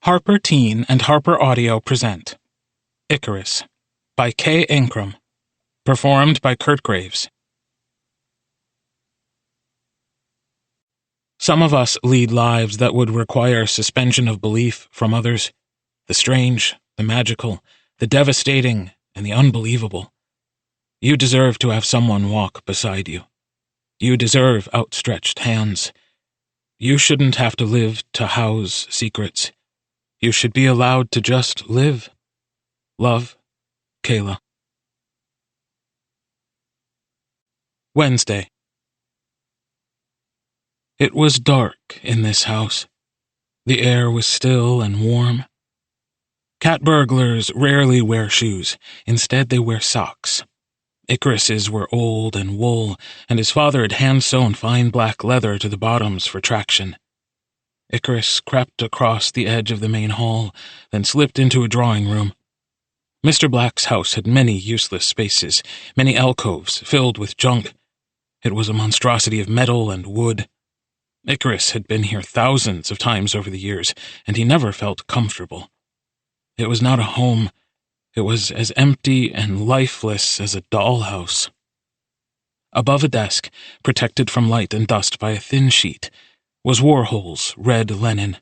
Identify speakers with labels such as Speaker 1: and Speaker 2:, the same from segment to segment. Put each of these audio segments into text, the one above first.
Speaker 1: Harper Teen and Harper Audio present Icarus by K. Ancrum, performed by Kurt Graves. Some of us lead lives that would require suspension of belief from others, the strange, the magical, the devastating, and the unbelievable. You deserve to have someone walk beside you. You deserve outstretched hands. You shouldn't have to live to house secrets. You should be allowed to just live. Love, Kayla. Wednesday. It was dark in this house. The air was still and warm. Cat burglars rarely wear shoes. Instead, they wear socks. Icarus's were old and wool, and his father had hand-sewn fine black leather to the bottoms for traction. Icarus crept across the edge of the main hall, then slipped into a drawing room. Mr. Black's house had many useless spaces, many alcoves filled with junk. It was a monstrosity of metal and wood. Icarus had been here thousands of times over the years, and he never felt comfortable. It was not a home. It was as empty and lifeless as a dollhouse. Above a desk, protected from light and dust by a thin sheet, was Warhol's red linen.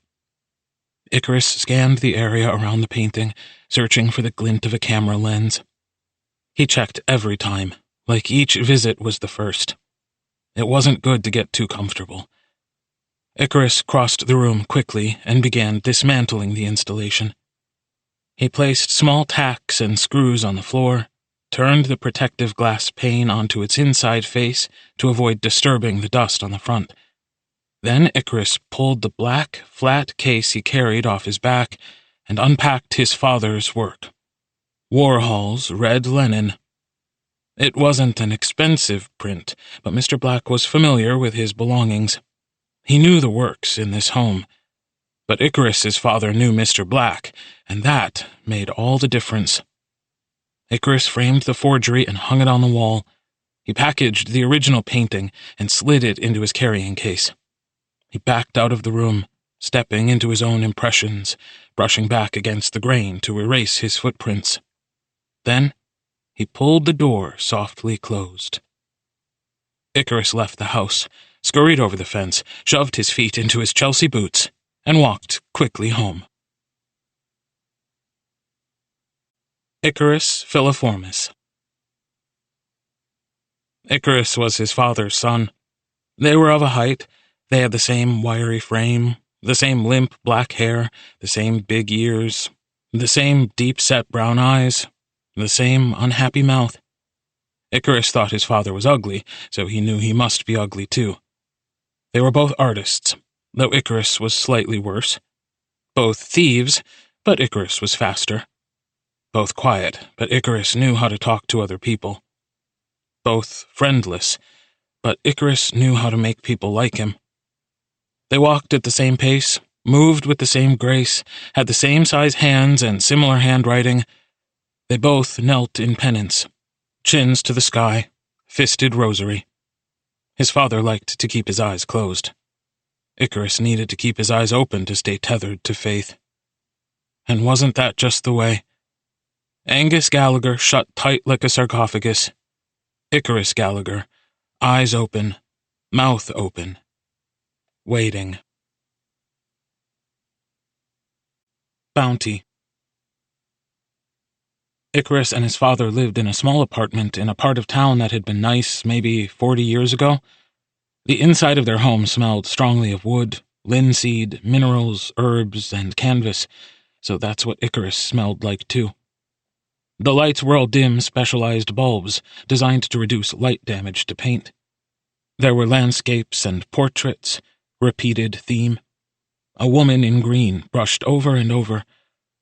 Speaker 1: Icarus scanned the area around the painting, searching for the glint of a camera lens. He checked every time, like each visit was the first. It wasn't good to get too comfortable. Icarus crossed the room quickly and began dismantling the installation. He placed small tacks and screws on the floor, turned the protective glass pane onto its inside face to avoid disturbing the dust on the front. Then Icarus pulled the black, flat case he carried off his back and unpacked his father's work. Warhol's red linen. It wasn't an expensive print, but Mr. Black was familiar with his belongings. He knew the works in this home. But Icarus's father knew Mr. Black, and that made all the difference. Icarus framed the forgery and hung it on the wall. He packaged the original painting and slid it into his carrying case. He backed out of the room, stepping into his own impressions, brushing back against the grain to erase his footprints. Then he pulled the door softly closed. Icarus left the house, scurried over the fence, shoved his feet into his Chelsea boots, and walked quickly home. Icarus filiformis. Icarus was his father's son. They were of a height. They had the same wiry frame, the same limp black hair, the same big ears, the same deep-set brown eyes, the same unhappy mouth. Icarus thought his father was ugly, so he knew he must be ugly too. They were both artists, though Icarus was slightly worse. Both thieves, but Icarus was faster. Both quiet, but Icarus knew how to talk to other people. Both friendless, but Icarus knew how to make people like him. They walked at the same pace, moved with the same grace, had the same size hands and similar handwriting. They both knelt in penance, chins to the sky, fisted rosary. His father liked to keep his eyes closed. Icarus needed to keep his eyes open to stay tethered to faith. And wasn't that just the way? Angus Gallagher shut tight like a sarcophagus. Icarus Gallagher, eyes open, mouth open, waiting. Bounty. Icarus and his father lived in a small apartment in a part of town that had been nice maybe 40 years ago. The inside of their home smelled strongly of wood, linseed, minerals, herbs, and canvas, so that's what Icarus smelled like too. The lights were all dim, specialized bulbs designed to reduce light damage to paint. There were landscapes and portraits, repeated theme. A woman in green brushed over and over,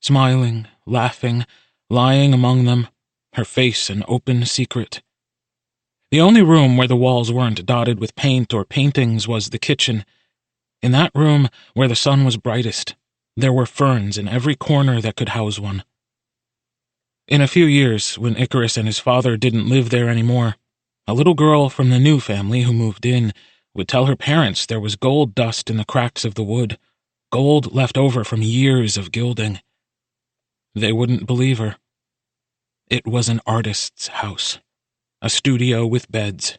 Speaker 1: smiling, laughing, lying among them, her face an open secret. The only room where the walls weren't dotted with paint or paintings was the kitchen. In that room, where the sun was brightest, there were ferns in every corner that could house one. In a few years, when Icarus and his father didn't live there anymore, a little girl from the new family who moved in would tell her parents there was gold dust in the cracks of the wood, gold left over from years of gilding. They wouldn't believe her. It was an artist's house, a studio with beds,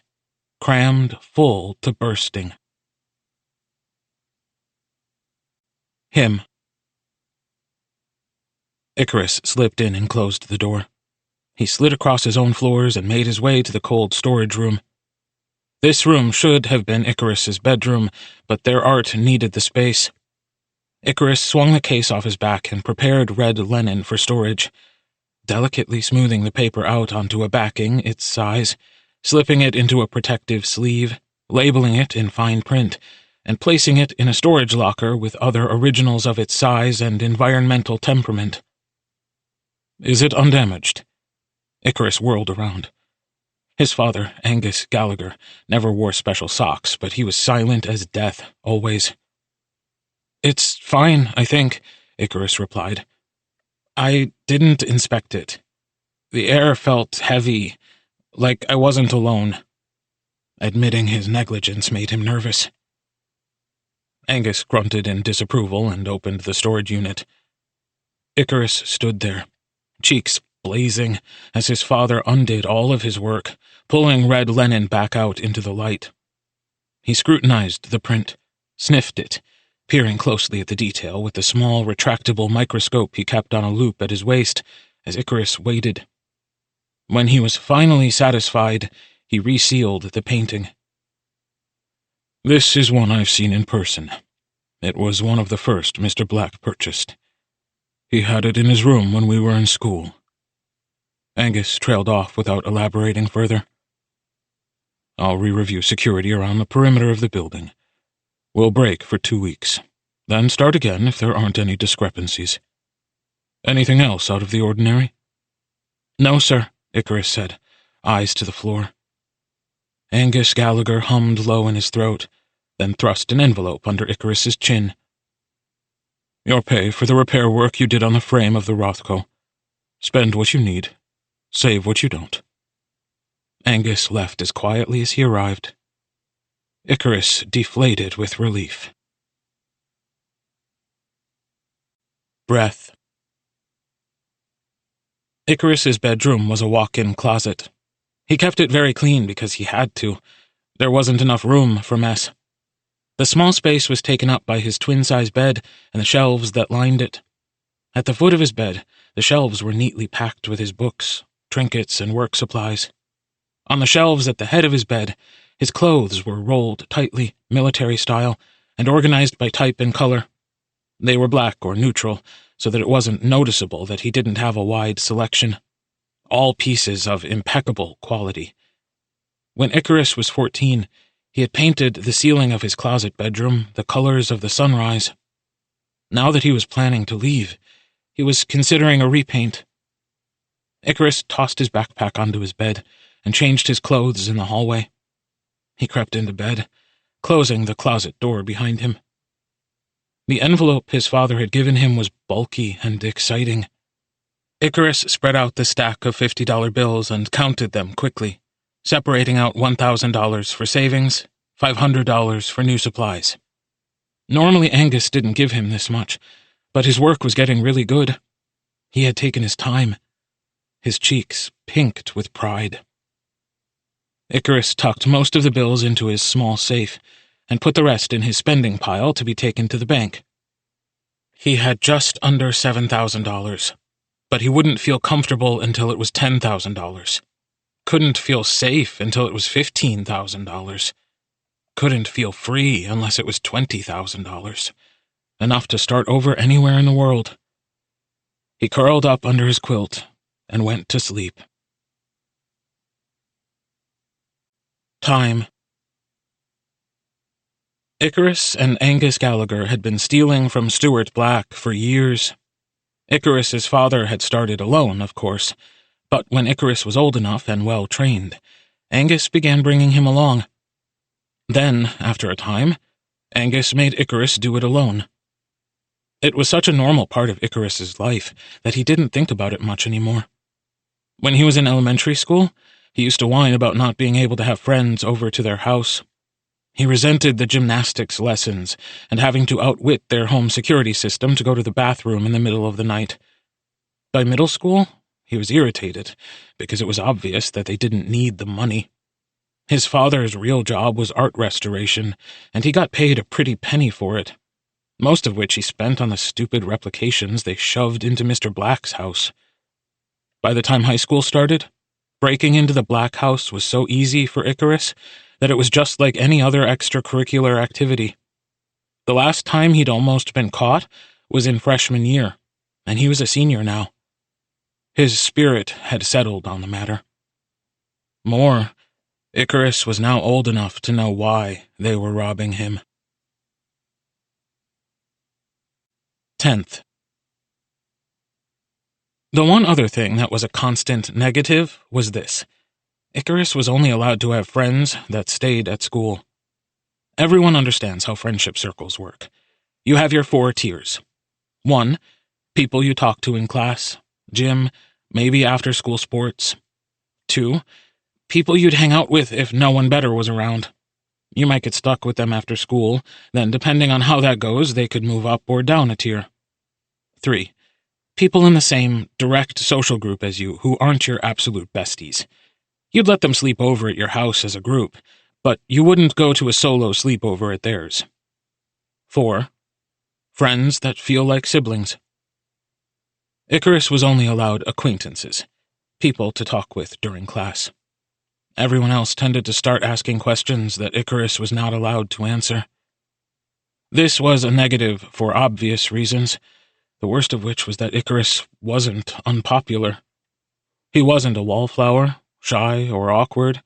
Speaker 1: crammed full to bursting. Him. Icarus slipped in and closed the door. He slid across his own floors and made his way to the cold storage room. This room should have been Icarus's bedroom, but their art needed the space. Icarus swung the case off his back and prepared red linen for storage, delicately smoothing the paper out onto a backing its size, slipping it into a protective sleeve, labeling it in fine print, and placing it in a storage locker with other originals of its size and environmental temperament. "Is it undamaged?" Icarus whirled around. His father, Ancrum Gallagher, never wore special socks, but he was silent as death, always. "It's fine, I think," Icarus replied. "I didn't inspect it. The air felt heavy, like I wasn't alone." Admitting his negligence made him nervous. Angus grunted in disapproval and opened the storage unit. Icarus stood there, cheeks blazing, as his father undid all of his work, pulling red linen back out into the light. He scrutinized the print, sniffed it, peering closely at the detail with the small, retractable microscope he kept on a loop at his waist as Icarus waited. When he was finally satisfied, he resealed the painting. "This is one I've seen in person. It was one of the first Mr. Black purchased. He had it in his room when we were in school." Angus trailed off without elaborating further. "I'll re-review security around the perimeter of the building. We'll break for 2 weeks, then start again if there aren't any discrepancies. Anything else out of the ordinary?" "No, sir," Icarus said, eyes to the floor. Ancrum Gallagher hummed low in his throat, then thrust an envelope under Icarus's chin. "Your pay for the repair work you did on the frame of the Rothko. Spend what you need. Save what you don't." Angus left as quietly as he arrived. Icarus deflated with relief. Breath. Icarus's bedroom was a walk-in closet. He kept it very clean because he had to. There wasn't enough room for mess. The small space was taken up by his twin-size bed and the shelves that lined it. At the foot of his bed, the shelves were neatly packed with his books, trinkets, and work supplies. On the shelves at the head of his bed, his clothes were rolled tightly, military style, and organized by type and color. They were black or neutral, so that it wasn't noticeable that he didn't have a wide selection. All pieces of impeccable quality. When Icarus was 14, he had painted the ceiling of his closet bedroom the colors of the sunrise. Now that he was planning to leave, he was considering a repaint. Icarus tossed his backpack onto his bed and changed his clothes in the hallway. He crept into bed, closing the closet door behind him. The envelope his father had given him was bulky and exciting. Icarus spread out the stack of $50 bills and counted them quickly, separating out $1,000 for savings, $500 for new supplies. Normally Angus didn't give him this much, but his work was getting really good. He had taken his time. His cheeks pinked with pride. Icarus tucked most of the bills into his small safe and put the rest in his spending pile to be taken to the bank. He had just under $7,000, but he wouldn't feel comfortable until it was $10,000. Couldn't feel safe until it was $15,000. Couldn't feel free unless it was $20,000. Enough to start over anywhere in the world. He curled up under his quilt and went to sleep. Time. Icarus and Ancrum Gallagher had been stealing from Stuart Black for years. Icarus's father had started alone, of course, but when Icarus was old enough and well-trained, Angus began bringing him along. Then, after a time, Angus made Icarus do it alone. It was such a normal part of Icarus's life that he didn't think about it much anymore. When he was in elementary school, he used to whine about not being able to have friends over to their house. He resented the gymnastics lessons and having to outwit their home security system to go to the bathroom in the middle of the night. By middle school, he was irritated because it was obvious that they didn't need the money. His father's real job was art restoration, and he got paid a pretty penny for it, most of which he spent on the stupid replications they shoved into Mr. Black's house. By the time high school started, breaking into the Black house was so easy for Icarus that it was just like any other extracurricular activity. The last time he'd almost been caught was in freshman year, and he was a senior now. His spirit had settled on the matter. More, Icarus was now old enough to know why they were robbing him. 10th. The one other thing that was a constant negative was this. Icarus was only allowed to have friends that stayed at school. Everyone understands how friendship circles work. You have your 4 tiers. 1. People you talk to in class, gym, maybe after-school sports. 2. People you'd hang out with if no one better was around. You might get stuck with them after school, then depending on how that goes, they could move up or down a tier. 3. People in the same direct social group as you who aren't your absolute besties. You'd let them sleep over at your house as a group, but you wouldn't go to a solo sleepover at theirs. 4. Friends that feel like siblings. Icarus was only allowed acquaintances, people to talk with during class. Everyone else tended to start asking questions that Icarus was not allowed to answer. This was a negative for obvious reasons, the worst of which was that Icarus wasn't unpopular. He wasn't a wallflower, shy or awkward.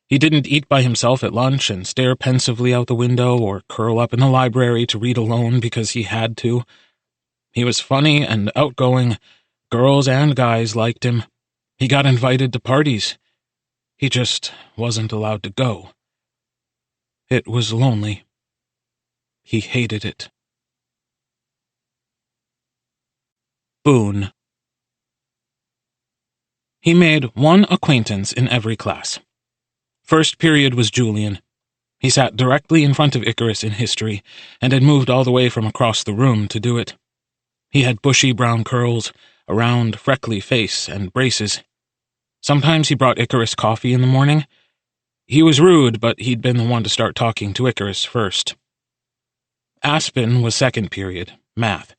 Speaker 1: He didn't eat by himself at lunch and stare pensively out the window or curl up in the library to read alone because he had to. He was funny and outgoing. Girls and guys liked him. He got invited to parties. He just wasn't allowed to go. It was lonely. He hated it. Boone. He made one acquaintance in every class. First period was Julian. He sat directly in front of Icarus in history, and had moved all the way from across the room to do it. He had bushy brown curls, a round, freckly face, and braces. Sometimes he brought Icarus coffee in the morning. He was rude, but he'd been the one to start talking to Icarus first. Aspen was second period, math.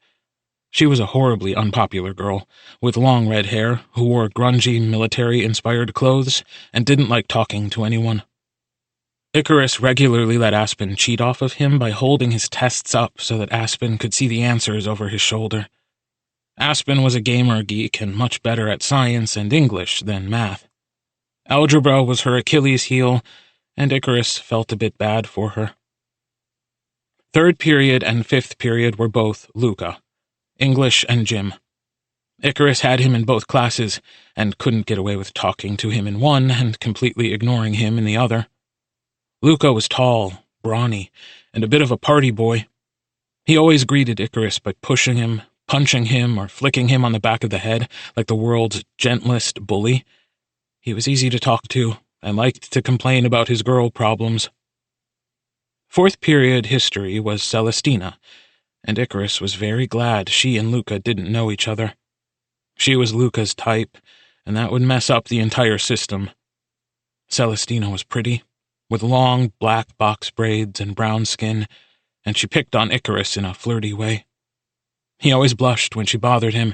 Speaker 1: She was a horribly unpopular girl, with long red hair, who wore grungy, military-inspired clothes, and didn't like talking to anyone. Icarus regularly let Aspen cheat off of him by holding his tests up so that Aspen could see the answers over his shoulder. Aspen was a gamer geek and much better at science and English than math. Algebra was her Achilles heel, and Icarus felt a bit bad for her. Third period and fifth period were both Luca. English and gym. Icarus had him in both classes, and couldn't get away with talking to him in one and completely ignoring him in the other. Luca was tall, brawny, and a bit of a party boy. He always greeted Icarus by pushing him, punching him, or flicking him on the back of the head like the world's gentlest bully. He was easy to talk to, and liked to complain about his girl problems. Fourth period history was Celestina, and Icarus was very glad she and Luca didn't know each other. She was Luca's type, and that would mess up the entire system. Celestina was pretty, with long black box braids and brown skin, and she picked on Icarus in a flirty way. He always blushed when she bothered him,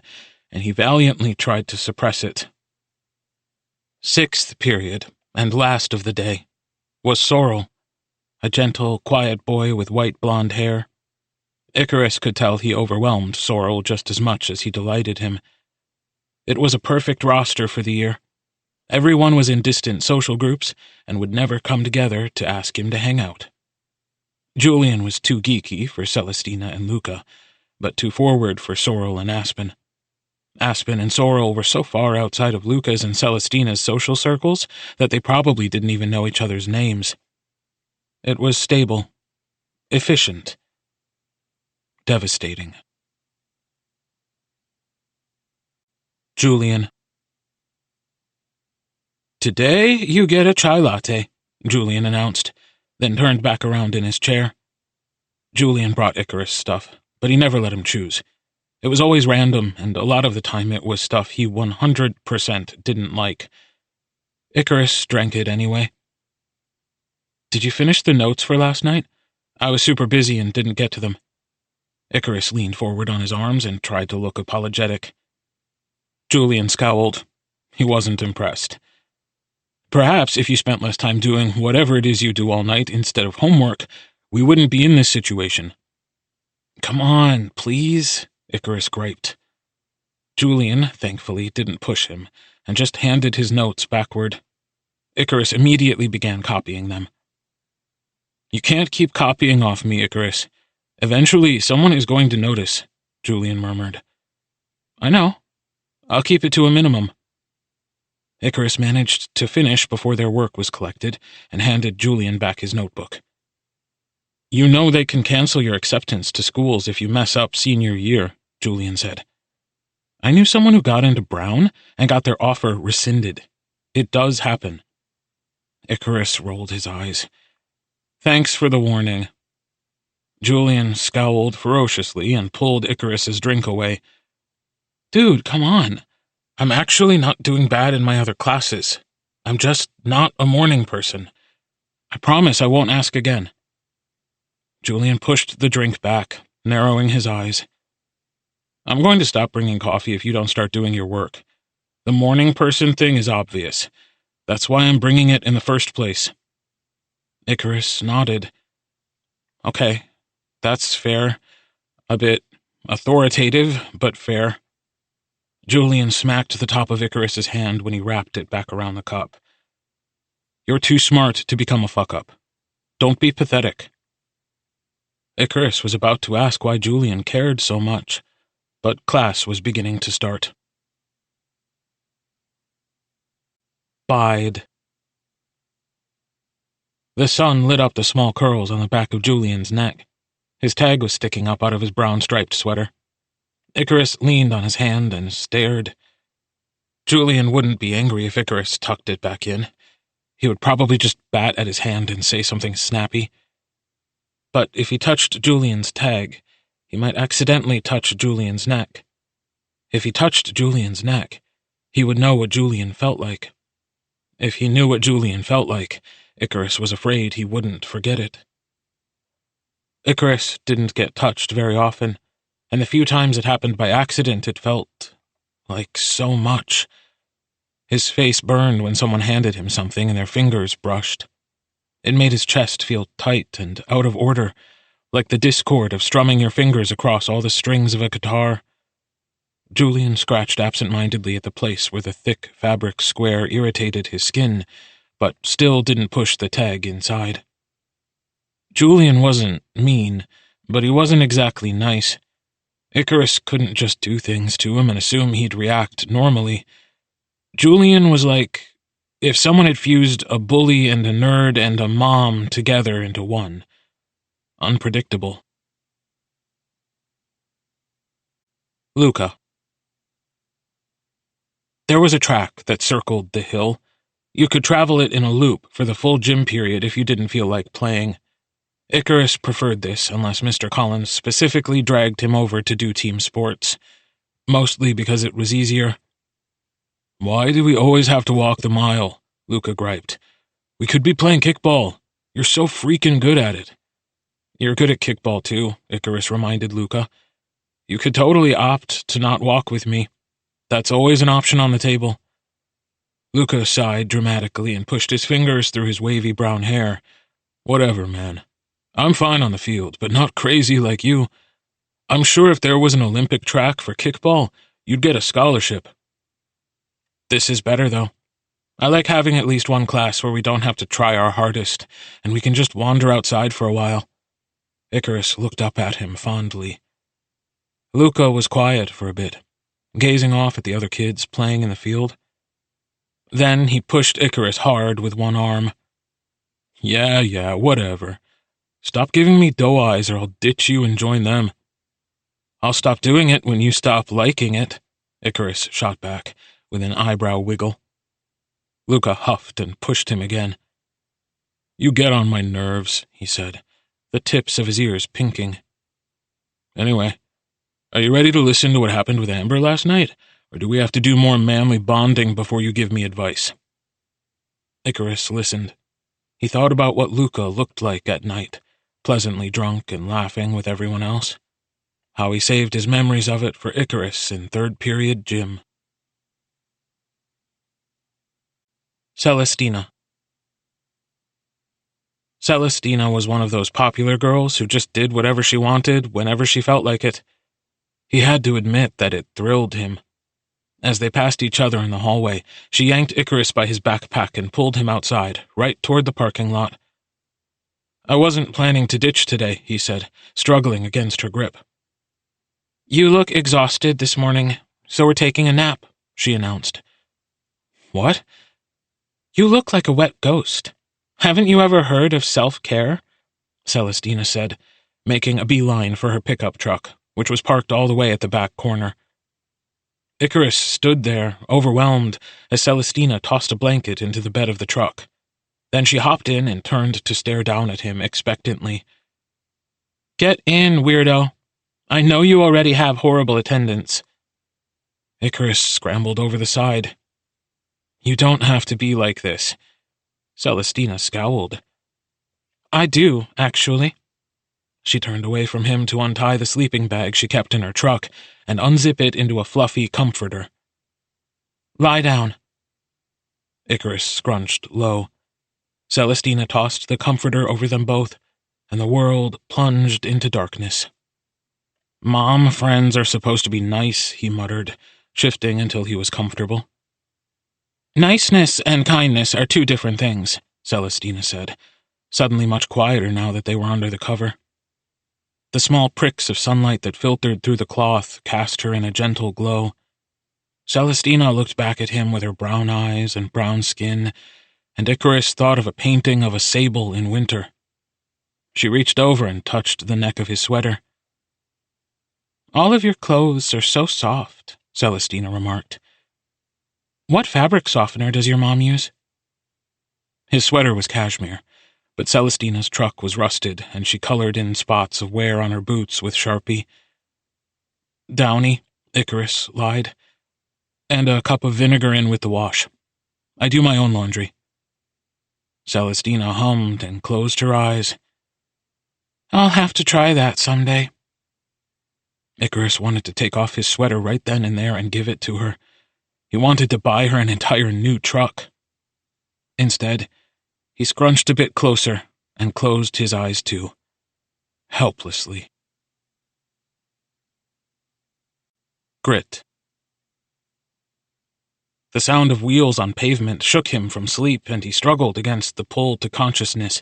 Speaker 1: and he valiantly tried to suppress it. Sixth period, and last of the day, was Sorrel, a gentle, quiet boy with white blonde hair. Icarus could tell he overwhelmed Sorrel just as much as he delighted him. It was a perfect roster for the year. Everyone was in distant social groups and would never come together to ask him to hang out. Julian was too geeky for Celestina and Luca, but too forward for Sorrel and Aspen. Aspen and Sorrel were so far outside of Luca's and Celestina's social circles that they probably didn't even know each other's names. It was stable, efficient, devastating. Julian. "Today you get a chai latte," Julian announced. then turned back around in his chair. Julian brought Icarus stuff, but he never let him choose. It was always random, and a lot of the time it was stuff he 100% didn't like. Icarus drank it anyway. "Did you finish the notes for last night? I was super busy and didn't get to them." Icarus leaned forward on his arms and tried to look apologetic. Julian scowled. He wasn't impressed. "Perhaps if you spent less time doing whatever it is you do all night instead of homework, we wouldn't be in this situation." "Come on, please," Icarus griped. Julian, thankfully, didn't push him, and just handed his notes backward. Icarus immediately began copying them. "You can't keep copying off me, Icarus. Eventually, someone is going to notice," Julian murmured. "I know. I'll keep it to a minimum." Icarus managed to finish before their work was collected and handed Julian back his notebook. "You know they can cancel your acceptance to schools if you mess up senior year," Julian said. "I knew someone who got into Brown and got their offer rescinded. It does happen." Icarus rolled his eyes. "Thanks for the warning." Julian scowled ferociously and pulled Icarus's drink away. "Dude, come on. I'm actually not doing bad in my other classes. I'm just not a morning person. I promise I won't ask again." Julian pushed the drink back, narrowing his eyes. "I'm going to stop bringing coffee if you don't start doing your work. The morning person thing is obvious. That's why I'm bringing it in the first place." Icarus nodded. "Okay, that's fair. A bit authoritative, but fair." Julian smacked the top of Icarus's hand when he wrapped it back around the cup. "You're too smart to become a fuck-up. Don't be pathetic." Icarus was about to ask why Julian cared so much, but class was beginning to start. Bide. The sun lit up the small curls on the back of Julian's neck. His tag was sticking up out of his brown-striped sweater. Icarus leaned on his hand and stared. Julian wouldn't be angry if Icarus tucked it back in. He would probably just bat at his hand and say something snappy. But if he touched Julian's tag, he might accidentally touch Julian's neck. If he touched Julian's neck, he would know what Julian felt like. If he knew what Julian felt like, Icarus was afraid he wouldn't forget it. Icarus didn't get touched very often, and the few times it happened by accident, it felt like so much. His face burned when someone handed him something and their fingers brushed. It made his chest feel tight and out of order, like the discord of strumming your fingers across all the strings of a guitar. Julian scratched absent-mindedly at the place where the thick fabric square irritated his skin, but still didn't push the tag inside. Julian wasn't mean, but he wasn't exactly nice. Icarus couldn't just do things to him and assume he'd react normally. Julian was like if someone had fused a bully and a nerd and a mom together into one. Unpredictable. Luca. There was a track that circled the hill. You could travel it in a loop for the full gym period if you didn't feel like playing. Icarus preferred this unless Mr. Collins specifically dragged him over to do team sports, mostly because it was easier. "Why do we always have to walk the mile?" Luca griped. "We could be playing kickball. You're so freaking good at it." "You're good at kickball too," Icarus reminded Luca. "You could totally opt to not walk with me. That's always an option on the table." Luca sighed dramatically and pushed his fingers through his wavy brown hair. "Whatever, man. I'm fine on the field, but not crazy like you. I'm sure if there was an Olympic track for kickball, you'd get a scholarship." "This is better, though. I like having at least one class where we don't have to try our hardest, and we can just wander outside for a while." Icarus looked up at him fondly. Luca was quiet for a bit, gazing off at the other kids playing in the field. Then he pushed Icarus hard with one arm. Yeah, whatever. Stop giving me doe eyes or I'll ditch you and join them." "I'll stop doing it when you stop liking it," Icarus shot back, with an eyebrow wiggle. Luca huffed and pushed him again. You get on my nerves, he said, the tips of his ears pinking. Anyway, are you ready to listen to what happened with Amber last night, or do we have to do more manly bonding before you give me advice? Icarus listened. He thought about what Luca looked like at night, pleasantly drunk and laughing with everyone else. How he saved his memories of it for Icarus in third period gym. Celestina. Celestina was one of those popular girls who just did whatever she wanted whenever she felt like it. He had to admit that it thrilled him. As they passed each other in the hallway, she yanked Icarus by his backpack and pulled him outside, right toward the parking lot. I wasn't planning to ditch today, he said, struggling against her grip. You look exhausted this morning, so we're taking a nap, she announced. What? You look like a wet ghost. Haven't you ever heard of self-care? Celestina said, making a beeline for her pickup truck, which was parked all the way at the back corner. Icarus stood there, overwhelmed, as Celestina tossed a blanket into the bed of the truck. Then she hopped in and turned to stare down at him expectantly. Get in, weirdo. I know you already have horrible attendance. Icarus scrambled over the side. You don't have to be like this. Celestina scowled. I do, actually. She turned away from him to untie the sleeping bag she kept in her truck and unzip it into a fluffy comforter. Lie down. Icarus scrunched low. Celestina tossed the comforter over them both, and the world plunged into darkness. Mom friends are supposed to be nice, he muttered, shifting until he was comfortable. Niceness and kindness are two different things, Celestina said, suddenly much quieter now that they were under the cover. The small pricks of sunlight that filtered through the cloth cast her in a gentle glow. Celestina looked back at him with her brown eyes and brown skin, and Icarus thought of a painting of a sable in winter. She reached over and touched the neck of his sweater. All of your clothes are so soft, Celestina remarked. What fabric softener does your mom use? His sweater was cashmere, but Celestina's truck was rusted, and she colored in spots of wear on her boots with Sharpie. Downy, Icarus lied, and a cup of vinegar in with the wash. I do my own laundry. Celestina hummed and closed her eyes. I'll have to try that someday. Icarus wanted to take off his sweater right then and there and give it to her. He wanted to buy her an entire new truck. Instead, he scrunched a bit closer and closed his eyes too, helplessly. Grit. The sound of wheels on pavement shook him from sleep, and he struggled against the pull to consciousness.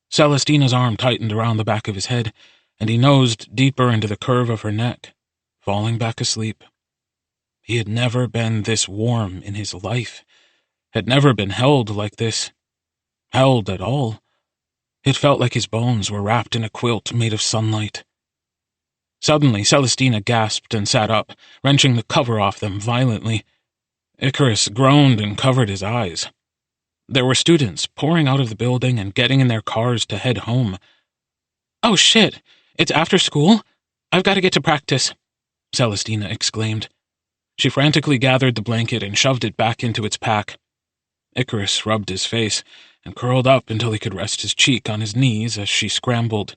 Speaker 1: Celestina's arm tightened around the back of his head, and he nosed deeper into the curve of her neck, falling back asleep. He had never been this warm in his life, had never been held like this, held at all. It felt like his bones were wrapped in a quilt made of sunlight. Suddenly, Celestina gasped and sat up, wrenching the cover off them violently. Icarus groaned and covered his eyes. There were students pouring out of the building and getting in their cars to head home. Oh shit, it's after school? I've got to get to practice, Celestina exclaimed. She frantically gathered the blanket and shoved it back into its pack. Icarus rubbed his face and curled up until he could rest his cheek on his knees as she scrambled.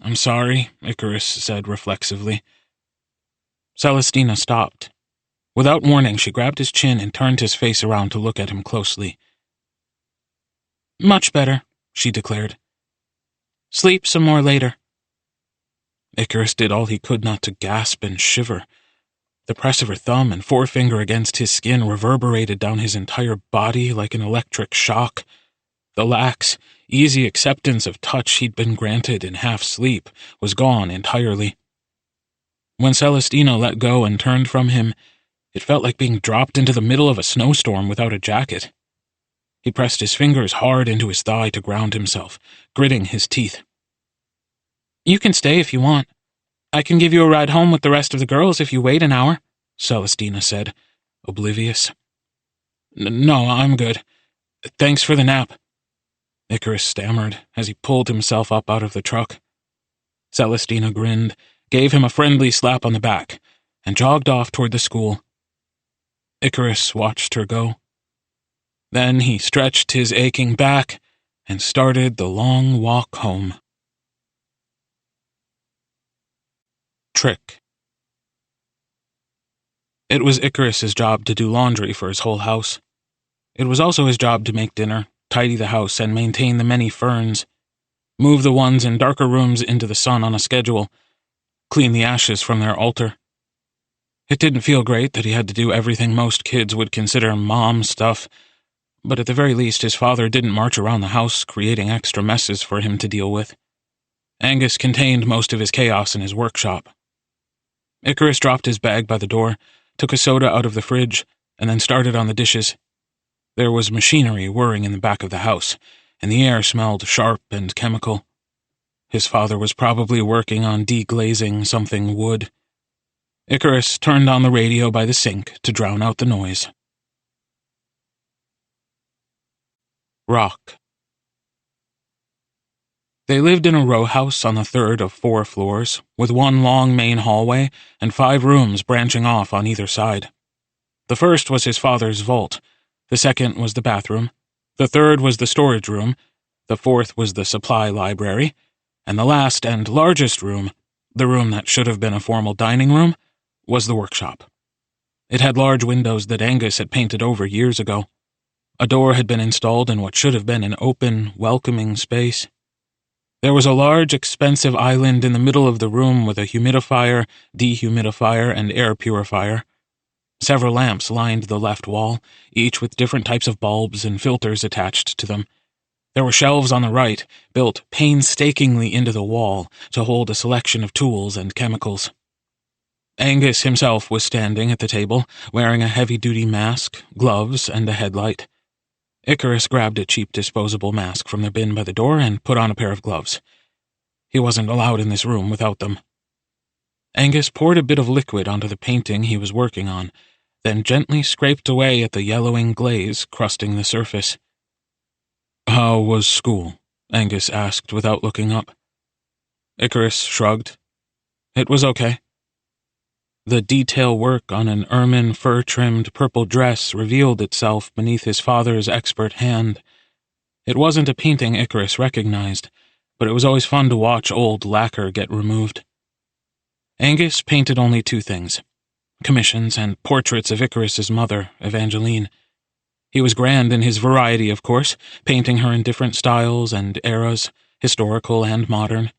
Speaker 1: I'm sorry, Icarus said reflexively. Celestina stopped. Without warning, she grabbed his chin and turned his face around to look at him closely. Much better, she declared. Sleep some more later. Icarus did all he could not to gasp and shiver. The press of her thumb and forefinger against his skin reverberated down his entire body like an electric shock. The lax, easy acceptance of touch he'd been granted in half-sleep was gone entirely. When Celestina let go and turned from him, it felt like being dropped into the middle of a snowstorm without a jacket. He pressed his fingers hard into his thigh to ground himself, gritting his teeth. You can stay if you want. I can give you a ride home with the rest of the girls if you wait an hour, Celestina said, oblivious. No, I'm good. Thanks for the nap. Icarus stammered as he pulled himself up out of the truck. Celestina grinned, gave him a friendly slap on the back, and jogged off toward the school. Icarus watched her go. Then he stretched his aching back and started the long walk home. Trick. It was Icarus's job to do laundry for his whole house. It was also his job to make dinner, tidy the house, and maintain the many ferns, move the ones in darker rooms into the sun on a schedule, clean the ashes from their altar. It didn't feel great that he had to do everything most kids would consider mom stuff, but at the very least his father didn't march around the house creating extra messes for him to deal with. Angus contained most of his chaos in his workshop. Icarus dropped his bag by the door, took a soda out of the fridge, and then started on the dishes. There was machinery whirring in the back of the house, and the air smelled sharp and chemical. His father was probably working on deglazing something wood. Icarus turned on the radio by the sink to drown out the noise. Rock. They lived in a row house on the third of 4 floors, with one long main hallway and 5 rooms branching off on either side. The first was his father's vault, the second was the bathroom, the third was the storage room, the fourth was the supply library, and the last and largest room, the room that should have been a formal dining room, was the workshop. It had large windows that Angus had painted over years ago. A door had been installed in what should have been an open, welcoming space. There was a large, expensive island in the middle of the room with a humidifier, dehumidifier, and air purifier. Several lamps lined the left wall, each with different types of bulbs and filters attached to them. There were shelves on the right, built painstakingly into the wall to hold a selection of tools and chemicals. Angus himself was standing at the table, wearing a heavy-duty mask, gloves, and a headlight. Icarus grabbed a cheap disposable mask from the bin by the door and put on a pair of gloves. He wasn't allowed in this room without them. Angus poured a bit of liquid onto the painting he was working on, then gently scraped away at the yellowing glaze crusting the surface. "How was school?" Angus asked without looking up. Icarus shrugged. It was okay. The detail work on an ermine fur-trimmed purple dress revealed itself beneath his father's expert hand. It wasn't a painting Icarus recognized, but it was always fun to watch old lacquer get removed. Angus painted only 2 things: commissions and portraits of Icarus's mother, Evangeline. He was grand in his variety, of course, painting her in different styles and eras, historical and modern.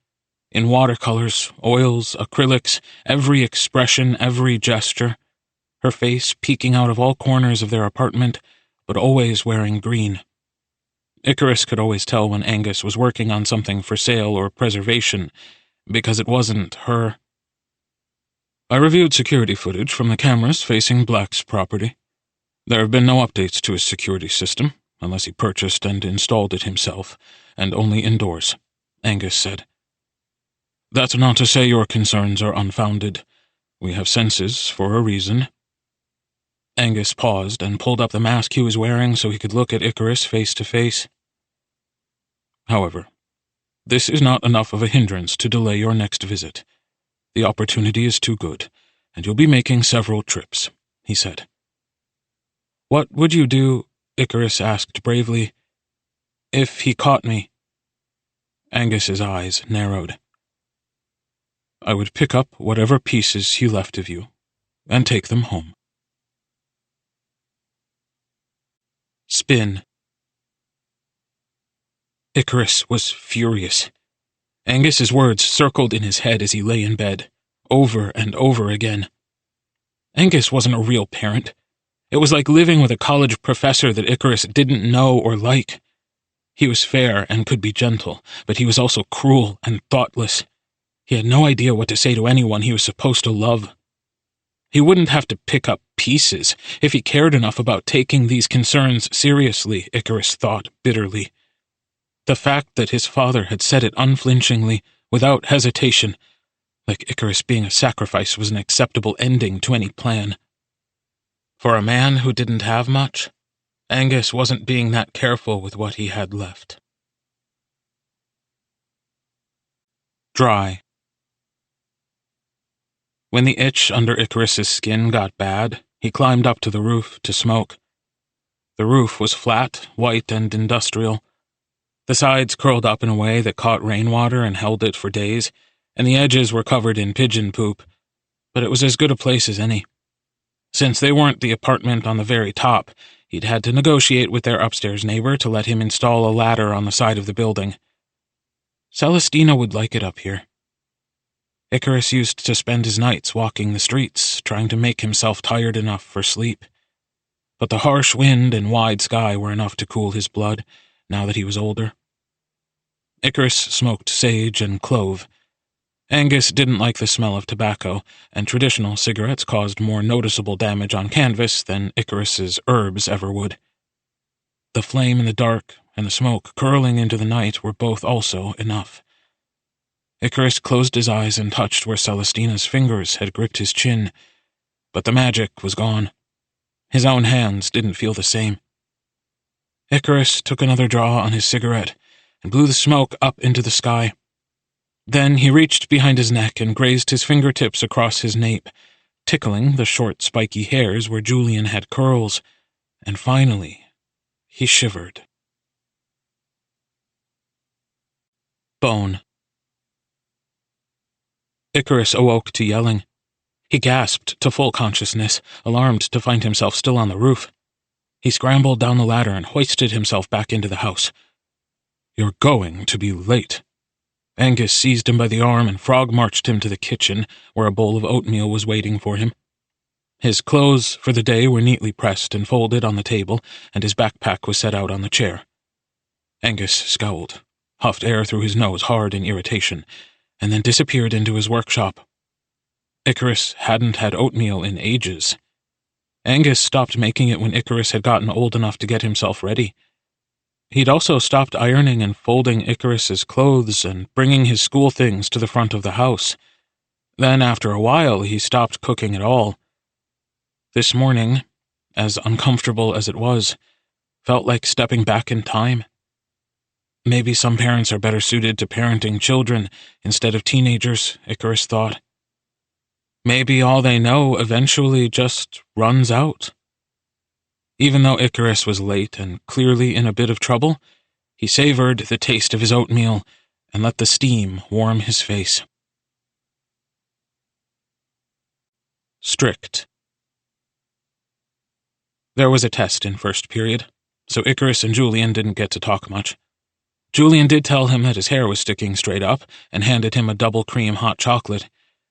Speaker 1: In watercolors, oils, acrylics, every expression, every gesture. Her face peeking out of all corners of their apartment, but always wearing green. Icarus could always tell when Angus was working on something for sale or preservation, because it wasn't her. "I reviewed security footage from the cameras facing Black's property. There have been no updates to his security system, unless he purchased and installed it himself, and only indoors," Angus said. "That's not to say your concerns are unfounded. We have senses for a reason." Angus paused and pulled up the mask he was wearing so he could look at Icarus face to face. "However, this is not enough of a hindrance to delay your next visit. The opportunity is too good, and you'll be making several trips," he said. "What would you do," Icarus asked bravely, "if he caught me?" Angus's eyes narrowed. "I would pick up whatever pieces he left of you, and take them home." Spin. Icarus was furious. Angus's words circled in his head as he lay in bed, over and over again. Angus wasn't a real parent. It was like living with a college professor that Icarus didn't know or like. He was fair and could be gentle, but he was also cruel and thoughtless. He had no idea what to say to anyone he was supposed to love. He wouldn't have to pick up pieces if he cared enough about taking these concerns seriously, Icarus thought bitterly. The fact that his father had said it unflinchingly, without hesitation, like Icarus being a sacrifice was an acceptable ending to any plan. For a man who didn't have much, Angus wasn't being that careful with what he had left. Dry. When the itch under Icarus's skin got bad, he climbed up to the roof to smoke. The roof was flat, white, and industrial. The sides curled up in a way that caught rainwater and held it for days, and the edges were covered in pigeon poop, but it was as good a place as any. Since they weren't the apartment on the very top, he'd had to negotiate with their upstairs neighbor to let him install a ladder on the side of the building. Celestina would like it up here. Icarus used to spend his nights walking the streets, trying to make himself tired enough for sleep. But the harsh wind and wide sky were enough to cool his blood, now that he was older. Icarus smoked sage and clove. Angus didn't like the smell of tobacco, and traditional cigarettes caused more noticeable damage on canvas than Icarus's herbs ever would. The flame in the dark and the smoke curling into the night were both also enough. Icarus closed his eyes and touched where Celestina's fingers had gripped his chin, but the magic was gone. His own hands didn't feel the same. Icarus took another draw on his cigarette and blew the smoke up into the sky. Then he reached behind his neck and grazed his fingertips across his nape, tickling the short, spiky hairs where Julian had curls, and finally, he shivered. Bone. Icarus awoke to yelling. He gasped to full consciousness, alarmed to find himself still on the roof. He scrambled down the ladder and hoisted himself back into the house. "You're going to be late." Angus seized him by the arm and frog-marched him to the kitchen, where a bowl of oatmeal was waiting for him. His clothes for the day were neatly pressed and folded on the table, and his backpack was set out on the chair. Angus scowled, huffed air through his nose hard in irritation, and then disappeared into his workshop. Icarus hadn't had oatmeal in ages. Angus stopped making it when Icarus had gotten old enough to get himself ready. He'd also stopped ironing and folding Icarus's clothes and bringing his school things to the front of the house. Then, after a while, he stopped cooking at all. This morning, as uncomfortable as it was, felt like stepping back in time. Maybe some parents are better suited to parenting children instead of teenagers, Icarus thought. Maybe all they know eventually just runs out. Even though Icarus was late and clearly in a bit of trouble, he savored the taste of his oatmeal and let the steam warm his face. Strict. There was a test in first period, so Icarus and Julian didn't get to talk much. Julian did tell him that his hair was sticking straight up and handed him a double cream hot chocolate,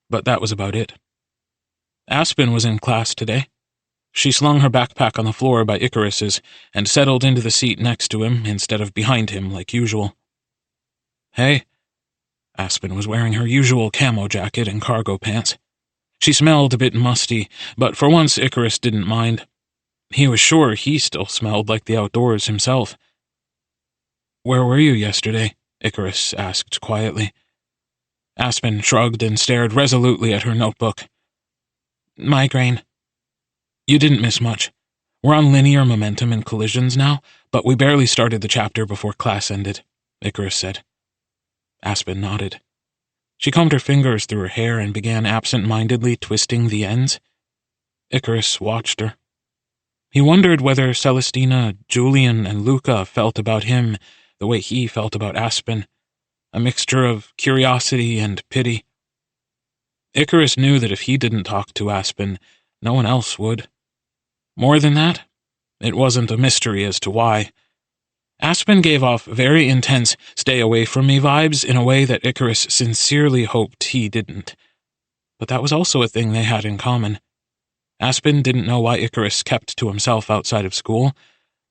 Speaker 1: but that was about it. Aspen was in class today. She slung her backpack on the floor by Icarus's and settled into the seat next to him instead of behind him like usual. "Hey." Aspen was wearing her usual camo jacket and cargo pants. She smelled a bit musty, but for once Icarus didn't mind. He was sure he still smelled like the outdoors himself. "Where were you yesterday?" Icarus asked quietly. Aspen shrugged and stared resolutely at her notebook. "Migraine." "You didn't miss much. We're on linear momentum and collisions now, but we barely started the chapter before class ended," Icarus said. Aspen nodded. She combed her fingers through her hair and began absent-mindedly twisting the ends. Icarus watched her. He wondered whether Celestina, Julian, and Luca felt about him the way he felt about Aspen, a mixture of curiosity and pity. Icarus knew that if he didn't talk to Aspen, no one else would. More than that, it wasn't a mystery as to why. Aspen gave off very intense stay-away-from-me vibes in a way that Icarus sincerely hoped he didn't. But that was also a thing they had in common. Aspen didn't know why Icarus kept to himself outside of school,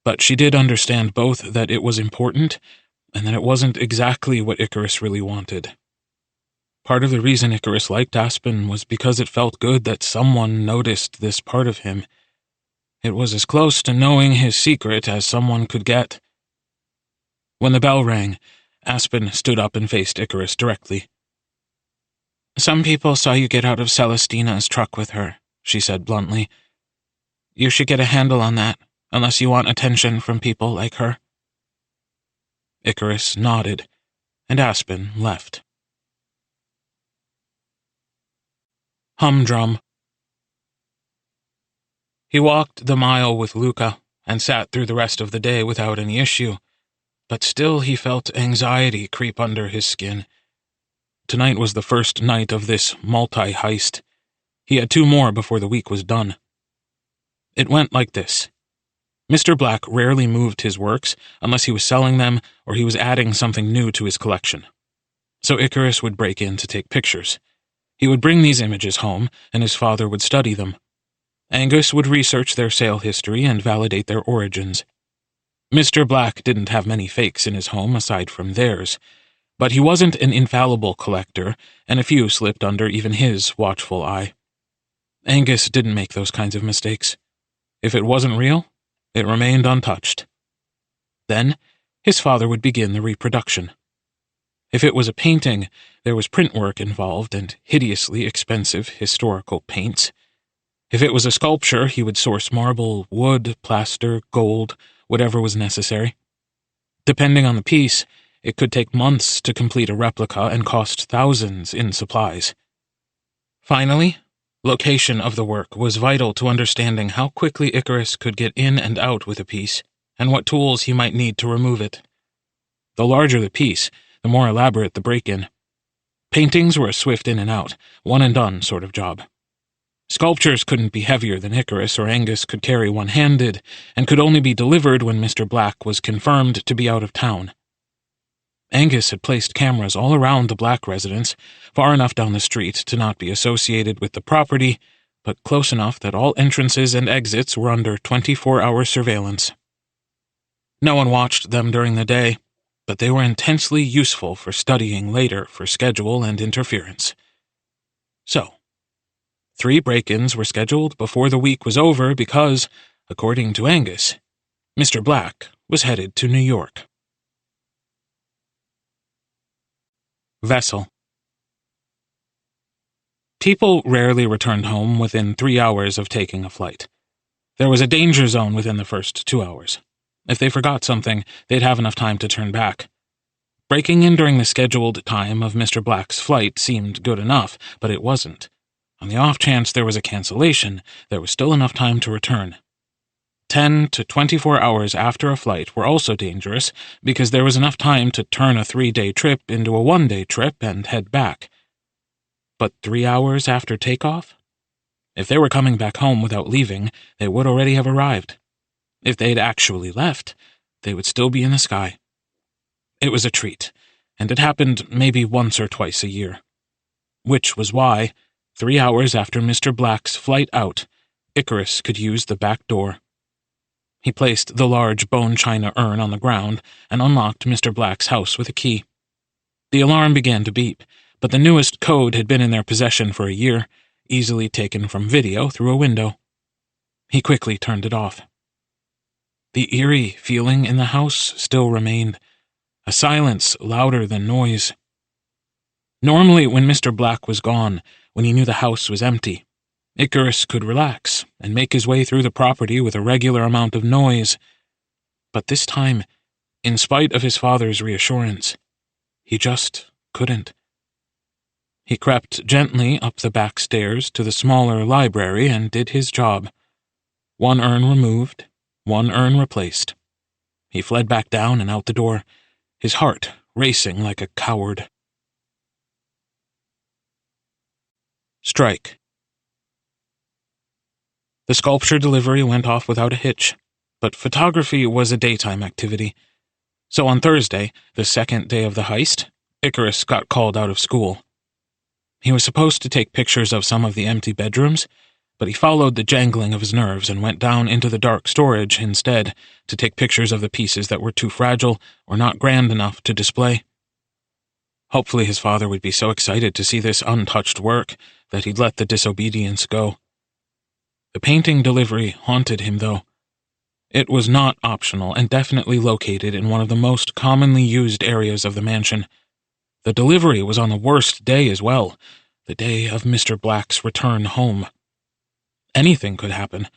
Speaker 1: but she did understand both that it was important and that it wasn't exactly what Icarus really wanted. Part of the reason Icarus liked Aspen was because it felt good that someone noticed this part of him. It was as close to knowing his secret as someone could get. When the bell rang, Aspen stood up and faced Icarus directly. "Some people saw you get out of Celestina's truck with her," she said bluntly. "You should get a handle on that, unless you want attention from people like her." Icarus nodded, and Aspen left. humdrum. He walked the mile with Luca and sat through the rest of the day without any issue, but still he felt anxiety creep under his skin. Tonight was the first night of this multi-heist. He had 2 more before the week was done. It went like this. Mr. Black rarely moved his works unless he was selling them or he was adding something new to his collection. So Icarus would break in to take pictures. He would bring these images home, and his father would study them. Angus would research their sale history and validate their origins. Mr. Black didn't have many fakes in his home aside from theirs, but he wasn't an infallible collector, and a few slipped under even his watchful eye. Angus didn't make those kinds of mistakes. If it wasn't real, it remained untouched. Then, his father would begin the reproduction. If it was a painting, there was print work involved and hideously expensive historical paints. If it was a sculpture, he would source marble, wood, plaster, gold, whatever was necessary. Depending on the piece, it could take months to complete a replica and cost thousands in supplies. Finally, location of the work was vital to understanding how quickly Icarus could get in and out with a piece, and what tools he might need to remove it. The larger the piece, the more elaborate the break-in. Paintings were a swift in and out, one-and-done sort of job. Sculptures couldn't be heavier than Icarus or Angus could carry one-handed, and could only be delivered when Mr. Black was confirmed to be out of town. Angus had placed cameras all around the Black residence, far enough down the street to not be associated with the property, but close enough that all entrances and exits were under 24-hour surveillance. No one watched them during the day, but they were intensely useful for studying later for schedule and interference. So, 3 break-ins were scheduled before the week was over because, according to Angus, Mr. Black was headed to New York. Vessel. People rarely returned home within 3 hours of taking a flight. There was a danger zone within the first 2 hours. If they forgot something, they'd have enough time to turn back. Breaking in during the scheduled time of Mr. Black's flight seemed good enough, but it wasn't. On the off chance there was a cancellation, there was still enough time to return. 10 to 24 hours after a flight were also dangerous because there was enough time to turn a 3-day trip into a 1-day trip and head back. But 3 hours after takeoff? If they were coming back home without leaving, they would already have arrived. If they'd actually left, they would still be in the sky. It was a treat, and it happened maybe once or twice a year. Which was why, 3 hours after Mr. Black's flight out, Icarus could use the back door. He placed the large bone china urn on the ground and unlocked Mr. Black's house with a key. The alarm began to beep, but the newest code had been in their possession for a year, easily taken from video through a window. He quickly turned it off. The eerie feeling in the house still remained, a silence louder than noise. Normally, when Mr. Black was gone, when he knew the house was empty, Icarus could relax and make his way through the property with a regular amount of noise. But this time, in spite of his father's reassurance, he just couldn't. He crept gently up the back stairs to the smaller library and did his job. 1 urn removed, 1 urn replaced. He fled back down and out the door, his heart racing like a coward. Strike. The sculpture delivery went off without a hitch, but photography was a daytime activity. So on Thursday, the 2nd day of the heist, Icarus got called out of school. He was supposed to take pictures of some of the empty bedrooms, but he followed the jangling of his nerves and went down into the dark storage instead to take pictures of the pieces that were too fragile or not grand enough to display. Hopefully his father would be so excited to see this untouched work that he'd let the disobedience go. The painting delivery haunted him, though. It was not optional and definitely located in one of the most commonly used areas of the mansion. The delivery was on the worst day as well, the day of Mr. Black's return home. Anything could happen.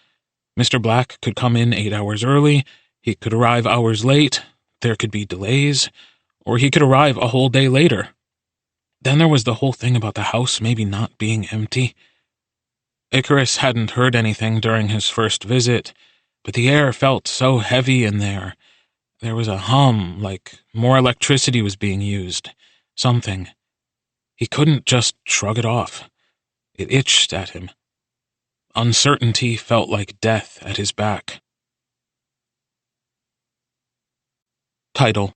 Speaker 1: Mr. Black could come in 8 hours early, he could arrive hours late, there could be delays, or he could arrive a whole day later. Then there was the whole thing about the house maybe not being empty. Icarus hadn't heard anything during his first visit, but the air felt so heavy in there. There was a hum, like more electricity was being used. Something. He couldn't just shrug it off. It itched at him. Uncertainty felt like death at his back. Title: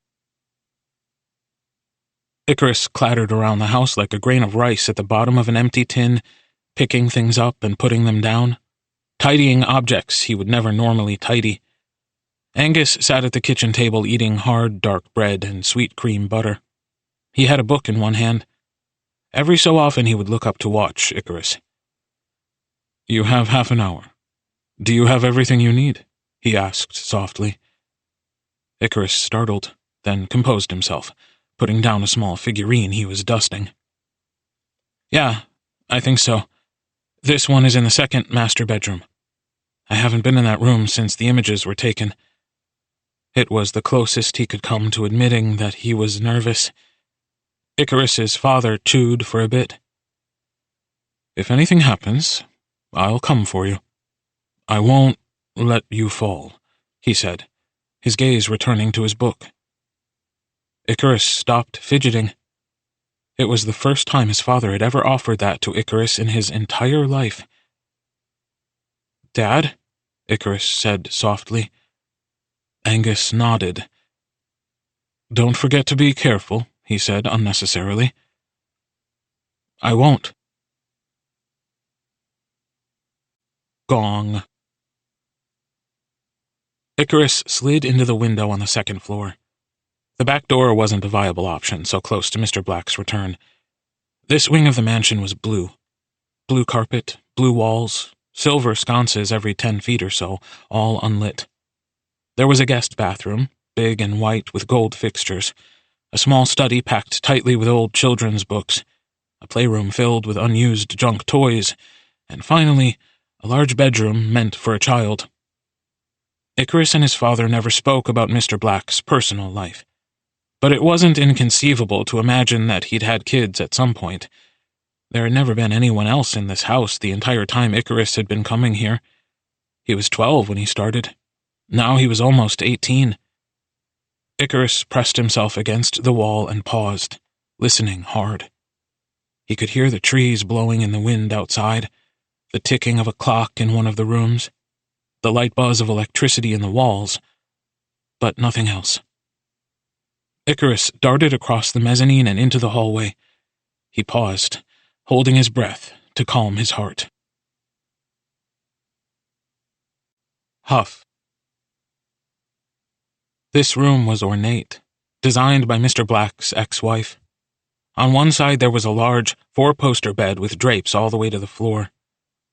Speaker 1: Icarus clattered around the house like a grain of rice at the bottom of an empty tin, picking things up and putting them down, tidying objects he would never normally tidy. Angus sat at the kitchen table eating hard, dark bread and sweet cream butter. He had a book in one hand. Every so often he would look up to watch Icarus. "You have half an hour. Do you have everything you need?" he asked softly. Icarus startled, then composed himself, putting down a small figurine he was dusting. "Yeah, I think so. This one is in the second master bedroom. I haven't been in that room since the images were taken." It was the closest he could come to admitting that he was nervous. Icarus's father chewed for a bit. "If anything happens, I'll come for you. I won't let you fall," he said, his gaze returning to his book. Icarus stopped fidgeting. It was the first time his father had ever offered that to Icarus in his entire life. "Dad?" Icarus said softly. Angus nodded. "Don't forget to be careful," he said unnecessarily. "I won't." Gong. Icarus slid into the window on the second floor. The back door wasn't a viable option so close to Mr. Black's return. This wing of the mansion was blue. Blue carpet, blue walls, silver sconces every 10 feet or so, all unlit. There was a guest bathroom, big and white with gold fixtures, a small study packed tightly with old children's books, a playroom filled with unused junk toys, and finally, a large bedroom meant for a child. Icarus and his father never spoke about Mr. Black's personal life, but it wasn't inconceivable to imagine that he'd had kids at some point. There had never been anyone else in this house the entire time Icarus had been coming here. He was 12 when he started. Now he was almost 18. Icarus pressed himself against the wall and paused, listening hard. He could hear the trees blowing in the wind outside, the ticking of a clock in one of the rooms, the light buzz of electricity in the walls, but nothing else. Icarus darted across the mezzanine and into the hallway. He paused, holding his breath to calm his heart. Huff. This room was ornate, designed by Mr. Black's ex-wife. On one side there was a large, 4-poster bed with drapes all the way to the floor.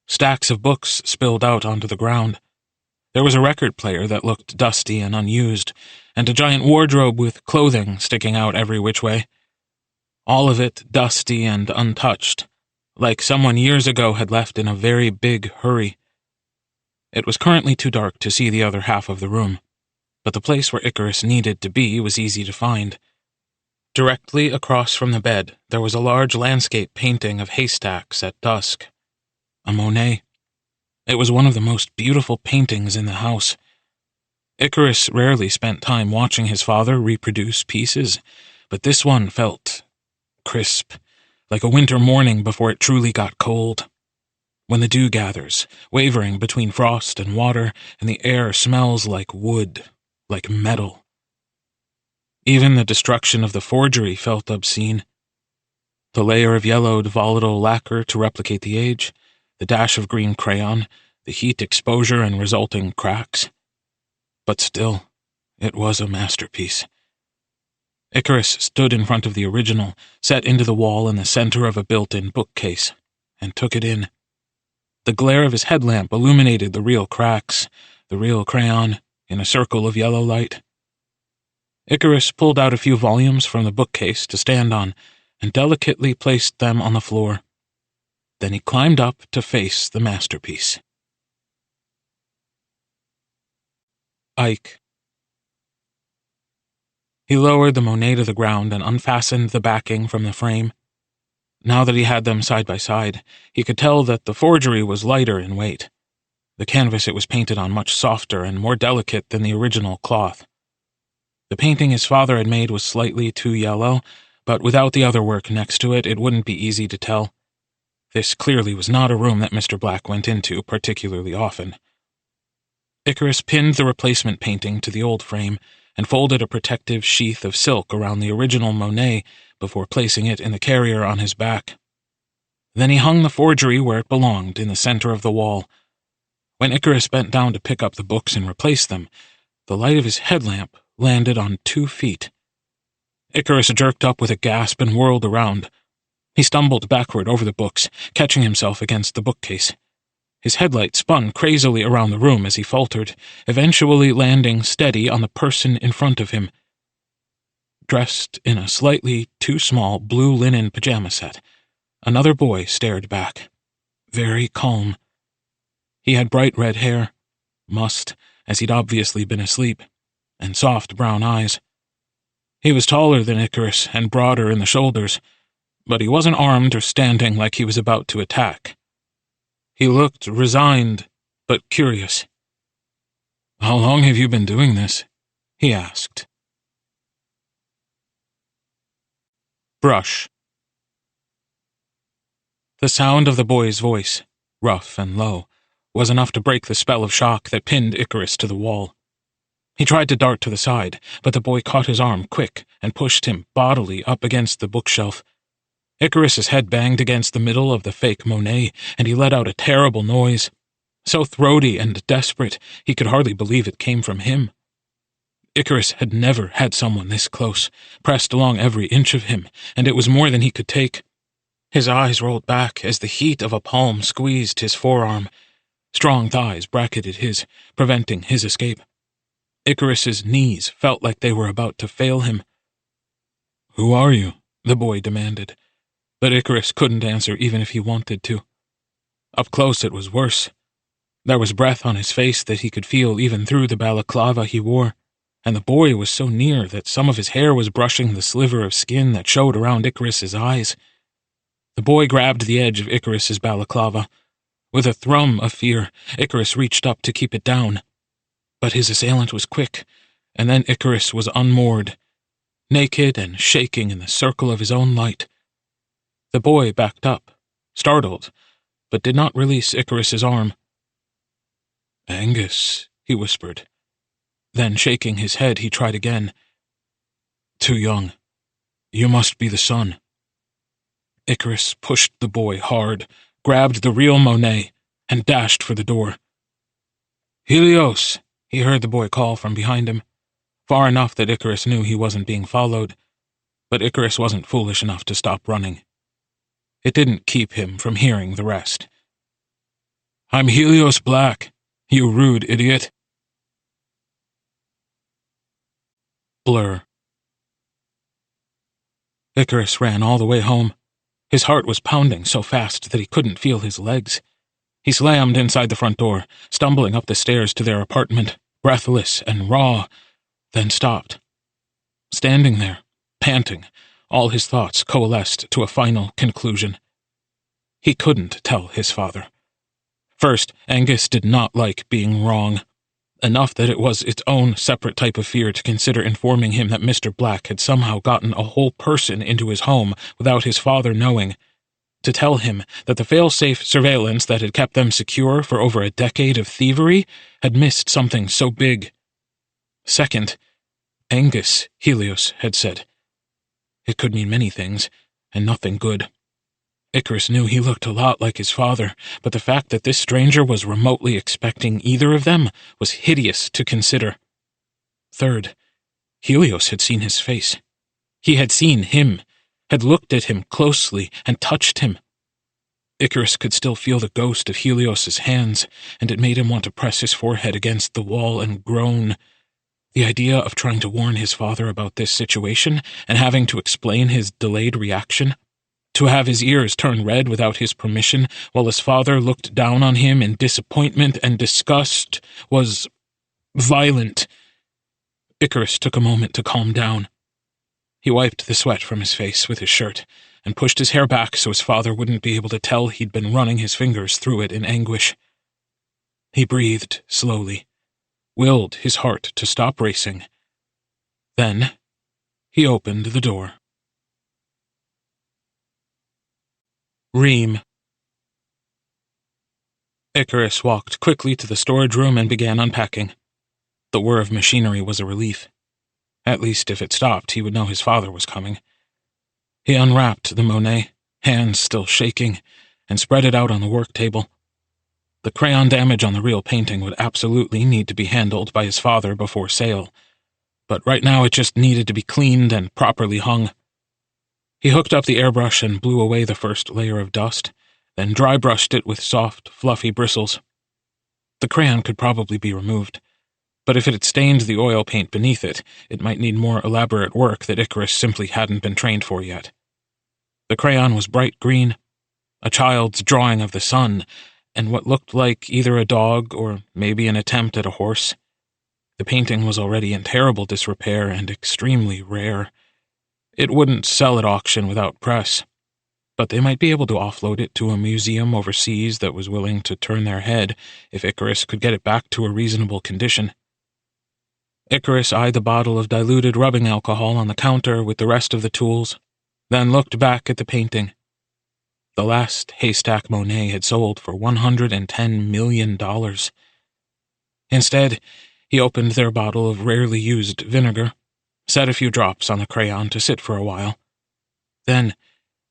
Speaker 1: Stacks of books spilled out onto the ground. There was a record player that looked dusty and unused, and a giant wardrobe with clothing sticking out every which way. All of it dusty and untouched, like someone years ago had left in a very big hurry. It was currently too dark to see the other half of the room, but the place where Icarus needed to be was easy to find. Directly across from the bed, there was a large landscape painting of haystacks at dusk. A Monet. It was one of the most beautiful paintings in the house. Icarus rarely spent time watching his father reproduce pieces, but this one felt crisp, like a winter morning before it truly got cold. When the dew gathers, wavering between frost and water, and the air smells like wood, like metal. Even the destruction of the forgery felt obscene. The layer of yellowed, volatile lacquer to replicate the age, the dash of green crayon, the heat exposure and resulting cracks. But still, it was a masterpiece. Icarus stood in front of the original, set into the wall in the center of a built-in bookcase, and took it in. The glare of his headlamp illuminated the real cracks, the real crayon, in a circle of yellow light. Icarus pulled out a few volumes from the bookcase to stand on, and delicately placed them on the floor. Then he climbed up to face the masterpiece. Ike. He lowered the Monet to the ground and unfastened the backing from the frame. Now that he had them side by side, he could tell that the forgery was lighter in weight. The canvas it was painted on much softer and more delicate than the original cloth. The painting his father had made was slightly too yellow, but without the other work next to it, it wouldn't be easy to tell. This clearly was not a room that Mr. Black went into particularly often. Icarus pinned the replacement painting to the old frame and folded a protective sheath of silk around the original Monet before placing it in the carrier on his back. Then he hung the forgery where it belonged, in the center of the wall. When Icarus bent down to pick up the books and replace them, the light of his headlamp landed on 2 feet. Icarus jerked up with a gasp and whirled around. He stumbled backward over the books, catching himself against the bookcase. His headlight spun crazily around the room as he faltered, eventually landing steady on the person in front of him. Dressed in a slightly too small blue linen pajama set, another boy stared back, very calm. He had bright red hair, mussed, as he'd obviously been asleep, and soft brown eyes. He was taller than Icarus and broader in the shoulders, but he wasn't armed or standing like he was about to attack. He looked resigned, but curious. "How long have you been doing this?" he asked. Brush. The sound of the boy's voice, rough and low, was enough to break the spell of shock that pinned Icarus to the wall. He tried to dart to the side, but the boy caught his arm quick and pushed him bodily up against the bookshelf. Icarus's head banged against the middle of the fake Monet, and he let out a terrible noise, so throaty and desperate he could hardly believe it came from him. Icarus had never had someone this close, pressed along every inch of him, and it was more than he could take. His eyes rolled back as the heat of a palm squeezed his forearm. Strong thighs bracketed his, preventing his escape. Icarus's knees felt like they were about to fail him. "Who are you?" the boy demanded. But Icarus couldn't answer even if he wanted to. Up close it was worse. There was breath on his face that he could feel even through the balaclava he wore, and the boy was so near that some of his hair was brushing the sliver of skin that showed around Icarus's eyes. The boy grabbed the edge of Icarus's balaclava. With a thrum of fear, Icarus reached up to keep it down. But his assailant was quick, and then Icarus was unmoored, naked and shaking in the circle of his own light. The boy backed up, startled, but did not release Icarus's arm. "Angus," he whispered. Then, shaking his head, he tried again. "Too young. You must be the son." Icarus pushed the boy hard, grabbed the real Monet, and dashed for the door. "Helios!" he heard the boy call from behind him, far enough that Icarus knew he wasn't being followed. But Icarus wasn't foolish enough to stop running. It didn't keep him from hearing the rest. "I'm Helios Black, you rude idiot." Blur. Icarus ran all the way home. His heart was pounding so fast that he couldn't feel his legs. He slammed inside the front door, stumbling up the stairs to their apartment, breathless and raw, then stopped. Standing there, panting, all his thoughts coalesced to a final conclusion. He couldn't tell his father. First, Angus did not like being wrong. Enough that it was its own separate type of fear to consider informing him that Mr. Black had somehow gotten a whole person into his home without his father knowing. To tell him that the fail-safe surveillance that had kept them secure for over a decade of thievery had missed something so big. Second, Angus, Helios had said. It could mean many things, and nothing good. Icarus knew he looked a lot like his father, but the fact that this stranger was remotely expecting either of them was hideous to consider. Third, Helios had seen his face. He had seen him, had looked at him closely and touched him. Icarus could still feel the ghost of Helios's hands, and it made him want to press his forehead against the wall and groan. The idea of trying to warn his father about this situation and having to explain his delayed reaction, to have his ears turn red without his permission while his father looked down on him in disappointment and disgust, was violent. Icarus took a moment to calm down. He wiped the sweat from his face with his shirt, and pushed his hair back so his father wouldn't be able to tell he'd been running his fingers through it in anguish. He breathed slowly, willed his heart to stop racing. Then, he opened the door. Reem. Icarus walked quickly to the storage room and began unpacking. The whir of machinery was a relief. At least if it stopped, he would know his father was coming. He unwrapped the Monet, hands still shaking, and spread it out on the work table. The crayon damage on the real painting would absolutely need to be handled by his father before sale, but right now it just needed to be cleaned and properly hung. He hooked up the airbrush and blew away the first layer of dust, then dry-brushed it with soft, fluffy bristles. The crayon could probably be removed, but if it had stained the oil paint beneath it, it might need more elaborate work that Icarus simply hadn't been trained for yet. The crayon was bright green, a child's drawing of the sun, and what looked like either a dog or maybe an attempt at a horse. The painting was already in terrible disrepair and extremely rare. It wouldn't sell at auction without press, but they might be able to offload it to a museum overseas that was willing to turn their head if Icarus could get it back to a reasonable condition. Icarus eyed the bottle of diluted rubbing alcohol on the counter with the rest of the tools, then looked back at the painting. The last haystack Monet had sold for $110 million. Instead, he opened their bottle of rarely used vinegar, set a few drops on the crayon to sit for a while. Then,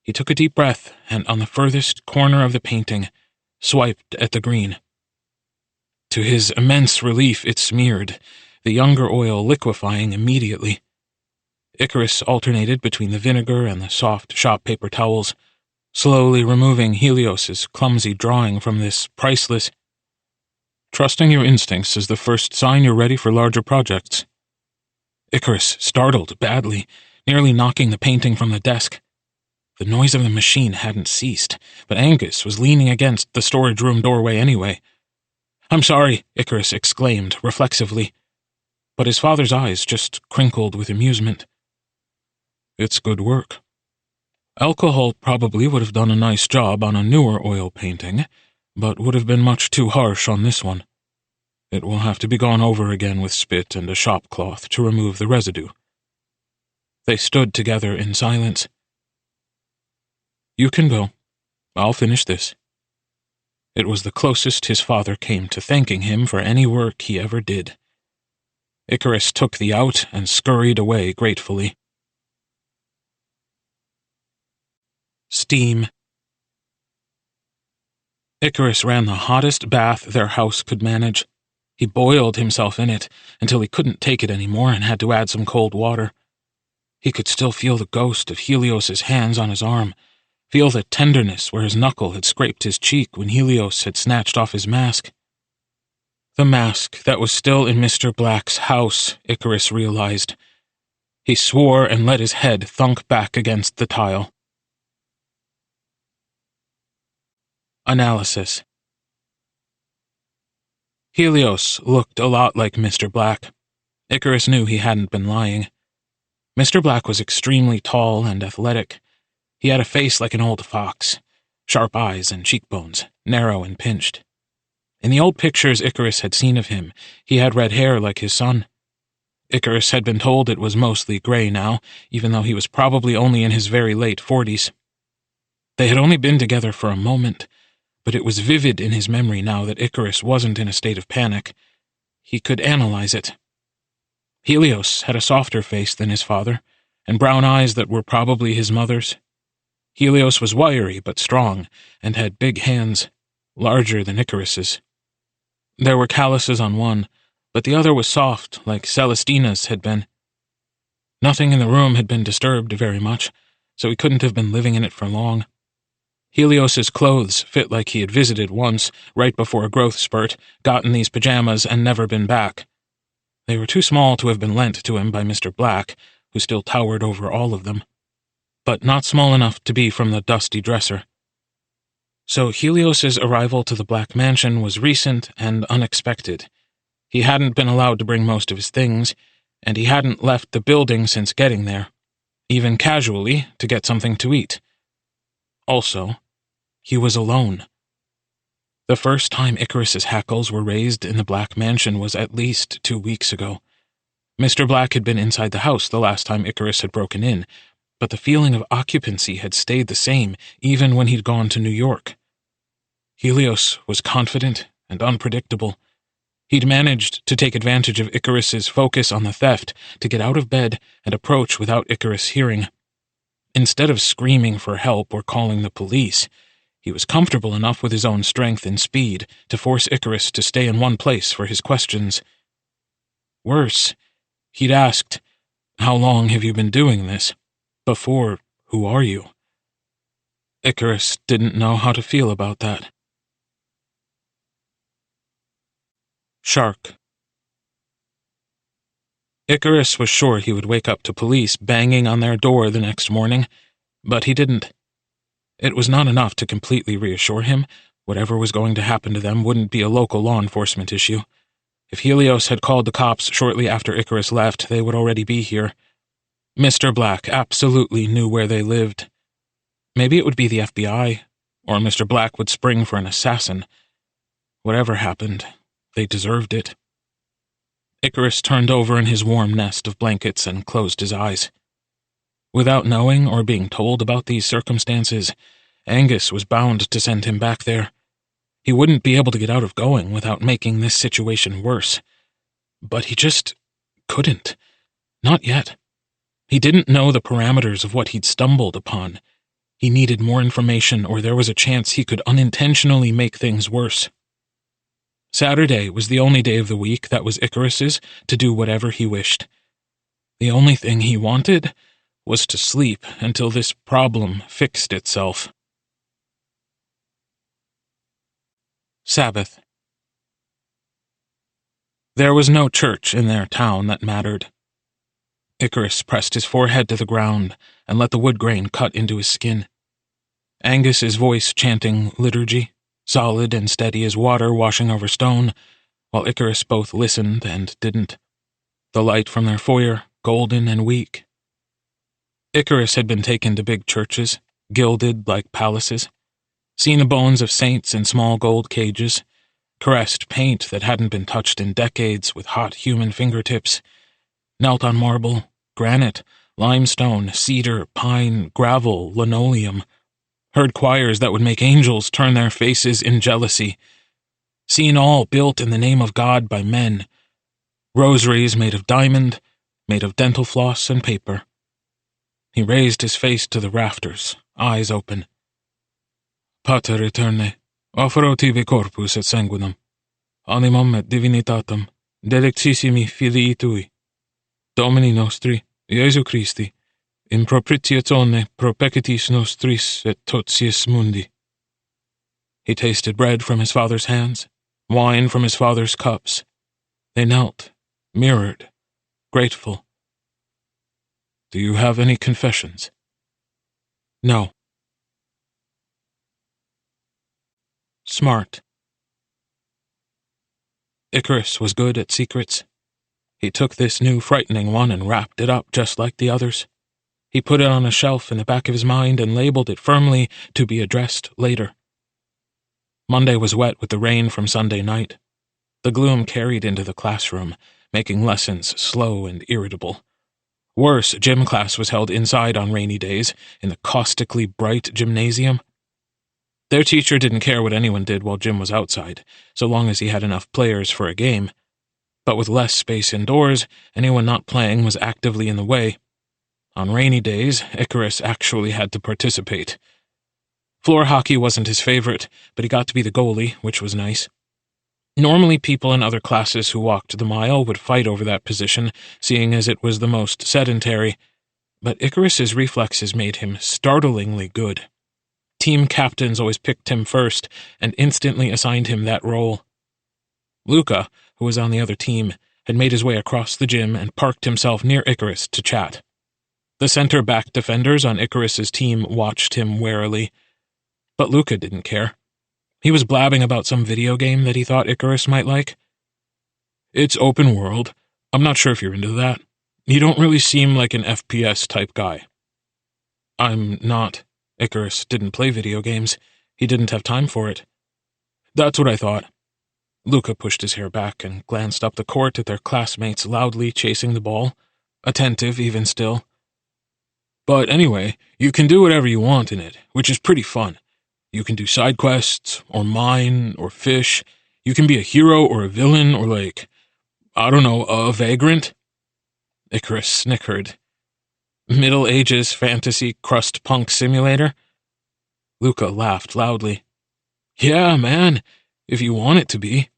Speaker 1: he took a deep breath and, on the furthest corner of the painting, swiped at the green. To his immense relief, it smeared, the younger oil liquefying immediately. Icarus alternated between the vinegar and the soft shop paper towels, slowly removing Helios's clumsy drawing from this priceless. Trusting your instincts is the first sign you're ready for larger projects. Icarus startled badly, nearly knocking the painting from the desk. The noise of the machine hadn't ceased, but Angus was leaning against the storage room doorway anyway. "I'm sorry," Icarus exclaimed reflexively, but his father's eyes just crinkled with amusement. "It's good work. Alcohol probably would have done a nice job on a newer oil painting, but would have been much too harsh on this one. It will have to be gone over again with spit and a shop cloth to remove the residue." They stood together in silence. "You can go. I'll finish this." It was the closest his father came to thanking him for any work he ever did. Icarus took the out and scurried away gratefully. Steam. Icarus ran the hottest bath their house could manage. He boiled himself in it until he couldn't take it anymore and had to add some cold water. He could still feel the ghost of Helios's hands on his arm, feel the tenderness where his knuckle had scraped his cheek when Helios had snatched off his mask. The mask that was still in Mr. Black's house, Icarus realized. He swore and let his head thunk back against the tile. Analysis. Helios looked a lot like Mr. Black. Icarus knew he hadn't been lying. Mr. Black was extremely tall and athletic. He had a face like an old fox, sharp eyes and cheekbones, narrow and pinched. In the old pictures Icarus had seen of him, he had red hair like his son. Icarus had been told it was mostly gray now, even though he was probably only in his very late 40s. They had only been together for a moment, but it was vivid in his memory now that Icarus wasn't in a state of panic. He could analyze it. Helios had a softer face than his father, and brown eyes that were probably his mother's. Helios was wiry but strong, and had big hands, larger than Icarus's. There were calluses on one, but the other was soft, like Celestina's had been. Nothing in the room had been disturbed very much, so he couldn't have been living in it for long. Helios's clothes fit like he had visited once, right before a growth spurt, gotten these pajamas, and never been back. They were too small to have been lent to him by Mr. Black, who still towered over all of them, but not small enough to be from the dusty dresser. So Helios's arrival to the Black Mansion was recent and unexpected. He hadn't been allowed to bring most of his things, and he hadn't left the building since getting there, even casually to get something to eat, Also, he was alone. The first time Icarus's hackles were raised in the Black Mansion was at least 2 weeks ago. Mr. Black had been inside the house the last time Icarus had broken in, but the feeling of occupancy had stayed the same even when he'd gone to New York. Helios was confident and unpredictable. He'd managed to take advantage of Icarus's focus on the theft to get out of bed and approach without Icarus hearing. Instead of screaming for help or calling the police, he was comfortable enough with his own strength and speed to force Icarus to stay in one place for his questions. Worse, he'd asked, "How long have you been doing this?" Before, "Who are you?" Icarus didn't know how to feel about that. Shark. Icarus was sure he would wake up to police banging on their door the next morning, but he didn't. It was not enough to completely reassure him. Whatever was going to happen to them wouldn't be a local law enforcement issue. If Helios had called the cops shortly after Icarus left, they would already be here. Mr. Black absolutely knew where they lived. Maybe it would be the FBI, or Mr. Black would spring for an assassin. Whatever happened, they deserved it. Icarus turned over in his warm nest of blankets and closed his eyes. Without knowing or being told about these circumstances, Angus was bound to send him back there. He wouldn't be able to get out of going without making this situation worse. But he just couldn't. Not yet. He didn't know the parameters of what he'd stumbled upon. He needed more information, or there was a chance he could unintentionally make things worse. Saturday was the only day of the week that was Icarus's to do whatever he wished. The only thing he wanted was to sleep until this problem fixed itself. Sabbath. There was no church in their town that mattered. Icarus pressed his forehead to the ground and let the wood grain cut into his skin. Angus's voice chanting liturgy, solid and steady as water washing over stone, while Icarus both listened and didn't. The light from their foyer, golden and weak. Icarus had been taken to big churches, gilded like palaces, seen the bones of saints in small gold cages, caressed paint that hadn't been touched in decades with hot human fingertips, knelt on marble, granite, limestone, cedar, pine, gravel, linoleum, heard choirs that would make angels turn their faces in jealousy, seen all built in the name of God by men, rosaries made of diamond, made of dental floss and paper. He raised his face to the rafters, eyes open. Pater eterne, offero tibi corpus et sanguinum, animam et divinitatem, delectissimi filii tui, Domini nostri, Iesu Christi, in propitiatione pro peccatis nostris et totius mundi. He tasted bread from his father's hands, wine from his father's cups. They knelt, mirrored, grateful. Do you have any confessions? No. Smart. Icarus was good at secrets. He took this new frightening one and wrapped it up just like the others. He put it on a shelf in the back of his mind and labeled it firmly to be addressed later. Monday was wet with the rain from Sunday night. The gloom carried into the classroom, making lessons slow and irritable. Worse, gym class was held inside on rainy days, in the caustically bright gymnasium. Their teacher didn't care what anyone did while Jim was outside, so long as he had enough players for a game. But with less space indoors, anyone not playing was actively in the way. On rainy days, Icarus actually had to participate. Floor hockey wasn't his favorite, but he got to be the goalie, which was nice. Normally people in other classes who walked the mile would fight over that position, seeing as it was the most sedentary, but Icarus's reflexes made him startlingly good. Team captains always picked him first and instantly assigned him that role. Luca, who was on the other team, had made his way across the gym and parked himself near Icarus to chat. The center-back defenders on Icarus's team watched him warily, but Luca didn't care. He was blabbing about some video game that he thought Icarus might like. It's open world. I'm not sure if you're into that. You don't really seem like an FPS type guy. I'm not, Icarus didn't play video games. He didn't have time for it. That's what I thought. Luca pushed his hair back and glanced up the court at their classmates loudly chasing the ball, attentive even still. But anyway, you can do whatever you want in it, which is pretty fun. You can do side quests, or mine, or fish. You can be a hero or a villain, or I don't know, a vagrant. Icarus snickered. Middle Ages fantasy crust punk simulator? Luca laughed loudly. Yeah, man, if you want it to be.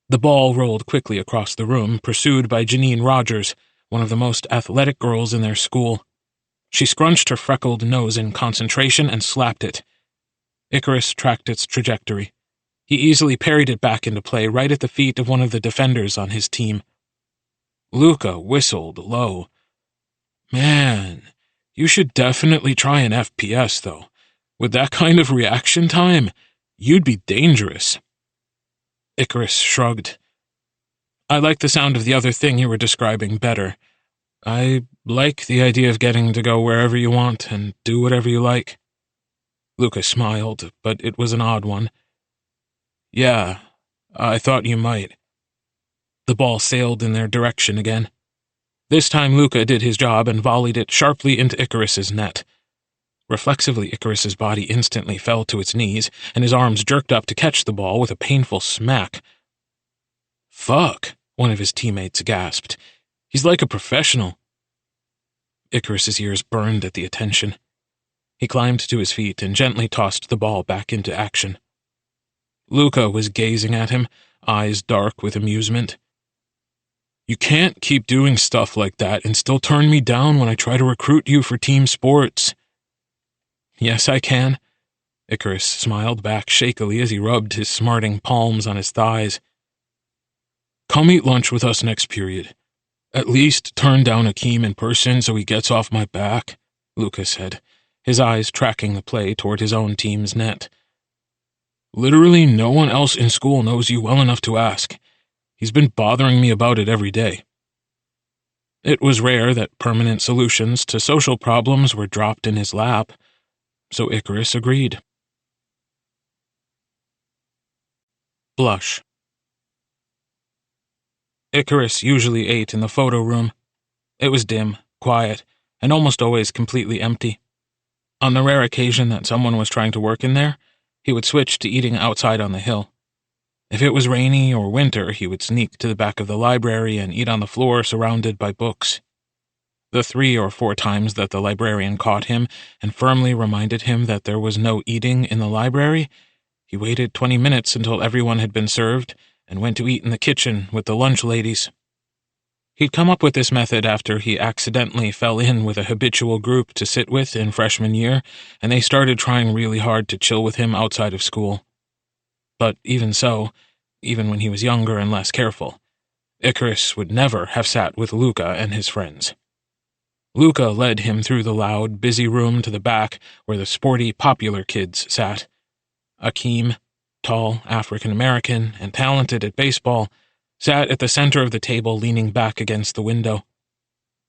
Speaker 1: The ball rolled quickly across the room, pursued by Janine Rogers, one of the most athletic girls in their school. She scrunched her freckled nose in concentration and slapped it. Icarus tracked its trajectory. He easily parried it back into play right at the feet of one of the defenders on his team. Luca whistled low. Man, you should definitely try an FPS, though. With that kind of reaction time, you'd be dangerous. Icarus shrugged. I like the sound of the other thing you were describing better. I like the idea of getting to go wherever you want and do whatever you like. Luca smiled, but it was an odd one. Yeah, I thought you might. The ball sailed in their direction again. This time Luca did his job and volleyed it sharply into Icarus's net. Reflexively, Icarus's body instantly fell to its knees, and his arms jerked up to catch the ball with a painful smack. Fuck, one of his teammates gasped. He's like a professional. Icarus's ears burned at the attention. He climbed to his feet and gently tossed the ball back into action. Luca was gazing at him, eyes dark with amusement. You can't keep doing stuff like that and still turn me down when I try to recruit you for team sports. Yes, I can. Icarus smiled back shakily as he rubbed his smarting palms on his thighs. Come eat lunch with us next period. At least turn down Akeem in person so he gets off my back, Luca said, his eyes tracking the play toward his own team's net. Literally no one else in school knows you well enough to ask. He's been bothering me about it every day. It was rare that permanent solutions to social problems were dropped in his lap, so Icarus agreed. Blush. Icarus usually ate in the photo room. It was dim, quiet, and almost always completely empty. On the rare occasion that someone was trying to work in there, he would switch to eating outside on the hill. If it was rainy or winter, he would sneak to the back of the library and eat on the floor surrounded by books. The 3 or 4 times that the librarian caught him and firmly reminded him that there was no eating in the library, he waited 20 minutes until everyone had been served and went to eat in the kitchen with the lunch ladies. He'd come up with this method after he accidentally fell in with a habitual group to sit with in freshman year, and they started trying really hard to chill with him outside of school. But even so, even when he was younger and less careful, Icarus would never have sat with Luca and his friends. Luca led him through the loud, busy room to the back where the sporty, popular kids sat. Akeem, tall, African-American, and talented at baseball, sat at the center of the table leaning back against the window.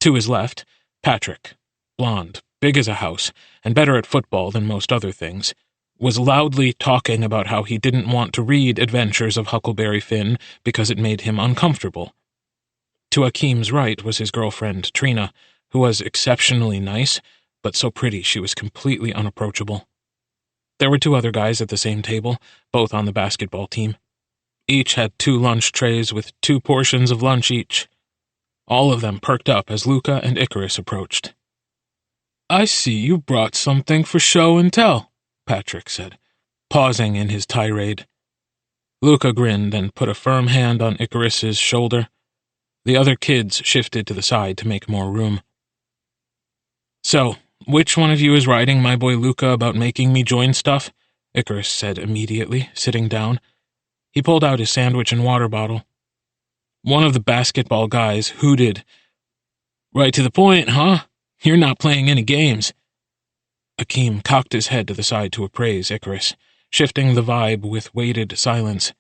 Speaker 1: To his left, Patrick, blonde, big as a house, and better at football than most other things, was loudly talking about how he didn't want to read Adventures of Huckleberry Finn because it made him uncomfortable. To Akeem's right was his girlfriend, Trina, who was exceptionally nice, but so pretty she was completely unapproachable. There were 2 other guys at the same table, both on the basketball team. Each had 2 lunch trays with 2 portions of lunch each. All of them perked up as Luca and Icarus approached. I see you brought something for show and tell, Patrick said, pausing in his tirade. Luca grinned and put a firm hand on Icarus's shoulder. The other kids shifted to the side to make more room. So, which one of you is writing my boy Luca about making me join stuff? Icarus said immediately, sitting down. He pulled out his sandwich and water bottle. One of the basketball guys hooted. Right to the point, huh? You're not playing any games. Akeem cocked his head to the side to appraise Icarus, shifting the vibe with weighted silence.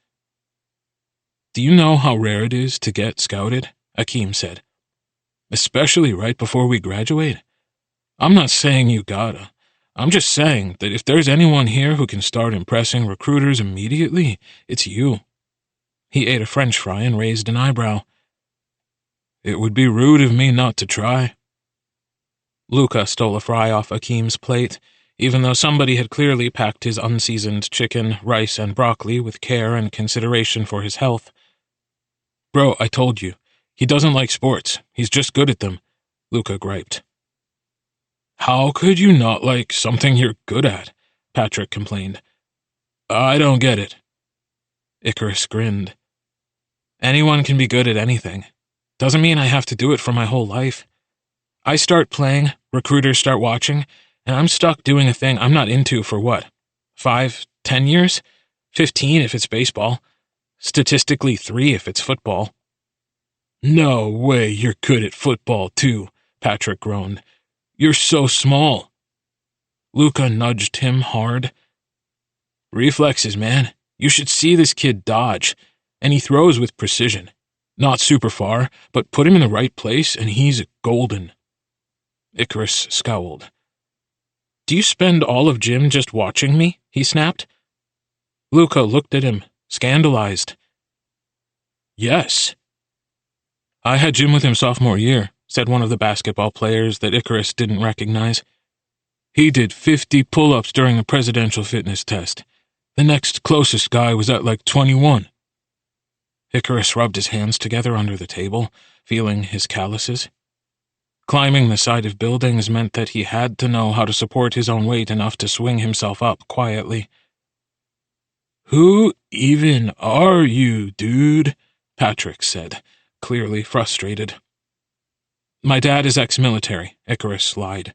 Speaker 1: Do you know how rare it is to get scouted? Akeem said. Especially right before we graduate. I'm not saying you gotta. I'm just saying that if there's anyone here who can start impressing recruiters immediately, it's you." He ate a French fry and raised an eyebrow. "It would be rude of me not to try." Luca stole a fry off Akeem's plate, even though somebody had clearly packed his unseasoned chicken, rice, and broccoli with care and consideration for his health. "Bro, I told you. He doesn't like sports. He's just good at them," Luca griped. "How could you not like something you're good at?" Patrick complained. "I don't get it." Icarus grinned. "Anyone can be good at anything. Doesn't mean I have to do it for my whole life. I start playing, recruiters start watching, and I'm stuck doing a thing I'm not into for what? 5, 10 years? 15 if it's baseball. Statistically 3 if it's football." "No way you're good at football, too," Patrick groaned. "You're so small." Luca nudged him hard. "Reflexes, man. You should see this kid dodge. And he throws with precision. Not super far, but put him in the right place and he's golden." Icarus scowled. "Do you spend all of gym just watching me?" he snapped. Luca looked at him, scandalized. "Yes." "I had gym with him sophomore year," said one of the basketball players that Icarus didn't recognize. "He did 50 pull-ups during the presidential fitness test. The next closest guy was at like 21. Icarus rubbed his hands together under the table, feeling his calluses. Climbing the side of buildings meant that he had to know how to support his own weight enough to swing himself up quietly. "Who even are you, dude?" Patrick said, clearly frustrated. "My dad is ex-military," Icarus lied.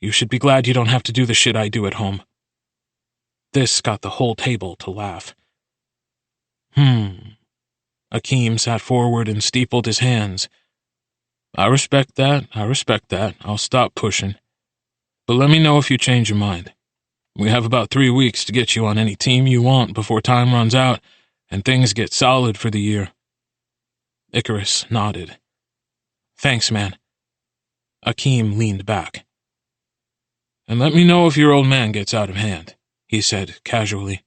Speaker 1: "You should be glad you don't have to do the shit I do at home." This got the whole table to laugh. Akeem sat forward and steepled his hands. I respect that. I'll stop pushing. But let me know if you change your mind. We have about 3 weeks to get you on any team you want before time runs out and things get solid for the year." Icarus nodded. "Thanks, man." Akeem leaned back. "And let me know if your old man gets out of hand," he said casually.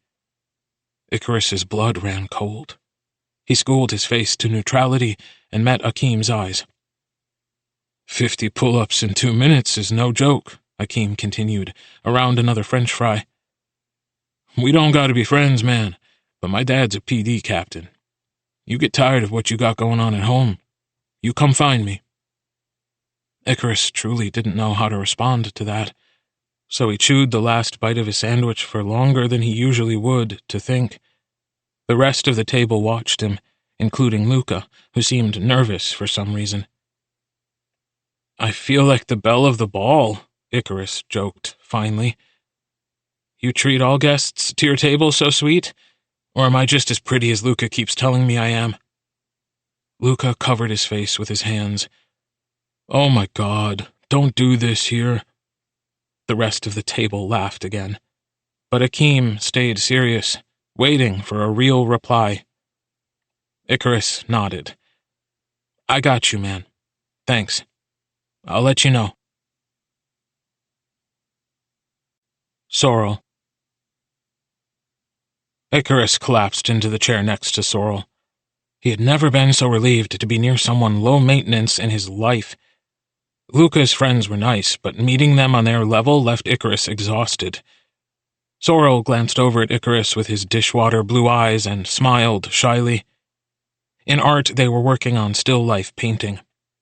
Speaker 1: Icarus's blood ran cold. He schooled his face to neutrality and met Akeem's eyes. 50 pull-ups in 2 minutes is no joke, Akeem continued, around another French fry. "We don't gotta be friends, man, but my dad's a PD captain. You get tired of what you got going on at home, you come find me." Icarus truly didn't know how to respond to that, so he chewed the last bite of his sandwich for longer than he usually would to think. The rest of the table watched him, including Luca, who seemed nervous for some reason. "I feel like the belle of the ball," Icarus joked, finally. "You treat all guests to your table so sweet? Or am I just as pretty as Luca keeps telling me I am?" Luca covered his face with his hands. "Oh my God, don't do this here." The rest of the table laughed again. But Akeem stayed serious, waiting for a real reply. Icarus nodded. "I got you, man. Thanks. I'll let you know." Sorrel. Icarus collapsed into the chair next to Sorrel. He had never been so relieved to be near someone low maintenance in his life. Luca's friends were nice, but meeting them on their level left Icarus exhausted. Sorrel glanced over at Icarus with his dishwater blue eyes and smiled shyly. In art, they were working on still life painting,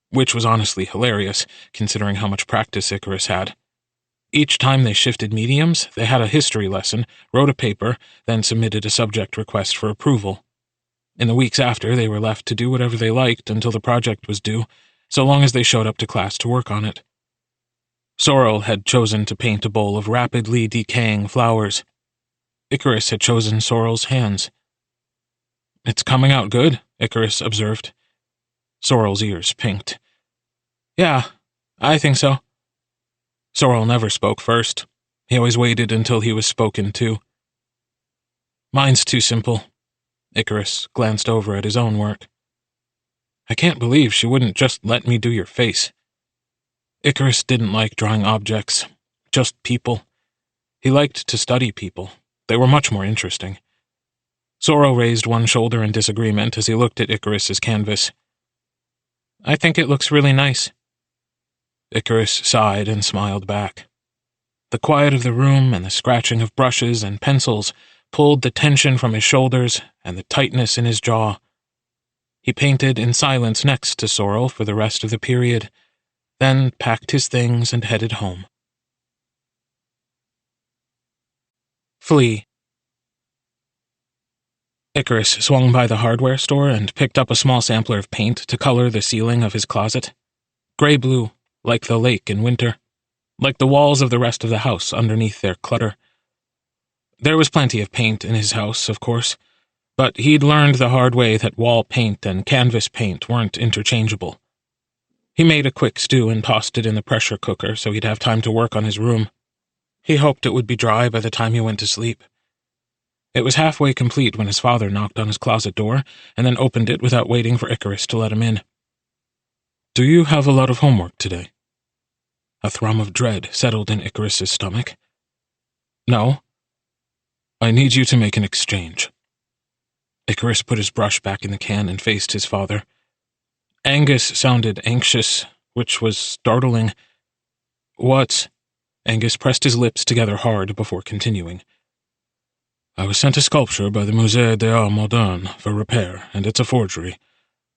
Speaker 1: which was honestly hilarious, considering how much practice Icarus had. Each time they shifted mediums, they had a history lesson, wrote a paper, then submitted a subject request for approval. In the weeks after, they were left to do whatever they liked until the project was due, so long as they showed up to class to work on it. Sorrel had chosen to paint a bowl of rapidly decaying flowers. Icarus had chosen Sorrel's hands. "It's coming out good," Icarus observed. Sorrel's ears pinked. "Yeah, I think so." Sorrel never spoke first. He always waited until he was spoken to. "Mine's too simple." Icarus glanced over at his own work. "I can't believe she wouldn't just let me do your face." Icarus didn't like drawing objects. just people. He liked to study people. They were much more interesting. Sorrel raised one shoulder in disagreement as he looked at Icarus's canvas. I think it looks really nice. Icarus sighed and smiled back. The quiet of the room and the scratching of brushes and pencils pulled the tension from his shoulders and the tightness in his jaw. He painted in silence next to Sorrel for the rest of the period, then packed his things and headed home. Flee. Icarus swung by the hardware store and picked up a small sampler of paint to color the ceiling of his closet. Gray-blue, like the lake in winter, like the walls of the rest of the house underneath their clutter. There was plenty of paint in his house, of course, but he'd learned the hard way that wall paint and canvas paint weren't interchangeable. He made a quick stew and tossed it in the pressure cooker so he'd have time to work on his room. He hoped it would be dry by the time he went to sleep. It was halfway complete when his father knocked on his closet door and then opened it without waiting for Icarus to let him in. Do you have a lot of homework today? A thrum of dread settled in Icarus's stomach. No. I need you to make an exchange. Icarus put his brush back in the can and faced his father. Angus sounded anxious, which was startling. What? Angus pressed his lips together hard before continuing. I was sent a sculpture by the Musée des Arts Modernes for repair, and it's a forgery.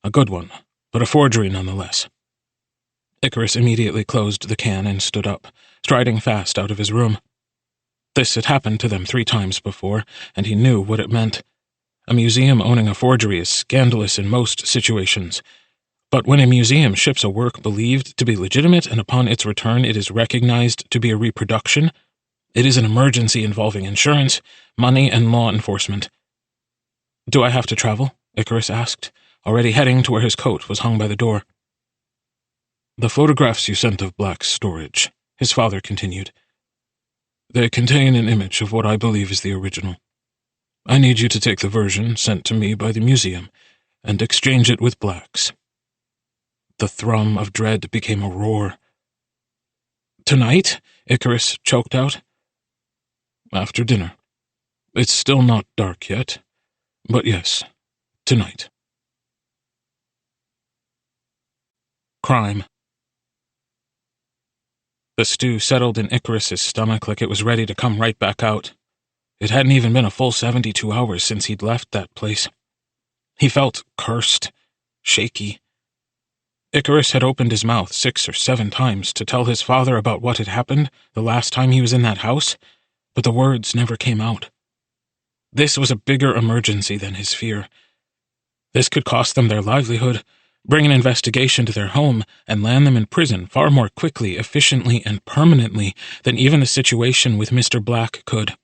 Speaker 1: A good one, but a forgery nonetheless. Icarus immediately closed the can and stood up, striding fast out of his room. This had happened to them 3 times before, and he knew what it meant. A museum owning a forgery is scandalous in most situations, but when a museum ships a work believed to be legitimate and upon its return it is recognized to be a reproduction, it is an emergency involving insurance, money, and law enforcement. Do I have to travel? Icarus asked, already heading to where his coat was hung by the door. The photographs you sent of Black's storage, his father continued. They contain an image of what I believe is the original. I need you to take the version sent to me by the museum and exchange it with Black's. The thrum of dread became a roar. Tonight? Icarus choked out. After dinner. It's still not dark yet, but yes, tonight. Crime. The stew settled in Icarus's stomach like it was ready to come right back out. It hadn't even been a full 72 hours since he'd left that place. He felt cursed, shaky. Icarus had opened his mouth 6 or 7 times to tell his father about what had happened the last time he was in that house, but the words never came out. This was a bigger emergency than his fear. This could cost them their livelihood, bring an investigation to their home, and land them in prison far more quickly, efficiently, and permanently than even the situation with Mr. Black could.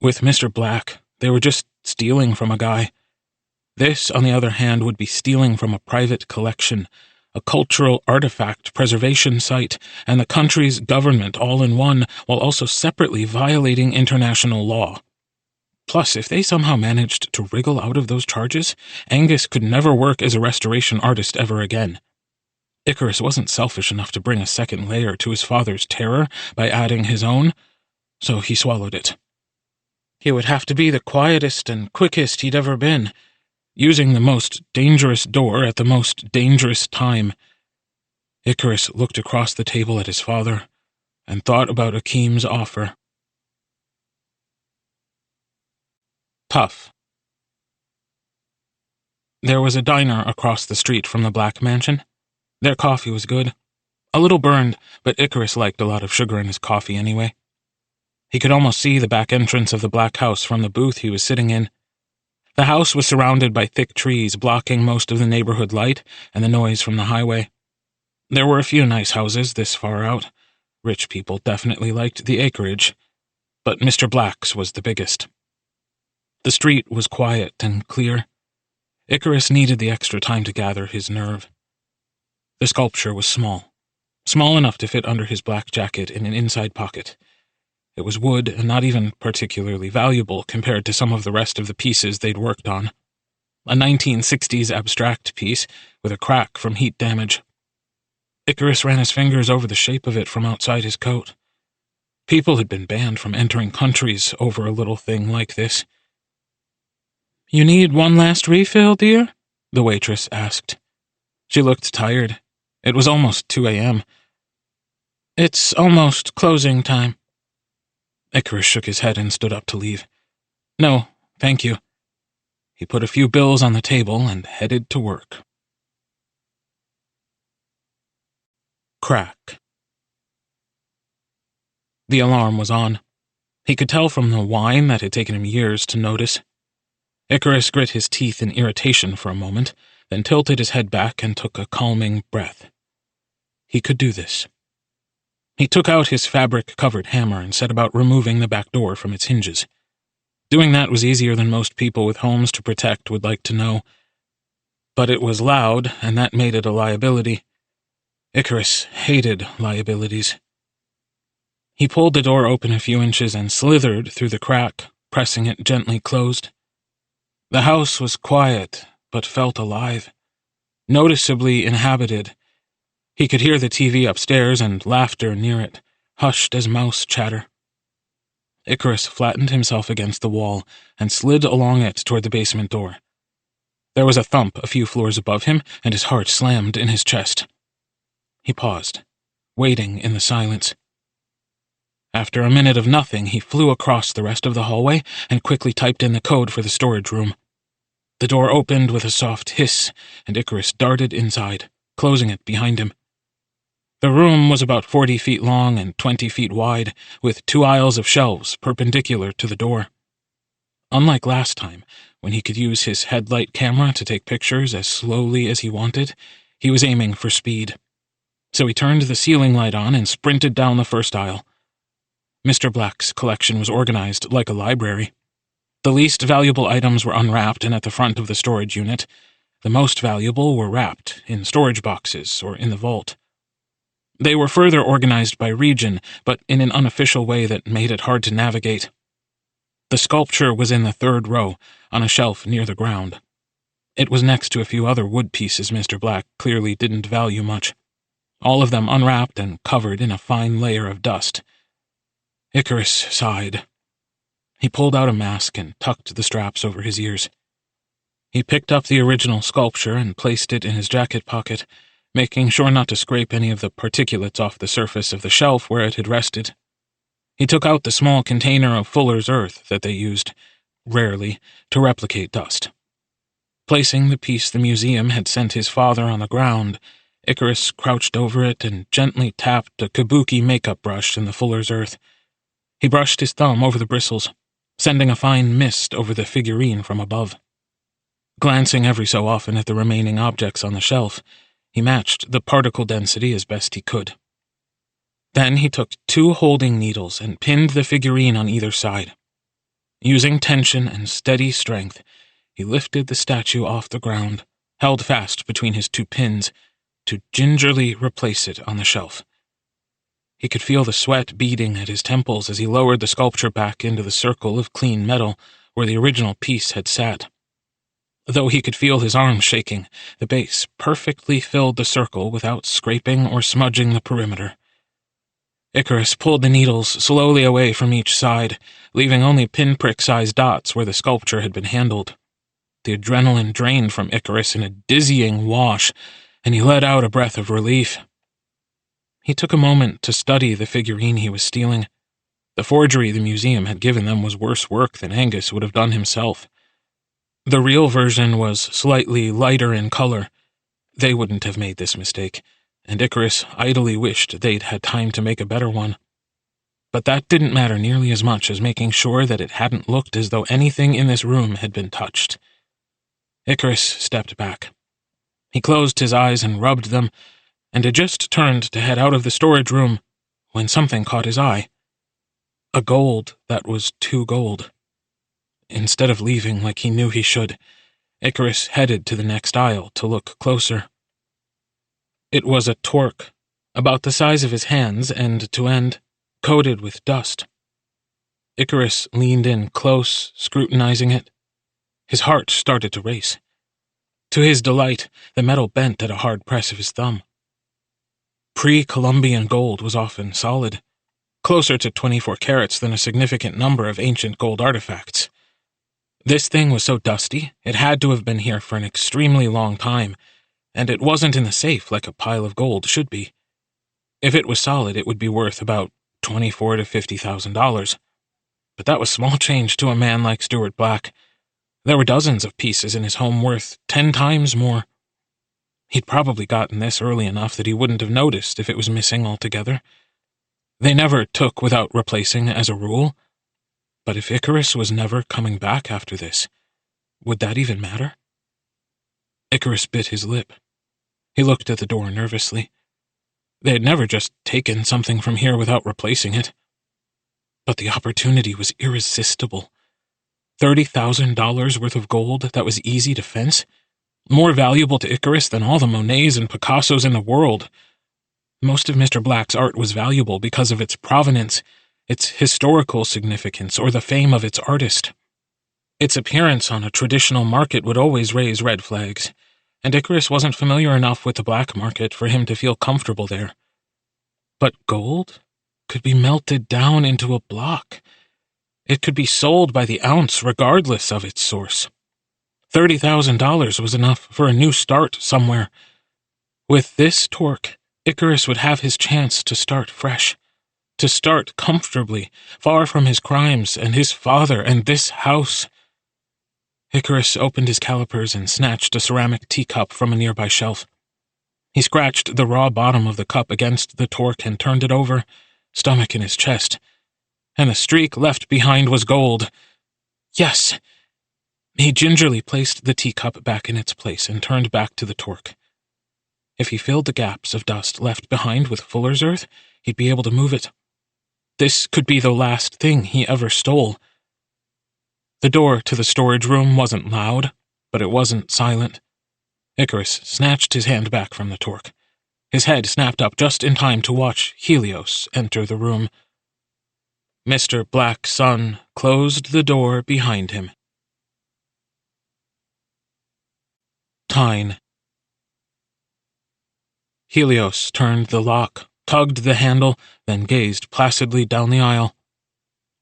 Speaker 1: With Mr. Black, they were just stealing from a guy. This, on the other hand, would be stealing from a private collection, a cultural artifact preservation site, and the country's government all in one, while also separately violating international law. Plus, if they somehow managed to wriggle out of those charges, Angus could never work as a restoration artist ever again. Icarus wasn't selfish enough to bring a second layer to his father's terror by adding his own, so he swallowed it. He would have to be the quietest and quickest he'd ever been, using the most dangerous door at the most dangerous time. Icarus looked across the table at his father and thought about Akeem's offer. Puff. There was a diner across the street from the Black Mansion. Their coffee was good. A little burned, but Icarus liked a lot of sugar in his coffee anyway. He could almost see the back entrance of the Black House from the booth he was sitting in. The house was surrounded by thick trees blocking most of the neighborhood light and the noise from the highway. There were a few nice houses this far out. Rich people definitely liked the acreage, but Mr. Black's was the biggest. The street was quiet and clear. Icarus needed the extra time to gather his nerve. The sculpture was small enough to fit under his black jacket in an inside pocket. It was wood and not even particularly valuable compared to some of the rest of the pieces they'd worked on. A 1960s abstract piece with a crack from heat damage. Icarus ran his fingers over the shape of it from outside his coat. People had been banned from entering countries over a little thing like this. "You need one last refill, dear?" the waitress asked. She looked tired. It was almost 2 a.m. "It's almost closing time." Icarus shook his head and stood up to leave. "No, thank you." He put a few bills on the table and headed to work. Crack. The alarm was on. He could tell from the whine that had taken him years to notice. Icarus grit his teeth in irritation for a moment, then tilted his head back and took a calming breath. He could do this. He took out his fabric-covered hammer and set about removing the back door from its hinges. Doing that was easier than most people with homes to protect would like to know. But it was loud, and that made it a liability. Icarus hated liabilities. He pulled the door open a few inches and slithered through the crack, pressing it gently closed. The house was quiet, but felt alive, noticeably inhabited. He could hear the TV upstairs and laughter near it, hushed as mouse chatter. Icarus flattened himself against the wall and slid along it toward the basement door. There was a thump a few floors above him, and his heart slammed in his chest. He paused, waiting in the silence. After a minute of nothing, he flew across the rest of the hallway and quickly typed in the code for the storage room. The door opened with a soft hiss, and Icarus darted inside, closing it behind him. The room was about 40 feet long and 20 feet wide, with 2 aisles of shelves perpendicular to the door. Unlike last time, when he could use his headlight camera to take pictures as slowly as he wanted, he was aiming for speed. So he turned the ceiling light on and sprinted down the first aisle. Mr. Black's collection was organized like a library. The least valuable items were unwrapped and at the front of the storage unit. The most valuable were wrapped in storage boxes or in the vault. They were further organized by region, but in an unofficial way that made it hard to navigate. The sculpture was in the 3rd row, on a shelf near the ground. It was next to a few other wood pieces Mr. Black clearly didn't value much, all of them unwrapped and covered in a fine layer of dust. Icarus sighed. He pulled out a mask and tucked the straps over his ears. He picked up the original sculpture and placed it in his jacket pocket, making sure not to scrape any of the particulates off the surface of the shelf where it had rested. He took out the small container of fuller's earth that they used, rarely, to replicate dust. Placing the piece the museum had sent his father on the ground, Icarus crouched over it and gently tapped a kabuki makeup brush in the fuller's earth. He brushed his thumb over the bristles, sending a fine mist over the figurine from above. Glancing every so often at the remaining objects on the shelf, he matched the particle density as best he could. Then he took 2 holding needles and pinned the figurine on either side. Using tension and steady strength, he lifted the statue off the ground, held fast between his 2 pins, to gingerly replace it on the shelf. He could feel the sweat beading at his temples as he lowered the sculpture back into the circle of clean metal where the original piece had sat. Though he could feel his arms shaking, the base perfectly filled the circle without scraping or smudging the perimeter. Icarus pulled the needles slowly away from each side, leaving only pinprick-sized dots where the sculpture had been handled. The adrenaline drained from Icarus in a dizzying wash, and he let out a breath of relief. He took a moment to study the figurine he was stealing. The forgery the museum had given them was worse work than Angus would have done himself. The real version was slightly lighter in color. They wouldn't have made this mistake, and Icarus idly wished they'd had time to make a better one. But that didn't matter nearly as much as making sure that it hadn't looked as though anything in this room had been touched. Icarus stepped back. He closed his eyes and rubbed them, and had just turned to head out of the storage room when something caught his eye. A gold that was too gold. Instead of leaving like he knew he should, Icarus headed to the next aisle to look closer. It was a torque, about the size of his hands end to end, coated with dust. Icarus leaned in close, scrutinizing it. His heart started to race. To his delight, the metal bent at a hard press of his thumb. Pre-Columbian gold was often solid. closer to 24 carats than a significant number of ancient gold artifacts. This thing was so dusty, it had to have been here for an extremely long time, and it wasn't in the safe like a pile of gold should be. If it was solid, it would be worth about $24,000 to $50,000. But that was small change to a man like Stuart Black. There were dozens of pieces in his home worth 10 times more. He'd probably gotten this early enough that he wouldn't have noticed if it was missing altogether. They never took without replacing as a rule. But if Icarus was never coming back after this, would that even matter? Icarus bit his lip. He looked at the door nervously. They had never just taken something from here without replacing it. But the opportunity was irresistible. $30,000 worth of gold that was easy to fence, more valuable to Icarus than all the Monets and Picassos in the world. Most of Mr. Black's art was valuable because of its provenance, its historical significance, or the fame of its artist. Its appearance on a traditional market would always raise red flags, and Icarus wasn't familiar enough with the black market for him to feel comfortable there. But gold could be melted down into a block. It could be sold by the ounce regardless of its source. $30,000 was enough for a new start somewhere. With this torque, Icarus would have his chance to start fresh, to start comfortably, far from his crimes and his father and this house. Icarus opened his calipers and snatched a ceramic teacup from a nearby shelf. He scratched the raw bottom of the cup against the torque and turned it over, stomach in his chest. And the streak left behind was gold. Yes! He gingerly placed the teacup back in its place and turned back to the torque. If he filled the gaps of dust left behind with fuller's earth, he'd be able to move it. This could be the last thing he ever stole. The door to the storage room wasn't loud, but it wasn't silent. Icarus snatched his hand back from the torque. His head snapped up just in time to watch Helios enter the room. Mr. Black's son closed the door behind him. Tyne. Helios turned the lock, tugged the handle, then gazed placidly down the aisle.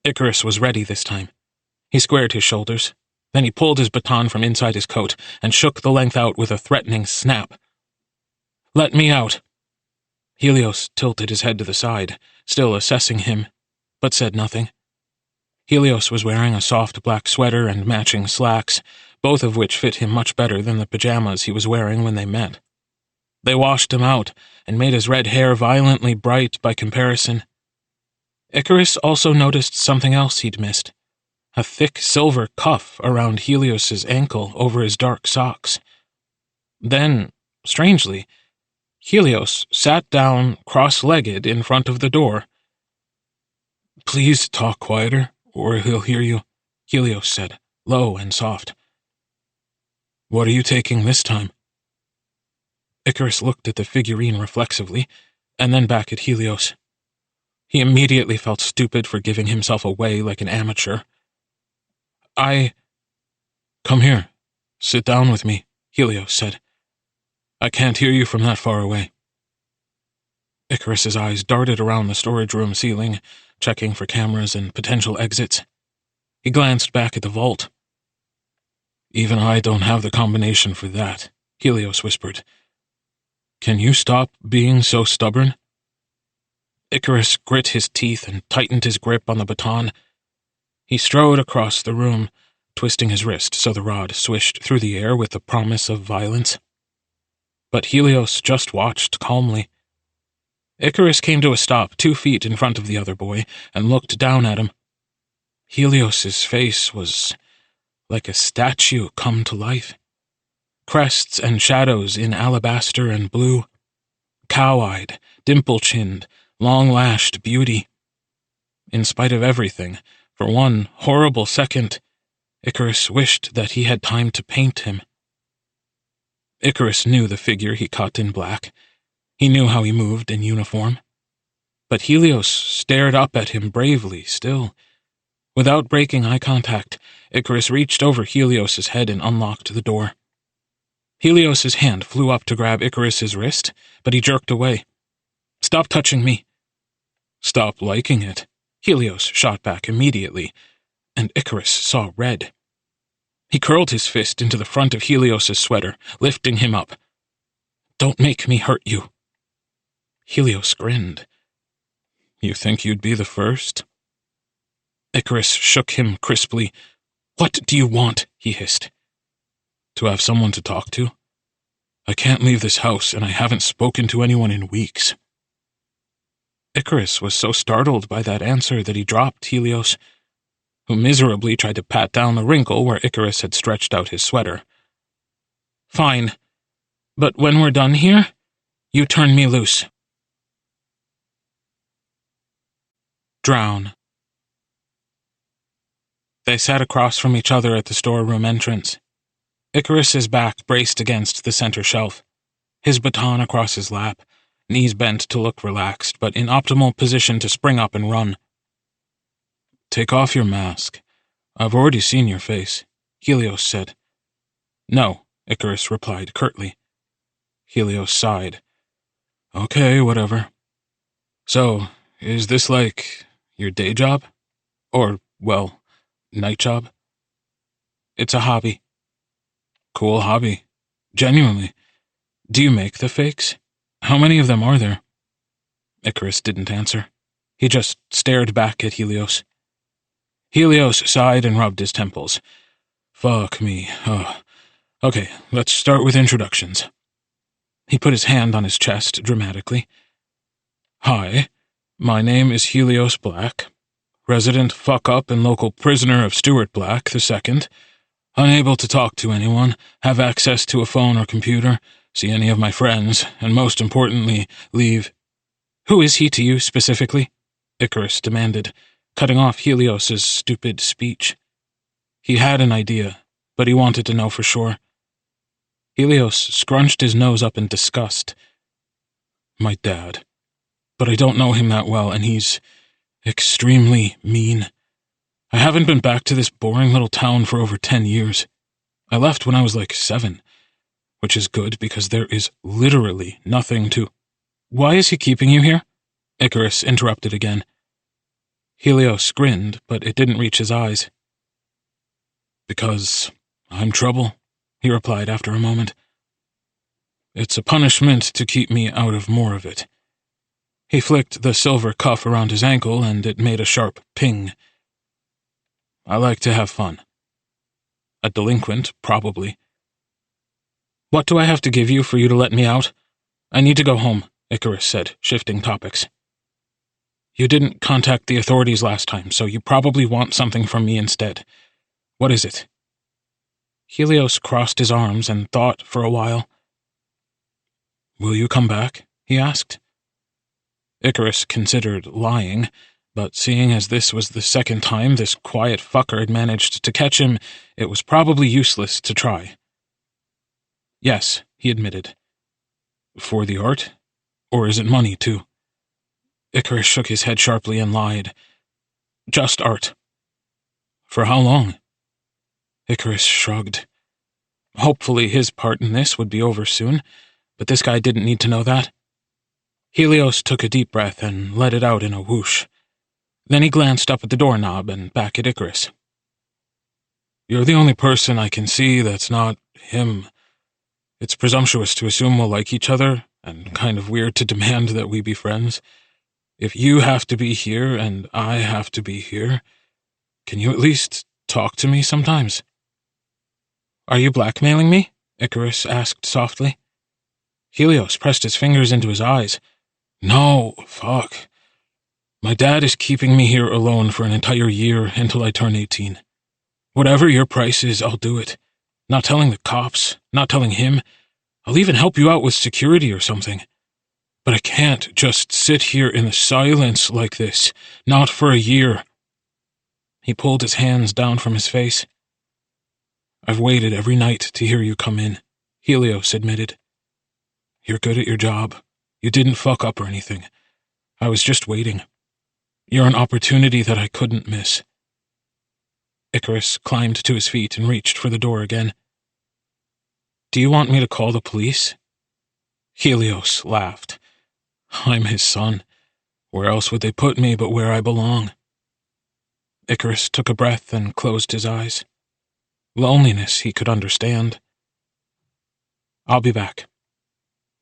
Speaker 1: Icarus was ready this time. He squared his shoulders. Then he pulled his baton from inside his coat and shook the length out with a threatening snap. "Let me out." Helios tilted his head to the side, still assessing him, but said nothing. Helios was wearing a soft black sweater and matching slacks, both of which fit him much better than the pajamas he was wearing when they met. They washed him out and made his red hair violently bright by comparison. Icarus also noticed something else he'd missed. A thick silver cuff around Helios's ankle over his dark socks. Then, strangely, Helios sat down cross-legged in front of the door. "Please talk quieter, or he'll hear you," Helios said, low and soft. "What are you taking this time?" Icarus looked at the figurine reflexively, and then back at Helios. He immediately felt stupid for giving himself away like an amateur. "Come here. Sit down with me," Helios said. "I can't hear you from that far away." Icarus's eyes darted around the storage room ceiling, checking for cameras and potential exits. He glanced back at the vault. "Even I don't have the combination for that," Helios whispered. "Can you stop being so stubborn?" Icarus grit his teeth and tightened his grip on the baton. He strode across the room, twisting his wrist so the rod swished through the air with the promise of violence. But Helios just watched calmly. Icarus came to a stop 2 feet in front of the other boy and looked down at him. Helios's face was like a statue come to life. Crests and shadows in alabaster and blue. Cow-eyed, dimple-chinned, long-lashed beauty. In spite of everything, for one horrible second, Icarus wished that he had time to paint him. Icarus knew the figure he cut in black. He knew how he moved in uniform. But Helios stared up at him bravely still. Without breaking eye contact, Icarus reached over Helios's head and unlocked the door. Helios's hand flew up to grab Icarus's wrist, but he jerked away. "Stop touching me." Stop liking it, Helios shot back immediately, and Icarus saw red. He curled his fist into the front of Helios's sweater, lifting him up. Don't make me hurt you. Helios grinned. You think you'd be the first? Icarus shook him crisply. What do you want? He hissed. To have someone to talk to? I can't leave this house, and I haven't spoken to anyone in weeks. Icarus was so startled by that answer that he dropped Helios, who miserably tried to pat down the wrinkle where Icarus had stretched out his sweater. Fine, but when we're done here, you turn me loose. Drown. They sat across from each other at the storeroom entrance. Icarus's back braced against the center shelf, his baton across his lap, knees bent to look relaxed, but in optimal position to spring up and run. Take off your mask. I've already seen your face, Helios said. No, Icarus replied curtly. Helios sighed. Okay, whatever. So, is this like your day job? Or, well, night job? It's a hobby. Cool hobby. Genuinely. Do you make the fakes? How many of them are there? Icarus didn't answer. He just stared back at Helios. Helios sighed and rubbed his temples. Fuck me. Okay, let's start with introductions. He put his hand on his chest dramatically. Hi, my name is Helios Black, resident fuck-up and local prisoner of Stuart Black II, unable to talk to anyone, have access to a phone or computer, see any of my friends, and most importantly, leave. Who is he to you, specifically? Icarus demanded, cutting off Helios's stupid speech. He had an idea, but he wanted to know for sure. Helios scrunched his nose up in disgust. My dad. But I don't know him that well, and he's extremely mean. I haven't been back to this boring little town for over 10 years. I left when I was like 7, which is good because there is literally nothing to... Why is he keeping you here? Icarus interrupted again. Helios grinned, but it didn't reach his eyes. Because I'm trouble, he replied after a moment. It's a punishment to keep me out of more of it. He flicked the silver cuff around his ankle, and it made a sharp ping. I like to have fun. A delinquent, probably. What do I have to give you for you to let me out? I need to go home, Icarus said, shifting topics. You didn't contact the authorities last time, so you probably want something from me instead. What is it? Helios crossed his arms and thought for a while. Will you come back? He asked. Icarus considered lying, but seeing as this was the second time this quiet fucker had managed to catch him, it was probably useless to try. Yes, he admitted. For the art? Or is it money, too? Icarus shook his head sharply and lied. Just art. For how long? Icarus shrugged. Hopefully his part in this would be over soon, but this guy didn't need to know that. Helios took a deep breath and let it out in a whoosh. Then he glanced up at the doorknob and back at Icarus. You're the only person I can see that's not him. It's presumptuous to assume we'll like each other, and kind of weird to demand that we be friends. If you have to be here and I have to be here, can you at least talk to me sometimes? Are you blackmailing me? Icarus asked softly. Helios pressed his fingers into his eyes. No, fuck. My dad is keeping me here alone for an entire year until I turn 18. Whatever your price is, I'll do it. Not telling the cops, not telling him. I'll even help you out with security or something. But I can't just sit here in the silence like this, not for a year. He pulled his hands down from his face. I've waited every night to hear you come in, Helios admitted. You're good at your job. You didn't fuck up or anything. I was just waiting. You're an opportunity that I couldn't miss. Icarus climbed to his feet and reached for the door again. Do you want me to call the police? Helios laughed. I'm his son. Where else would they put me but where I belong? Icarus took a breath and closed his eyes. Loneliness he could understand. I'll be back.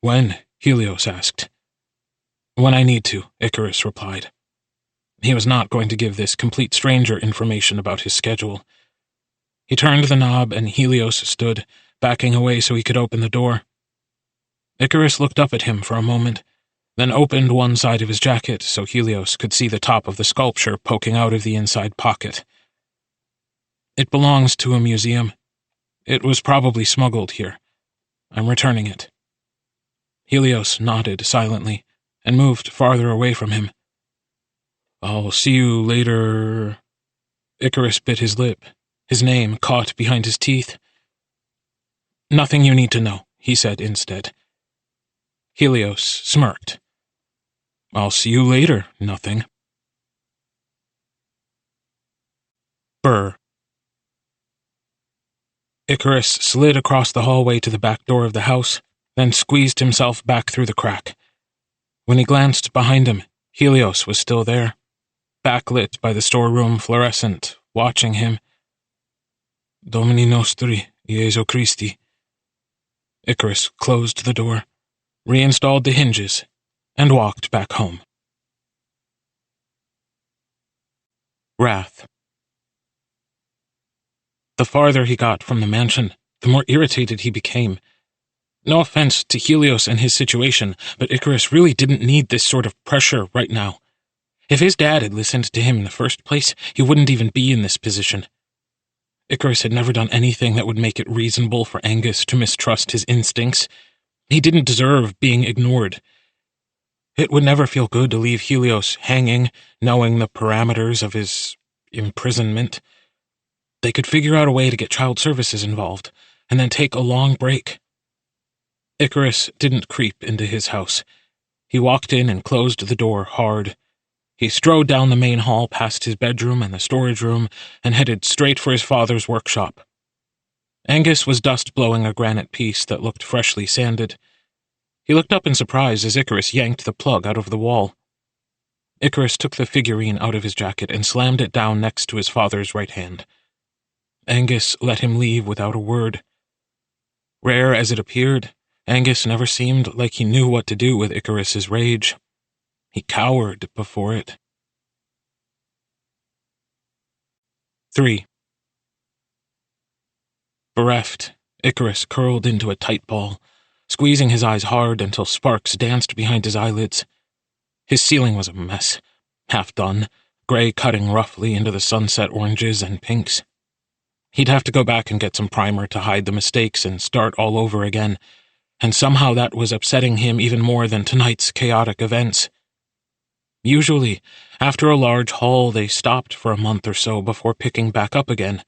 Speaker 1: When? Helios asked. When I need to, Icarus replied. He was not going to give this complete stranger information about his schedule. He turned the knob and Helios stood, backing away so he could open the door. Icarus looked up at him for a moment, then opened one side of his jacket so Helios could see the top of the sculpture poking out of the inside pocket. It belongs to a museum. It was probably smuggled here. I'm returning it. Helios nodded silently and moved farther away from him. I'll see you later. Icarus bit his lip, his name caught behind his teeth. Nothing you need to know, he said instead. Helios smirked. I'll see you later, nothing. Burr. Icarus slid across the hallway to the back door of the house, then squeezed himself back through the crack. When he glanced behind him, Helios was still there, backlit by the storeroom fluorescent, watching him. Domini nostri, Iesu Christi. Icarus closed the door, reinstalled the hinges, and walked back home. Wrath. The farther he got from the mansion, the more irritated he became. No offense to Helios and his situation, but Icarus really didn't need this sort of pressure right now. If his dad had listened to him in the first place, he wouldn't even be in this position. Icarus had never done anything that would make it reasonable for Angus to mistrust his instincts. He didn't deserve being ignored. It would never feel good to leave Helios hanging, knowing the parameters of his imprisonment. They could figure out a way to get child services involved, and then take a long break. Icarus didn't creep into his house. He walked in and closed the door hard. He strode down the main hall past his bedroom and the storage room and headed straight for his father's workshop. Angus was dust-blowing a granite piece that looked freshly sanded. He looked up in surprise as Icarus yanked the plug out of the wall. Icarus took the figurine out of his jacket and slammed it down next to his father's right hand. Angus let him leave without a word. Rare as it appeared, Angus never seemed like he knew what to do with Icarus's rage. He cowered before it. 3. Bereft, Icarus curled into a tight ball, squeezing his eyes hard until sparks danced behind his eyelids. His ceiling was a mess, half done, gray cutting roughly into the sunset oranges and pinks. He'd have to go back and get some primer to hide the mistakes and start all over again, and somehow that was upsetting him even more than tonight's chaotic events. Usually, after a large haul, they stopped for a month or so before picking back up again.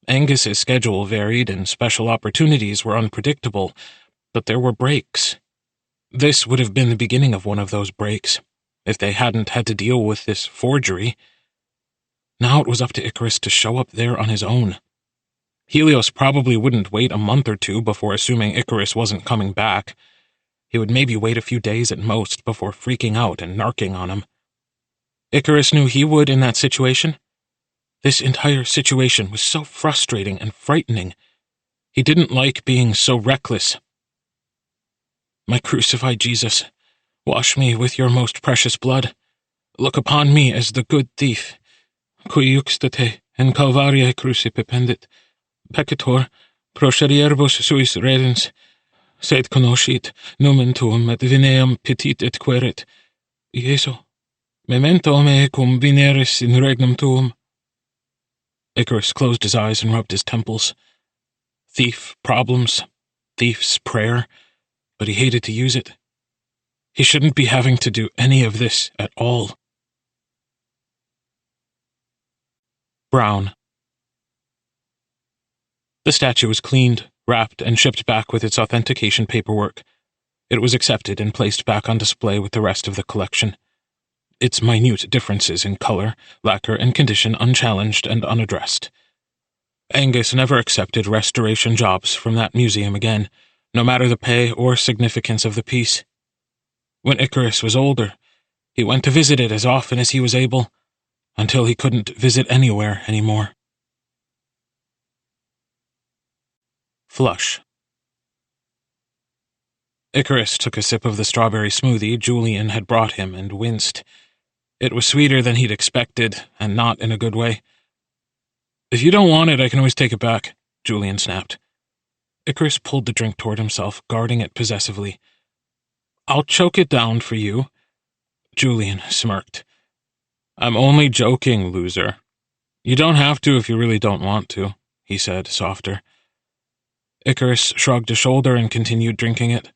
Speaker 1: Angus's schedule varied and special opportunities were unpredictable, but there were breaks. This would have been the beginning of one of those breaks, if they hadn't had to deal with this forgery. Now it was up to Icarus to show up there on his own. Helios probably wouldn't wait a month or two before assuming Icarus wasn't coming back. He would maybe wait a few days at most before freaking out and narking on him. Icarus knew he would in that situation. This entire situation was so frustrating and frightening. He didn't like being so reckless. My crucified Jesus, wash me with your most precious blood. Look upon me as the good thief. Qui juxtate in Calvariae crucipe pendit. Peccator, procerierbus suis redens. Sed conoscit numen tuum et vineam petit et querit. Iesu, memento me cum vineris in regnum tuum. Icarus closed his eyes and rubbed his temples. Thief problems, thief's prayer, but he hated to use it. He shouldn't be having to do any of this at all. Brown. The statue was cleaned, wrapped, and shipped back with its authentication paperwork. It was accepted and placed back on display with the rest of the collection. Its minute differences in color, lacquer, and condition unchallenged and unaddressed. Angus never accepted restoration jobs from that museum again, no matter the pay or significance of the piece. When Icarus was older, He went to visit it as often as he was able, until he couldn't visit anywhere anymore. Flush. Icarus took a sip of the strawberry smoothie Julian had brought him and winced. It was sweeter than he'd expected, and not in a good way. "If you don't want it, I can always take it back," Julian snapped. Icarus pulled the drink toward himself, guarding it possessively. "I'll choke it down for you." Julian smirked. "I'm only joking, loser. You don't have to if you really don't want to," he said, softer. Icarus shrugged a shoulder and continued drinking it.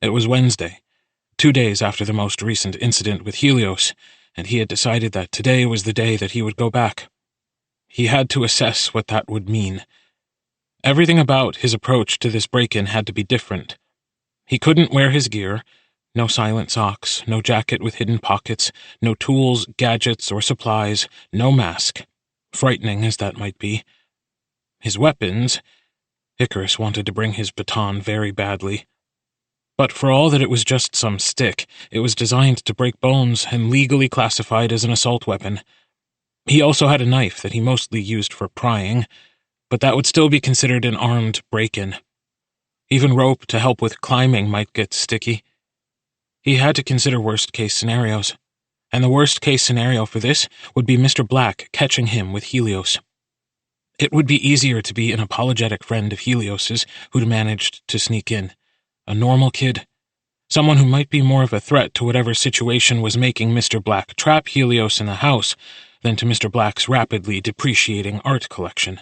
Speaker 1: It was Wednesday, 2 days after the most recent incident with Helios, and he had decided that today was the day that he would go back. He had to assess what that would mean. Everything about his approach to this break-in had to be different. He couldn't wear his gear, no silent socks, no jacket with hidden pockets, no tools, gadgets, or supplies, no mask, frightening as that might be. His weapons— Icarus wanted to bring his baton very badly. But for all that it was just some stick, it was designed to break bones and legally classified as an assault weapon. He also had a knife that he mostly used for prying, but that would still be considered an armed break-in. Even rope to help with climbing might get sticky. He had to consider worst-case scenarios, and the worst-case scenario for this would be Mr. Black catching him with Helios. It would be easier to be an apologetic friend of Helios's who'd managed to sneak in. A normal kid. Someone who might be more of a threat to whatever situation was making Mr. Black trap Helios in the house than to Mr. Black's rapidly depreciating art collection.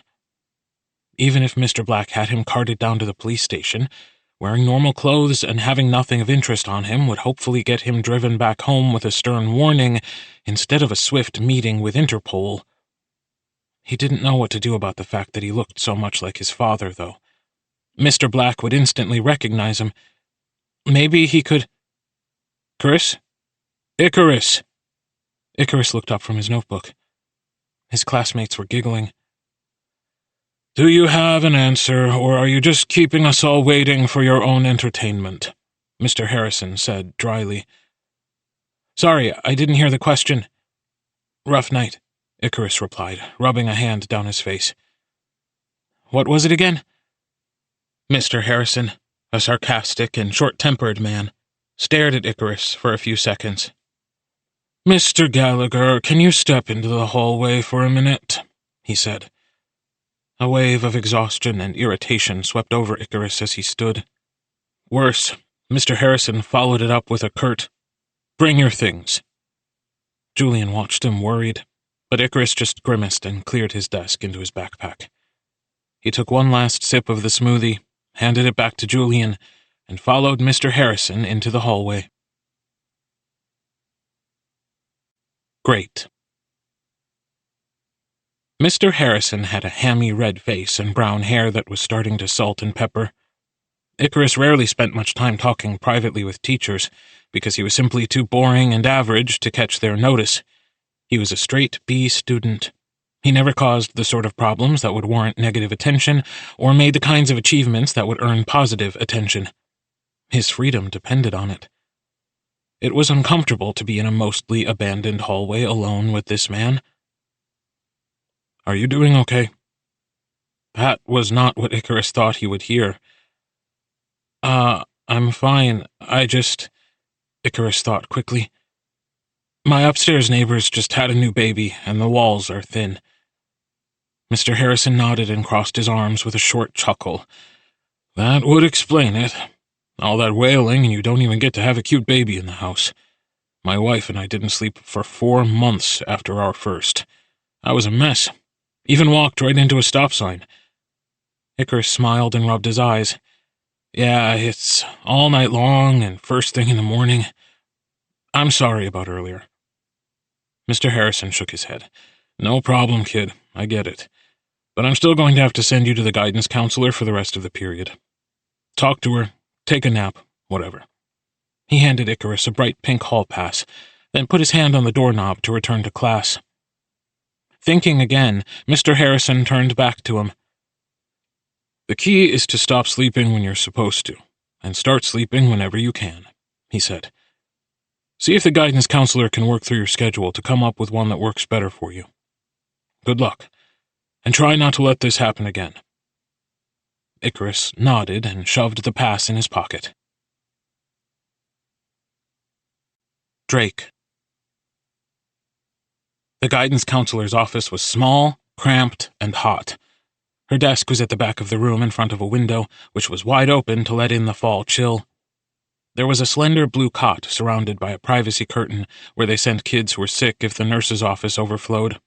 Speaker 1: Even if Mr. Black had him carted down to the police station, wearing normal clothes and having nothing of interest on him would hopefully get him driven back home with a stern warning instead of a swift meeting with Interpol. He didn't know what to do about the fact that he looked so much like his father, though. Mr. Black would instantly recognize him. Maybe he could— "Chris? Icarus!" Icarus looked up from his notebook. His classmates were giggling. "Do you have an answer, or are you just keeping us all waiting for your own entertainment?" Mr. Harrison said dryly. "Sorry, I didn't hear the question." "Rough night," Icarus replied, rubbing a hand down his face. "What was it again?" Mr. Harrison, a sarcastic and short-tempered man, stared at Icarus for a few seconds. "Mr. Gallagher, can you step into the hallway for a minute?" he said. A wave of exhaustion and irritation swept over Icarus as he stood. Worse, Mr. Harrison followed it up with a curt, "Bring your things." Julian watched him, worried, but Icarus just grimaced and cleared his desk into his backpack. He took one last sip of the smoothie, handed it back to Julian, and followed Mr. Harrison into the hallway. Great. Mr. Harrison had a hammy red face and brown hair that was starting to salt and pepper. Icarus rarely spent much time talking privately with teachers, because he was simply too boring and average to catch their notice. He was a straight B student. He never caused the sort of problems that would warrant negative attention, or made the kinds of achievements that would earn positive attention. His freedom depended on it. It was uncomfortable to be in a mostly abandoned hallway alone with this man. "Are you doing okay?" That was not what Icarus thought he would hear. I'm fine. Icarus thought quickly. "My upstairs neighbors just had a new baby, and the walls are thin." Mr. Harrison nodded and crossed his arms with a short chuckle. "That would explain it. All that wailing, and you don't even get to have a cute baby in the house. My wife and I didn't sleep for 4 months after our first. I was a mess. Even walked right into a stop sign." Icarus smiled and rubbed his eyes. "Yeah, it's all night long and first thing in the morning. I'm sorry about earlier." Mr. Harrison shook his head. "No problem, kid. I get it. But I'm still going to have to send you to the guidance counselor for the rest of the period. Talk to her, take a nap, whatever." He handed Icarus a bright pink hall pass, then put his hand on the doorknob to return to class. Thinking again, Mr. Harrison turned back to him. "The key is to stop sleeping when you're supposed to, and start sleeping whenever you can," he said. See if the guidance counselor can work through your schedule to come up with one that works better for you. Good luck, and try not to let this happen again." Icarus nodded and shoved the pass in his pocket. Drake. The guidance counselor's office was small, cramped, and hot. Her desk was at the back of the room in front of a window, which was wide open to let in the fall chill. There was a slender blue cot surrounded by a privacy curtain where they sent kids who were sick if the nurse's office overflowed.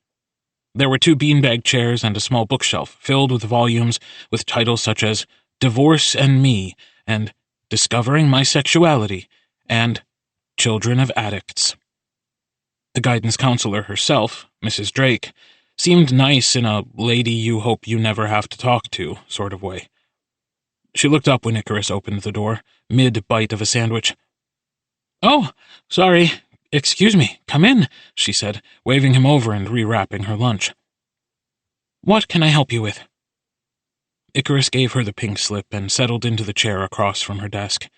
Speaker 1: There were 2 beanbag chairs and a small bookshelf filled with volumes with titles such as Divorce and Me and Discovering My Sexuality and Children of Addicts. The guidance counselor herself, Mrs. Drake, seemed nice in a lady you hope you never have to talk to sort of way. She looked up when Icarus opened the door, mid-bite of a sandwich. "Oh, sorry. Excuse me. Come in," she said, waving him over and rewrapping her lunch. "What can I help you with?" Icarus gave her the pink slip and settled into the chair across from her desk.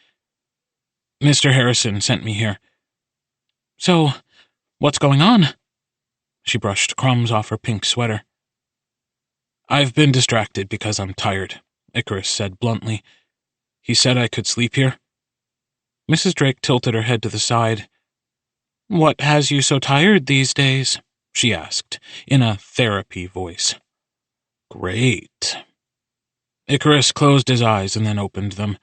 Speaker 1: "Mr. Harrison sent me here." "So, what's going on?" She brushed crumbs off her pink sweater. "I've been distracted because I'm tired," Icarus said bluntly. "He said I could sleep here." Mrs. Drake tilted her head to the side. "What has you so tired these days?" she asked, in a therapy voice. "Great." Icarus closed his eyes and then opened them.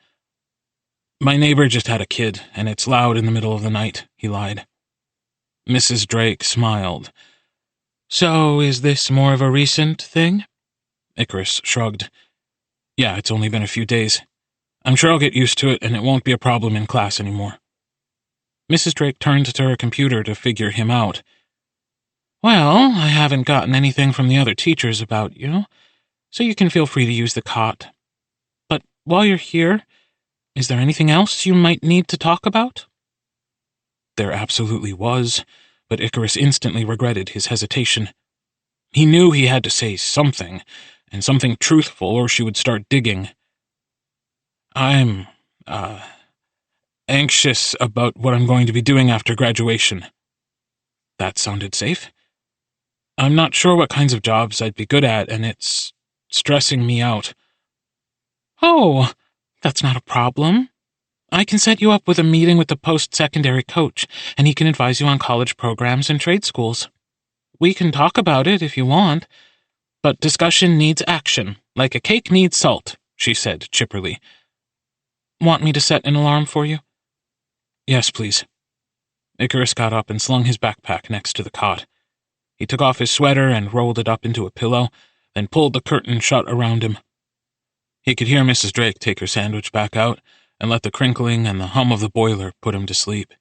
Speaker 1: "My neighbor just had a kid, and it's loud in the middle of the night," he lied. Mrs. Drake smiled. "So is this more of a recent thing?" Icarus shrugged. "Yeah, it's only been a few days. I'm sure I'll get used to it, and it won't be a problem in class anymore." Mrs. Drake turned to her computer to figure him out. "Well, I haven't gotten anything from the other teachers about you, so you can feel free to use the cot. But while you're here, is there anything else you might need to talk about?" There absolutely was, but Icarus instantly regretted his hesitation. He knew he had to say something, and something truthful, or she would start digging. "I'm, anxious about what I'm going to be doing after graduation." That sounded safe. "I'm not sure what kinds of jobs I'd be good at, and it's stressing me out." "Oh, that's not a problem. I can set you up with a meeting with the post-secondary coach, and he can advise you on college programs and trade schools. We can talk about it if you want, but discussion needs action, like a cake needs salt," she said chipperly. "Want me to set an alarm for you?" "Yes, please." Icarus got up and slung his backpack next to the cot. He took off his sweater and rolled it up into a pillow, then pulled the curtain shut around him. He could hear Mrs. Drake take her sandwich back out and let the crinkling and the hum of the boiler put him to sleep.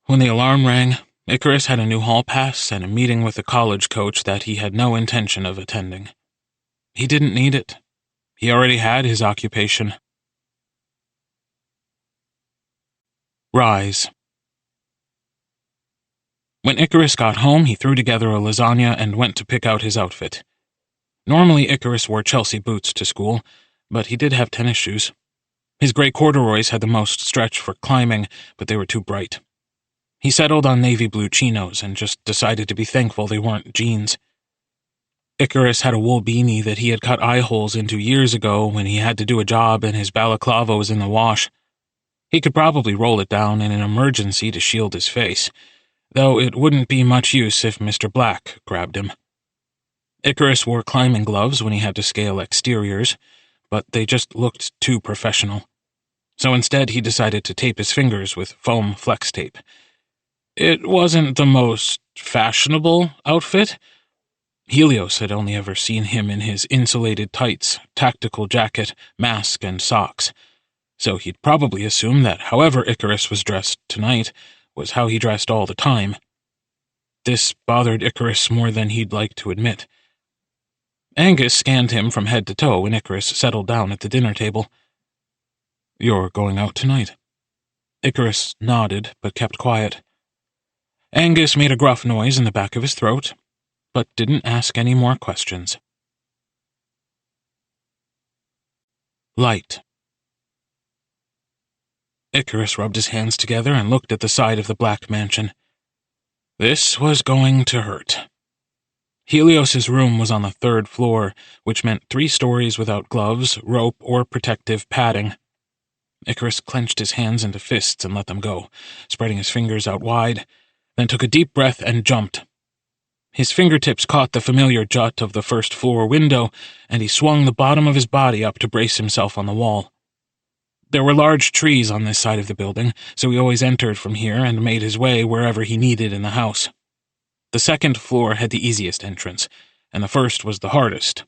Speaker 1: When the alarm rang, Icarus had a new hall pass and a meeting with the college coach that he had no intention of attending. He didn't need it. He already had his occupation. Rise. When Icarus got home, he threw together a lasagna and went to pick out his outfit. Normally, Icarus wore Chelsea boots to school, but he did have tennis shoes. His gray corduroys had the most stretch for climbing, but they were too bright. He settled on navy blue chinos and just decided to be thankful they weren't jeans. Icarus had a wool beanie that he had cut eye holes into years ago when he had to do a job and his balaclava was in the wash. He could probably roll it down in an emergency to shield his face, though it wouldn't be much use if Mr. Black grabbed him. Icarus wore climbing gloves when he had to scale exteriors, but they just looked too professional. So instead he decided to tape his fingers with foam flex tape. It wasn't the most fashionable outfit. Helios had only ever seen him in his insulated tights, tactical jacket, mask, and socks, so he'd probably assume that however Icarus was dressed tonight was how he dressed all the time. This bothered Icarus more than he'd like to admit. Angus scanned him from head to toe when Icarus settled down at the dinner table. "You're going out tonight?" Icarus nodded, but kept quiet. Angus made a gruff noise in the back of his throat, but didn't ask any more questions. Light. Icarus rubbed his hands together and looked at the side of the black mansion. This was going to hurt. Helios's room was on the 3rd floor, which meant 3 stories without gloves, rope, or protective padding. Icarus clenched his hands into fists and let them go, spreading his fingers out wide, then took a deep breath and jumped. His fingertips caught the familiar jut of the 1st floor window, and he swung the bottom of his body up to brace himself on the wall. There were large trees on this side of the building, so he always entered from here and made his way wherever he needed in the house. The 2nd floor had the easiest entrance, and the 1st was the hardest.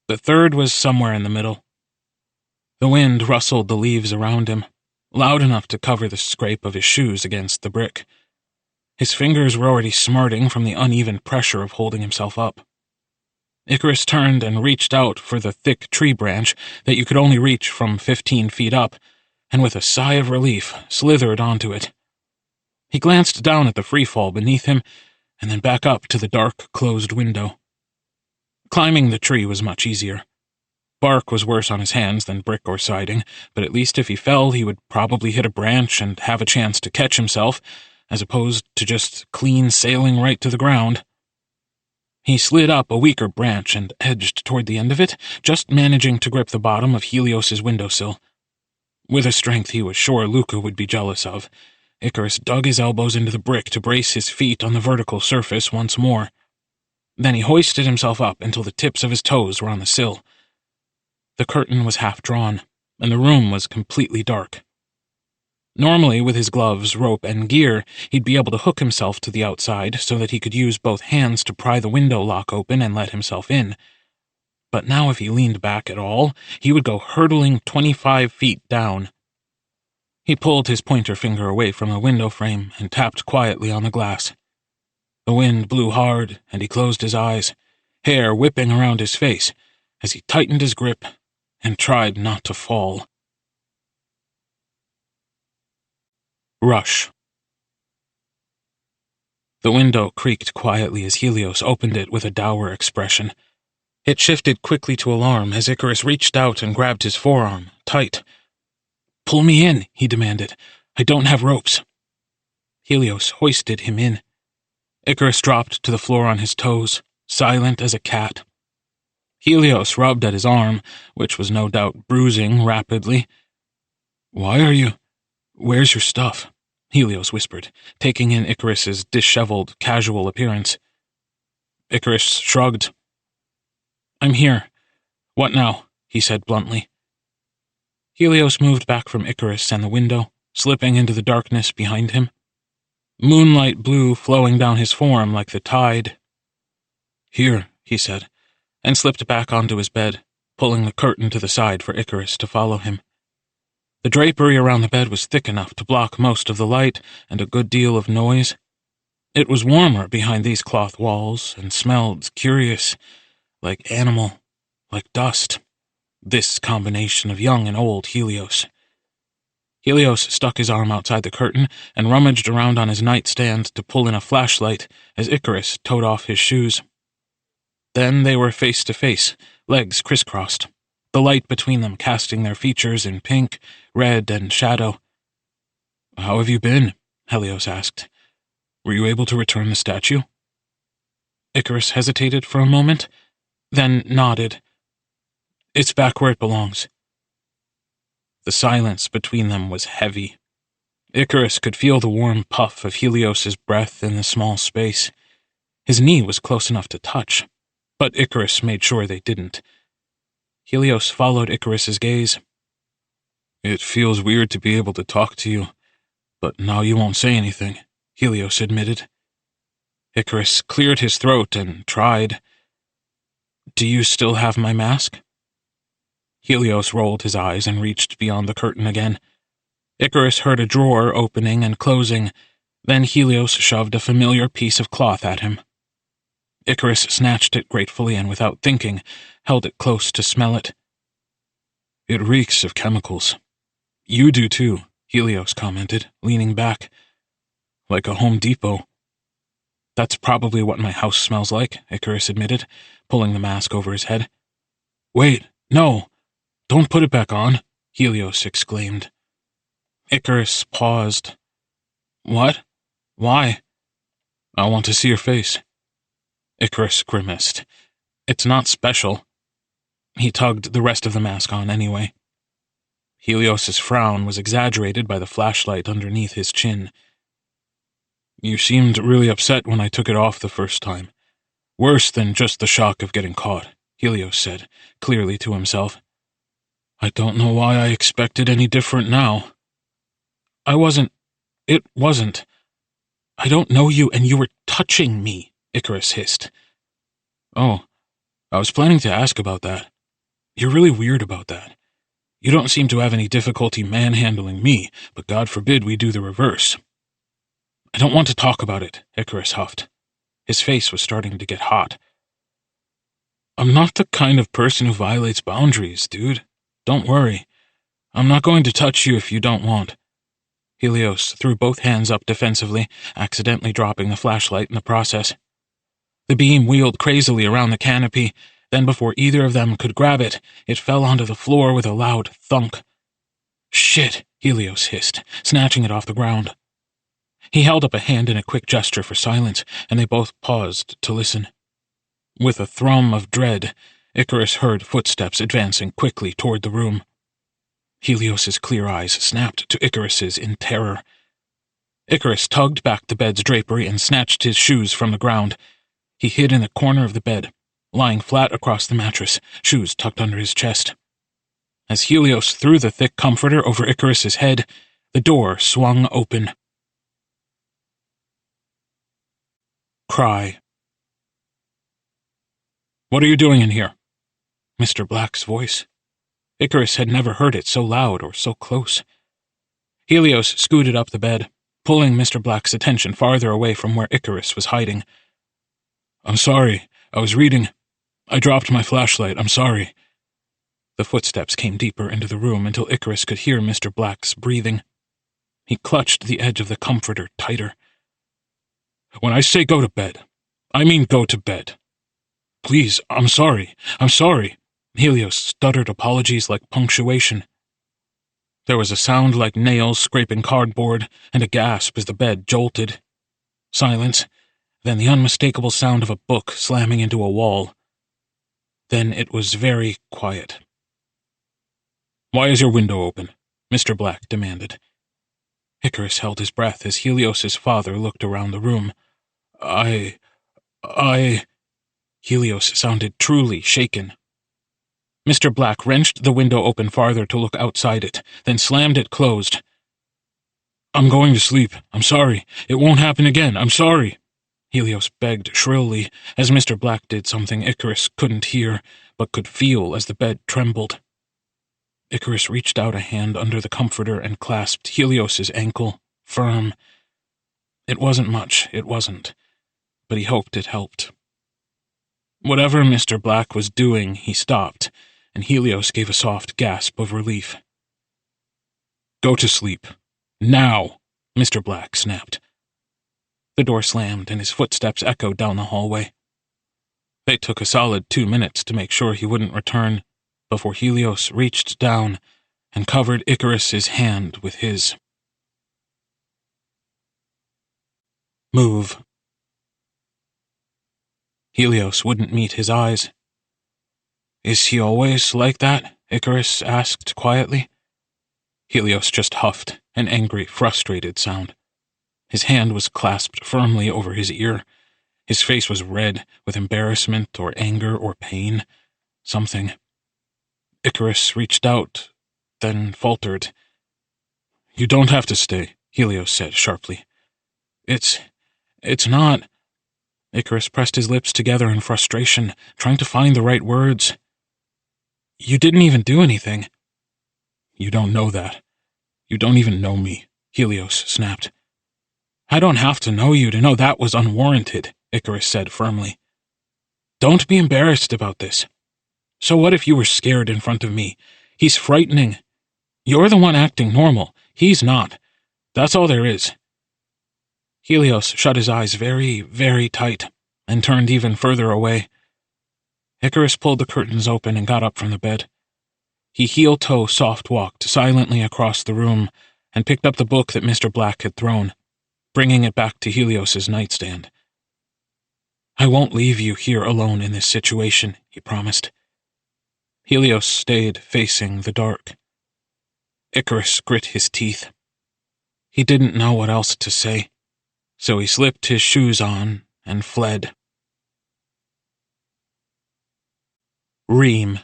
Speaker 1: The 3rd was somewhere in the middle. The wind rustled the leaves around him, loud enough to cover the scrape of his shoes against the brick. His fingers were already smarting from the uneven pressure of holding himself up. Icarus turned and reached out for the thick tree branch that you could only reach from 15 feet up, and with a sigh of relief, slithered onto it. He glanced down at the freefall beneath him, and then back up to the dark, closed window. Climbing the tree was much easier. Bark was worse on his hands than brick or siding, but at least if he fell, he would probably hit a branch and have a chance to catch himself, as opposed to just clean sailing right to the ground. He slid up a weaker branch and edged toward the end of it, just managing to grip the bottom of Helios's windowsill. With a strength he was sure Luca would be jealous of, Icarus dug his elbows into the brick to brace his feet on the vertical surface once more. Then he hoisted himself up until the tips of his toes were on the sill. The curtain was half drawn, and the room was completely dark. Normally, with his gloves, rope, and gear, he'd be able to hook himself to the outside so that he could use both hands to pry the window lock open and let himself in. But now if he leaned back at all, he would go hurtling 25 feet down. He pulled his pointer finger away from the window frame and tapped quietly on the glass. The wind blew hard, and he closed his eyes, hair whipping around his face, as he tightened his grip and tried not to fall. Rush. The window creaked quietly as Helios opened it with a dour expression. It shifted quickly to alarm as Icarus reached out and grabbed his forearm, tight. "Pull me in," he demanded. "I don't have ropes." Helios hoisted him in. Icarus dropped to the floor on his toes, silent as a cat. Helios rubbed at his arm, which was no doubt bruising rapidly. "Where's your stuff?" Helios whispered, taking in Icarus's disheveled, casual appearance. Icarus shrugged. "I'm here. What now?" he said bluntly. Helios moved back from Icarus and the window, slipping into the darkness behind him. Moonlight blue flowing down his form like the tide. "Here," he said, and slipped back onto his bed, pulling the curtain to the side for Icarus to follow him. The drapery around the bed was thick enough to block most of the light and a good deal of noise. It was warmer behind these cloth walls and smelled curious, like animal, like dust. This combination of young and old Helios. Helios stuck his arm outside the curtain and rummaged around on his nightstand to pull in a flashlight as Icarus towed off his shoes. Then they were face to face, legs crisscrossed, the light between them casting their features in pink, red, and shadow. "How have you been?" Helios asked. "Were you able to return the statue?" Icarus hesitated for a moment, then nodded. "It's back where it belongs." The silence between them was heavy. Icarus could feel the warm puff of Helios's breath in the small space. His knee was close enough to touch, but Icarus made sure they didn't. Helios followed Icarus's gaze. "It feels weird to be able to talk to you, but now you won't say anything," Helios admitted. Icarus cleared his throat and tried. "Do you still have my mask?" Helios rolled his eyes and reached beyond the curtain again. Icarus heard a drawer opening and closing, then Helios shoved a familiar piece of cloth at him. Icarus snatched it gratefully and without thinking, held it close to smell it. "It reeks of chemicals." "You do too," Helios commented, leaning back. "Like a Home Depot." "That's probably what my house smells like," Icarus admitted, pulling the mask over his head. "Wait, no! Don't put it back on," Helios exclaimed. Icarus paused. What? Why? I want to see your face. Icarus grimaced. It's not special. He tugged the rest of the mask on anyway. Helios's frown was exaggerated by the flashlight underneath his chin. You seemed really upset when I took it off the first time. Worse than just the shock of getting caught, Helios said, clearly to himself. I don't know why I expected any different now. It wasn't. I don't know you, and you were touching me, Icarus hissed. Oh, I was planning to ask about that. You're really weird about that. You don't seem to have any difficulty manhandling me, but God forbid we do the reverse. I don't want to talk about it, Icarus huffed. His face was starting to get hot. I'm not the kind of person who violates boundaries, dude. Don't worry. I'm not going to touch you if you don't want. Helios threw both hands up defensively, accidentally dropping the flashlight in the process. The beam wheeled crazily around the canopy. Then before either of them could grab it, it fell onto the floor with a loud thunk. Shit, Helios hissed, snatching it off the ground. He held up a hand in a quick gesture for silence, and they both paused to listen. With a thrum of dread, Icarus heard footsteps advancing quickly toward the room. Helios's clear eyes snapped to Icarus's in terror. Icarus tugged back the bed's drapery and snatched his shoes from the ground. He hid in a corner of the bed, lying flat across the mattress, shoes tucked under his chest. As Helios threw the thick comforter over Icarus's head, the door swung open. Cry. What are you doing in here? Mr. Black's voice. Icarus had never heard it so loud or so close. Helios scooted up the bed, pulling Mr. Black's attention farther away from where Icarus was hiding. I'm sorry. I was reading. I dropped my flashlight. I'm sorry. The footsteps came deeper into the room until Icarus could hear Mr. Black's breathing. He clutched the edge of the comforter tighter. When I say go to bed, I mean go to bed. Please, I'm sorry. I'm sorry. Helios stuttered apologies like punctuation. There was a sound like nails scraping cardboard, and a gasp as the bed jolted. Silence, then the unmistakable sound of a book slamming into a wall. Then it was very quiet. Why is your window open? Mr. Black demanded. Icarus held his breath as Helios's father looked around the room. Helios sounded truly shaken. Mr. Black wrenched the window open farther to look outside it, then slammed it closed. I'm going to sleep. I'm sorry. It won't happen again. I'm sorry. Helios begged shrilly as Mr. Black did something Icarus couldn't hear, but could feel as the bed trembled. Icarus reached out a hand under the comforter and clasped Helios's ankle, firm. It wasn't much, it wasn't, but he hoped it helped. Whatever Mr. Black was doing, he stopped, and Helios gave a soft gasp of relief. Go to sleep. Now, Mr. Black snapped. The door slammed, and his footsteps echoed down the hallway. They took a solid 2 minutes to make sure he wouldn't return, before Helios reached down and covered Icarus's hand with his. Move. Helios wouldn't meet his eyes. Is he always like that? Icarus asked quietly. Helios just huffed, an angry, frustrated sound. His hand was clasped firmly over his ear. His face was red with embarrassment or anger or pain. Something. Icarus reached out, then faltered. You don't have to stay, Helios said sharply. It's not. Icarus pressed his lips together in frustration, trying to find the right words. You didn't even do anything. You don't know that. You don't even know me, Helios snapped. I don't have to know you to know that was unwarranted, Icarus said firmly. Don't be embarrassed about this. So what if you were scared in front of me? He's frightening. You're the one acting normal. He's not. That's all there is. Helios shut his eyes very, very tight and turned even further away. Icarus pulled the curtains open and got up from the bed. He heel-toe soft-walked silently across the room and picked up the book that Mr. Black had thrown, bringing it back to Helios's nightstand. "I won't leave you here alone in this situation," he promised. Helios stayed facing the dark. Icarus grit his teeth. He didn't know what else to say, so he slipped his shoes on and fled. Reem.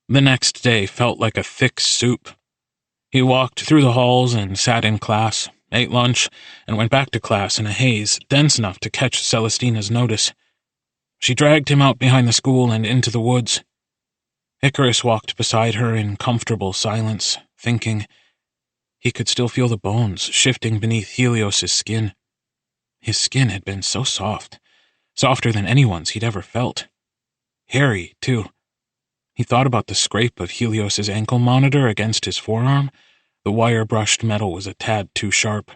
Speaker 1: The next day felt like a thick soup. He walked through the halls and sat in class, ate lunch, and went back to class in a haze dense enough to catch Celestina's notice. She dragged him out behind the school and into the woods. Icarus walked beside her in comfortable silence, thinking. He could still feel the bones shifting beneath Helios's skin. His skin had been so soft, softer than anyone's he'd ever felt. Hairy, too. He thought about the scrape of Helios's ankle monitor against his forearm. The wire-brushed metal was a tad too sharp.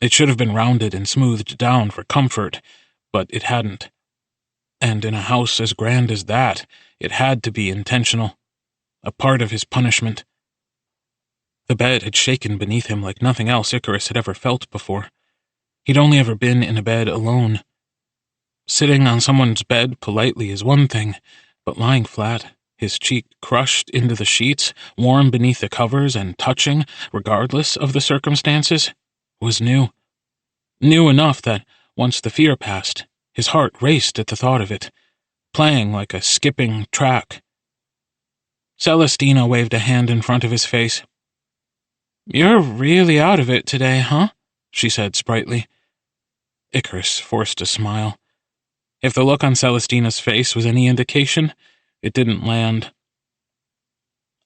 Speaker 1: It should have been rounded and smoothed down for comfort, but it hadn't. And in a house as grand as that, it had to be intentional. A part of his punishment. The bed had shaken beneath him like nothing else Icarus had ever felt before. He'd only ever been in a bed alone. Sitting on someone's bed politely is one thing, but lying flat, his cheek crushed into the sheets, warm beneath the covers and touching, regardless of the circumstances, was new. New enough that, once the fear passed, his heart raced at the thought of it, playing like a skipping track. Celestina waved a hand in front of his face. "You're really out of it today, huh?" she said sprightly. Icarus forced a smile. If the look on Celestina's face was any indication, it didn't land.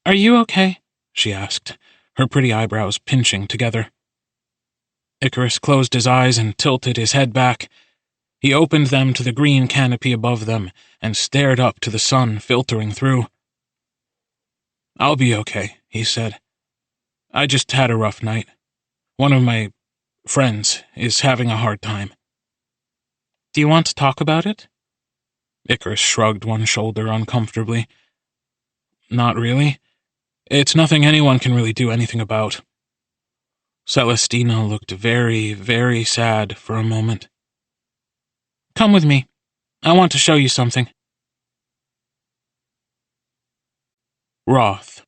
Speaker 1: "Are you okay?" she asked, her pretty eyebrows pinching together. Icarus closed his eyes and tilted his head back. He opened them to the green canopy above them and stared up to the sun filtering through. "I'll be okay," he said. "I just had a rough night. One of my friends is having a hard time." "Do you want to talk about it?" Icarus shrugged one shoulder uncomfortably. "Not really. It's nothing anyone can really do anything about." Celestina looked very, very sad for a moment. "Come with me. I want to show you something." Wrath.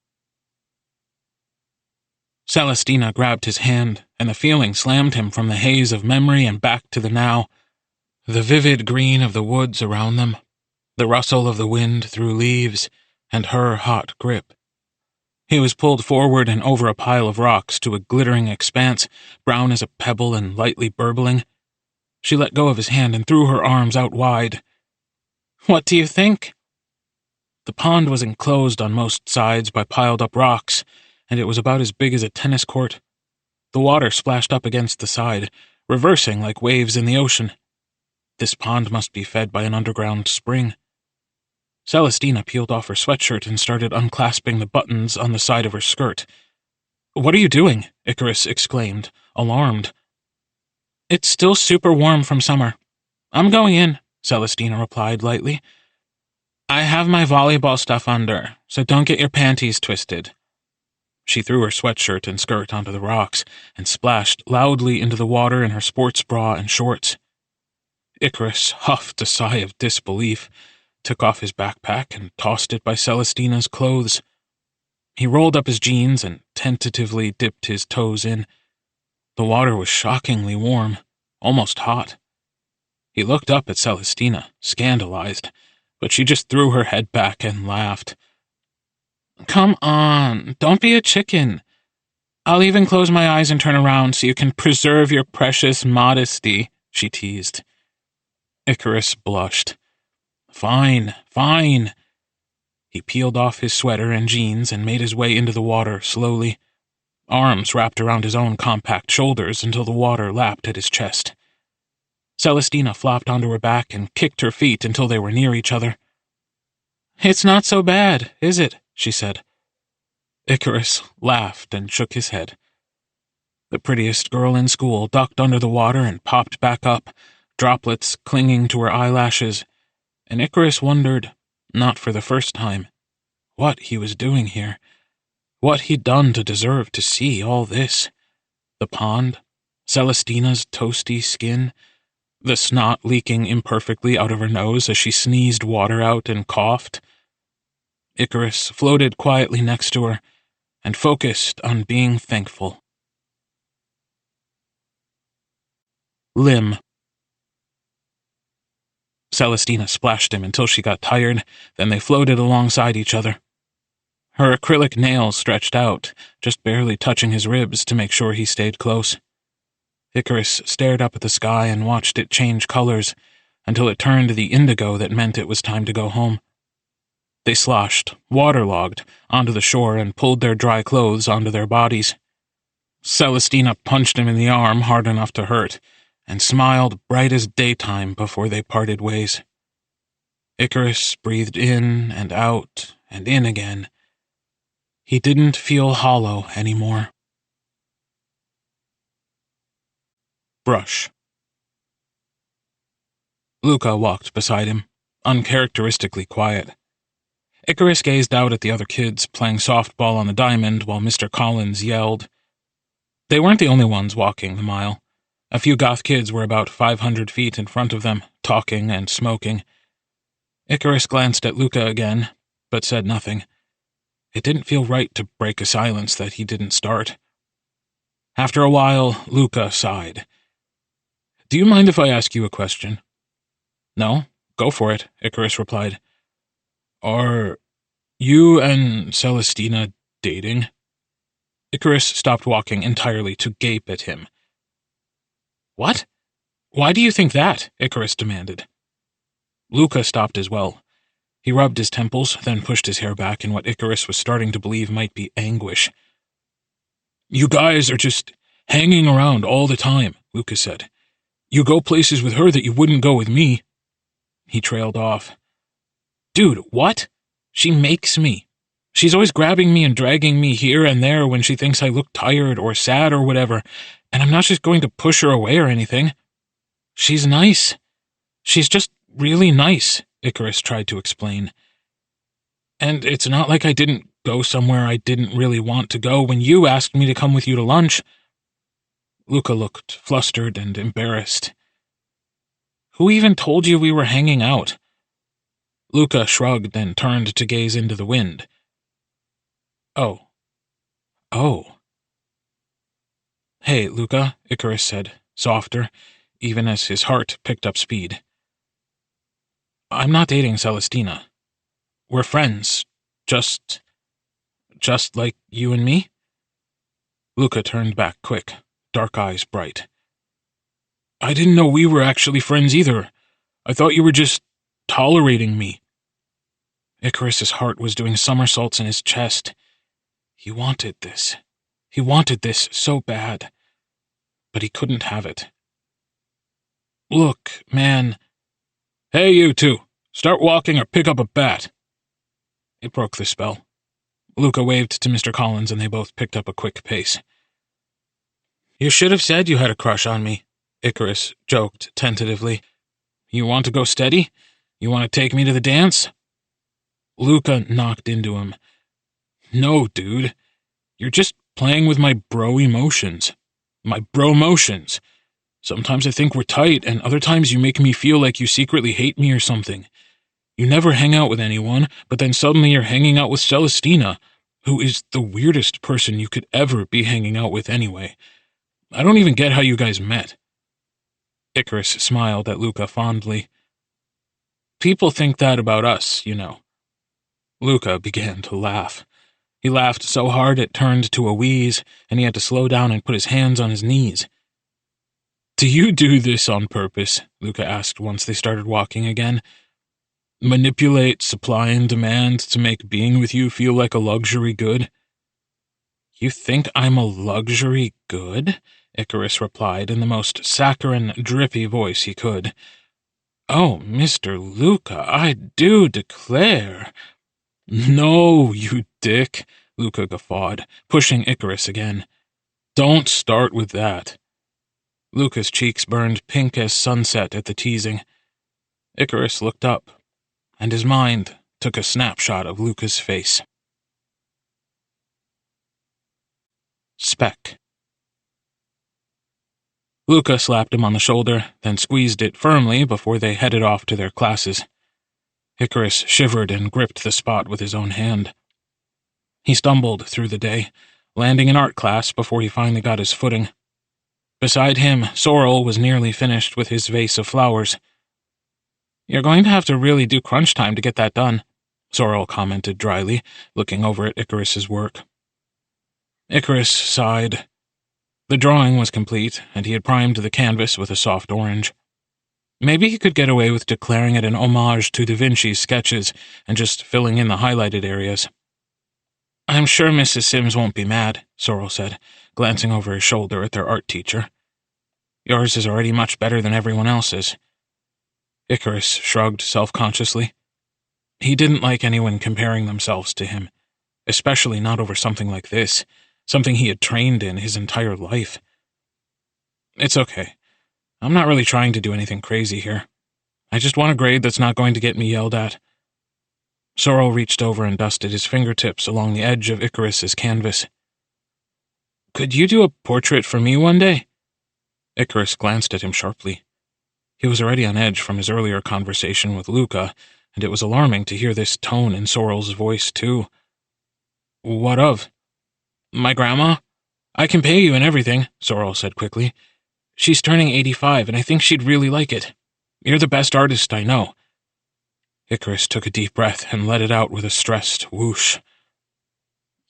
Speaker 1: Celestina grabbed his hand, and the feeling slammed him from the haze of memory and back to the now. The vivid green of the woods around them, the rustle of the wind through leaves, and her hot grip. He was pulled forward and over a pile of rocks to a glittering expanse, brown as a pebble and lightly burbling. She let go of his hand and threw her arms out wide. "What do you think?" The pond was enclosed on most sides by piled-up rocks, and it was about as big as a tennis court. The water splashed up against the side, reversing like waves in the ocean. This pond must be fed by an underground spring. Celestina peeled off her sweatshirt and started unclasping the buttons on the side of her skirt. "What are you doing?" Icarus exclaimed, alarmed. "It's still super warm from summer. I'm going in," Celestina replied lightly. "I have my volleyball stuff under, so don't get your panties twisted." She threw her sweatshirt and skirt onto the rocks and splashed loudly into the water in her sports bra and shorts. Icarus huffed a sigh of disbelief, took off his backpack and tossed it by Celestina's clothes. He rolled up his jeans and tentatively dipped his toes in. The water was shockingly warm, almost hot. He looked up at Celestina, scandalized, but she just threw her head back and laughed. "Come on, don't be a chicken. I'll even close my eyes and turn around so you can preserve your precious modesty," she teased. Icarus blushed. "Fine, fine." He peeled off his sweater and jeans and made his way into the water slowly, arms wrapped around his own compact shoulders until the water lapped at his chest. Celestina flopped onto her back and kicked her feet until they were near each other. "It's not so bad, is it?" she said. Icarus laughed and shook his head. The prettiest girl in school ducked under the water and popped back up, droplets clinging to her eyelashes, and Icarus wondered, not for the first time, what he was doing here. What he'd done to deserve to see all this. The pond, Celestina's toasty skin, the snot leaking imperfectly out of her nose as she sneezed water out and coughed. Icarus floated quietly next to her and focused on being thankful. Limb. Celestina splashed him until she got tired, then they floated alongside each other. Her acrylic nails stretched out, just barely touching his ribs to make sure he stayed close. Icarus stared up at the sky and watched it change colors until it turned the indigo that meant it was time to go home. They sloshed, waterlogged, onto the shore and pulled their dry clothes onto their bodies. Celestina punched him in the arm hard enough to hurt, and smiled bright as daytime before they parted ways. Icarus breathed in and out and in again. He didn't feel hollow anymore. Brush. Luca walked beside him, uncharacteristically quiet. Icarus gazed out at the other kids playing softball on the diamond while Mr. Collins yelled. They weren't the only ones walking the mile. A few goth kids were about 500 feet in front of them, talking and smoking. Icarus glanced at Luca again, but said nothing. It didn't feel right to break a silence that he didn't start. After a while, Luca sighed. "Do you mind if I ask you a question?" "No, go for it," Icarus replied. "Are you and Celestina dating?" Icarus stopped walking entirely to gape at him. "What? Why do you think that?" Icarus demanded. Luca stopped as well. He rubbed his temples, then pushed his hair back in what Icarus was starting to believe might be anguish. "You guys are just hanging around all the time," Luca said. "You go places with her that you wouldn't go with me." He trailed off. "Dude, what? She makes me. She's always grabbing me and dragging me here and there when she thinks I look tired or sad or whatever, and I'm not just going to push her away or anything. She's nice. She's just really nice," Icarus tried to explain. "And it's not like I didn't go somewhere I didn't really want to go when you asked me to come with you to lunch." Luca looked flustered and embarrassed. "Who even told you we were hanging out?" Luca shrugged and turned to gaze into the wind. Oh. "Hey, Luca," Icarus said, softer, even as his heart picked up speed. "I'm not dating Celestina. We're friends, just like you and me?" Luca turned back quick, dark eyes bright. "I didn't know we were actually friends either. I thought you were just tolerating me." Icarus's heart was doing somersaults in his chest. He wanted this. He wanted this so bad. But he couldn't have it. "Look, man." "Hey, you two. Start walking or pick up a bat." It broke the spell. Luca waved to Mr. Collins and they both picked up a quick pace. "You should have said you had a crush on me," Icarus joked tentatively. "You want to go steady? You want to take me to the dance?" Luca knocked into him. "No, dude. You're just playing with my bro emotions. My bro motions. Sometimes I think we're tight, and other times you make me feel like you secretly hate me or something. You never hang out with anyone, but then suddenly you're hanging out with Celestina, who is the weirdest person you could ever be hanging out with anyway. I don't even get how you guys met." Icarus smiled at Luca fondly. "People think that about us, you know." Luca began to laugh. He laughed so hard it turned to a wheeze, and he had to slow down and put his hands on his knees. "Do you do this on purpose?" Luca asked once they started walking again. "Manipulate supply and demand to make being with you feel like a luxury good?" "You think I'm a luxury good?" Icarus replied in the most saccharine, drippy voice he could. "Oh, Mr. Luca, I do declare." "No, you dick," Luca guffawed, pushing Icarus again. "Don't start with that." Luca's cheeks burned pink as sunset at the teasing. Icarus looked up, and his mind took a snapshot of Luca's face. speck. Luca slapped him on the shoulder, then squeezed it firmly before they headed off to their classes. Icarus shivered and gripped the spot with his own hand. He stumbled through the day, landing in art class before he finally got his footing. Beside him, Sorrel was nearly finished with his vase of flowers. "You're going to have to really do crunch time to get that done," Sorrel commented dryly, looking over at Icarus's work. Icarus sighed. The drawing was complete, and he had primed the canvas with a soft orange. Maybe he could get away with declaring it an homage to Da Vinci's sketches and just filling in the highlighted areas. "I'm sure Mrs. Sims won't be mad," Sorrel said, glancing over his shoulder at their art teacher. "Yours is already much better than everyone else's." Icarus shrugged self-consciously. He didn't like anyone comparing themselves to him, especially not over something like this, something he had trained in his entire life. "It's okay. I'm not really trying to do anything crazy here. I just want a grade that's not going to get me yelled at." Sorrel reached over and dusted his fingertips along the edge of Icarus's canvas. "Could you do a portrait for me one day?" Icarus glanced at him sharply. He was already on edge from his earlier conversation with Luca, and it was alarming to hear this tone in Sorrel's voice, too. "What of?" "My grandma? I can pay you and everything," Sorrel said quickly. "She's turning 85, and I think she'd really like it. You're the best artist I know." Icarus took a deep breath and let it out with a stressed whoosh.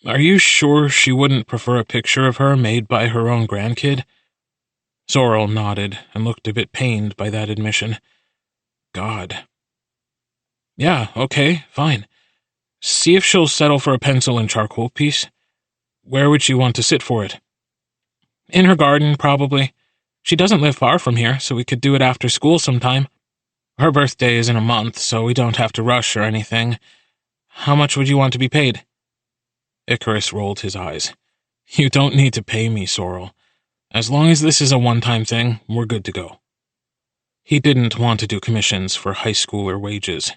Speaker 1: "Are you sure she wouldn't prefer a picture of her made by her own grandkid?" Sorrel nodded and looked a bit pained by that admission. God. "Yeah, okay, fine. See if she'll settle for a pencil and charcoal piece. Where would she want to sit for it?" "In her garden, probably. She doesn't live far from here, so we could do it after school sometime. Her birthday is in a month, so we don't have to rush or anything. How much would you want to be paid?" Icarus rolled his eyes. "You don't need to pay me, Sorrel. As long as this is a one-time thing, we're good to go." He didn't want to do commissions for high schooler wages.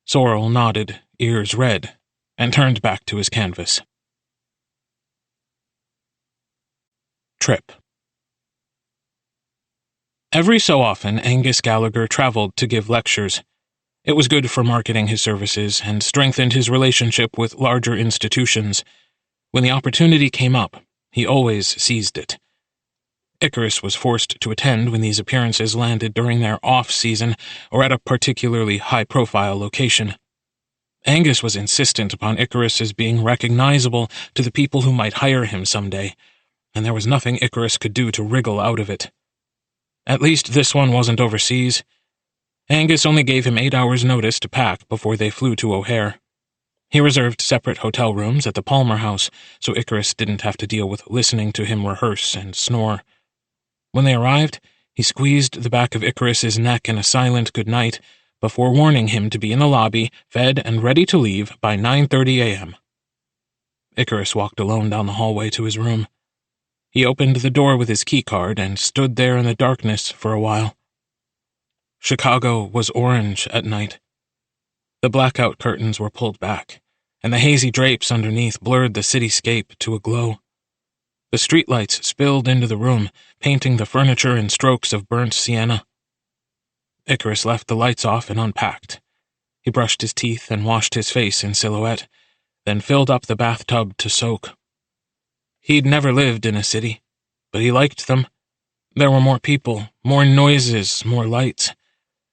Speaker 1: Sorrel nodded, ears red, and turned back to his canvas. Trip. Every so often, Angus Gallagher traveled to give lectures. It was good for marketing his services and strengthened his relationship with larger institutions. When the opportunity came up, he always seized it. Icarus was forced to attend when these appearances landed during their off-season or at a particularly high-profile location. Angus was insistent upon Icarus's being recognizable to the people who might hire him someday, and there was nothing Icarus could do to wriggle out of it. At least this one wasn't overseas. Angus only gave him 8 hours' notice to pack before they flew to O'Hare. He reserved separate hotel rooms at the Palmer House, so Icarus didn't have to deal with listening to him rehearse and snore. When they arrived, he squeezed the back of Icarus's neck in a silent good night before warning him to be in the lobby, fed and ready to leave by 9:30 a.m. Icarus walked alone down the hallway to his room. He opened the door with his keycard and stood there in the darkness for a while. Chicago was orange at night. The blackout curtains were pulled back, and the hazy drapes underneath blurred the cityscape to a glow. The streetlights spilled into the room, painting the furniture in strokes of burnt sienna. Icarus left the lights off and unpacked. He brushed his teeth and washed his face in silhouette, then filled up the bathtub to soak. He'd never lived in a city, but he liked them. There were more people, more noises, more lights.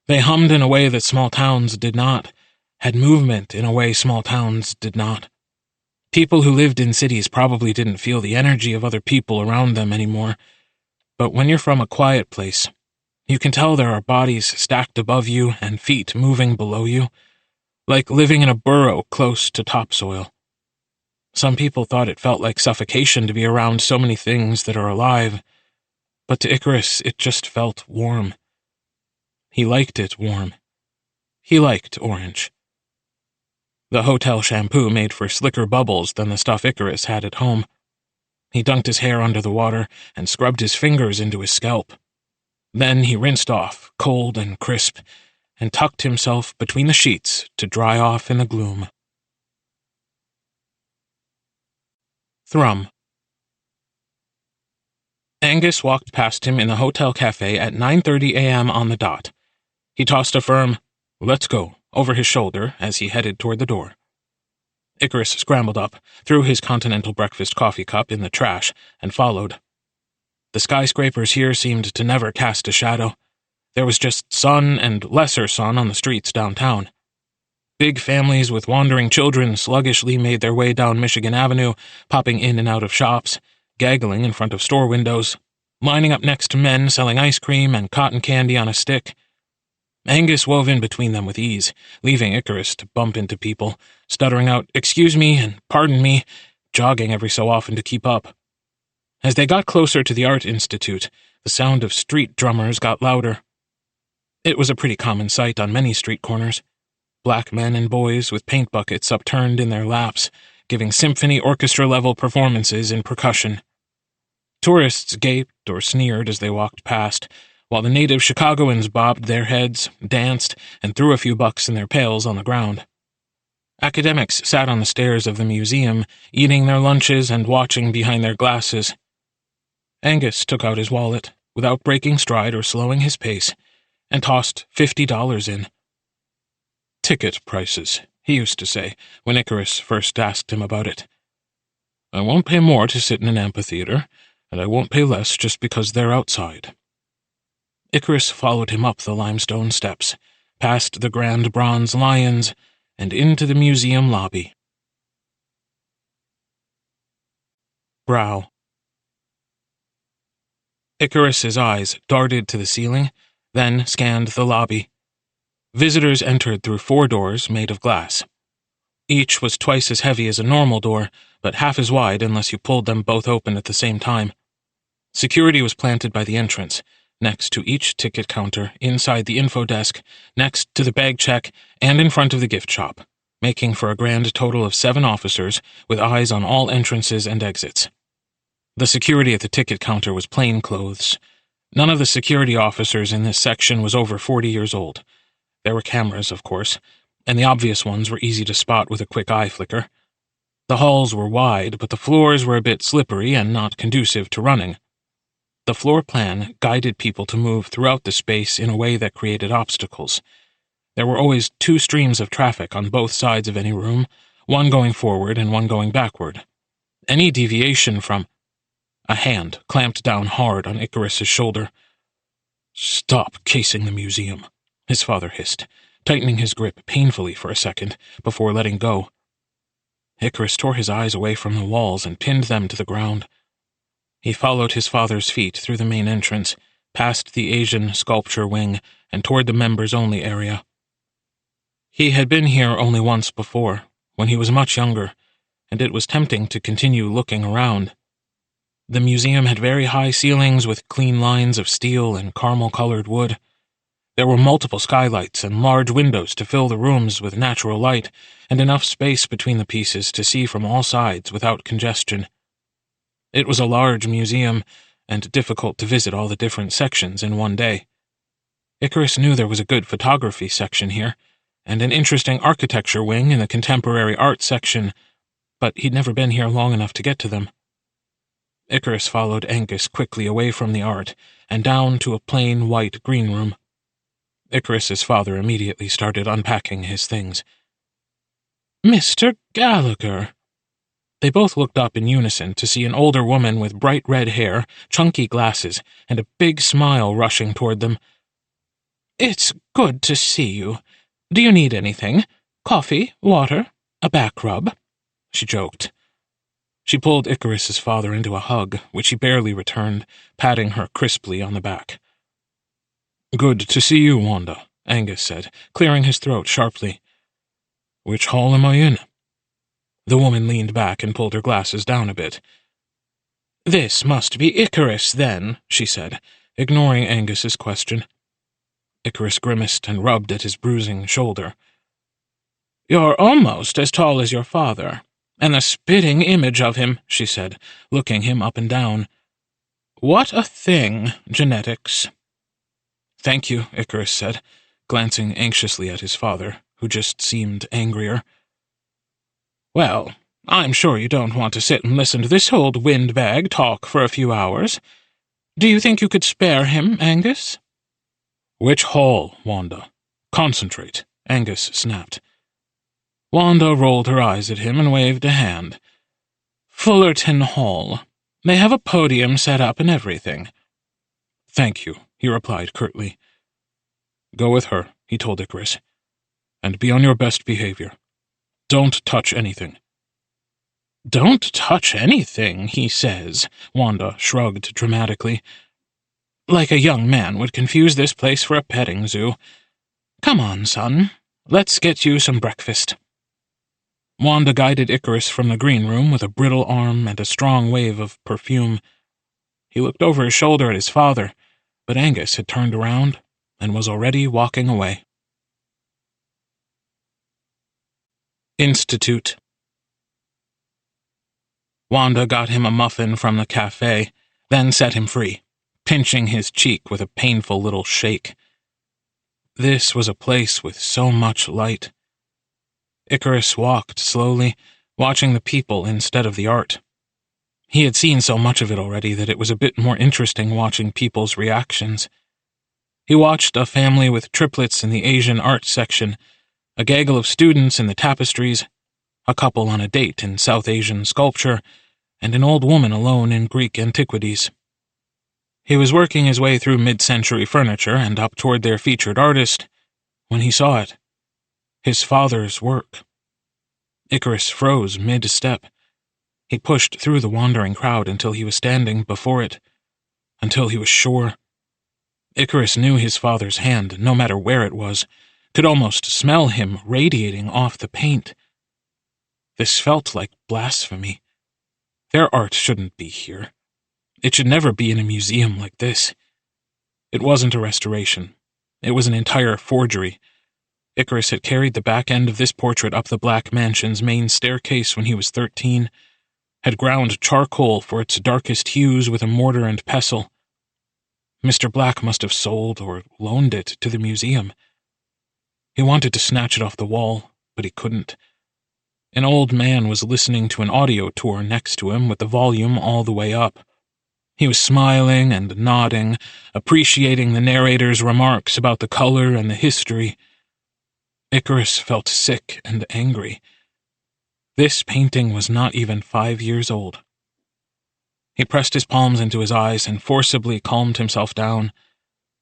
Speaker 1: They hummed in a way that small towns did not, had movement in a way small towns did not. People who lived in cities probably didn't feel the energy of other people around them anymore, but when you're from a quiet place, you can tell there are bodies stacked above you and feet moving below you, like living in a burrow close to topsoil. Some people thought it felt like suffocation to be around so many things that are alive, but to Icarus it just felt warm. He liked it warm. He liked orange. The hotel shampoo made for slicker bubbles than the stuff Icarus had at home. He dunked his hair under the water and scrubbed his fingers into his scalp. Then he rinsed off, cold and crisp, and tucked himself between the sheets to dry off in the gloom. Thrum. Angus walked past him in the hotel cafe at 9:30 a.m. on the dot. He tossed a firm, "Let's go," over his shoulder as he headed toward the door. Icarus scrambled up, threw his continental breakfast coffee cup in the trash, and followed. The skyscrapers here seemed to never cast a shadow. There was just sun and lesser sun on the streets downtown. Big families with wandering children sluggishly made their way down Michigan Avenue, popping in and out of shops, gaggling in front of store windows, lining up next to men selling ice cream and cotton candy on a stick. Angus wove in between them with ease, leaving Icarus to bump into people, stuttering out, "Excuse me," and "Pardon me," jogging every so often to keep up. As they got closer to the Art Institute, the sound of street drummers got louder. It was a pretty common sight on many street corners. Black men and boys with paint buckets upturned in their laps, giving symphony orchestra-level performances in percussion. Tourists gaped or sneered as they walked past, while the native Chicagoans bobbed their heads, danced, and threw a few bucks in their pails on the ground. Academics sat on the stairs of the museum, eating their lunches and watching behind their glasses. Angus took out his wallet, without breaking stride or slowing his pace, and tossed $50 in. "Ticket prices," he used to say, when Icarus first asked him about it. "I won't pay more to sit in an amphitheater, and I won't pay less just because they're outside." Icarus followed him up the limestone steps, past the grand bronze lions, and into the museum lobby. Brow. Icarus's eyes darted to the ceiling, then scanned the lobby. Visitors entered through 4 doors made of glass. Each was twice as heavy as a normal door, but half as wide unless you pulled them both open at the same time. Security was planted by the entrance, next to each ticket counter, inside the info desk, next to the bag check, and in front of the gift shop, making for a grand total of 7 officers with eyes on all entrances and exits. The security at the ticket counter was plainclothes. None of the security officers in this section was over 40 years old. There were cameras, of course, and the obvious ones were easy to spot with a quick eye flicker. The halls were wide, but the floors were a bit slippery and not conducive to running. The floor plan guided people to move throughout the space in a way that created obstacles. There were always 2 streams of traffic on both sides of any room, one going forward and one going backward. Any deviation from... A hand clamped down hard on Icarus's shoulder. "Stop casing the museum," his father hissed, tightening his grip painfully for a second before letting go. Icarus tore his eyes away from the walls and pinned them to the ground. He followed his father's feet through the main entrance, past the Asian sculpture wing, and toward the members-only area. He had been here only once before, when he was much younger, and it was tempting to continue looking around. The museum had very high ceilings with clean lines of steel and caramel-colored wood. There were multiple skylights and large windows to fill the rooms with natural light, and enough space between the pieces to see from all sides without congestion. It was a large museum, and difficult to visit all the different sections in one day. Icarus knew there was a good photography section here, and an interesting architecture wing in the contemporary art section, but he'd never been here long enough to get to them. Icarus followed Angus quickly away from the art, and down to a plain white green room. Icarus's father immediately started unpacking his things. "Mr. Gallagher!" They both looked up in unison to see an older woman with bright red hair, chunky glasses, and a big smile rushing toward them. "It's good to see you. Do you need anything? Coffee? Water? A back rub?" she joked. She pulled Icarus's father into a hug, which he barely returned, patting her crisply on the back. "Good to see you, Wanda," Angus said, clearing his throat sharply. "Which hall am I in?" The woman leaned back and pulled her glasses down a bit. "This must be Icarus, then," she said, ignoring Angus's question. Icarus grimaced and rubbed at his bruising shoulder. "You're almost as tall as your father, and the spitting image of him," she said, looking him up and down. "What a thing, genetics." "Thank you," Icarus said, glancing anxiously at his father, who just seemed angrier. "Well, I'm sure you don't want to sit and listen to this old windbag talk for a few hours. Do you think you could spare him, Angus?" "Which hall, Wanda? Concentrate," Angus snapped. Wanda rolled her eyes at him and waved a hand. "Fullerton Hall. They have a podium set up and everything." "Thank you," he replied curtly. "Go with her," he told Icarus, "and be on your best behavior. Don't touch anything." "Don't touch anything, he says," Wanda shrugged dramatically. "Like a young man would confuse this place for a petting zoo. Come on, son. Let's get you some breakfast." Wanda guided Icarus from the green room with a brittle arm and a strong wave of perfume. He looked over his shoulder at his father, but Angus had turned around and was already walking away. Institute. Wanda got him a muffin from the cafe, then set him free, pinching his cheek with a painful little shake. This was a place with so much light. Icarus walked slowly, watching the people instead of the art. He had seen so much of it already that it was a bit more interesting watching people's reactions. He watched a family with triplets in the Asian art section, a gaggle of students in the tapestries, a couple on a date in South Asian sculpture, and an old woman alone in Greek antiquities. He was working his way through mid-century furniture and up toward their featured artist when he saw it. His father's work. Icarus froze mid-step. He pushed through the wandering crowd until he was standing before it, until he was sure. Icarus knew his father's hand, no matter where it was, could almost smell him radiating off the paint. This felt like blasphemy. Their art shouldn't be here. It should never be in a museum like this. It wasn't a restoration. It was an entire forgery. Icarus had carried the back end of this portrait up the Black Mansion's main staircase when he was 13, had ground charcoal for its darkest hues with a mortar and pestle. Mr. Black must have sold or loaned it to the museum. He wanted to snatch it off the wall, but he couldn't. An old man was listening to an audio tour next to him with the volume all the way up. He was smiling and nodding, appreciating the narrator's remarks about the color and the history. Icarus felt sick and angry. This painting was not even 5 years old. He pressed his palms into his eyes and forcibly calmed himself down.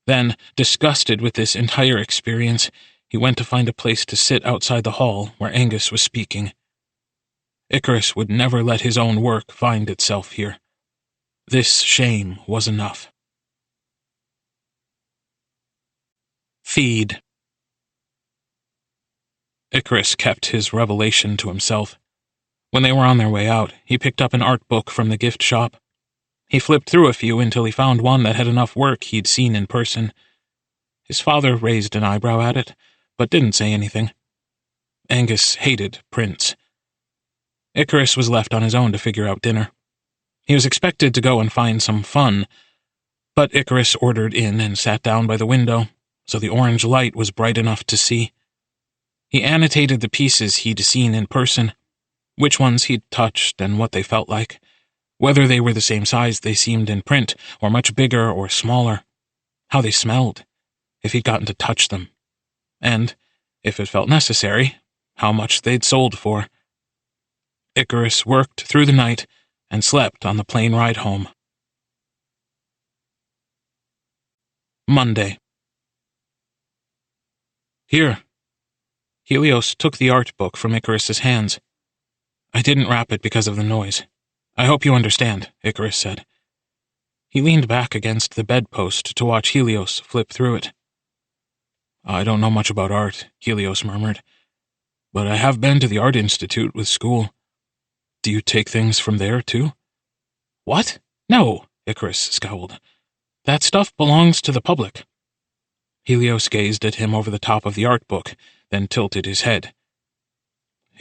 Speaker 1: Then, disgusted with this entire experience, he went to find a place to sit outside the hall where Angus was speaking. Icarus would never let his own work find itself here. This shame was enough. Feed. Icarus kept his revelation to himself. When they were on their way out, he picked up an art book from the gift shop. He flipped through a few until he found one that had enough work he'd seen in person. His father raised an eyebrow at it, but didn't say anything. Angus hated prints. Icarus was left on his own to figure out dinner. He was expected to go and find some fun, but Icarus ordered in and sat down by the window, so the orange light was bright enough to see. He annotated the pieces he'd seen in person, which ones he'd touched and what they felt like, whether they were the same size they seemed in print or much bigger or smaller, how they smelled, if he'd gotten to touch them, and, if it felt necessary, how much they'd sold for. Icarus worked through the night and slept on the plane ride home. Monday. Here. Helios took the art book from Icarus's hands. I didn't wrap it because of the noise. I hope you understand, Icarus said. He leaned back against the bedpost to watch Helios flip through it. I don't know much about art, Helios murmured, but I have been to the Art Institute with school. Do you take things from there, too? What? No, Icarus scowled. That stuff belongs to the public. Helios gazed at him over the top of the art book, then tilted his head.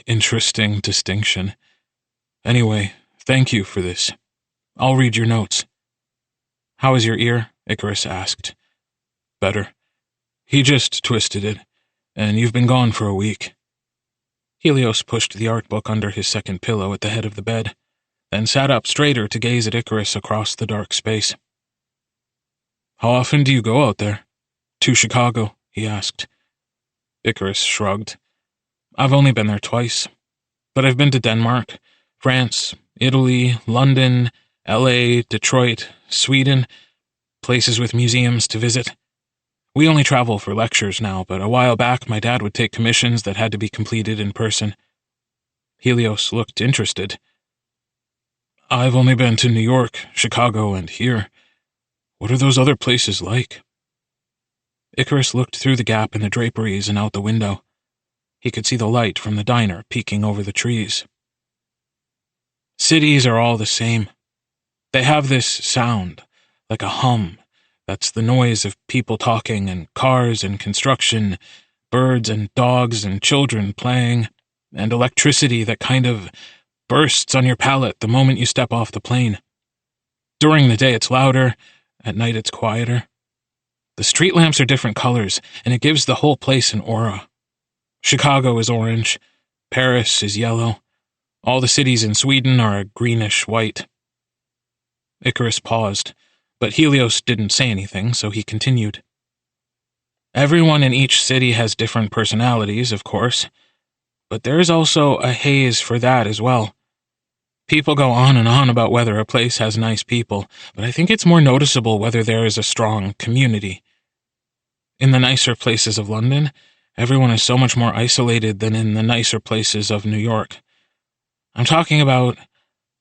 Speaker 1: Interesting distinction. Anyway, thank you for this. I'll read your notes. How is your ear? Icarus asked. Better. He just twisted it, and you've been gone for a week. Helios pushed the art book under his second pillow at the head of the bed, then sat up straighter to gaze at Icarus across the dark space. How often do you go out there? To Chicago, he asked. Icarus shrugged. I've only been there twice, but I've been to Denmark, France, Italy, London, LA, Detroit, Sweden, places with museums to visit. We only travel for lectures now, but a while back my dad would take commissions that had to be completed in person. Helios looked interested. I've only been to New York, Chicago, and here. What are those other places like? Icarus looked through the gap in the draperies and out the window. He could see the light from the diner peeking over the trees. Cities are all the same. They have this sound, like a hum. That's the noise of people talking and cars and construction, birds and dogs and children playing, and electricity that kind of bursts on your palate the moment you step off the plane. During the day it's louder, at night it's quieter. The street lamps are different colors, and it gives the whole place an aura. Chicago is orange, Paris is yellow, all the cities in Sweden are a greenish-white. Icarus paused, but Helios didn't say anything, so he continued. Everyone in each city has different personalities, of course, but there is also a haze for that as well. People go on and on about whether a place has nice people, but I think it's more noticeable whether there is a strong community. In the nicer places of London, everyone is so much more isolated than in the nicer places of New York. I'm talking about,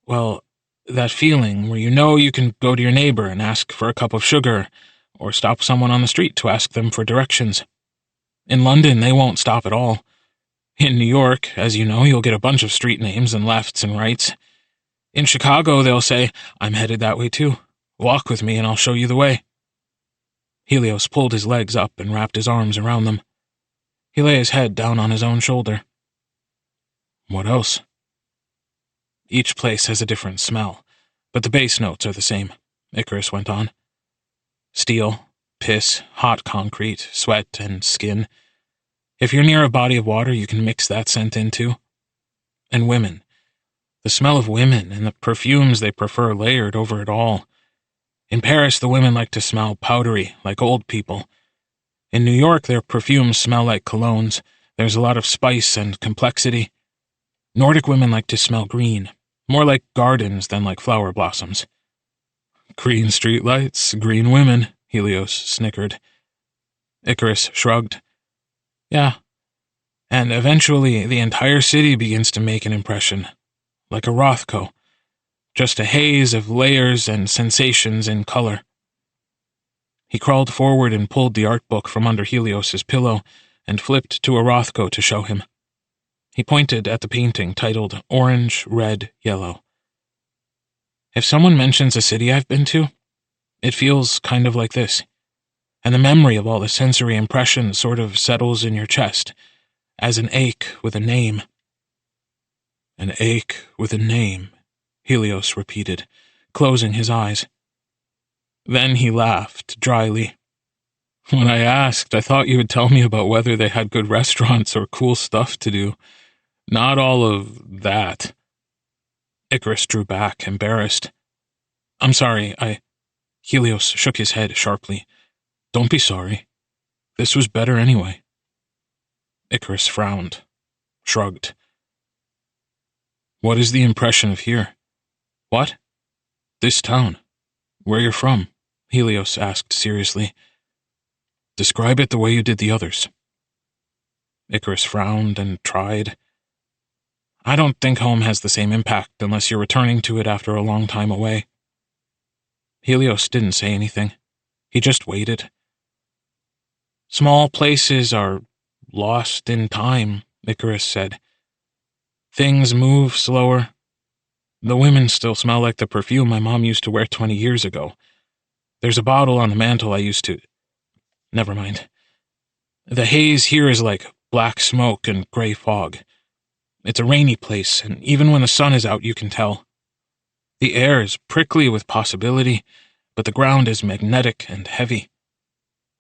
Speaker 1: well, that feeling where you know you can go to your neighbor and ask for a cup of sugar, or stop someone on the street to ask them for directions. In London, they won't stop at all. In New York, as you know, you'll get a bunch of street names and lefts and rights. In Chicago, they'll say, I'm headed that way too. Walk with me and I'll show you the way. Helios pulled his legs up and wrapped his arms around them. He lay his head down on his own shoulder. What else? Each place has a different smell, but the base notes are the same, Icarus went on. Steel, piss, hot concrete, sweat, and skin. If you're near a body of water, you can mix that scent in too. And women. The smell of women and the perfumes they prefer layered over it all. In Paris, the women like to smell powdery, like old people. In New York, their perfumes smell like colognes. There's a lot of spice and complexity. Nordic women like to smell green, more like gardens than like flower blossoms. Green streetlights, green women, Helios snickered. Icarus shrugged. Yeah. And eventually, the entire city begins to make an impression, like a Rothko, just a haze of layers and sensations in color. He crawled forward and pulled the art book from under Helios's pillow and flipped to a Rothko to show him. He pointed at the painting titled Orange, Red, Yellow. If someone mentions a city I've been to, it feels kind of like this, and the memory of all the sensory impressions sort of settles in your chest, as an ache with a name. An ache with a name, Helios repeated, closing his eyes. Then he laughed dryly. When I asked, I thought you would tell me about whether they had good restaurants or cool stuff to do. Not all of that. Icarus drew back, embarrassed. I'm sorry, Helios shook his head sharply. Don't be sorry. This was better anyway. Icarus frowned, shrugged. What is the impression of here? What? This town. Where you're from, Helios asked seriously. Describe it the way you did the others. Icarus frowned and tried. I don't think home has the same impact unless you're returning to it after a long time away. Helios didn't say anything. He just waited. Small places are lost in time, Icarus said. Things move slower. The women still smell like the perfume my mom used to wear 20 years ago. There's a bottle on the mantel I used to... Never mind. The haze here is like black smoke and gray fog. It's a rainy place, and even when the sun is out, you can tell. The air is prickly with possibility, but the ground is magnetic and heavy.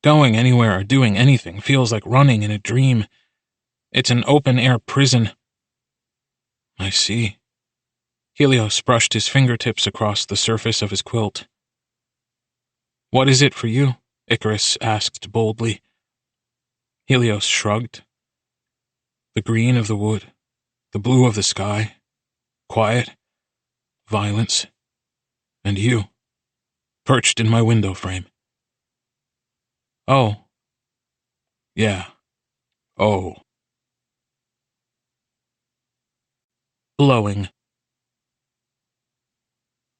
Speaker 1: Going anywhere or doing anything feels like running in a dream. It's an open-air prison. I see. Helios brushed his fingertips across the surface of his quilt. What is it for you? Icarus asked boldly. Helios shrugged. The green of the wood, the blue of the sky, quiet, violence, and you, perched in my window frame. Oh. Yeah. Oh. Blowing.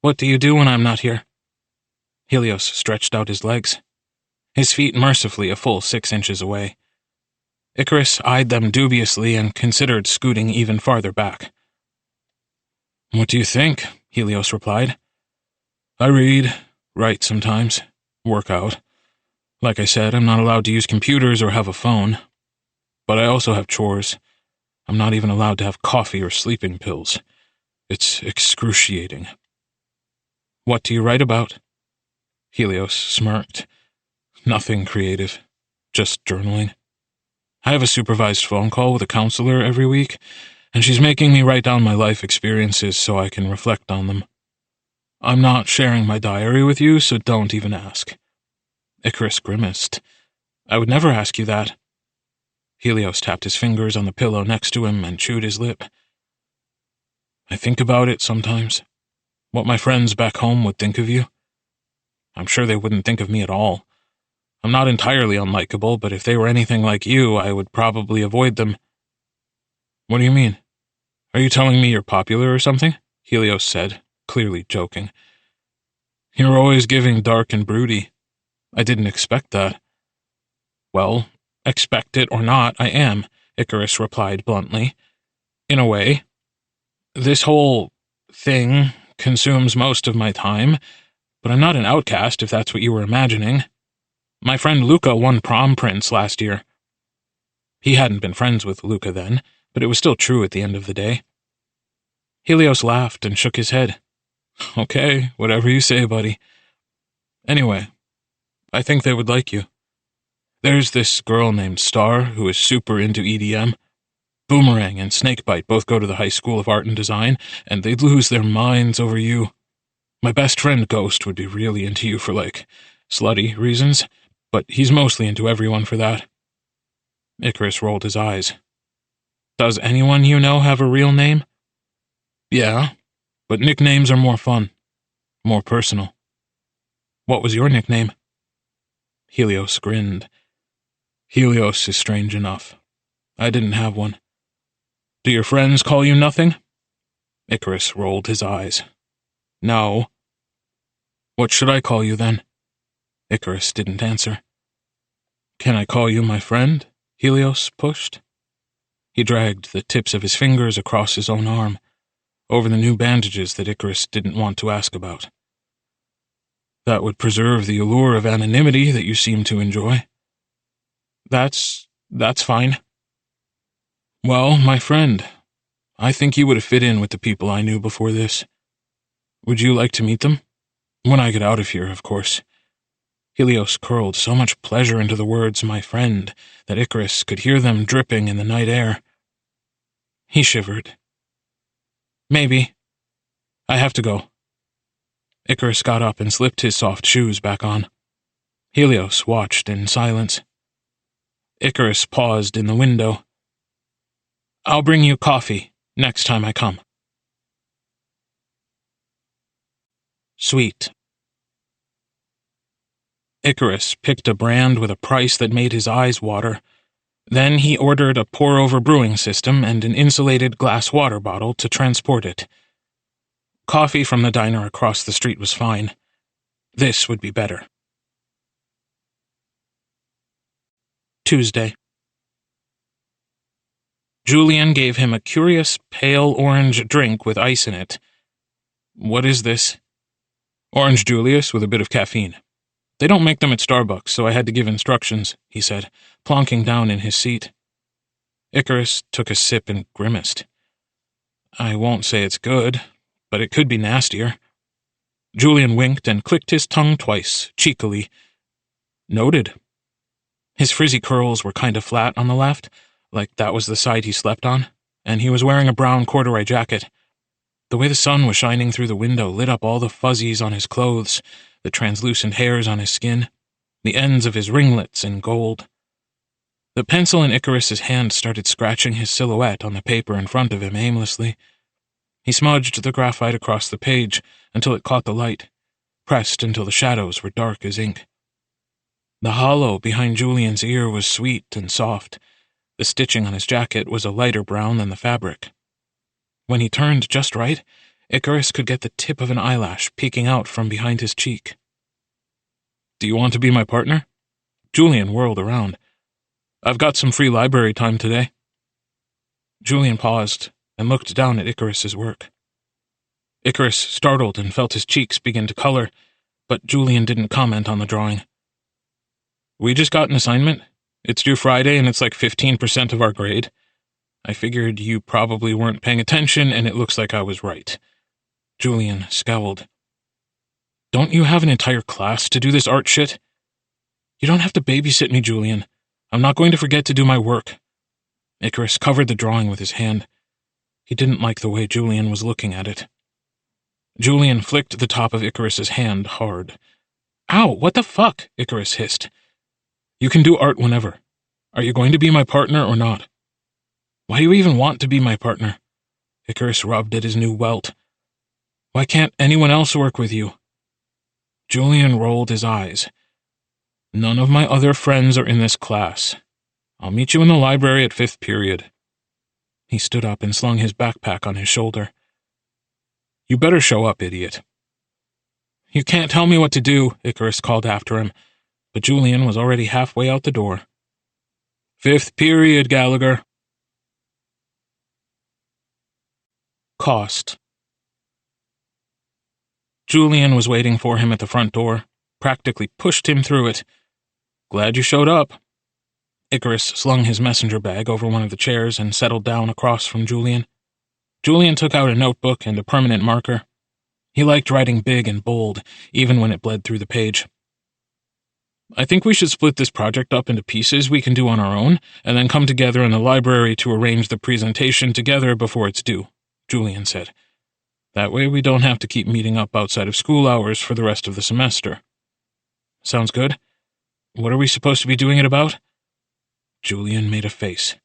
Speaker 1: What do you do when I'm not here? Helios stretched out his legs, his feet mercifully a full 6 inches away. Icarus eyed them dubiously and considered scooting even farther back. What do you think? Helios replied. I read, write sometimes, work out. Like I said, I'm not allowed to use computers or have a phone. But I also have chores. I'm not even allowed to have coffee or sleeping pills. It's excruciating. What do you write about? Helios smirked. Nothing creative. Just journaling. I have a supervised phone call with a counselor every week, and she's making me write down my life experiences so I can reflect on them. I'm not sharing my diary with you, so don't even ask. Icarus grimaced. I would never ask you that. Helios tapped his fingers on the pillow next to him and chewed his lip. I think about it sometimes. What my friends back home would think of you. I'm sure they wouldn't think of me at all. I'm not entirely unlikable, but if they were anything like you, I would probably avoid them. What do you mean? Are you telling me you're popular or something? Helios said, clearly joking. You're always giving dark and broody. I didn't expect that. Well, expect it or not, I am, Icarus replied bluntly. In a way. This whole thing consumes most of my time, but I'm not an outcast if that's what you were imagining. My friend Luca won prom prince last year. He hadn't been friends with Luca then, but it was still true at the end of the day. Helios laughed and shook his head. Okay, whatever you say, buddy. Anyway, I think they would like you. There's this girl named Star who is super into EDM. Boomerang and Snakebite both go to the High School of Art and Design, and they'd lose their minds over you. My best friend Ghost would be really into you for, slutty reasons, but he's mostly into everyone for that. Icarus rolled his eyes. Does anyone you know have a real name? Yeah, but nicknames are more fun, more personal. What was your nickname? Helios grinned. Helios is strange enough. I didn't have one. Do your friends call you nothing? Icarus rolled his eyes. No. What should I call you then? Icarus didn't answer. Can I call you my friend? Helios pushed. He dragged the tips of his fingers across his own arm, over the new bandages that Icarus didn't want to ask about. That would preserve the allure of anonymity that you seem to enjoy. That's fine. Well, my friend, I think you would have fit in with the people I knew before this. Would you like to meet them? When I get out of here, of course. Helios curled so much pleasure into the words my friend that Icarus could hear them dripping in the night air. He shivered. Maybe. I have to go. Icarus got up and slipped his soft shoes back on. Helios watched in silence. Icarus paused in the window. I'll bring you coffee next time I come. Sweet. Icarus picked a brand with a price that made his eyes water. Then he ordered a pour-over brewing system and an insulated glass water bottle to transport it. Coffee from the diner across the street was fine. This would be better. Tuesday. Julian gave him a curious pale orange drink with ice in it. What is this? Orange Julius with a bit of caffeine. They don't make them at Starbucks, so I had to give instructions, he said, plonking down in his seat. Icarus took a sip and grimaced. I won't say it's good, but it could be nastier. Julian winked and clicked his tongue twice, cheekily. Noted. His frizzy curls were kind of flat on the left, like that was the side he slept on, and he was wearing a brown corduroy jacket. The way the sun was shining through the window lit up all the fuzzies on his clothes, the translucent hairs on his skin, the ends of his ringlets in gold. The pencil in Icarus's hand started scratching his silhouette on the paper in front of him aimlessly. He smudged the graphite across the page until it caught the light, pressed until the shadows were dark as ink. The hollow behind Julian's ear was sweet and soft. The stitching on his jacket was a lighter brown than the fabric. When he turned just right, Icarus could get the tip of an eyelash peeking out from behind his cheek. "Do you want to be my partner?" Julian whirled around. "I've got some free library time today." Julian paused and looked down at Icarus's work. Icarus startled and felt his cheeks begin to color, but Julian didn't comment on the drawing. "We just got an assignment. It's due Friday and it's like 15% of our grade. I figured you probably weren't paying attention and it looks like I was right." Julian scowled. "Don't you have an entire class to do this art shit?" "You don't have to babysit me, Julian. I'm not going to forget to do my work." Icarus covered the drawing with his hand. He didn't like the way Julian was looking at it. Julian flicked the top of Icarus's hand hard. "Ow, what the fuck?" Icarus hissed. "You can do art whenever. Are you going to be my partner or not?" "Why do you even want to be my partner?" Icarus rubbed at his new welt. "Why can't anyone else work with you?" Julian rolled his eyes. "None of my other friends are in this class. I'll meet you in the library at 5th period. He stood up and slung his backpack on his shoulder. "You better show up, idiot." "You can't tell me what to do," Icarus called after him, but Julian was already halfway out the door. "5th period, Gallagher." Cost. Julian was waiting for him at the front door, practically pushed him through it. "Glad you showed up." Icarus slung his messenger bag over one of the chairs and settled down across from Julian. Julian took out a notebook and a permanent marker. He liked writing big and bold, even when it bled through the page. "I think we should split this project up into pieces we can do on our own, and then come together in the library to arrange the presentation together before it's due," Julian said. "That way we don't have to keep meeting up outside of school hours for the rest of the semester." "Sounds good. What are we supposed to be doing it about?" Julian made a face.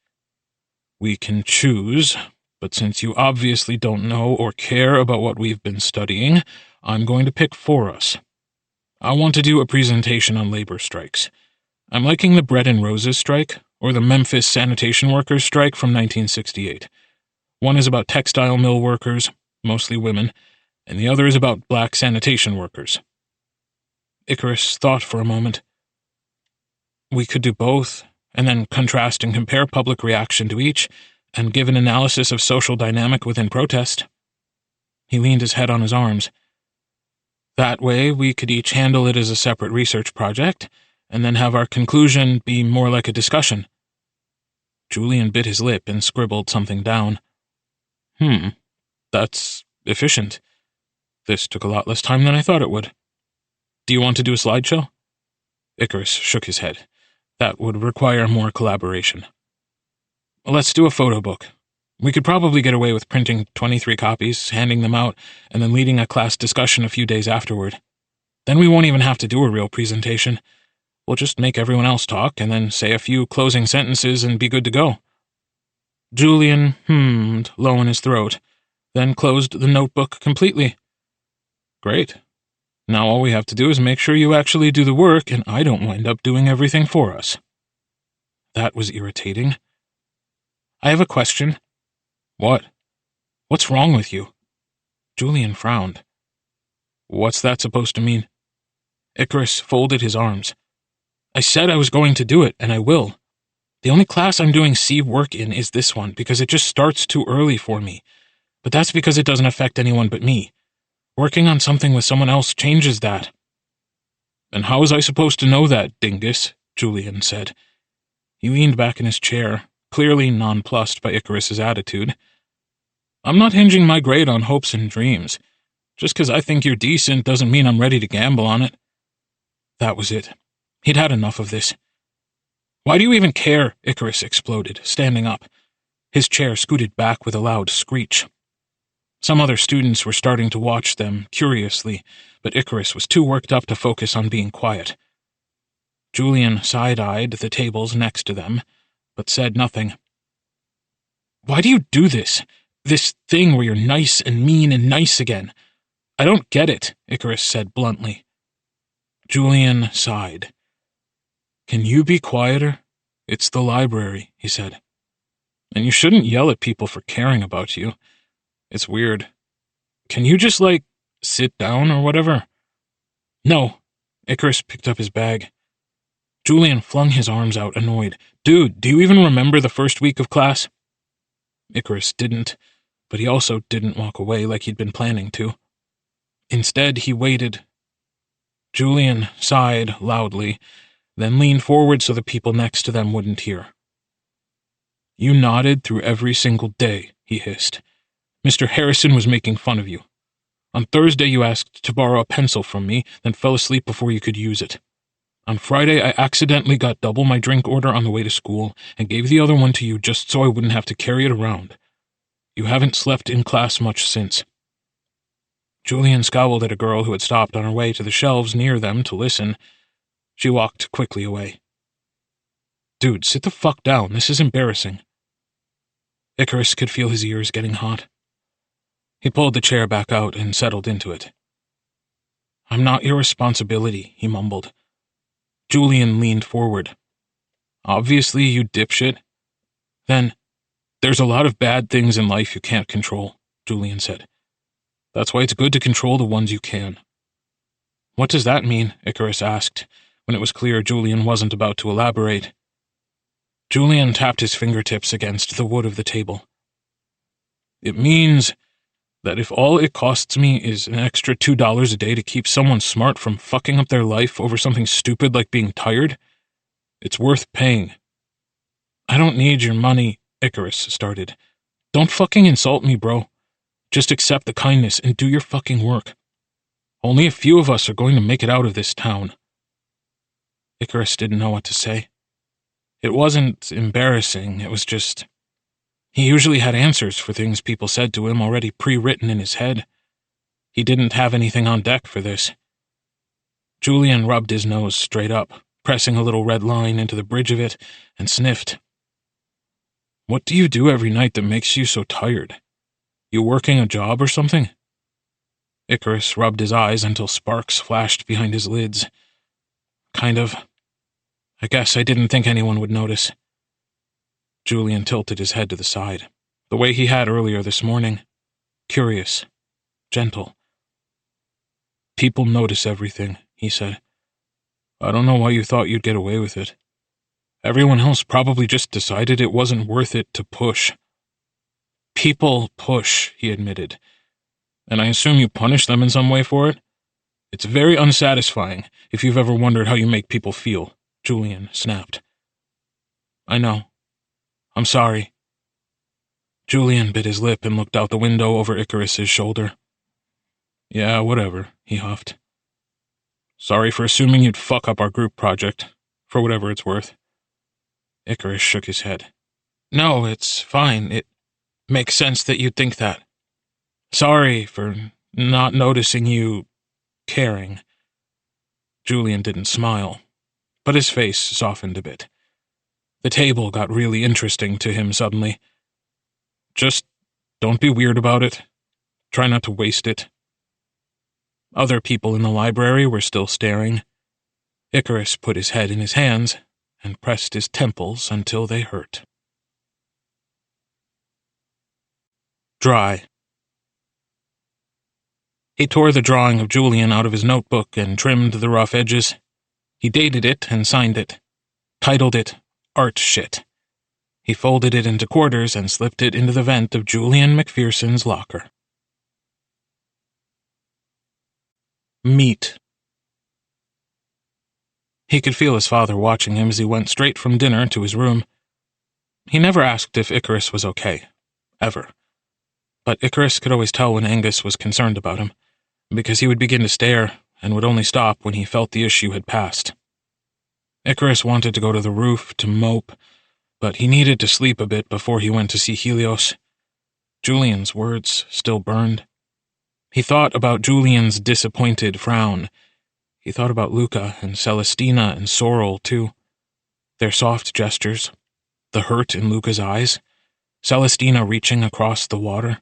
Speaker 1: "We can choose, but since you obviously don't know or care about what we've been studying, I'm going to pick for us. I want to do a presentation on labor strikes. I'm liking the Bread and Roses strike, or the Memphis sanitation workers strike from 1968. One is about textile mill workers, mostly women, and the other is about black sanitation workers." Icarus thought for a moment. "We could do both, and then contrast and compare public reaction to each, and give an analysis of social dynamic within protest." He leaned his head on his arms. "That way we could each handle it as a separate research project, and then have our conclusion be more like a discussion." Julian bit his lip and scribbled something down. That's efficient. This took a lot less time than I thought it would. Do you want to do a slideshow?" Icarus shook his head. "That would require more collaboration." "Let's do a photo book. We could probably get away with printing 23 copies, handing them out, and then leading a class discussion a few days afterward. Then we won't even have to do a real presentation. We'll just make everyone else talk, and then say a few closing sentences and be good to go." Julian hummed low in his throat, then closed the notebook completely. "Great. Now all we have to do is make sure you actually do the work and I don't wind up doing everything for us." That was irritating. "I have a question." "What?" "What's wrong with you?" Julian frowned. "What's that supposed to mean?" Icarus folded his arms. "I said I was going to do it, and I will. The only class I'm doing C work in is this one because it just starts too early for me. But that's because it doesn't affect anyone but me. Working on something with someone else changes that." "And how was I supposed to know that, dingus?" Julian said. He leaned back in his chair, clearly nonplussed by Icarus's attitude. "I'm not hinging my grade on hopes and dreams. Just because I think you're decent doesn't mean I'm ready to gamble on it." That was it. He'd had enough of this. "Why do you even care?" Icarus exploded, standing up. His chair scooted back with a loud screech. Some other students were starting to watch them, curiously, but Icarus was too worked up to focus on being quiet. Julian side-eyed the tables next to them, but said nothing. "Why do you do this? This thing where you're nice and mean and nice again? I don't get it," Icarus said bluntly. Julian sighed. "Can you be quieter? It's the library," he said. "And you shouldn't yell at people for caring about you. It's weird. Can you just, sit down or whatever?" "No." Icarus picked up his bag. Julian flung his arms out, annoyed. "Dude, do you even remember the first week of class?" Icarus didn't, but he also didn't walk away like he'd been planning to. Instead, he waited. Julian sighed loudly, then leaned forward so the people next to them wouldn't hear. "You nodded through every single day," he hissed. "Mr. Harrison was making fun of you. On Thursday you asked to borrow a pencil from me, then fell asleep before you could use it. On Friday I accidentally got double my drink order on the way to school and gave the other one to you just so I wouldn't have to carry it around. You haven't slept in class much since." Julian scowled at a girl who had stopped on her way to the shelves near them to listen. She walked quickly away. "Dude, sit the fuck down. This is embarrassing." Icarus could feel his ears getting hot. He pulled the chair back out and settled into it. "I'm not your responsibility," he mumbled. Julian leaned forward. "Obviously, you dipshit." "Then, there's a lot of bad things in life you can't control," Julian said. "That's why it's good to control the ones you can." "What does that mean?" Icarus asked, when it was clear Julian wasn't about to elaborate. Julian tapped his fingertips against the wood of the table. "It means that if all it costs me is an extra $2 a day to keep someone smart from fucking up their life over something stupid like being tired, it's worth paying." "I don't need your money," Icarus started. "Don't fucking insult me, bro. Just accept the kindness and do your fucking work. Only a few of us are going to make it out of this town." Icarus didn't know what to say. It wasn't embarrassing, it was just... He usually had answers for things people said to him already pre-written in his head. He didn't have anything on deck for this. Julian rubbed his nose straight up, pressing a little red line into the bridge of it, and sniffed. "What do you do every night that makes you so tired? You working a job or something?" Icarus rubbed his eyes until sparks flashed behind his lids. "Kind of. I guess I didn't think anyone would notice." Julian tilted his head to the side, the way he had earlier this morning. Curious. Gentle. "People notice everything," he said. "I don't know why you thought you'd get away with it. Everyone else probably just decided it wasn't worth it to push." "People push," he admitted. "And I assume you punish them in some way for it? It's very unsatisfying, if you've ever wondered how you make people feel," Julian snapped. "I know. I'm sorry." Julian bit his lip and looked out the window over Icarus's shoulder. "Yeah, whatever," he huffed. "Sorry for assuming you'd fuck up our group project, for whatever it's worth." Icarus shook his head. "No, it's fine. It makes sense that you'd think that. Sorry for not noticing you caring." Julian didn't smile, but his face softened a bit. The table got really interesting to him suddenly. "Just don't be weird about it. Try not to waste it." Other people in the library were still staring. Icarus put his head in his hands and pressed his temples until they hurt. Dry. He tore the drawing of Julian out of his notebook and trimmed the rough edges. He dated it and signed it. Titled it Art Shit. He folded it into quarters and slipped it into the vent of Julian McPherson's locker. Meat. He could feel his father watching him as he went straight from dinner to his room. He never asked if Icarus was okay. Ever. But Icarus could always tell when Angus was concerned about him, because he would begin to stare and would only stop when he felt the issue had passed. Icarus wanted to go to the roof to mope, but he needed to sleep a bit before he went to see Helios. Julian's words still burned. He thought about Julian's disappointed frown. He thought about Luca and Celestina and Sorrel, too. Their soft gestures, the hurt in Luca's eyes, Celestina reaching across the water,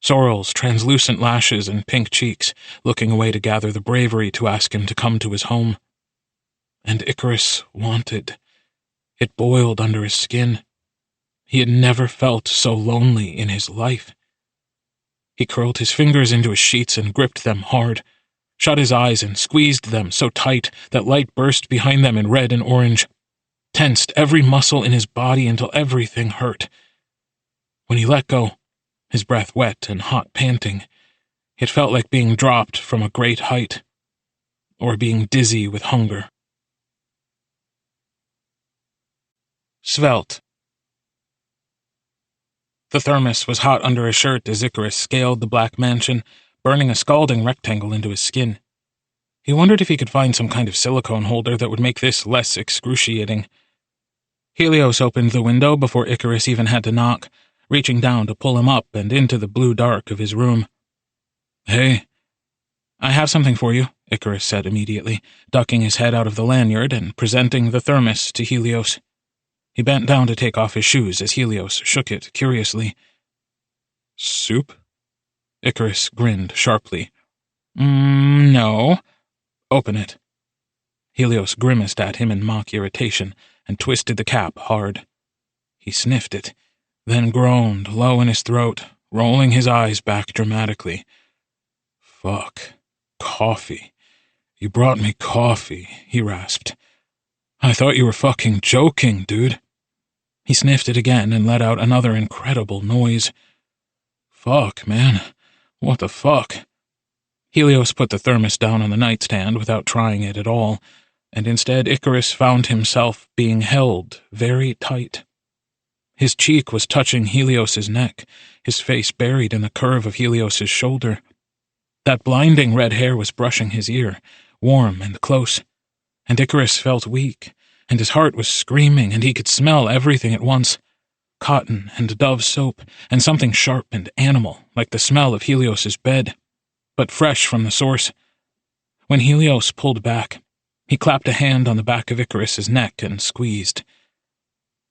Speaker 1: Sorrel's translucent lashes and pink cheeks, looking away to gather the bravery to ask him to come to his home. And Icarus wanted. It boiled under his skin. He had never felt so lonely in his life. He curled his fingers into his sheets and gripped them hard, shut his eyes and squeezed them so tight that light burst behind them in red and orange, tensed every muscle in his body until everything hurt. When he let go, his breath wet and hot panting, it felt like being dropped from a great height, or being dizzy with hunger. Svelte. The thermos was hot under his shirt as Icarus scaled the black mansion, burning a scalding rectangle into his skin. He wondered if he could find some kind of silicone holder that would make this less excruciating. Helios opened the window before Icarus even had to knock, reaching down to pull him up and into the blue dark of his room. "Hey." "I have something for you," Icarus said immediately, ducking his head out of the lanyard and presenting the thermos to Helios. He bent down to take off his shoes as Helios shook it curiously. "Soup?" Icarus grinned sharply. No." "Open it." Helios grimaced at him in mock irritation and twisted the cap hard. He sniffed it, then groaned low in his throat, rolling his eyes back dramatically. "Fuck. Coffee. You brought me coffee," he rasped. "I thought you were fucking joking, dude." He sniffed it again and let out another incredible noise. "Fuck, man. What the fuck?" Helios put the thermos down on the nightstand without trying it at all, and instead Icarus found himself being held very tight. His cheek was touching Helios's neck, his face buried in the curve of Helios's shoulder. That blinding red hair was brushing his ear, warm and close, and Icarus felt weak, and his heart was screaming, and he could smell everything at once. Cotton and Dove soap, and something sharp and animal, like the smell of Helios's bed, but fresh from the source. When Helios pulled back, he clapped a hand on the back of Icarus's neck and squeezed.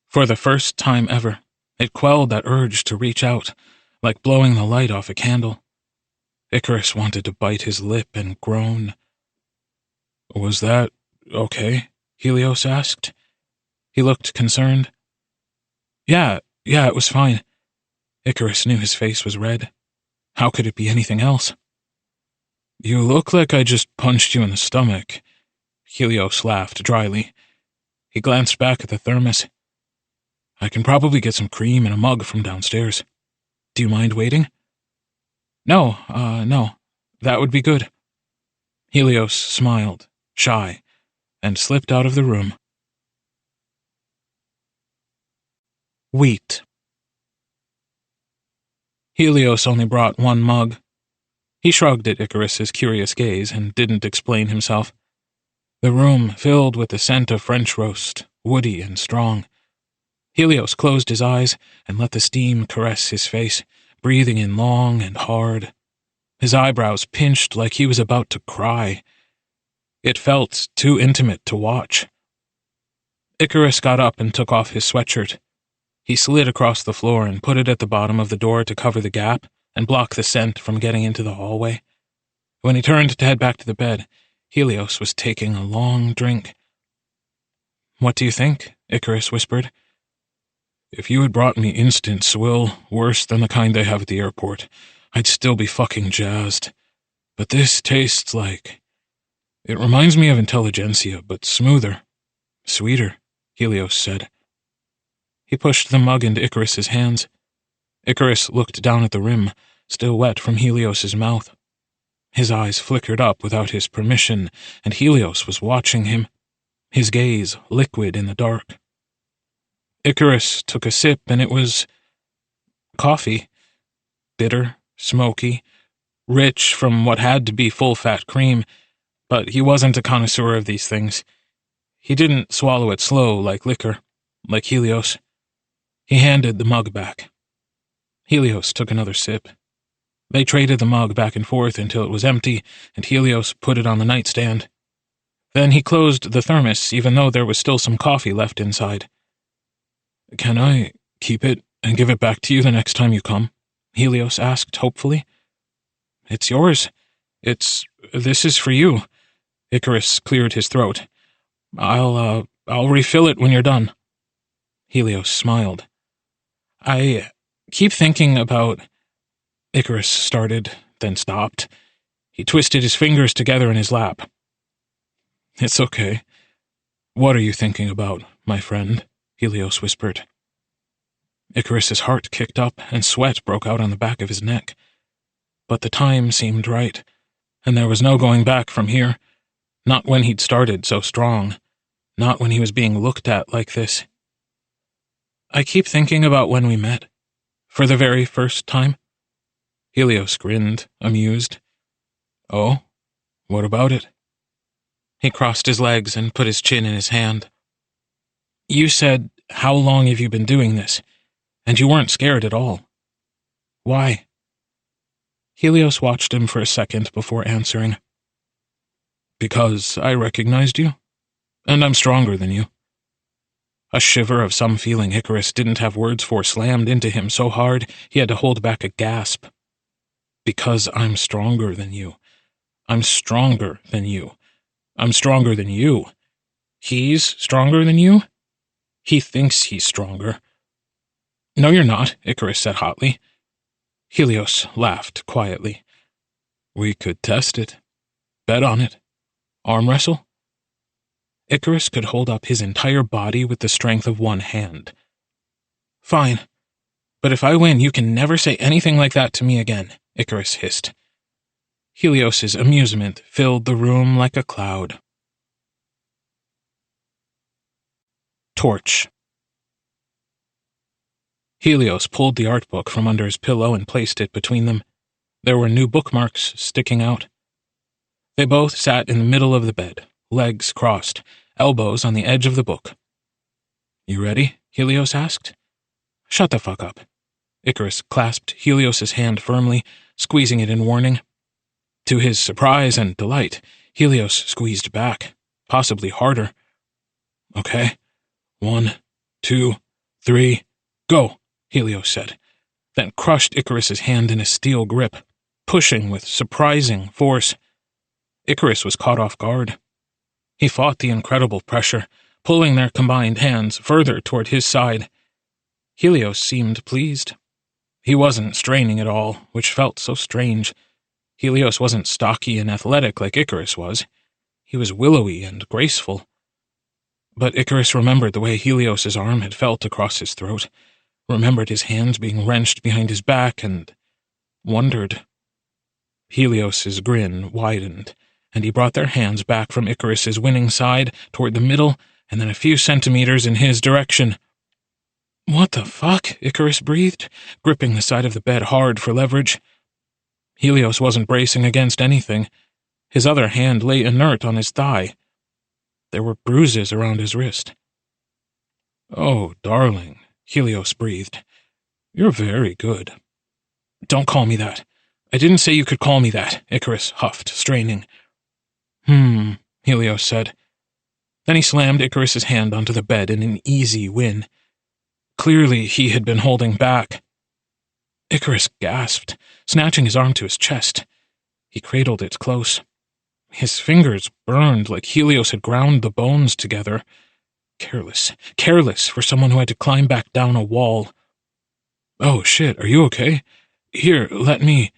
Speaker 1: For the first time ever, it quelled that urge to reach out, like blowing the light off a candle. Icarus wanted to bite his lip and groan. "Was that okay?" Helios asked. He looked concerned. Yeah, it was fine." Icarus knew his face was red. How could it be anything else? "You look like I just punched you in the stomach." Helios laughed dryly. He glanced back at the thermos. "I can probably get some cream in a mug from downstairs. Do you mind waiting?" No, that would be good." Helios smiled, shy, and slipped out of the room. Wheat. Helios only brought one mug. He shrugged at Icarus's curious gaze and didn't explain himself. The room filled with the scent of French roast, woody and strong. Helios closed his eyes and let the steam caress his face, breathing in long and hard. His eyebrows pinched like he was about to cry. It felt too intimate to watch. Icarus got up and took off his sweatshirt. He slid across the floor and put it at the bottom of the door to cover the gap and block the scent from getting into the hallway. When he turned to head back to the bed, Helios was taking a long drink. "What do you think?" Icarus whispered. "If you had brought me instant swill, worse than the kind they have at the airport, I'd still be fucking jazzed. But this tastes like... It reminds me of intelligentsia, but smoother. Sweeter," Helios said. He pushed the mug into Icarus's hands. Icarus looked down at the rim, still wet from Helios's mouth. His eyes flickered up without his permission, and Helios was watching him, his gaze liquid in the dark. Icarus took a sip, and it was... coffee. Bitter, smoky, rich from what had to be full-fat cream, but he wasn't a connoisseur of these things. He didn't swallow it slow like liquor, like Helios. He handed the mug back. Helios took another sip. They traded the mug back and forth until it was empty, and Helios put it on the nightstand. Then he closed the thermos, even though there was still some coffee left inside. "Can I keep it and give it back to you the next time you come?" Helios asked hopefully. "It's yours. This is for you." Icarus cleared his throat. I'll refill it when you're done." Helios smiled. "I keep thinking about—" Icarus started, then stopped. He twisted his fingers together in his lap. "It's okay. What are you thinking about, my friend?" Helios whispered. Icarus's heart kicked up, and sweat broke out on the back of his neck. But the time seemed right, and there was no going back from here. Not when he'd started so strong. Not when he was being looked at like this. "I keep thinking about when we met. For the very first time." Helios grinned, amused. "Oh? What about it?" He crossed his legs and put his chin in his hand. "You said, 'How long have you been doing this?' And you weren't scared at all. Why?" Helios watched him for a second before answering. "Because I recognized you, and I'm stronger than you." A shiver of some feeling Icarus didn't have words for slammed into him so hard he had to hold back a gasp. "Because I'm stronger than you. I'm stronger than you. I'm stronger than you. He's stronger than you? He thinks he's stronger." "No, you're not," Icarus said hotly. Helios laughed quietly. "We could test it. Bet on it. Arm wrestle?" Icarus could hold up his entire body with the strength of one hand. "Fine. But if I win, you can never say anything like that to me again," Icarus hissed. Helios's amusement filled the room like a cloud. Torch. Helios pulled the art book from under his pillow and placed it between them. There were new bookmarks sticking out. They both sat in the middle of the bed, legs crossed, elbows on the edge of the book. "You ready?" Helios asked. "Shut the fuck up." Icarus clasped Helios's hand firmly, squeezing it in warning. To his surprise and delight, Helios squeezed back, possibly harder. "Okay. 1, 2, 3, go," Helios said, then crushed Icarus's hand in a steel grip, pushing with surprising force. Icarus was caught off guard. He fought the incredible pressure, pulling their combined hands further toward his side. Helios seemed pleased. He wasn't straining at all, which felt so strange. Helios wasn't stocky and athletic like Icarus was. He was willowy and graceful. But Icarus remembered the way Helios's arm had felt across his throat, remembered his hands being wrenched behind his back, and wondered. Helios's grin widened, and he brought their hands back from Icarus's winning side toward the middle, and then a few centimeters in his direction. "What the fuck?" Icarus breathed, gripping the side of the bed hard for leverage. Helios wasn't bracing against anything. His other hand lay inert on his thigh. There were bruises around his wrist. "Oh, darling," Helios breathed. "You're very good." "Don't call me that. I didn't say you could call me that," Icarus huffed, straining. Helios said. Then he slammed Icarus's hand onto the bed in an easy win. Clearly he had been holding back. Icarus gasped, snatching his arm to his chest. He cradled it close. His fingers burned like Helios had ground the bones together. Careless for someone who had to climb back down a wall. "Oh, shit, are you okay? Here, let me—"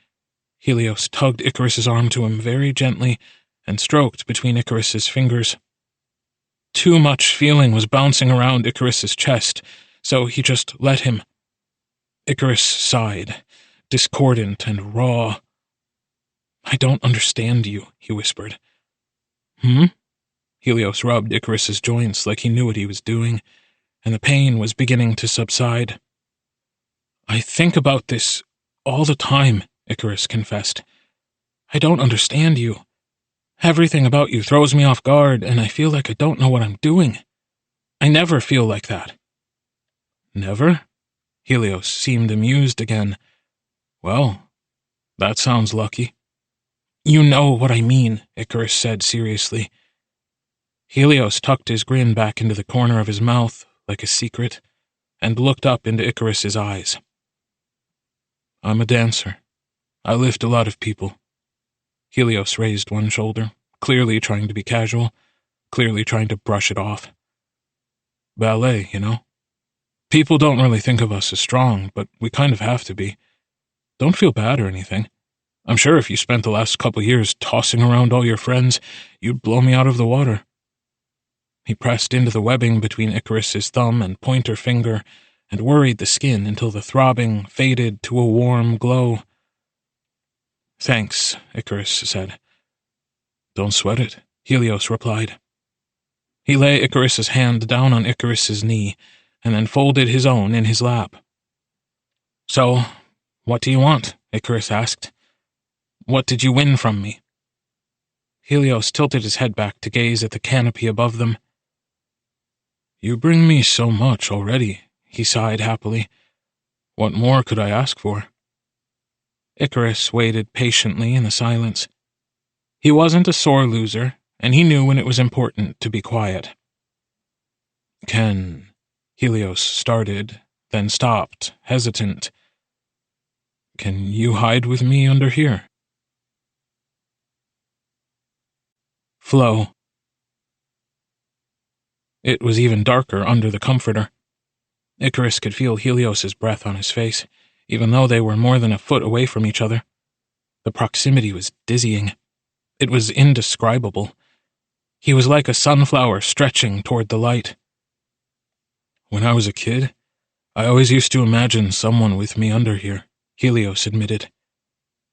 Speaker 1: Helios tugged Icarus's arm to him very gently and stroked between Icarus's fingers. Too much feeling was bouncing around Icarus's chest, so he just let him. Icarus sighed, discordant and raw. "I don't understand you," he whispered. Helios rubbed Icarus's joints like he knew what he was doing, and the pain was beginning to subside. "I think about this all the time," Icarus confessed. "I don't understand you. Everything about you throws me off guard, and I feel like I don't know what I'm doing. I never feel like that." "Never?" Helios seemed amused again. Well, that sounds lucky. You know what I mean, Icarus said seriously. Helios tucked his grin back into the corner of his mouth, like a secret, and looked up into Icarus's eyes. I'm a dancer. I lift a lot of people. Helios raised one shoulder, clearly trying to be casual, clearly trying to brush it off. Ballet, you know? People don't really think of us as strong, but we kind of have to be. Don't feel bad or anything. I'm sure if you spent the last couple years tossing around all your friends, you'd blow me out of the water. He pressed into the webbing between Icarus's thumb and pointer finger and worried the skin until the throbbing faded to a warm glow. Thanks, Icarus said. Don't sweat it, Helios replied. He lay Icarus's hand down on Icarus's knee and then folded his own in his lap. So, what do you want? Icarus asked. What did you win from me? Helios tilted his head back to gaze at the canopy above them. You bring me so much already, he sighed happily. What more could I ask for? Icarus waited patiently in the silence. He wasn't a sore loser, and he knew when it was important to be quiet. Helios started, then stopped, hesitant. Can you hide with me under here? Flow. It was even darker under the comforter. Icarus could feel Helios's breath on his face, even though they were more than a foot away from each other. The proximity was dizzying. It was indescribable. He was like a sunflower stretching toward the light. When I was a kid, I always used to imagine someone with me under here, Helios admitted.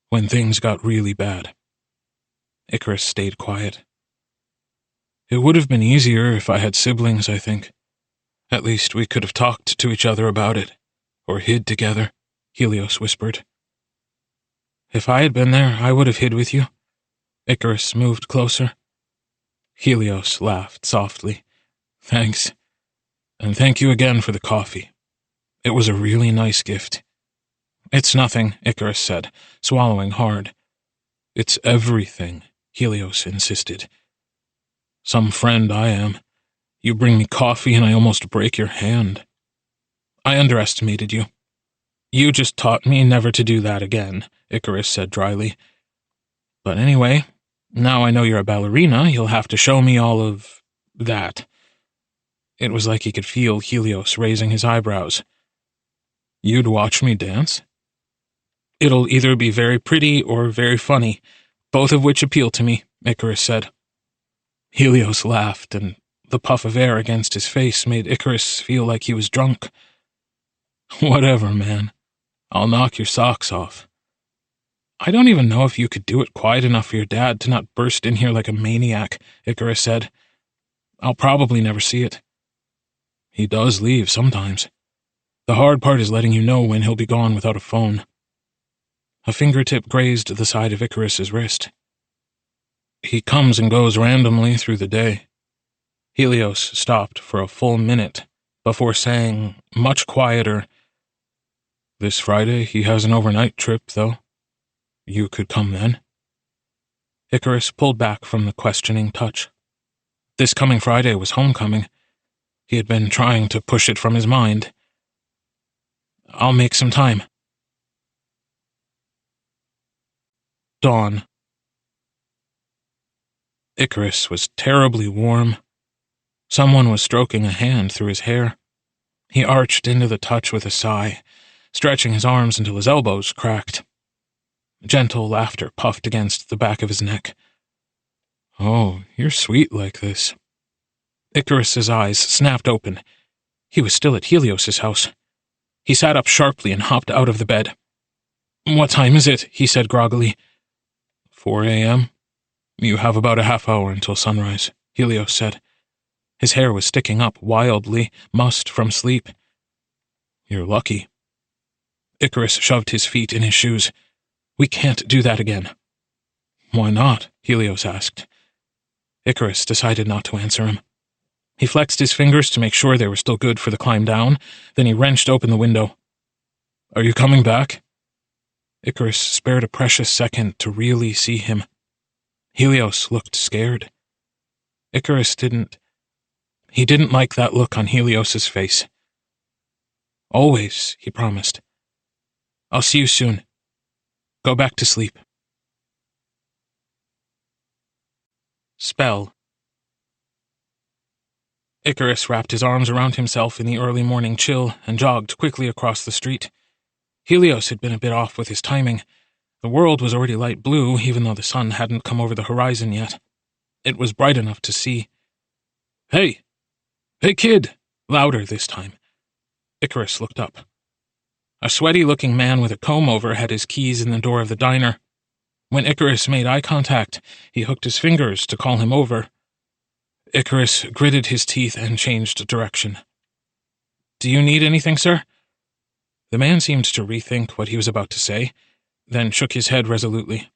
Speaker 1: When things got really bad. Icarus stayed quiet. It would have been easier if I had siblings, I think. At least we could have talked to each other about it, or hid together, Helios whispered. If I had been there, I would have hid with you. Icarus moved closer. Helios laughed softly. Thanks. And thank you again for the coffee. It was a really nice gift. It's nothing, Icarus said, swallowing hard. It's everything, Helios insisted. Some friend I am. You bring me coffee and I almost break your hand. I underestimated you. You just taught me never to do that again, Icarus said dryly. But anyway, now I know you're a ballerina, you'll have to show me all of that. It was like he could feel Helios raising his eyebrows. You'd watch me dance? It'll either be very pretty or very funny, both of which appeal to me, Icarus said. Helios laughed, and the puff of air against his face made Icarus feel like he was drunk. Whatever, man. I'll knock your socks off. I don't even know if you could do it quiet enough for your dad to not burst in here like a maniac, Icarus said. I'll probably never see it. He does leave sometimes. The hard part is letting you know when he'll be gone without a phone. A fingertip grazed the side of Icarus's wrist. He comes and goes randomly through the day. Helios stopped for a full minute before saying, much quieter, This Friday he has an overnight trip, though. You could come then. Icarus pulled back from the questioning touch. This coming Friday was homecoming. He had been trying to push it from his mind. I'll make some time. Dawn. Icarus was terribly warm. Someone was stroking a hand through his hair. He arched into the touch with a sigh, stretching his arms until his elbows cracked. Gentle laughter puffed against the back of his neck. Oh, you're sweet like this. Icarus's eyes snapped open. He was still at Helios's house. He sat up sharply and hopped out of the bed. What time is it? He said groggily. 4 a.m. You have about a half hour until sunrise, Helios said. His hair was sticking up wildly, mussed from sleep. You're lucky. Icarus shoved his feet in his shoes. We can't do that again. Why not? Helios asked. Icarus decided not to answer him. He flexed his fingers to make sure they were still good for the climb down, then he wrenched open the window. Are you coming back? Icarus spared a precious second to really see him. Helios looked scared. Icarus didn't like that look on Helios's face. Always, he promised. I'll see you soon. Go back to sleep. Spell. Icarus wrapped his arms around himself in the early morning chill and jogged quickly across the street. Helios had been a bit off with his timing. The world was already light blue, even though the sun hadn't come over the horizon yet. It was bright enough to see. Hey! Hey, kid! Louder this time. Icarus looked up. A sweaty-looking man with a comb-over had his keys in the door of the diner. When Icarus made eye contact, he hooked his fingers to call him over. Icarus gritted his teeth and changed direction. Do you need anything, sir? The man seemed to rethink what he was about to say, then shook his head resolutely.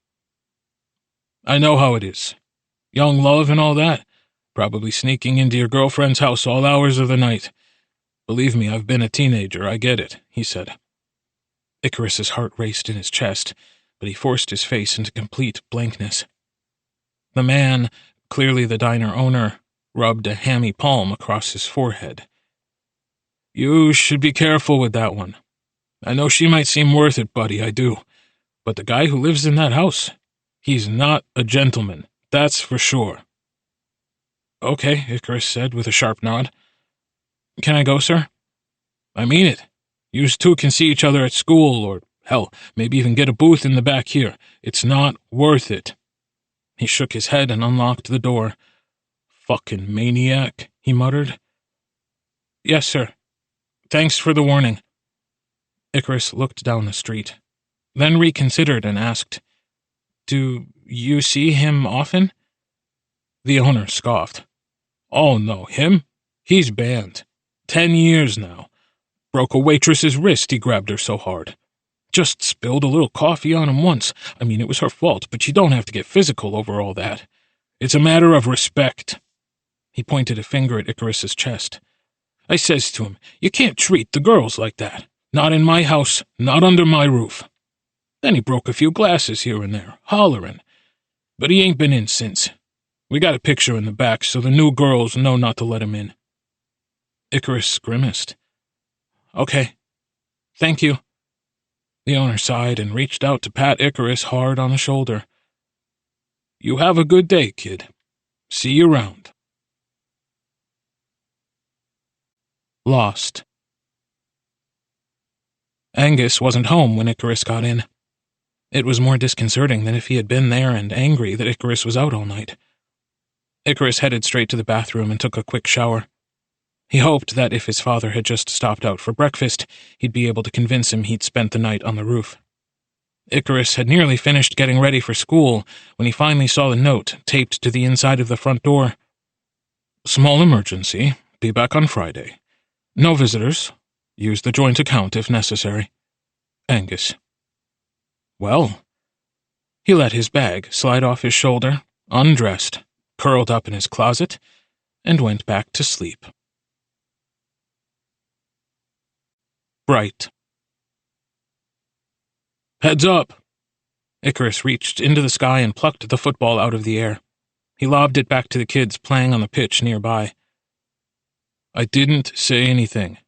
Speaker 1: I know how it is. Young love and all that. Probably sneaking into your girlfriend's house all hours of the night. Believe me, I've been a teenager, I get it, he said. Icarus's heart raced in his chest, but he forced his face into complete blankness. The man, clearly the diner owner, rubbed a hammy palm across his forehead. You should be careful with that one. I know she might seem worth it, buddy, I do. But the guy who lives in that house, he's not a gentleman, that's for sure. Okay, Icarus said with a sharp nod. Can I go, sir? I mean it. Yous two can see each other at school, or, hell, maybe even get a booth in the back here. It's not worth it. He shook his head and unlocked the door. Fucking maniac, he muttered. Yes, sir. Thanks for the warning. Icarus looked down the street, then reconsidered and asked, Do you see him often? The owner scoffed. Oh, no, him? He's banned. 10 years now. Broke a waitress's wrist, he grabbed her so hard. Just spilled a little coffee on him once. I mean, it was her fault, but you don't have to get physical over all that. It's a matter of respect. He pointed a finger at Icarus's chest. I says to him, you can't treat the girls like that. Not in my house, not under my roof. Then he broke a few glasses here and there, hollering. But he ain't been in since. We got a picture in the back so the new girls know not to let him in. Icarus grimaced. Okay. Thank you. The owner sighed and reached out to pat Icarus hard on the shoulder. You have a good day, kid. See you around. Lost. Angus wasn't home when Icarus got in. It was more disconcerting than if he had been there and angry that Icarus was out all night. Icarus headed straight to the bathroom and took a quick shower. He hoped that if his father had just stopped out for breakfast, he'd be able to convince him he'd spent the night on the roof. Icarus had nearly finished getting ready for school when he finally saw the note taped to the inside of the front door. Small emergency. Be back on Friday. No visitors. Use the joint account if necessary. Angus. Well, he let his bag slide off his shoulder, undressed, curled up in his closet, and went back to sleep. Bright. Heads up! Icarus reached into the sky and plucked the football out of the air. He lobbed it back to the kids playing on the pitch nearby. I didn't say anything.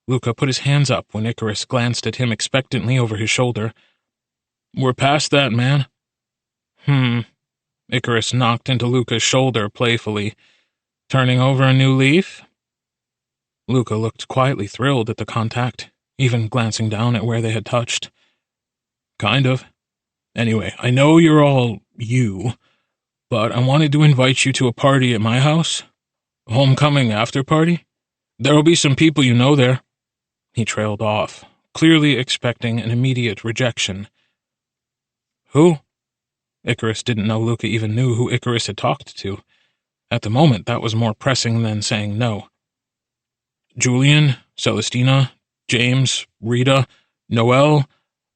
Speaker 1: Luca put his hands up when Icarus glanced at him expectantly over his shoulder. We're past that, man. Icarus knocked into Luca's shoulder playfully. Turning over a new leaf? Luca looked quietly thrilled at the contact, even glancing down at where they had touched. Kind of. Anyway, I know you're all you, but I wanted to invite you to a party at my house. A homecoming after party. There'll be some people you know there. He trailed off, clearly expecting an immediate rejection. Who? Icarus didn't know Luca even knew who Icarus had talked to. At the moment, that was more pressing than saying no. Julian, Celestina, James, Rita, Noel,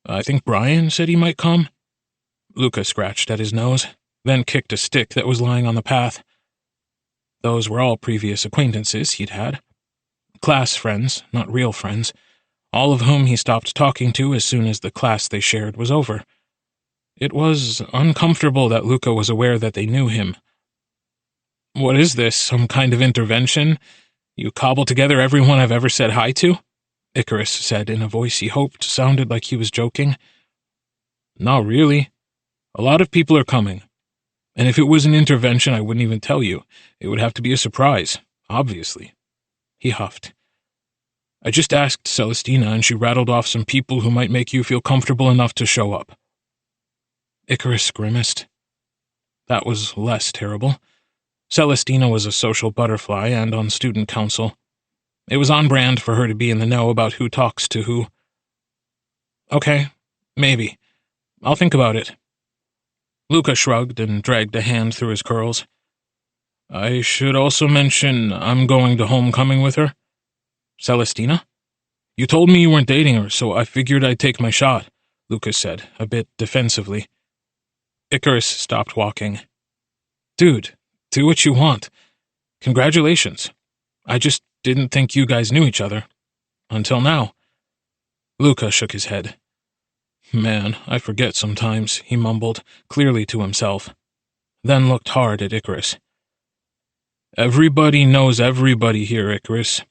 Speaker 1: I think Brian said he might come. Luca scratched at his nose, then kicked a stick that was lying on the path. Those were all previous acquaintances he'd had. Class friends, not real friends, all of whom he stopped talking to as soon as the class they shared was over. It was uncomfortable that Luca was aware that they knew him. "What is this, some kind of intervention? You cobble together everyone I've ever said hi to?" Icarus said in a voice he hoped sounded like he was joking. "Not really. A lot of people are coming. And if it was an intervention, I wouldn't even tell you. It would have to be a surprise, obviously." He huffed. "I just asked Celestina, and she rattled off some people who might make you feel comfortable enough to show up." Icarus grimaced. That was less terrible. Celestina was a social butterfly and on student council. It was on brand for her to be in the know about who talks to who. "Okay, maybe. I'll think about it." Luca shrugged and dragged a hand through his curls. "I should also mention I'm going to homecoming with her." "Celestina? You told me you weren't dating her, so I figured I'd take my shot," Luca said, a bit defensively. Icarus stopped walking. "Dude, do what you want. Congratulations. I just didn't think you guys knew each other. Until now." Luca shook his head. "Man, I forget sometimes," he mumbled, clearly to himself, then looked hard at Icarus. "Everybody knows everybody here, Icarus.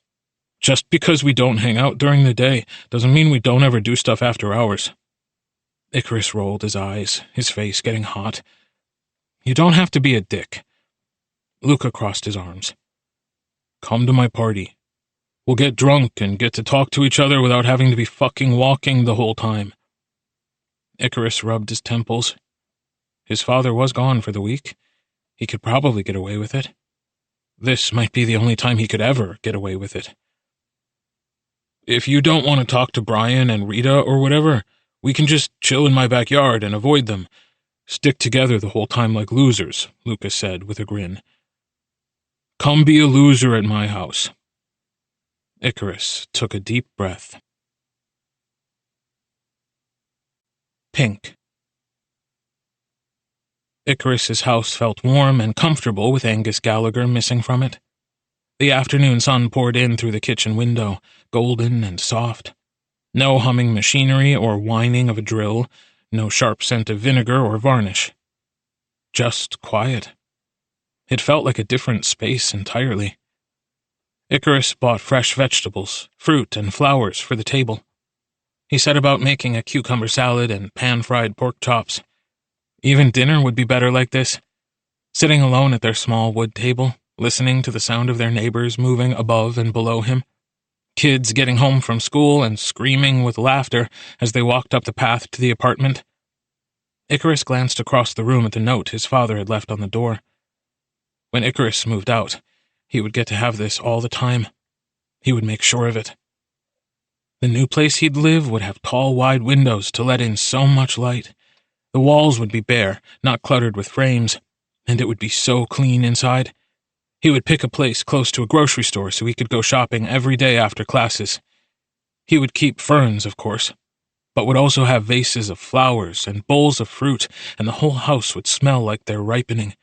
Speaker 1: Just because we don't hang out during the day doesn't mean we don't ever do stuff after hours." Icarus rolled his eyes, his face getting hot. "You don't have to be a dick." Luca crossed his arms. "Come to my party. We'll get drunk and get to talk to each other without having to be fucking walking the whole time." Icarus rubbed his temples. His father was gone for the week. He could probably get away with it. This might be the only time he could ever get away with it. "If you don't want to talk to Brian and Rita or whatever, we can just chill in my backyard and avoid them. Stick together the whole time like losers," Lucas said with a grin. "Come be a loser at my house." Icarus took a deep breath. Pink. Icarus's house felt warm and comfortable with Angus Gallagher missing from it. The afternoon sun poured in through the kitchen window, golden and soft. No humming machinery or whining of a drill, no sharp scent of vinegar or varnish. Just quiet. It felt like a different space entirely. Icarus bought fresh vegetables, fruit, and flowers for the table. He set about making a cucumber salad and pan-fried pork chops. Even dinner would be better like this. Sitting alone at their small wood table, listening to the sound of their neighbors moving above and below him. Kids getting home from school and screaming with laughter as they walked up the path to the apartment. Icarus glanced across the room at the note his father had left on the door. When Icarus moved out, he would get to have this all the time. He would make sure of it. The new place he'd live would have tall, wide windows to let in so much light. The walls would be bare, not cluttered with frames, and it would be so clean inside. He would pick a place close to a grocery store so he could go shopping every day after classes. He would keep ferns, of course, but would also have vases of flowers and bowls of fruit, and the whole house would smell like they're ripening.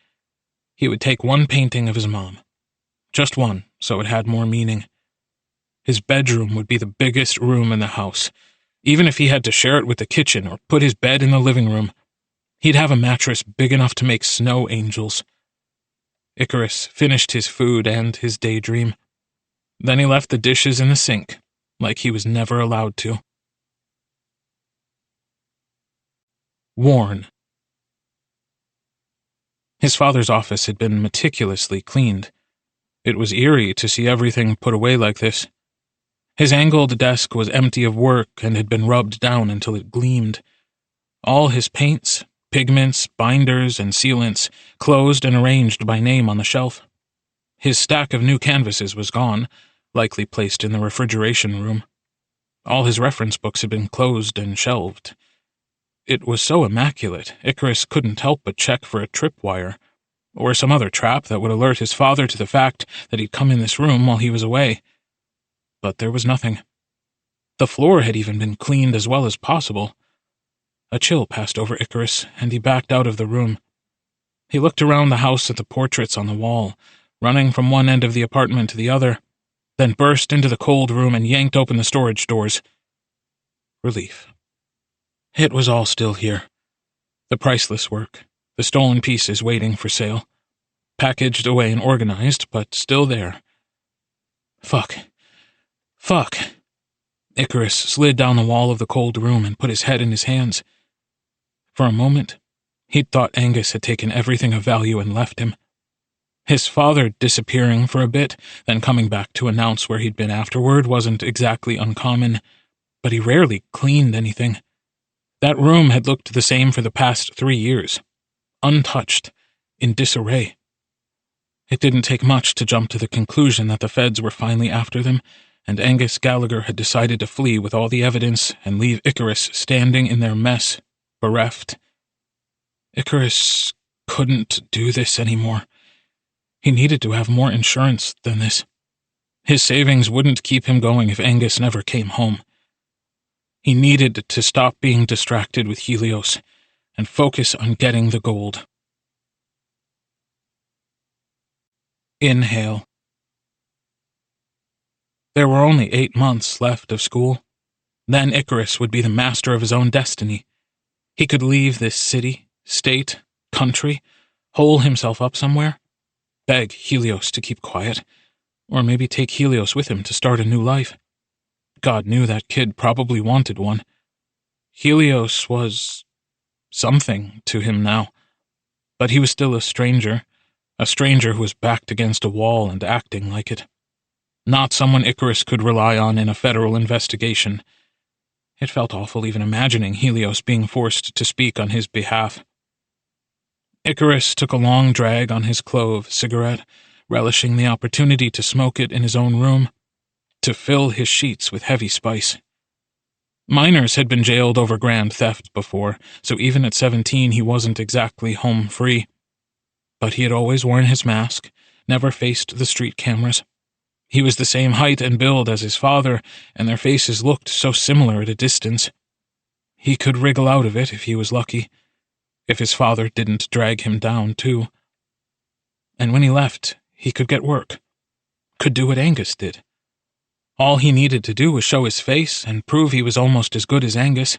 Speaker 1: He would take one painting of his mom. Just one, so it had more meaning. His bedroom would be the biggest room in the house. Even if he had to share it with the kitchen or put his bed in the living room, he'd have a mattress big enough to make snow angels. Icarus finished his food and his daydream. Then he left the dishes in the sink, like he was never allowed to. Worn. His father's office had been meticulously cleaned. It was eerie to see everything put away like this. His angled desk was empty of work and had been rubbed down until it gleamed. All his paints, pigments, binders, and sealants closed and arranged by name on the shelf. His stack of new canvases was gone, likely placed in the refrigeration room. All his reference books had been closed and shelved. It was so immaculate, Icarus couldn't help but check for a tripwire, or some other trap that would alert his father to the fact that he'd come in this room while he was away. But there was nothing. The floor had even been cleaned as well as possible. A chill passed over Icarus, and he backed out of the room. He looked around the house at the portraits on the wall, running from one end of the apartment to the other, then burst into the cold room and yanked open the storage doors. relief. It was all still here. The priceless work, the stolen pieces waiting for sale, packaged away and organized, but still there. Fuck. Icarus slid down the wall of the cold room and put his head in his hands. For a moment, he'd thought Angus had taken everything of value and left him. His father disappearing for a bit, then coming back to announce where he'd been afterward wasn't exactly uncommon, but he rarely cleaned anything. That room had looked the same for the past 3 years, untouched, in disarray. It didn't take much to jump to the conclusion that the feds were finally after them, and Angus Gallagher had decided to flee with all the evidence and leave Icarus standing in their mess, bereft. Icarus couldn't do this anymore. He needed to have more insurance than this. His savings wouldn't keep him going if Angus never came home. He needed to stop being distracted with Helios and focus on getting the gold. Inhale. There were only 8 months left of school. Then Icarus would be the master of his own destiny. He could leave this city, state, country, hole himself up somewhere, beg Helios to keep quiet, or maybe take Helios with him to start a new life. God knew that kid probably wanted one. Helios was something to him now, but he was still a stranger who was backed against a wall and acting like it. Not someone Icarus could rely on in a federal investigation. It felt awful even imagining Helios being forced to speak on his behalf. Icarus took a long drag on his clove cigarette, relishing the opportunity to smoke it in his own room, to fill his sheets with heavy spice. Minors had been jailed over grand theft before, so even at 17 he wasn't exactly home free. But he had always worn his mask, never faced the street cameras. He was the same height and build as his father, and their faces looked so similar at a distance. He could wriggle out of it if he was lucky, if his father didn't drag him down, too. And when he left, he could get work, could do what Angus did. All he needed to do was show his face and prove he was almost as good as Angus,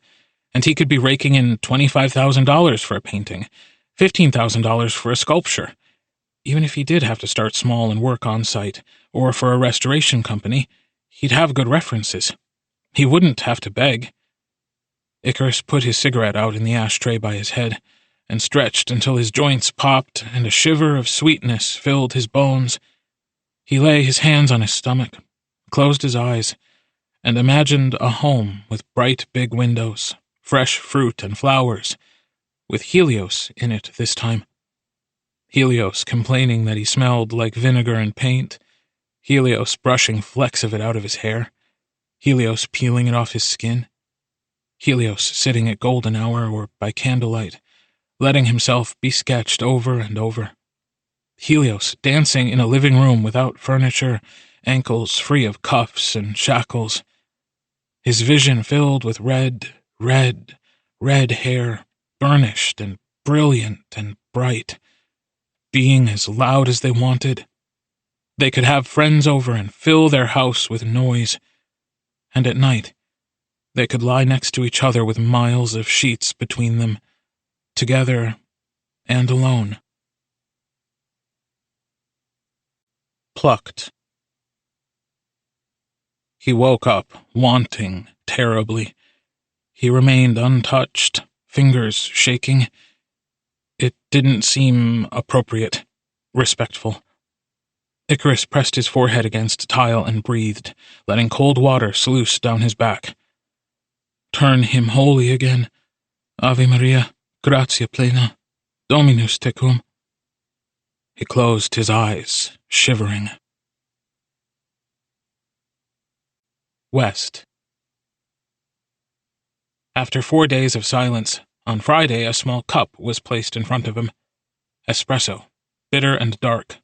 Speaker 1: and he could be raking in $25,000 for a painting, $15,000 for a sculpture. Even if he did have to start small and work on site, or for a restoration company, he'd have good references. He wouldn't have to beg. Icarus put his cigarette out in the ashtray by his head, and stretched until his joints popped and a shiver of sweetness filled his bones. He lay his hands on his stomach, closed his eyes, and imagined a home with bright big windows, fresh fruit and flowers, with Helios in it this time. Helios complaining that he smelled like vinegar and paint, Helios brushing flecks of it out of his hair, Helios peeling it off his skin, Helios sitting at golden hour or by candlelight, letting himself be sketched over and over. Helios dancing in a living room without furniture, ankles free of cuffs and shackles. His vision filled with red hair, burnished and brilliant and bright, being as loud as they wanted. They could have friends over and fill their house with noise, and at night they could lie next to each other with miles of sheets between them, together and alone. Plucked. He woke up, wanting terribly. He remained untouched, fingers shaking. It didn't seem appropriate, respectful. Icarus pressed his forehead against tile and breathed, letting cold water sluice down his back. Turn him holy again. Ave Maria, gratia plena, Dominus tecum. He closed his eyes, shivering. West. After 4 days of silence, on Friday a small cup was placed in front of him. Espresso, bitter and dark.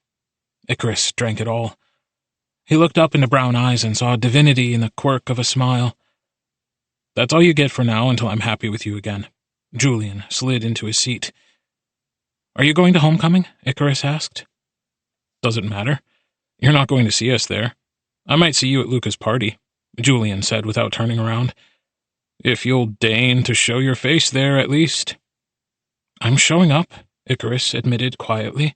Speaker 1: Icarus drank it all. He looked up into brown eyes and saw divinity in the quirk of a smile. That's all you get for now until I'm happy with you again. Julian slid into his seat. Are you going to homecoming? Icarus asked. Doesn't matter. You're not going to see us there. I might see you at Luca's party, Julian said without turning around. If you'll deign to show your face there, at least. I'm showing up, Icarus admitted quietly.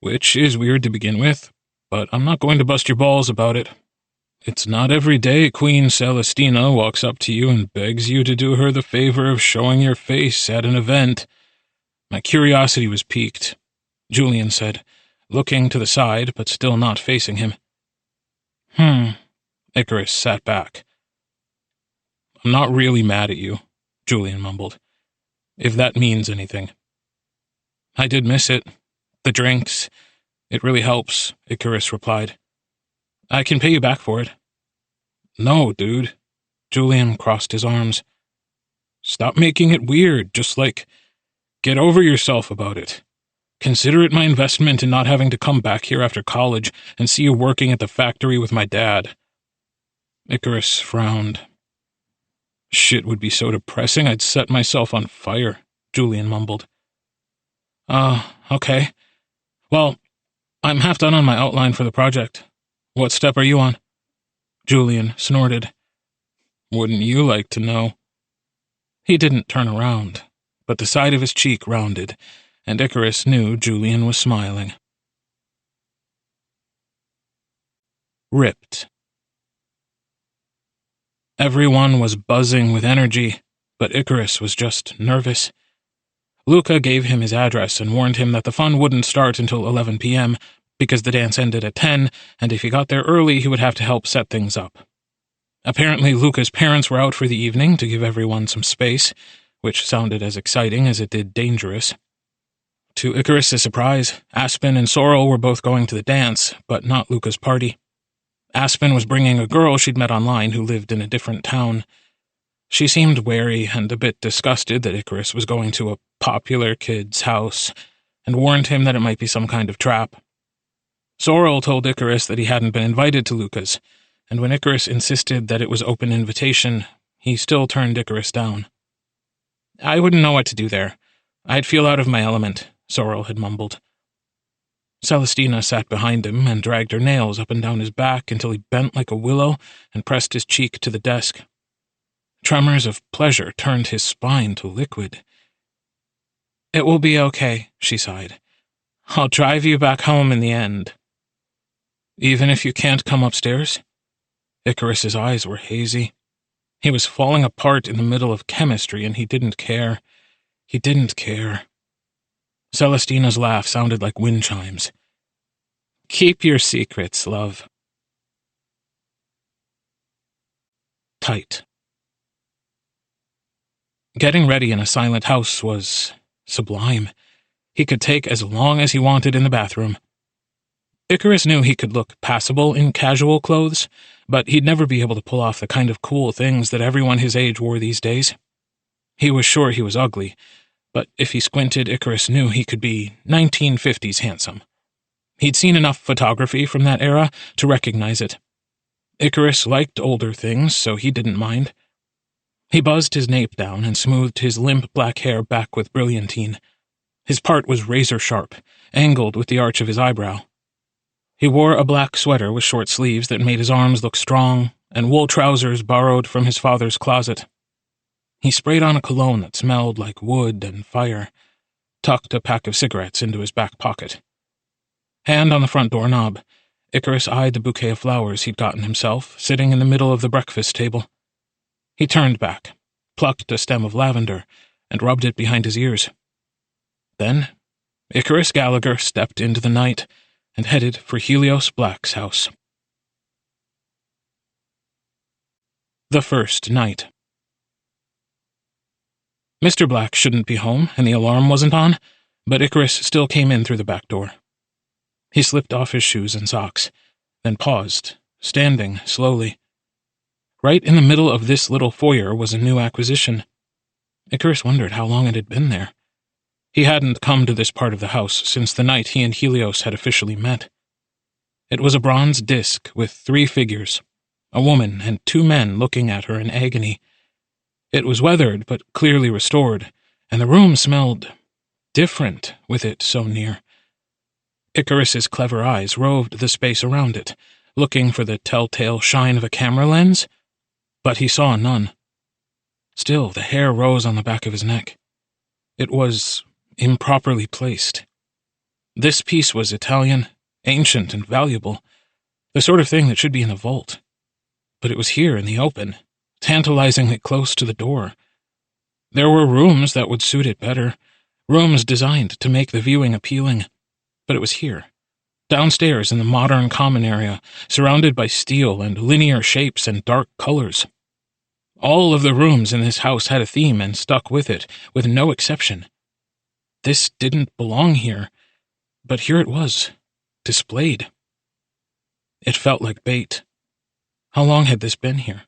Speaker 1: Which is weird to begin with, but I'm not going to bust your balls about it. It's not every day Queen Celestina walks up to you and begs you to do her the favor of showing your face at an event. My curiosity was piqued, Julian said, looking to the side but still not facing him. Icarus sat back. I'm not really mad at you, Julian mumbled, if that means anything. I did miss it. The drinks. It really helps, Icarus replied. I can pay you back for it. No, dude. Julian crossed his arms. Stop making it weird, just get over yourself about it. Consider it my investment in not having to come back here after college and see you working at the factory with my dad. Icarus frowned. Shit would be so depressing I'd set myself on fire, Julian mumbled. Okay. Well, I'm half done on my outline for the project. What step are you on? Julian snorted. Wouldn't you like to know? He didn't turn around, but the side of his cheek rounded, and Icarus knew Julian was smiling. Ripped. Everyone was buzzing with energy, but Icarus was just nervous. Luca gave him his address and warned him that the fun wouldn't start until 11 p.m., because the dance ended at 10, and if he got there early, he would have to help set things up. Apparently, Luca's parents were out for the evening to give everyone some space, which sounded as exciting as it did dangerous. To Icarus' surprise, Aspen and Sorrel were both going to the dance, but not Luca's party. Aspen was bringing a girl she'd met online who lived in a different town. She seemed wary and a bit disgusted that Icarus was going to a popular kid's house, and warned him that it might be some kind of trap. Sorrel told Icarus that he hadn't been invited to Luca's, and when Icarus insisted that it was open invitation, he still turned Icarus down. I wouldn't know what to do there. I'd feel out of my element, Sorrel had mumbled. Celestina sat behind him and dragged her nails up and down his back until he bent like a willow and pressed his cheek to the desk. Tremors of pleasure turned his spine to liquid. It will be okay, she sighed. I'll drive you back home in the end. Even if you can't come upstairs? Icarus's eyes were hazy. He was falling apart in the middle of chemistry, and he didn't care. He didn't care. Celestina's laugh sounded like wind chimes. Keep your secrets, love. Tight. Getting ready in a silent house was sublime. He could take as long as he wanted in the bathroom. Icarus knew he could look passable in casual clothes, but he'd never be able to pull off the kind of cool things that everyone his age wore these days. He was sure he was ugly, but if he squinted, Icarus knew he could be 1950s handsome. He'd seen enough photography from that era to recognize it. Icarus liked older things, so he didn't mind. He buzzed his nape down and smoothed his limp black hair back with brilliantine. His part was razor-sharp, angled with the arch of his eyebrow. He wore a black sweater with short sleeves that made his arms look strong, and wool trousers borrowed from his father's closet. He sprayed on a cologne that smelled like wood and fire, tucked a pack of cigarettes into his back pocket. Hand on the front doorknob, Icarus eyed the bouquet of flowers he'd gotten himself, sitting in the middle of the breakfast table. He turned back, plucked a stem of lavender, and rubbed it behind his ears. Then, Icarus Gallagher stepped into the night and headed for Helios Black's house. The first night. Mr. Black shouldn't be home, and the alarm wasn't on, but Icarus still came in through the back door. He slipped off his shoes and socks, then paused, standing slowly. Right in the middle of this little foyer was a new acquisition. Icarus wondered how long it had been there. He hadn't come to this part of the house since the night he and Helios had officially met. It was a bronze disc with 3 figures, a woman and 2 men looking at her in agony. It was weathered but clearly restored, and the room smelled different with it so near. Icarus's clever eyes roved the space around it, looking for the telltale shine of a camera lens, but he saw none. Still, the hair rose on the back of his neck. It was improperly placed. This piece was Italian, ancient, and valuable, the sort of thing that should be in a vault. But it was here in the open, tantalizingly close to the door. There were rooms that would suit it better, rooms designed to make the viewing appealing, but it was here, downstairs in the modern common area, surrounded by steel and linear shapes and dark colors. All of the rooms in this house had a theme and stuck with it, with no exception. This didn't belong here, but here it was, displayed. It felt like bait. How long had this been here?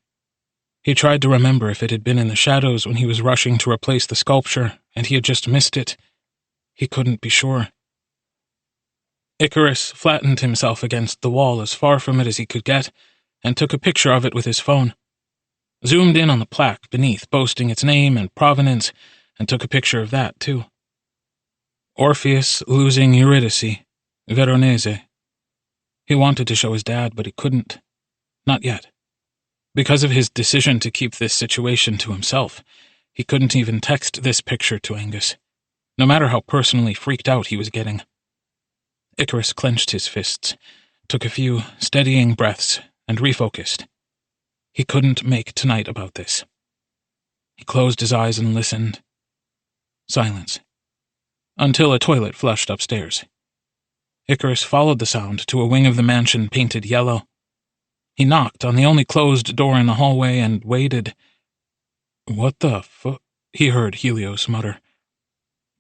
Speaker 1: He tried to remember if it had been in the shadows when he was rushing to replace the sculpture, and he had just missed it. He couldn't be sure. Icarus flattened himself against the wall as far from it as he could get, and took a picture of it with his phone. Zoomed in on the plaque beneath, boasting its name and provenance, and took a picture of that, too. Orpheus losing Eurydice, Veronese. He wanted to show his dad, but he couldn't. Not yet. Because of his decision to keep this situation to himself, he couldn't even text this picture to Angus, no matter how personally freaked out he was getting. Icarus clenched his fists, took a few steadying breaths, and refocused. He couldn't make tonight about this. He closed his eyes and listened. Silence. Until a toilet flushed upstairs. Icarus followed the sound to a wing of the mansion painted yellow. He knocked on the only closed door in the hallway and waited. "What the he heard Helios mutter.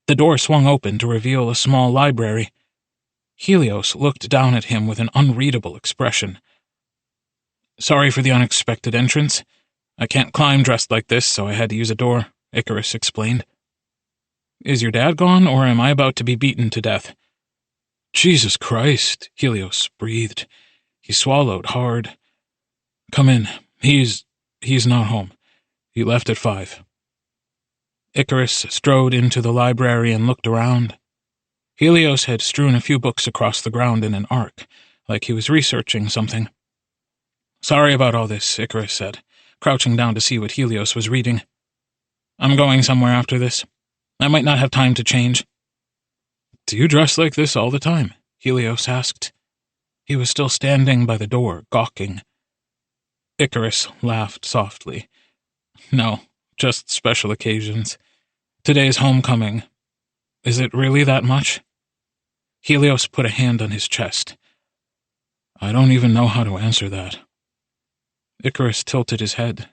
Speaker 1: The door swung open to reveal a small library. Helios looked down at him with an unreadable expression. "Sorry for the unexpected entrance. I can't climb dressed like this, so I had to use a door," Icarus explained. "Is your dad gone, or am I about to be beaten to death?" "Jesus Christ," Helios breathed. He swallowed hard. "Come in. He's not home. He left at 5. Icarus strode into the library and looked around. Helios had strewn a few books across the ground in an arc, like he was researching something. "Sorry about all this," Icarus said, crouching down to see what Helios was reading. "I'm going somewhere after this. I might not have time to change." "Do you dress like this all the time?" Helios asked. He was still standing by the door, gawking. Icarus laughed softly. "No, just special occasions. Today's homecoming. Is it really that much?" Helios put a hand on his chest. "I don't even know how to answer that." Icarus tilted his head.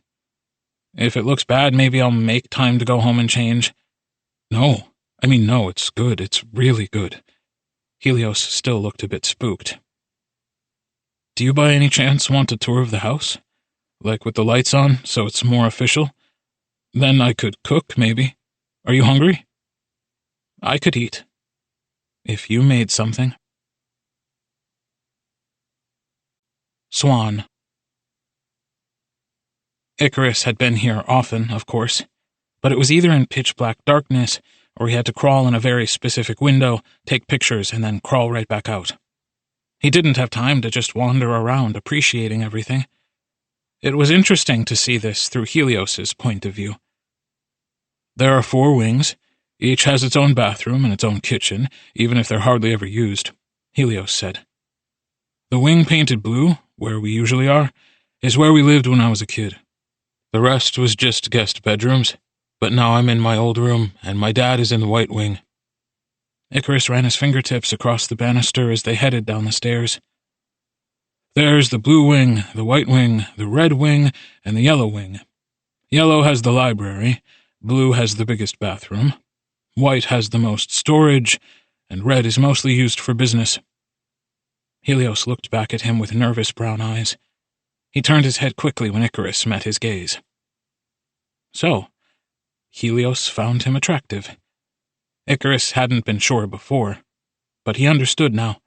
Speaker 1: "If it looks bad, maybe I'll make time to go home and change." No, it's good. It's really good." Helios still looked a bit spooked. "Do you by any chance want a tour of the house? Like with the lights on, so it's more official? Then I could cook, maybe. Are you hungry?" "I could eat. If you made something." Swan. Icarus had been here often, of course, but it was either in pitch-black darkness, or he had to crawl in a very specific window, take pictures, and then crawl right back out. He didn't have time to just wander around appreciating everything. It was interesting to see this through Helios's point of view. "There are 4 wings. Each has its own bathroom and its own kitchen, even if they're hardly ever used," Helios said. "The wing painted blue, where we usually are, is where we lived when I was a kid. The rest was just guest bedrooms, but now I'm in my old room, and my dad is in the white wing." Icarus ran his fingertips across the banister as they headed down the stairs. "There's the blue wing, the white wing, the red wing, and the yellow wing. Yellow has the library, blue has the biggest bathroom, white has the most storage, and red is mostly used for business." Helios looked back at him with nervous brown eyes. He turned his head quickly when Icarus met his gaze. So, Helios found him attractive. Icarus hadn't been sure before, but he understood now.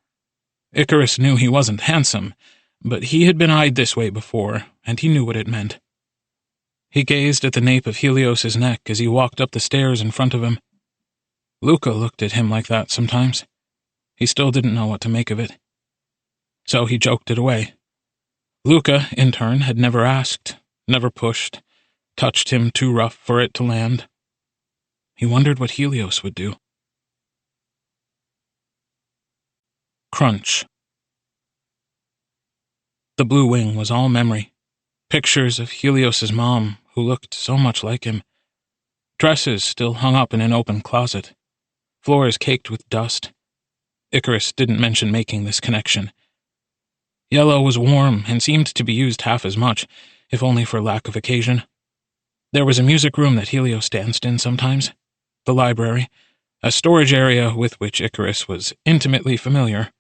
Speaker 1: Icarus knew he wasn't handsome, but he had been eyed this way before, and he knew what it meant. He gazed at the nape of Helios's neck as he walked up the stairs in front of him. Luca looked at him like that sometimes. He still didn't know what to make of it. So he joked it away. Luca, in turn, had never asked, never pushed, touched him too rough for it to land. He wondered what Helios would do. Crunch. The blue wing was all memory. Pictures of Helios's mom, who looked so much like him. Dresses still hung up in an open closet. Floors caked with dust. Icarus didn't mention making this connection. Yellow was warm and seemed to be used half as much, if only for lack of occasion. There was a music room that Helios danced in sometimes. The library, a storage area with which Icarus was intimately familiar.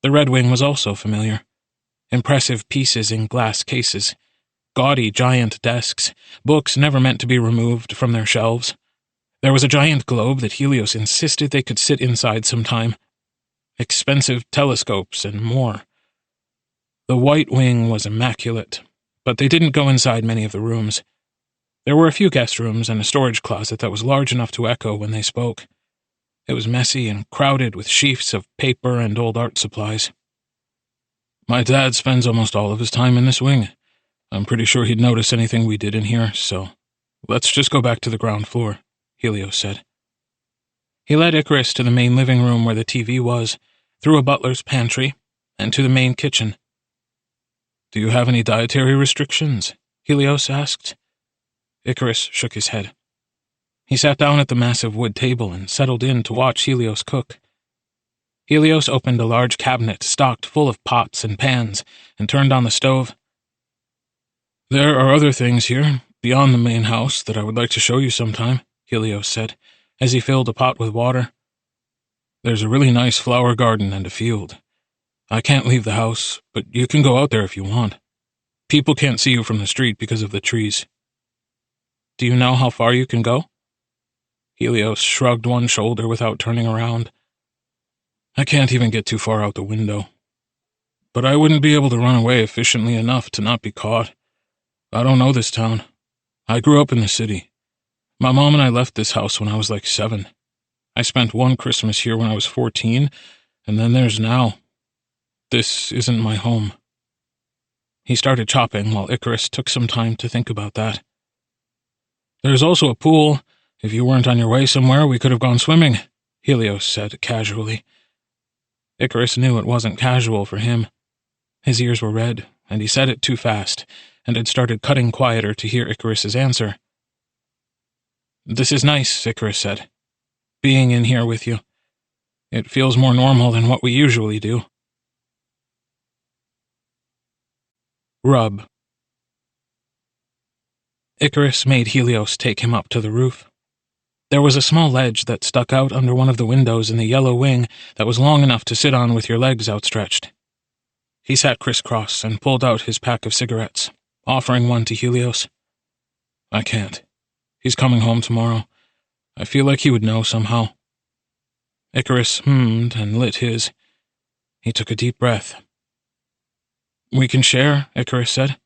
Speaker 1: The red wing was also familiar. Impressive pieces in glass cases, gaudy giant desks, books never meant to be removed from their shelves. There was a giant globe that Helios insisted they could sit inside sometime. Expensive telescopes and more. The white wing was immaculate, but they didn't go inside many of the rooms. There were a few guest rooms and a storage closet that was large enough to echo when they spoke. It was messy and crowded with sheafs of paper and old art supplies. My dad spends almost all of his time in this wing. I'm pretty sure he'd notice anything we did in here, so let's just go back to the ground floor, Helios said. He led Icarus to the main living room where the TV was, through a butler's pantry, and to the main kitchen. Do you have any dietary restrictions? Helios asked. Icarus shook his head. He sat down at the massive wood table and settled in to watch Helios cook. Helios opened a large cabinet stocked full of pots and pans and turned on the stove. There are other things here, beyond the main house, that I would like to show you sometime, Helios said, as he filled a pot with water. There's a really nice flower garden and a field. I can't leave the house, but you can go out there if you want. People can't see you from the street because of the trees. Do you know how far you can go? Helios shrugged one shoulder without turning around. I can't even get too far out the window. But I wouldn't be able to run away efficiently enough to not be caught. I don't know this town. I grew up in the city. My mom and I left this house when I was like 7. I spent one Christmas here when I was 14, and then there's now. This isn't my home. He started chopping while Icarus took some time to think about that. There's also a pool. If you weren't on your way somewhere, we could have gone swimming, Helios said casually. Icarus knew it wasn't casual for him. His ears were red, and he said it too fast, and had started cutting quieter to hear Icarus's answer. This is nice, Icarus said. Being in here with you. It feels more normal than what we usually do. Rub. Icarus made Helios take him up to the roof. There was a small ledge that stuck out under one of the windows in the yellow wing that was long enough to sit on with your legs outstretched. He sat crisscross and pulled out his pack of cigarettes, offering one to Helios. I can't. He's coming home tomorrow. I feel like he would know somehow. Icarus hummed and lit his. He took a deep breath. We can share, Icarus said.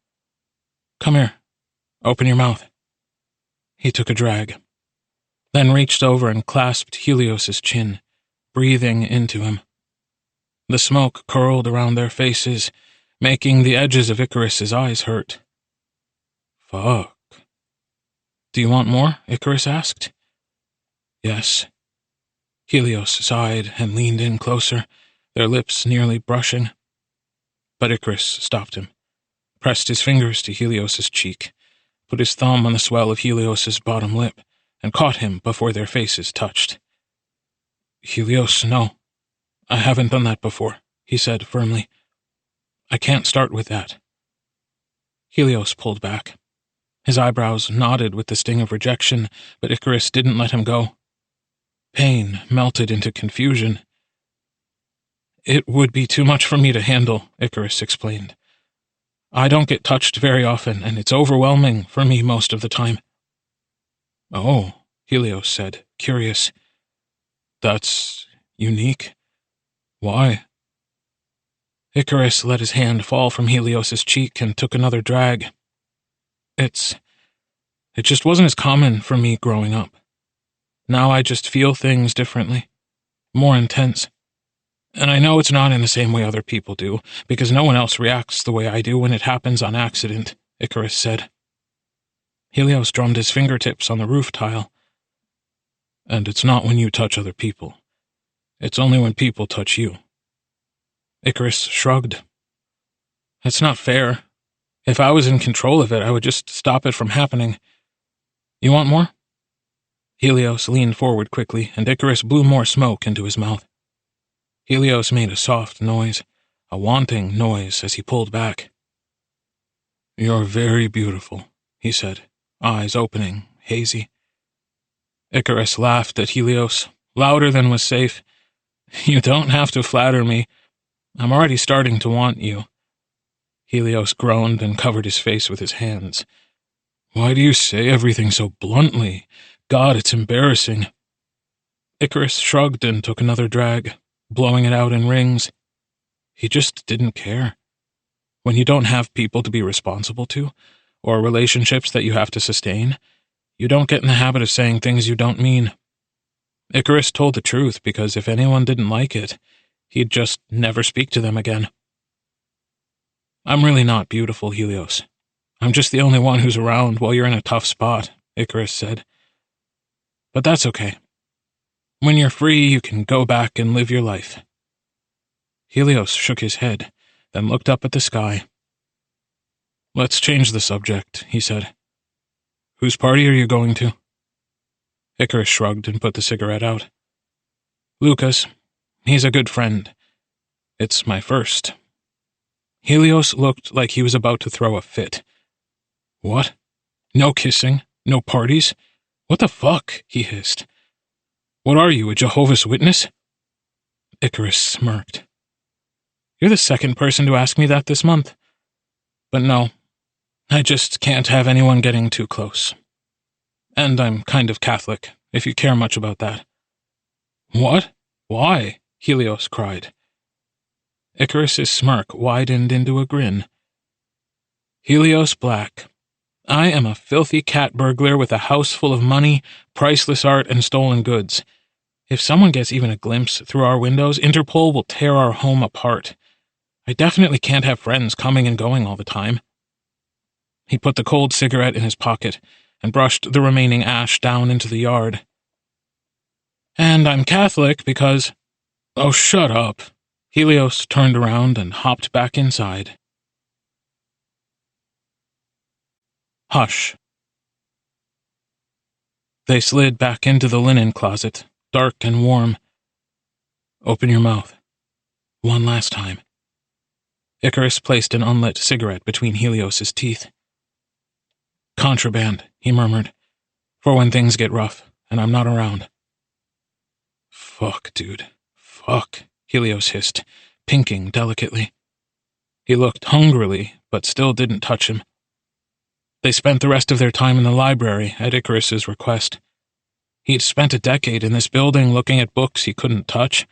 Speaker 1: Come here. Open your mouth. He took a drag, then reached over and clasped Helios's chin, breathing into him. The smoke curled around their faces, making the edges of Icarus's eyes hurt. Fuck. Do you want more? Icarus asked. Yes. Helios sighed and leaned in closer, their lips nearly brushing. But Icarus stopped him, pressed his fingers to Helios's cheek, put his thumb on the swell of Helios's bottom lip, and caught him before their faces touched. Helios, no. I haven't done that before, he said firmly. I can't start with that. Helios pulled back. His eyebrows nodded with the sting of rejection, but Icarus didn't let him go. Pain melted into confusion. It would be too much for me to handle, Icarus explained. I don't get touched very often, and it's overwhelming for me most of the time. Oh, Helios said, curious. That's unique. Why? Icarus let his hand fall from Helios's cheek and took another drag. It just wasn't as common for me growing up. Now I just feel things differently, more intense. And I know it's not in the same way other people do, because no one else reacts the way I do when it happens on accident, Icarus said. Helios drummed his fingertips on the roof tile. And it's not when you touch other people. It's only when people touch you. Icarus shrugged. That's not fair. If I was in control of it, I would just stop it from happening. You want more? Helios leaned forward quickly, and Icarus blew more smoke into his mouth. Helios made a soft noise, a wanting noise as he pulled back. You're very beautiful, he said, eyes opening, hazy. Icarus laughed at Helios, louder than was safe. You don't have to flatter me. I'm already starting to want you. Helios groaned and covered his face with his hands. Why do you say everything so bluntly? God, it's embarrassing. Icarus shrugged and took another drag, blowing it out in rings. He just didn't care. When you don't have people to be responsible to, or relationships that you have to sustain, you don't get in the habit of saying things you don't mean. Icarus told the truth because if anyone didn't like it, he'd just never speak to them again. I'm really not beautiful, Helios. I'm just the only one who's around while you're in a tough spot, Icarus said. But that's okay. When you're free, you can go back and live your life. Helios shook his head, then looked up at the sky. Let's change the subject, he said. Whose party are you going to? Icarus shrugged and put the cigarette out. Lucas. He's a good friend. It's my first. Helios looked like he was about to throw a fit. What? No kissing? No parties? What the fuck? He hissed. What are you, a Jehovah's Witness? Icarus smirked. You're the second person to ask me that this month. But no, I just can't have anyone getting too close. And I'm kind of Catholic, if you care much about that. What? Why? Helios cried. Icarus's smirk widened into a grin. Helios Black. I am a filthy cat burglar with a house full of money, priceless art, and stolen goods. If someone gets even a glimpse through our windows, Interpol will tear our home apart. I definitely can't have friends coming and going all the time. He put the cold cigarette in his pocket and brushed the remaining ash down into the yard. And I'm Catholic because... Oh, shut up. Helios turned around and hopped back inside. Hush. They slid back into the linen closet, dark and warm. Open your mouth. One last time. Icarus placed an unlit cigarette between Helios's teeth. Contraband, he murmured, for when things get rough and I'm not around. Fuck, dude. Fuck, Helios hissed, pinking delicately. He looked hungrily, but still didn't touch him. They spent the rest of their time in the library at Icarus's request. He'd spent a decade in this building looking at books he couldn't touch.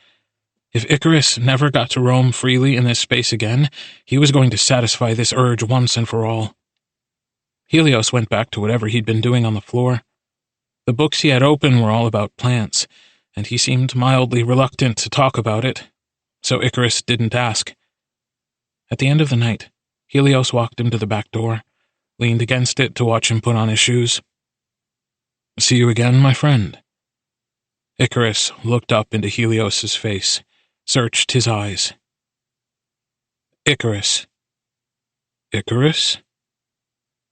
Speaker 1: If Icarus never got to roam freely in this space again, he was going to satisfy this urge once and for all. Helios went back to whatever he'd been doing on the floor. The books he had open were all about plants, and he seemed mildly reluctant to talk about it, so Icarus didn't ask. At the end of the night, Helios walked him to the back door, leaned against it to watch him put on his shoes. See you again, my friend. Icarus looked up into Helios's face, searched his eyes. Icarus. Icarus?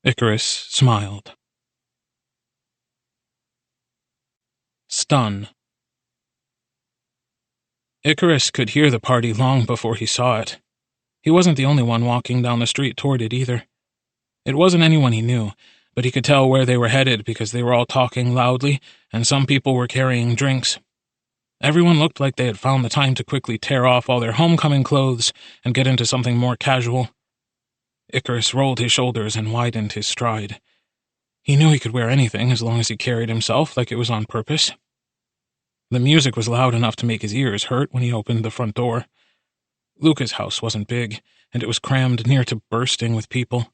Speaker 1: Icarus smiled. Stun. Icarus could hear the party long before he saw it. He wasn't the only one walking down the street toward it either. It wasn't anyone he knew, but he could tell where they were headed because they were all talking loudly, and some people were carrying drinks. Everyone looked like they had found the time to quickly tear off all their homecoming clothes and get into something more casual. Icarus rolled his shoulders and widened his stride. He knew he could wear anything as long as he carried himself like it was on purpose. The music was loud enough to make his ears hurt when he opened the front door. Luca's house wasn't big, and it was crammed near to bursting with people.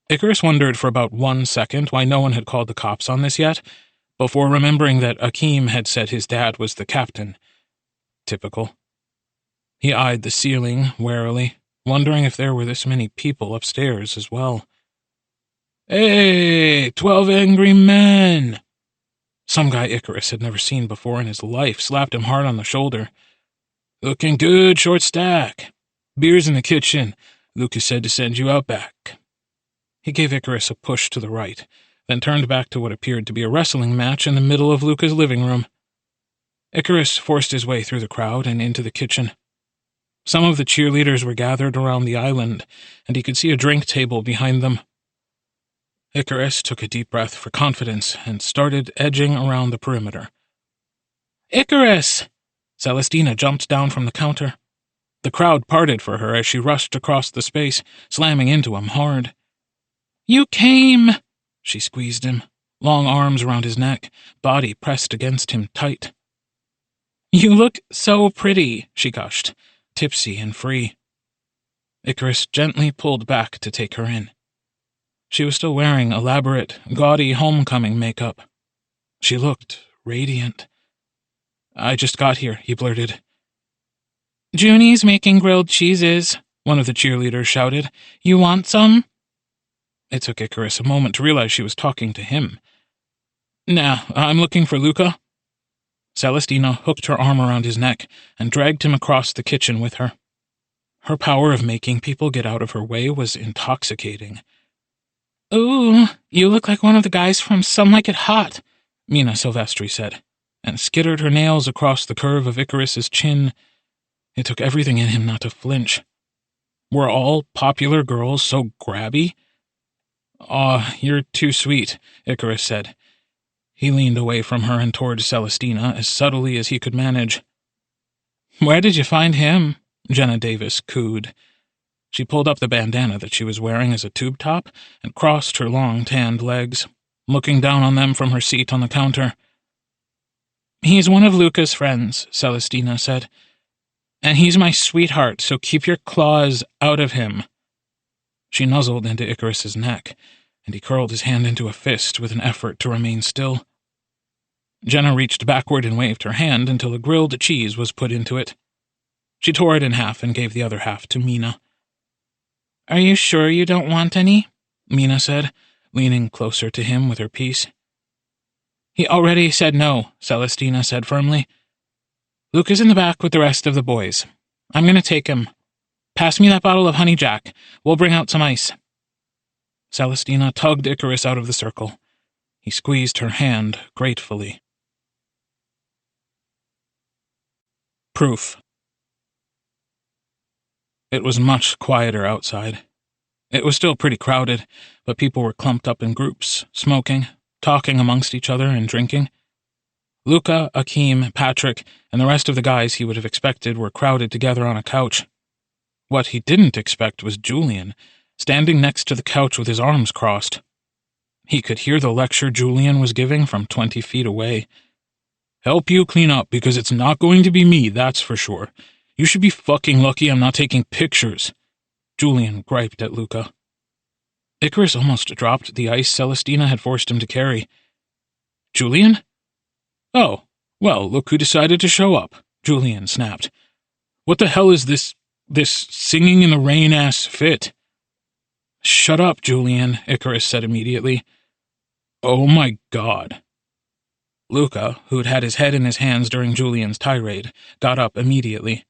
Speaker 1: Icarus wondered for about 1 second why no one had called the cops on this yet, before remembering that Akeem had said his dad was the captain. Typical. He eyed the ceiling warily, wondering if there were this many people upstairs as well. "Hey, 12 angry men!" Some guy Icarus had never seen before in his life slapped him hard on the shoulder. "Looking good, short stack. Beer's in the kitchen. Lucas said to send you out back." He gave Icarus a push to the right, then turned back to what appeared to be a wrestling match in the middle of Luca's living room. Icarus forced his way through the crowd and into the kitchen. Some of the cheerleaders were gathered around the island, and he could see a drink table behind them. Icarus took a deep breath for confidence and started edging around the perimeter. "Icarus!" Celestina jumped down from the counter. The crowd parted for her as she rushed across the space, slamming into him hard. "You came!" She squeezed him, long arms around his neck, body pressed against him tight. "You look so pretty," she gushed, tipsy and free. Icarus gently pulled back to take her in. She was still wearing elaborate, gaudy homecoming makeup. She looked radiant. "I just got here," he blurted. "Junie's making grilled cheeses," one of the cheerleaders shouted. "You want some?" It took Icarus a moment to realize she was talking to him. "Nah, I'm looking for Luca." Celestina hooked her arm around his neck and dragged him across the kitchen with her. Her power of making people get out of her way was intoxicating. "Ooh, you look like one of the guys from Some Like It Hot," Mina Silvestri said, and skittered her nails across the curve of Icarus's chin. It took everything in him not to flinch. Were all popular girls so grabby? "Aw, you're too sweet," Icarus said. He leaned away from her and toward Celestina as subtly as he could manage. "Where did you find him?" Jenna Davis cooed. She pulled up the bandana that she was wearing as a tube top and crossed her long tanned legs, looking down on them from her seat on the counter. "He's one of Luca's friends," Celestina said. "And he's my sweetheart, so keep your claws out of him." She nuzzled into Icarus's neck, and he curled his hand into a fist with an effort to remain still. Jenna reached backward and waved her hand until a grilled cheese was put into it. She tore it in half and gave the other half to Mina. "Are you sure you don't want any?" Mina said, leaning closer to him with her piece. "He already said no," Celestina said firmly. "Luca's in the back with the rest of the boys. I'm going to take him. Pass me that bottle of honey jack. We'll bring out some ice." Celestina tugged Icarus out of the circle. He squeezed her hand gratefully. Proof. It was much quieter outside. It was still pretty crowded, but people were clumped up in groups, smoking, talking amongst each other and drinking. Luca, Akeem, Patrick, and the rest of the guys he would have expected were crowded together on a couch. What he didn't expect was Julian, standing next to the couch with his arms crossed. He could hear the lecture Julian was giving from 20 feet away. "Help you clean up, because it's not going to be me, that's for sure. You should be fucking lucky I'm not taking pictures," Julian griped at Luca. Icarus almost dropped the ice Celestina had forced him to carry. "Julian?" "Oh, well, look who decided to show up," Julian snapped. "What the hell is this singing in the rain-ass fit?" "Shut up, Julian," Icarus said immediately. "Oh my God." Luca, who'd had his head in his hands during Julian's tirade, got up immediately.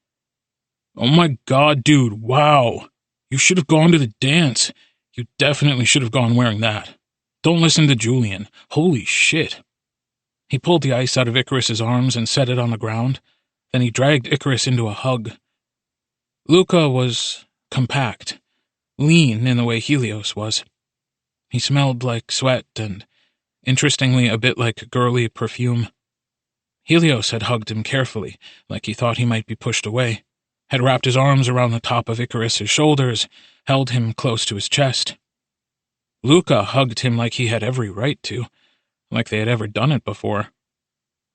Speaker 1: "Oh my God, dude, wow. You should have gone to the dance. You definitely should have gone wearing that. Don't listen to Julian. Holy shit." He pulled the ice out of Icarus's arms and set it on the ground. Then he dragged Icarus into a hug. Luca was compact, lean in the way Helios was. He smelled like sweat and, interestingly, a bit like girly perfume. Helios had hugged him carefully, like he thought he might be pushed away, had wrapped his arms around the top of Icarus's shoulders, held him close to his chest. Luca hugged him like he had every right to, like they had ever done it before.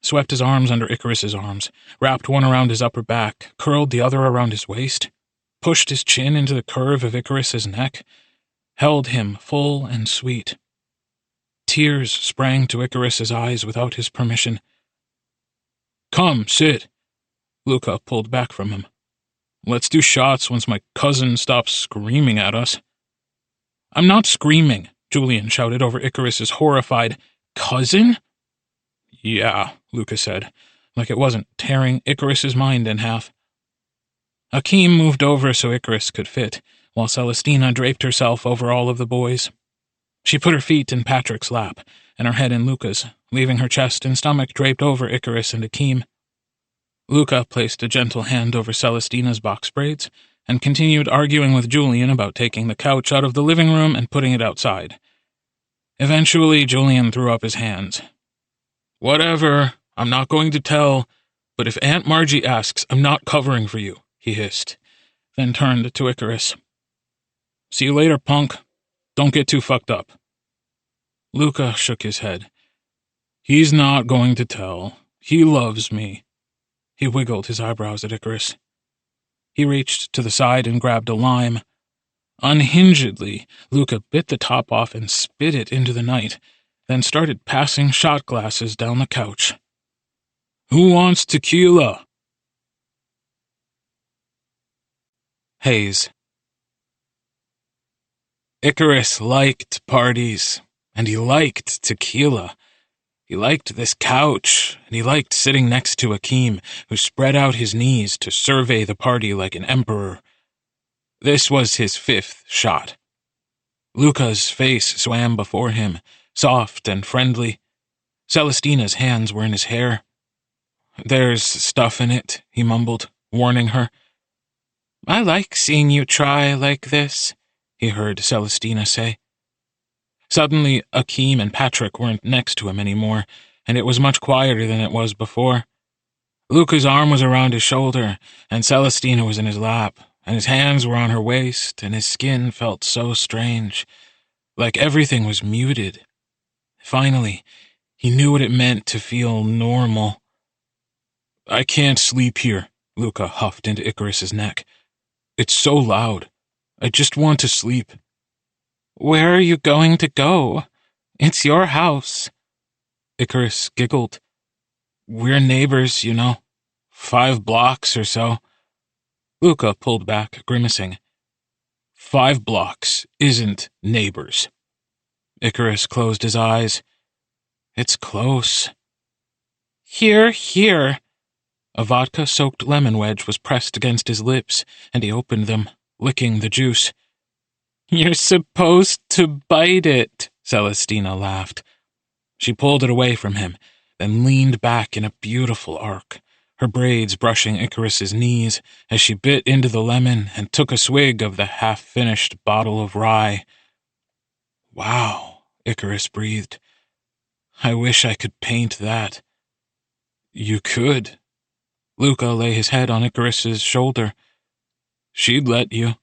Speaker 1: Swept his arms under Icarus's arms, wrapped one around his upper back, curled the other around his waist, pushed his chin into the curve of Icarus's neck, held him full and sweet. Tears sprang to Icarus's eyes without his permission. "Come, sit." Luca pulled back from him. "Let's do shots once my cousin stops screaming at us." "I'm not screaming," Julian shouted over Icarus's horrified, "Cousin?" "Yeah," Luca said, like it wasn't tearing Icarus's mind in half. Akeem moved over so Icarus could fit, while Celestina draped herself over all of the boys. She put her feet in Patrick's lap, and her head in Luca's, leaving her chest and stomach draped over Icarus and Akeem. Luca placed a gentle hand over Celestina's box braids, and continued arguing with Julian about taking the couch out of the living room and putting it outside. Eventually, Julian threw up his hands. "Whatever, I'm not going to tell, but if Aunt Margie asks, I'm not covering for you," he hissed, then turned to Icarus. "See you later, punk. Don't get too fucked up." Luca shook his head. "He's not going to tell. He loves me." He wiggled his eyebrows at Icarus. He reached to the side and grabbed a lime. Unhingedly, Luca bit the top off and spit it into the night, then started passing shot glasses down the couch. "Who wants tequila?" Haze. Icarus liked parties, and he liked tequila. He liked this couch, and he liked sitting next to Akeem, who spread out his knees to survey the party like an emperor. This was his 5th shot. Luca's face swam before him, soft and friendly. Celestina's hands were in his hair. "There's stuff in it," he mumbled, warning her. "I like seeing you try like this," he heard Celestina say. Suddenly, Akeem and Patrick weren't next to him anymore, and it was much quieter than it was before. Luca's arm was around his shoulder, and Celestina was in his lap, and his hands were on her waist, and his skin felt so strange, like everything was muted. Finally, he knew what it meant to feel normal. "I can't sleep here," Luca huffed into Icarus's neck. "It's so loud. I just want to sleep." "Where are you going to go? It's your house." Icarus giggled. "We're neighbors, 5 blocks or so." Luca pulled back, grimacing. 5 blocks isn't neighbors." Icarus closed his eyes. "It's close." "Here, here." A vodka-soaked lemon wedge was pressed against his lips, and he opened them, licking the juice. "You're supposed to bite it," Celestina laughed. She pulled it away from him, then leaned back in a beautiful arc, her braids brushing Icarus's knees as she bit into the lemon and took a swig of the half-finished bottle of rye. "Wow," Icarus breathed. "I wish I could paint that." "You could." Luca lay his head on Icarus's shoulder. "She'd let you.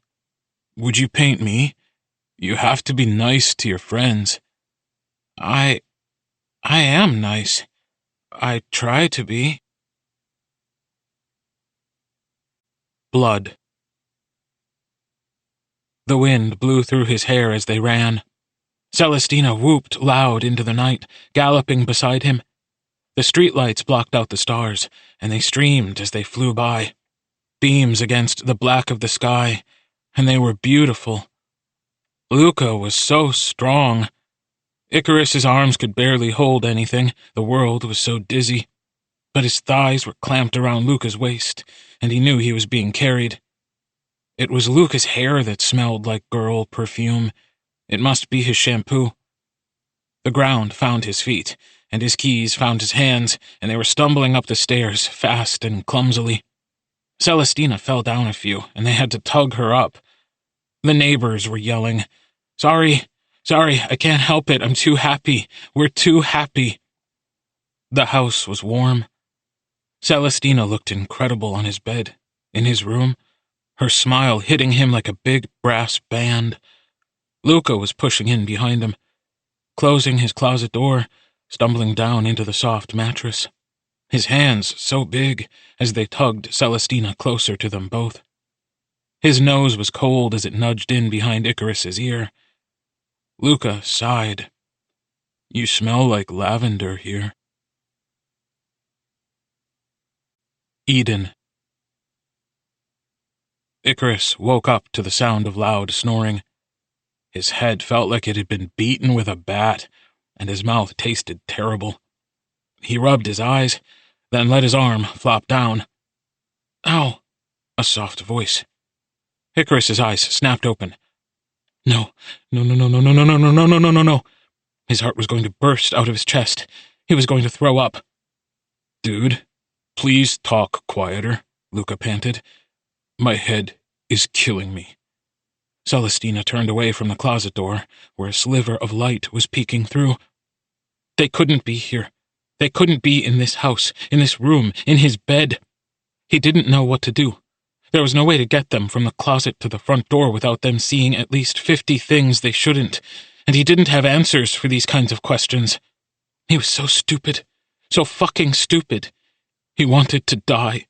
Speaker 1: Would you paint me? You have to be nice to your friends." I am nice. I try to be." Blood. The wind blew through his hair as they ran. Celestina whooped loud into the night, galloping beside him. The streetlights blocked out the stars, and they streamed as they flew by, beams against the black of the sky, and they were beautiful. Luca was so strong. Icarus's arms could barely hold anything, the world was so dizzy. But his thighs were clamped around Luca's waist, and he knew he was being carried. It was Luca's hair that smelled like girl perfume. It must be his shampoo. The ground found his feet, and his keys found his hands, and they were stumbling up the stairs, fast and clumsily. Celestina fell down a few, and they had to tug her up. The neighbors were yelling, Sorry, I can't help it, I'm too happy. We're too happy." The house was warm. Celestina looked incredible on his bed, in his room, her smile hitting him like a big brass band. Luca was pushing in behind him, closing his closet door, stumbling down into the soft mattress, his hands so big as they tugged Celestina closer to them both. His nose was cold as it nudged in behind Icarus's ear. Luca sighed. "You smell like lavender here." Eden. Icarus woke up to the sound of loud snoring. His head felt like it had been beaten with a bat, and his mouth tasted terrible. He rubbed his eyes, then let his arm flop down. "Ow!" A soft voice. Icarus's eyes snapped open. No. No, no, no, no, no, no, no, no, no, no, no, no, no. His heart was going to burst out of his chest. He was going to throw up. "Dude, please talk quieter," Luca panted. "My head is killing me." Celestina turned away from the closet door, where a sliver of light was peeking through. They couldn't be here. They couldn't be in this house, in this room, in his bed. He didn't know what to do. There was no way to get them from the closet to the front door without them seeing at least 50 things they shouldn't, and he didn't have answers for these kinds of questions. He was so stupid. So fucking stupid. He wanted to die.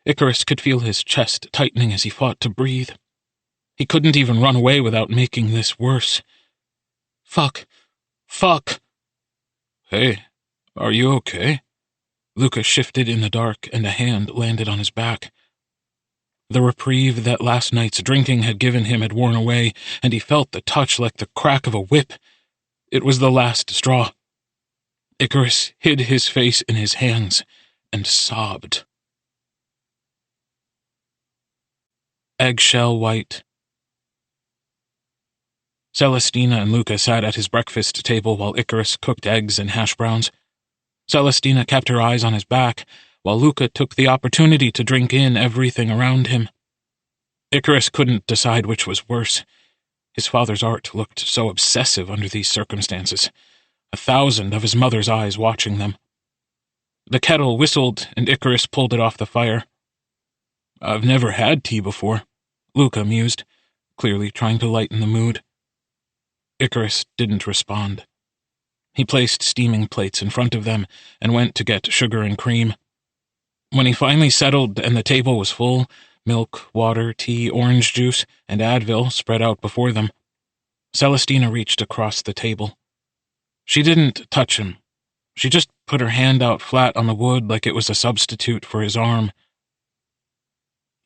Speaker 1: Icarus could feel his chest tightening as he fought to breathe. He couldn't even run away without making this worse. Fuck. Fuck. "Hey, are you okay?" Luca shifted in the dark, and a hand landed on his back. The reprieve that last night's drinking had given him had worn away, and he felt the touch like the crack of a whip. It was the last straw. Icarus hid his face in his hands and sobbed. Eggshell white. Celestina and Luca sat at his breakfast table while Icarus cooked eggs and hash browns. Celestina kept her eyes on his back, while Luca took the opportunity to drink in everything around him. Icarus couldn't decide which was worse. His father's art looked so obsessive under these circumstances, 1,000 of his mother's eyes watching them. The kettle whistled, and Icarus pulled it off the fire. "I've never had tea before," Luca mused, clearly trying to lighten the mood. Icarus didn't respond. He placed steaming plates in front of them and went to get sugar and cream. When he finally settled and the table was full, milk, water, tea, orange juice, and Advil spread out before them, Celestina reached across the table. She didn't touch him. She just put her hand out flat on the wood like it was a substitute for his arm.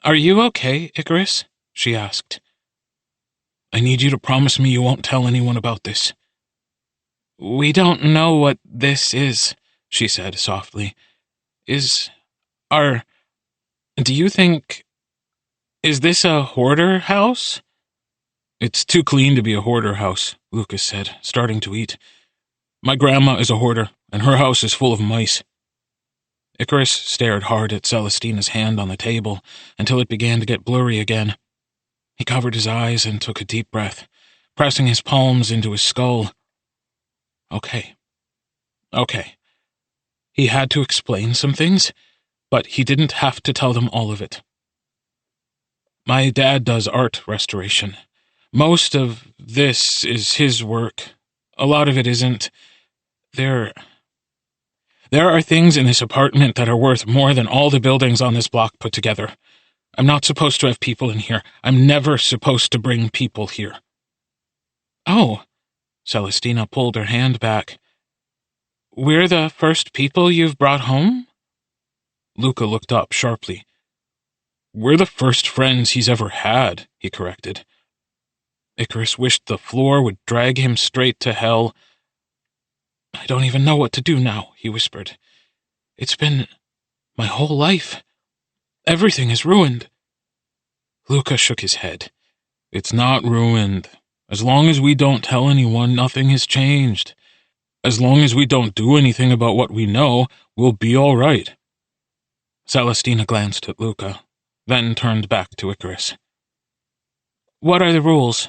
Speaker 1: "Are you okay, Icarus?" she asked. "I need you to promise me you won't tell anyone about this." "We don't know what this is," she said softly. Do you think... Is this a hoarder house?" "It's too clean to be a hoarder house," Lucas said, starting to eat. "My grandma is a hoarder, and her house is full of mice." Icarus stared hard at Celestina's hand on the table until it began to get blurry again. He covered his eyes and took a deep breath, pressing his palms into his skull. Okay. He had to explain some things, but he didn't have to tell them all of it. "My dad does art restoration. Most of this is his work. A lot of it isn't. There are things in this apartment that are worth more than all the buildings on this block put together. I'm not supposed to have people in here. I'm never supposed to bring people here." "Oh," Celestina pulled her hand back. "We're the first people you've brought home?" Luca looked up sharply. "We're the first friends he's ever had," he corrected. Icarus wished the floor would drag him straight to hell. "I don't even know what to do now," he whispered. "It's been my whole life. Everything is ruined." Luca shook his head. "It's not ruined. As long as we don't tell anyone, nothing has changed. As long as we don't do anything about what we know, we'll be all right." Celestina glanced at Luca, then turned back to Icarus. "What are the rules?"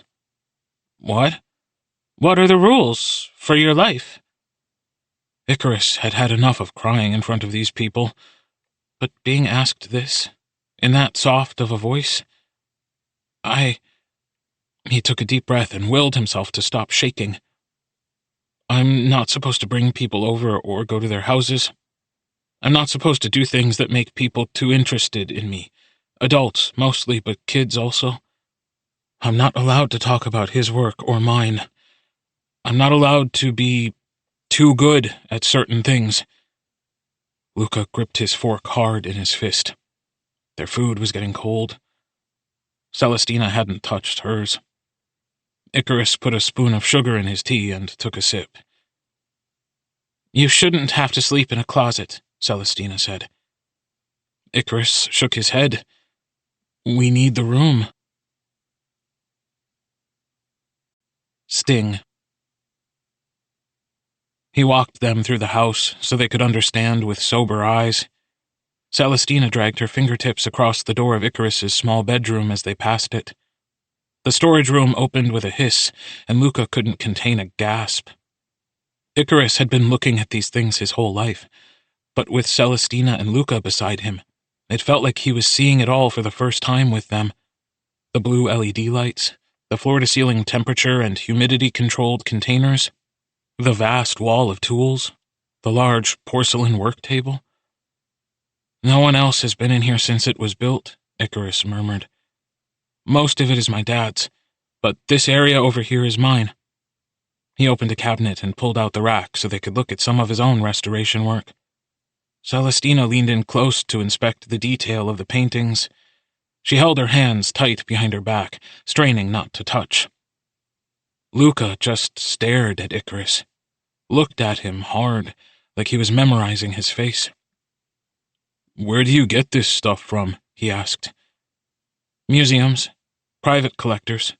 Speaker 1: "What?" "What are the rules for your life?" Icarus had had enough of crying in front of these people, but being asked this, in that soft of a voice, He took a deep breath and willed himself to stop shaking. "I'm not supposed to bring people over or go to their houses. I'm not supposed to do things that make people too interested in me. Adults, mostly, but kids also. I'm not allowed to talk about his work or mine. I'm not allowed to be too good at certain things." Luca gripped his fork hard in his fist. Their food was getting cold. Celestina hadn't touched hers. Icarus put a spoon of sugar in his tea and took a sip. "You shouldn't have to sleep in a closet," Celestina said. Icarus shook his head. "We need the room." Sting. He walked them through the house so they could understand with sober eyes. Celestina dragged her fingertips across the door of Icarus's small bedroom as they passed it. The storage room opened with a hiss, and Luca couldn't contain a gasp. Icarus had been looking at these things his whole life, but with Celestina and Luca beside him, it felt like he was seeing it all for the first time with them. The blue LED lights, the floor-to-ceiling temperature and humidity-controlled containers, the vast wall of tools, the large porcelain work table. "No one else has been in here since it was built," Icarus murmured. "Most of it is my dad's, but this area over here is mine." He opened a cabinet and pulled out the rack so they could look at some of his own restoration work. Celestina leaned in close to inspect the detail of the paintings. She held her hands tight behind her back, straining not to touch. Luca just stared at Icarus, looked at him hard, like he was memorizing his face. "Where do you get this stuff from?" he asked. "Museums, private collectors.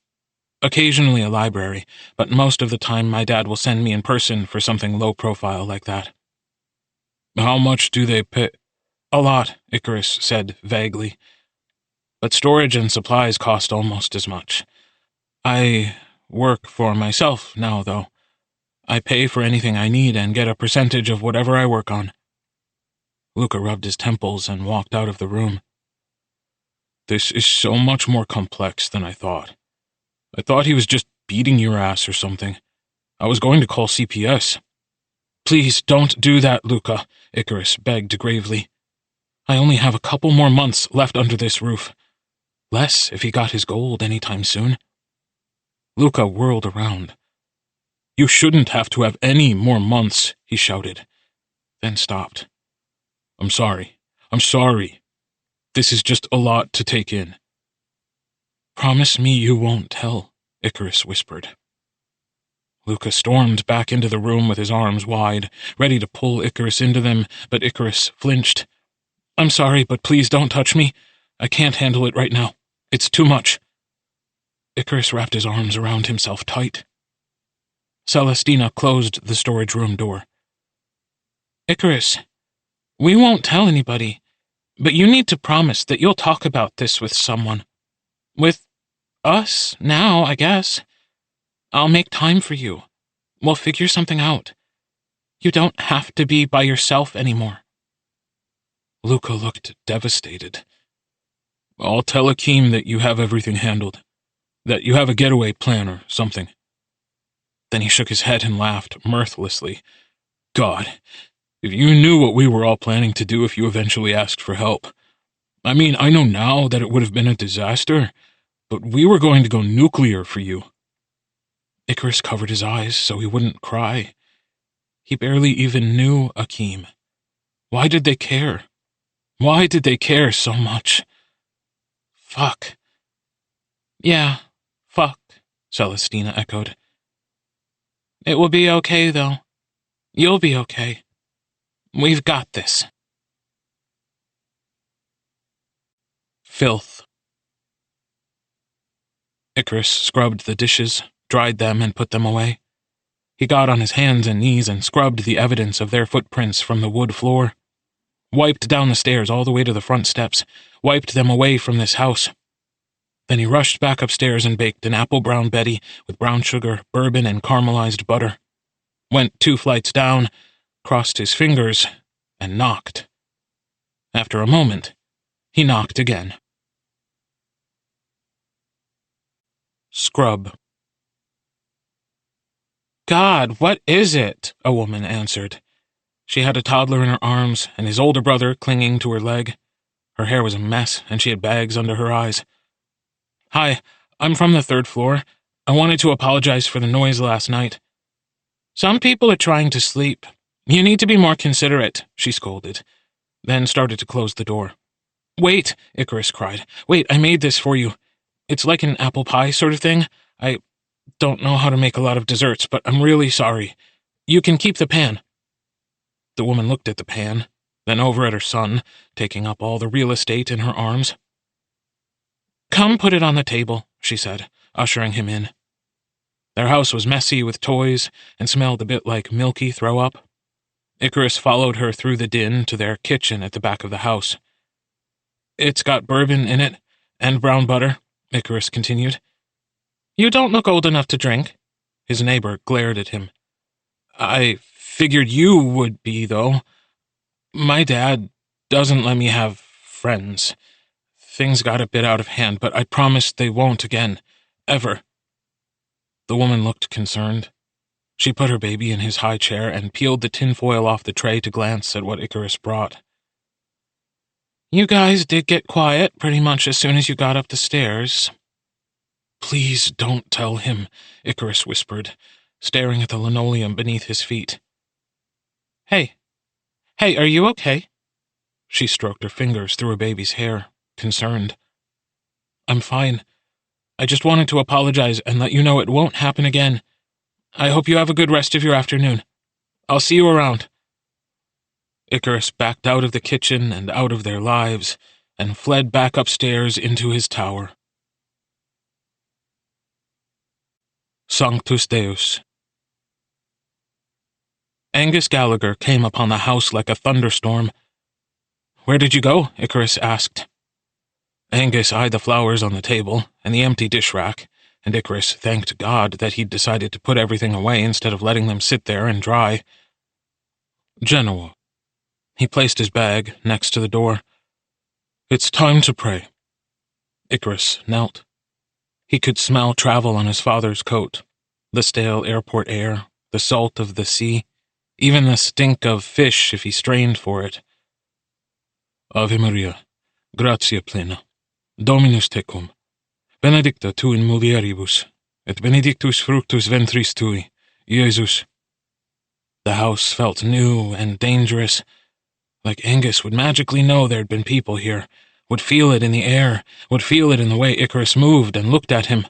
Speaker 1: Occasionally a library, but most of the time my dad will send me in person for something low-profile like that." "How much do they pay?" "A lot," Icarus said vaguely. "But storage and supplies cost almost as much. I work for myself now, though. I pay for anything I need and get a percentage of whatever I work on." Luca rubbed his temples and walked out of the room. "This is so much more complex than I thought. I thought he was just beating your ass or something. I was going to call CPS. "Please don't do that, Luca," Icarus begged gravely. "I only have a couple more months left under this roof. Less if he got his gold any time soon." Luca whirled around. "You shouldn't have to have any more months," he shouted, then stopped. I'm sorry. This is just a lot to take in." "Promise me you won't tell," Icarus whispered. Luca stormed back into the room with his arms wide, ready to pull Icarus into them, but Icarus flinched. "I'm sorry, but please don't touch me. I can't handle it right now. It's too much." Icarus wrapped his arms around himself tight. Celestina closed the storage room door. "Icarus, we won't tell anybody, but you need to promise that you'll talk about this with someone. With us, now, I guess. I'll make time for you. We'll figure something out. You don't have to be by yourself anymore." Luca looked devastated. "I'll tell Akeem that you have everything handled. That you have a getaway plan or something." Then he shook his head and laughed mirthlessly. "God, if you knew what we were all planning to do if you eventually asked for help. I mean, I know now that it would have been a disaster, but we were going to go nuclear for you." Icarus covered his eyes so he wouldn't cry. He barely even knew Akeem. Why did they care? Why did they care so much? Fuck. "Yeah, fuck," Celestina echoed. "It will be okay, though. You'll be okay. We've got this." Filth. Icarus scrubbed the dishes, dried them, and put them away. He got on his hands and knees and scrubbed the evidence of their footprints from the wood floor. Wiped down the stairs all the way to the front steps, wiped them away from this house. Then he rushed back upstairs and baked an apple brown Betty with brown sugar, bourbon, and caramelized butter. Went 2 flights down, crossed his fingers, and knocked. After a moment, he knocked again. Scrub. "God, what is it?" a woman answered. She had a toddler in her arms and his older brother clinging to her leg. Her hair was a mess and she had bags under her eyes. "Hi, I'm from the 3rd floor. I wanted to apologize for the noise last night." "Some people are trying to sleep. You need to be more considerate," she scolded, then started to close the door. "Wait," Icarus cried. "Wait, I made this for you. It's like an apple pie sort of thing. don't know how to make a lot of desserts, but I'm really sorry. You can keep the pan." The woman looked at the pan, then over at her son, taking up all the real estate in her arms. "Come put it on the table," she said, ushering him in. Their house was messy with toys and smelled a bit like milky throw-up. Icarus followed her through the din to their kitchen at the back of the house. "It's got bourbon in it, and brown butter," Icarus continued. "You don't look old enough to drink." His neighbor glared at him. "I figured you would be, though. My dad doesn't let me have friends. Things got a bit out of hand, but I promise they won't again. Ever." The woman looked concerned. She put her baby in his high chair and peeled the tinfoil off the tray to glance at what Icarus brought. "You guys did get quiet pretty much as soon as you got up the stairs." "Please don't tell him," Icarus whispered, staring at the linoleum beneath his feet. Hey, are you okay?" She stroked her fingers through her baby's hair, concerned. "I'm fine. I just wanted to apologize and let you know it won't happen again. I hope you have a good rest of your afternoon. I'll see you around." Icarus backed out of the kitchen and out of their lives, and fled back upstairs into his tower. Sanctus Deus. Angus Gallagher came upon the house like a thunderstorm. "Where did you go?" Icarus asked. Angus eyed the flowers on the table and the empty dish rack, and Icarus thanked God that he'd decided to put everything away instead of letting them sit there and dry. "Genoa." He placed his bag next to the door. "It's time to pray." Icarus knelt. He could smell travel on his father's coat, the stale airport air, the salt of the sea, even the stink of fish if he strained for it. "Ave Maria, gratia plena, Dominus tecum, benedicta tu in mulieribus, et benedictus fructus ventris tui, Iesus." The house felt new and dangerous, like Angus would magically know there'd been people here, would feel it in the air, would feel it in the way Icarus moved and looked at him.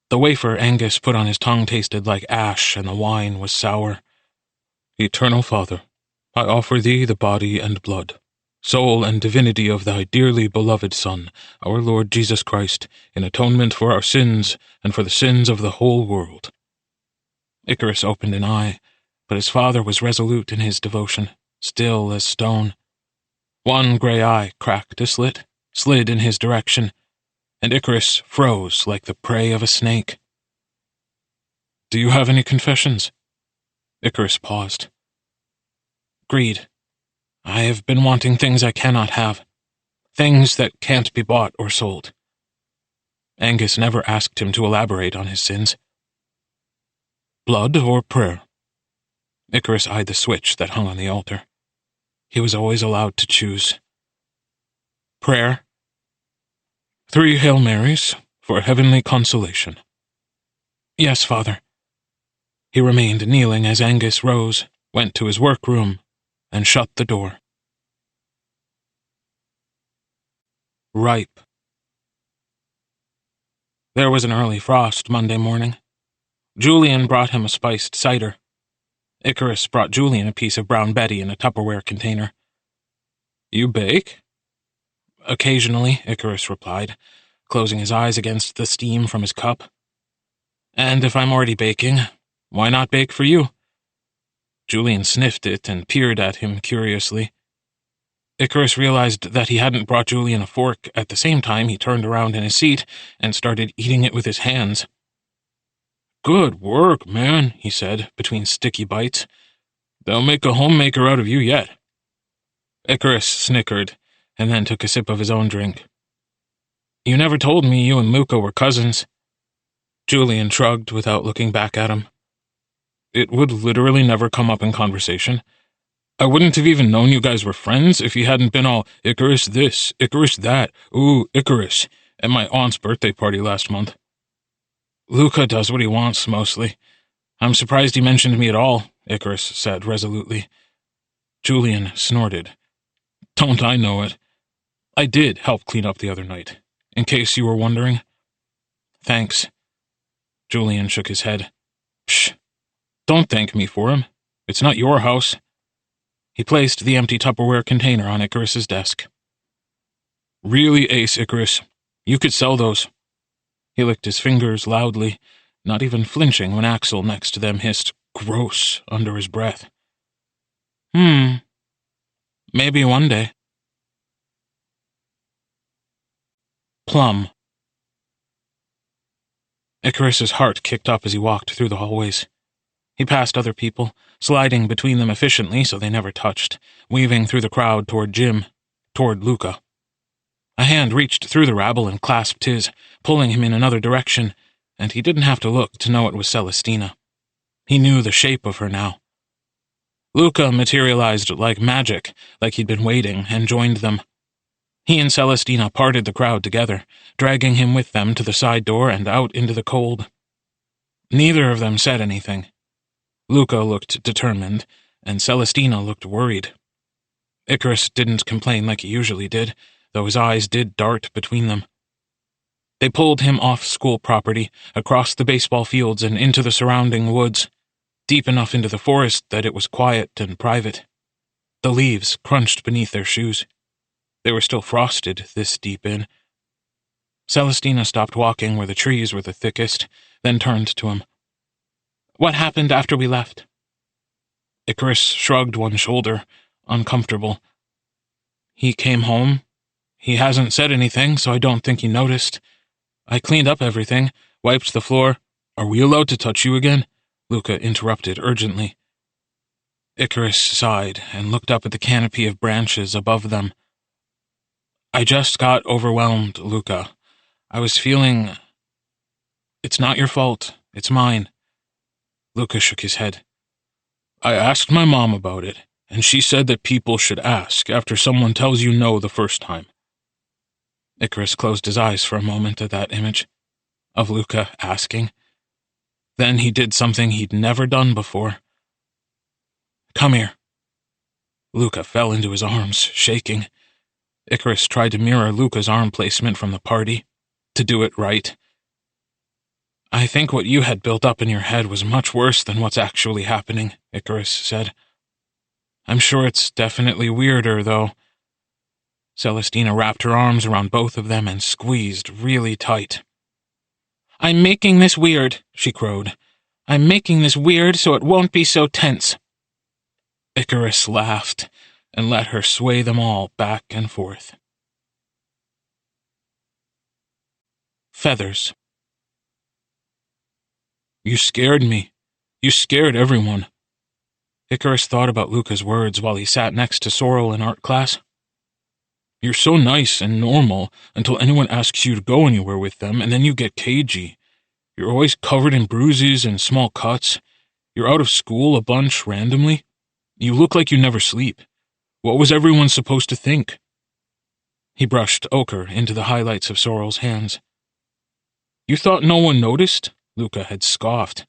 Speaker 1: The wafer Angus put on his tongue tasted like ash, and the wine was sour. "Eternal Father, I offer thee the body and blood, soul and divinity of thy dearly beloved Son, our Lord Jesus Christ, in atonement for our sins and for the sins of the whole world." Icarus opened an eye, but his father was resolute in his devotion, still as stone. One gray eye cracked a slit, slid in his direction, and Icarus froze like the prey of a snake. "Do you have any confessions?" Icarus paused. "Greed. I have been wanting things I cannot have. Things that can't be bought or sold." Angus never asked him to elaborate on his sins. "Blood or prayer?" Icarus eyed the switch that hung on the altar. He was always allowed to choose. "Prayer." 3 Hail Marys for heavenly consolation." "Yes, Father." He remained kneeling as Angus rose, went to his workroom, and shut the door. Ripe. There was an early frost Monday morning. Julian brought him a spiced cider. Icarus brought Julian a piece of brown Betty in a Tupperware container. "You bake?" "Occasionally," Icarus replied, closing his eyes against the steam from his cup. "And if I'm already baking, why not bake for you?" Julian sniffed it and peered at him curiously. Icarus realized that he hadn't brought Julian a fork. At the same time, he turned around in his seat and started eating it with his hands. "Good work, man," he said, between sticky bites. "They'll make a homemaker out of you yet." Icarus snickered, and then took a sip of his own drink. "You never told me you and Luca were cousins." Julian shrugged without looking back at him. "It would literally never come up in conversation. I wouldn't have even known you guys were friends if you hadn't been all Icarus this, Icarus that, ooh, Icarus, at my aunt's birthday party last month. Luca does what he wants, mostly. I'm surprised he mentioned me at all," Icarus said resolutely. Julian snorted. "Don't I know it? I did help clean up the other night, in case you were wondering." "Thanks." Julian shook his head. Psh, don't thank me for him. It's not your house. He placed the empty Tupperware container on Icarus's desk. Really, Ace Icarus. You could sell those. He licked his fingers loudly, not even flinching when Axel next to them hissed, "Gross," under his breath. Maybe one day. Plum. Icarus's heart kicked up as he walked through the hallways. He passed other people, sliding between them efficiently so they never touched, weaving through the crowd toward Jim, toward Luca. A hand reached through the rabble and clasped his, pulling him in another direction, and he didn't have to look to know it was Celestina. He knew the shape of her now. Luca materialized like magic, like he'd been waiting, and joined them. He and Celestina parted the crowd together, dragging him with them to the side door and out into the cold. Neither of them said anything. Luca looked determined, and Celestina looked worried. Icarus didn't complain like he usually did, though his eyes did dart between them. They pulled him off school property, across the baseball fields and into the surrounding woods, deep enough into the forest that it was quiet and private. The leaves crunched beneath their shoes. They were still frosted this deep in. Celestina stopped walking where the trees were the thickest, then turned to him. What happened after we left? Icarus shrugged one shoulder, uncomfortable. He came home. He hasn't said anything, so I don't think he noticed. I cleaned up everything, wiped the floor. Are we allowed to touch you again? Luca interrupted urgently. Icarus sighed and looked up at the canopy of branches above them. I just got overwhelmed, Luca. I was feeling... It's not your fault. It's mine. Luca shook his head. I asked my mom about it, and she said that people should ask after someone tells you no the first time. Icarus closed his eyes for a moment at that image, of Luca asking. Then he did something he'd never done before. Come here. Luca fell into his arms, shaking. Icarus tried to mirror Luca's arm placement from the party, to do it right. I think what you had built up in your head was much worse than what's actually happening, Icarus said. I'm sure it's definitely weirder, though. Celestina wrapped her arms around both of them and squeezed really tight. I'm making this weird, she crowed. I'm making this weird so it won't be so tense. Icarus laughed and let her sway them all back and forth. Feathers. You scared me. You scared everyone. Icarus thought about Luca's words while he sat next to Sorrel in art class. You're so nice and normal until anyone asks you to go anywhere with them, and then you get cagey. You're always covered in bruises and small cuts. You're out of school a bunch randomly. You look like you never sleep. What was everyone supposed to think? He brushed ochre into the highlights of Sorrel's hands. You thought no one noticed? Luca had scoffed.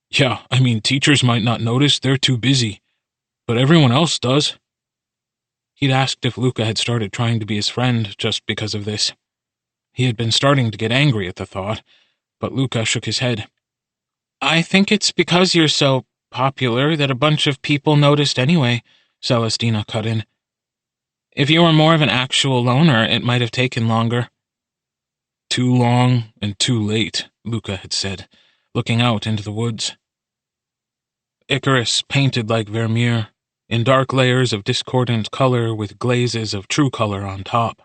Speaker 1: Yeah, I mean, teachers might not notice, they're too busy. But everyone else does. He'd asked if Luca had started trying to be his friend just because of this. He had been starting to get angry at the thought, but Luca shook his head. I think it's because you're so popular that a bunch of people noticed anyway, Celestina cut in. If you were more of an actual loner, it might have taken longer. Too long and too late, Luca had said, looking out into the woods. Icarus painted like Vermeer, in dark layers of discordant color with glazes of true color on top.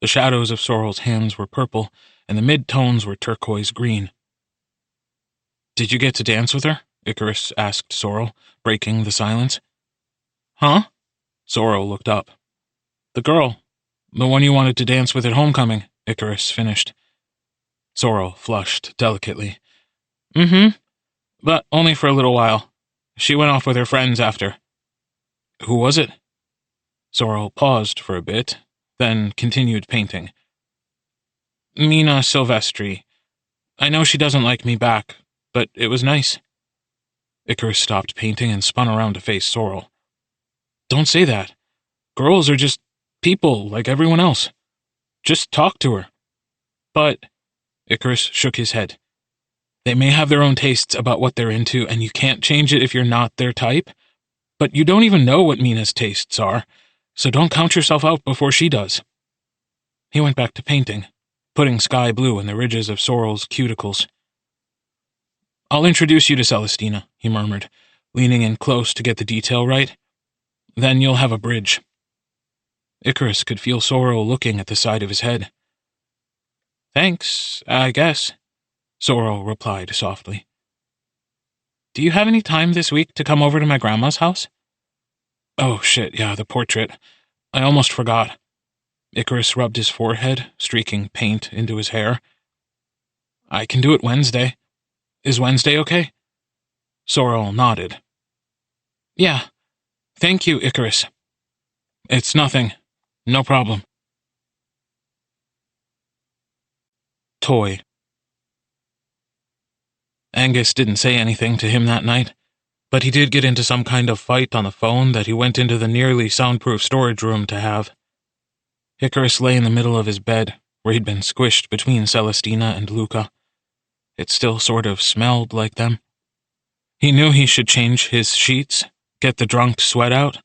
Speaker 1: The shadows of Sorrel's hands were purple, and the mid-tones were turquoise green. Did you get to dance with her? Icarus asked Sorrel, breaking the silence. Huh? Sorrel looked up. The girl. The one you wanted to dance with at homecoming, Icarus finished. Sorrel flushed delicately. But only for a little while. She went off with her friends after. Who was it? Sorrel paused for a bit, then continued painting. Mina Silvestri. I know she doesn't like me back, but it was nice. Icarus stopped painting and spun around to face Sorrel. Don't say that. Girls are just people like everyone else. Just talk to her. But... Icarus shook his head. They may have their own tastes about what they're into, and you can't change it if you're not their type, but you don't even know what Mina's tastes are, so don't count yourself out before she does. He went back to painting, putting sky blue in the ridges of Sorrel's cuticles. I'll introduce you to Celestina, he murmured, leaning in close to get the detail right. Then you'll have a bridge. Icarus could feel Sorrel looking at the side of his head. Thanks, I guess, Sorrel replied softly. Do you have any time this week to come over to my grandma's house? Oh, shit, yeah, the portrait. I almost forgot. Icarus rubbed his forehead, streaking paint into his hair. I can do it Wednesday. Is Wednesday okay? Sorrel nodded. Yeah. Thank you, Icarus. It's nothing. No problem. Toy. Angus didn't say anything to him that night, but he did get into some kind of fight on the phone that he went into the nearly soundproof storage room to have. Icarus lay in the middle of his bed, where he'd been squished between Celestina and Luca. It still sort of smelled like them. He knew he should change his sheets, get the drunk sweat out,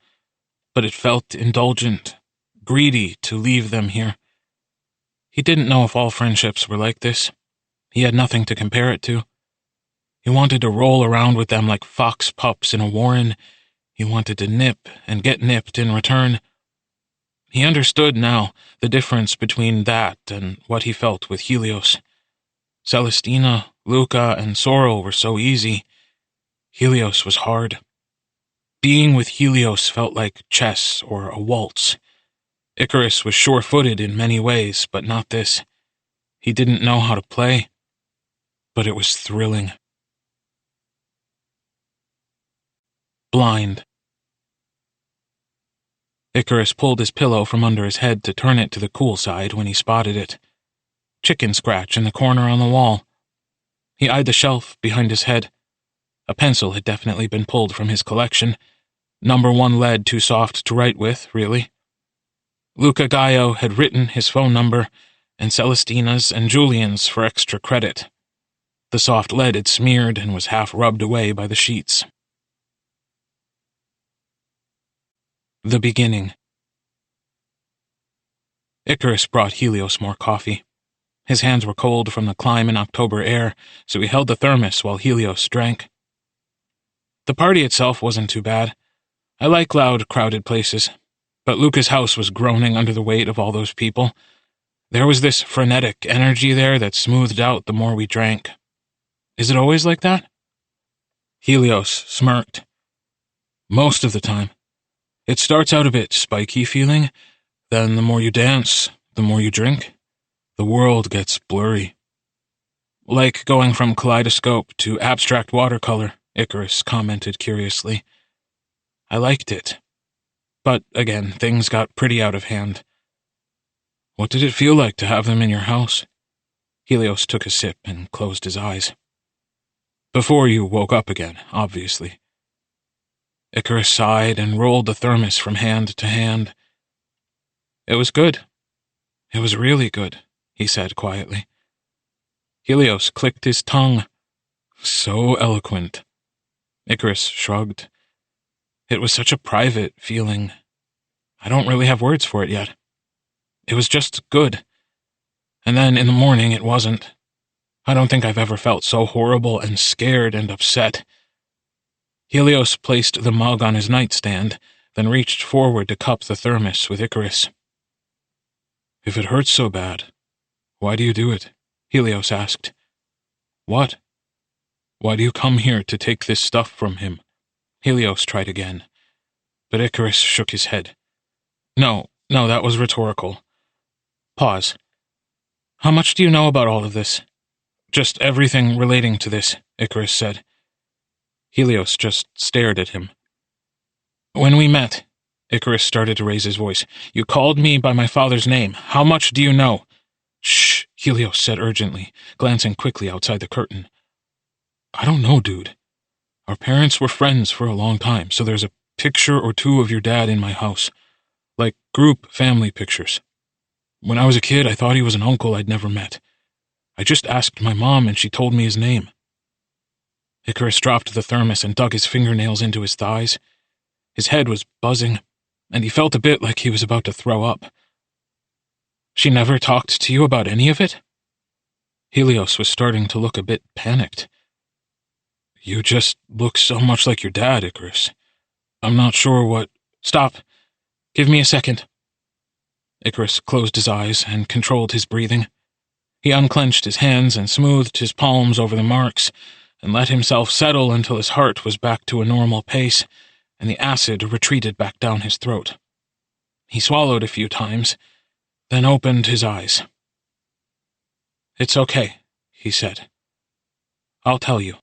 Speaker 1: but it felt indulgent, greedy to leave them here. He didn't know if all friendships were like this. He had nothing to compare it to. He wanted to roll around with them like fox pups in a warren. He wanted to nip and get nipped in return. He understood now the difference between that and what he felt with Helios. Celestina, Luca, and Sorrel were so easy. Helios was hard. Being with Helios felt like chess or a waltz. Icarus was sure-footed in many ways, but not this. He didn't know how to play, but it was thrilling. Blind. Icarus pulled his pillow from under his head to turn it to the cool side when he spotted it. Chicken scratch in the corner on the wall. He eyed the shelf behind his head. A pencil had definitely been pulled from his collection. Number 1 lead too soft to write with, really. Luca Gaio had written his phone number, and Celestina's and Julian's for extra credit. The soft lead had smeared and was half rubbed away by the sheets. The beginning. Icarus brought Helios more coffee. His hands were cold from the climb in October air, so he held the thermos while Helios drank. The party itself wasn't too bad. I like loud, crowded places, but Luca's house was groaning under the weight of all those people. There was this frenetic energy there that smoothed out the more we drank. Is it always like that? Helios smirked. Most of the time. It starts out a bit spiky feeling, then the more you dance, the more you drink, the world gets blurry. Like going from kaleidoscope to abstract watercolor, Icarus commented curiously. I liked it. But, again, things got pretty out of hand. What did it feel like to have them in your house? Helios took a sip and closed his eyes. Before you woke up again, obviously. Icarus sighed and rolled the thermos from hand to hand. It was good. It was really good, he said quietly. Helios clicked his tongue. So eloquent. Icarus shrugged. It was such a private feeling. I don't really have words for it yet. It was just good. And then in the morning it wasn't. I don't think I've ever felt so horrible and scared and upset. Helios placed the mug on his nightstand, then reached forward to cup the thermos with Icarus. If it hurts so bad, why do you do it? Helios asked. What? Why do you come here to take this stuff from him? Helios tried again, but Icarus shook his head. No, that was rhetorical. Pause. How much do you know about all of this? Just everything relating to this, Icarus said. Helios just stared at him. When we met, Icarus started to raise his voice, you called me by my father's name. How much do you know? Shh, Helios said urgently, glancing quickly outside the curtain. I don't know, dude. Our parents were friends for a long time, so there's a picture or two of your dad in my house. Like group family pictures. When I was a kid, I thought he was an uncle I'd never met. I just asked my mom and she told me his name. Icarus dropped the thermos and dug his fingernails into his thighs. His head was buzzing, and he felt a bit like he was about to throw up. She never talked to you about any of it? Helios was starting to look a bit panicked. You just look so much like your dad, Icarus. I'm not sure what— Stop. Give me a second. Icarus closed his eyes and controlled his breathing. He unclenched his hands and smoothed his palms over the marks, and let himself settle until his heart was back to a normal pace, and the acid retreated back down his throat. He swallowed a few times, then opened his eyes. It's okay, he said. I'll tell you.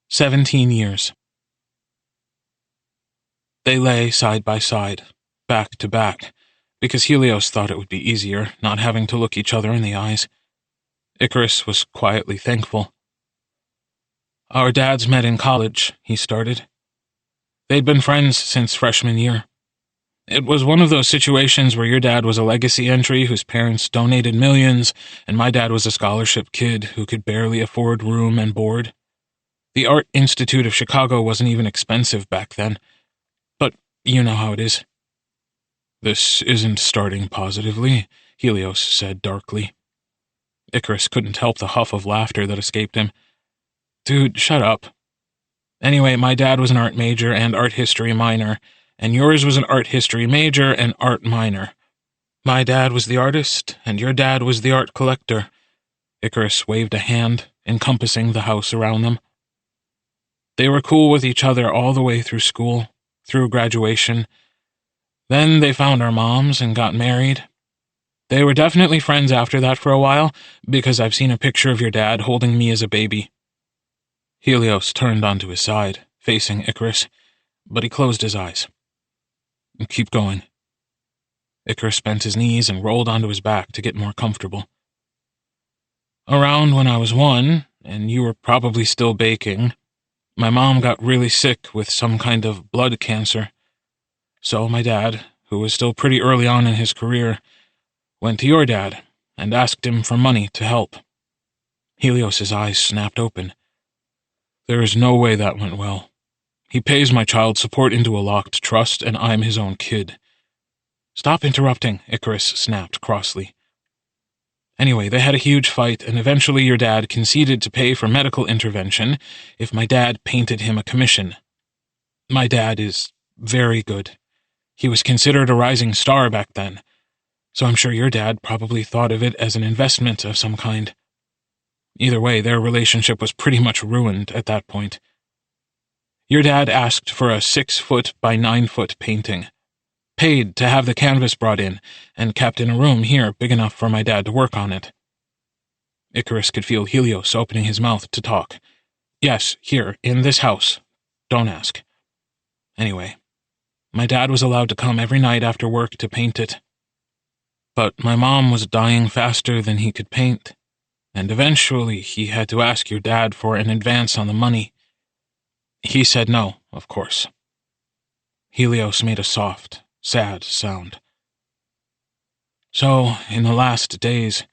Speaker 1: 17 years. They lay side by side, back to back, because Helios thought it would be easier not having to look each other in the eyes. Icarus was quietly thankful. Our dads met in college, he started. They'd been friends since freshman year. It was one of those situations where your dad was a legacy entry whose parents donated millions, and my dad was a scholarship kid who could barely afford room and board. The Art Institute of Chicago wasn't even expensive back then. But you know how it is. This isn't starting positively, Helios said darkly. Icarus couldn't help the huff of laughter that escaped him. Dude, shut up. Anyway, my dad was an art major and art history minor, and yours was an art history major and art minor. My dad was the artist, and your dad was the art collector. Icarus waved a hand, encompassing the house around them. They were cool with each other all the way through school, through graduation. Then they found our moms and got married. They were definitely friends after that for a while, because I've seen a picture of your dad holding me as a baby. Helios turned onto his side, facing Icarus, but he closed his eyes. Keep going. Icarus bent his knees and rolled onto his back to get more comfortable. Around when I was 1, and you were probably still baking, my mom got really sick with some kind of blood cancer. So my dad, who was still pretty early on in his career, went to your dad and asked him for money to help. Helios's eyes snapped open. There is no way that went well. He pays my child support into a locked trust, and I'm his own kid. Stop interrupting, Icarus snapped crossly. Anyway, they had a huge fight, and eventually your dad conceded to pay for medical intervention if my dad painted him a commission. My dad is very good. He was considered a rising star back then, so I'm sure your dad probably thought of it as an investment of some kind. Either way, their relationship was pretty much ruined at that point. Your dad asked for a 6-foot by 9-foot painting, paid to have the canvas brought in, and kept in a room here big enough for my dad to work on it. Icarus could feel Helios opening his mouth to talk. Yes, here, in this house. Don't ask. Anyway, my dad was allowed to come every night after work to paint it. But my mom was dying faster than he could paint, and eventually he had to ask your dad for an advance on the money. He said no, of course. Helios made a soft, sad sound. So, in the last days,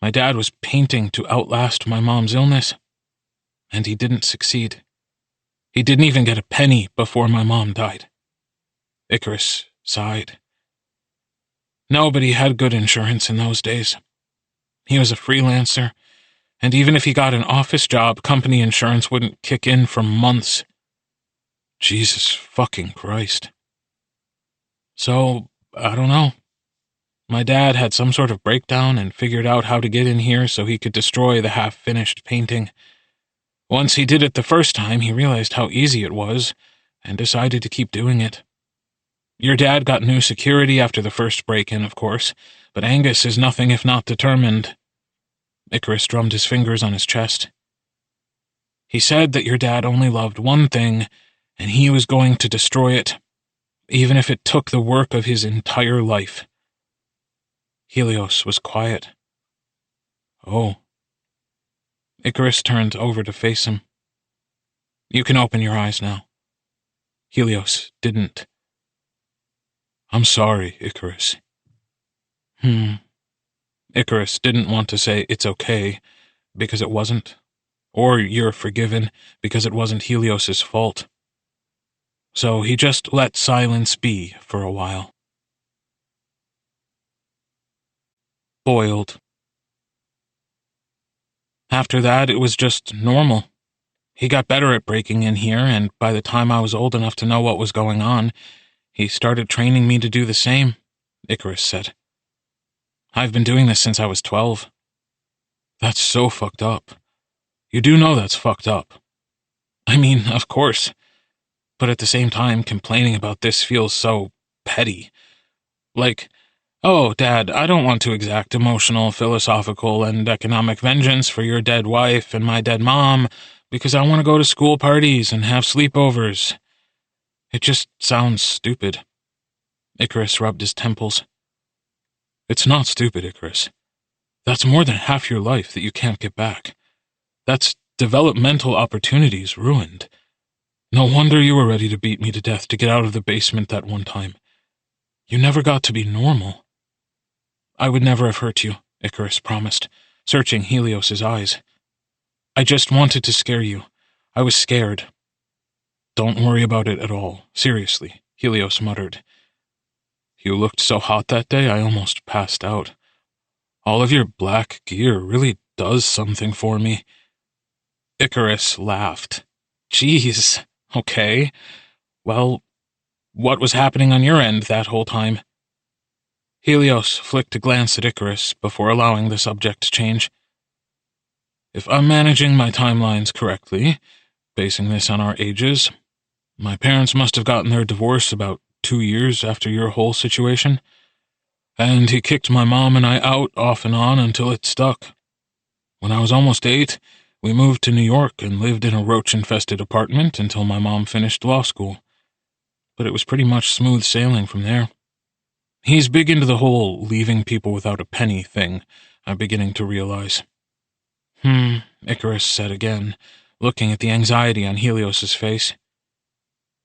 Speaker 1: my dad was painting to outlast my mom's illness, and he didn't succeed. He didn't even get a penny before my mom died. Icarus sighed. Nobody had good insurance in those days. He was a freelancer, and even if he got an office job, company insurance wouldn't kick in for months. Jesus fucking Christ. So, I don't know. My dad had some sort of breakdown and figured out how to get in here so he could destroy the half-finished painting. Once he did it the first time, he realized how easy it was, and decided to keep doing it. Your dad got new security after the first break-in, of course, but Angus is nothing if not determined. Icarus drummed his fingers on his chest. He said that your dad only loved one thing, and he was going to destroy it, even if it took the work of his entire life. Helios was quiet. Oh. Icarus turned over to face him. You can open your eyes now. Helios didn't. I'm sorry, Icarus. Icarus didn't want to say it's okay, because it wasn't. Or you're forgiven because it wasn't Helios's fault. So he just let silence be for a while. Boiled. After that, it was just normal. He got better at breaking in here, and by the time I was old enough to know what was going on, he started training me to do the same, Icarus said. I've been doing this since I was 12. That's so fucked up. You do know that's fucked up. I mean, of course. But at the same time, complaining about this feels so petty. Like, oh, Dad, I don't want to exact emotional, philosophical, and economic vengeance for your dead wife and my dead mom, because I want to go to school parties and have sleepovers. It just sounds stupid. Icarus rubbed his temples. It's not stupid, Icarus. That's more than half your life that you can't get back. That's developmental opportunities ruined. No wonder you were ready to beat me to death to get out of the basement that one time. You never got to be normal. I would never have hurt you, Icarus promised, searching Helios's eyes. I just wanted to scare you. I was scared. Don't worry about it at all. Seriously, Helios muttered. You looked so hot that day I almost passed out. All of your black gear really does something for me. Icarus laughed. Jeez, okay. Well, what was happening on your end that whole time? Helios flicked a glance at Icarus before allowing the subject to change. If I'm managing my timelines correctly, basing this on our ages, my parents must have gotten their divorce about 2 years after your whole situation, and he kicked my mom and I out off and on until it stuck. When I was almost 8, we moved to New York and lived in a roach-infested apartment until my mom finished law school. But it was pretty much smooth sailing from there. He's big into the whole leaving people without a penny thing, I'm beginning to realize. Icarus said again, looking at the anxiety on Helios's face.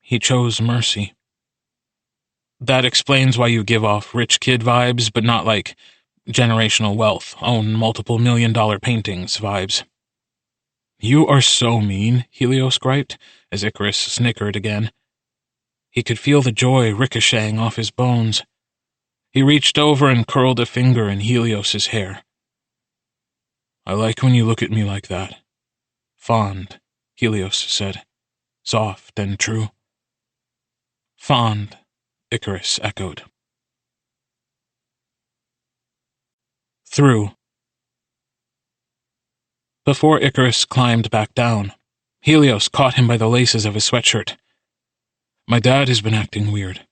Speaker 1: He chose mercy. That explains why you give off rich kid vibes, but not like generational wealth, own multiple $1,000,000 paintings vibes. You are so mean, Helios griped, as Icarus snickered again. He could feel the joy ricocheting off his bones. He reached over and curled a finger in Helios's hair. I like when you look at me like that. Fond, Helios said, soft and true. Fond, Icarus echoed. Through. Before Icarus climbed back down, Helios caught him by the laces of his sweatshirt. My dad has been acting weird.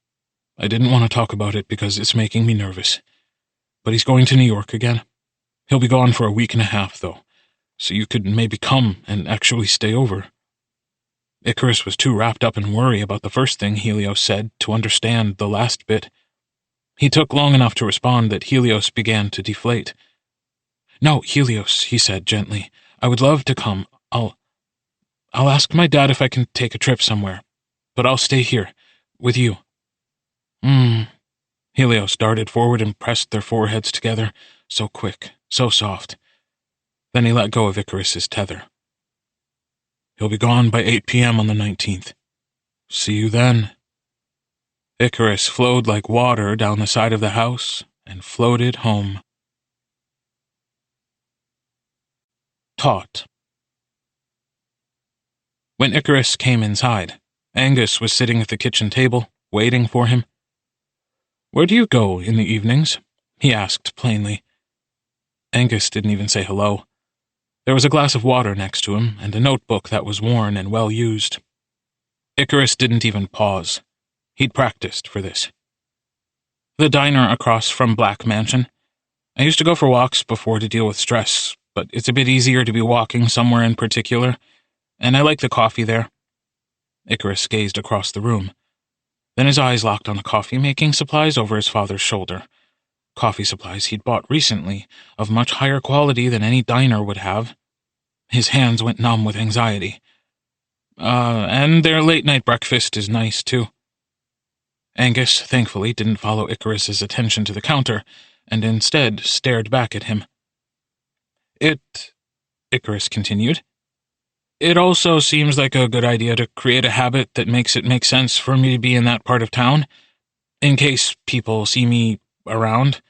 Speaker 1: I didn't want to talk about it because it's making me nervous. But he's going to New York again. He'll be gone for a week and a half, though, so you could maybe come and actually stay over. Icarus was too wrapped up in worry about the first thing Helios said to understand the last bit. He took long enough to respond that Helios began to deflate. No, Helios, he said gently. I would love to come. I'll ask my dad if I can take a trip somewhere, but I'll stay here, with you. Helios darted forward and pressed their foreheads together, so quick, so soft. Then he let go of Icarus's tether. He'll be gone by 8 p.m. on the 19th. See you then. Icarus flowed like water down the side of the house and floated home. Taught. When Icarus came inside, Angus was sitting at the kitchen table, waiting for him. Where do you go in the evenings? He asked plainly. Angus didn't even say hello. There was a glass of water next to him and a notebook that was worn and well used. Icarus didn't even pause. He'd practiced for this. The diner across from Black Mansion. I used to go for walks before to deal with stress, but it's a bit easier to be walking somewhere in particular, and I like the coffee there. Icarus gazed across the room. Then his eyes locked on the coffee-making supplies over his father's shoulder. Coffee supplies he'd bought recently, of much higher quality than any diner would have. His hands went numb with anxiety. And their late-night breakfast is nice, too. Angus, thankfully, didn't follow Icarus's attention to the counter, and instead stared back at him. Icarus continued. It also seems like a good idea to create a habit that makes it make sense for me to be in that part of town, in case people see me around.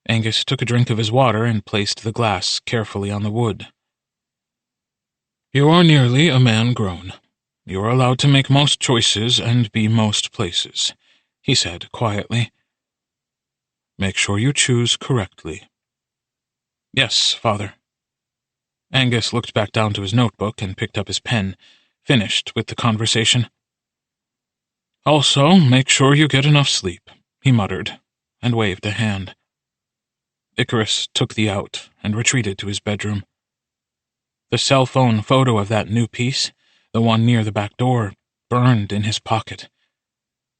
Speaker 1: Angus took a drink of his water and placed the glass carefully on the wood. You are nearly a man grown. You are allowed to make most choices and be most places, he said quietly. Make sure you choose correctly. Yes, Father. Angus looked back down to his notebook and picked up his pen, finished with the conversation. Also, make sure you get enough sleep, he muttered, and waved a hand. Icarus took the out and retreated to his bedroom. The cell phone photo of that new piece, the one near the back door, burned in his pocket.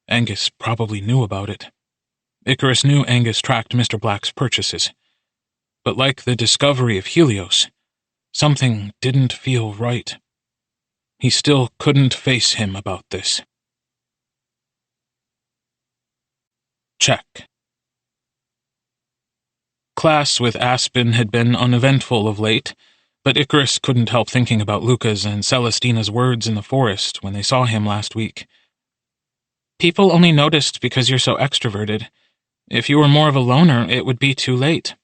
Speaker 1: Angus probably knew about it. Icarus knew Angus tracked Mr. Black's purchases. But like the discovery of Helios, something didn't feel right. He still couldn't face him about this. Check. Class with Aspen had been uneventful of late, but Icarus couldn't help thinking about Luca's and Celestina's words in the forest when they saw him last week. People only noticed because you're so extroverted. If you were more of a loner, it would be too late.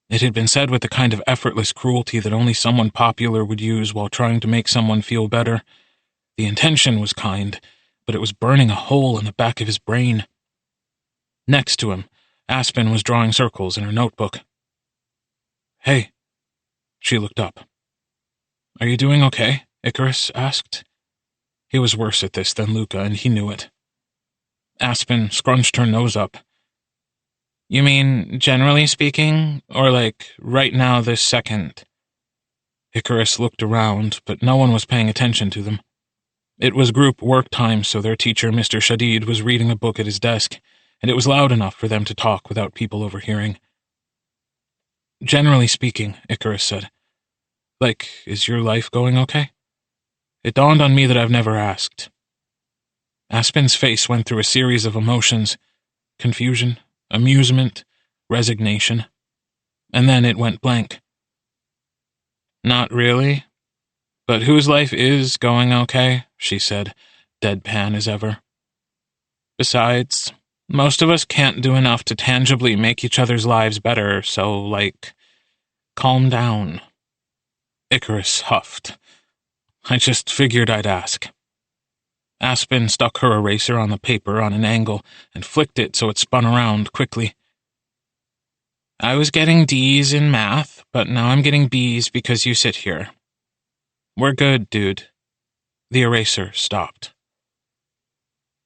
Speaker 1: It had been said with the kind of effortless cruelty that only someone popular would use while trying to make someone feel better. The intention was kind, but it was burning a hole in the back of his brain. Next to him, Aspen was drawing circles in her notebook. Hey. She looked up. Are you doing okay? Icarus asked. He was worse at this than Luca, and he knew it. Aspen scrunched her nose up. You mean, generally speaking, or like, right now this second? Icarus looked around, but no one was paying attention to them. It was group work time, so their teacher, Mr. Shadid, was reading a book at his desk, and it was loud enough for them to talk without people overhearing. Generally speaking, Icarus said. Like, is your life going okay? It dawned on me that I've never asked. Aspen's face went through a series of emotions, confusion, amusement, resignation, and then it went blank. Not really. But whose life is going okay, she said, deadpan as ever. Besides, most of us can't do enough to tangibly make each other's lives better, so, like, calm down. Icarus huffed. I just figured I'd ask. Aspen stuck her eraser on the paper on an angle and flicked it so it spun around quickly. I was getting D's in math, but now I'm getting B's because you sit here. We're good, dude. The eraser stopped.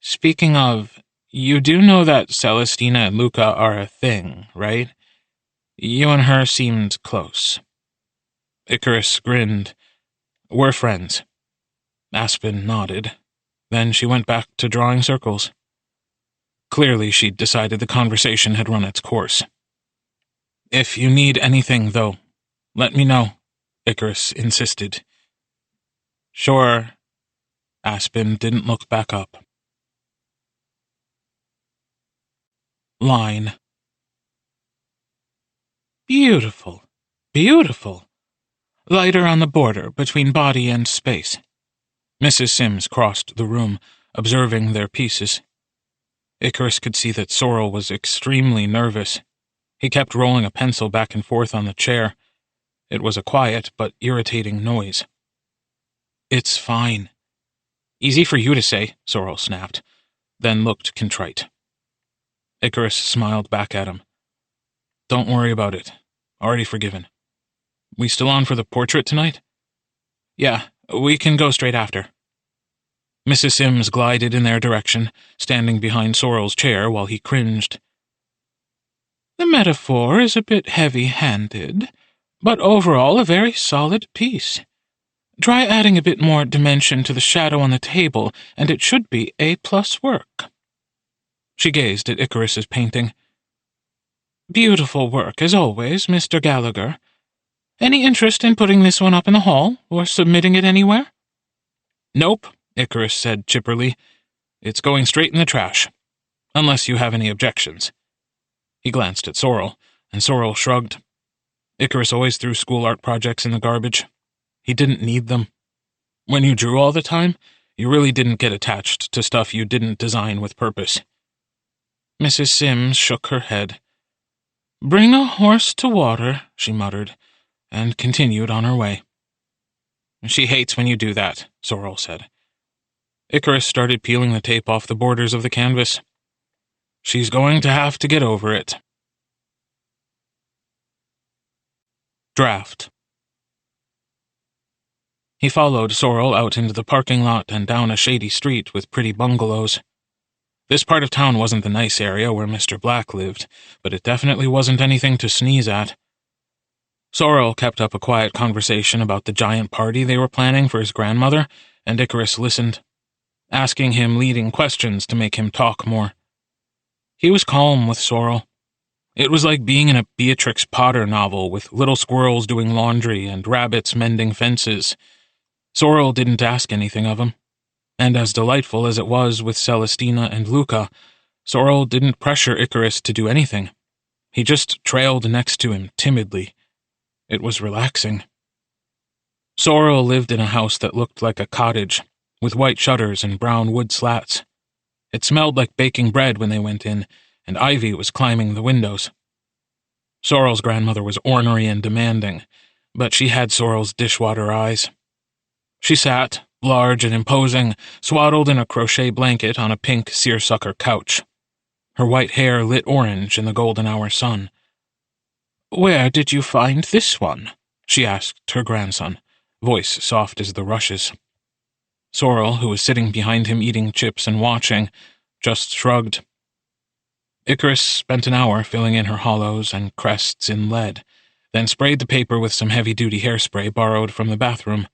Speaker 1: Speaking of, you do know that Celestina and Luca are a thing, right? You and her seemed close. Icarus grinned. We're friends. Aspen nodded. Then she went back to drawing circles. Clearly, she'd decided the conversation had run its course. If you need anything, though, let me know, Icarus insisted. Sure. Aspen didn't look back up. Line. Beautiful. Beautiful. Lighter on the border between body and space. Mrs. Sims crossed the room, observing their pieces. Icarus could see that Sorrel was extremely nervous. He kept rolling a pencil back and forth on the chair. It was a quiet but irritating noise. It's fine. Easy for you to say, Sorrel snapped, then looked contrite. Icarus smiled back at him. Don't worry about it. Already forgiven. We still on for the portrait tonight? Yeah, we can go straight after. Mrs. Sims glided in their direction, standing behind Sorrel's chair while he cringed. The metaphor is a bit heavy-handed, but overall a very solid piece. Try adding a bit more dimension to the shadow on the table, and it should be A-plus work. She gazed at Icarus's painting. Beautiful work, as always, Mr. Gallagher. Any interest in putting this one up in the hall, or submitting it anywhere? Nope, Icarus said chipperly. It's going straight in the trash. Unless you have any objections. He glanced at Sorrel, and Sorrel shrugged. Icarus always threw school art projects in the garbage. He didn't need them. When you drew all the time, you really didn't get attached to stuff you didn't design with purpose. Mrs. Sims shook her head. "Bring a horse to water," she muttered, and continued on her way. "She hates when you do that," Sorrel said. Icarus started peeling the tape off the borders of the canvas. "She's going to have to get over it." Draft. He followed Sorrel out into the parking lot and down a shady street with pretty bungalows. This part of town wasn't the nice area where Mr. Black lived, but it definitely wasn't anything to sneeze at. Sorrel kept up a quiet conversation about the giant party they were planning for his grandmother, and Icarus listened, asking him leading questions to make him talk more. He was calm with Sorrel. It was like being in a Beatrix Potter novel with little squirrels doing laundry and rabbits mending fences. Sorrel didn't ask anything of him, and as delightful as it was with Celestina and Luca, Sorrel didn't pressure Icarus to do anything. He just trailed next to him timidly. It was relaxing. Sorrel lived in a house that looked like a cottage, with white shutters and brown wood slats. It smelled like baking bread when they went in, and ivy was climbing the windows. Sorrel's grandmother was ornery and demanding, but she had Sorrel's dishwater eyes. She sat, large and imposing, swaddled in a crochet blanket on a pink seersucker couch. Her white hair lit orange in the golden hour sun. "Where did you find this one?" she asked her grandson, voice soft as the rushes. Sorrel, who was sitting behind him eating chips and watching, just shrugged. Icarus spent an hour filling in her hollows and crests in lead, then sprayed the paper with some heavy-duty hairspray borrowed from the bathroom.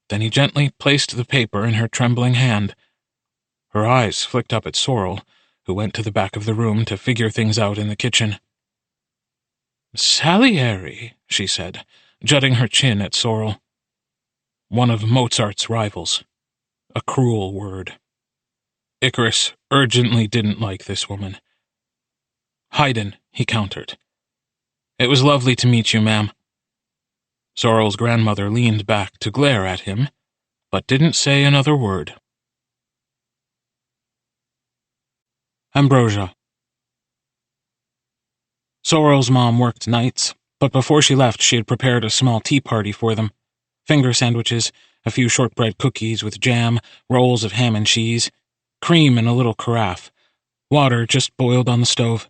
Speaker 1: Then he gently placed the paper in her trembling hand. Her eyes flicked up at Sorrel, who went to the back of the room to figure things out in the kitchen. "Salieri," she said, jutting her chin at Sorrel. One of Mozart's rivals. A cruel word. Icarus urgently didn't like this woman. "Haydn," he countered. "It was lovely to meet you, ma'am." Sorrel's grandmother leaned back to glare at him, but didn't say another word. Ambrosia. Sorrel's mom worked nights, but before she left she had prepared a small tea party for them. Finger sandwiches, a few shortbread cookies with jam, rolls of ham and cheese, cream in a little carafe, water just boiled on the stove.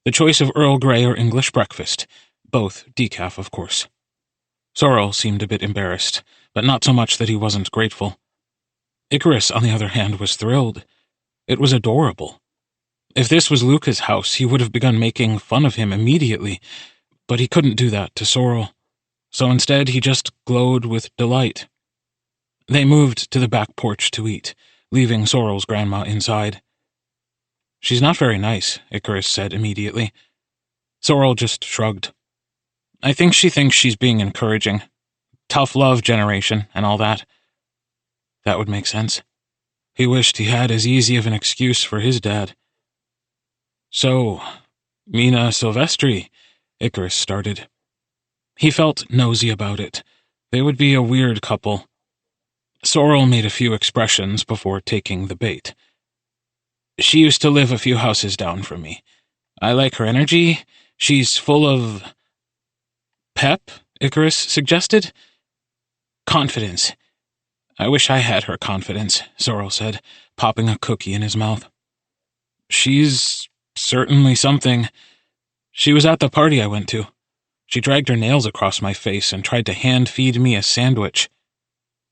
Speaker 1: The choice of Earl Grey or English breakfast, both decaf, of course. Sorrel seemed a bit embarrassed, but not so much that he wasn't grateful. Icarus, on the other hand, was thrilled. It was adorable. If this was Luca's house, he would have begun making fun of him immediately, but he couldn't do that to Sorrel. So instead he just glowed with delight. They moved to the back porch to eat, leaving Sorrel's grandma inside. "She's not very nice," Icarus said immediately. Sorrel just shrugged. "I think she thinks she's being encouraging. Tough love generation and all that." That would make sense. He wished he had as easy of an excuse for his dad. "So, Mina Silvestri," Icarus started. He felt nosy about it. They would be a weird couple. Sorrel made a few expressions before taking the bait. "She used to live a few houses down from me. I like her energy. She's full of..." "Pep?" Icarus suggested. "Confidence. I wish I had her confidence," Sorrel said, popping a cookie in his mouth. "She's certainly something. She was at the party I went to. She dragged her nails across my face and tried to hand-feed me a sandwich."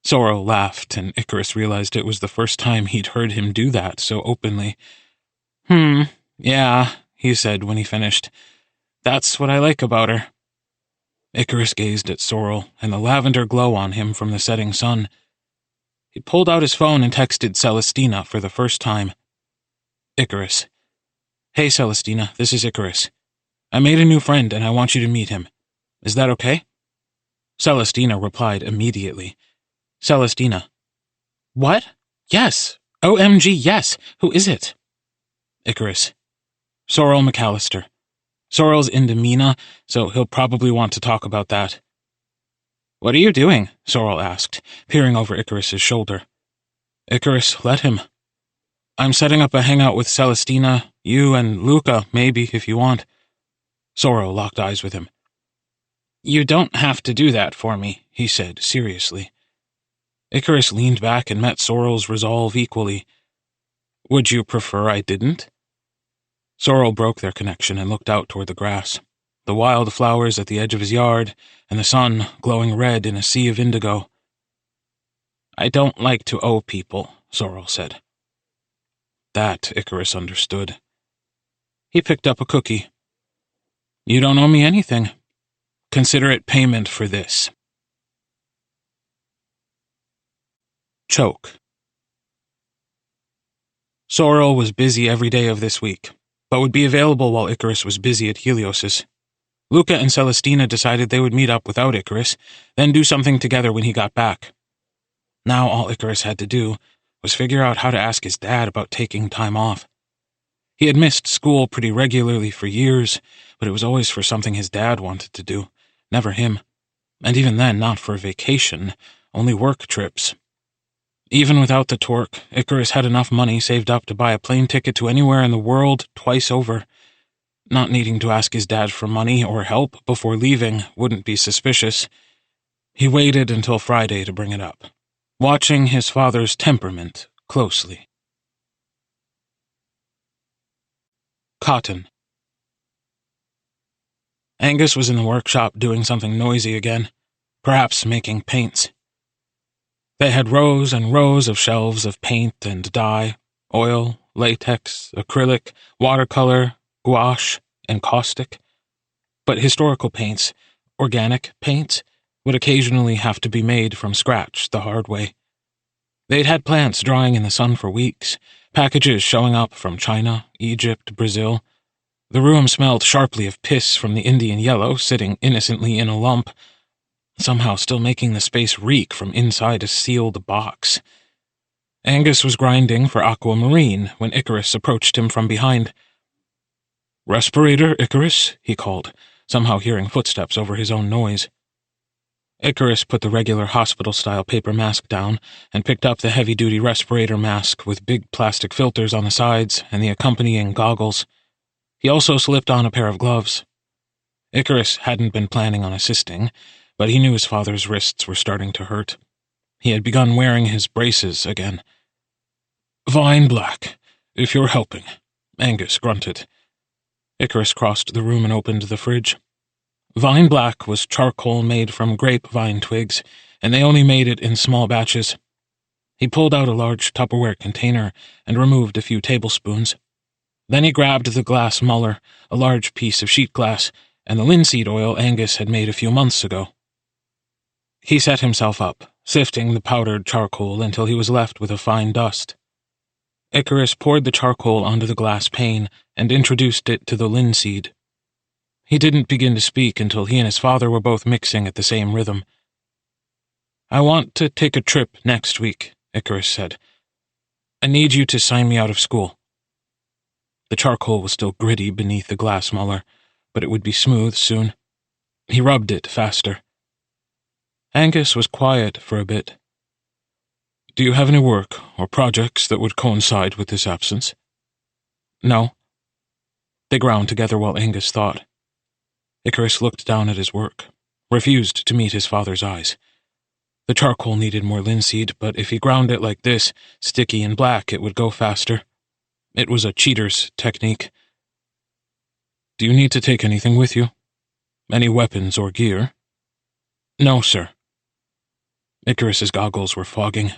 Speaker 1: Sorrel laughed, and Icarus realized it was the first time he'd heard him do that so openly. Yeah," he said when he finished. "That's what I like about her." Icarus gazed at Sorrel and the lavender glow on him from the setting sun. He pulled out his phone and texted Celestina for the first time. "Icarus. Hey, Celestina, this is Icarus. I made a new friend and I want you to meet him. Is that okay?" Celestina replied immediately. "Celestina. What? Yes. OMG, yes. Who is it?" Icarus. "Sorrel McAllister." Sorrel's into Mina, so he'll probably want to talk about that. "What are you doing?" Sorrel asked, peering over Icarus's shoulder. "Icarus, let him." "I'm setting up a hangout with Celestina, you and Luca, maybe, if you want." Sorrel locked eyes with him. "You don't have to do that for me," he said, seriously. Icarus leaned back and met Sorrel's resolve equally. "Would you prefer I didn't?" Sorrel broke their connection and looked out toward the grass, the wild flowers at the edge of his yard, and the sun glowing red in a sea of indigo. "I don't like to owe people," Sorrel said. That Icarus understood. He picked up a cookie. "You don't owe me anything. Consider it payment for this." Choke. Sorrel was busy every day of this week, but would be available while Icarus was busy at Helios's. Luca and Celestina decided they would meet up without Icarus, then do something together when he got back. Now all Icarus had to do was figure out how to ask his dad about taking time off. He had missed school pretty regularly for years, but it was always for something his dad wanted to do, never him. And even then, not for a vacation, only work trips. Even without the torque, Icarus had enough money saved up to buy a plane ticket to anywhere in the world twice over. Not needing to ask his dad for money or help before leaving wouldn't be suspicious. He waited until Friday to bring it up, watching his father's temperament closely. Cotton. Angus was in the workshop doing something noisy again, perhaps making paints. They had rows and rows of shelves of paint and dye, oil, latex, acrylic, watercolor, gouache, and caustic. But historical paints, organic paints, would occasionally have to be made from scratch the hard way. They'd had plants drying in the sun for weeks, packages showing up from China, Egypt, Brazil. The room smelled sharply of piss from the Indian yellow sitting innocently in a lump, somehow still making the space reek from inside a sealed box. Angus was grinding for aquamarine when Icarus approached him from behind. "Respirator, Icarus?" he called, somehow hearing footsteps over his own noise. Icarus put the regular hospital-style paper mask down and picked up the heavy-duty respirator mask with big plastic filters on the sides and the accompanying goggles. He also slipped on a pair of gloves. Icarus hadn't been planning on assisting, but he knew his father's wrists were starting to hurt. He had begun wearing his braces again. "Vine black, if you're helping," Angus grunted. Icarus crossed the room and opened the fridge. Vine black was charcoal made from grapevine twigs, and they only made it in small batches. He pulled out a large Tupperware container and removed a few tablespoons. Then he grabbed the glass muller, a large piece of sheet glass, and the linseed oil Angus had made a few months ago. He set himself up, sifting the powdered charcoal until he was left with a fine dust. Icarus poured the charcoal onto the glass pane and introduced it to the linseed. He didn't begin to speak until he and his father were both mixing at the same rhythm. "I want to take a trip next week," Icarus said. "I need you to sign me out of school." The charcoal was still gritty beneath the glass muller, but it would be smooth soon. He rubbed it faster. Angus was quiet for a bit. "Do you have any work or projects that would coincide with this absence?" "No." They ground together while Angus thought. Icarus looked down at his work, refused to meet his father's eyes. The charcoal needed more linseed, but if he ground it like this, sticky and black, it would go faster. It was a cheater's technique. "Do you need to take anything with you? Any weapons or gear?" "No, sir." Icarus's goggles were fogging.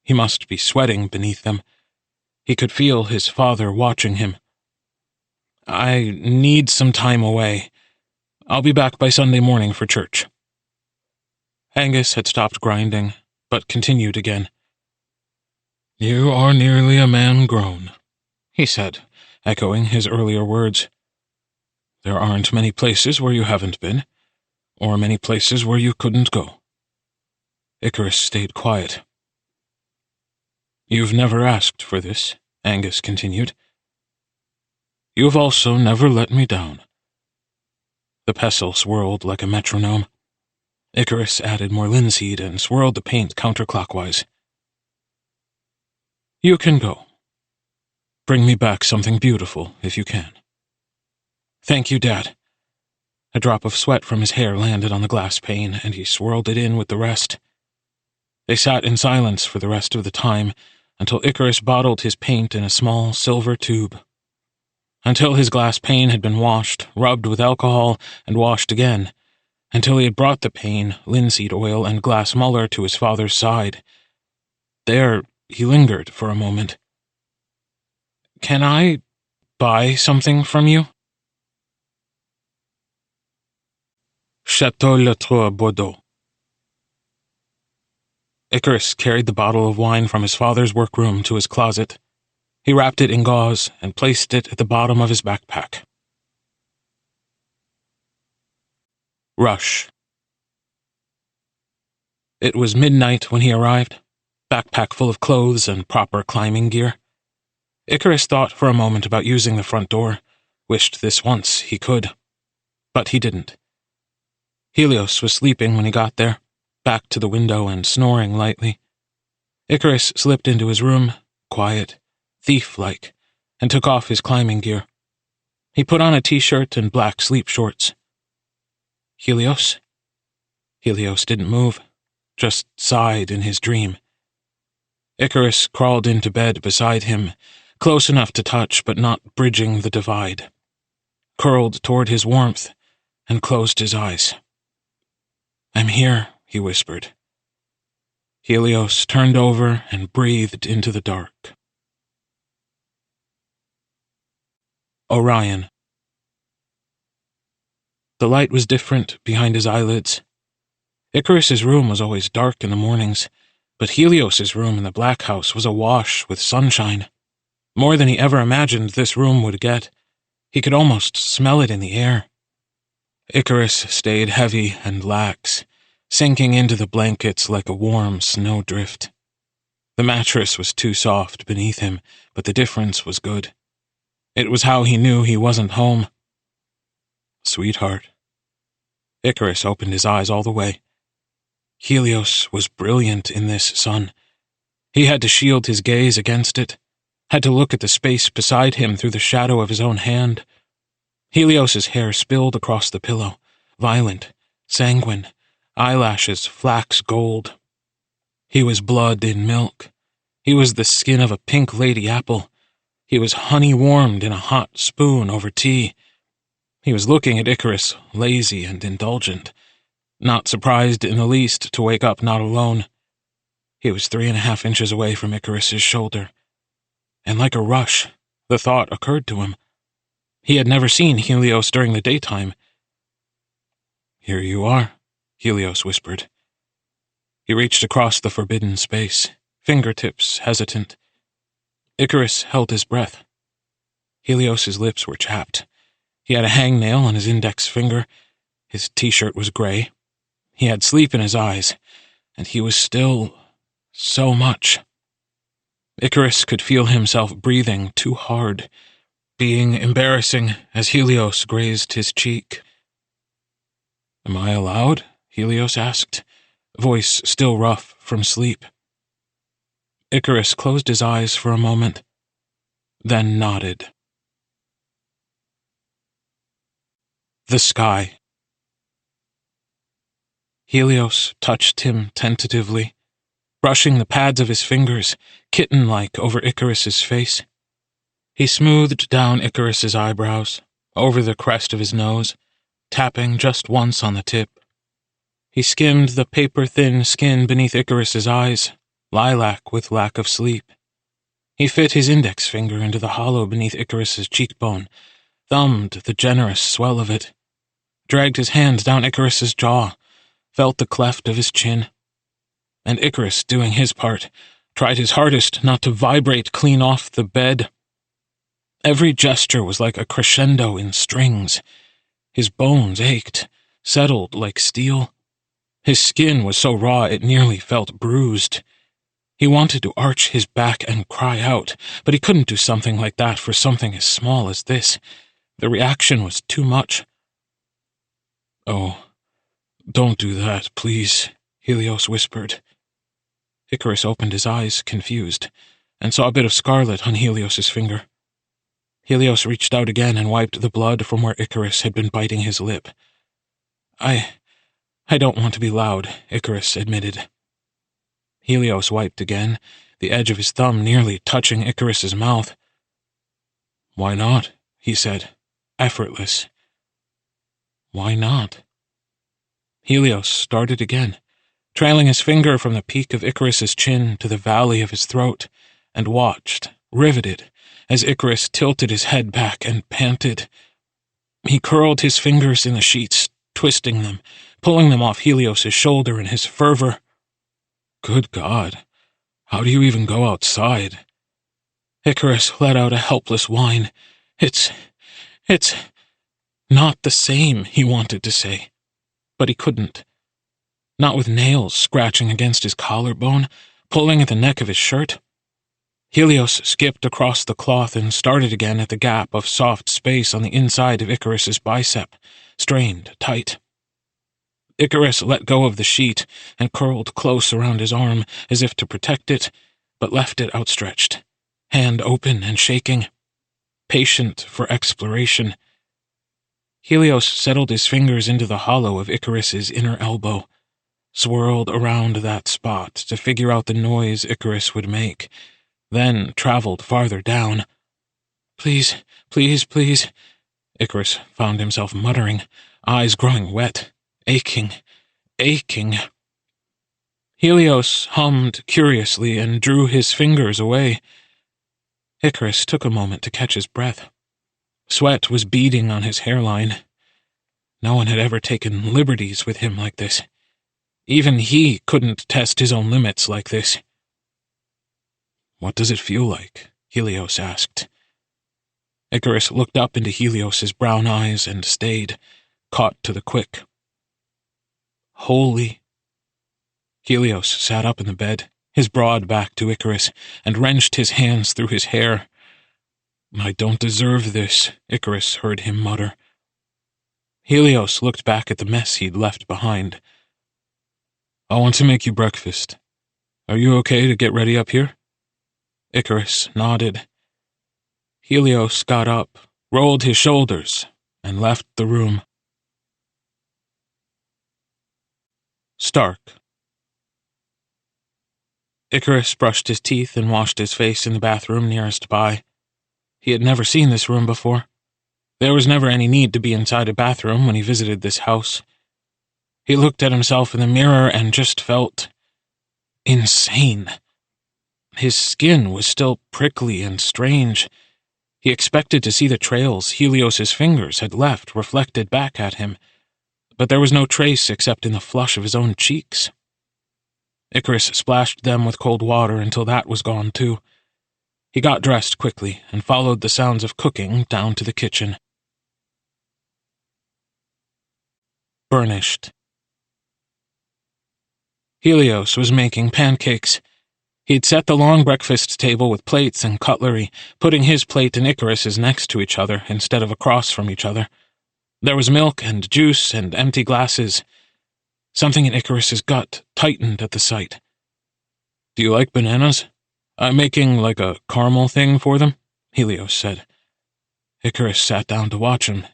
Speaker 1: He must be sweating beneath them. He could feel his father watching him. "I need some time away. I'll be back by Sunday morning for church." Angus had stopped grinding, but continued again. "You are nearly a man grown," he said, echoing his earlier words. "There aren't many places where you haven't been, or many places where you couldn't go." Icarus stayed quiet. "You've never asked for this," Angus continued. "You've also never let me down. The pestle swirled like a metronome. Icarus added more linseed and swirled the paint counterclockwise. You can go. Bring me back something beautiful, if you can. Thank you, Dad. A drop of sweat from his hair landed on the glass pane, and he swirled it in with the rest. They sat in silence for the rest of the time, until Icarus bottled his paint in a small silver tube. Until his glass pane had been washed, rubbed with alcohol, and washed again, until he had brought the pane, linseed oil, and glass muller to his father's side. There, he lingered for a moment. Can I buy something from you? Chateau Le Trois Bordeaux. Icarus carried the bottle of wine from his father's workroom to his closet. He wrapped it in gauze and placed it at the bottom of his backpack. Rush. It was midnight when he arrived, backpack full of clothes and proper climbing gear. Icarus thought for a moment about using the front door, wished this once he could. But he didn't. Helios was sleeping when he got there, back to the window and snoring lightly. Icarus slipped into his room, quiet, thief-like, and took off his climbing gear. He put on a t-shirt and black sleep shorts. Helios? Helios didn't move, just sighed in his dream. Icarus crawled into bed beside him, close enough to touch but not bridging the divide. Curled toward his warmth and closed his eyes. I'm here, he whispered. Helios turned over and breathed into the dark. Orion. The light was different behind his eyelids. Icarus's room was always dark in the mornings, but Helios's room in the Black House was awash with sunshine. More than he ever imagined this room would get. He could almost smell it in the air. Icarus stayed heavy and lax, sinking into the blankets like a warm snowdrift. The mattress was too soft beneath him, but the difference was good. It was how he knew he wasn't home. Sweetheart. Icarus opened his eyes all the way. Helios was brilliant in this sun. He had to shield his gaze against it, had to look at the space beside him through the shadow of his own hand. Helios's hair spilled across the pillow, violent, sanguine, eyelashes flax gold. He was blood in milk. He was the skin of a pink lady apple. He was honey warmed in a hot spoon over tea. He was looking at Icarus, lazy and indulgent, not surprised in the least to wake up not alone. He was 3.5 inches away from Icarus's shoulder. And like a rush, the thought occurred to him. He had never seen Helios during the daytime. Here you are, Helios whispered. He reached across the forbidden space, fingertips hesitant. Icarus held his breath. Helios's lips were chapped. He had a hangnail on his index finger. His t-shirt was gray. He had sleep in his eyes, and he was still so much. Icarus could feel himself breathing too hard, being embarrassing as Helios grazed his cheek. Am I allowed? Helios asked, voice still rough from sleep. Icarus closed his eyes for a moment, then nodded. The sky. Helios touched him tentatively, brushing the pads of his fingers, kitten-like, over Icarus's face. He smoothed down Icarus's eyebrows, over the crest of his nose, tapping just once on the tip. He skimmed the paper-thin skin beneath Icarus's eyes, lilac with lack of sleep. He fit his index finger into the hollow beneath Icarus's cheekbone, thumbed the generous swell of it, dragged his hand down Icarus's jaw, felt the cleft of his chin. And Icarus, doing his part, tried his hardest not to vibrate clean off the bed. Every gesture was like a crescendo in strings. His bones ached, settled like steel. His skin was so raw it nearly felt bruised. He wanted to arch his back and cry out, but he couldn't do something like that for something as small as this. The reaction was too much. "Oh, don't do that, please," Helios whispered. Icarus opened his eyes, confused, and saw a bit of scarlet on Helios's finger. Helios reached out again and wiped the blood from where Icarus had been biting his lip. I don't want to be loud," Icarus admitted. Helios wiped again, the edge of his thumb nearly touching Icarus's mouth. "Why not?" he said, effortless. "Why not?" Helios started again, trailing his finger from the peak of Icarus's chin to the valley of his throat, and watched, riveted, as Icarus tilted his head back and panted. He curled his fingers in the sheets, twisting them, pulling them off Helios's shoulder in his fervor. "Good God, how do you even go outside?" Icarus let out a helpless whine. It's not the same," he wanted to say, but he couldn't. Not with nails scratching against his collarbone, pulling at the neck of his shirt. Helios skipped across the cloth and started again at the gap of soft space on the inside of Icarus's bicep, strained tight. Icarus let go of the sheet and curled close around his arm as if to protect it, but left it outstretched, hand open and shaking, patient for exploration. Helios settled his fingers into the hollow of Icarus's inner elbow, swirled around that spot to figure out the noise Icarus would make, then traveled farther down. "Please, please, please," Icarus found himself muttering, eyes growing wet, aching. Helios hummed curiously and drew his fingers away. Icarus took a moment to catch his breath. Sweat was beading on his hairline. No one had ever taken liberties with him like this. Even he couldn't test his own limits like this. "What does it feel like?" Helios asked. Icarus looked up into Helios's brown eyes and stayed, caught to the quick. "Holy." Helios sat up in the bed, his broad back to Icarus, and wrenched his hands through his hair. "I don't deserve this," Icarus heard him mutter. Helios looked back at the mess he'd left behind. "I want to make you breakfast. Are you okay to get ready up here?" Icarus nodded. Helios got up, rolled his shoulders, and left the room. Stark. Icarus brushed his teeth and washed his face in the bathroom nearest by. He had never seen this room before. There was never any need to be inside a bathroom when he visited this house. He looked at himself in the mirror and just felt insane. His skin was still prickly and strange. He expected to see the trails Helios's fingers had left reflected back at him, but there was no trace except in the flush of his own cheeks. Icarus splashed them with cold water until that was gone too. He got dressed quickly and followed the sounds of cooking down to the kitchen. Burnished. Helios was making pancakes. He'd set the long breakfast table with plates and cutlery, putting his plate and Icarus's next to each other instead of across from each other. There was milk and juice and empty glasses. Something in Icarus's gut tightened at the sight. "Do you like bananas? I'm making like a caramel thing for them," Helios said. Icarus sat down to watch him.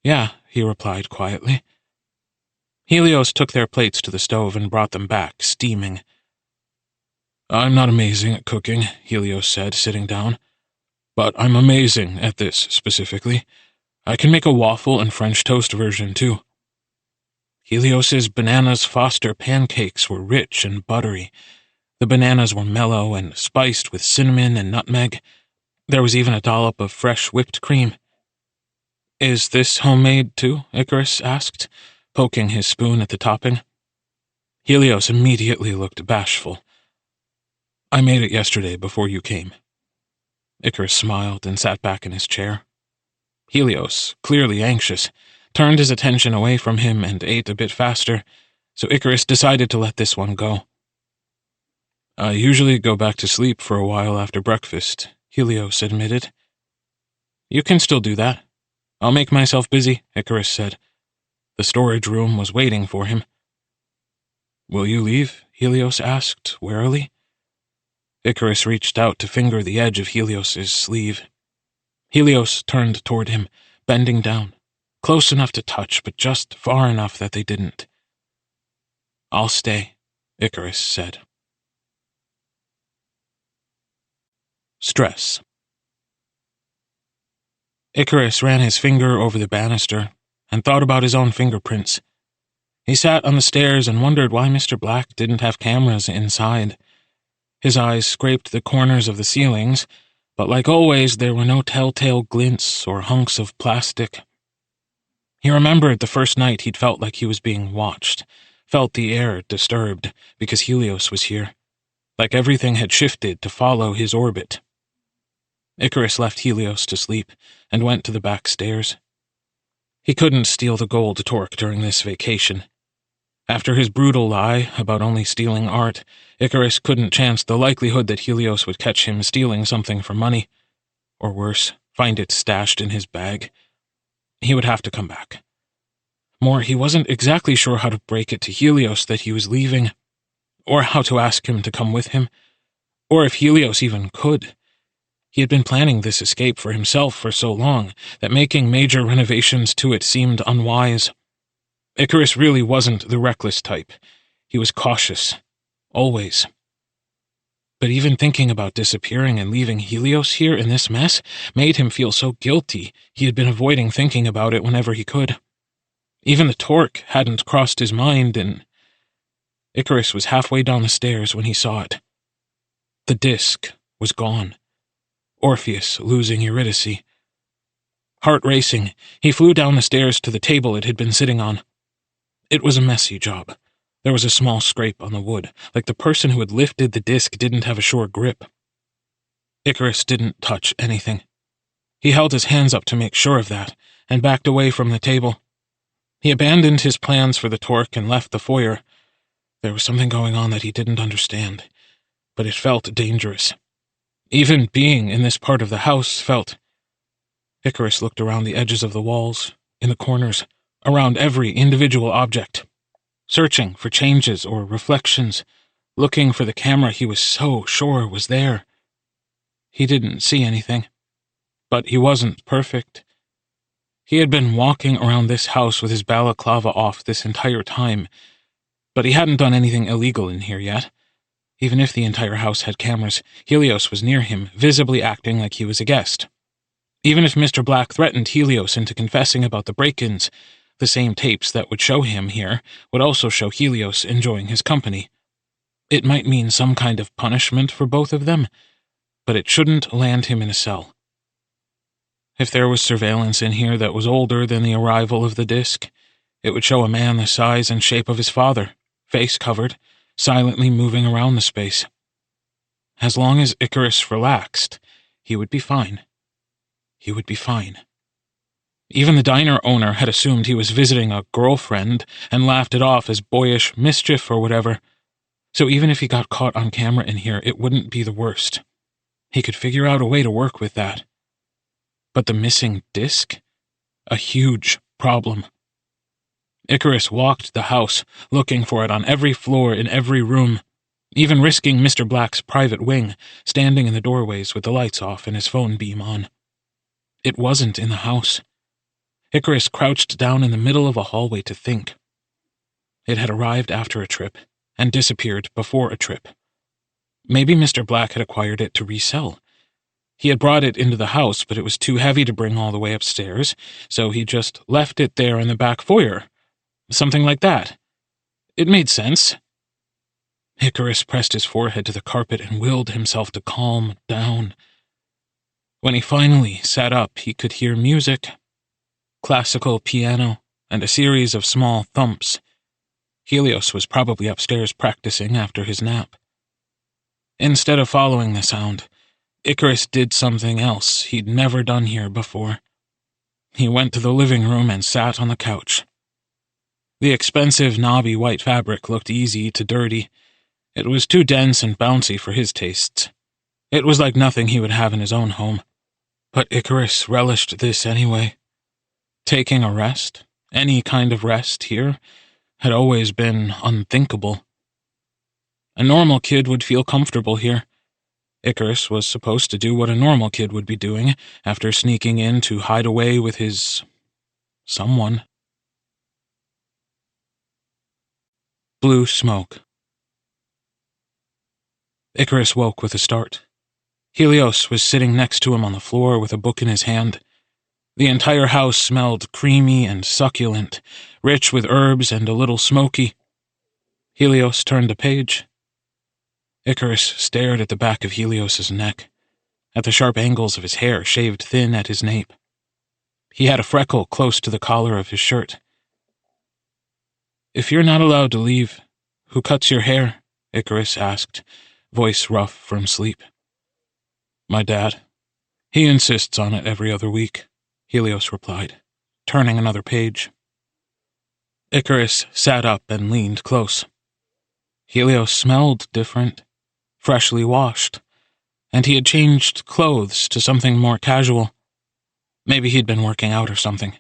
Speaker 1: "Yeah," he replied quietly. Helios took their plates to the stove and brought them back, steaming. "I'm not amazing at cooking," Helios said, sitting down. "But I'm amazing at this specifically. I can make a waffle and French toast version, too." Helios's bananas Foster pancakes were rich and buttery. The bananas were mellow and spiced with cinnamon and nutmeg. There was even a dollop of fresh whipped cream. "Is this homemade, too?" Icarus asked, poking his spoon at the topping. Helios immediately looked bashful. "I made it yesterday before you came." Icarus smiled and sat back in his chair. Helios, clearly anxious, turned his attention away from him and ate a bit faster, so Icarus decided to let this one go. "I usually go back to sleep for a while after breakfast," Helios admitted. "You can still do that. I'll make myself busy," Icarus said. The storage room was waiting for him. "Will you leave?" Helios asked, warily. Icarus reached out to finger the edge of Helios's sleeve. Helios turned toward him, bending down, close enough to touch, but just far enough that they didn't. "I'll stay," Icarus said. Stress. Icarus ran his finger over the banister and thought about his own fingerprints. He sat on the stairs and wondered why Mr. Black didn't have cameras inside. His eyes scraped the corners of the ceilings, but like always, there were no telltale glints or hunks of plastic. He remembered the first night he'd felt like he was being watched, felt the air disturbed because Helios was here, like everything had shifted to follow his orbit. Icarus left Helios to sleep and went to the back stairs. He couldn't steal the gold torque during this vacation. After his brutal lie about only stealing art, Icarus couldn't chance the likelihood that Helios would catch him stealing something for money, or worse, find it stashed in his bag. He would have to come back. More, he wasn't exactly sure how to break it to Helios that he was leaving, or how to ask him to come with him, or if Helios even could. He had been planning this escape for himself for so long that making major renovations to it seemed unwise. Icarus really wasn't the reckless type. He was cautious. Always. But even thinking about disappearing and leaving Helios here in this mess made him feel so guilty he had been avoiding thinking about it whenever he could. Even the torque hadn't crossed his mind, and Icarus was halfway down the stairs when he saw it. The disc was gone. Orpheus losing Eurydice. Heart racing, he flew down the stairs to the table it had been sitting on. It was a messy job. There was a small scrape on the wood, like the person who had lifted the disc didn't have a sure grip. Icarus didn't touch anything. He held his hands up to make sure of that, and backed away from the table. He abandoned his plans for the torque and left the foyer. There was something going on that he didn't understand, but it felt dangerous. Even being in this part of the house felt... Icarus looked around the edges of the walls, in the corners, around every individual object, searching for changes or reflections, looking for the camera he was so sure was there. He didn't see anything, but he wasn't perfect. He had been walking around this house with his balaclava off this entire time, but he hadn't done anything illegal in here yet. Even if the entire house had cameras, Helios was near him, visibly acting like he was a guest. Even if Mr. Black threatened Helios into confessing about the break-ins, the same tapes that would show him here would also show Helios enjoying his company. It might mean some kind of punishment for both of them, but it shouldn't land him in a cell. If there was surveillance in here that was older than the arrival of the disc, it would show a man the size and shape of his father, face covered, silently moving around the space. As long as Icarus relaxed, he would be fine. He would be fine. Even the diner owner had assumed he was visiting a girlfriend and laughed it off as boyish mischief or whatever. So even if he got caught on camera in here, it wouldn't be the worst. He could figure out a way to work with that. But the missing disc? A huge problem. Icarus walked the house, looking for it on every floor in every room, even risking Mr. Black's private wing, standing in the doorways with the lights off and his phone beam on. It wasn't in the house. Icarus crouched down in the middle of a hallway to think. It had arrived after a trip, and disappeared before a trip. Maybe Mr. Black had acquired it to resell. He had brought it into the house, but it was too heavy to bring all the way upstairs, so he just left it there in the back foyer. Something like that. It made sense. Icarus pressed his forehead to the carpet and willed himself to calm down. When he finally sat up, he could hear music. Classical piano, and a series of small thumps. Helios was probably upstairs practicing after his nap. Instead of following the sound, Icarus did something else he'd never done here before. He went to the living room and sat on the couch. The expensive, knobby white fabric looked easy to dirty. It was too dense and bouncy for his tastes. It was like nothing he would have in his own home. But Icarus relished this anyway. Taking a rest, Any kind of rest here had always been unthinkable. A normal kid would feel comfortable here. Icarus was supposed to do what a normal kid would be doing after sneaking in to hide away with his... someone. Blue smoke. Icarus woke with a start. Helios was sitting next to him on the floor with a book in his hand. The entire house smelled creamy and succulent, rich with herbs and a little smoky. Helios turned a page. Icarus stared at the back of Helios's neck, at the sharp angles of his hair shaved thin at his nape. He had a freckle close to the collar of his shirt. "If you're not allowed to leave, who cuts your hair?" Icarus asked, voice rough from sleep. "My dad. He insists on it every other week," Helios replied, turning another page. Icarus sat up and leaned close. Helios smelled different, freshly washed, and he had changed clothes to something more casual. Maybe he'd been working out or something.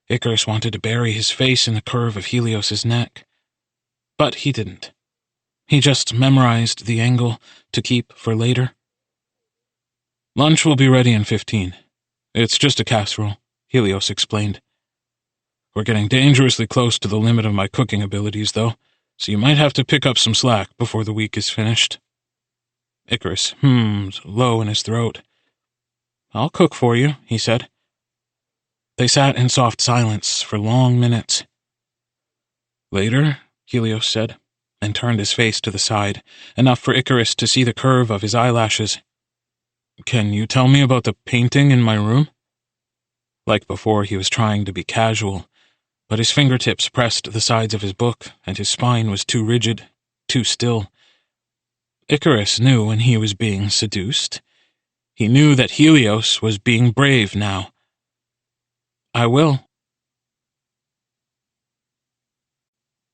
Speaker 1: Icarus wanted to bury his face in the curve of Helios's neck, but he didn't. He just memorized the angle to keep for later. "Lunch will be ready in 15. It's just a casserole," Helios explained. "We're getting dangerously close to the limit of my cooking abilities, though, so you might have to pick up some slack before the week is finished." Icarus hummed low in his throat. "I'll cook for you," he said. They sat in soft silence for long minutes. "Later," Helios said, and turned his face to the side, enough for Icarus to see the curve of his eyelashes. "Can you tell me about the painting in my room?" Like before, he was trying to be casual, but his fingertips pressed the sides of his book, and his spine was too rigid, too still. Icarus knew when he was being seduced. He knew that Helios was being brave now. "I will."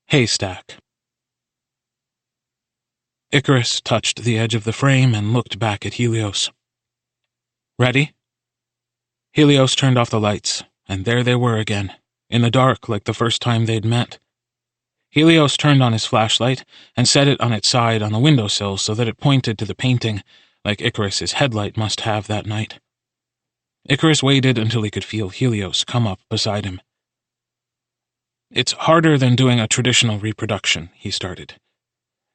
Speaker 1: Haystack. Icarus touched the edge of the frame and looked back at Helios. "Ready?" Helios turned off the lights, and there they were again, in the dark like the first time they'd met. Helios turned on his flashlight and set it on its side on the windowsill so that it pointed to the painting, like Icarus's headlight must have that night. Icarus waited until he could feel Helios come up beside him. "It's harder than doing a traditional reproduction," he started.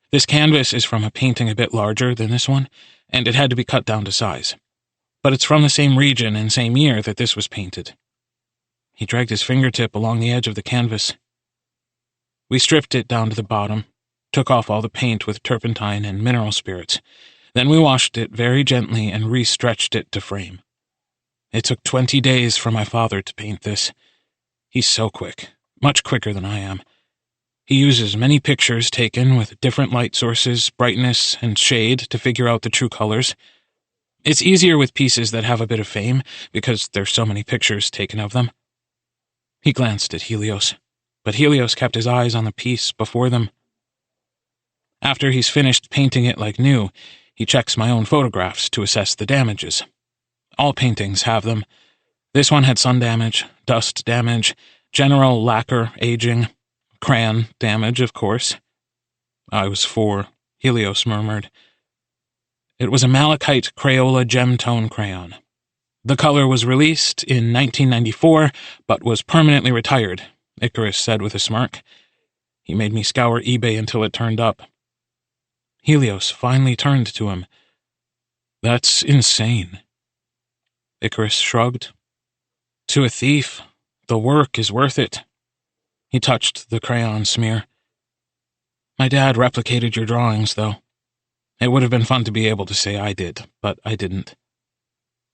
Speaker 1: "This canvas is from a painting a bit larger than this one, and it had to be cut down to size. But it's from the same region and same year that this was painted." He dragged his fingertip along the edge of the canvas. "We stripped it down to the bottom, took off all the paint with turpentine and mineral spirits. Then we washed it very gently and re-stretched it to frame. It took 20 days for my father to paint this. He's so quick, much quicker than I am. He uses many pictures taken with different light sources, brightness, and shade to figure out the true colors. It's easier with pieces that have a bit of fame, because there's so many pictures taken of them." He glanced at Helios, but Helios kept his eyes on the piece before them. "After he's finished painting it like new, he checks my own photographs to assess the damages. All paintings have them. This one had sun damage, dust damage, general lacquer aging, crayon damage, of course." "I was 4, Helios murmured. "It was a malachite Crayola gem-tone crayon. The color was released in 1994, but was permanently retired," Icarus said with a smirk. "He made me scour eBay until it turned up." Helios finally turned to him. "That's insane." Icarus shrugged. "To a thief, the work is worth it." He touched the crayon smear. "My dad replicated your drawings, though. It would have been fun to be able to say I did, but I didn't."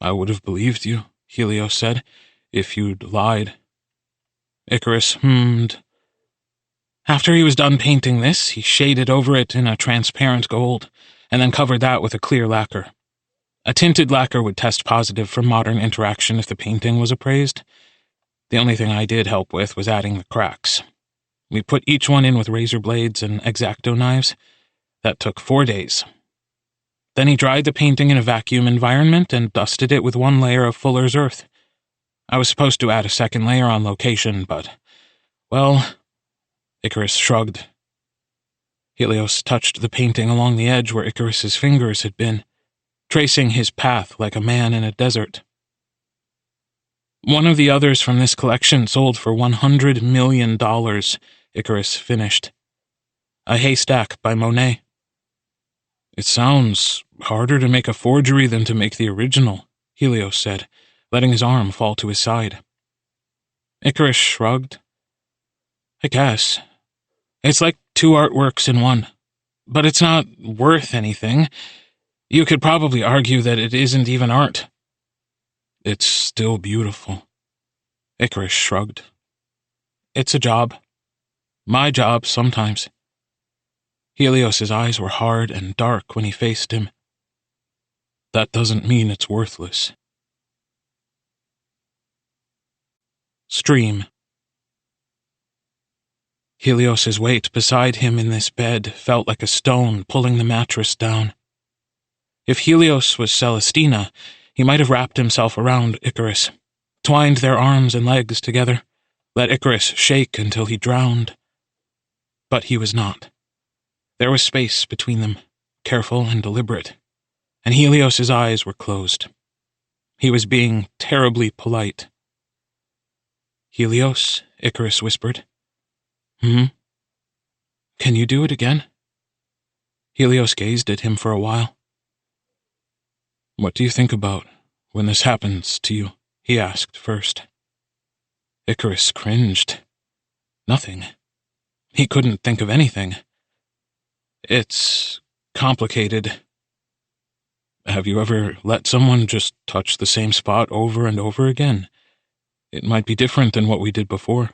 Speaker 1: "I would have believed you," Helios said, "if you'd lied." Icarus hummed. "After he was done painting this, he shaded over it in a transparent gold, and then covered that with a clear lacquer. A tinted lacquer would test positive for modern interaction if the painting was appraised. The only thing I did help with was adding the cracks. We put each one in with razor blades and X-Acto knives. That took 4 days. Then he dried the painting in a vacuum environment and dusted it with one layer of fuller's earth. I was supposed to add a second layer on location, but, well, Icarus shrugged. Helios touched the painting along the edge where Icarus's fingers had been, tracing his path like a man in a desert. One of the others from this collection sold for $100 million, Icarus finished. A haystack by Monet. It sounds harder to make a forgery than to make the original, Helios said, letting his arm fall to his side. Icarus shrugged. I guess. It's like two artworks in one. But it's not worth anything. You could probably argue that it isn't even art. It's still beautiful. Icarus shrugged. It's a job. My job, sometimes. Helios's eyes were hard and dark when he faced him. That doesn't mean it's worthless. Stream. Helios's weight beside him in this bed felt like a stone pulling the mattress down. If Helios was Celestina, he might have wrapped himself around Icarus, twined their arms and legs together, let Icarus shake until he drowned. But he was not. There was space between them, careful and deliberate, and Helios's eyes were closed. He was being terribly polite. Helios, Icarus whispered. Can you do it again? Helios gazed at him for a while. What do you think about when this happens to you? He asked first. Icarus cringed. Nothing. He couldn't think of anything. It's complicated. Have you ever let someone just touch the same spot over and over again? It might be different than what we did before.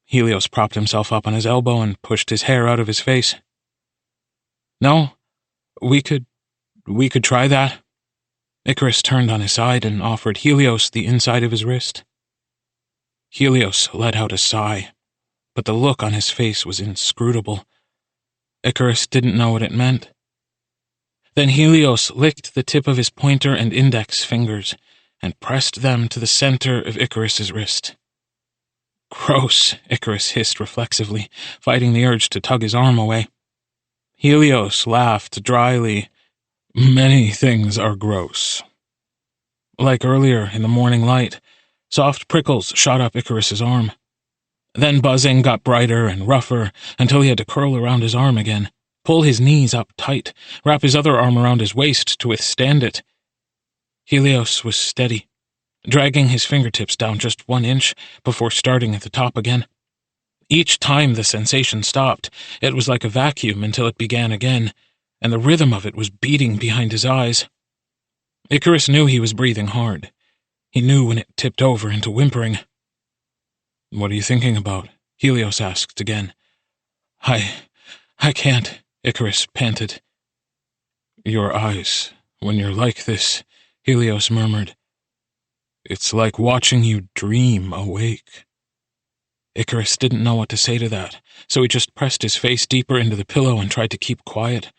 Speaker 1: Helios propped himself up on his elbow and pushed his hair out of his face. No, we could try that. Icarus turned on his side and offered Helios the inside of his wrist. Helios let out a sigh, but the look on his face was inscrutable. Icarus didn't know what it meant. Then Helios licked the tip of his pointer and index fingers and pressed them to the center of Icarus's wrist. Gross, Icarus hissed reflexively, fighting the urge to tug his arm away. Helios laughed dryly. Many things are gross. Like earlier in the morning light, soft prickles shot up Icarus's arm. Then buzzing got brighter and rougher until he had to curl around his arm again, pull his knees up tight, wrap his other arm around his waist to withstand it. Helios was steady, dragging his fingertips down just 1 inch before starting at the top again. Each time the sensation stopped, it was like a vacuum until it began again, and the rhythm of it was beating behind his eyes. Icarus knew he was breathing hard. He knew when it tipped over into whimpering. What are you thinking about? Helios asked again. I can't, Icarus panted. Your eyes, when you're like this, Helios murmured. It's like watching you dream awake. Icarus didn't know what to say to that, so he just pressed his face deeper into the pillow and tried to keep quiet.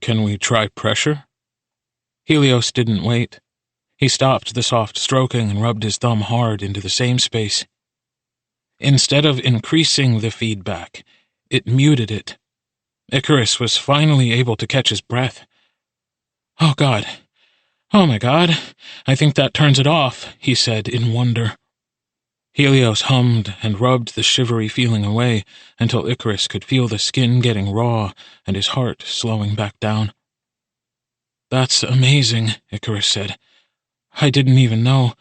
Speaker 1: Can we try pressure? Helios didn't wait. He stopped the soft stroking and rubbed his thumb hard into the same space. Instead of increasing the feedback, it muted it. Icarus was finally able to catch his breath. Oh, God. Oh, my God. I think that turns it off, he said in wonder. Helios hummed and rubbed the shivery feeling away until Icarus could feel the skin getting raw and his heart slowing back down. That's amazing, Icarus said. I didn't even know.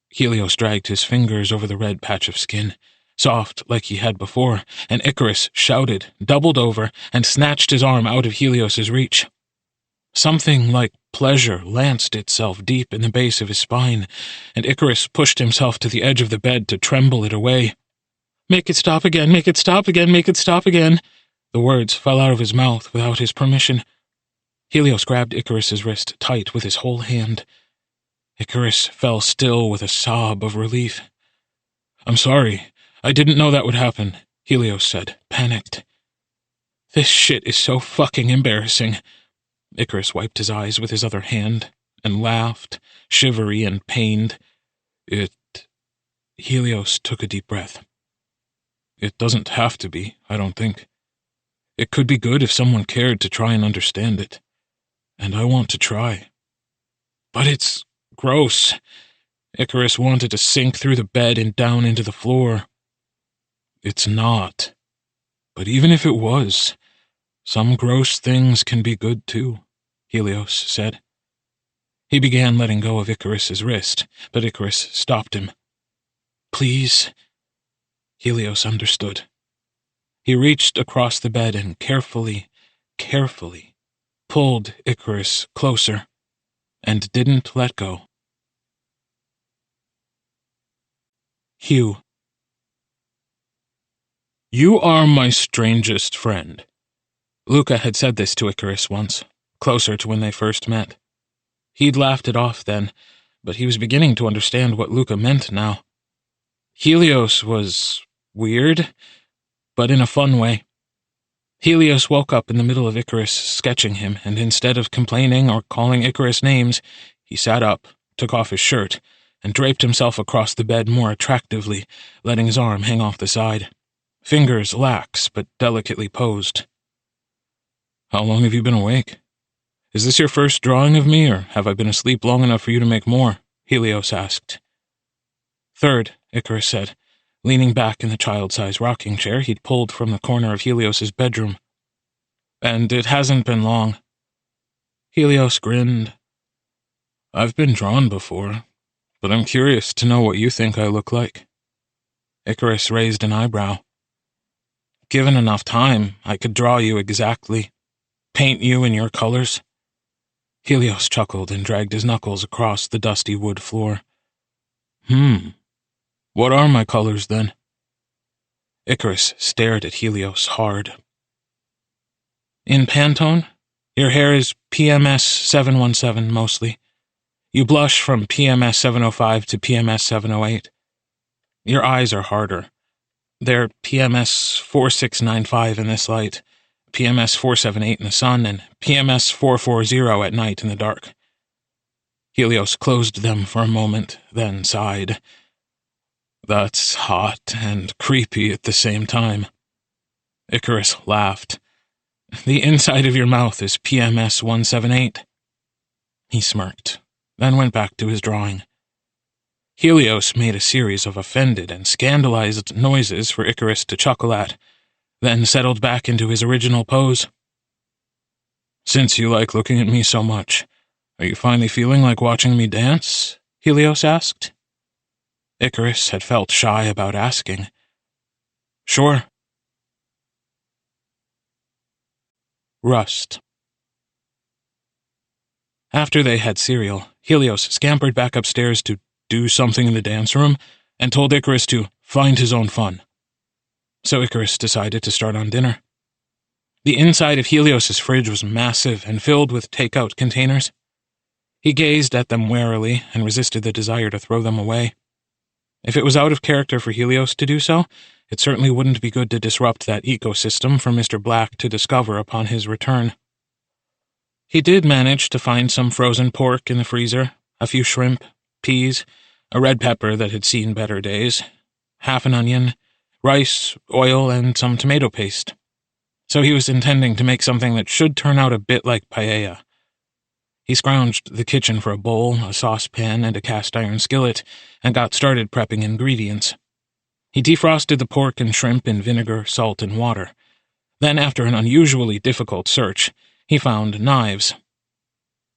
Speaker 1: Helios dragged his fingers over the red patch of skin, soft like he had before, and Icarus shouted, doubled over, and snatched his arm out of Helios's reach. Something like pleasure lanced itself deep in the base of his spine, and Icarus pushed himself to the edge of the bed to tremble it away. Make it stop again, make it stop again, make it stop again. The words fell out of his mouth without his permission. Helios grabbed Icarus's wrist tight with his whole hand. Icarus fell still with a sob of relief. I'm sorry. I didn't know that would happen, Helios said, panicked. This shit is so fucking embarrassing. Icarus wiped his eyes with his other hand. and laughed, shivery and pained. Helios took a deep breath. It doesn't have to be, I don't think. It could be good if someone cared to try and understand it. And I want to try. But it's gross. Icarus wanted to sink through the bed and down into the floor. It's not. But even if it was, some gross things can be good too, Helios said. He began letting go of Icarus's wrist, but Icarus stopped him. Please. Helios understood. He reached across the bed and carefully pulled Icarus closer, and didn't let go. Hugh. You are my strangest friend. Luca had said this to Icarus once, closer to when they first met. He'd laughed it off then, but he was beginning to understand what Luca meant now. Helios was weird, but in a fun way. Helios woke up in the middle of Icarus sketching him, and instead of complaining or calling Icarus names, he sat up, took off his shirt, and draped himself across the bed more attractively, letting his arm hang off the side. Fingers lax, but delicately posed. How long have you been awake? Is this your first drawing of me, or have I been asleep long enough for you to make more? Helios asked. Third, Icarus said, leaning back in the child-size rocking chair he'd pulled from the corner of Helios's bedroom. And it hasn't been long. Helios grinned. I've been drawn before, but I'm curious to know what you think I look like. Icarus raised an eyebrow. Given enough time, I could draw you exactly. Paint you in your colors. Helios chuckled and dragged his knuckles across the dusty wood floor. What are my colors, then? Icarus stared at Helios hard. In Pantone, your hair is PMS 717 mostly. You blush from PMS 705 to PMS 708. Your eyes are harder. They're PMS 4695 in this light, PMS 478 in the sun, and PMS 440 at night in the dark. Helios closed them for a moment, then sighed. That's hot and creepy at the same time. Icarus laughed. The inside of your mouth is PMS 178. He smirked, then went back to his drawing. Helios made a series of offended and scandalized noises for Icarus to chuckle at, then settled back into his original pose. Since you like looking at me so much, are you finally feeling like watching me dance? Helios asked. Icarus had felt shy about asking. Sure. Rust. After they had cereal, Helios scampered back upstairs to do something in the dance room and told Icarus to find his own fun. So Icarus decided to start on dinner. The inside of Helios's fridge was massive and filled with takeout containers. He gazed at them warily and resisted the desire to throw them away. If it was out of character for Helios to do so, it certainly wouldn't be good to disrupt that ecosystem for Mr. Black to discover upon his return. He did manage to find some frozen pork in the freezer, a few shrimp, peas, a red pepper that had seen better days, half an onion, rice, oil, and some tomato paste. So he was intending to make something that should turn out a bit like paella. He scrounged the kitchen for a bowl, a saucepan, and a cast-iron skillet, and got started prepping ingredients. He defrosted the pork and shrimp in vinegar, salt, and water. Then, after an unusually difficult search, he found knives.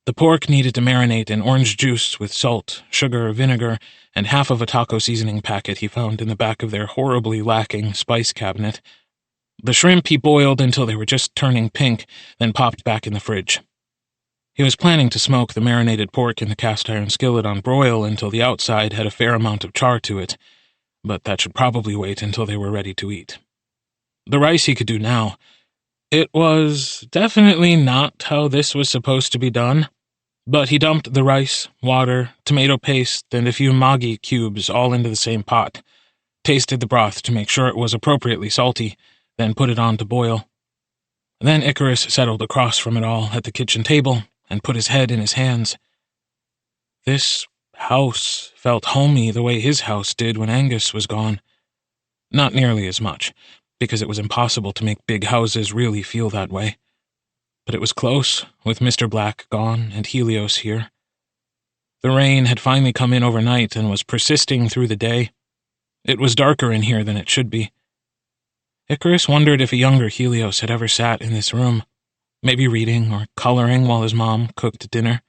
Speaker 1: The pork needed to marinate in orange juice with salt, sugar, vinegar, and half of a taco seasoning packet he found in the back of their horribly lacking spice cabinet. The shrimp he boiled until they were just turning pink, then popped back in the fridge. He was planning to smoke the marinated pork in the cast-iron skillet on broil until the outside had a fair amount of char to it, but that should probably wait until they were ready to eat. The rice he could do now. It was definitely not how this was supposed to be done, but he dumped the rice, water, tomato paste, and a few Maggi cubes all into the same pot, tasted the broth to make sure it was appropriately salty, then put it on to boil. Then Icarus settled across from it all at the kitchen table and put his head in his hands. This house felt homey the way his house did when Angus was gone. Not nearly as much, because it was impossible to make big houses really feel that way. But it was close, with Mr. Black gone and Helios here. The rain had finally come in overnight and was persisting through the day. It was darker in here than it should be. Icarus wondered if a younger Helios had ever sat in this room, maybe reading or coloring while his mom cooked dinner.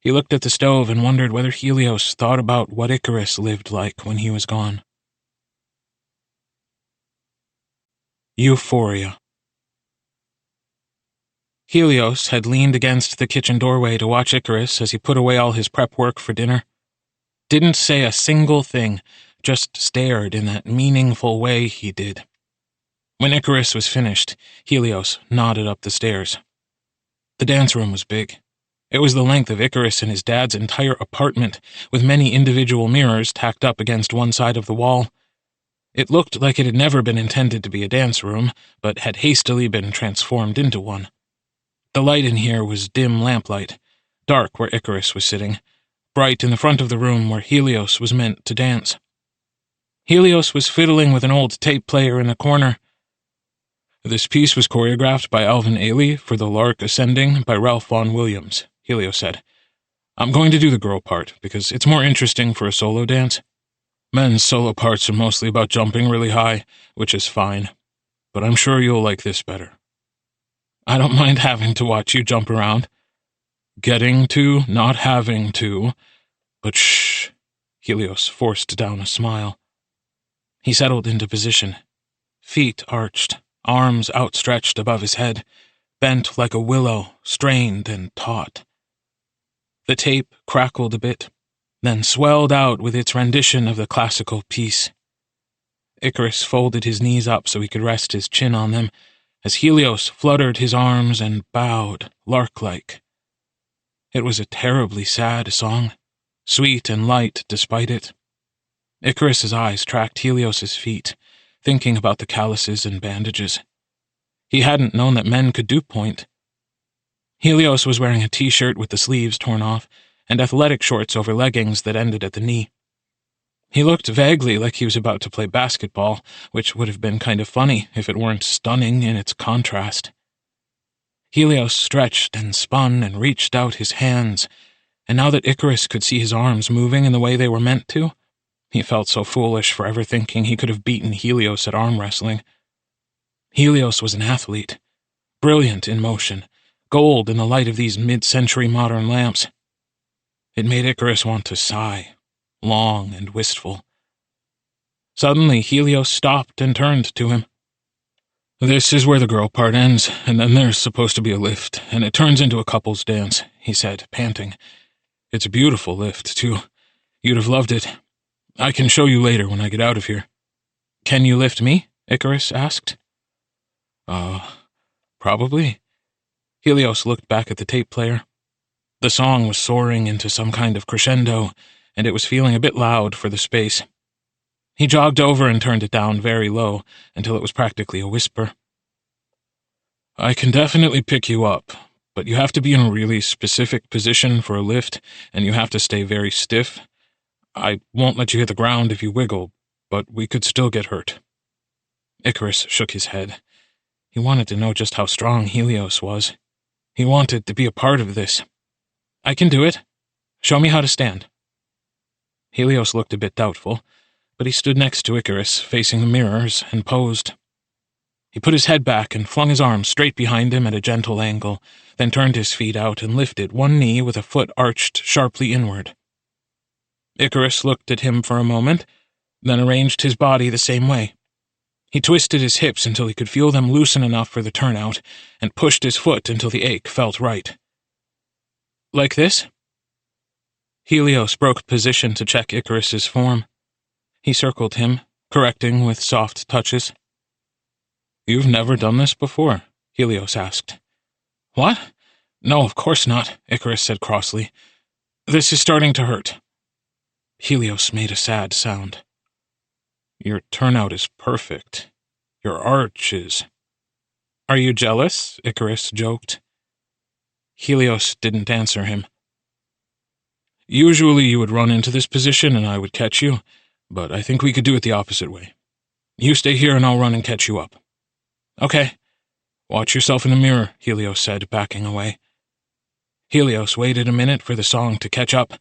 Speaker 1: He looked at the stove and wondered whether Helios thought about what Icarus lived like when he was gone. Euphoria. Helios had leaned against the kitchen doorway to watch Icarus as he put away all his prep work for dinner. Didn't say a single thing, just stared in that meaningful way he did. When Icarus was finished, Helios nodded up the stairs. The dance room was big. It was the length of Icarus and his dad's entire apartment, with many individual mirrors tacked up against one side of the wall. It looked like it had never been intended to be a dance room, but had hastily been transformed into one. The light in here was dim lamplight, dark where Icarus was sitting, bright in the front of the room where Helios was meant to dance. Helios was fiddling with an old tape player in the corner. This piece was choreographed by Alvin Ailey for The Lark Ascending by Ralph Vaughan Williams, Helios said. I'm going to do the girl part, because it's more interesting for a solo dance. Men's solo parts are mostly about jumping really high, which is fine, but I'm sure you'll like this better. I don't mind having to watch you jump around. Getting to, not having to, but shh. Helios forced down a smile. He settled into position, feet arched, arms outstretched above his head, bent like a willow, strained and taut. The tape crackled a bit, then swelled out with its rendition of the classical piece. Icarus folded his knees up so he could rest his chin on them, as Helios fluttered his arms and bowed, lark-like. It was a terribly sad song, sweet and light despite it. Icarus's eyes tracked Helios's feet, thinking about the calluses and bandages. He hadn't known that men could do point. Helios was wearing a t-shirt with the sleeves torn off, and athletic shorts over leggings that ended at the knee. He looked vaguely like he was about to play basketball, which would have been kind of funny if it weren't stunning in its contrast. Helios stretched and spun and reached out his hands, and now that Icarus could see his arms moving in the way they were meant to, he felt so foolish for ever thinking he could have beaten Helios at arm wrestling. Helios was an athlete, brilliant in motion, gold in the light of these mid-century modern lamps. It made Icarus want to sigh, long and wistful. Suddenly, Helios stopped and turned to him. This is where the girl part ends, and then there's supposed to be a lift, and it turns into a couple's dance, he said, panting. It's a beautiful lift, too. You'd have loved it. I can show you later when I get out of here. Can you lift me? Icarus asked. Probably. Helios looked back at the tape player. The song was soaring into some kind of crescendo, and it was feeling a bit loud for the space. He jogged over and turned it down very low, until it was practically a whisper. I can definitely pick you up, but you have to be in a really specific position for a lift, and you have to stay very stiff. I won't let you hit the ground if you wiggle, but we could still get hurt. Icarus shook his head. He wanted to know just how strong Helios was. He wanted to be a part of this. I can do it. Show me how to stand. Helios looked a bit doubtful, but he stood next to Icarus, facing the mirrors, and posed. He put his head back and flung his arms straight behind him at a gentle angle, then turned his feet out and lifted one knee with a foot arched sharply inward. Icarus looked at him for a moment, then arranged his body the same way. He twisted his hips until he could feel them loosen enough for the turnout, and pushed his foot until the ache felt right. Like this? Helios broke position to check Icarus's form. He circled him, correcting with soft touches. You've never done this before? Helios asked. What? No, of course not, Icarus said crossly. This is starting to hurt. Helios made a sad sound. Your turnout is perfect. Your arch is... Are you jealous? Icarus joked. Helios didn't answer him. Usually you would run into this position and I would catch you, but I think we could do it the opposite way. You stay here and I'll run and catch you up. Okay. Watch yourself in the mirror, Helios said, backing away. Helios waited a minute for the song to catch up.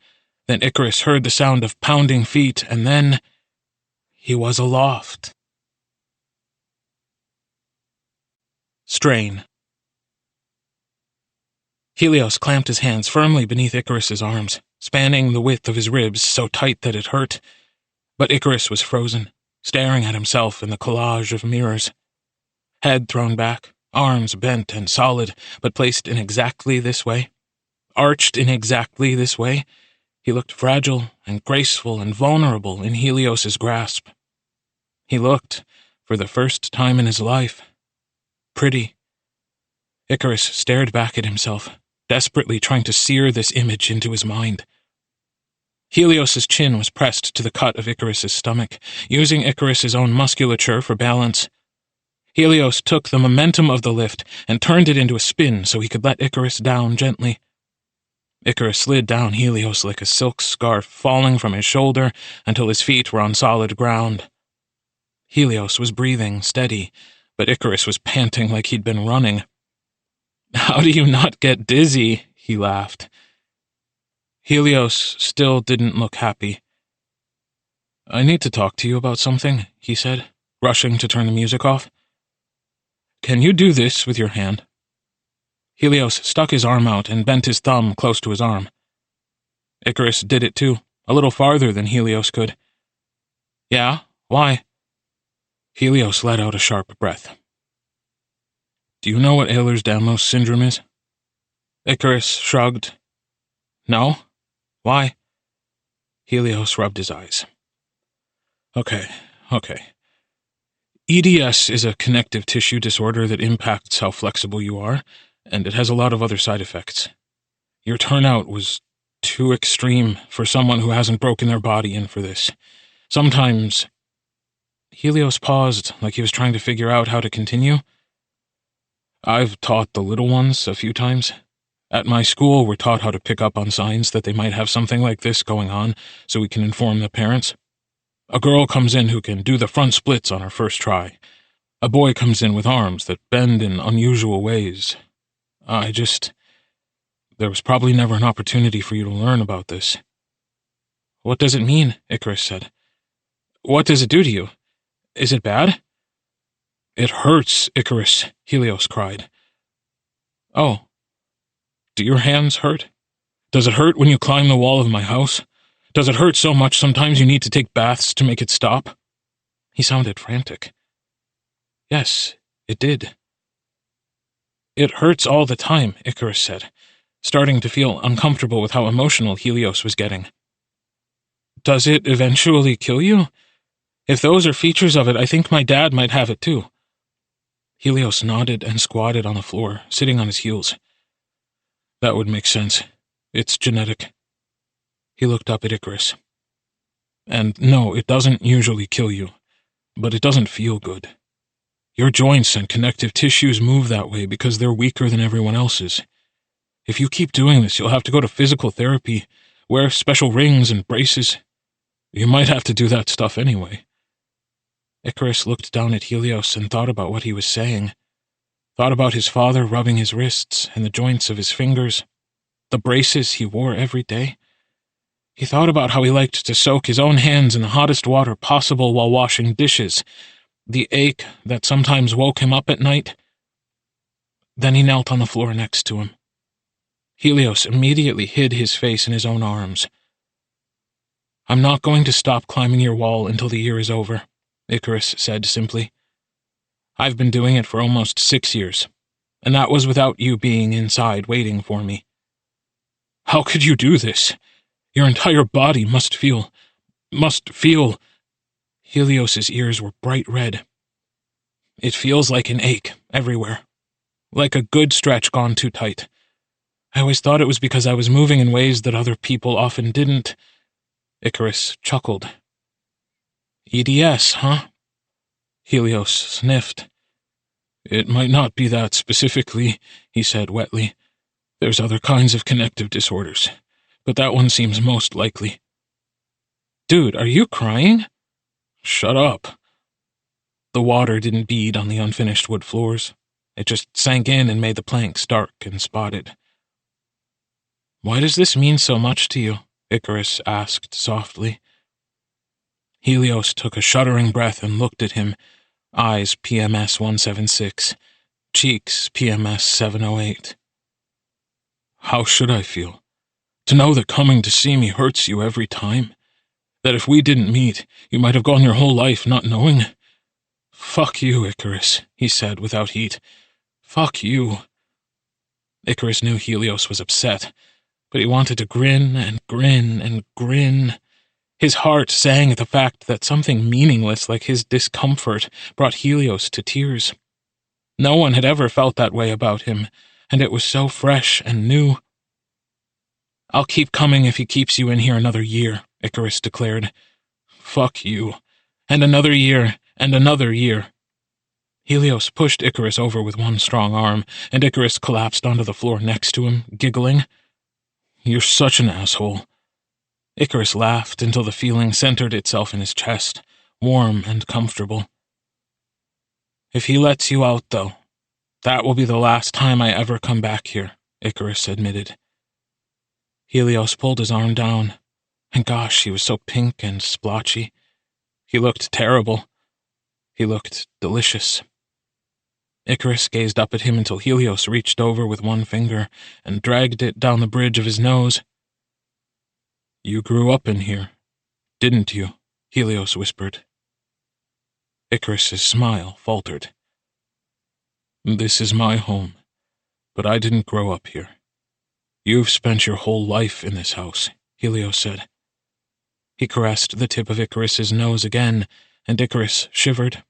Speaker 1: Then Icarus heard the sound of pounding feet, and then he was aloft. Strain. Helios clamped his hands firmly beneath Icarus's arms, spanning the width of his ribs so tight that it hurt. But Icarus was frozen, staring at himself in the collage of mirrors. Head thrown back, arms bent and solid, but placed in exactly this way. Arched in exactly this way, he looked fragile and graceful and vulnerable in Helios's grasp. He looked, for the first time in his life, pretty. Icarus stared back at himself, desperately trying to sear this image into his mind. Helios's chin was pressed to the cut of Icarus's stomach, using Icarus's own musculature for balance. Helios took the momentum of the lift and turned it into a spin so he could let Icarus down gently. Icarus slid down Helios like a silk scarf, falling from his shoulder until his feet were on solid ground. Helios was breathing steady, but Icarus was panting like he'd been running. "How do you not get dizzy?" he laughed. Helios still didn't look happy. "I need to talk to you about something," he said, rushing to turn the music off. "Can you do this with your hand?" Helios stuck his arm out and bent his thumb close to his arm. Icarus did it too, a little farther than Helios could. "Yeah? Why?" Helios let out a sharp breath. "Do you know what Ehlers-Danlos syndrome is?" Icarus shrugged. "No? Why?" Helios rubbed his eyes. Okay. EDS is a connective tissue disorder that impacts how flexible you are, and it has a lot of other side effects. Your turnout was too extreme for someone who hasn't broken their body in for this. Sometimes... Helios paused, like he was trying to figure out how to continue. "I've taught the little ones a few times. At my school, we're taught how to pick up on signs that they might have something like this going on, so we can inform the parents. A girl comes in who can do the front splits on her first try. A boy comes in with arms that bend in unusual ways. There was probably never an opportunity for you to learn about this." "What does it mean?" Icarus said. "What does it do to you? Is it bad?" "It hurts, Icarus," Helios cried. "Oh. Do your hands hurt? Does it hurt when you climb the wall of my house? Does it hurt so much sometimes you need to take baths to make it stop?" He sounded frantic. "Yes, it did." "It hurts all the time," Icarus said, starting to feel uncomfortable with how emotional Helios was getting. "Does it eventually kill you? If those are features of it, I think my dad might have it too." Helios nodded and squatted on the floor, sitting on his heels. "That would make sense. It's genetic." He looked up at Icarus. "And no, it doesn't usually kill you, but it doesn't feel good. Your joints and connective tissues move that way because they're weaker than everyone else's. If you keep doing this, you'll have to go to physical therapy, wear special rings and braces. You might have to do that stuff anyway." Icarus looked down at Helios and thought about what he was saying. Thought about his father rubbing his wrists and the joints of his fingers, the braces he wore every day. He thought about how he liked to soak his own hands in the hottest water possible while washing dishes, the ache that sometimes woke him up at night. Then he knelt on the floor next to him. Helios immediately hid his face in his own arms. "I'm not going to stop climbing your wall until the year is over," Icarus said simply. "I've been doing it for almost 6 years, and that was without you being inside waiting for me." "How could you do this? Your entire body must feel... Helios's ears were bright red. "It feels like an ache everywhere. Like a good stretch gone too tight. I always thought it was because I was moving in ways that other people often didn't." Icarus chuckled. "EDS, huh?" Helios sniffed. "It might not be that specifically," he said wetly. "There's other kinds of connective disorders. but that one seems most likely. Dude, are you crying? Shut up. The water didn't bead on the unfinished wood floors. It just sank in and made the planks dark and spotted. Why does this mean so much to you? Icarus asked softly. Helios took a shuddering breath and looked at him, eyes PMS 176, cheeks PMS 708. How should I feel? To know that coming to see me hurts you every time? That if we didn't meet, you might have gone your whole life not knowing? Fuck you, Icarus, he said without heat. Fuck you. Icarus knew Helios was upset, but he wanted to grin and grin and grin. His heart sang at the fact that something meaningless like his discomfort brought Helios to tears. No one had ever felt that way about him, and it was so fresh and new. I'll keep coming if he keeps you in here another year, Icarus declared. Fuck you. And another year, and another year. Helios pushed Icarus over with one strong arm, and Icarus collapsed onto the floor next to him, giggling. You're such an asshole. Icarus laughed until the feeling centered itself in his chest, warm and comfortable. If he lets you out, though, that will be the last time I ever come back here, Icarus admitted. Helios pulled his arm down, and gosh, he was so pink and splotchy. He looked terrible. He looked delicious. Icarus gazed up at him until Helios reached over with one finger and dragged it down the bridge of his nose. You grew up in here, didn't you? Helios whispered. Icarus's smile faltered. This is my home, but I didn't grow up here. You've spent your whole life in this house, Helios said. He caressed the tip of Icarus's nose again, and Icarus shivered.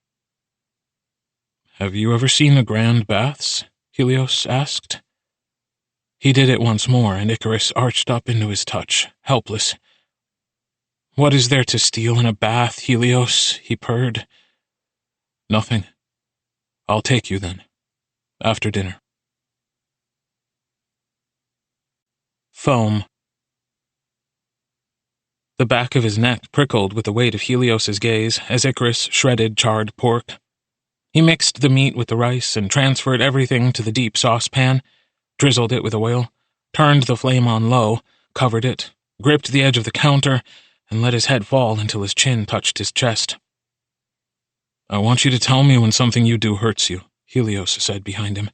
Speaker 1: Have you ever seen the Grand Baths? Helios asked. He did it once more, and Icarus arched up into his touch, helpless. What is there to steal in a bath, Helios? He purred. Nothing. I'll take you then. After dinner. Foam. The back of his neck prickled with the weight of Helios's gaze as Icarus shredded charred pork. He mixed the meat with the rice and transferred everything to the deep saucepan, drizzled it with oil, turned the flame on low, covered it, gripped the edge of the counter, and let his head fall until his chin touched his chest. I want you to tell me when something you do hurts you, Helios said behind him.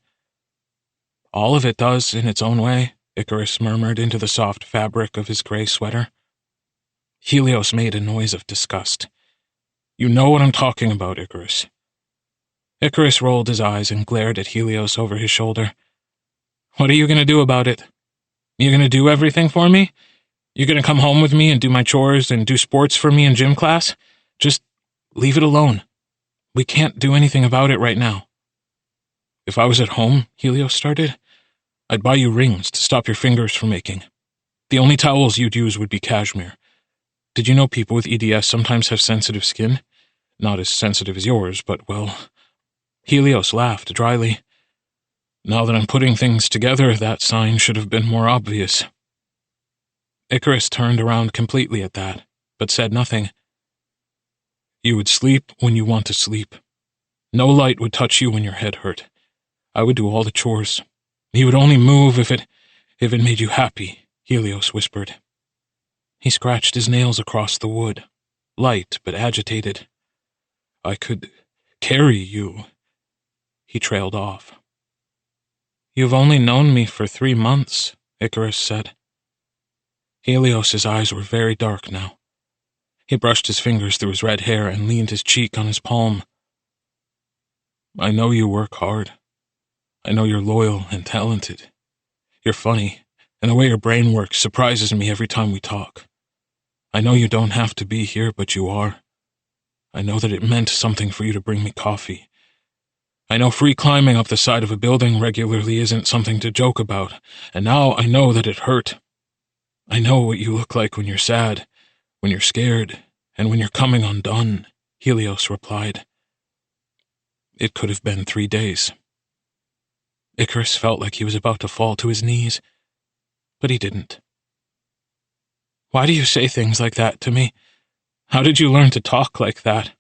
Speaker 1: All of it does in its own way, Icarus murmured into the soft fabric of his gray sweater. Helios made a noise of disgust. You know what I'm talking about, Icarus. Icarus rolled his eyes and glared at Helios over his shoulder. What are you going to do about it? You going to do everything for me? You going to come home with me and do my chores and do sports for me in gym class? Just leave it alone. We can't do anything about it right now. If I was at home, Helios started, I'd buy you rings to stop your fingers from aching. The only towels you'd use would be cashmere. Did you know people with EDS sometimes have sensitive skin? Not as sensitive as yours, but, well... Helios laughed dryly. Now that I'm putting things together, that sign should have been more obvious. Icarus turned around completely at that, but said nothing. You would sleep when you want to sleep. No light would touch you when your head hurt. I would do all the chores. You would only move if it made you happy, Helios whispered. He scratched his nails across the wood, light but agitated. I could carry you. He trailed off. You've only known me for 3 months, Icarus said. Helios's eyes were very dark now. He brushed his fingers through his red hair and leaned his cheek on his palm. I know you work hard. I know you're loyal and talented. You're funny, and the way your brain works surprises me every time we talk. I know you don't have to be here, but you are. I know that it meant something for you to bring me coffee. I know free climbing up the side of a building regularly isn't something to joke about, and now I know that it hurt. I know what you look like when you're sad, when you're scared, and when you're coming undone, Helios replied. It could have been 3 days. Icarus felt like he was about to fall to his knees, but he didn't. Why do you say things like that to me? How did you learn to talk like that?"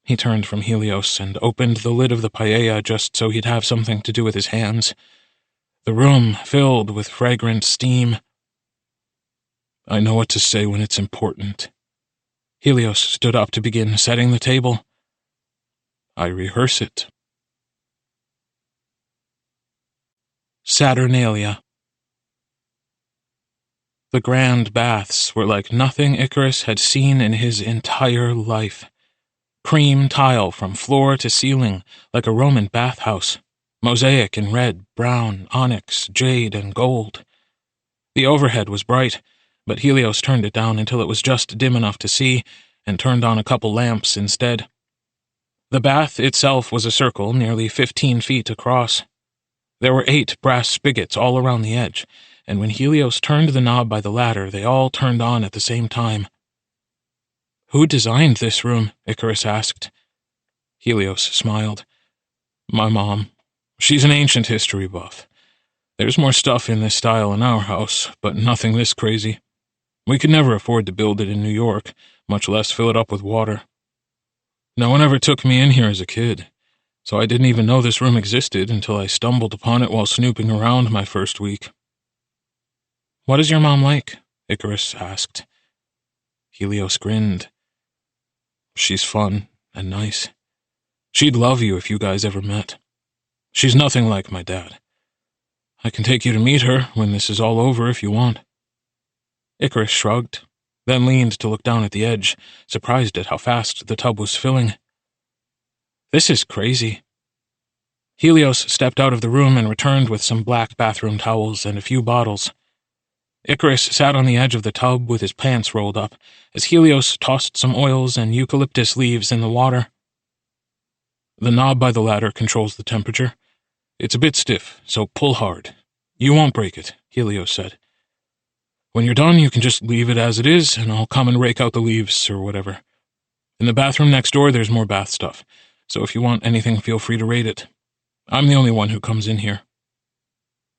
Speaker 1: He turned from Helios and opened the lid of the paella just so he'd have something to do with his hands. The room filled with fragrant steam. "I know what to say when it's important." Helios stood up to begin setting the table. "I rehearse it." Saturnalia. The grand baths were like nothing Icarus had seen in his entire life. Cream tile from floor to ceiling, like a Roman bathhouse. Mosaic in red, brown, onyx, jade, and gold. The overhead was bright, but Helios turned it down until it was just dim enough to see, and turned on a couple lamps instead. The bath itself was a circle nearly 15 feet across. There were 8 brass spigots all around the edge, and when Helios turned the knob by the ladder, they all turned on at the same time. "Who designed this room?" Icarus asked. Helios smiled. "My mom. She's an ancient history buff. There's more stuff in this style in our house, but nothing this crazy. We could never afford to build it in New York, much less fill it up with water. No one ever took me in here as a kid, so I didn't even know this room existed until I stumbled upon it while snooping around my first week." "What is your mom like?" Icarus asked. Helios grinned. "She's fun and nice. She'd love you if you guys ever met. She's nothing like my dad. I can take you to meet her when this is all over if you want." Icarus shrugged, then leaned to look down at the edge, surprised at how fast the tub was filling. "This is crazy." Helios stepped out of the room and returned with some black bathroom towels and a few bottles. Icarus sat on the edge of the tub with his pants rolled up, as Helios tossed some oils and eucalyptus leaves in the water. "The knob by the ladder controls the temperature. It's a bit stiff, so pull hard. You won't break it," Helios said. "When you're done, you can just leave it as it is, and I'll come and rake out the leaves or whatever. In the bathroom next door, there's more bath stuff, so if you want anything, feel free to raid it. I'm the only one who comes in here."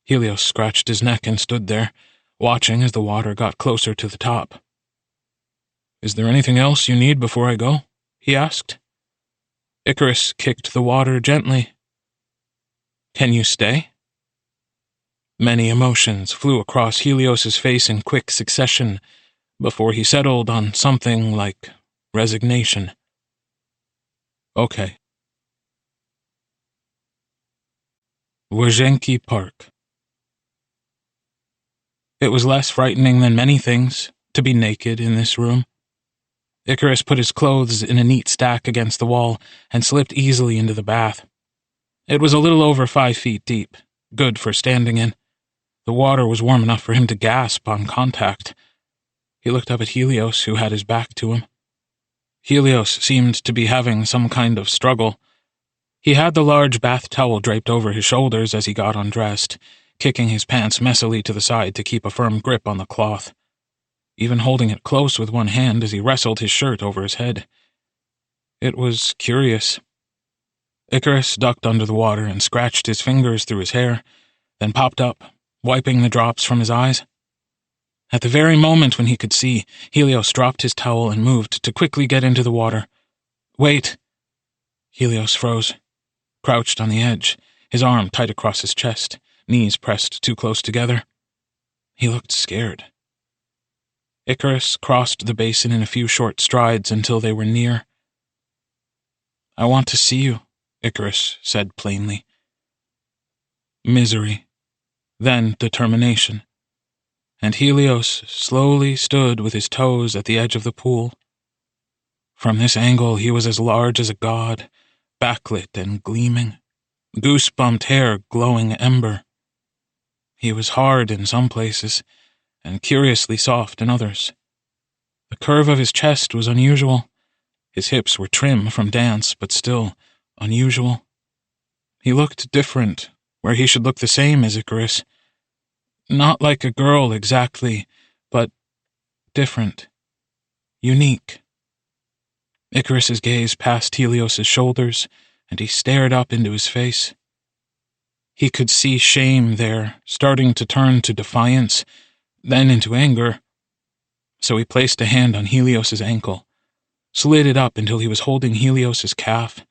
Speaker 1: Helios scratched his neck and stood there, watching as the water got closer to the top. "Is there anything else you need before I go?" he asked. Icarus kicked the water gently. "Can you stay?" Many emotions flew across Helios's face in quick succession before he settled on something like resignation. "Okay." Wozhenki Park. It was less frightening than many things to be naked in this room. Icarus put his clothes in a neat stack against the wall and slipped easily into the bath. It was a little over 5 feet deep, good for standing in. The water was warm enough for him to gasp on contact. He looked up at Helios, who had his back to him. Helios seemed to be having some kind of struggle. He had the large bath towel draped over his shoulders as he got undressed, kicking his pants messily to the side to keep a firm grip on the cloth, even holding it close with one hand as he wrestled his shirt over his head. It was curious. Icarus ducked under the water and scratched his fingers through his hair, then popped up, wiping the drops from his eyes. At the very moment when he could see, Helios dropped his towel and moved to quickly get into the water. "Wait!" Helios froze, crouched on the edge, his arm tight across his chest, knees pressed too close together. He looked scared. Icarus crossed the basin in a few short strides until they were near. "I want to see you," Icarus said plainly. Misery, then determination, and Helios slowly stood with his toes at the edge of the pool. From this angle he was as large as a god, backlit and gleaming, goose-bumped hair glowing ember. He was hard in some places, and curiously soft in others. The curve of his chest was unusual. His hips were trim from dance, but still unusual. He looked different, where he should look the same as Icarus. Not like a girl exactly, but different. Unique. Icarus's gaze passed Helios's shoulders, and he stared up into his face. He could see shame there, starting to turn to defiance, then into anger. So he placed a hand on Helios's ankle, slid it up until he was holding Helios's calf,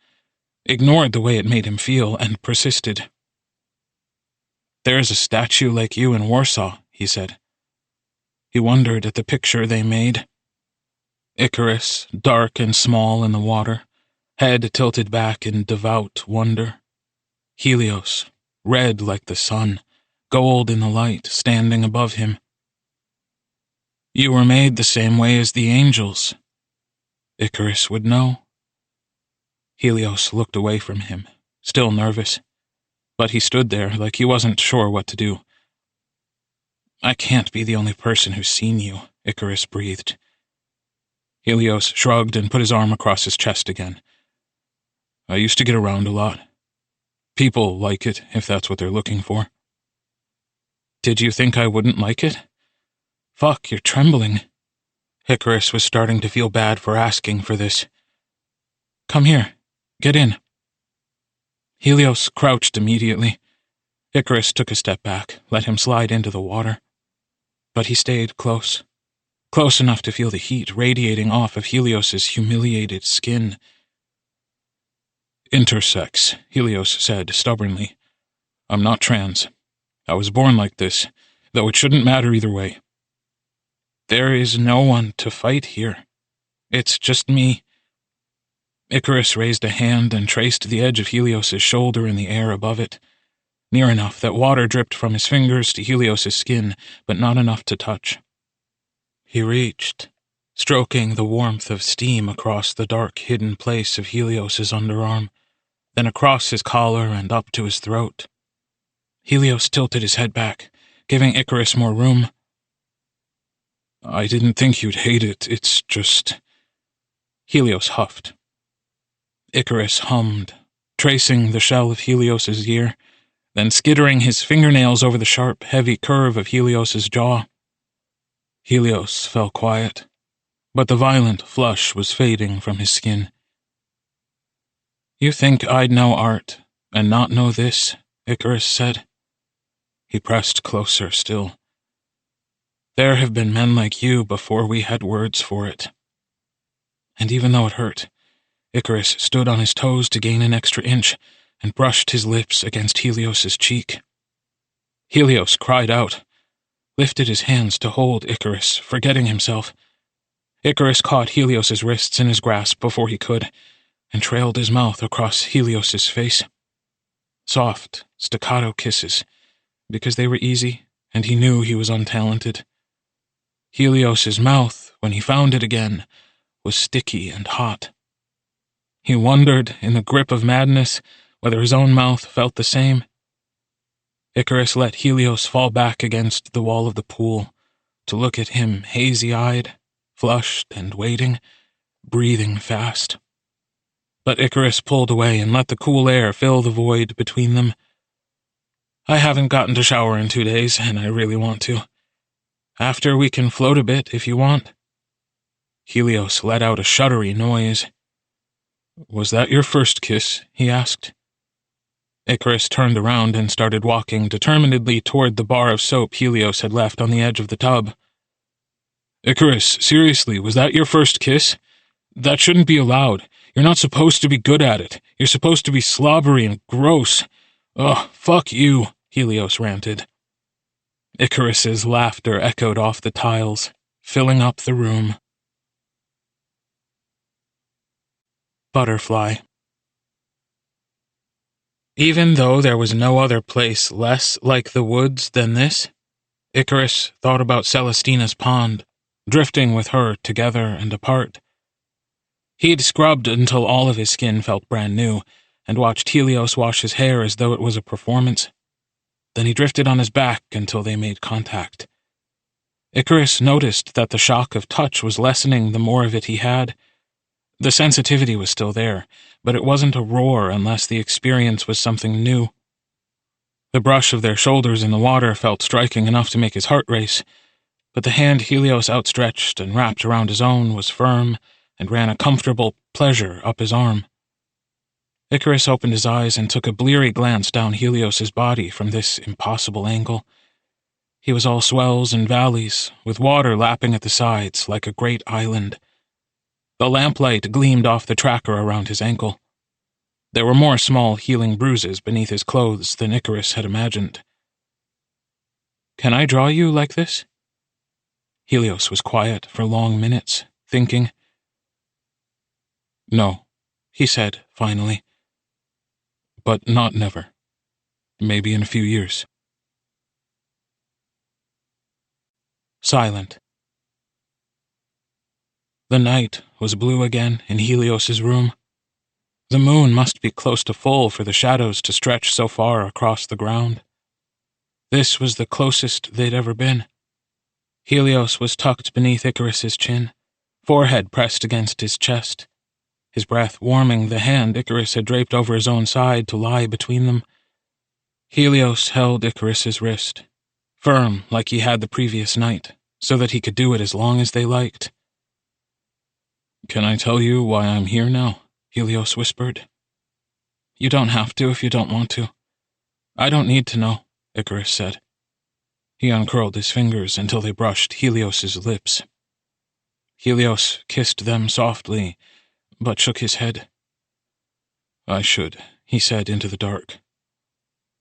Speaker 1: ignored the way it made him feel, and persisted. "There's a statue like you in Warsaw," he said. He wondered at the picture they made. Icarus, dark and small in the water, head tilted back in devout wonder. Helios, red like the sun, gold in the light, standing above him. "You were made the same way as the angels." Icarus would know. Helios looked away from him, still nervous, but he stood there like he wasn't sure what to do. "I can't be the only person who's seen you," Icarus breathed. Helios shrugged and put his arm across his chest again. "I used to get around a lot. People like it, if that's what they're looking for." "Did you think I wouldn't like it?" "Fuck, you're trembling." Icarus was starting to feel bad for asking for this. "Come here. Get in." Helios crouched immediately. Icarus took a step back, let him slide into the water. But he stayed close enough to feel the heat radiating off of Helios's humiliated skin. "Intersex," Helios said stubbornly. "I'm not trans. I was born like this, though it shouldn't matter either way." "There is no one to fight here. It's just me." Icarus raised a hand and traced the edge of Helios's shoulder in the air above it, near enough that water dripped from his fingers to Helios's skin, but not enough to touch. He reached, stroking the warmth of steam across the dark, hidden place of Helios's underarm, then across his collar and up to his throat. Helios tilted his head back, giving Icarus more room. "I didn't think you'd hate it, it's just—" Helios huffed. Icarus hummed, tracing the shell of Helios's ear, then skittering his fingernails over the sharp, heavy curve of Helios's jaw. Helios fell quiet, but the violent flush was fading from his skin. "You think I'd know art, and not know this?" Icarus said. He pressed closer still. "There have been men like you before we had words for it." And even though it hurt, Icarus stood on his toes to gain an extra inch and brushed his lips against Helios's cheek. Helios cried out, lifted his hands to hold Icarus, forgetting himself. Icarus caught Helios's wrists in his grasp before he could, and trailed his mouth across Helios's face. Soft, staccato kisses, because they were easy, and he knew he was untalented. Helios's mouth, when he found it again, was sticky and hot. He wondered, in the grip of madness, whether his own mouth felt the same. Icarus let Helios fall back against the wall of the pool, to look at him hazy-eyed, flushed and waiting, breathing fast. But Icarus pulled away and let the cool air fill the void between them. "I haven't gotten to shower in 2 days, and I really want to. After we can float a bit, if you want." Helios let out a shuddery noise. "Was that your first kiss?" he asked. Icarus turned around and started walking determinedly toward the bar of soap Helios had left on the edge of the tub. "Icarus, seriously, was that your first kiss? That shouldn't be allowed. You're not supposed to be good at it. You're supposed to be slobbery and gross. Ugh, fuck you," Helios ranted. Icarus's laughter echoed off the tiles, filling up the room. Butterfly. Even though there was no other place less like the woods than this, Icarus thought about Celestina's pond, drifting with her together and apart. He'd scrubbed until all of his skin felt brand new, and watched Helios wash his hair as though it was a performance. Then he drifted on his back until they made contact. Icarus noticed that the shock of touch was lessening the more of it he had. The sensitivity was still there, but it wasn't a roar unless the experience was something new. The brush of their shoulders in the water felt striking enough to make his heart race, but the hand Helios outstretched and wrapped around his own was firm and ran a comfortable pleasure up his arm. Icarus opened his eyes and took a bleary glance down Helios's body from this impossible angle. He was all swells and valleys, with water lapping at the sides like a great island. The lamplight gleamed off the tracker around his ankle. There were more small healing bruises beneath his clothes than Icarus had imagined. "Can I draw you like this?" Helios was quiet for long minutes, thinking. "No," he said, finally. "But not never. Maybe in a few years." Silent. The night was blue again in Helios's room. The moon must be close to full for the shadows to stretch so far across the ground. This was the closest they'd ever been. Helios was tucked beneath Icarus's chin, forehead pressed against his chest, his breath warming the hand Icarus had draped over his own side to lie between them. Helios held Icarus's wrist, firm like he had the previous night, so that he could do it as long as they liked. "Can I tell you why I'm here now?" Helios whispered. "You don't have to if you don't want to." "I don't need to know," Icarus said. He uncurled his fingers until they brushed Helios's lips. Helios kissed them softly, but shook his head. "I should," he said into the dark.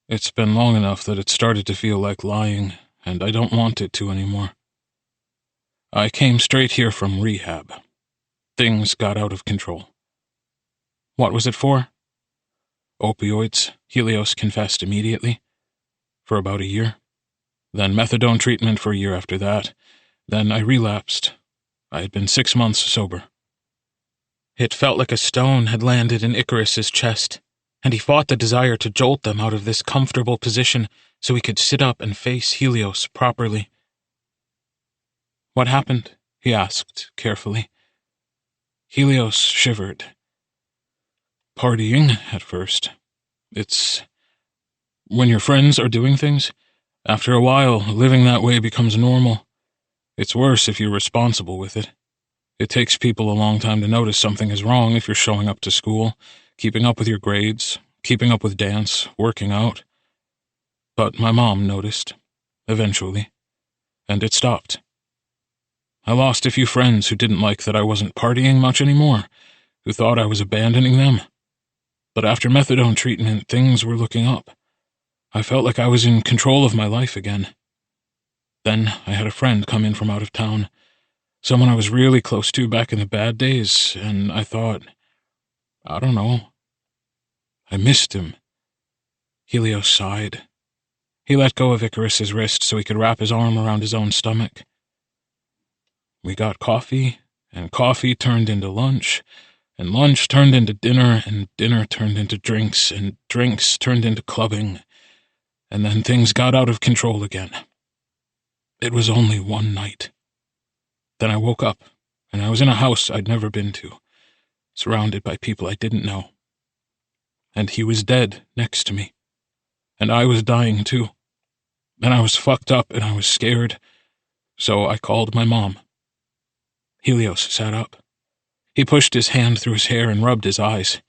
Speaker 1: "It's been long enough that it started to feel like lying, and I don't want it to anymore. I came straight here from rehab. Things got out of control." "What was it for?" "Opioids," Helios confessed immediately. "For about a year. Then methadone treatment for a year after that. Then I relapsed. I had been 6 months sober." It felt like a stone had landed in Icarus's chest, and he fought the desire to jolt them out of this comfortable position so he could sit up and face Helios properly. "What happened?" he asked, carefully. Helios shivered. "Partying, at first. It's... when your friends are doing things, after a while, living that way becomes normal. It's worse if you're responsible with it. It takes people a long time to notice something is wrong if you're showing up to school, keeping up with your grades, keeping up with dance, working out. But my mom noticed, eventually, and it stopped. I lost a few friends who didn't like that I wasn't partying much anymore, who thought I was abandoning them. But after methadone treatment, things were looking up. I felt like I was in control of my life again. Then I had a friend come in from out of town, someone I was really close to back in the bad days, and I thought, I don't know. I missed him." Helios sighed. He let go of Icarus's wrist so he could wrap his arm around his own stomach. "We got coffee, and coffee turned into lunch, and lunch turned into dinner, and dinner turned into drinks, and drinks turned into clubbing, and then things got out of control again. It was only one night. Then I woke up, and I was in a house I'd never been to, surrounded by people I didn't know. And he was dead next to me, and I was dying too. And I was fucked up, and I was scared, so I called my mom." Helios sat up. He pushed his hand through his hair and rubbed his eyes.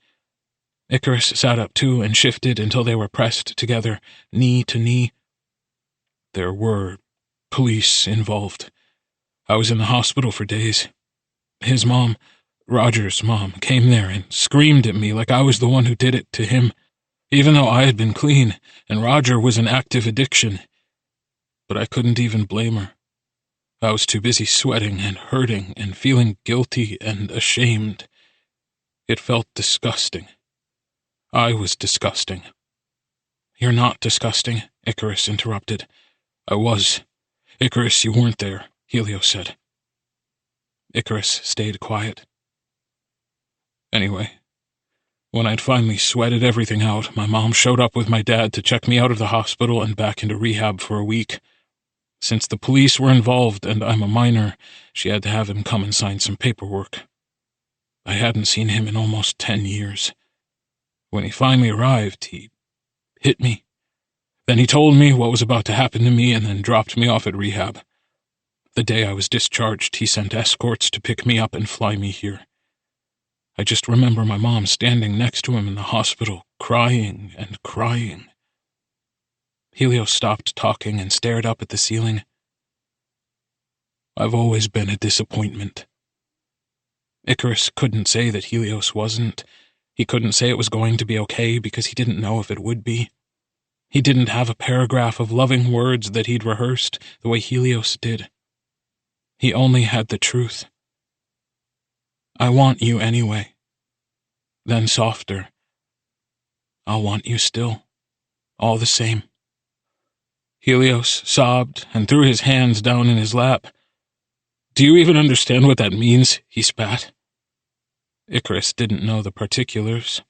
Speaker 1: Icarus sat up too and shifted until they were pressed together, knee to knee. "There were police involved. I was in the hospital for days. His mom, Roger's mom, came there and screamed at me like I was the one who did it to him, even though I had been clean and Roger was in active addiction. But I couldn't even blame her. I was too busy sweating and hurting and feeling guilty and ashamed. It felt disgusting. I was disgusting." "You're not disgusting," Icarus interrupted. "I was. Icarus, you weren't there," Helios said. Icarus stayed quiet. "Anyway, when I'd finally sweated everything out, my mom showed up with my dad to check me out of the hospital and back into rehab for a week. Since the police were involved and I'm a minor, she had to have him come and sign some paperwork. I hadn't seen him in almost 10 years. When he finally arrived, he hit me. Then he told me what was about to happen to me and then dropped me off at rehab. The day I was discharged, he sent escorts to pick me up and fly me here. I just remember my mom standing next to him in the hospital, crying and crying." Helios stopped talking and stared up at the ceiling. I've always been a disappointment. Icarus couldn't say that Helios wasn't. He couldn't say it was going to be okay because he didn't know if it would be. He didn't have a paragraph of loving words that he'd rehearsed the way Helios did. He only had the truth. I want you anyway. Then softer. I'll want you still. All the same. Helios sobbed and threw his hands down in his lap. Do you even understand what that means? He spat. Icarus didn't know the particulars,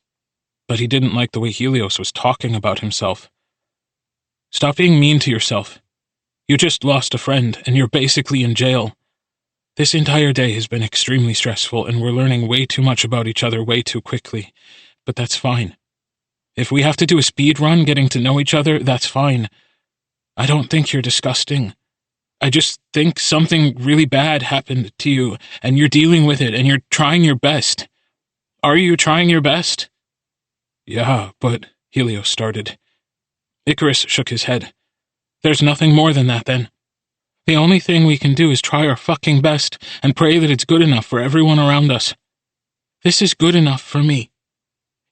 Speaker 1: but he didn't like the way Helios was talking about himself. Stop being mean to yourself. You just lost a friend, and you're basically in jail. This entire day has been extremely stressful, and we're learning way too much about each other way too quickly. But that's fine. If we have to do a speed run getting to know each other, that's fine. I don't think you're disgusting. I just think something really bad happened to you, and you're dealing with it, and you're trying your best. Are you trying your best? Yeah, but Helios started. Icarus shook his head. There's nothing more than that, then. The only thing we can do is try our fucking best and pray that it's good enough for everyone around us. This is good enough for me.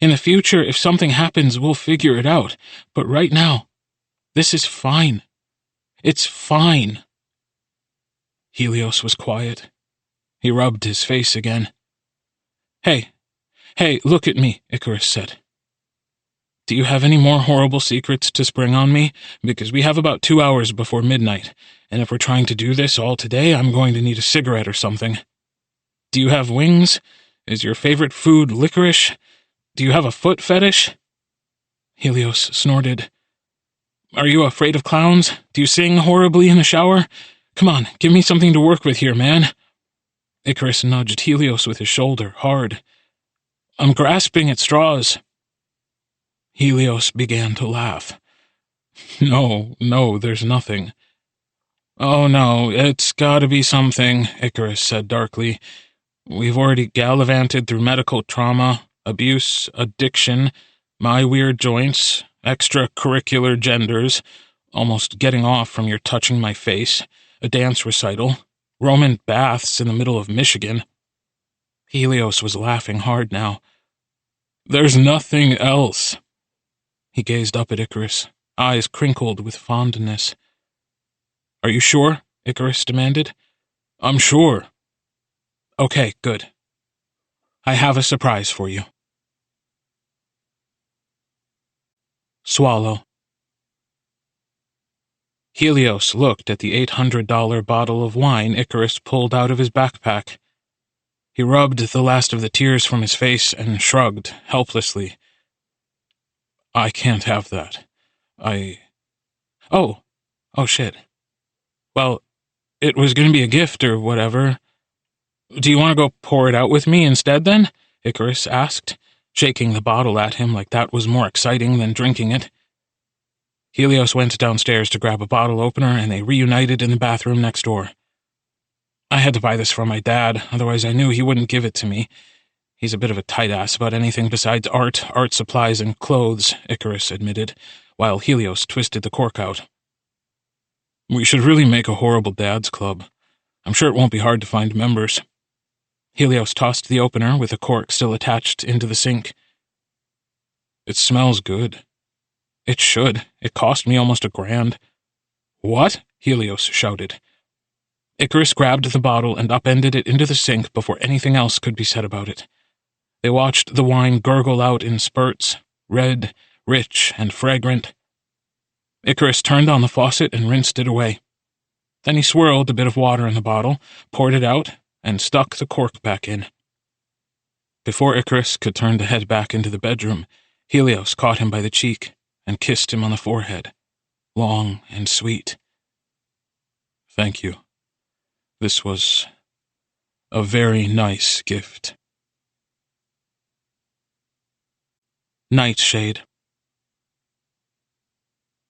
Speaker 1: In the future, if something happens, we'll figure it out. But right now, this is fine. It's fine. Helios was quiet. He rubbed his face again. Hey, look at me, Icarus said. Do you have any more horrible secrets to spring on me? Because we have about 2 hours before midnight, and if we're trying to do this all today, I'm going to need a cigarette or something. Do you have wings? Is your favorite food licorice? Do you have a foot fetish? Helios snorted. Are you afraid of clowns? Do you sing horribly in the shower? Come on, give me something to work with here, man. Icarus nudged Helios with his shoulder, hard. I'm grasping at straws. Helios began to laugh. No, there's nothing. Oh no, it's gotta be something, Icarus said darkly. We've already gallivanted through medical trauma, abuse, addiction, my weird joints, extracurricular genders, almost getting off from your touching my face, a dance recital, Roman baths in the middle of Michigan. Helios was laughing hard now. There's nothing else. He gazed up at Icarus, eyes crinkled with fondness. Are you sure? Icarus demanded. I'm sure. Okay, good. I have a surprise for you. Swallow. Helios looked at the $800 bottle of wine Icarus pulled out of his backpack. He rubbed the last of the tears from his face and shrugged helplessly. I can't have that. Oh, shit. Well, it was going to be a gift or whatever. Do you want to go pour it out with me instead, then? Icarus asked, shaking the bottle at him like that was more exciting than drinking it. Helios went downstairs to grab a bottle opener, and they reunited in the bathroom next door. I had to buy this from my dad, otherwise I knew he wouldn't give it to me. He's a bit of a tight-ass about anything besides art supplies, and clothes, Icarus admitted, while Helios twisted the cork out. We should really make a horrible dads club. I'm sure it won't be hard to find members. Helios tossed the opener, with the cork still attached, into the sink. It smells good. It should. It cost me almost $1,000. What? Helios shouted. Icarus grabbed the bottle and upended it into the sink before anything else could be said about it. They watched the wine gurgle out in spurts, red, rich, and fragrant. Icarus turned on the faucet and rinsed it away. Then he swirled a bit of water in the bottle, poured it out, and stuck the cork back in. Before Icarus could turn to head back into the bedroom, Helios caught him by the cheek and kissed him on the forehead, long and sweet. Thank you. This was a very nice gift. Nightshade.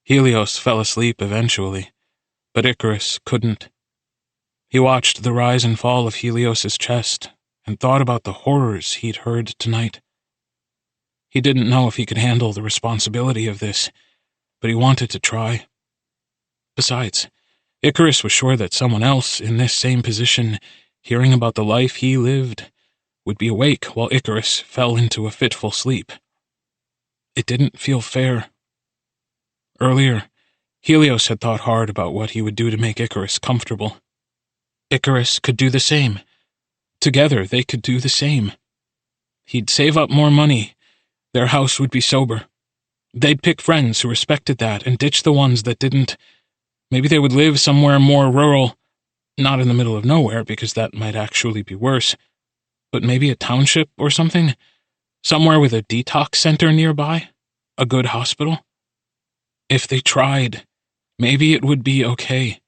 Speaker 1: Helios fell asleep eventually, but Icarus couldn't. He watched the rise and fall of Helios's chest and thought about the horrors he'd heard tonight. He didn't know if he could handle the responsibility of this. but he wanted to try. Besides, Icarus was sure that someone else in this same position, hearing about the life he lived, would be awake while Icarus fell into a fitful sleep. It didn't feel fair. Earlier, Helios had thought hard about what he would do to make Icarus comfortable. Icarus could do the same. Together, they could do the same. He'd save up more money. Their house would be sober. They'd pick friends who respected that and ditch the ones that didn't. Maybe they would live somewhere more rural, not in the middle of nowhere, because that might actually be worse, but maybe a township or something, somewhere with a detox center nearby, a good hospital. If they tried, maybe it would be okay.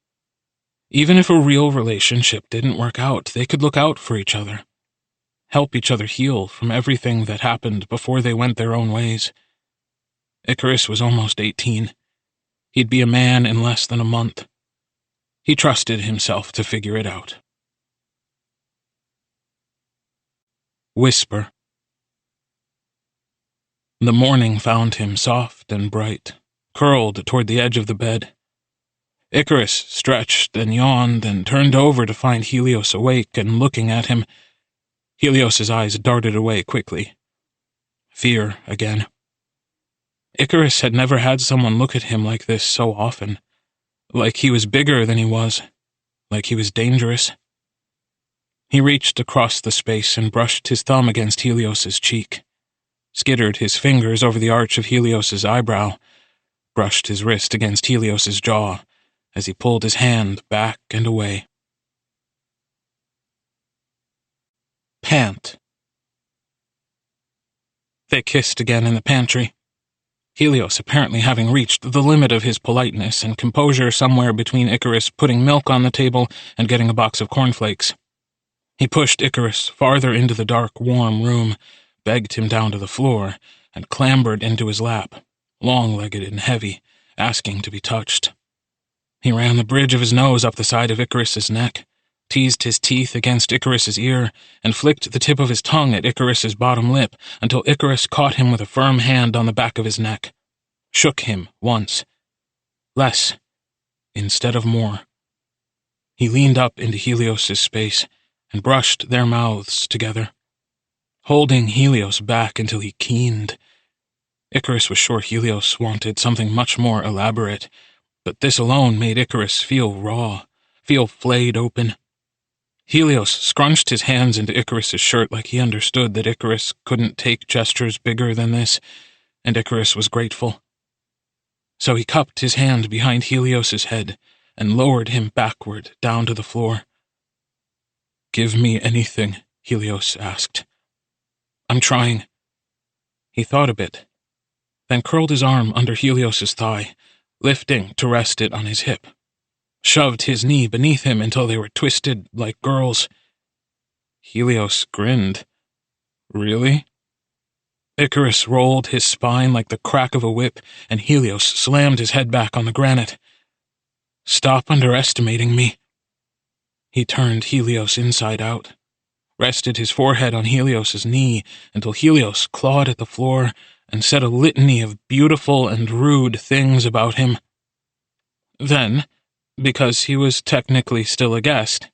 Speaker 1: Even if a real relationship didn't work out, they could look out for each other, help each other heal from everything that happened before they went their own ways. Icarus was almost 18. He'd be a man in less than a month. He trusted himself to figure it out. Whisper. The morning found him soft and bright, curled toward the edge of the bed. Icarus stretched and yawned and turned over to find Helios awake and looking at him. Helios's eyes darted away quickly. Fear again. Icarus had never had someone look at him like this so often, like he was bigger than he was, like he was dangerous. He reached across the space and brushed his thumb against Helios's cheek, skittered his fingers over the arch of Helios's eyebrow, brushed his wrist against Helios's jaw as he pulled his hand back and away. Pant. They kissed again in the pantry. Helios apparently having reached the limit of his politeness and composure somewhere between Icarus putting milk on the table and getting a box of cornflakes. He pushed Icarus farther into the dark, warm room, begged him down to the floor, and clambered into his lap, long-legged and heavy, asking to be touched. He ran the bridge of his nose up the side of Icarus's neck, teased his teeth against Icarus's ear, and flicked the tip of his tongue at Icarus's bottom lip until Icarus caught him with a firm hand on the back of his neck. Shook him once. Less, instead of more. He leaned up into Helios's space and brushed their mouths together, holding Helios back until he keened. Icarus was sure Helios wanted something much more elaborate, but this alone made Icarus feel raw, feel flayed open. Helios scrunched his hands into Icarus's shirt like he understood that Icarus couldn't take gestures bigger than this, and Icarus was grateful. So he cupped his hand behind Helios's head and lowered him backward down to the floor. "Give me anything," Helios asked. "I'm trying." He thought a bit, then curled his arm under Helios's thigh, lifting to rest it on his hip. Shoved his knee beneath him until they were twisted like girls. Helios grinned. "Really?" Icarus rolled his spine like the crack of a whip, and Helios slammed his head back on the granite. "Stop underestimating me." He turned Helios inside out, rested his forehead on Helios's knee until Helios clawed at the floor and said a litany of beautiful and rude things about him. Then, because he was technically still a guest,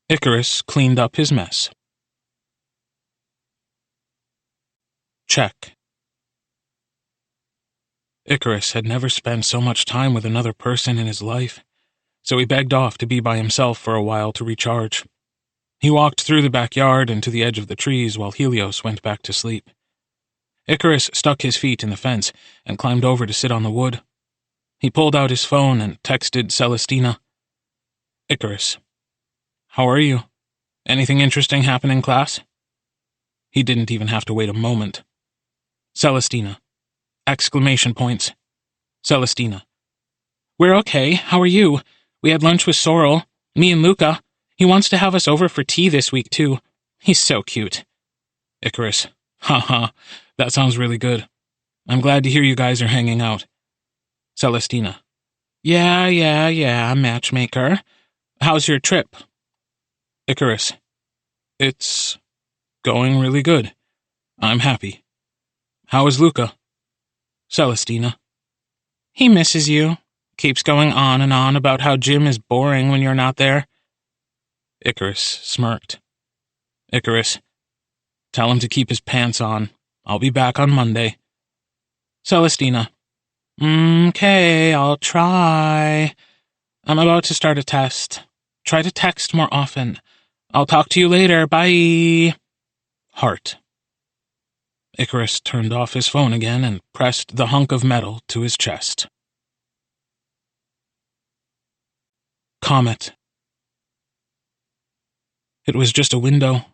Speaker 1: Icarus cleaned up his mess. Check. Icarus had never spent so much time with another person in his life, so he begged off to be by himself for a while to recharge. He walked through the backyard and to the edge of the trees while Helios went back to sleep. Icarus stuck his feet in the fence and climbed over to sit on the wood. He pulled out his phone and texted Celestina. "Icarus, how are you? Anything interesting happen in class?" He didn't even have to wait a moment. Celestina. Exclamation points. Celestina. "We're okay. How are you? We had lunch with Sorrel. Me and Luca. He wants to have us over for tea this week, too. He's so cute." Icarus. "Haha, that sounds really good. I'm glad to hear you guys are hanging out." Celestina. Yeah, matchmaker. How's your trip?" Icarus. "It's going really good. I'm happy. How is Luca?" Celestina. He misses you. Keeps going on and on about how gym is boring when you're not there. Icarus smirked. Icarus, tell him to keep his pants on. I'll be back on Monday. Celestina. Okay, I'll try. I'm about to start a test. Try to text more often. I'll talk to you later. Bye. Heart. Icarus turned off his phone again and pressed the hunk of metal to his chest. Comet. It was just a window,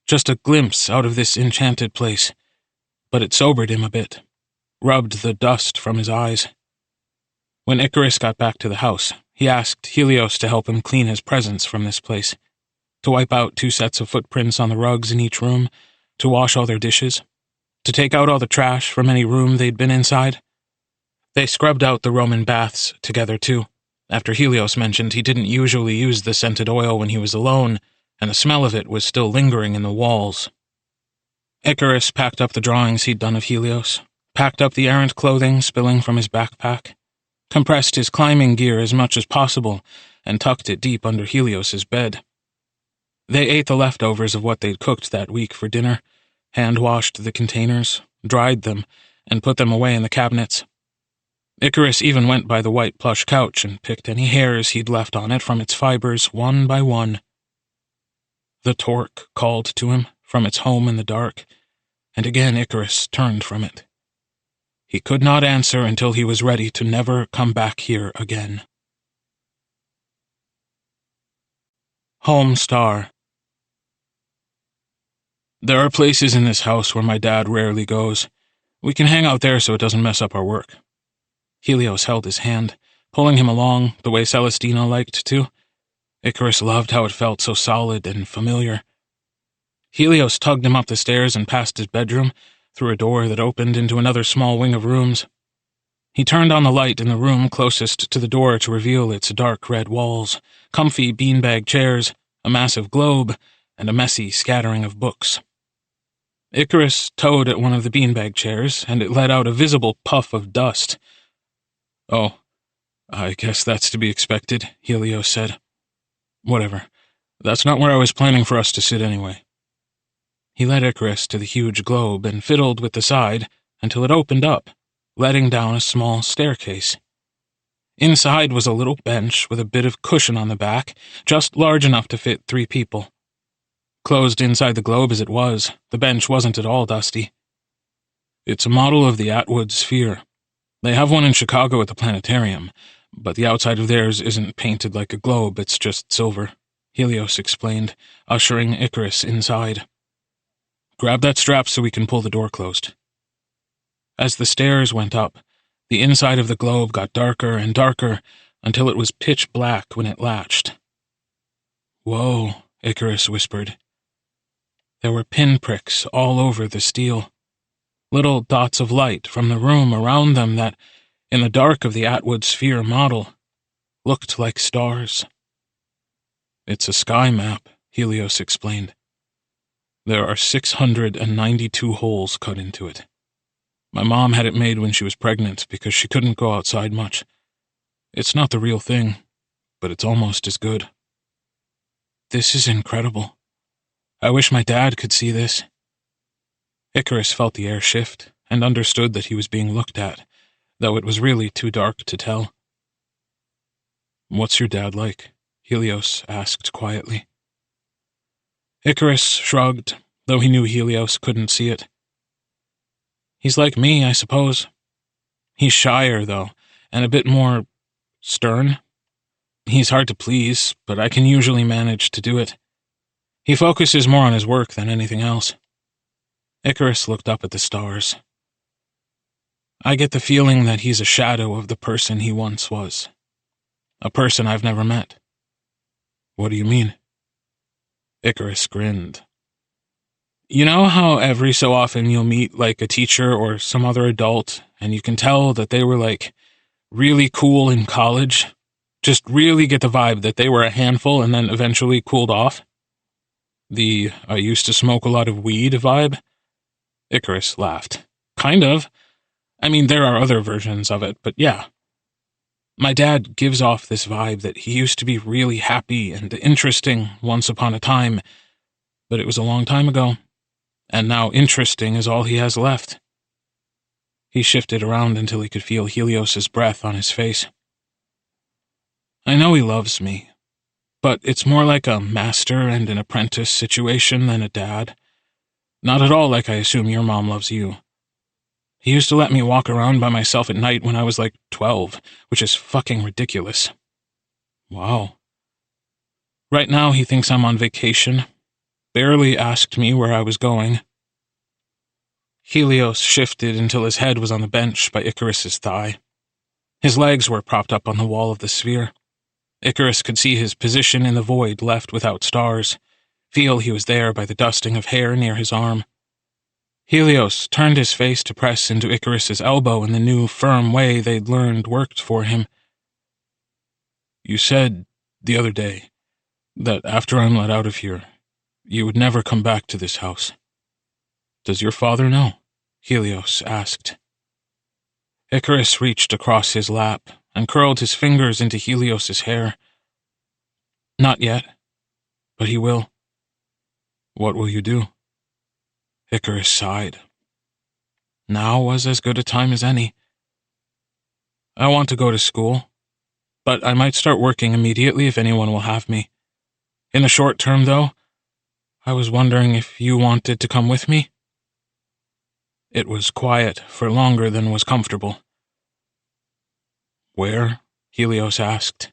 Speaker 1: just a glimpse out of this enchanted place, but it sobered him a bit, rubbed the dust from his eyes. When Icarus got back to the house, he asked Helios to help him clean his presents from this place, to wipe out 2 sets of footprints on the rugs in each room, to wash all their dishes, to take out all the trash from any room they'd been inside. They scrubbed out the Roman baths together, too, after Helios mentioned he didn't usually use the scented oil when he was alone, and the smell of it was still lingering in the walls. Icarus packed up the drawings he'd done of Helios, packed up the errant clothing spilling from his backpack, compressed his climbing gear as much as possible, and tucked it deep under Helios's bed. They ate the leftovers of what they'd cooked that week for dinner, hand-washed the containers, dried them, and put them away in the cabinets. Icarus even went by the white plush couch and picked any hairs he'd left on it from its fibers one by one. The torque called to him from its home in the dark, and again Icarus turned from it. He could not answer until he was ready to never come back here again. Home Star. There are places in this house where my dad rarely goes. We can hang out there so it doesn't mess up our work. Helios held his hand, pulling him along the way Celestina liked to. Icarus loved how it felt so solid and familiar. Helios tugged him up the stairs and past his bedroom, through a door that opened into another small wing of rooms. He turned on the light in the room closest to the door to reveal its dark red walls, comfy beanbag chairs, a massive globe, and a messy scattering of books. Icarus towed at one of the beanbag chairs, and it let out a visible puff of dust. "Oh, I guess that's to be expected," Helios said. "Whatever. That's not where I was planning for us to sit anyway." He led Icarus to the huge globe and fiddled with the side until it opened up, letting down a small staircase. Inside was a little bench with a bit of cushion on the back, just large enough to fit 3 people. Closed inside the globe as it was, the bench wasn't at all dusty. It's a model of the Atwood sphere. They have one in Chicago at the planetarium, but the outside of theirs isn't painted like a globe, it's just silver, Helios explained, ushering Icarus inside. "Grab that strap so we can pull the door closed." As the stairs went up, the inside of the globe got darker and darker until it was pitch black when it latched. "Whoa," Icarus whispered. There were pinpricks all over the steel, little dots of light from the room around them that, in the dark of the Atwood sphere model, looked like stars. "It's a sky map," Helios explained. "There are 692 holes cut into it. My mom had it made when she was pregnant because she couldn't go outside much. It's not the real thing, but it's almost as good." "This is incredible. I wish my dad could see this." Icarus felt the air shift and understood that he was being looked at, though it was really too dark to tell. "What's your dad like?" Helios asked quietly. Icarus shrugged, though he knew Helios couldn't see it. "He's like me, I suppose. He's shyer, though, and a bit more stern. He's hard to please, but I can usually manage to do it. He focuses more on his work than anything else." Icarus looked up at the stars. "I get the feeling that he's a shadow of the person he once was. A person I've never met." "What do you mean?" Icarus grinned. "You know how every so often you'll meet, like, a teacher or some other adult, and you can tell that they were, like, really cool in college? Just really get the vibe that they were a handful and then eventually cooled off? The 'I used to smoke a lot of weed' vibe?" Icarus laughed. "Kind of. I mean, there are other versions of it, but yeah, My dad gives off this vibe that he used to be really happy and interesting once upon a time, but it was a long time ago, and now interesting is all he has left. He shifted around until he could feel Helios's breath on his face. I know he loves me, but it's more like a master and an apprentice situation than a dad. Not at all like I assume your mom loves you. He used to let me walk around by myself at night when I was like 12, which is fucking ridiculous. Wow. Right now he thinks I'm on vacation. Barely asked me where I was going. Helios shifted until his head was on the bench by Icarus's thigh. His legs were propped up on the wall of the sphere. Icarus could see his position in the void left without stars, feel he was there by the dusting of hair near his arm. Helios turned his face to press into Icarus's elbow in the new, firm way they'd learned worked for him. You said, the other day, that after I'm let out of here, you would never come back to this house. Does your father know? Helios asked. Icarus reached across his lap and curled his fingers into Helios's hair. Not yet, but he will. What will you do? Icarus sighed. Now was as good a time as any. I want to go to school, but I might start working immediately if anyone will have me. In the short term, though, I was wondering if you wanted to come with me? It was quiet for longer than was comfortable. Where? Helios asked.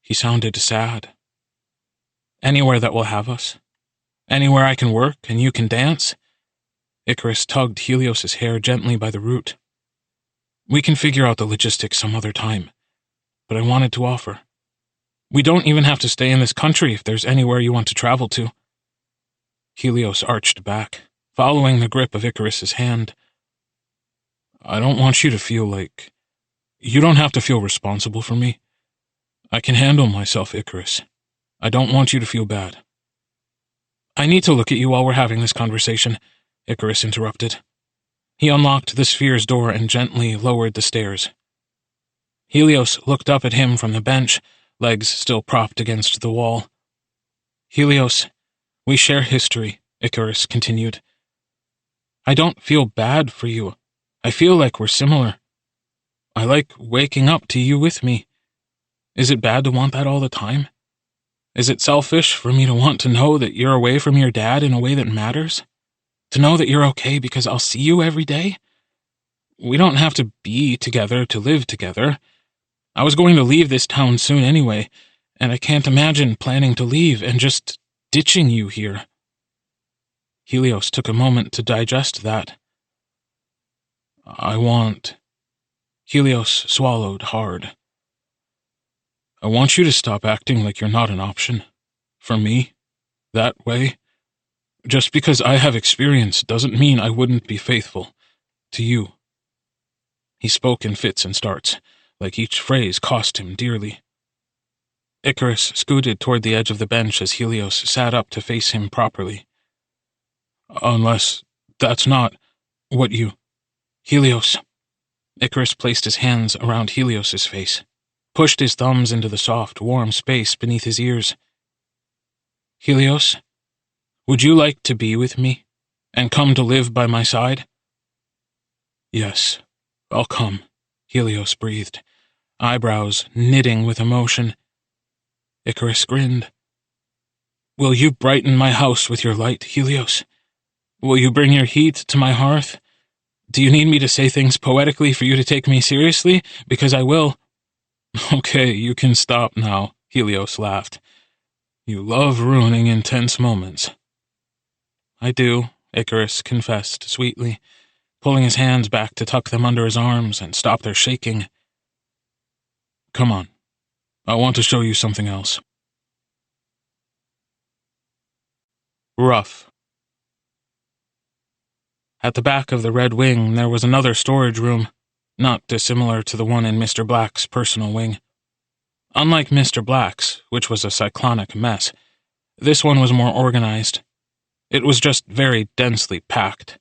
Speaker 1: He sounded sad. Anywhere that will have us. Anywhere I can work and you can dance. Icarus tugged Helios's hair gently by the root. We can figure out the logistics some other time, but I wanted to offer. We don't even have to stay in this country if there's anywhere you want to travel to. Helios arched back, following the grip of Icarus's hand. I don't want you to feel like... You don't have to feel responsible for me. I can handle myself, Icarus. I don't want you to feel bad. I need to look at you while we're having this conversation, Icarus interrupted. He unlocked the sphere's door and gently lowered the stairs. Helios looked up at him from the bench, legs still propped against the wall. Helios, we share history, Icarus continued. I don't feel bad for you. I feel like we're similar. I like waking up to you with me. Is it bad to want that all the time? Is it selfish for me to want to know that you're away from your dad in a way that matters? To know that you're okay because I'll see you every day? We don't have to be together to live together. I was going to leave this town soon anyway, and I can't imagine planning to leave and just ditching you here. Helios took a moment to digest that. Helios swallowed hard. I want you to stop acting like you're not an option. For me, that way. Just because I have experience doesn't mean I wouldn't be faithful to you. He spoke in fits and starts, like each phrase cost him dearly. Icarus scooted toward the edge of the bench as Helios sat up to face him properly. Unless that's not what you... Helios. Icarus placed his hands around Helios's face, pushed his thumbs into the soft, warm space beneath his ears. Helios, would you like to be with me and come to live by my side? Yes, I'll come, Helios breathed, eyebrows knitting with emotion. Icarus grinned. Will you brighten my house with your light, Helios? Will you bring your heat to my hearth? Do you need me to say things poetically for you to take me seriously? Because I will. Okay, you can stop now, Helios laughed. You love ruining intense moments. I do, Icarus confessed sweetly, pulling his hands back to tuck them under his arms and stop their shaking. Come on. I want to show you something else. Rough. At the back of the Red Wing there was another storage room, not dissimilar to the one in Mr. Black's personal wing. Unlike Mr. Black's, which was a cyclonic mess, this one was more organized. It was just very densely packed.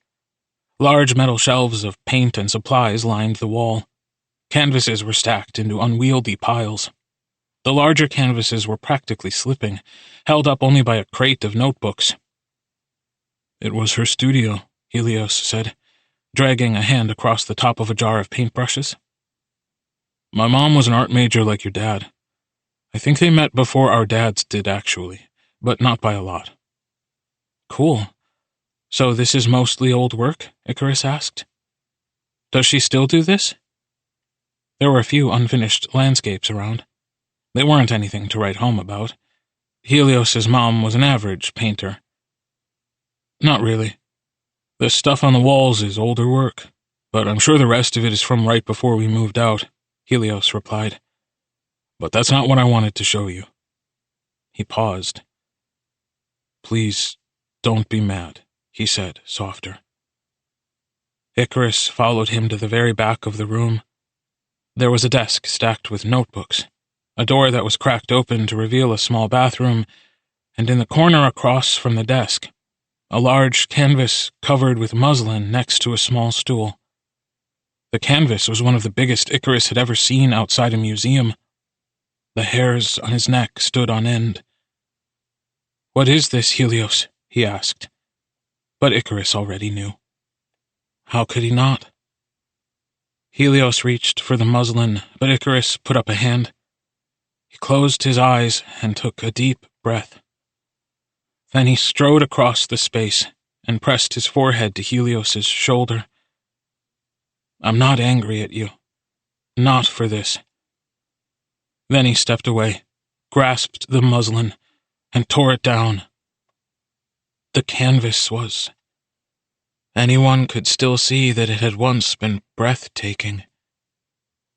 Speaker 1: Large metal shelves of paint and supplies lined the wall. Canvases were stacked into unwieldy piles. The larger canvases were practically slipping, held up only by a crate of notebooks. "It was her studio," Helios said, dragging a hand across the top of a jar of paintbrushes. "My mom was an art major like your dad. I think they met before our dads did, actually, but not by a lot." "Cool. So this is mostly old work?" Icarus asked. "Does she still do this?" There were a few unfinished landscapes around. They weren't anything to write home about. Helios's mom was an average painter. "Not really. The stuff on the walls is older work, but I'm sure the rest of it is from right before we moved out," Helios replied. "But that's not what I wanted to show you." He paused. "Please, don't be mad," he said, softer. Icarus followed him to the very back of the room. There was a desk stacked with notebooks, a door that was cracked open to reveal a small bathroom, and in the corner across from the desk, a large canvas covered with muslin next to a small stool. The canvas was one of the biggest Icarus had ever seen outside a museum. The hairs on his neck stood on end. "What is this, Helios?" he asked. But Icarus already knew. How could he not? Helios reached for the muslin, but Icarus put up a hand. He closed his eyes and took a deep breath. Then he strode across the space and pressed his forehead to Helios's shoulder. "I'm not angry at you. Not for this." Then he stepped away, grasped the muslin, and tore it down. The canvas was. Anyone could still see that it had once been breathtaking.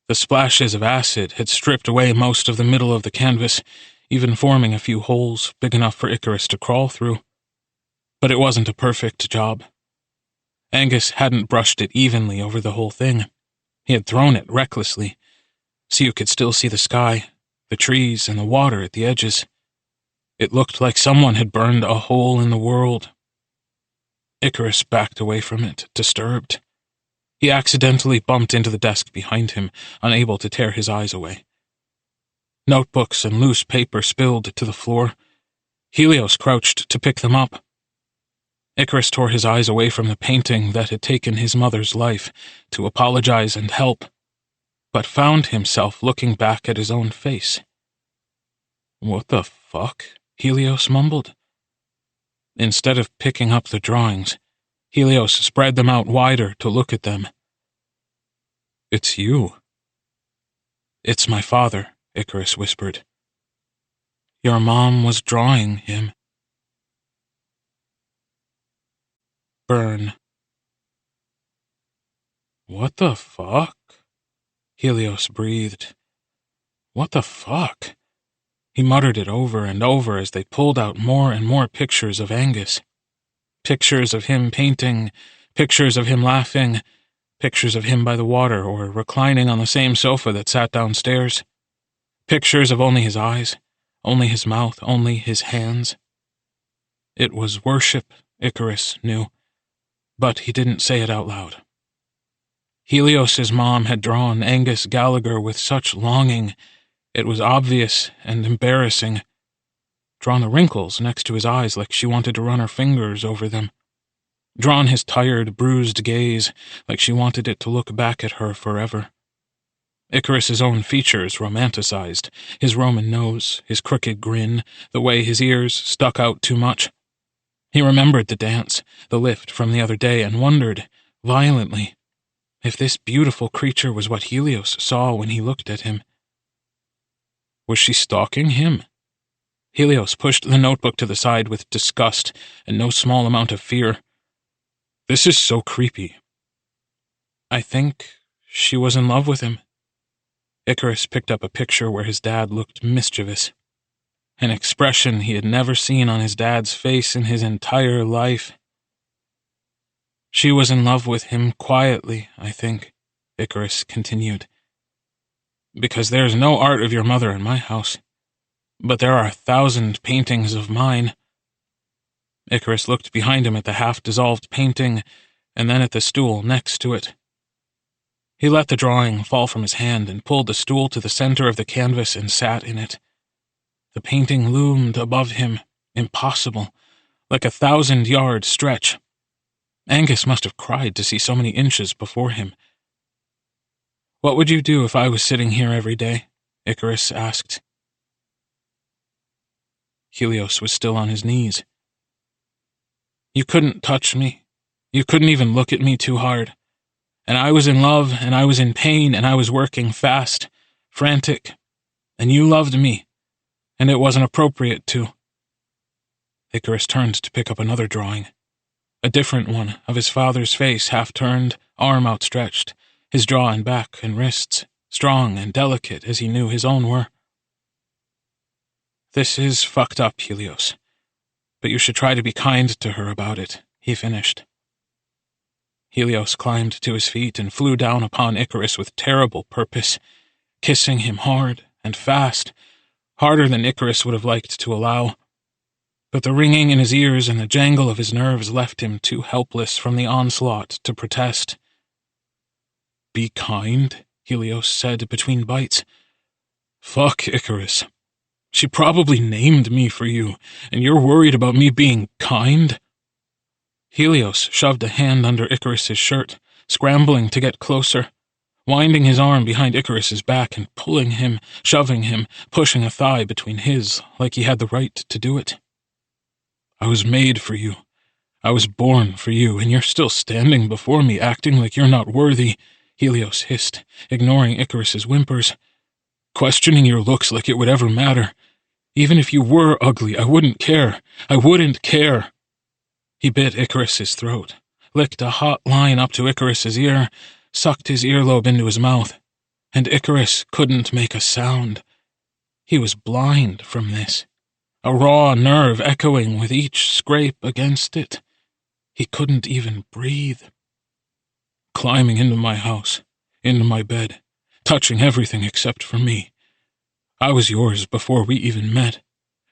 Speaker 1: The splashes of acid had stripped away most of the middle of the canvas, even forming a few holes big enough for Icarus to crawl through. But it wasn't a perfect job. Angus hadn't brushed it evenly over the whole thing. He had thrown it recklessly, so you could still see the sky, the trees, and the water at the edges. It looked like someone had burned a hole in the world. Icarus backed away from it, disturbed. He accidentally bumped into the desk behind him, unable to tear his eyes away. Notebooks and loose paper spilled to the floor. Helios crouched to pick them up. Icarus tore his eyes away from the painting that had taken his mother's life to apologize and help, but found himself looking back at his own face. "What the fuck?" Helios mumbled. Instead of picking up the drawings, Helios spread them out wider to look at them. "It's you." "It's my father," Icarus whispered. "Your mom was drawing him." Burn. "What the fuck?" Helios breathed. "What the fuck?" He muttered it over and over as they pulled out more and more pictures of Angus. Pictures of him painting, pictures of him laughing, pictures of him by the water or reclining on the same sofa that sat downstairs. Pictures of only his eyes, only his mouth, only his hands. It was worship, Icarus knew, but he didn't say it out loud. Helios's mom had drawn Angus Gallagher with such longing, it was obvious and embarrassing. Drawn the wrinkles next to his eyes like she wanted to run her fingers over them. Drawn his tired, bruised gaze like she wanted it to look back at her forever. Icarus's own features romanticized, his Roman nose, his crooked grin, the way his ears stuck out too much. He remembered the dance, the lift from the other day, and wondered, violently, if this beautiful creature was what Helios saw when he looked at him. Was she stalking him? Helios pushed the notebook to the side with disgust and no small amount of fear. "This is so creepy." "I think she was in love with him." Icarus picked up a picture where his dad looked mischievous. An expression he had never seen on his dad's face in his entire life. "She was in love with him quietly, I think," Icarus continued. "Because there's no art of your mother in my house. But there are 1,000 paintings of mine." Icarus looked behind him at the half-dissolved painting, and then at the stool next to it. He let the drawing fall from his hand and pulled the stool to the center of the canvas and sat in it. The painting loomed above him, impossible, like a 1,000-yard stretch. Angus must have cried to see so many inches before him. "What would you do if I was sitting here every day?" Icarus asked. Helios was still on his knees. "You couldn't touch me. You couldn't even look at me too hard. And I was in love, and I was in pain, and I was working fast, frantic. And you loved me, and it wasn't appropriate to." Icarus turned to pick up another drawing. A different one of his father's face, half-turned, arm outstretched, his jaw and back and wrists, strong and delicate as he knew his own were. "This is fucked up, Helios. But you should try to be kind to her about it," he finished. Helios climbed to his feet and flew down upon Icarus with terrible purpose, kissing him hard and fast, harder than Icarus would have liked to allow. But the ringing in his ears and the jangle of his nerves left him too helpless from the onslaught to protest. "Be kind," Helios said between bites. "Fuck Icarus. She probably named me for you, and you're worried about me being kind?" Helios shoved a hand under Icarus's shirt, scrambling to get closer, winding his arm behind Icarus's back and pulling him, shoving him, pushing a thigh between his, like he had the right to do it. "I was made for you. I was born for you, and you're still standing before me acting like you're not worthy," Helios hissed, ignoring Icarus's whimpers. "Questioning your looks like it would ever matter. Even if you were ugly, I wouldn't care. I wouldn't care." He bit Icarus's throat, licked a hot line up to Icarus's ear, sucked his earlobe into his mouth, and Icarus couldn't make a sound. He was blind from this, a raw nerve echoing with each scrape against it. He couldn't even breathe. "Climbing into my house, into my bed, touching everything except for me. I was yours before we even met,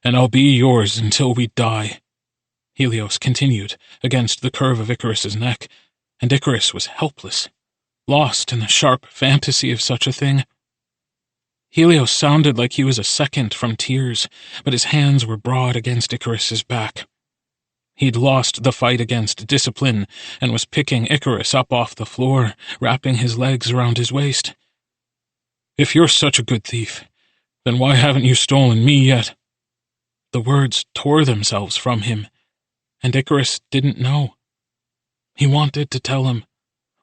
Speaker 1: and I'll be yours until we die," Helios continued against the curve of Icarus's neck, and Icarus was helpless, lost in the sharp fantasy of such a thing. Helios sounded like he was a second from tears, but his hands were broad against Icarus's back. He'd lost the fight against discipline and was picking Icarus up off the floor, wrapping his legs around his waist. "If you're such a good thief, then why haven't you stolen me yet?" The words tore themselves from him, and Icarus didn't know. He wanted to tell him,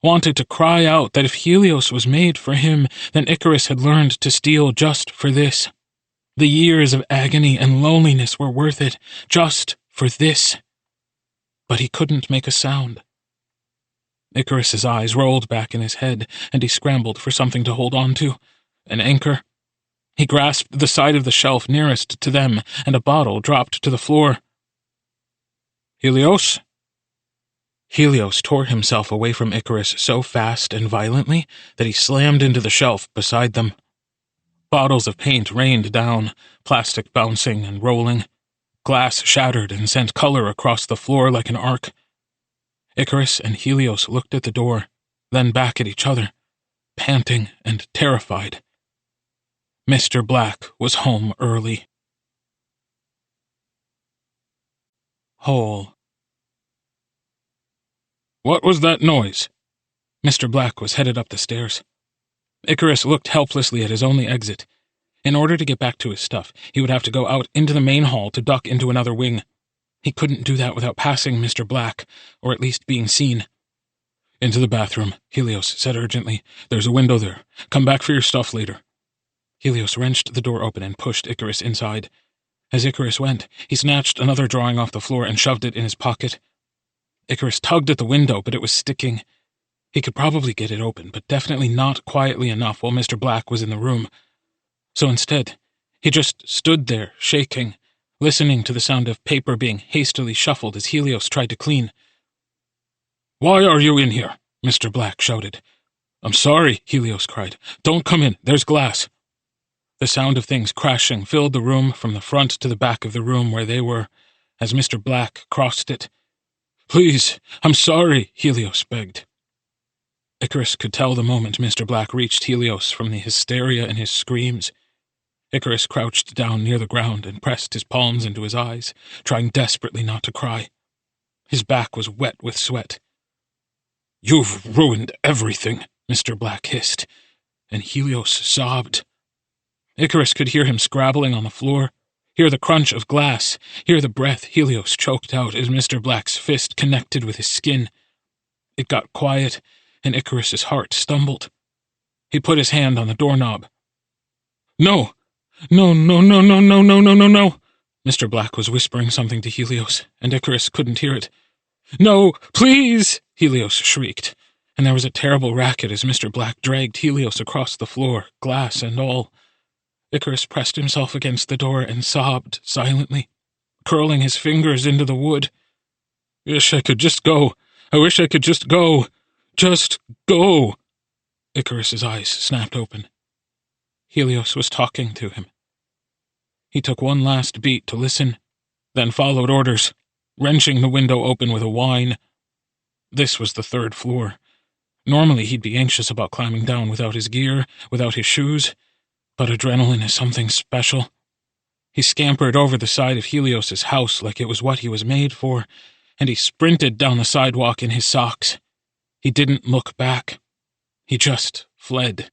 Speaker 1: wanted to cry out that if Helios was made for him, then Icarus had learned to steal just for this. The years of agony and loneliness were worth it, just for this. But he couldn't make a sound. Icarus's eyes rolled back in his head, and he scrambled for something to hold on to, an anchor. He grasped the side of the shelf nearest to them, and a bottle dropped to the floor. "Helios?" Helios tore himself away from Icarus so fast and violently that he slammed into the shelf beside them. Bottles of paint rained down, plastic bouncing and rolling. Glass shattered and sent color across the floor like an arc. Icarus and Helios looked at the door, then back at each other, panting and terrified. Mr. Black was home early. Whole. "What was that noise?" Mr. Black was headed up the stairs. Icarus looked helplessly at his only exit. In order to get back to his stuff, he would have to go out into the main hall to duck into another wing. He couldn't do that without passing Mr. Black, or at least being seen. "Into the bathroom," Helios said urgently. "There's a window there. Come back for your stuff later." Helios wrenched the door open and pushed Icarus inside. As Icarus went, he snatched another drawing off the floor and shoved it in his pocket. Icarus tugged at the window, but it was sticking. He could probably get it open, but definitely not quietly enough while Mr. Black was in the room. So instead, he just stood there, shaking, listening to the sound of paper being hastily shuffled as Helios tried to clean. "Why are you in here?" Mr. Black shouted. "I'm sorry," Helios cried. "Don't come in, there's glass." The sound of things crashing filled the room from the front to the back of the room where they were, as Mr. Black crossed it. "Please, I'm sorry," Helios begged. Icarus could tell the moment Mr. Black reached Helios from the hysteria in his screams. Icarus crouched down near the ground and pressed his palms into his eyes, trying desperately not to cry. His back was wet with sweat. "You've ruined everything," Mr. Black hissed, and Helios sobbed. Icarus could hear him scrabbling on the floor, hear the crunch of glass, hear the breath Helios choked out as Mr. Black's fist connected with his skin. It got quiet, and Icarus's heart stumbled. He put his hand on the doorknob. "No! No, no, no, no, no, no, no, no, no!" Mr. Black was whispering something to Helios, and Icarus couldn't hear it. "No, please!" Helios shrieked, and there was a terrible racket as Mr. Black dragged Helios across the floor, glass and all. Icarus pressed himself against the door and sobbed silently, curling his fingers into the wood. "Wish I could just go. I wish I could just go. Just go." Icarus's eyes snapped open. Helios was talking to him. He took one last beat to listen, then followed orders, wrenching the window open with a whine. This was the 3rd floor. Normally he'd be anxious about climbing down without his gear, without his shoes, but adrenaline is something special. He scampered over the side of Helios's house like it was what he was made for, and he sprinted down the sidewalk in his socks. He didn't look back. He just fled.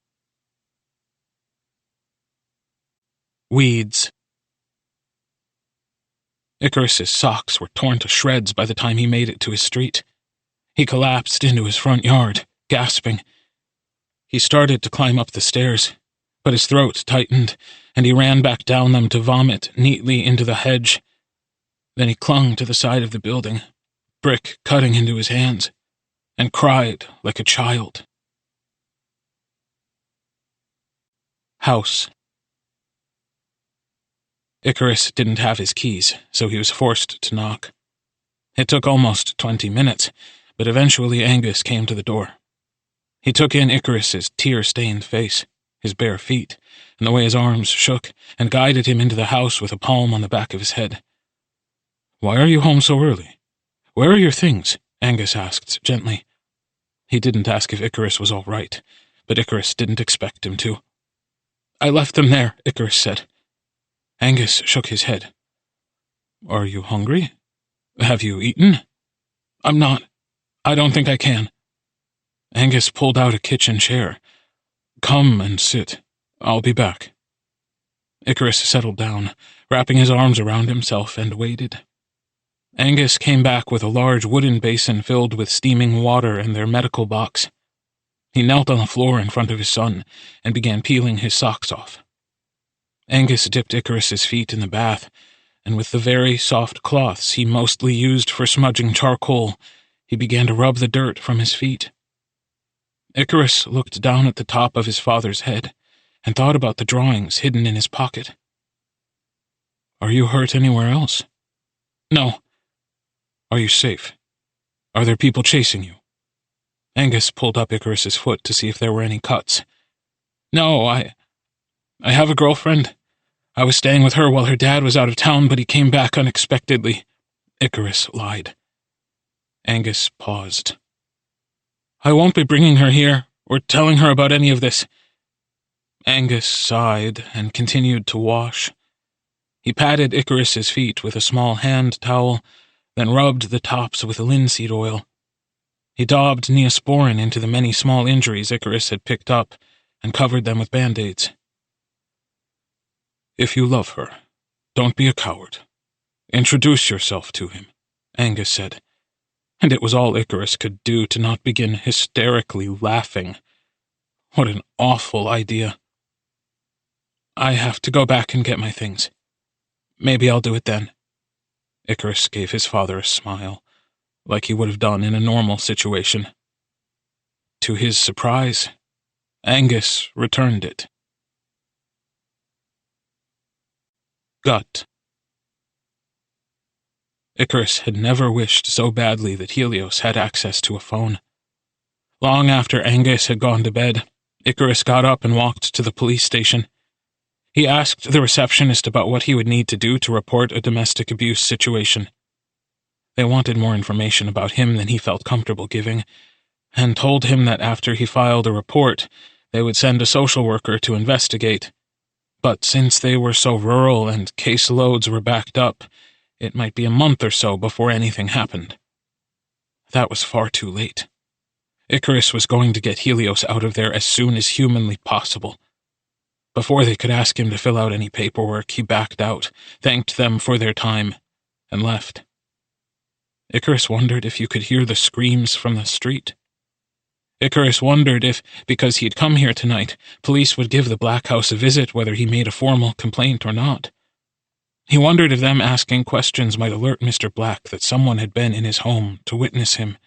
Speaker 1: Weeds. Icarus's socks were torn to shreds by the time he made it to his street. He collapsed into his front yard, gasping. He started to climb up the stairs, but his throat tightened, and he ran back down them to vomit neatly into the hedge. Then he clung to the side of the building, brick cutting into his hands, and cried like a child. House. Icarus didn't have his keys, so he was forced to knock. It took almost 20 minutes, but eventually Angus came to the door. He took in Icarus's tear-stained face, his bare feet, and the way his arms shook, and guided him into the house with a palm on the back of his head. "Why are you home so early? Where are your things?" Angus asked gently. He didn't ask if Icarus was all right, but Icarus didn't expect him to. "I left them there," Icarus said. Angus shook his head. "Are you hungry? Have you eaten?" "I'm not. I don't think I can." Angus pulled out a kitchen chair. "Come and sit. I'll be back." Icarus settled down, wrapping his arms around himself, and waited. Angus came back with a large wooden basin filled with steaming water and their medical box. He knelt on the floor in front of his son and began peeling his socks off. Angus dipped Icarus's feet in the bath, and with the very soft cloths he mostly used for smudging charcoal, he began to rub the dirt from his feet. Icarus looked down at the top of his father's head and thought about the drawings hidden in his pocket. "Are you hurt anywhere else?" "No." "Are you safe? Are there people chasing you?" Angus pulled up Icarus's foot to see if there were any cuts. "No, I have a girlfriend. I was staying with her while her dad was out of town, but he came back unexpectedly," Icarus lied. Angus paused. "I won't be bringing her here, or telling her about any of this." Angus sighed and continued to wash. He patted Icarus's feet with a small hand towel, then rubbed the tops with linseed oil. He daubed Neosporin into the many small injuries Icarus had picked up and covered them with band-aids. "If you love her, don't be a coward. Introduce yourself to him," Angus said, and it was all Icarus could do to not begin hysterically laughing. What an awful idea. "I have to go back and get my things. Maybe I'll do it then." Icarus gave his father a smile, like he would have done in a normal situation. To his surprise, Angus returned it. Gut. Icarus had never wished so badly that Helios had access to a phone. Long after Angus had gone to bed, Icarus got up and walked to the police station. He asked the receptionist about what he would need to do to report a domestic abuse situation. They wanted more information about him than he felt comfortable giving, and told him that after he filed a report, they would send a social worker to investigate. But since they were so rural and caseloads were backed up, it might be a month or so before anything happened. That was far too late. Icarus was going to get Helios out of there as soon as humanly possible. Before they could ask him to fill out any paperwork, he backed out, thanked them for their time, and left. Icarus wondered if you could hear the screams from the street. Icarus wondered if, because he'd come here tonight, police would give the Black House a visit whether he made a formal complaint or not. He wondered if them asking questions might alert Mr. Black that someone had been in his home to witness him.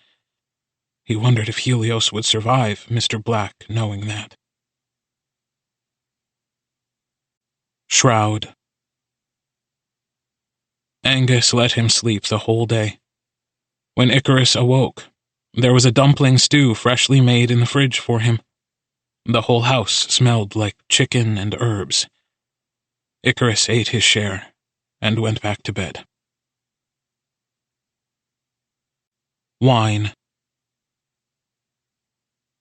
Speaker 1: He wondered if Helios would survive Mr. Black knowing that. Shroud. Angus let him sleep the whole day. When Icarus awoke, there was a dumpling stew freshly made in the fridge for him. The whole house smelled like chicken and herbs. Icarus ate his share and went back to bed. Wine.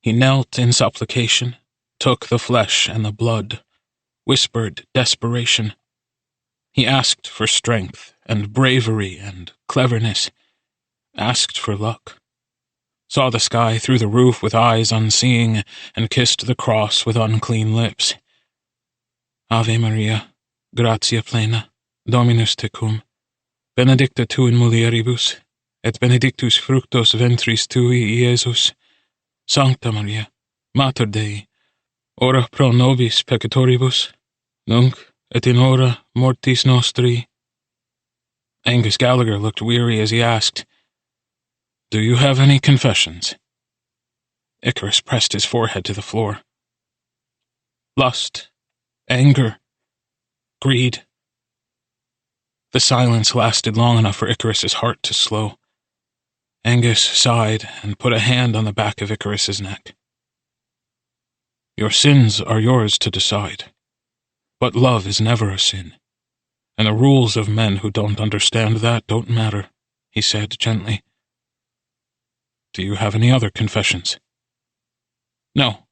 Speaker 1: He knelt in supplication, took the flesh and the blood, whispered desperation. He asked for strength and bravery and cleverness, asked for luck, saw the sky through the roof with eyes unseeing, and kissed the cross with unclean lips. Ave Maria, gratia plena, Dominus tecum, benedicta tu in mulieribus, et benedictus fructus ventris tui, Iesus. Sancta Maria, Mater Dei, ora pro nobis peccatoribus, nunc et in hora mortis nostri. Angus Gallagher looked weary as he asked, "Do you have any confessions?" Icarus pressed his forehead to the floor. Lust, anger, greed. The silence lasted long enough for Icarus's heart to slow. Angus sighed and put a hand on the back of Icarus's neck. Your sins are yours to decide, but love is never a sin, and the rules of men who don't understand that don't matter, he said gently. Do you have any other confessions? No.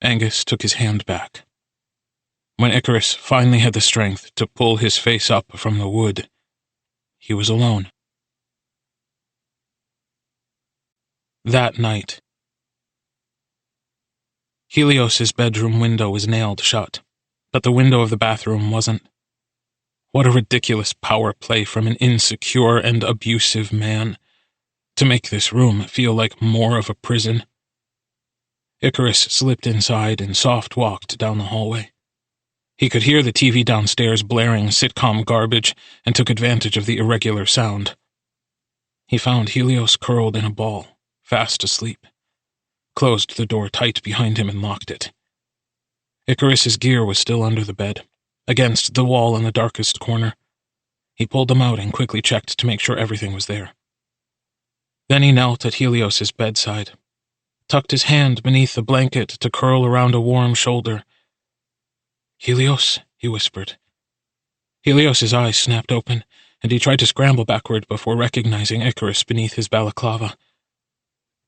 Speaker 1: Angus took his hand back. When Icarus finally had the strength to pull his face up from the wood, he was alone. That night. Helios's bedroom window was nailed shut, but the window of the bathroom wasn't. What a ridiculous power play from an insecure and abusive man, to make this room feel like more of a prison. Icarus slipped inside and soft-walked down the hallway. He could hear the TV downstairs blaring sitcom garbage and took advantage of the irregular sound. He found Helios curled in a ball, fast asleep, closed the door tight behind him and locked it. Icarus's gear was still under the bed, against the wall in the darkest corner. He pulled them out and quickly checked to make sure everything was there. Then he knelt at Helios's bedside, tucked his hand beneath the blanket to curl around a warm shoulder. Helios, he whispered. Helios's eyes snapped open, and he tried to scramble backward before recognizing Icarus beneath his balaclava.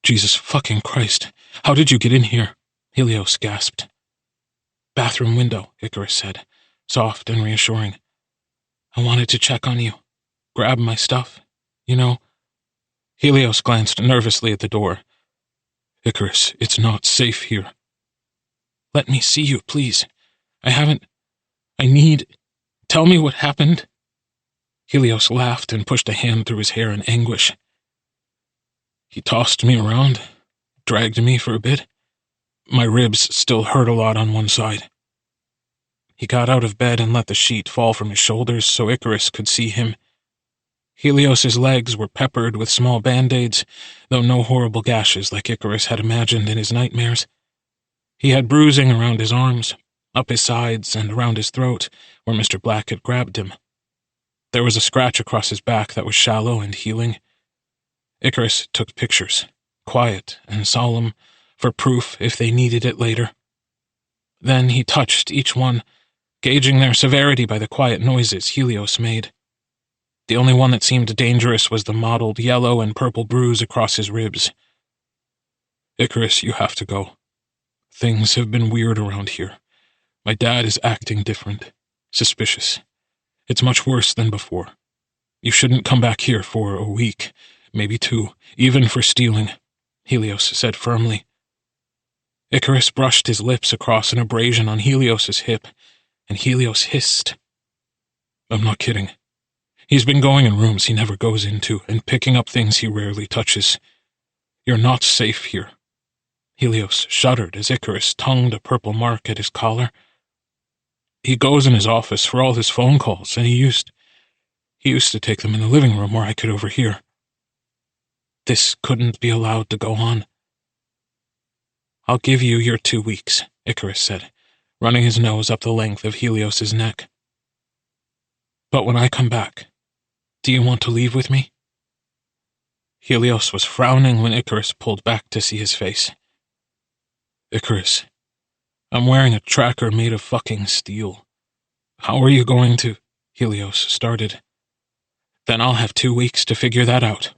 Speaker 1: Jesus fucking Christ, how did you get in here? Helios gasped. Bathroom window, Icarus said, soft and reassuring. I wanted to check on you, grab my stuff, you know. Helios glanced nervously at the door. Icarus, it's not safe here. Let me see you, please. Tell me what happened. Helios laughed and pushed a hand through his hair in anguish. He tossed me around, dragged me for a bit. My ribs still hurt a lot on one side. He got out of bed and let the sheet fall from his shoulders so Icarus could see him. Helios's legs were peppered with small band-aids, though no horrible gashes like Icarus had imagined in his nightmares. He had bruising around his arms, up his sides, and around his throat, where Mr. Black had grabbed him. There was a scratch across his back that was shallow and healing. Icarus took pictures, quiet and solemn, for proof if they needed it later. Then he touched each one, gauging their severity by the quiet noises Helios made. The only one that seemed dangerous was the mottled yellow and purple bruise across his ribs. Icarus, you have to go. Things have been weird around here. My dad is acting different. Suspicious. It's much worse than before. You shouldn't come back here for a week, maybe 2, even for stealing, Helios said firmly. Icarus brushed his lips across an abrasion on Helios's hip, and Helios hissed. I'm not kidding. He's been going in rooms he never goes into and picking up things he rarely touches. You're not safe here. Helios shuddered as Icarus tongued a purple mark at his collar. He goes in his office for all his phone calls, and he used to take them in the living room where I could overhear. This couldn't be allowed to go on. I'll give you your 2 weeks, Icarus said, running his nose up the length of Helios's neck. But when I come back, do you want to leave with me? Helios was frowning when Icarus pulled back to see his face. Icarus, I'm wearing a tracker made of fucking steel. How are you going to... Helios started. Then I'll have 2 weeks to figure that out.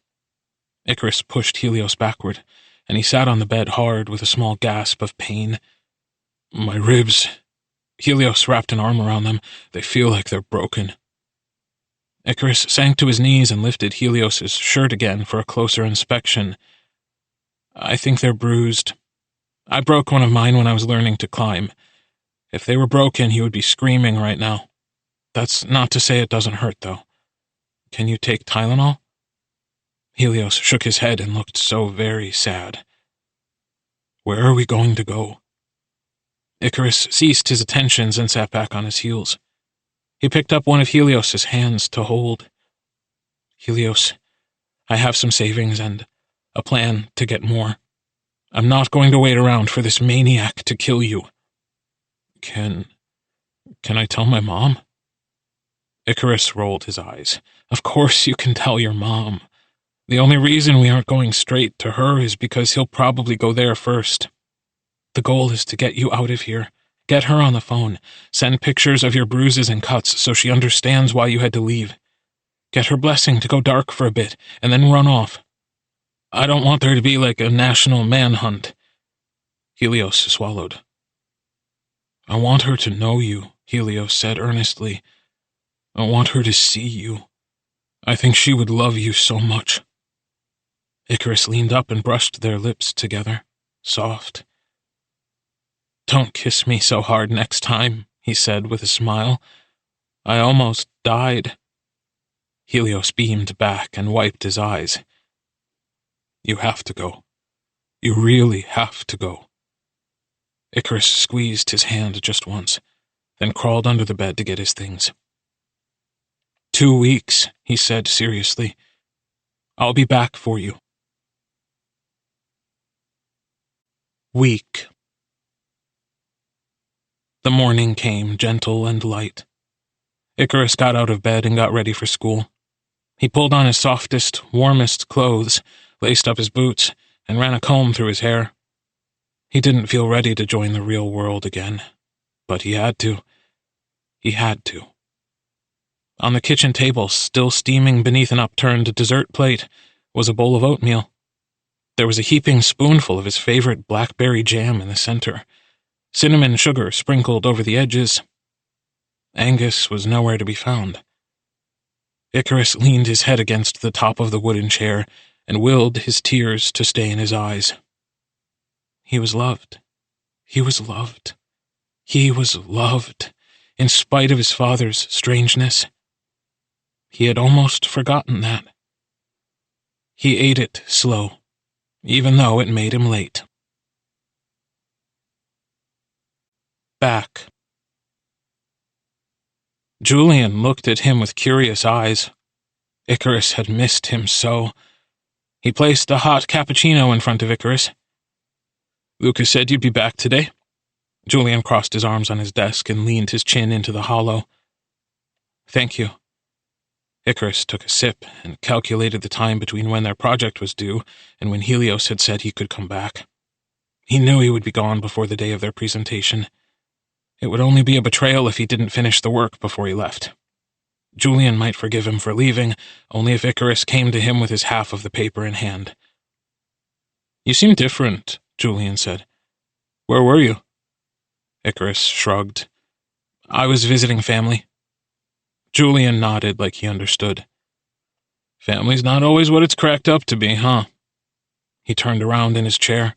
Speaker 1: Icarus pushed Helios backward, and he sat on the bed hard with a small gasp of pain. My ribs... Helios wrapped an arm around them. They feel like they're broken. Icarus sank to his knees and lifted Helios's shirt again for a closer inspection. I think they're bruised. I broke one of mine when I was learning to climb. If they were broken, he would be screaming right now. That's not to say it doesn't hurt, though. Can you take Tylenol? Helios shook his head and looked so very sad. Where are we going to go? Icarus ceased his attentions and sat back on his heels. He picked up one of Helios's hands to hold. Helios, I have some savings and a plan to get more. I'm not going to wait around for this maniac to kill you. Can I tell my mom? Icarus rolled his eyes. Of course you can tell your mom. The only reason we aren't going straight to her is because he'll probably go there first. The goal is to get you out of here. Get her on the phone. Send pictures of your bruises and cuts so she understands why you had to leave. Get her blessing to go dark for a bit, and then run off. I don't want there to be like a national manhunt. Helios swallowed. I want her to know you, Helios said earnestly. I want her to see you. I think she would love you so much. Icarus leaned up and brushed their lips together, soft. Don't kiss me so hard next time, he said with a smile. I almost died. Helios beamed back and wiped his eyes. You have to go. You really have to go. Icarus squeezed his hand just once, then crawled under the bed to get his things. 2 weeks, he said seriously. I'll be back for you. Week. The morning came, gentle and light. Icarus got out of bed and got ready for school. He pulled on his softest, warmest clothes, laced up his boots, and ran a comb through his hair. He didn't feel ready to join the real world again, but he had to. He had to. On the kitchen table, still steaming beneath an upturned dessert plate, was a bowl of oatmeal. There was a heaping spoonful of his favorite blackberry jam in the center, cinnamon sugar sprinkled over the edges. Angus was nowhere to be found. Icarus leaned his head against the top of the wooden chair and willed his tears to stay in his eyes. He was loved. He was loved. He was loved, in spite of his father's strangeness. He had almost forgotten that. He ate it slow, even though it made him late. Back. Julian looked at him with curious eyes. Icarus had missed him so. He placed a hot cappuccino in front of Icarus. Lucas said you'd be back today. Julian crossed his arms on his desk and leaned his chin into the hollow. Thank you. Icarus took a sip and calculated the time between when their project was due and when Helios had said he could come back. He knew he would be gone before the day of their presentation. It would only be a betrayal if he didn't finish the work before he left. Julian might forgive him for leaving, only if Icarus came to him with his half of the paper in hand. You seem different, Julian said. "Where were you?" Icarus shrugged. "I was visiting family." Julian nodded like he understood. "Family's not always what it's cracked up to be, huh?" He turned around in his chair.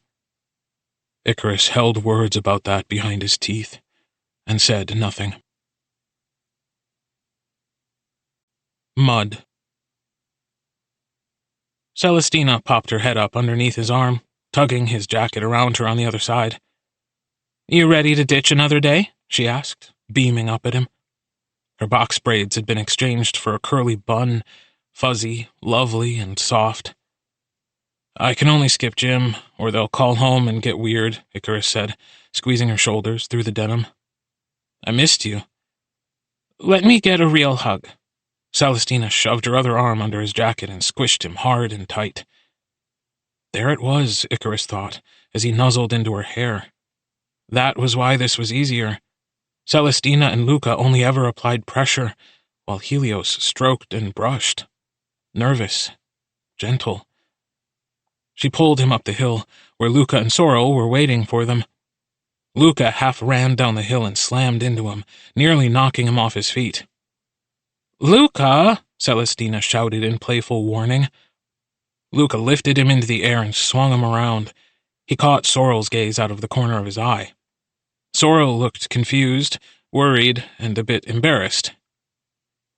Speaker 1: Icarus held words about that behind his teeth and said nothing. Mud. Celestina popped her head up underneath his arm, tugging his jacket around her on the other side. "You ready to ditch another day?" she asked, beaming up at him. Her box braids had been exchanged for a curly bun, fuzzy, lovely, and soft. "I can only skip gym, or they'll call home and get weird," Icarus said, squeezing her shoulders through the denim. "I missed you." "Let me get a real hug." Celestina shoved her other arm under his jacket and squished him hard and tight. There it was, Icarus thought, as he nuzzled into her hair. That was why this was easier. Celestina and Luca only ever applied pressure, while Helios stroked and brushed. Nervous. Gentle. She pulled him up the hill, where Luca and Sorrel were waiting for them. Luca half ran down the hill and slammed into him, nearly knocking him off his feet. "Luca!" Celestina shouted in playful warning. Luca lifted him into the air and swung him around. He caught Sorrel's gaze out of the corner of his eye. Sorrel looked confused, worried, and a bit embarrassed.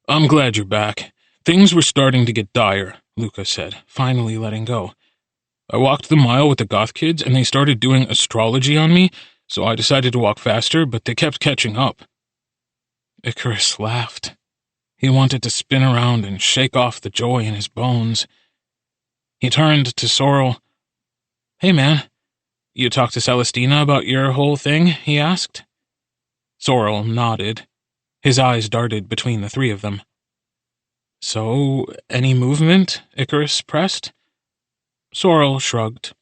Speaker 1: "I'm glad you're back. Things were starting to get dire," Luca said, finally letting go. "I walked the mile with the goth kids, and they started doing astrology on me, so I decided to walk faster, but they kept catching up." Icarus laughed. He wanted to spin around and shake off the joy in his bones. He turned to Sorrel. "Hey, man, you talked to Celestina about your whole thing?" he asked. Sorrel nodded. His eyes darted between the three of them. "So, any movement?" Icarus pressed. Sorrel shrugged.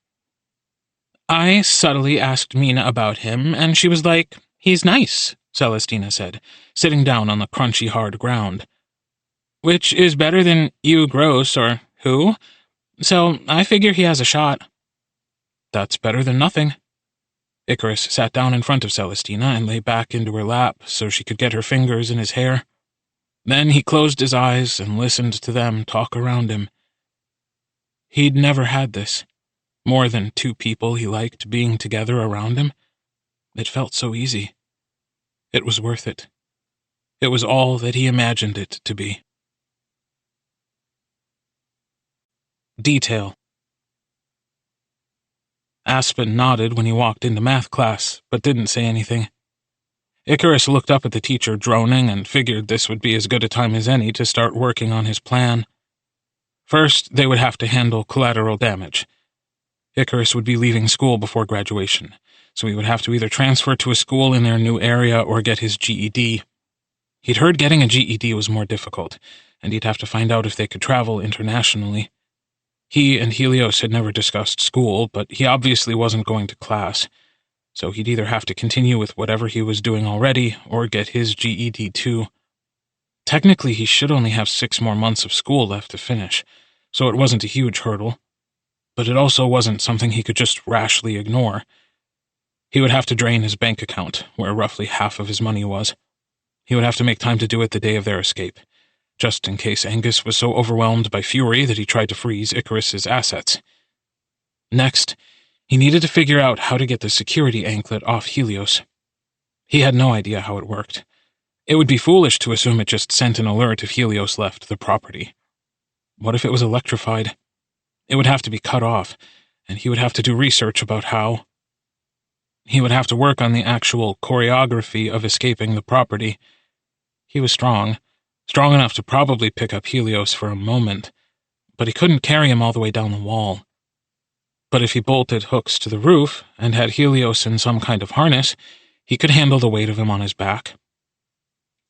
Speaker 1: "I subtly asked Mina about him, and she was like, 'He's nice,'" Celestina said, sitting down on the crunchy hard ground. "Which is better than you gross or who? So I figure he has a shot." "That's better than nothing." Icarus sat down in front of Celestina and lay back into her lap so she could get her fingers in his hair. Then he closed his eyes and listened to them talk around him. He'd never had this. More than two people he liked being together around him. It felt so easy. It was worth it. It was all that he imagined it to be. Detail. Aspen nodded when he walked into math class, but didn't say anything. Icarus looked up at the teacher droning and figured this would be as good a time as any to start working on his plan. First, they would have to handle collateral damage. Icarus would be leaving school before graduation, so he would have to either transfer to a school in their new area or get his GED. He'd heard getting a GED was more difficult, and he'd have to find out if they could travel internationally. He and Helios had never discussed school, but he obviously wasn't going to class, so he'd either have to continue with whatever he was doing already or get his GED too. Technically, he should only have 6 more months of school left to finish, so it wasn't a huge hurdle. But it also wasn't something he could just rashly ignore. He would have to drain his bank account, where roughly half of his money was. He would have to make time to do it the day of their escape, just in case Angus was so overwhelmed by fury that he tried to freeze Icarus's assets. Next, he needed to figure out how to get the security anklet off Helios. He had no idea how it worked. It would be foolish to assume it just sent an alert if Helios left the property. What if it was electrified? It would have to be cut off, and he would have to do research about how. He would have to work on the actual choreography of escaping the property. He was strong enough to probably pick up Helios for a moment, but he couldn't carry him all the way down the wall. But if he bolted hooks to the roof and had Helios in some kind of harness, he could handle the weight of him on his back.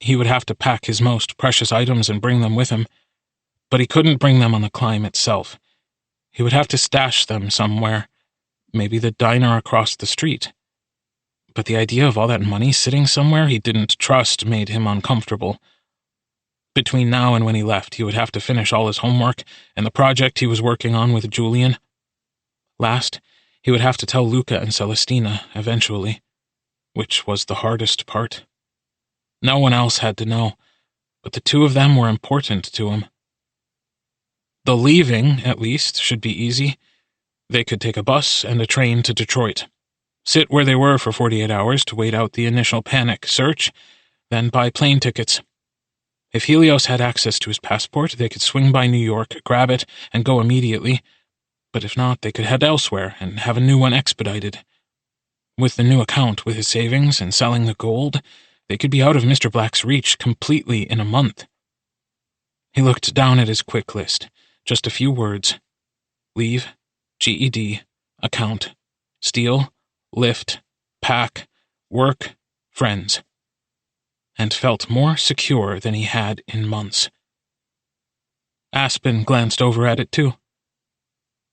Speaker 1: He would have to pack his most precious items and bring them with him, but he couldn't bring them on the climb itself. He would have to stash them somewhere, maybe the diner across the street. But the idea of all that money sitting somewhere he didn't trust made him uncomfortable. Between now and when he left, he would have to finish all his homework and the project he was working on with Julian. Last, He would have to tell Luca and Celestina eventually, which was the hardest part. No one else had to know, but the two of them were important to him. The leaving, at least, should be easy. They could take a bus and a train to Detroit, sit where they were for 48 hours to wait out the initial panic search, then buy plane tickets. If Helios had access to his passport, they could swing by New York, grab it, and go immediately. But if not, they could head elsewhere and have a new one expedited. With the new account with his savings and selling the gold, they could be out of Mr. Black's reach completely in a month. He looked down at his quick list. Just a few words. Leave, GED, account, steal, lift, pack, work, friends. And felt more secure than he had in months. Aspen glanced over at it too.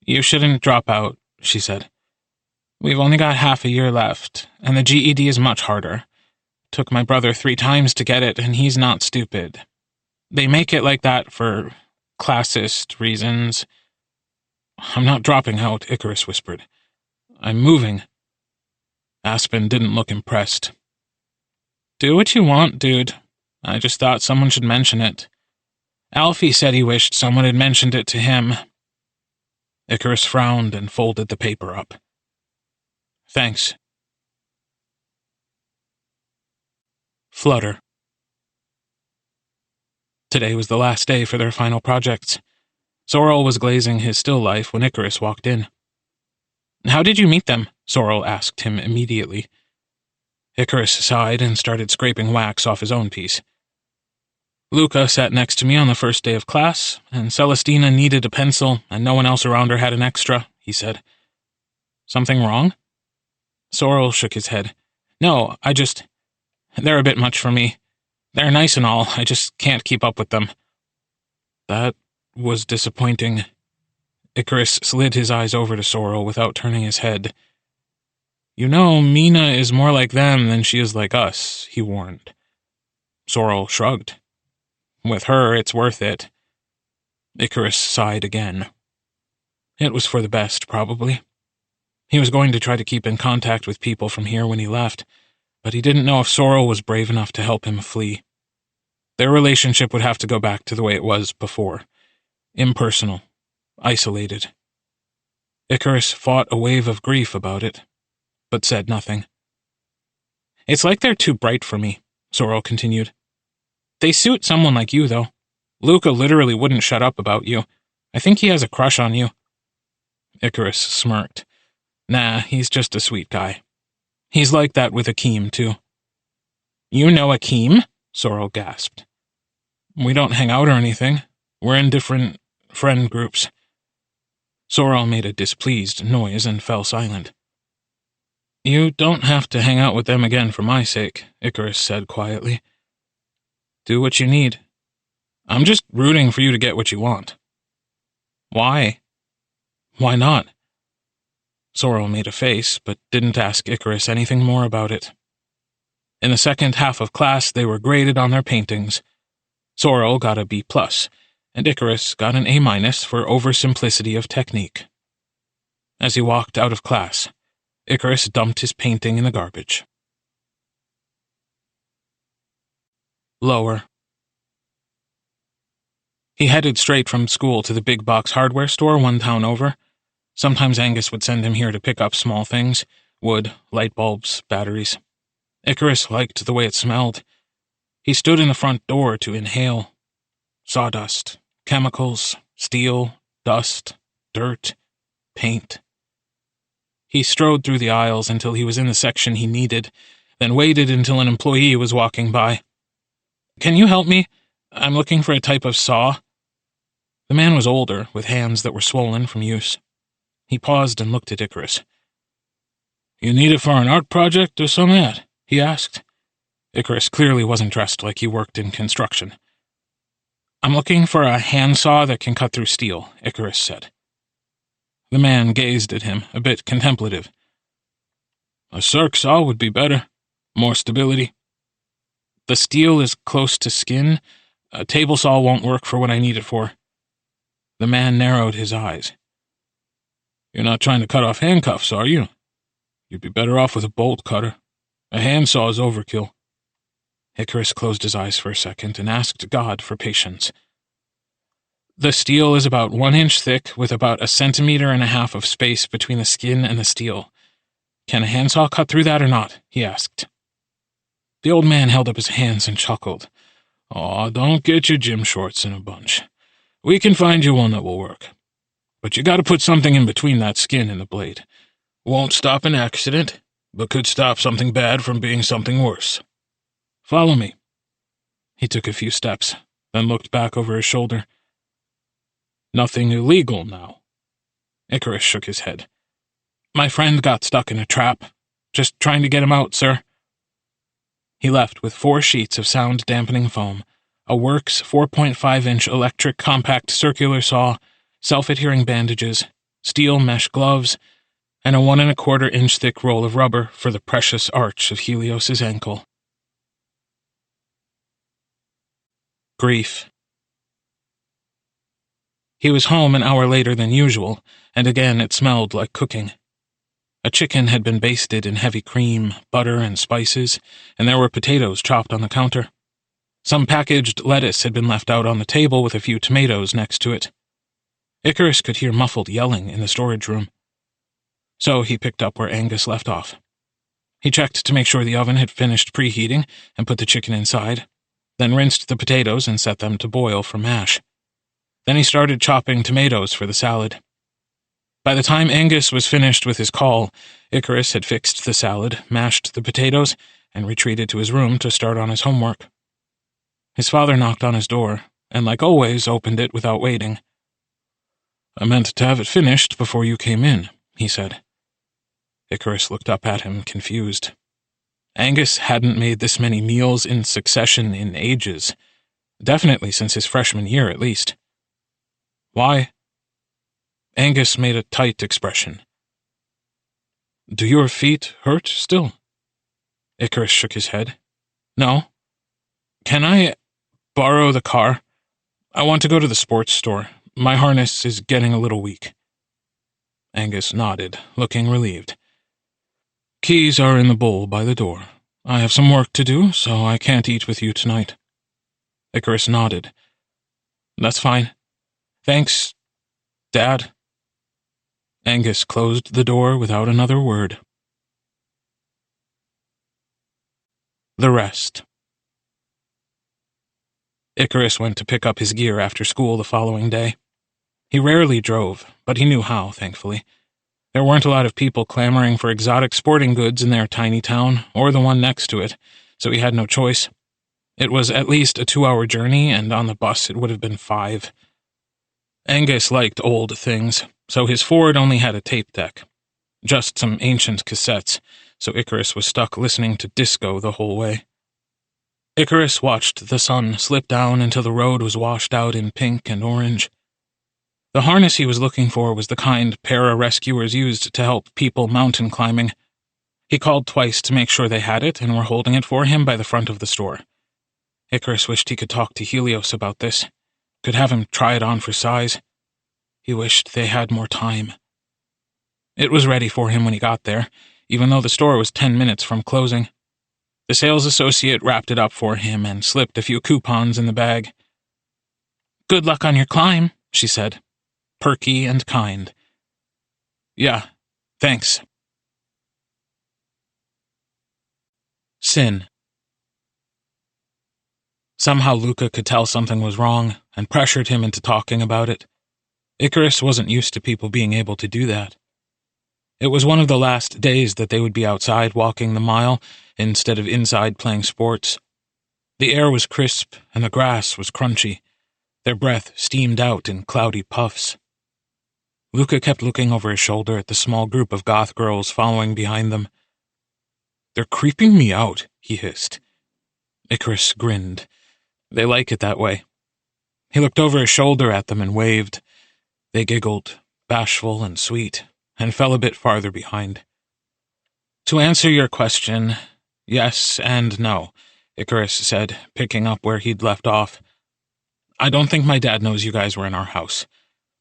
Speaker 1: You shouldn't drop out, she said. We've only got half a year left, and the GED is much harder. Took my brother 3 times to get it, and he's not stupid. They make it like that for classist reasons. I'm not dropping out, Icarus whispered. I'm moving. Aspen didn't look impressed. Do what you want, dude. I just thought someone should mention it. Alfie said he wished someone had mentioned it to him. Icarus frowned and folded the paper up. Thanks. Flutter. Today was the last day for their final projects. Sorrel was glazing his still life when Icarus walked in. How did you meet them? Sorrel asked him immediately. Icarus sighed and started scraping wax off his own piece. Luca sat next to me on the first day of class, and Celestina needed a pencil, and no one else around her had an extra, he said. Something wrong? Sorrel shook his head. No, they're a bit much for me. They're nice and all, I just can't keep up with them. That was disappointing. Icarus slid his eyes over to Sorrel without turning his head. You know, Mina is more like them than she is like us, he warned. Sorrel shrugged. With her, it's worth it. Icarus sighed again. It was for the best, probably. He was going to try to keep in contact with people from here when he left, but he didn't know if Sorrel was brave enough to help him flee. Their relationship would have to go back to the way it was before. Impersonal. Isolated. Icarus fought a wave of grief about it, but said nothing. It's like they're too bright for me, Sorrel continued. They suit someone like you, though. Luca literally wouldn't shut up about you. I think he has a crush on you. Icarus smirked. Nah, he's just a sweet guy. He's like that with Akeem, too. You know Akeem? Sorrel gasped. We don't hang out or anything. We're in different friend groups. Sorrel made a displeased noise and fell silent. You don't have to hang out with them again for my sake, Icarus said quietly. Do what you need. I'm just rooting for you to get what you want. Why? Why not? Sorrel made a face, but didn't ask Icarus anything more about it. In the second half of class, they were graded on their paintings. Sorrel got a B+, and Icarus got an A- for oversimplicity of technique. As he walked out of class, Icarus dumped his painting in the garbage. Lower. He headed straight from school to the big box hardware store 1 town over. Sometimes Angus would send him here to pick up small things, wood, light bulbs, batteries. Icarus liked the way it smelled. He stood in the front door to inhale. Sawdust, chemicals, steel, dust, dirt, paint. He strode through the aisles until he was in the section he needed, then waited until an employee was walking by. Can you help me? I'm looking for a type of saw. The man was older, with hands that were swollen from use. He paused and looked at Icarus. You need it for an art project or some that? He asked. Icarus clearly wasn't dressed like he worked in construction. I'm looking for a handsaw that can cut through steel, Icarus said. The man gazed at him, a bit contemplative. A circ saw would be better. More stability. The steel is close to skin. A table saw won't work for what I need it for. The man narrowed his eyes. You're not trying to cut off handcuffs, are you? You'd be better off with a bolt cutter. A handsaw is overkill." Icarus closed his eyes for a second and asked God for patience. "The steel is about 1 inch thick, with about 1.5 centimeters of space between the skin and the steel. Can a handsaw cut through that or not?" he asked. The old man held up his hands and chuckled. "Aw, don't get your gym shorts in a bunch. We can find you one that will work. But you gotta put something in between that skin and the blade. Won't stop an accident, but could stop something bad from being something worse. Follow me." He took a few steps, then looked back over his shoulder. "Nothing illegal now." Icarus shook his head. "My friend got stuck in a trap. Just trying to get him out, sir." He left with 4 sheets of sound-dampening foam, a Works 4.5-inch electric compact circular saw, self-adhering bandages, steel mesh gloves, and a 1.25-inch thick roll of rubber for the precious arch of Helios's ankle. Grief. He was home an hour later than usual, and again it smelled like cooking. A chicken had been basted in heavy cream, butter, and spices, and there were potatoes chopped on the counter. Some packaged lettuce had been left out on the table with a few tomatoes next to it. Icarus could hear muffled yelling in the storage room. So he picked up where Angus left off. He checked to make sure the oven had finished preheating and put the chicken inside, then rinsed the potatoes and set them to boil for mash. Then he started chopping tomatoes for the salad. By the time Angus was finished with his call, Icarus had fixed the salad, mashed the potatoes, and retreated to his room to start on his homework. His father knocked on his door, and like always opened it without waiting. "I meant to have it finished before you came in," he said. Icarus looked up at him, confused. Angus hadn't made this many meals in succession in ages, definitely since his freshman year at least. "Why?" Angus made a tight expression. "Do your feet hurt still?" Icarus shook his head. "No. Can I borrow the car? I want to go to the sports store. My harness is getting a little weak." Angus nodded, looking relieved. "Keys are in the bowl by the door. I have some work to do, so I can't eat with you tonight." Icarus nodded. "That's fine. Thanks, Dad." Angus closed the door without another word. The rest. Icarus went to pick up his gear after school the following day. He rarely drove, but he knew how, thankfully. There weren't a lot of people clamoring for exotic sporting goods in their tiny town, or the one next to it, so he had no choice. It was at least a 2-hour journey, and on the bus it would have been 5. Angus liked old things, so his Ford only had a tape deck. Just some ancient cassettes, so Icarus was stuck listening to disco the whole way. Icarus watched the sun slip down until the road was washed out in pink and orange. The harness he was looking for was the kind para-rescuers used to help people mountain climbing. He called twice to make sure they had it and were holding it for him by the front of the store. Icarus wished he could talk to Helios about this, could have him try it on for size. He wished they had more time. It was ready for him when he got there, even though the store was 10 minutes from closing. The sales associate wrapped it up for him and slipped a few coupons in the bag. "Good luck on your climb," she said, perky and kind. "Yeah, thanks." Sin. Somehow Luca could tell something was wrong and pressured him into talking about it. Icarus wasn't used to people being able to do that. It was one of the last days that they would be outside walking the mile instead of inside playing sports. The air was crisp and the grass was crunchy. Their breath steamed out in cloudy puffs. Luca kept looking over his shoulder at the small group of goth girls following behind them. "They're creeping me out," he hissed. Icarus grinned. They like it that way. He looked over his shoulder at them and waved. They giggled, bashful and sweet, and fell a bit farther behind. "To answer your question, yes and no," Icarus said, picking up where he'd left off. "I don't think my dad knows you guys were in our house,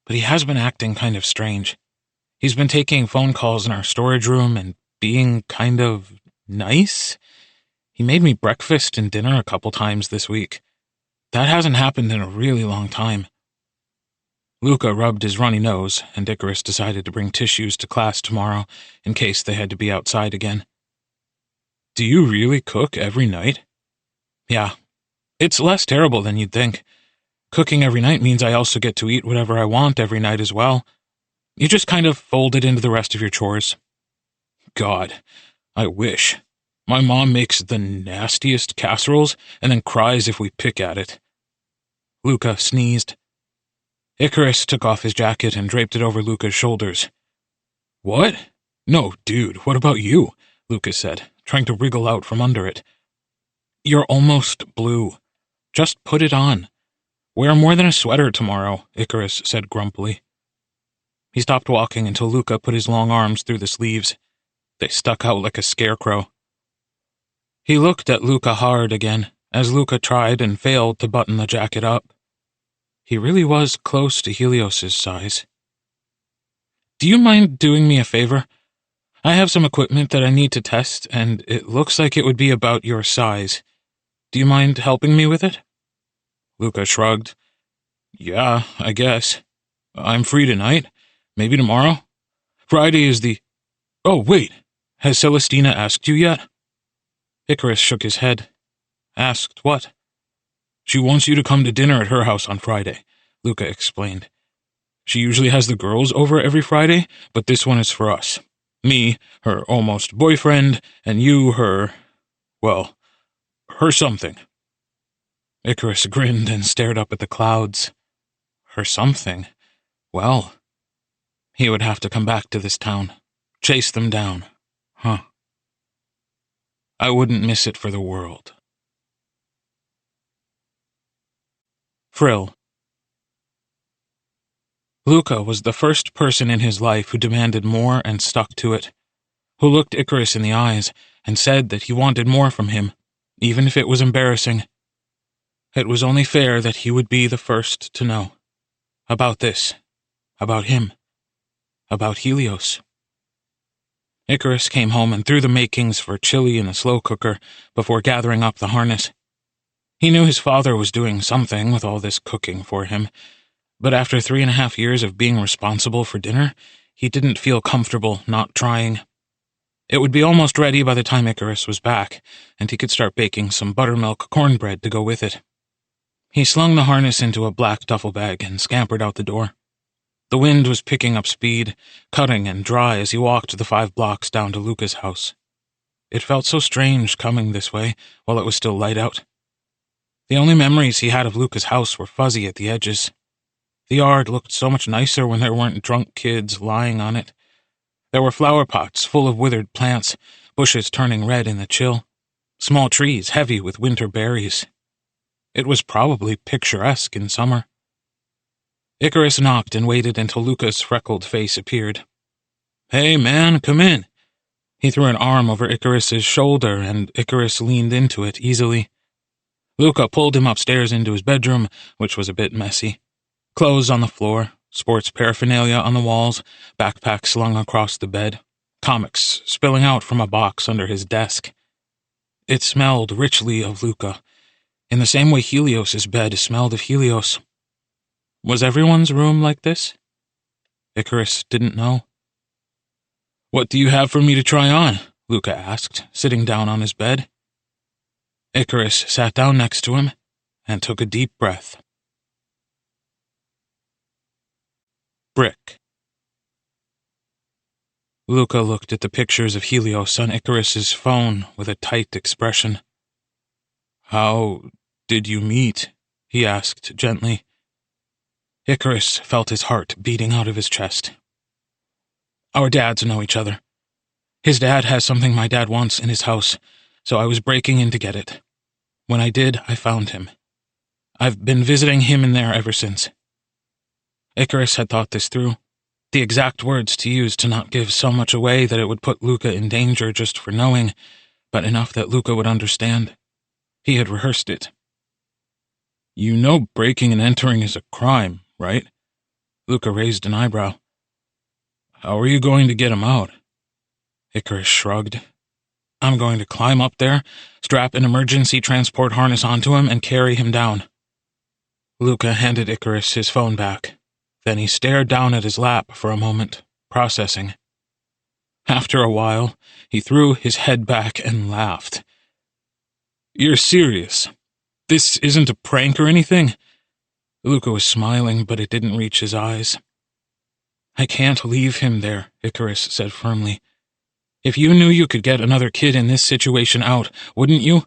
Speaker 1: but he has been acting kind of strange. He's been taking phone calls in our storage room and being kind of nice. He made me breakfast and dinner a couple times this week. That hasn't happened in a really long time. Luca rubbed his runny nose, and Icarus decided to bring tissues to class tomorrow in case they had to be outside again. Do you really cook every night? Yeah. It's less terrible than you'd think. Cooking every night means I also get to eat whatever I want every night as well. You just kind of fold it into the rest of your chores. God, I wish. My mom makes the nastiest casseroles and then cries if we pick at it. Luca sneezed. Icarus took off his jacket and draped it over Luca's shoulders. What? No, dude, what about you? Luca said, trying to wriggle out from under it. You're almost blue. Just put it on. Wear more than a sweater tomorrow, Icarus said grumpily. He stopped walking until Luca put his long arms through the sleeves. They stuck out like a scarecrow. He looked at Luca hard again, as Luca tried and failed to button the jacket up. He really was close to Helios's size. Do you mind doing me a favor? I have some equipment that I need to test, and it looks like it would be about your size. Do you mind helping me with it? Luca shrugged. Yeah, I guess. I'm free tonight. Maybe tomorrow? Friday is the... Oh, wait. Has Celestina asked you yet? Icarus shook his head. Asked what? She wants you to come to dinner at her house on Friday, Luca explained. She usually has the girls over every Friday, but this one is for us. Me, her almost boyfriend, and you, her... well, her something. Icarus grinned and stared up at the clouds. Her something? Well, he would have to come back to this town. Chase them down. Huh. I wouldn't miss it for the world. Frill. Luca was the first person in his life who demanded more and stuck to it, who looked Icarus in the eyes and said that he wanted more from him, even if it was embarrassing. It was only fair that he would be the first to know. About this. About him. About Helios. Icarus came home and threw the makings for chili in a slow cooker before gathering up the harness. He knew his father was doing something with all this cooking for him, but after 3.5 years of being responsible for dinner, he didn't feel comfortable not trying. It would be almost ready by the time Icarus was back, and he could start baking some buttermilk cornbread to go with it. He slung the harness into a black duffel bag and scampered out the door. The wind was picking up speed, cutting and dry as he walked the 5 blocks down to Luca's house. It felt so strange coming this way while it was still light out. The only memories he had of Luca's house were fuzzy at the edges. The yard looked so much nicer when there weren't drunk kids lying on it. There were flower pots full of withered plants, bushes turning red in the chill, small trees heavy with winter berries. It was probably picturesque in summer. Icarus knocked and waited until Luca's freckled face appeared. Hey, man, come in. He threw an arm over Icarus's shoulder, and Icarus leaned into it easily. Luca pulled him upstairs into his bedroom, which was a bit messy. Clothes on the floor, sports paraphernalia on the walls, backpack slung across the bed, comics spilling out from a box under his desk. It smelled richly of Luca, in the same way Helios's bed smelled of Helios. Was everyone's room like this? Icarus didn't know. What do you have for me to try on? Luca asked, sitting down on his bed. Icarus sat down next to him and took a deep breath. Brick. Luca looked at the pictures of Helios on Icarus's phone with a tight expression. How did you meet? He asked gently. Icarus felt his heart beating out of his chest. Our dads know each other. His dad has something my dad wants in his house, so I was breaking in to get it. When I did, I found him. I've been visiting him in there ever since. Icarus had thought this through, the exact words to use to not give so much away that it would put Luca in danger just for knowing, but enough that Luca would understand. He had rehearsed it. You know breaking and entering is a crime, right? Luca raised an eyebrow. How are you going to get him out? Icarus shrugged. I'm going to climb up there, strap an emergency transport harness onto him, and carry him down. Luca handed Icarus his phone back. Then he stared down at his lap for a moment, processing. After a while, he threw his head back and laughed. You're serious? This isn't a prank or anything? Luca was smiling, but it didn't reach his eyes. I can't leave him there, Icarus said firmly. If you knew you could get another kid in this situation out, wouldn't you?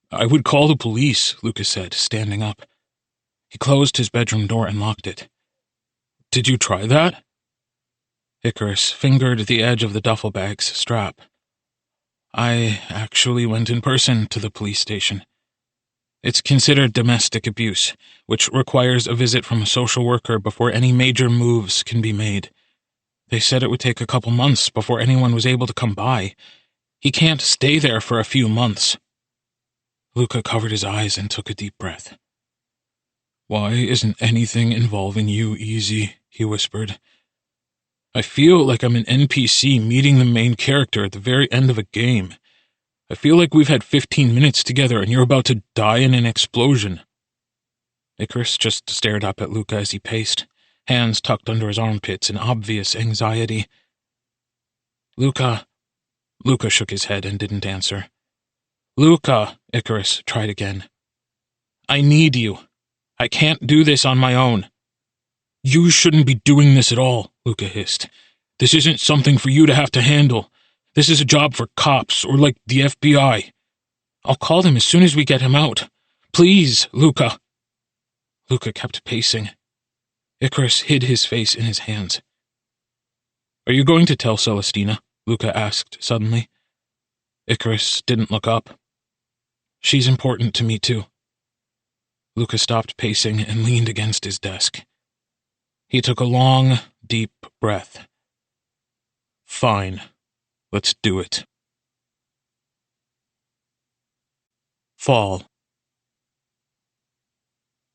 Speaker 1: I would call the police, Luca said, standing up. He closed his bedroom door and locked it. Did you try that? Icarus fingered the edge of the duffel bag's strap. I actually went in person to the police station. It's considered domestic abuse, which requires a visit from a social worker before any major moves can be made. They said it would take a couple months before anyone was able to come by. He can't stay there for a few months. Luca covered his eyes and took a deep breath. Why isn't anything involving you easy? He whispered. I feel like I'm an NPC meeting the main character at the very end of a game. I feel like we've had 15 minutes together and you're about to die in an explosion. Icarus just stared up at Luca as he paced, hands tucked under his armpits in obvious anxiety. Luca shook his head and didn't answer. Luca, Icarus tried again. I need you. I can't do this on my own. You shouldn't be doing this at all, Luca hissed. This isn't something for you to have to handle. This is a job for cops or like the FBI. I'll call them as soon as we get him out. Please, Luca. Luca kept pacing. Icarus hid his face in his hands. Are you going to tell Celestina? Luca asked suddenly. Icarus didn't look up. She's important to me too. Luca stopped pacing and leaned against his desk. He took a long, deep breath. Fine. Let's do it. Fall.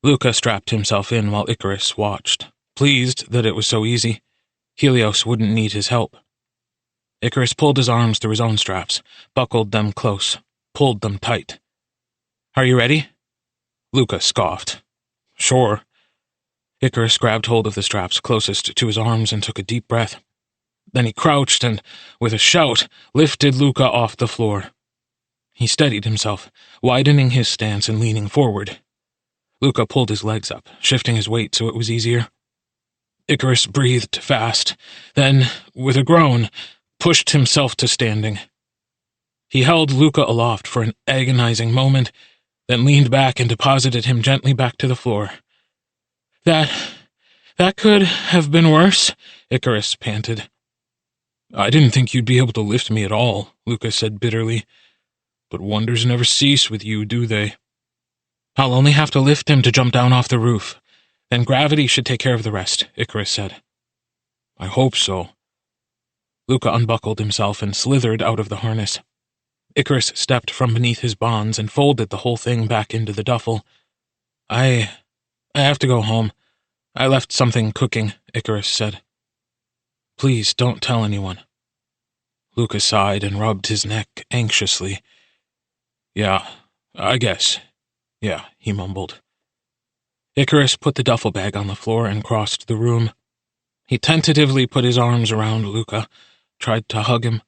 Speaker 1: Luca strapped himself in while Icarus watched, pleased that it was so easy. Helios wouldn't need his help. Icarus pulled his arms through his own straps, buckled them close, pulled them tight. Are you ready? Luca scoffed. Sure. Icarus grabbed hold of the straps closest to his arms and took a deep breath. Then he crouched and, with a shout, lifted Luca off the floor. He steadied himself, widening his stance and leaning forward. Luca pulled his legs up, shifting his weight so it was easier. Icarus breathed fast, then, with a groan, pushed himself to standing. He held Luca aloft for an agonizing moment, then leaned back and deposited him gently back to the floor. That could have been worse, Icarus panted. I didn't think you'd be able to lift me at all, Luca said bitterly. But wonders never cease with you, do they? I'll only have to lift him to jump down off the roof. Then gravity should take care of the rest, Icarus said. I hope so. Luca unbuckled himself and slithered out of the harness. Icarus stepped from beneath his bonds and folded the whole thing back into the duffel. I have to go home. I left something cooking, Icarus said. Please don't tell anyone. Luca sighed and rubbed his neck anxiously. Yeah, I guess. Yeah, he mumbled. Icarus put the duffel bag on the floor and crossed the room. He tentatively put his arms around Luca, tried to hug him,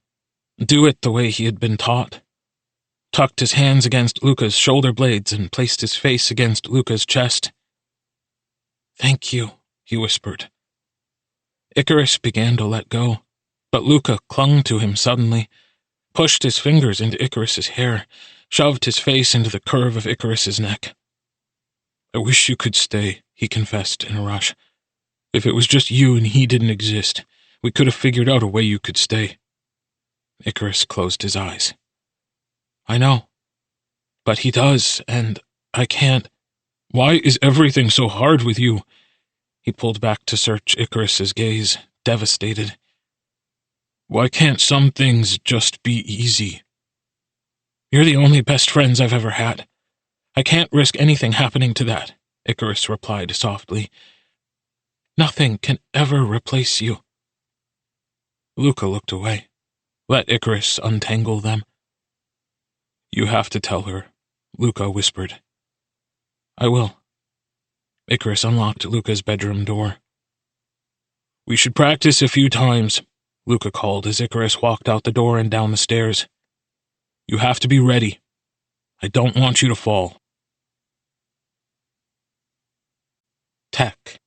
Speaker 1: do it the way he had been taught. Tucked his hands against Luca's shoulder blades and placed his face against Luca's chest. Thank you, he whispered. Icarus began to let go, but Luca clung to him suddenly, pushed his fingers into Icarus's hair, shoved his face into the curve of Icarus's neck. I wish you could stay, he confessed in a rush. If it was just you and he didn't exist, we could have figured out a way you could stay. Icarus closed his eyes. I know. But he does, and I can't. Why is everything so hard with you? He pulled back to search Icarus's gaze, devastated. Why can't some things just be easy? You're the only best friends I've ever had. I can't risk anything happening to that, Icarus replied softly. Nothing can ever replace you. Luca looked away. Let Icarus untangle them. You have to tell her, Luca whispered. I will. Icarus unlocked Luca's bedroom door. We should practice a few times, Luca called as Icarus walked out the door and down the stairs. You have to be ready. I don't want you to fall. Tech.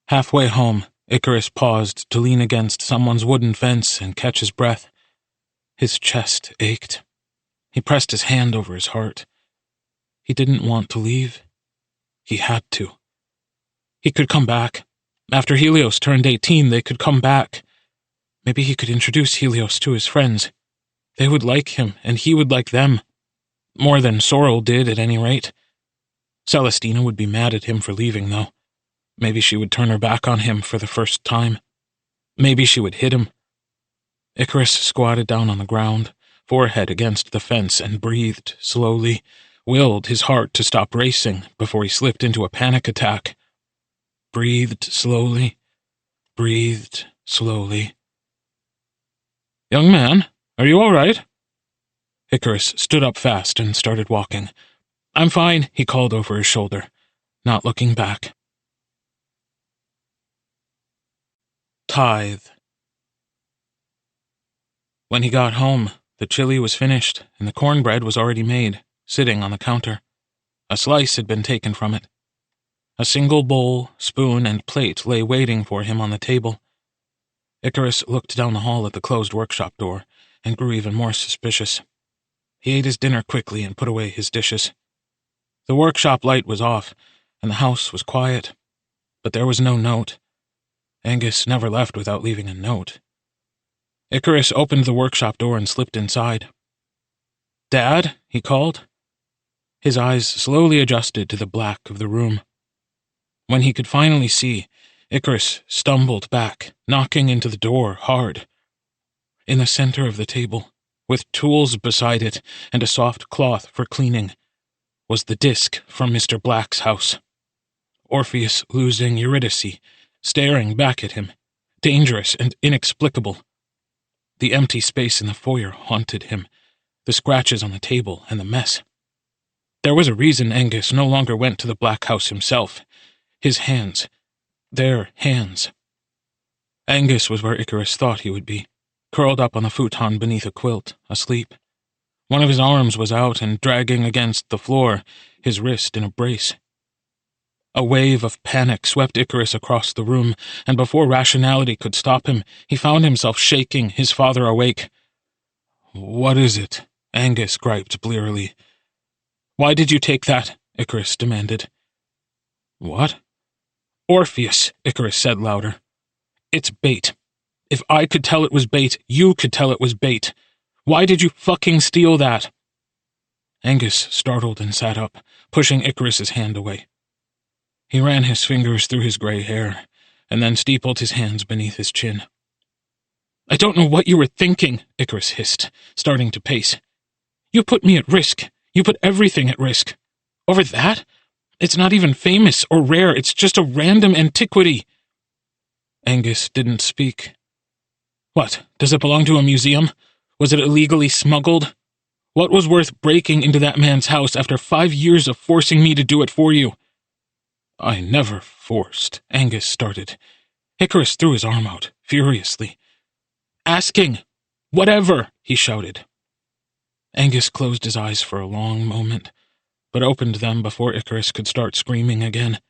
Speaker 1: Halfway home, Icarus paused to lean against someone's wooden fence and catch his breath. His chest ached. He pressed his hand over his heart. He didn't want to leave. He had to. He could come back. After Helios turned 18, they could come back. Maybe he could introduce Helios to his friends. They would like him, and he would like them. More than Sorrel did, at any rate. Celestina would be mad at him for leaving, though. Maybe she would turn her back on him for the first time. Maybe she would hit him. Icarus squatted down on the ground, forehead against the fence, and breathed slowly, willed his heart to stop racing before he slipped into a panic attack. Breathed slowly, breathed slowly. Young man, are you all right? Icarus stood up fast and started walking. I'm fine, he called over his shoulder, not looking back. Tithe. When he got home, the chili was finished and the cornbread was already made, sitting on the counter. A slice had been taken from it. A single bowl, spoon, and plate lay waiting for him on the table. Icarus looked down the hall at the closed workshop door and grew even more suspicious. He ate his dinner quickly and put away his dishes. The workshop light was off, and the house was quiet, but there was no note. Angus never left without leaving a note. Icarus opened the workshop door and slipped inside. Dad, he called. His eyes slowly adjusted to the black of the room. When he could finally see, Icarus stumbled back, knocking into the door hard. In the center of the table, with tools beside it and a soft cloth for cleaning, was the disc from Mr. Black's house. Orpheus losing Eurydice, staring back at him, dangerous and inexplicable. The empty space in the foyer haunted him, the scratches on the table and the mess. There was a reason Angus no longer went to the Black House himself. His hands. Their hands. Angus was where Icarus thought he would be, curled up on the futon beneath a quilt, asleep. One of his arms was out and dragging against the floor, his wrist in a brace. A wave of panic swept Icarus across the room, and before rationality could stop him, he found himself shaking his father awake. What is it? Angus griped blearily. Why did you take that? Icarus demanded. What? Orpheus, Icarus said louder. It's bait. If I could tell it was bait, you could tell it was bait. Why did you fucking steal that? Angus startled and sat up, pushing Icarus's hand away. He ran his fingers through his gray hair, and then steepled his hands beneath his chin. I don't know what you were thinking, Icarus hissed, starting to pace. You put me at risk. You put everything at risk. Over that? It's not even famous or rare, it's just a random antiquity. Angus didn't speak. What, does it belong to a museum? Was it illegally smuggled? What was worth breaking into that man's house after 5 years of forcing me to do it for you? I never forced, Angus started. Icarus threw his arm out, furiously. Asking! Whatever! He shouted. Angus closed his eyes for a long moment, but opened them before Icarus could start screaming again.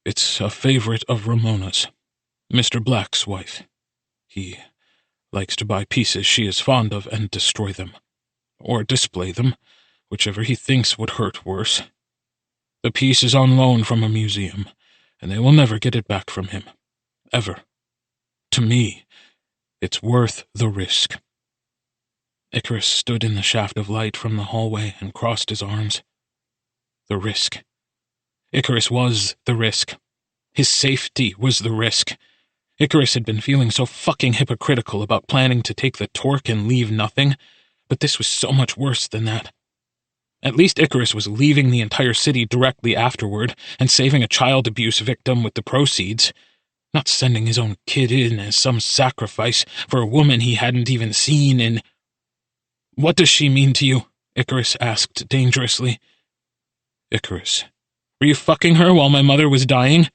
Speaker 1: It's a favorite of Ramona's, Mr. Black's wife. He likes to buy pieces she is fond of and destroy them, or display them, whichever he thinks would hurt worse. The piece is on loan from a museum, and they will never get it back from him. Ever. To me, it's worth the risk. Icarus stood in the shaft of light from the hallway and crossed his arms. The risk. Icarus was the risk. His safety was the risk. Icarus had been feeling so fucking hypocritical about planning to take the torque and leave nothing, but this was so much worse than that. At least Icarus was leaving the entire city directly afterward and saving a child abuse victim with the proceeds. Not sending his own kid in as some sacrifice for a woman he hadn't even seen in... "What does she mean to you?" Icarus asked dangerously. "Icarus, were you fucking her while my mother was dying?"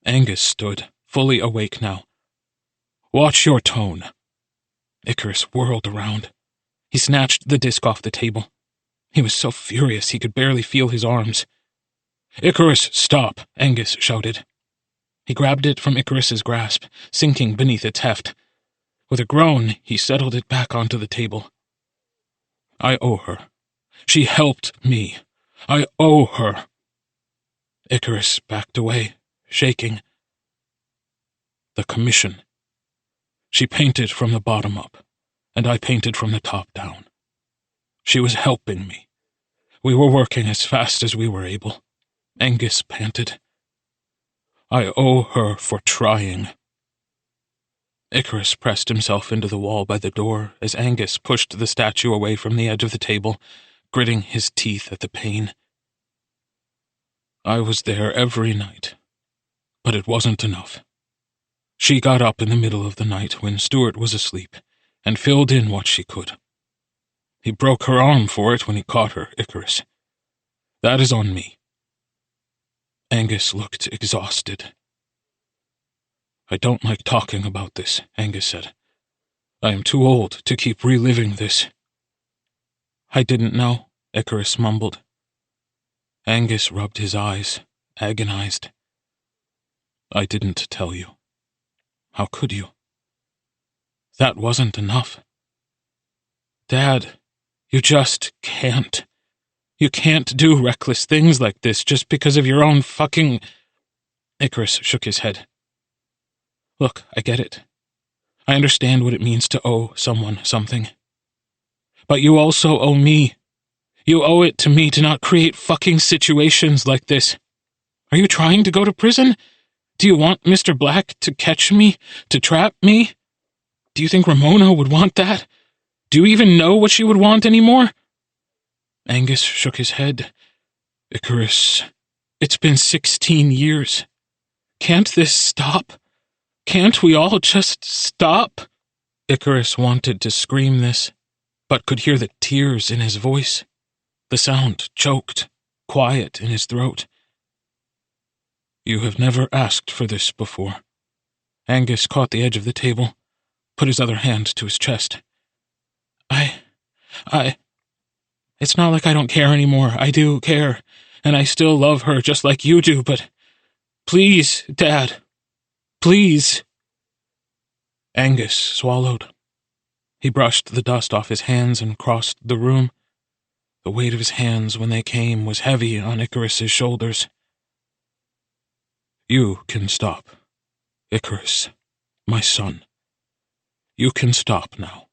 Speaker 1: Angus stood, fully awake now. "Watch your tone." Icarus whirled around. He snatched the disc off the table. He was so furious he could barely feel his arms. "Icarus, stop!" Angus shouted. He grabbed it from Icarus's grasp, sinking beneath its heft. With a groan, he settled it back onto the table. "I owe her. She helped me. I owe her." Icarus backed away, shaking. "The commission. She painted from the bottom up, and I painted from the top down. She was helping me. We were working as fast as we were able." Angus panted. "I owe her for trying." Icarus pressed himself into the wall by the door as Angus pushed the statue away from the edge of the table, gritting his teeth at the pain. "I was there every night, but it wasn't enough. She got up in the middle of the night when Stuart was asleep and filled in what she could. He broke her arm for it when he caught her, Icarus. That is on me." Angus looked exhausted. "I don't like talking about this," Angus said. "I am too old to keep reliving this." "I didn't know," Icarus mumbled. Angus rubbed his eyes, agonized. "I didn't tell you. How could you? That wasn't enough. Dad, you just can't. You can't do reckless things like this just because of your own fucking..." Icarus shook his head. "Look, I get it. I understand what it means to owe someone something. But you also owe me. You owe it to me to not create fucking situations like this. Are you trying to go to prison? Do you want Mr. Black to catch me, to trap me? Do you think Ramona would want that? Do you even know what she would want anymore?" Angus shook his head. "Icarus, it's been 16 years. Can't this stop? Can't we all just stop?" Icarus wanted to scream this, but could hear the tears in his voice. The sound choked, quiet in his throat. "You have never asked for this before." Angus caught the edge of the table, put his other hand to his chest. It's not like I don't care anymore. I do care, and I still love her just like you do, but please, Dad, please." Angus swallowed. He brushed the dust off his hands and crossed the room. The weight of his hands when they came was heavy on Icarus's shoulders. "You can stop. Icarus, my son. You can stop now."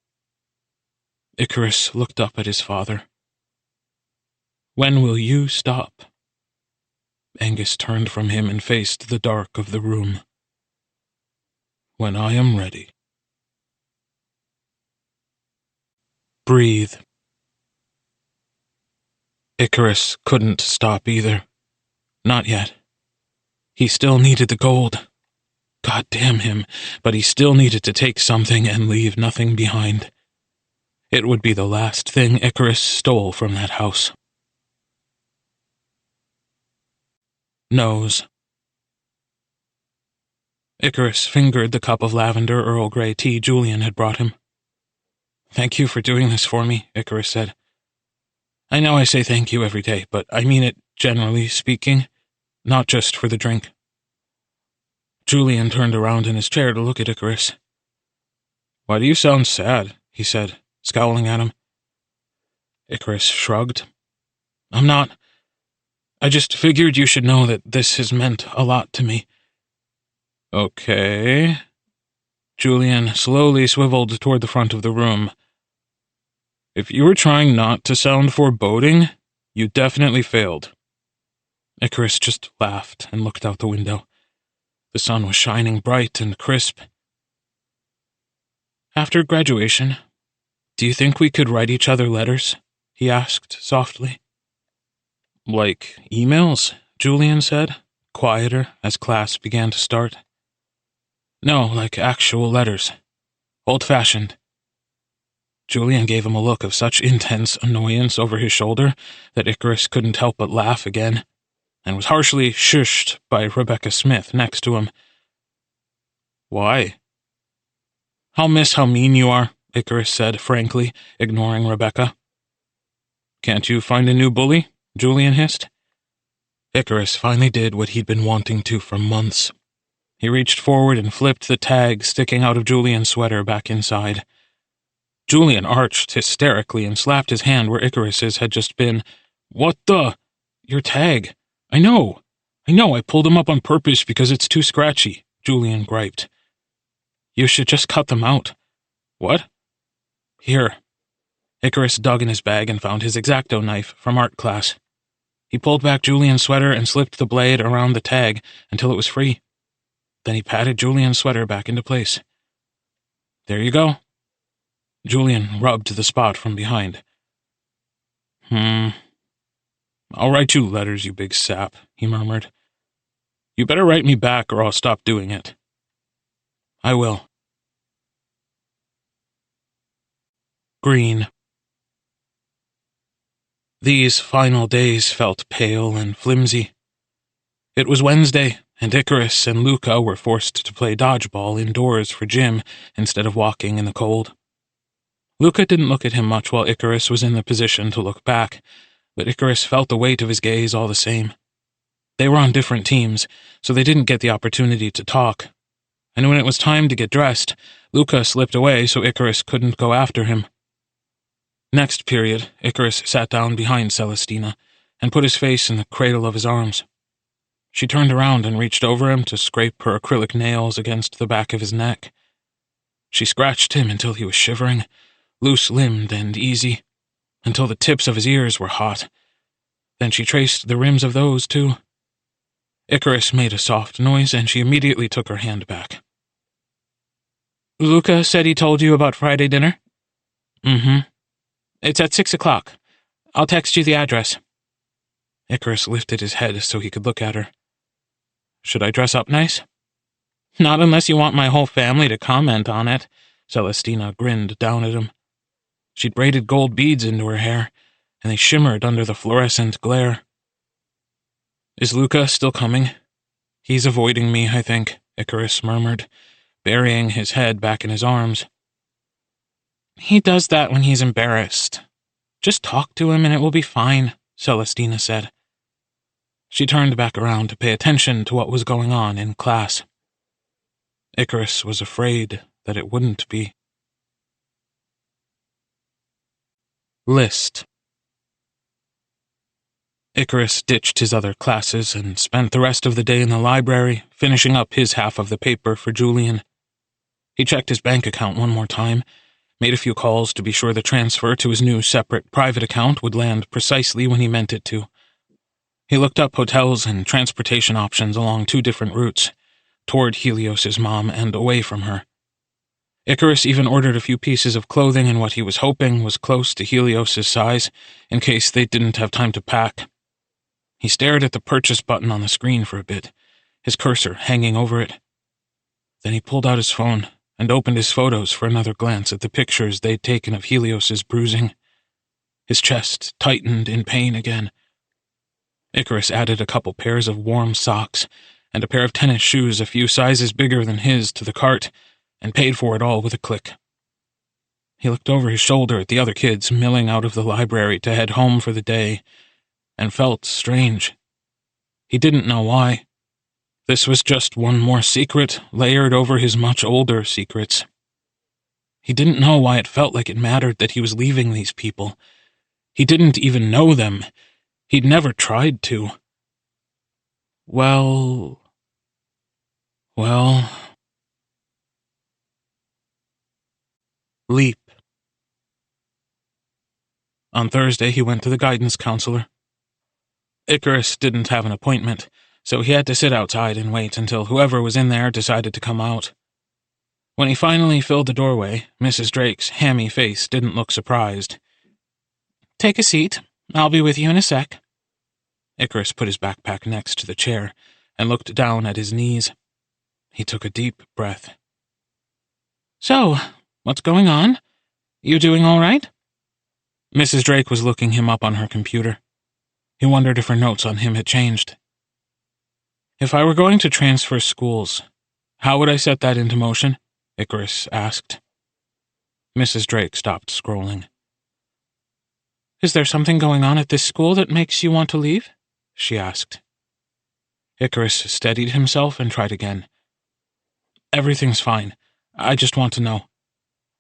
Speaker 1: Icarus looked up at his father. "When will you stop?" Angus turned from him and faced the dark of the room. "When I am ready." Breathe. Icarus couldn't stop either. Not yet. He still needed the gold. God damn him, but he still needed to take something and leave nothing behind. It would be the last thing Icarus stole from that house. Nose. Icarus fingered the cup of lavender Earl Grey tea Julian had brought him. "Thank you for doing this for me," Icarus said. "I know I say thank you every day, but I mean it generally speaking, not just for the drink." Julian turned around in his chair to look at Icarus. "Why do you sound sad?" he said, scowling at him. Icarus shrugged. "I'm not. I just figured you should know that this has meant a lot to me." "Okay." Julian slowly swiveled toward the front of the room. "If you were trying not to sound foreboding, you definitely failed." Icarus just laughed and looked out the window. The sun was shining bright and crisp. "After graduation, do you think we could write each other letters?" he asked softly. "Like emails?" Julian said, quieter as class began to start. No, like actual letters. Old-fashioned. Julian gave him a look of such intense annoyance over his shoulder that Icarus couldn't help but laugh again, and was harshly shushed by Rebecca Smith next to him. Why? I'll miss how mean you are, Icarus said frankly, ignoring Rebecca. Can't you find a new bully? Julian hissed. Icarus finally did what he'd been wanting to for months. He reached forward and flipped the tag sticking out of Julian's sweater back inside. Julian arched hysterically and slapped his hand where Icarus's had just been. What the? Your tag. I know, I pulled them up on purpose because it's too scratchy, Julian griped. You should just cut them out. What? Here. Icarus dug in his bag and found his X-Acto knife from art class. He pulled back Julian's sweater and slipped the blade around the tag until it was free. Then he patted Julian's sweater back into place. There you go. Julian rubbed the spot from behind. I'll write you letters, you big sap, he murmured. You better write me back or I'll stop doing it. I will. Green. These final days felt pale and flimsy. It was Wednesday, and Icarus and Luca were forced to play dodgeball indoors for gym instead of walking in the cold. Luca didn't look at him much while Icarus was in the position to look back, but Icarus felt the weight of his gaze all the same. They were on different teams, so they didn't get the opportunity to talk. And when it was time to get dressed, Luca slipped away so Icarus couldn't go after him. Next period, Icarus sat down behind Celestina and put his face in the cradle of his arms. She turned around and reached over him to scrape her acrylic nails against the back of his neck. She scratched him until he was shivering, loose-limbed and easy, until the tips of his ears were hot. Then she traced the rims of those, too. Icarus made a soft noise, and she immediately took her hand back. Luca said he told you about Friday dinner? Mm-hmm. It's at 6 o'clock. I'll text you the address. Icarus lifted his head so he could look at her. Should I dress up nice? Not unless you want my whole family to comment on it, Celestina grinned down at him. She'd braided gold beads into her hair, and they shimmered under the fluorescent glare. Is Luca still coming? He's avoiding me, I think, Icarus murmured, burying his head back in his arms. He does that when he's embarrassed. Just talk to him and it will be fine, Celestina said. She turned back around to pay attention to what was going on in class. Icarus was afraid that it wouldn't be. List. Icarus ditched his other classes and spent the rest of the day in the library, finishing up his half of the paper for Julian. He checked his bank account one more time, made a few calls to be sure the transfer to his new separate private account would land precisely when he meant it to. He looked up hotels and transportation options along 2 different routes, toward Helios's mom and away from her. Icarus even ordered a few pieces of clothing in what he was hoping was close to Helios's size, in case they didn't have time to pack. He stared at the purchase button on the screen for a bit, his cursor hanging over it. Then he pulled out his phone and opened his photos for another glance at the pictures they'd taken of Helios's bruising. His chest tightened in pain again. Icarus added a couple pairs of warm socks and a pair of tennis shoes a few sizes bigger than his to the cart, and paid for it all with a click. He looked over his shoulder at the other kids milling out of the library to head home for the day, and felt strange. He didn't know why. This was just one more secret layered over his much older secrets. He didn't know why it felt like it mattered that he was leaving these people. He didn't even know them. He'd never tried to. Well... Leap. On Thursday, he went to the guidance counselor. Icarus didn't have an appointment, so he had to sit outside and wait until whoever was in there decided to come out. When he finally filled the doorway, Mrs. Drake's hammy face didn't look surprised. Take a seat. I'll be with you in a sec. Icarus put his backpack next to the chair and looked down at his knees. He took a deep breath. "So, what's going on? You doing all right?" Mrs. Drake was looking him up on her computer. He wondered if her notes on him had changed. "If I were going to transfer schools, how would I set that into motion?" Icarus asked. Mrs. Drake stopped scrolling. "Is there something going on at this school that makes you want to leave?" she asked. Icarus steadied himself and tried again. "Everything's fine. I just want to know.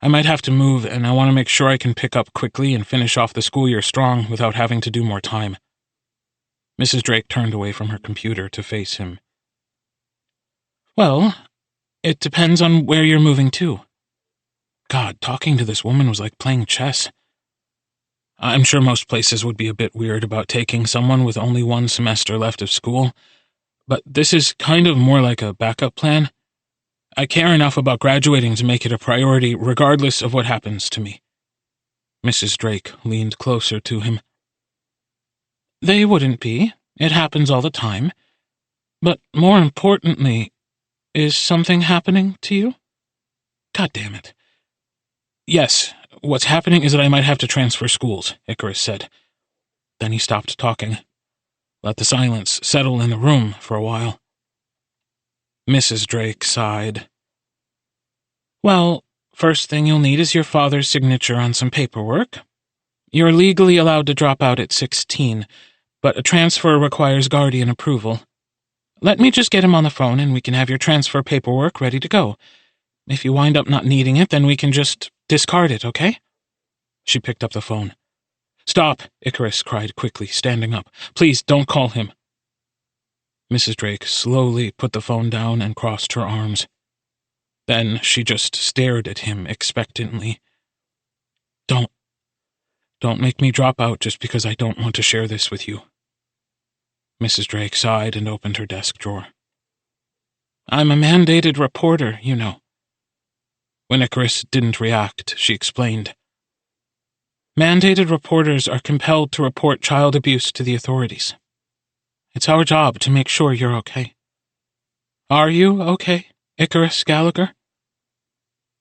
Speaker 1: I might have to move, and I want to make sure I can pick up quickly and finish off the school year strong without having to do more time." Mrs. Drake turned away from her computer to face him. "Well, it depends on where you're moving to." God, talking to this woman was like playing chess. I'm sure most places would be a bit weird about taking someone with only one semester left of school, but this is kind of more like a backup plan. I care enough about graduating to make it a priority regardless of what happens to me. Mrs. Drake leaned closer to him. "They wouldn't be. It happens all the time. But more importantly, is something happening to you?" God damn it. "Yes, what's happening is that I might have to transfer schools," Icarus said. Then he stopped talking. Let the silence settle in the room for a while. Mrs. Drake sighed. "Well, first thing you'll need is your father's signature on some paperwork. You're legally allowed to drop out at 16, but a transfer requires guardian approval. Let me just get him on the phone and we can have your transfer paperwork ready to go. If you wind up not needing it, then we can just discard it, okay?" She picked up the phone. "Stop," Icarus cried quickly, standing up. "Please, don't call him." Mrs. Drake slowly put the phone down and crossed her arms. Then she just stared at him expectantly. Don't make me drop out just because I don't want to share this with you." Mrs. Drake sighed and opened her desk drawer. "I'm a mandated reporter, you know." When Icarus didn't react, she explained. "Mandated reporters are compelled to report child abuse to the authorities. It's our job to make sure you're okay. Are you okay, Icarus Gallagher?"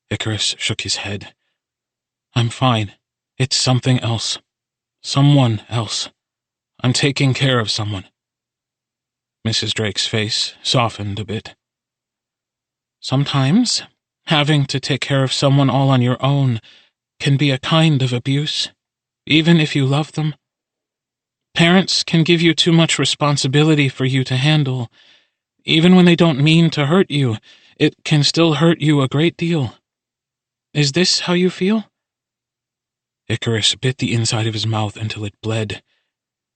Speaker 1: Icarus shook his head. "I'm fine. It's something else. Someone else. I'm taking care of someone." Mrs. Drake's face softened a bit. "Sometimes, having to take care of someone all on your own can be a kind of abuse, even if you love them. Parents can give you too much responsibility for you to handle. Even when they don't mean to hurt you, it can still hurt you a great deal. Is this how you feel?" Icarus bit the inside of his mouth until it bled.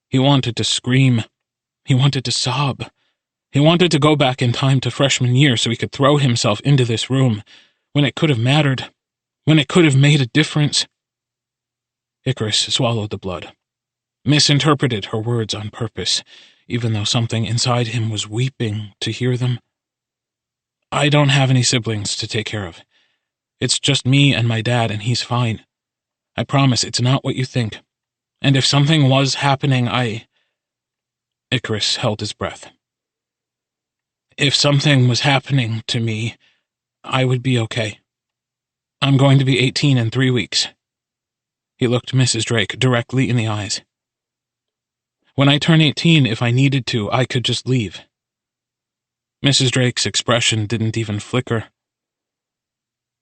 Speaker 1: He wanted to scream. He wanted to sob. He wanted to go back in time to freshman year so he could throw himself into this room, when it could have mattered, when it could have made a difference. Icarus swallowed the blood, misinterpreted her words on purpose, even though something inside him was weeping to hear them. "I don't have any siblings to take care of. It's just me and my dad, and he's fine. I promise it's not what you think. And if something was happening, Icarus held his breath. "If something was happening to me, I would be okay. I'm going to be 18 in 3 weeks. He looked Mrs. Drake directly in the eyes. "When I turn 18, if I needed to, I could just leave." Mrs. Drake's expression didn't even flicker.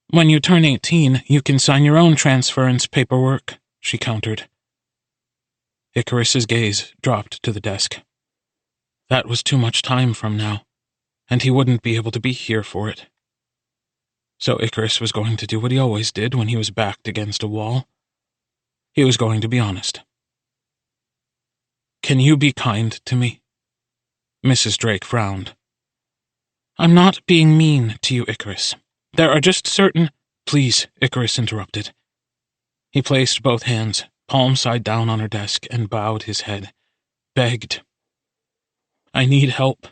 Speaker 1: "When you turn 18, you can sign your own transference paperwork," she countered. Icarus's gaze dropped to the desk. That was too much time from now, and he wouldn't be able to be here for it. So Icarus was going to do what he always did when he was backed against a wall. He was going to be honest. "Can you be kind to me?" Mrs. Drake frowned. "I'm not being mean to you, Icarus. There are just certain—" "Please," Icarus interrupted. He placed both hands, palm side down on her desk, and bowed his head. Begged. "I need help,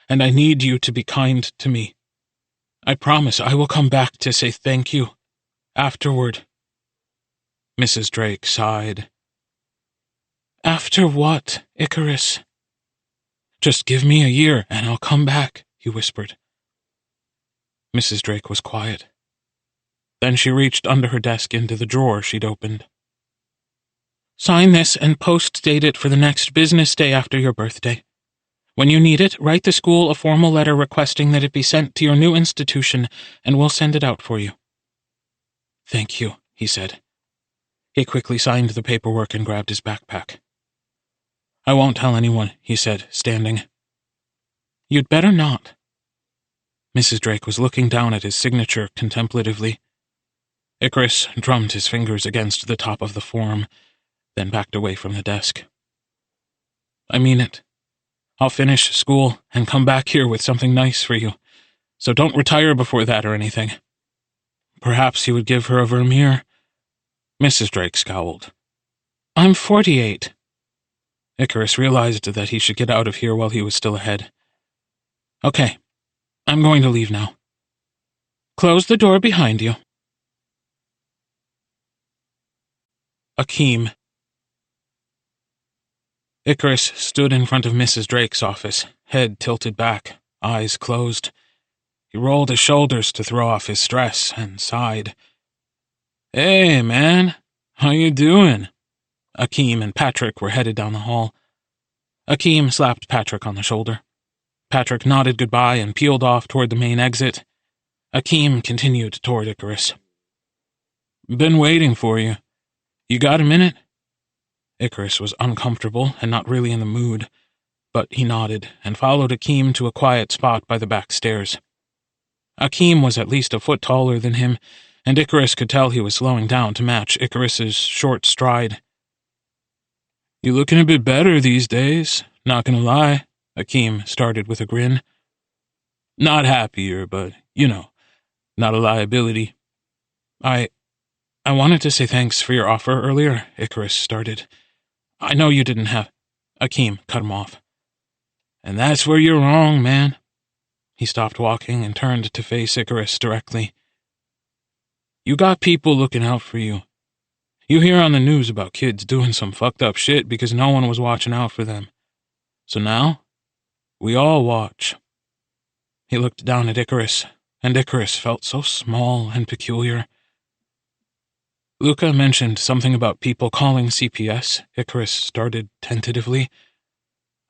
Speaker 1: and I need you to be kind to me. I promise I will come back to say thank you. Afterward." Mrs. Drake sighed. "After what, Icarus?" "Just give me a year, and I'll come back," he whispered. Mrs. Drake was quiet. Then she reached under her desk into the drawer she'd opened. Sign this and post-date it for the next business day after your birthday. When you need it, write the school a formal letter requesting that it be sent to your new institution, and we'll send it out for you. Thank you, he said. He quickly signed the paperwork and grabbed his backpack. I won't tell anyone, he said, standing. You'd better not. Mrs. Drake was looking down at his signature contemplatively. Icarus drummed his fingers against the top of the form, then backed away from the desk. I mean it. I'll finish school and come back here with something nice for you, so don't retire before that or anything. Perhaps he would give her a Vermeer. Mrs. Drake scowled. I'm 48. Icarus realized that he should get out of here while he was still ahead. Okay, I'm going to leave now. Close the door behind you. Akeem. Icarus stood in front of Mrs. Drake's office, head tilted back, eyes closed. He rolled his shoulders to throw off his stress and sighed. Hey, man, how you doing? Akeem and Patrick were headed down the hall. Akeem slapped Patrick on the shoulder. Patrick nodded goodbye and peeled off toward the main exit. Akeem continued toward Icarus. Been waiting for you. You got a minute? Icarus was uncomfortable and not really in the mood, but he nodded and followed Akeem to a quiet spot by the back stairs. Akeem was at least a foot taller than him, and Icarus could tell he was slowing down to match Icarus's short stride. You looking a bit better these days, not gonna lie, Akeem started with a grin. Not happier, but, not a liability. I wanted to say thanks for your offer earlier, Icarus started. I know you didn't have... Akeem cut him off. And that's where you're wrong, man. He stopped walking and turned to face Icarus directly. You got people looking out for you. You hear on the news about kids doing some fucked up shit because no one was watching out for them. So now, we all watch. He looked down at Icarus, and Icarus felt so small and peculiar. Luca mentioned something about people calling CPS, Icarus started tentatively.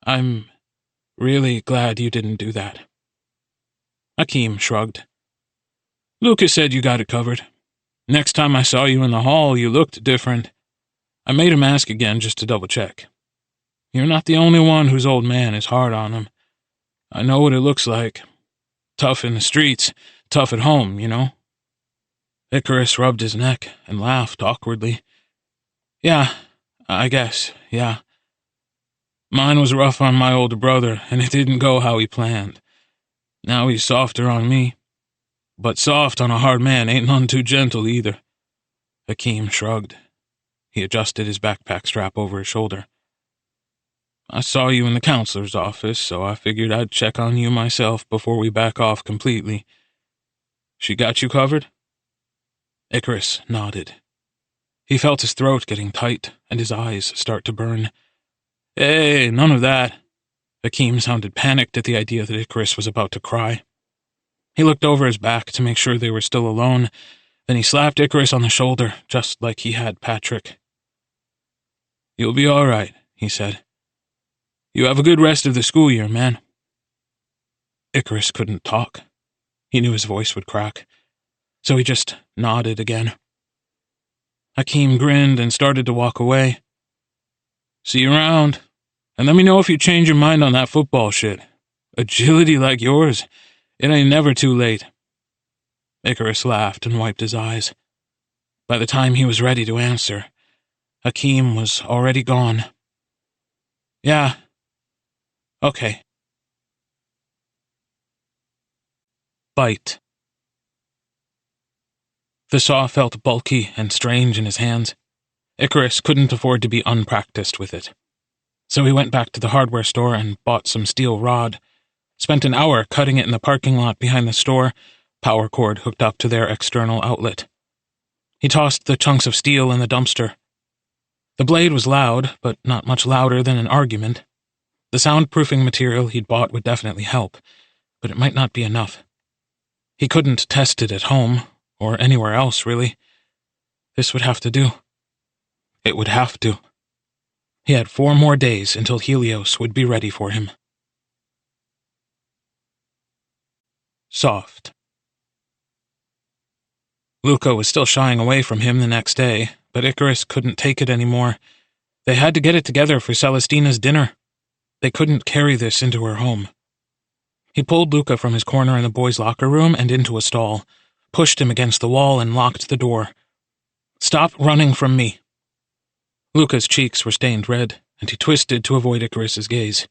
Speaker 1: I'm really glad you didn't do that. Akeem shrugged. Luca said you got it covered. Next time I saw you in the hall, you looked different. I made him ask again just to double-check. You're not the only one whose old man is hard on him. I know what it looks like. Tough in the streets, tough at home, Icarus rubbed his neck and laughed awkwardly. Yeah, I guess, yeah. Mine was rough on my older brother, and it didn't go how he planned. Now he's softer on me. But soft on a hard man ain't none too gentle either. Akeem shrugged. He adjusted his backpack strap over his shoulder. I saw you in the counselor's office, so I figured I'd check on you myself before we back off completely. She got you covered? Icarus nodded. He felt his throat getting tight and his eyes start to burn. Hey, none of that. Akeem sounded panicked at the idea that Icarus was about to cry. He looked over his back to make sure they were still alone, then he slapped Icarus on the shoulder, just like he had Patrick. You'll be all right, he said. You have a good rest of the school year, man. Icarus couldn't talk. He knew his voice would crack, so he just nodded again. Akeem grinned and started to walk away. See you around, and let me know if you change your mind on that football shit. Agility like yours, it ain't never too late. Icarus laughed and wiped his eyes. By the time he was ready to answer, Akeem was already gone. Yeah. Okay. Bite. The saw felt bulky and strange in his hands. Icarus couldn't afford to be unpracticed with it. So he went back to the hardware store and bought some steel rod, spent an hour cutting it in the parking lot behind the store, power cord hooked up to their external outlet. He tossed the chunks of steel in the dumpster. The blade was loud, but not much louder than an argument. The soundproofing material he'd bought would definitely help, but it might not be enough. He couldn't test it at home, or anywhere else, really. This would have to do. It would have to. He had 4 more days until Helios would be ready for him. Soft. Luca was still shying away from him the next day, but Icarus couldn't take it anymore. They had to get it together for Celestina's dinner. They couldn't carry this into her home. He pulled Luca from his corner in the boys' locker room and into a stall, pushed him against the wall and locked the door. "Stop running from me." Luca's cheeks were stained red, and he twisted to avoid Icarus's gaze.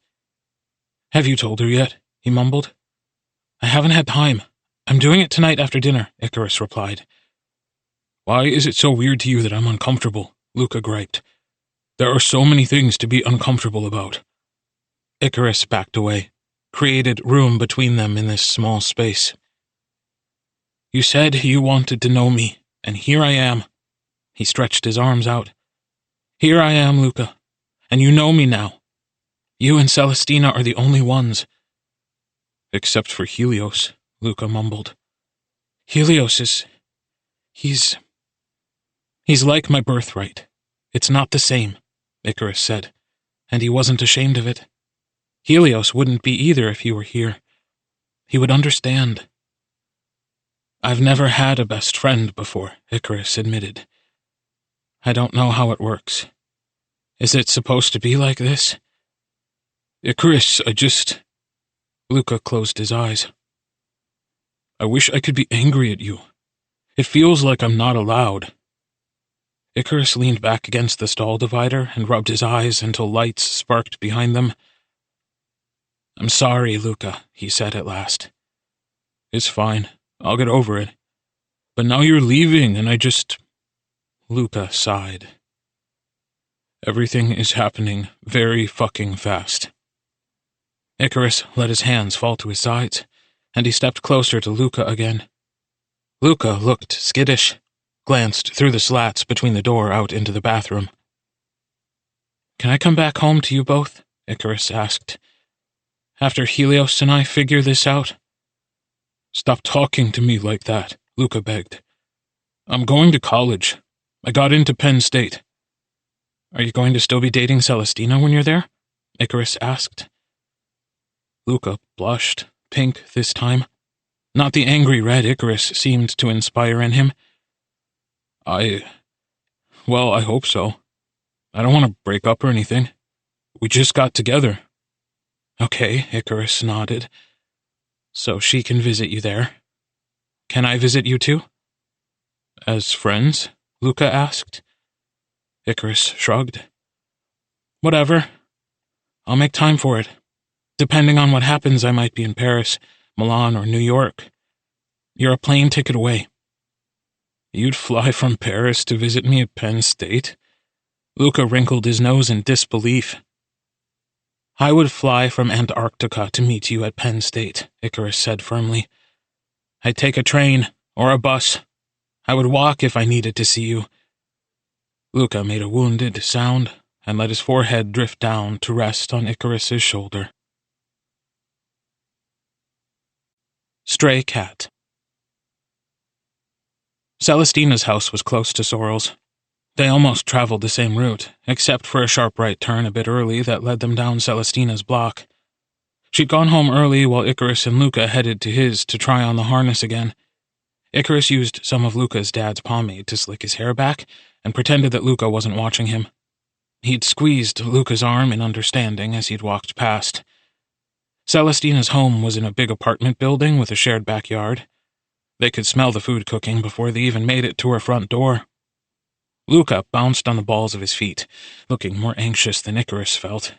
Speaker 1: "Have you told her yet?" he mumbled. "I haven't had time. I'm doing it tonight after dinner," Icarus replied. "Why is it so weird to you that I'm uncomfortable?" Luca griped. "There are so many things to be uncomfortable about." Icarus backed away, created room between them in this small space. "You said you wanted to know me, and here I am." He stretched his arms out. "Here I am, Luca, and you know me now. You and Celestina are the only ones." "Except for Helios," Luca mumbled. "Helios is... He's like my birthright. It's not the same," Icarus said, and he wasn't ashamed of it. Helios wouldn't be either if he were here. He would understand. "I've never had a best friend before," Icarus admitted. "I don't know how it works. Is it supposed to be like this?" "Icarus, Luca closed his eyes. "I wish I could be angry at you. It feels like I'm not allowed." Icarus leaned back against the stall divider and rubbed his eyes until lights sparked behind them. "I'm sorry, Luca," he said at last. "It's fine. I'll get over it. But now you're leaving, and Luca sighed. "Everything is happening very fucking fast." Icarus let his hands fall to his sides, and he stepped closer to Luca again. Luca looked skittish, glanced through the slats between the door out into the bathroom. "Can I come back home to you both?" Icarus asked. "After Helios and I figure this out?" "Stop talking to me like that," Luca begged. "I'm going to college. I got into Penn State." "Are you going to still be dating Celestina when you're there?" Icarus asked. Luca blushed, pink this time. Not the angry red Icarus seemed to inspire in him. I hope so. I don't want to break up or anything. We just got together." "Okay," Icarus nodded. "So she can visit you there. Can I visit you too?" "As friends?" Luca asked. Icarus shrugged. "Whatever. I'll make time for it. Depending on what happens, I might be in Paris, Milan, or New York. You're a plane ticket away." "You'd fly from Paris to visit me at Penn State?" Luca wrinkled his nose in disbelief. "I would fly from Antarctica to meet you at Penn State," Icarus said firmly. "I'd take a train or a bus. I would walk if I needed to see you." Luca made a wounded sound and let his forehead drift down to rest on Icarus's shoulder. Stray cat. Celestina's house was close to Sorrel's. They almost traveled the same route, except for a sharp right turn a bit early that led them down Celestina's block. She'd gone home early while Icarus and Luca headed to his to try on the harness again. Icarus used some of Luca's dad's pomade to slick his hair back and pretended that Luca wasn't watching him. He'd squeezed Luca's arm in understanding as he'd walked past. Celestina's home was in a big apartment building with a shared backyard. They could smell the food cooking before they even made it to her front door. Luca bounced on the balls of his feet, looking more anxious than Icarus felt.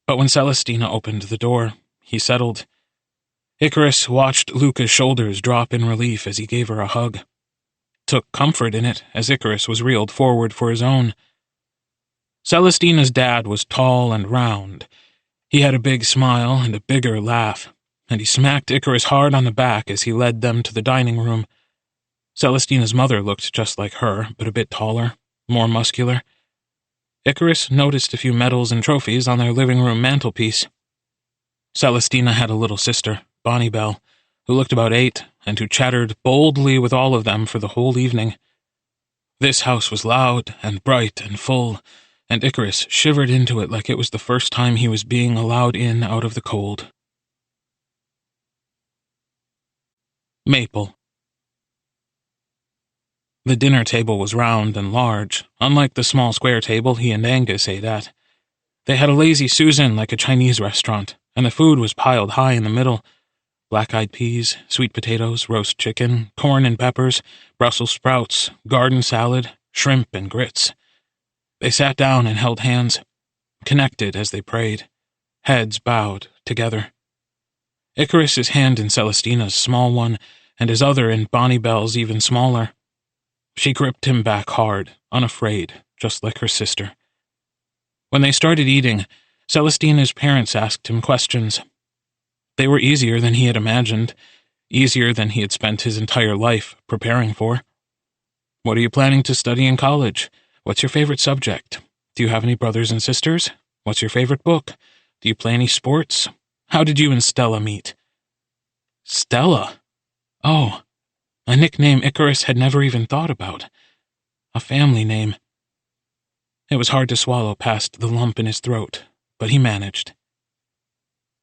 Speaker 1: But when Celestina opened the door, he settled. Icarus watched Luca's shoulders drop in relief as he gave her a hug. Took comfort in it as Icarus was reeled forward for his own. Celestina's dad was tall and round. He had a big smile and a bigger laugh, and he smacked Icarus hard on the back as he led them to the dining room. Celestina's mother looked just like her, but a bit taller, more muscular. Icarus noticed a few medals and trophies on their living room mantelpiece. Celestina had a little sister, Bonnie Belle, who looked about 8, and who chattered boldly with all of them for the whole evening. This house was loud and bright and full, and Icarus shivered into it like it was the first time he was being allowed in out of the cold. Maple. The dinner table was round and large, unlike the small square table he and Angus ate at. They had a lazy Susan like a Chinese restaurant, and the food was piled high in the middle. Black-eyed peas, sweet potatoes, roast chicken, corn and peppers, Brussels sprouts, garden salad, shrimp and grits. They sat down and held hands, connected as they prayed, heads bowed together. Icarus's hand in Celestina's small one, and his other in Bonnie Belle's even smaller. She gripped him back hard, unafraid, just like her sister. When they started eating, Celestina's parents asked him questions. They were easier than he had imagined, easier than he had spent his entire life preparing for. What are you planning to study in college? What's your favorite subject? Do you have any brothers and sisters? What's your favorite book? Do you play any sports? How did you and Stella meet? Stella? Oh, a nickname Icarus had never even thought about. A family name. It was hard to swallow past the lump in his throat, but he managed.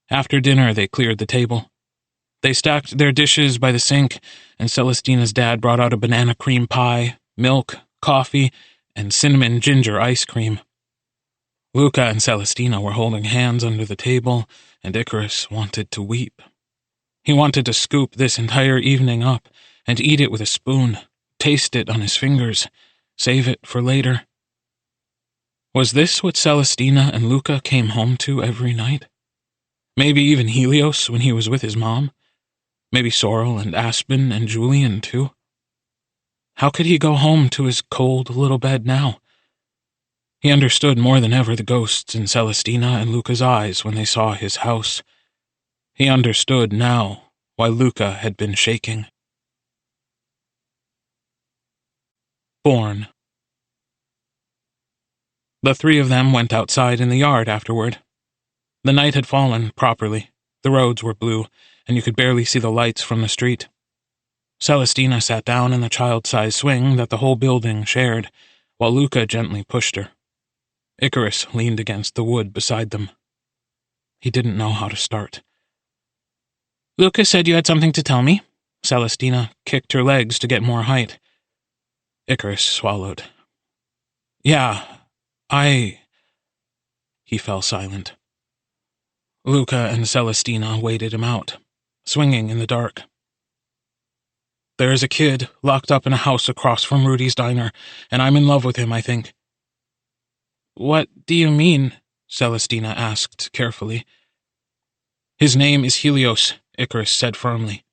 Speaker 1: After dinner, they cleared the table. They stacked their dishes by the sink, and Celestina's dad brought out a banana cream pie, milk, coffee, and cinnamon ginger ice cream. Luca and Celestina were holding hands under the table, and Icarus wanted to weep. He wanted to scoop this entire evening up and eat it with a spoon, taste it on his fingers, save it for later. Was this what Celestina and Luca came home to every night? Maybe even Helios when he was with his mom? Maybe Sorrel and Aspen and Julian, too? How could he go home to his cold little bed now? He understood more than ever the ghosts in Celestina and Luca's eyes when they saw his house. He understood now why Luca had been shaking. Born. The three of them went outside in the yard afterward. The night had fallen properly. The roads were blue, and you could barely see the lights from the street. Celestina sat down in the child-sized swing that the whole building shared, while Luca gently pushed her. Icarus leaned against the wood beside them. He didn't know how to start. Luca said you had something to tell me. Celestina kicked her legs to get more height. Icarus swallowed. Yeah, He fell silent. Luca and Celestina waited him out, swinging in the dark. There is a kid locked up in a house across from Rudy's diner, and I'm in love with him, I think. What do you mean? Celestina asked carefully. His name is Helios, Icarus said firmly.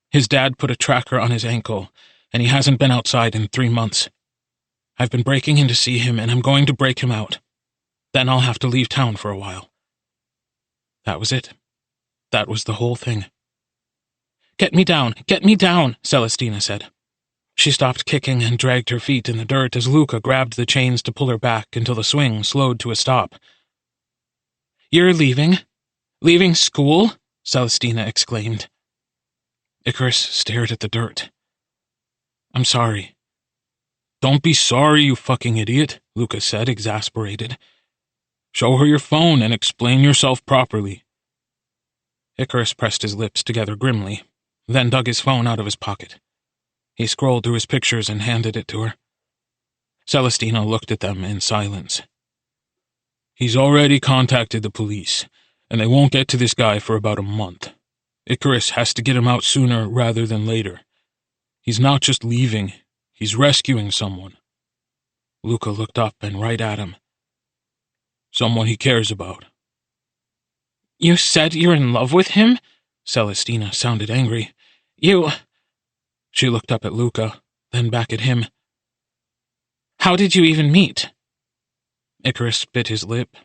Speaker 1: His dad put a tracker on his ankle, and he hasn't been outside in 3 months. I've been breaking in to see him, and I'm going to break him out. Then I'll have to leave town for a while. That was it. That was the whole thing. Get me down, Celestina said. She stopped kicking and dragged her feet in the dirt as Luca grabbed the chains to pull her back until the swing slowed to a stop. You're leaving? Leaving school? Celestina exclaimed. Icarus stared at the dirt. I'm sorry. Don't be sorry, you fucking idiot, Luca said, exasperated. Show her your phone and explain yourself properly. Icarus pressed his lips together grimly, then dug his phone out of his pocket. He scrolled through his pictures and handed it to her. Celestina looked at them in silence. He's already contacted the police, and they won't get to this guy for about a month. Icarus has to get him out sooner rather than later. He's not just leaving, he's rescuing someone. Luca looked up and right at him. Someone he cares about. You said you're in love with him? Celestina sounded angry. You... She looked up at Luca, then back at him. How did you even meet? Icarus bit his lip.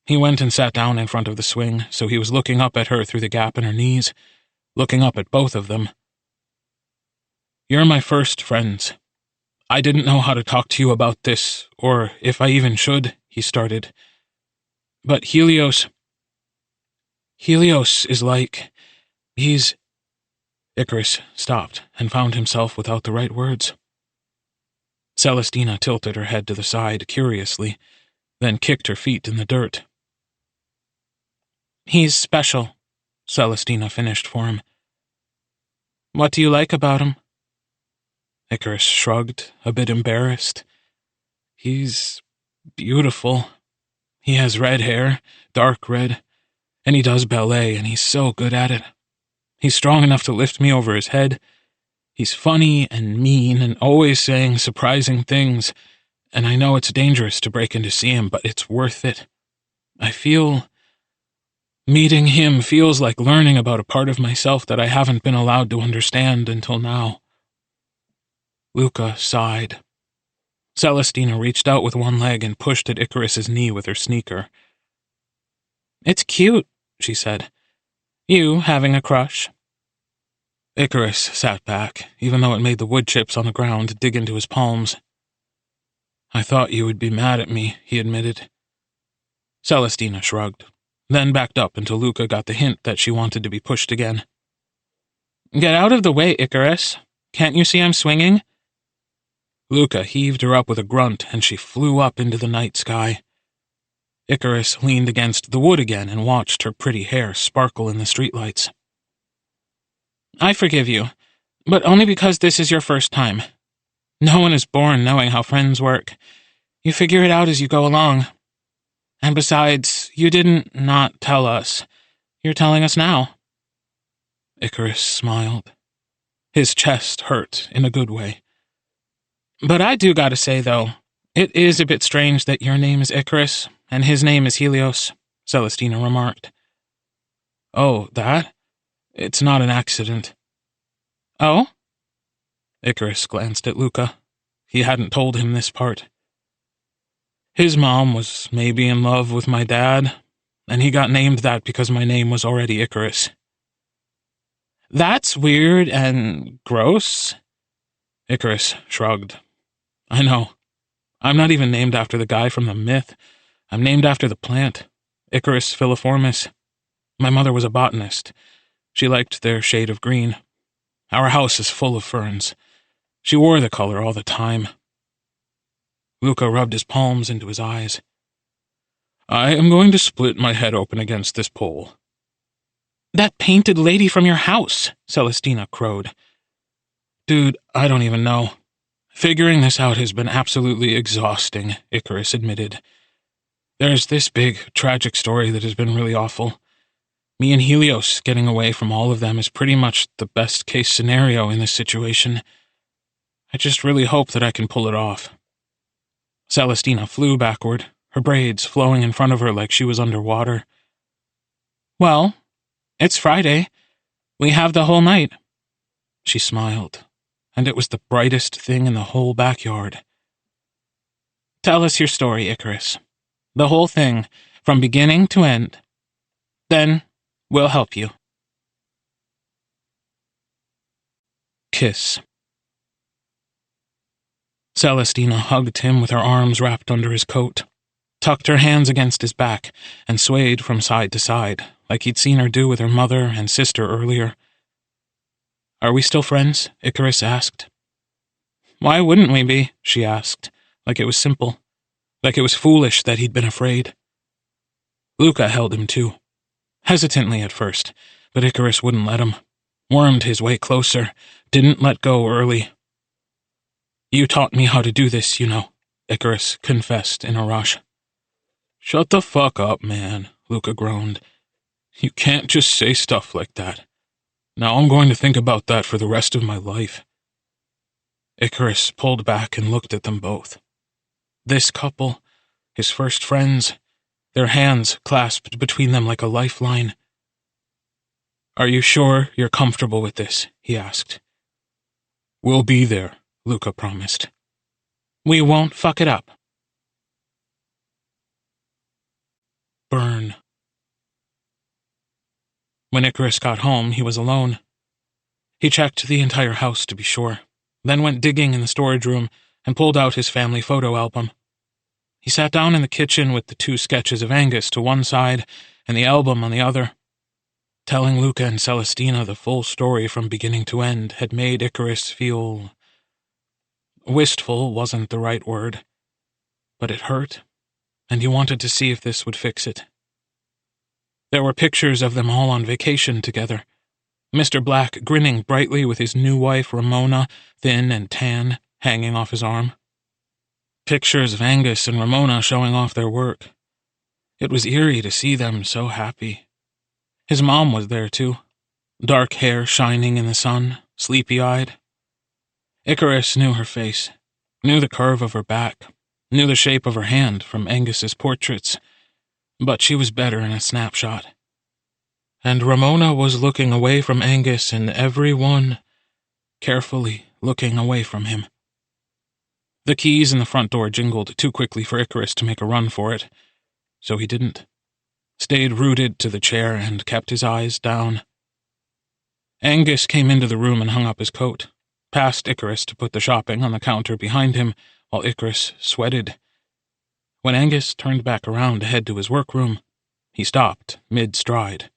Speaker 1: He went and sat down in front of the swing, so he was looking up at her through the gap in her knees, looking up at both of them. You're my first friends. I didn't know how to talk to you about this, or if I even should, he started. But Helios is like... Icarus stopped and found himself without the right words. Celestina tilted her head to the side curiously, then kicked her feet in the dirt. "He's special," Celestina finished for him. "What do you like about him?" Icarus shrugged, a bit embarrassed. "He's beautiful. He has red hair, dark red, and he does ballet, and he's so good at it. He's strong enough to lift me over his head. He's funny and mean and always saying surprising things, and I know it's dangerous to break in to see him, but it's worth it. I feel... Meeting him feels like learning about a part of myself that I haven't been allowed to understand until now." Luca sighed. Celestina reached out with one leg and pushed at Icarus's knee with her sneaker. "It's cute," she said. "You having a crush?" Icarus sat back, even though it made the wood chips on the ground dig into his palms. "I thought you would be mad at me," he admitted. Celestina shrugged, then backed up until Luca got the hint that she wanted to be pushed again. "Get out of the way, Icarus. Can't you see I'm swinging?" Luca heaved her up with a grunt, and she flew up into the night sky. Icarus leaned against the wood again and watched her pretty hair sparkle in the streetlights. "I forgive you, but only because this is your first time. No one is born knowing how friends work. You figure it out as you go along. And besides, you didn't not tell us. You're telling us now." Icarus smiled. His chest hurt in a good way. "But I do gotta say, though, it is a bit strange that your name is Icarus and his name is Helios," Celestina remarked. "Oh, that? It's not an accident." "Oh?" Icarus glanced at Luca. He hadn't told him this part. "His mom was maybe in love with my dad, and he got named that because my name was already Icarus." "That's weird and gross." Icarus shrugged. "I know. I'm not even named after the guy from the myth. I'm named after the plant, Icarus filiformis. My mother was a botanist. She liked their shade of green. Our house is full of ferns. She wore the color all the time." Luca rubbed his palms into his eyes. "I am going to split my head open against this pole." "That painted lady from your house," Celestina crowed. "Dude, I don't even know. Figuring this out has been absolutely exhausting," Icarus admitted. "There's this big, tragic story that has been really awful. Me and Helios getting away from all of them is pretty much the best-case scenario in this situation. I just really hope that I can pull it off." Celestina flew backward, her braids flowing in front of her like she was underwater. "Well, it's Friday. We have the whole night." She smiled, and it was the brightest thing in the whole backyard. "Tell us your story, Icarus. The whole thing, from beginning to end. Then we'll help you." Kiss. Celestina hugged him with her arms wrapped under his coat, tucked her hands against his back, and swayed from side to side, like he'd seen her do with her mother and sister earlier. "Are we still friends?" Icarus asked. "Why wouldn't we be?" she asked, like it was simple, like it was foolish that he'd been afraid. Luca held him too, hesitantly at first, but Icarus wouldn't let him, wormed his way closer, didn't let go early. "You taught me how to do this, you know," Icarus confessed in a rush. "Shut the fuck up, man," Luca groaned. "You can't just say stuff like that. Now I'm going to think about that for the rest of my life." Icarus pulled back and looked at them both. This couple, his first friends, their hands clasped between them like a lifeline. "Are you sure you're comfortable with this?" he asked. "We'll be there," Luca promised. "We won't fuck it up." Burn. When Icarus got home, he was alone. He checked the entire house to be sure, then went digging in the storage room and pulled out his family photo album. He sat down in the kitchen with the 2 sketches of Angus to one side and the album on the other. Telling Luca and Celestina the full story from beginning to end had made Icarus feel... wistful wasn't the right word, but it hurt, and he wanted to see if this would fix it. There were pictures of them all on vacation together. Mr. Black grinning brightly with his new wife Ramona, thin and tan, hanging off his arm. Pictures of Angus and Ramona showing off their work. It was eerie to see them so happy. His mom was there too, dark hair shining in the sun, sleepy-eyed. Icarus knew her face, knew the curve of her back, knew the shape of her hand from Angus's portraits, but she was better in a snapshot. And Ramona was looking away from Angus and everyone, carefully looking away from him. The keys in the front door jingled too quickly for Icarus to make a run for it, so he didn't. Stayed rooted to the chair and kept his eyes down. Angus came into the room and hung up his coat, past Icarus to put the shopping on the counter behind him, while Icarus sweated. When Angus turned back around to head to his workroom, he stopped mid-stride.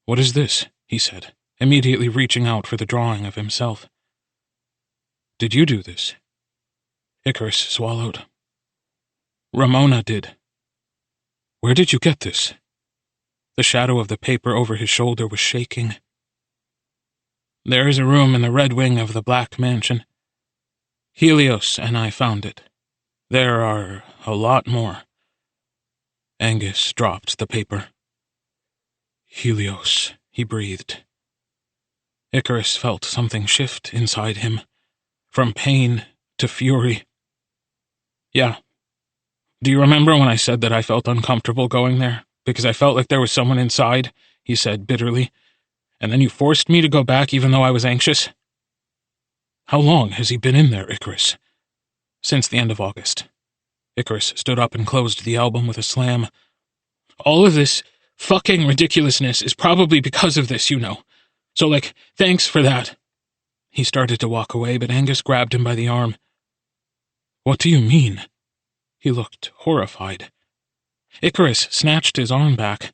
Speaker 1: "What is this?" he said, immediately reaching out for the drawing of himself. "Did you do this?" Icarus swallowed. "Ramona did." "Where did you get this?" The shadow of the paper over his shoulder was shaking. "There is a room in the Red Wing of the Black Mansion. Helios and I found it. There are a lot more." Angus dropped the paper. "Helios," he breathed. Icarus felt something shift inside him, from pain to fury. "Yeah. Do you remember when I said that I felt uncomfortable going there, because I felt like there was someone inside?" he said bitterly. "And then you forced me to go back even though I was anxious?" "How long has he been in there, Icarus?" "Since the end of August." Icarus stood up and closed the album with a slam. "All of this fucking ridiculousness is probably because of this, you know. So, thanks for that." He started to walk away, but Angus grabbed him by the arm. "What do you mean?" He looked horrified. Icarus snatched his arm back.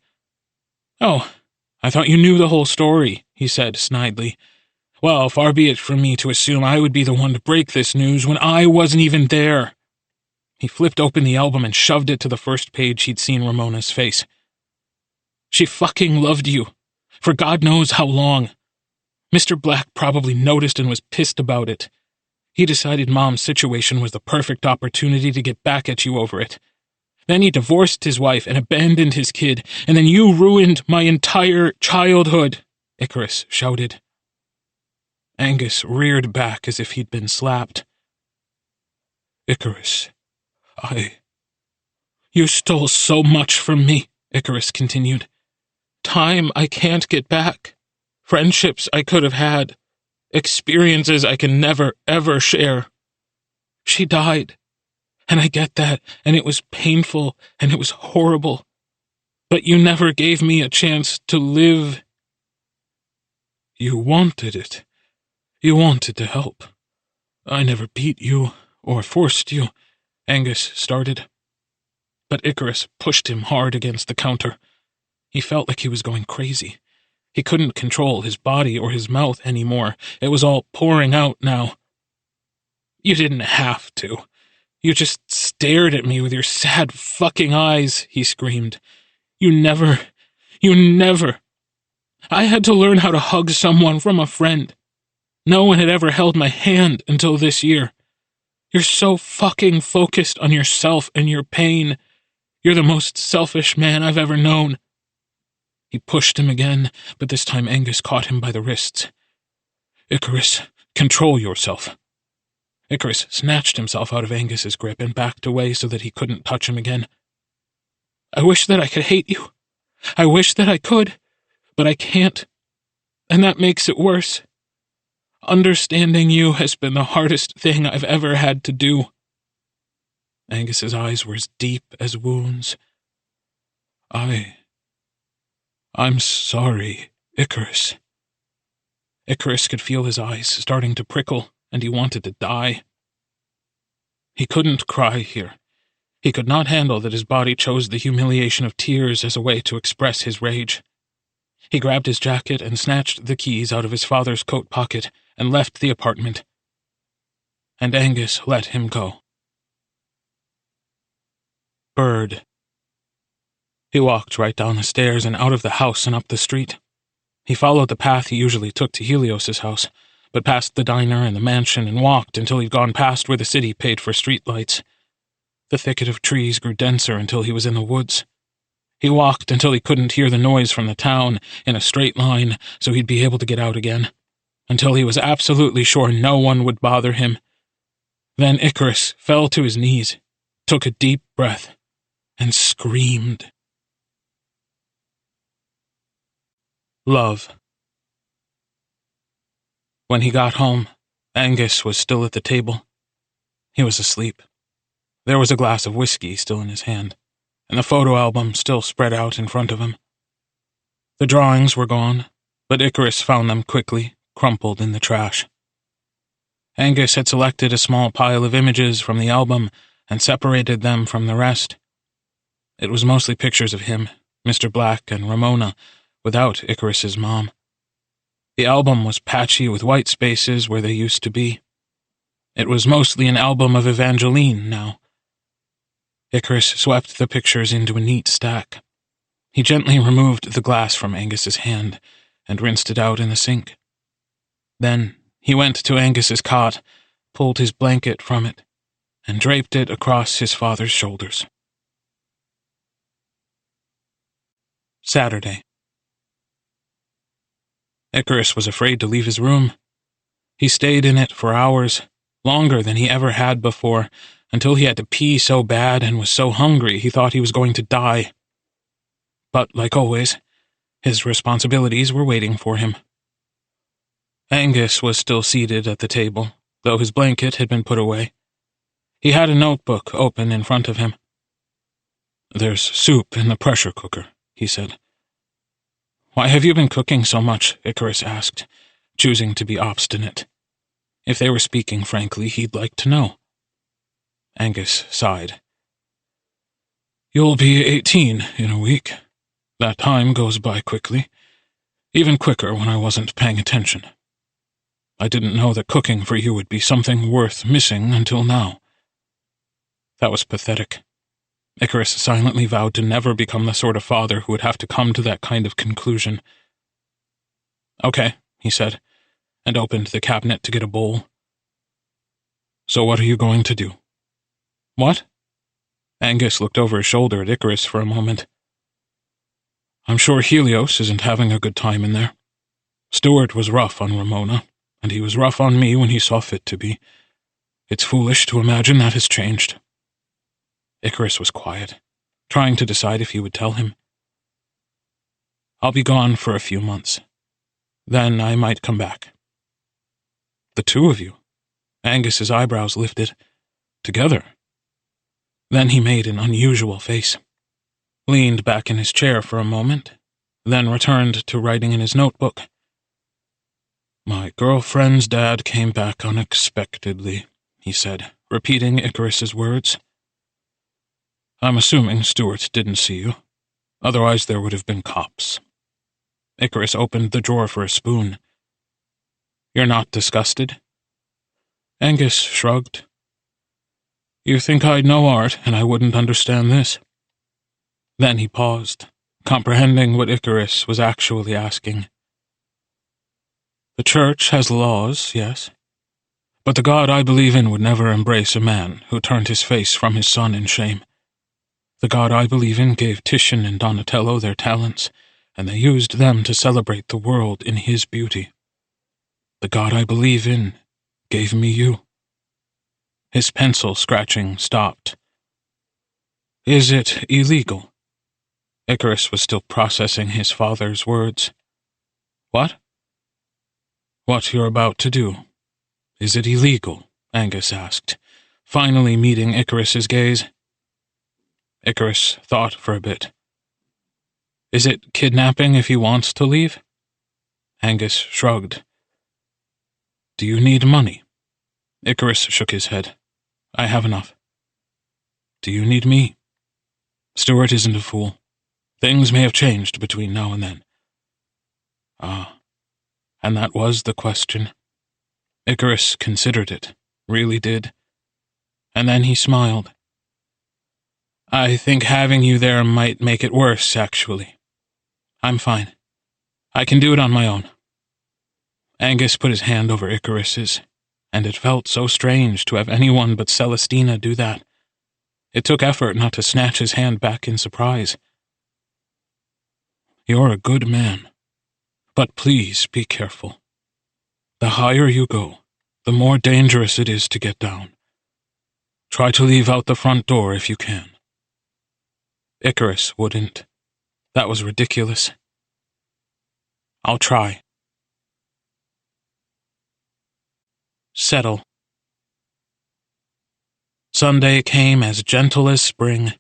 Speaker 1: "Oh, I thought you knew the whole story," he said snidely. "Well, far be it from me to assume I would be the one to break this news when I wasn't even there." He flipped open the album and shoved it to the first page he'd seen Ramona's face. "She fucking loved you, for God knows how long. Mr. Black probably noticed and was pissed about it. He decided Mom's situation was the perfect opportunity to get back at you over it. Then he divorced his wife and abandoned his kid, and then you ruined my entire childhood," Icarus shouted. Angus reared back as if he'd been slapped. "Icarus, You stole so much from me," Icarus continued. "Time I can't get back. Friendships I could have had. Experiences I can never, ever share. She died, and I get that, and it was painful, and it was horrible. But you never gave me a chance to live." "You wanted it. You wanted to help. I never beat you, or forced you," Angus started. But Icarus pushed him hard against the counter. He felt like he was going crazy. He couldn't control his body or his mouth anymore. It was all pouring out now. "You didn't have to. You just stared at me with your sad fucking eyes," he screamed. You never. I had to learn how to hug someone from a friend. No one had ever held my hand until this year. You're so fucking focused on yourself and your pain. You're the most selfish man I've ever known." He pushed him again, but this time Angus caught him by the wrists. "Icarus, control yourself." Icarus snatched himself out of Angus's grip and backed away so that he couldn't touch him again. "I wish that I could hate you. I wish that I could, but I can't. And that makes it worse. Understanding you has been the hardest thing I've ever had to do." Angus's eyes were as deep as wounds. I'm sorry, Icarus." Icarus could feel his eyes starting to prickle, and he wanted to die. He couldn't cry here. He could not handle that his body chose the humiliation of tears as a way to express his rage. He grabbed his jacket and snatched the keys out of his father's coat pocket and left the apartment. And Angus let him go. Bird. He walked right down the stairs and out of the house and up the street. He followed the path he usually took to Helios's house, but passed the diner and the mansion and walked until he'd gone past where the city paid for streetlights. The thicket of trees grew denser until he was in the woods. He walked until he couldn't hear the noise from the town in a straight line so he'd be able to get out again, until he was absolutely sure no one would bother him. Then Icarus fell to his knees, took a deep breath, and screamed. Love. When he got home, Angus was still at the table. He was asleep. There was a glass of whiskey still in his hand, and the photo album still spread out in front of him. The drawings were gone, but Icarus found them quickly, crumpled in the trash. Angus had selected a small pile of images from the album and separated them from the rest. It was mostly pictures of him, Mr. Black, and Ramona, without Icarus's mom. The album was patchy with white spaces where they used to be. It was mostly an album of Evangeline now. Icarus swept the pictures into a neat stack. He gently removed the glass from Angus's hand and rinsed it out in the sink. Then he went to Angus's cot, pulled his blanket from it, and draped it across his father's shoulders. Saturday. Icarus was afraid to leave his room. He stayed in it for hours, longer than he ever had before, until he had to pee so bad and was so hungry he thought he was going to die. But, like always, his responsibilities were waiting for him. Angus was still seated at the table, though his blanket had been put away. He had a notebook open in front of him. "There's soup in the pressure cooker," he said. "Why have you been cooking so much?" Icarus asked, choosing to be obstinate. If they were speaking frankly, he'd like to know. Angus sighed. "You'll be 18 in a week. That time goes by quickly, even quicker when I wasn't paying attention. I didn't know that cooking for you would be something worth missing until now." That was pathetic. Icarus silently vowed to never become the sort of father who would have to come to that kind of conclusion. "Okay," he said, and opened the cabinet to get a bowl. "So what are you going to do?" "What?" Angus looked over his shoulder at Icarus for a moment. "I'm sure Helios isn't having a good time in there. Stuart was rough on Ramona, and he was rough on me when he saw fit to be. It's foolish to imagine that has changed." Icarus was quiet, trying to decide if he would tell him. "I'll be gone for a few months. Then I might come back." "The two of you?" Angus's eyebrows lifted. "Together?" Then he made an unusual face, leaned back in his chair for a moment, then returned to writing in his notebook. "My girlfriend's dad came back unexpectedly," he said, repeating Icarus's words. "I'm assuming Stuart didn't see you. Otherwise there would have been cops." Icarus opened the drawer for a spoon. "You're not disgusted?" Angus shrugged. "You think I'd know art and I wouldn't understand this?" Then he paused, comprehending what Icarus was actually asking. "The church has laws, yes, but the God I believe in would never embrace a man who turned his face from his son in shame. The God I believe in gave Titian and Donatello their talents, and they used them to celebrate the world in his beauty. The God I believe in gave me you." His pencil scratching stopped. "Is it illegal?" Icarus was still processing his father's words. "What?" "What you're about to do. Is it illegal?" Angus asked, finally meeting Icarus's gaze. Icarus thought for a bit. "Is it kidnapping if he wants to leave?" Angus shrugged. "Do you need money?" Icarus shook his head. "I have enough." "Do you need me?" "Stuart isn't a fool. Things may have changed between now and then. Ah, and that was the question. Icarus considered it, really did. And then he smiled. I think having you there might make it worse, actually. I'm fine. I can do it on my own. Angus put his hand over Icarus's, and it felt so strange to have anyone but Celestina do that. It took effort not to snatch his hand back in surprise. You're a good man, but please be careful. The higher you go, the more dangerous it is to get down. Try to leave out the front door if you can. Icarus wouldn't. That was ridiculous. I'll try. Settle. Sunday came as gentle as spring.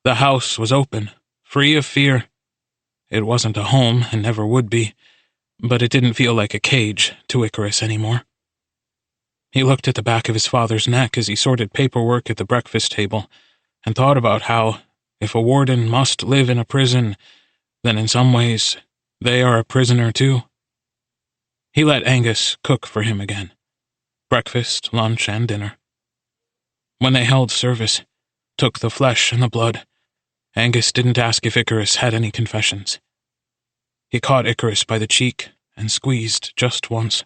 Speaker 1: The house was open, free of fear. It wasn't a home, and never would be, but it didn't feel like a cage to Icarus anymore. He looked at the back of his father's neck as he sorted paperwork at the breakfast table, and thought about how, if a warden must live in a prison, then in some ways, they are a prisoner too. He let Angus cook for him again. Breakfast, lunch, and dinner. When they held service, took the flesh and the blood, Angus didn't ask if Icarus had any confessions. He caught Icarus by the cheek and squeezed just once,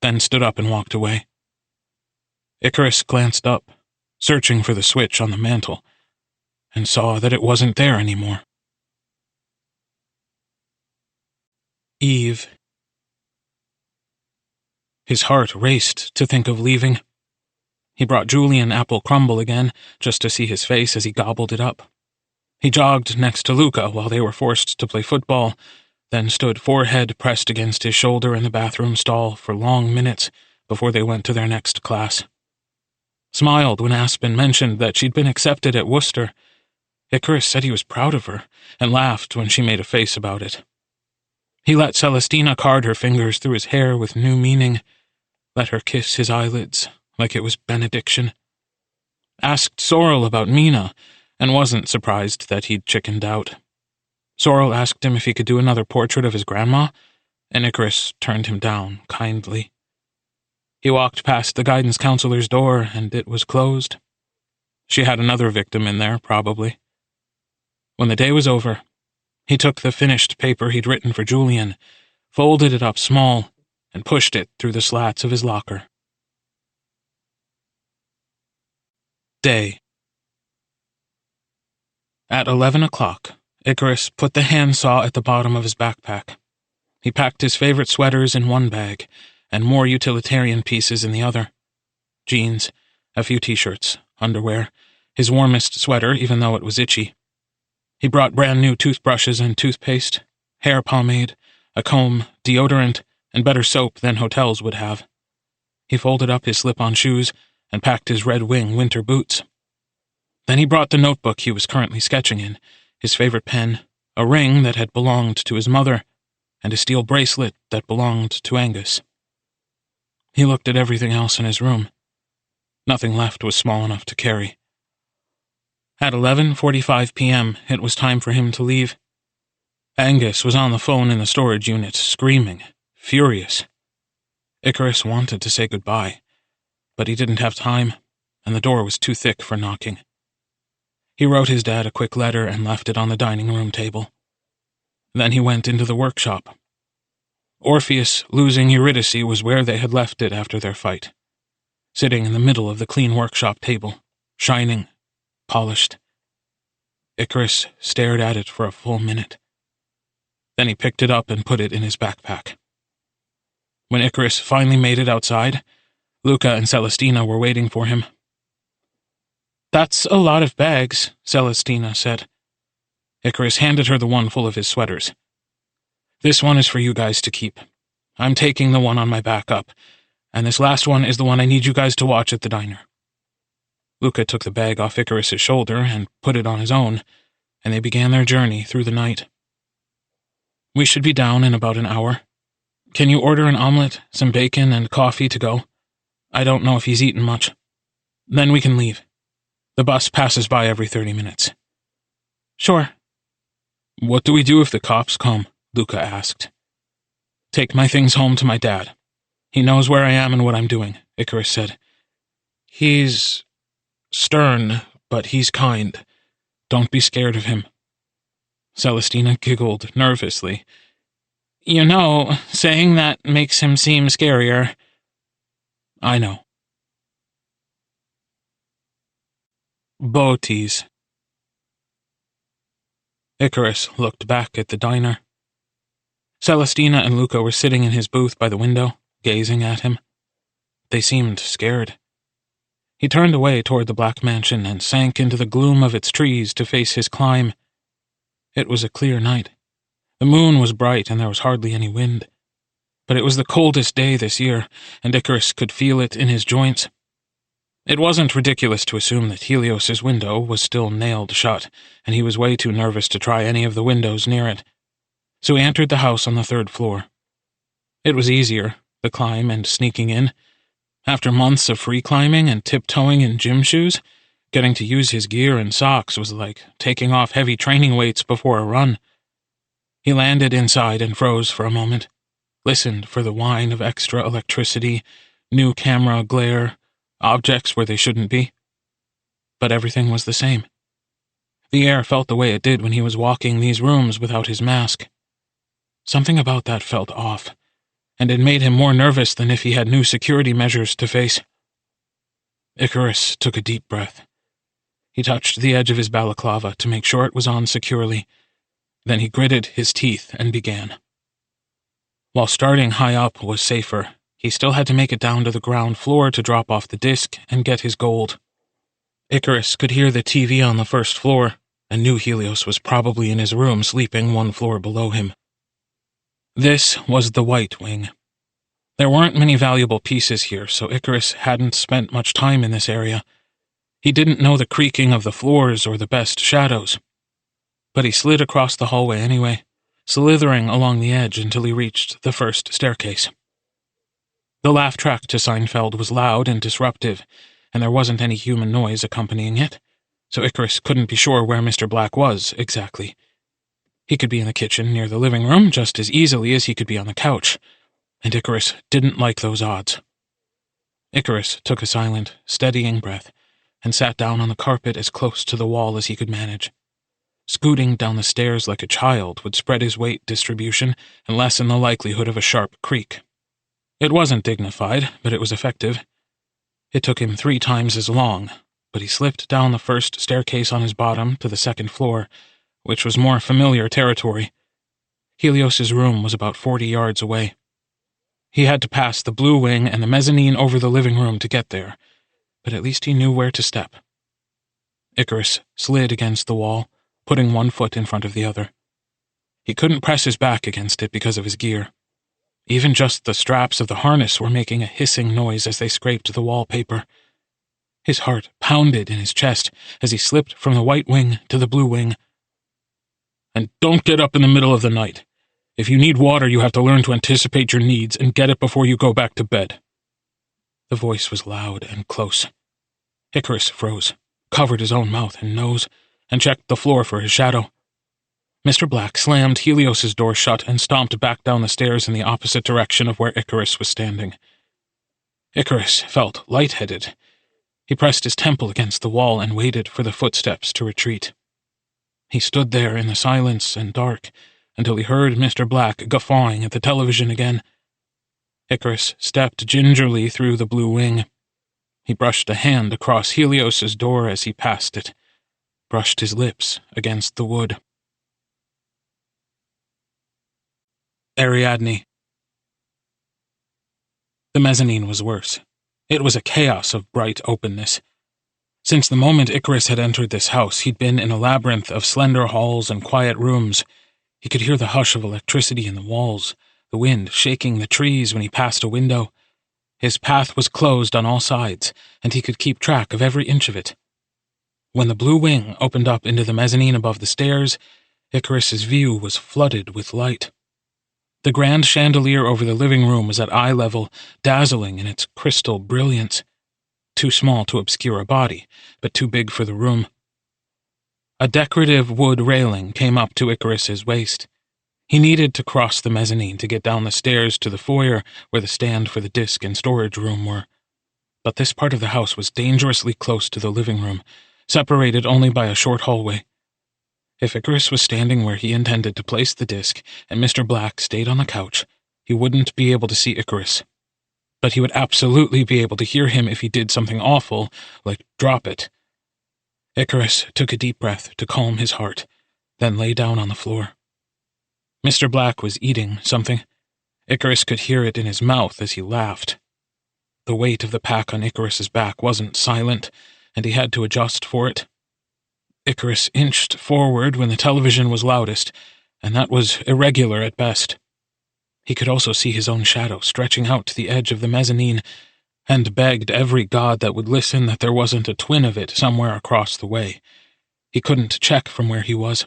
Speaker 1: then stood up and walked away. Icarus glanced up, searching for the switch on the mantel, and saw that it wasn't there anymore. Eve. His heart raced to think of leaving. He brought Julian apple crumble again, just to see his face as he gobbled it up. He jogged next to Luca while they were forced to play football, then stood forehead pressed against his shoulder in the bathroom stall for long minutes before they went to their next class. Smiled when Aspen mentioned that she'd been accepted at Worcester. Icarus said he was proud of her, and laughed when she made a face about it. He let Celestina card her fingers through his hair with new meaning, let her kiss his eyelids like it was benediction. Asked Sorrel about Mina, and wasn't surprised that he'd chickened out. Sorrel asked him if he could do another portrait of his grandma, and Icarus turned him down kindly. He walked past the guidance counselor's door, and it was closed. She had another victim in there, probably. When the day was over, he took the finished paper he'd written for Julian, folded it up small, and pushed it through the slats of his locker. Day. At 11 o'clock, Icarus put the handsaw at the bottom of his backpack. He packed his favorite sweaters in one bag, and more utilitarian pieces in the other. Jeans, a few t-shirts, underwear, his warmest sweater even though it was itchy. He brought brand new toothbrushes and toothpaste, hair pomade, a comb, deodorant, and better soap than hotels would have. He folded up his slip-on shoes and packed his Red Wing winter boots. Then he brought the notebook he was currently sketching in, his favorite pen, a ring that had belonged to his mother, and a steel bracelet that belonged to Angus. He looked at everything else in his room. Nothing left was small enough to carry. At 11:45 p.m., it was time for him to leave. Angus was on the phone in the storage unit, screaming, furious. Icarus wanted to say goodbye, but he didn't have time, and the door was too thick for knocking. He wrote his dad a quick letter and left it on the dining room table. Then he went into the workshop. Orpheus, losing Eurydice, was where they had left it after their fight, sitting in the middle of the clean workshop table, shining, polished. Icarus stared at it for a full minute. Then he picked it up and put it in his backpack. When Icarus finally made it outside, Luca and Celestina were waiting for him. "That's a lot of bags," Celestina said. Icarus handed her the one full of his sweaters. "This one is for you guys to keep. I'm taking the one on my back up, and this last one is the one I need you guys to watch at the diner." Luca took the bag off Icarus's shoulder and put it on his own, and they began their journey through the night. "We should be down in about an hour. Can you order an omelet, some bacon, and coffee to go? I don't know if he's eaten much. Then we can leave. The bus passes by every 30 minutes. "Sure." "What do we do if the cops come?" Luca asked. "Take my things home to my dad. He knows where I am and what I'm doing," Icarus said. "He's stern, but he's kind. Don't be scared of him." Celestina giggled nervously. "You know, saying that makes him seem scarier." "I know." Boaties. Icarus looked back at the diner. Celestina and Luca were sitting in his booth by the window, gazing at him. They seemed scared. He turned away toward the black mansion and sank into the gloom of its trees to face his climb. It was a clear night. The moon was bright and there was hardly any wind. But it was the coldest day this year, and Icarus could feel it in his joints. It wasn't ridiculous to assume that Helios's window was still nailed shut, and he was way too nervous to try any of the windows near it. So he entered the house on the 3rd floor. It was easier, the climb and sneaking in. After months of free climbing and tiptoeing in gym shoes, getting to use his gear and socks was like taking off heavy training weights before a run. He landed inside and froze for a moment, listened for the whine of extra electricity, new camera glare, objects where they shouldn't be. But everything was the same. The air felt the way it did when he was walking these rooms without his mask. Something about that felt off, and it made him more nervous than if he had new security measures to face. Icarus took a deep breath. He touched the edge of his balaclava to make sure it was on securely. Then he gritted his teeth and began. While starting high up was safer, he still had to make it down to the ground floor to drop off the disc and get his gold. Icarus could hear the TV on the 1st floor, and knew Helios was probably in his room sleeping 1 floor below him. This was the White Wing. There weren't many valuable pieces here, so Icarus hadn't spent much time in this area. He didn't know the creaking of the floors or the best shadows. But he slid across the hallway anyway, slithering along the edge until he reached the 1st staircase. The laugh track to Seinfeld was loud and disruptive, and there wasn't any human noise accompanying it, so Icarus couldn't be sure where Mr. Black was exactly. He could be in the kitchen near the living room just as easily as he could be on the couch, and Icarus didn't like those odds. Icarus took a silent, steadying breath and sat down on the carpet as close to the wall as he could manage. Scooting down the stairs like a child would spread his weight distribution and lessen the likelihood of a sharp creak. It wasn't dignified, but it was effective. It took him 3 times as long, but he slipped down the 1st staircase on his bottom to the 2nd floor, which was more familiar territory. Helios's room was about 40 yards away. He had to pass the blue wing and the mezzanine over the living room to get there, but at least he knew where to step. Icarus slid against the wall, putting 1 foot in front of the other. He couldn't press his back against it because of his gear. Even just the straps of the harness were making a hissing noise as they scraped the wallpaper. His heart pounded in his chest as he slipped from the white wing to the blue wing. "And don't get up in the middle of the night. If you need water, you have to learn to anticipate your needs and get it before you go back to bed." The voice was loud and close. Icarus froze, covered his own mouth and nose, and checked the floor for his shadow. Mr. Black slammed Helios's door shut and stomped back down the stairs in the opposite direction of where Icarus was standing. Icarus felt lightheaded. He pressed his temple against the wall and waited for the footsteps to retreat. He stood there in the silence and dark until he heard Mr. Black guffawing at the television again. Icarus stepped gingerly through the blue wing. He brushed a hand across Helios's door as he passed it, brushed his lips against the wood. Ariadne. The mezzanine was worse. It was a chaos of bright openness. Since the moment Icarus had entered this house, he'd been in a labyrinth of slender halls and quiet rooms. He could hear the hush of electricity in the walls, the wind shaking the trees when he passed a window. His path was closed on all sides, and he could keep track of every inch of it. When the blue wing opened up into the mezzanine above the stairs, Icarus's view was flooded with light. The grand chandelier over the living room was at eye level, dazzling in its crystal brilliance. Too small to obscure a body, but too big for the room. A decorative wood railing came up to Icarus's waist. He needed to cross the mezzanine to get down the stairs to the foyer where the stand for the disc and storage room were. But this part of the house was dangerously close to the living room, separated only by a short hallway. If Icarus was standing where he intended to place the disc and Mr. Black stayed on the couch, he wouldn't be able to see Icarus. But he would absolutely be able to hear him if he did something awful, like drop it. Icarus took a deep breath to calm his heart, then lay down on the floor. Mr. Black was eating something. Icarus could hear it in his mouth as he laughed. The weight of the pack on Icarus's back wasn't silent, and he had to adjust for it. Icarus inched forward when the television was loudest, and that was irregular at best. He could also see his own shadow stretching out to the edge of the mezzanine, and begged every god that would listen that there wasn't a twin of it somewhere across the way. He couldn't check from where he was.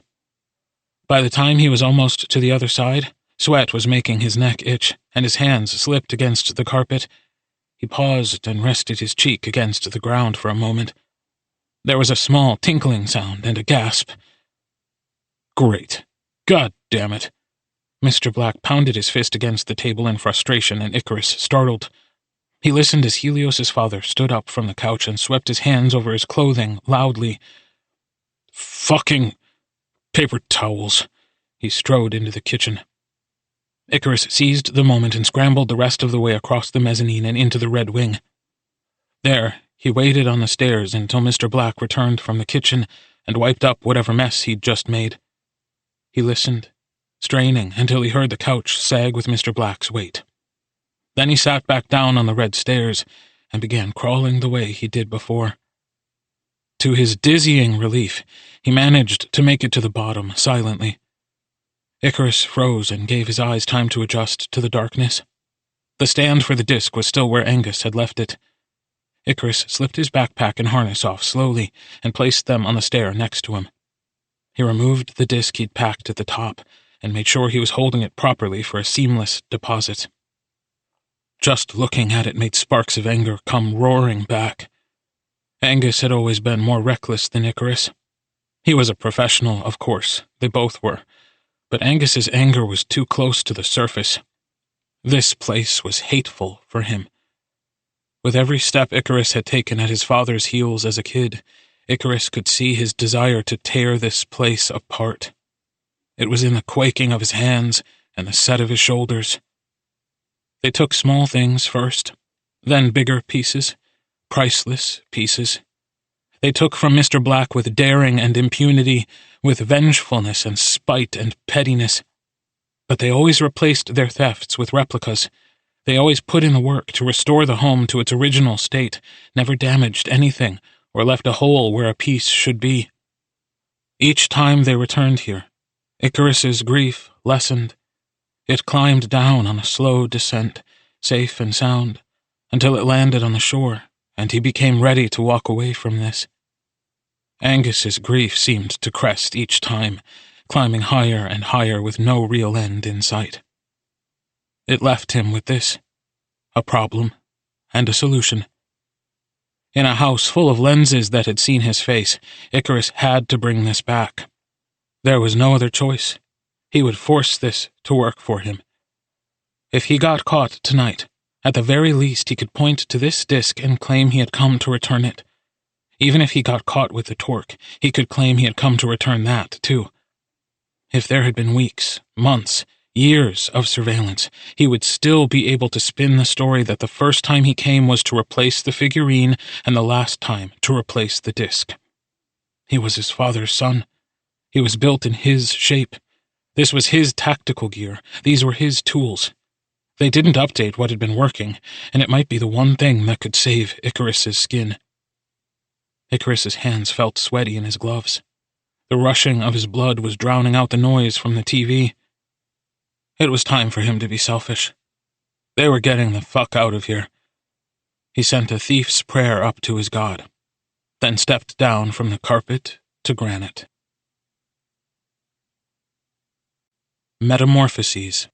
Speaker 1: By the time he was almost to the other side, sweat was making his neck itch, and his hands slipped against the carpet. He paused and rested his cheek against the ground for a moment. There was a small tinkling sound and a gasp. Great. God damn it. Mr. Black pounded his fist against the table in frustration, and Icarus startled. He listened as Helios's father stood up from the couch and swept his hands over his clothing loudly. Fucking paper towels. He strode into the kitchen. Icarus seized the moment and scrambled the rest of the way across the mezzanine and into the Red Wing. There, he waited on the stairs until Mr. Black returned from the kitchen and wiped up whatever mess he'd just made. He listened, straining until he heard the couch sag with Mr. Black's weight. Then he sat back down on the red stairs and began crawling the way he did before. To his dizzying relief, he managed to make it to the bottom silently. Icarus froze and gave his eyes time to adjust to the darkness. The stand for the disc was still where Angus had left it. Icarus slipped his backpack and harness off slowly and placed them on the stair next to him. He removed the disc he'd packed at the top and made sure he was holding it properly for a seamless deposit. Just looking at it made sparks of anger come roaring back. Angus had always been more reckless than Icarus. He was a professional, of course, they both were, but Angus's anger was too close to the surface. This place was hateful for him. With every step Icarus had taken at his father's heels as a kid, Icarus could see his desire to tear this place apart. It was in the quaking of his hands and the set of his shoulders. They took small things first, then bigger pieces, priceless pieces. They took from Mr. Black with daring and impunity, with vengefulness and spite and pettiness. But they always replaced their thefts with replicas. They always put in the work to restore the home to its original state, never damaged anything or left a hole where a piece should be. Each time they returned here, Icarus's grief lessened. It climbed down on a slow descent, safe and sound, until it landed on the shore, and he became ready to walk away from this. Angus's grief seemed to crest each time, climbing higher and higher with no real end in sight. It left him with this, a problem and a solution. In a house full of lenses that had seen his face, Icarus had to bring this back. There was no other choice. He would force this to work for him. If he got caught tonight, at the very least he could point to this disc and claim he had come to return it. Even if he got caught with the torque, he could claim he had come to return that, too. If there had been weeks, months, years of surveillance, he would still be able to spin the story that the first time he came was to replace the figurine and the last time to replace the disc. He was his father's son. He was built in his shape. This was his tactical gear. These were his tools. They didn't update what had been working, and it might be the one thing that could save Icarus's skin. Icarus's hands felt sweaty in his gloves. The rushing of his blood was drowning out the noise from the TV. It was time for him to be selfish. They were getting the fuck out of here. He sent a thief's prayer up to his god, then stepped down from the carpet to granite. Metamorphoses.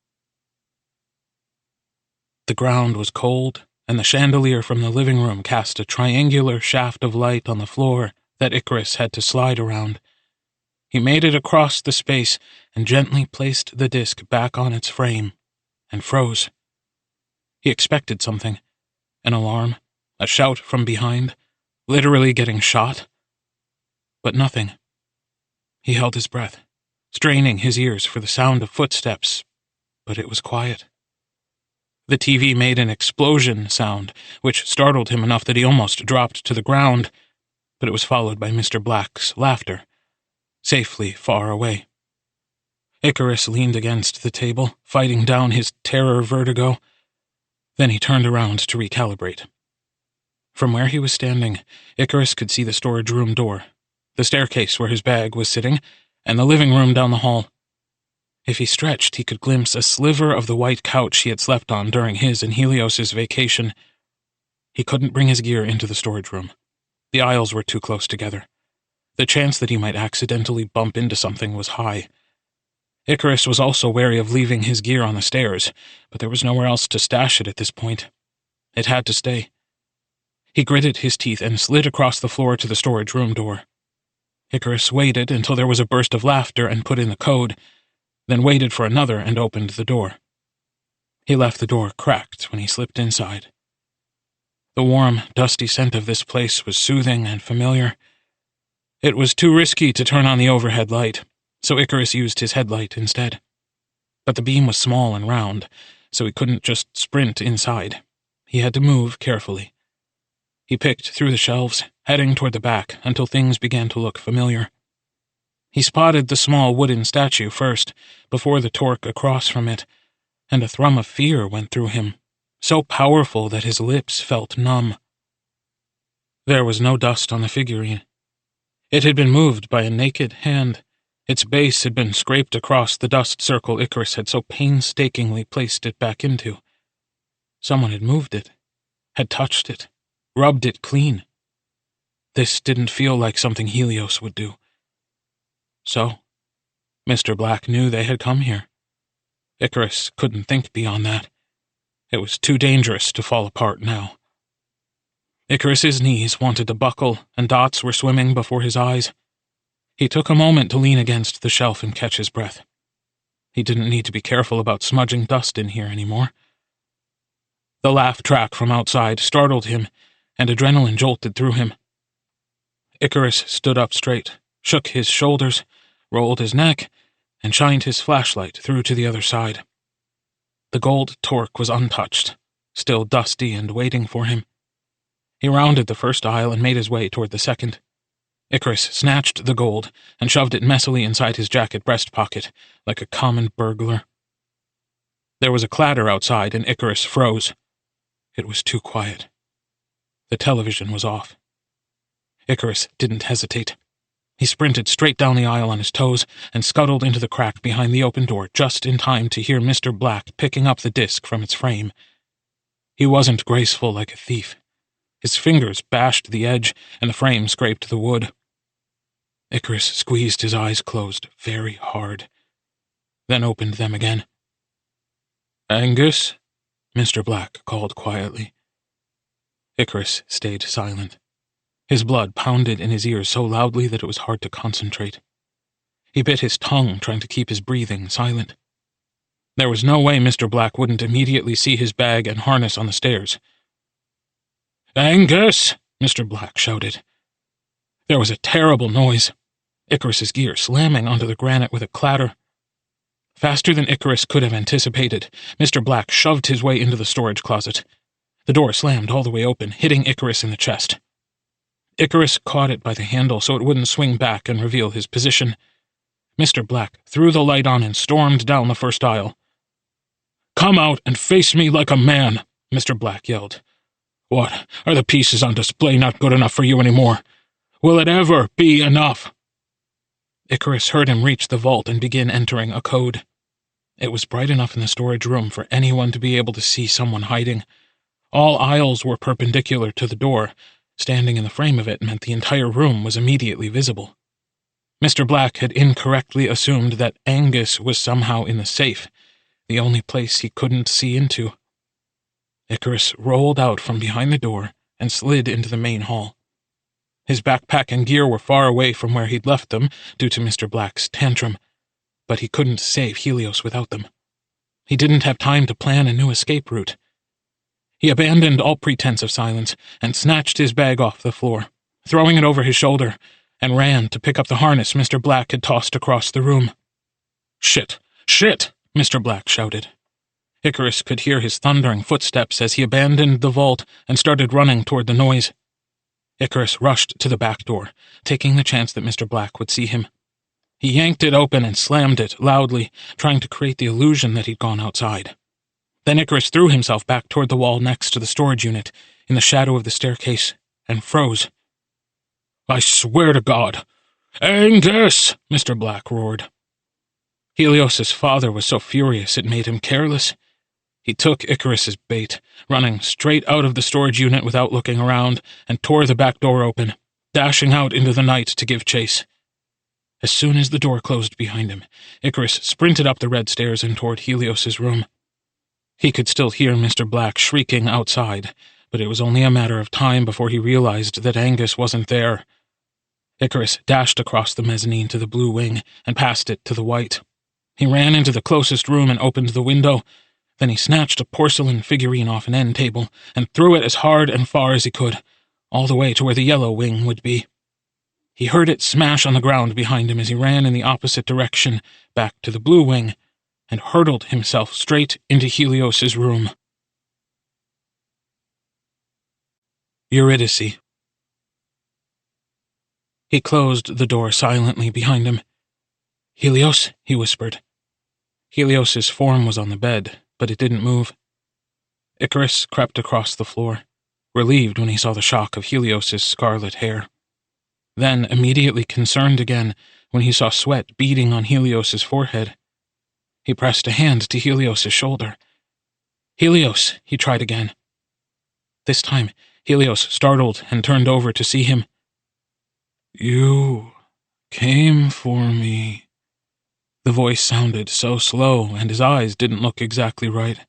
Speaker 1: The ground was cold, and the chandelier from the living room cast a triangular shaft of light on the floor that Icarus had to slide around. He made it across the space and gently placed the disc back on its frame, and froze. He expected something. An alarm, a shout from behind, literally getting shot. But nothing. He held his breath, straining his ears for the sound of footsteps, but it was quiet. The TV made an explosion sound, which startled him enough that he almost dropped to the ground, but it was followed by Mr. Black's laughter, safely far away. Icarus leaned against the table, fighting down his terror vertigo. Then he turned around to recalibrate. From where he was standing, Icarus could see the storage room door, the staircase where his bag was sitting, and the living room down the hall. If he stretched, he could glimpse a sliver of the white couch he had slept on during his and Helios's vacation. He couldn't bring his gear into the storage room. The aisles were too close together. The chance that he might accidentally bump into something was high. Icarus was also wary of leaving his gear on the stairs, but there was nowhere else to stash it at this point. It had to stay. He gritted his teeth and slid across the floor to the storage room door. Icarus waited until there was a burst of laughter and put in the code, then waited for another and opened the door. He left the door cracked when he slipped inside. The warm, dusty scent of this place was soothing and familiar. It was too risky to turn on the overhead light, so Icarus used his headlight instead. But the beam was small and round, so he couldn't just sprint inside. He had to move carefully. He picked through the shelves, heading toward the back until things began to look familiar. He spotted the small wooden statue first, before the torque across from it, and a thrum of fear went through him, so powerful that his lips felt numb. There was no dust on the figurine. It had been moved by a naked hand. Its base had been scraped across the dust circle Icarus had so painstakingly placed it back into. Someone had moved it, had touched it, rubbed it clean. This didn't feel like something Helios would do. So, Mr. Black knew they had come here. Icarus couldn't think beyond that. It was too dangerous to fall apart now. Icarus's knees wanted to buckle, and dots were swimming before his eyes. He took a moment to lean against the shelf and catch his breath. He didn't need to be careful about smudging dust in here anymore. The laugh track from outside startled him, and adrenaline jolted through him. Icarus stood up straight, shook his shoulders, rolled his neck, and shined his flashlight through to the other side. The gold torque was untouched, still dusty and waiting for him. He rounded the first aisle and made his way toward the second. Icarus snatched the gold and shoved it messily inside his jacket breast pocket, like a common burglar. There was a clatter outside, and Icarus froze. It was too quiet. The television was off. Icarus didn't hesitate. He sprinted straight down the aisle on his toes and scuttled into the crack behind the open door just in time to hear Mr. Black picking up the disc from its frame. He wasn't graceful like a thief. His fingers bashed the edge, and the frame scraped the wood. Icarus squeezed his eyes closed very hard, then opened them again. "Angus?" Mr. Black called quietly. Icarus stayed silent. His blood pounded in his ears so loudly that it was hard to concentrate. He bit his tongue, trying to keep his breathing silent. There was no way Mr. Black wouldn't immediately see his bag and harness on the stairs. "Angus!" Mr. Black shouted. There was a terrible noise, Icarus's gear slamming onto the granite with a clatter. Faster than Icarus could have anticipated, Mr. Black shoved his way into the storage closet. The door slammed all the way open, hitting Icarus in the chest. Icarus caught it by the handle so it wouldn't swing back and reveal his position. Mr. Black threw the light on and stormed down the first aisle. "Come out and face me like a man," Mr. Black yelled. "What, are the pieces on display not good enough for you anymore? Will it ever be enough?" Icarus heard him reach the vault and begin entering a code. It was bright enough in the storage room for anyone to be able to see someone hiding. All aisles were perpendicular to the door. Standing in the frame of it meant the entire room was immediately visible. Mr. Black had incorrectly assumed that Angus was somehow in the safe, the only place he couldn't see into. Icarus rolled out from behind the door and slid into the main hall. His backpack and gear were far away from where he'd left them due to Mr. Black's tantrum, but he couldn't save Helios without them. He didn't have time to plan a new escape route. He abandoned all pretense of silence and snatched his bag off the floor, throwing it over his shoulder, and ran to pick up the harness Mr. Black had tossed across the room. "Shit! Shit!" Mr. Black shouted. Icarus could hear his thundering footsteps as he abandoned the vault and started running toward the noise. Icarus rushed to the back door, taking the chance that Mr. Black would see him. He yanked it open and slammed it loudly, trying to create the illusion that he'd gone outside. Then Icarus threw himself back toward the wall next to the storage unit, in the shadow of the staircase, and froze. "I swear to God! Angus!" Mr. Black roared. Helios's father was so furious it made him careless. He took Icarus's bait, running straight out of the storage unit without looking around, and tore the back door open, dashing out into the night to give chase. As soon as the door closed behind him, Icarus sprinted up the red stairs and toward Helios's room. He could still hear Mr. Black shrieking outside, but it was only a matter of time before he realized that Angus wasn't there. Icarus dashed across the mezzanine to the blue wing and past it to the white. He ran into the closest room and opened the window. Then he snatched a porcelain figurine off an end table and threw it as hard and far as he could, all the way to where the yellow wing would be. He heard it smash on the ground behind him as he ran in the opposite direction, back to the blue wing, and hurtled himself straight into Helios's room. Eurydice. He closed the door silently behind him. "Helios," he whispered. Helios's form was on the bed, but it didn't move. Icarus crept across the floor, relieved when he saw the shock of Helios's scarlet hair. Then immediately concerned again when he saw sweat beading on Helios's forehead. He pressed a hand to Helios's shoulder. "Helios," he tried again. This time, Helios startled and turned over to see him. "You came for me." The voice sounded so slow, and his eyes didn't look exactly right.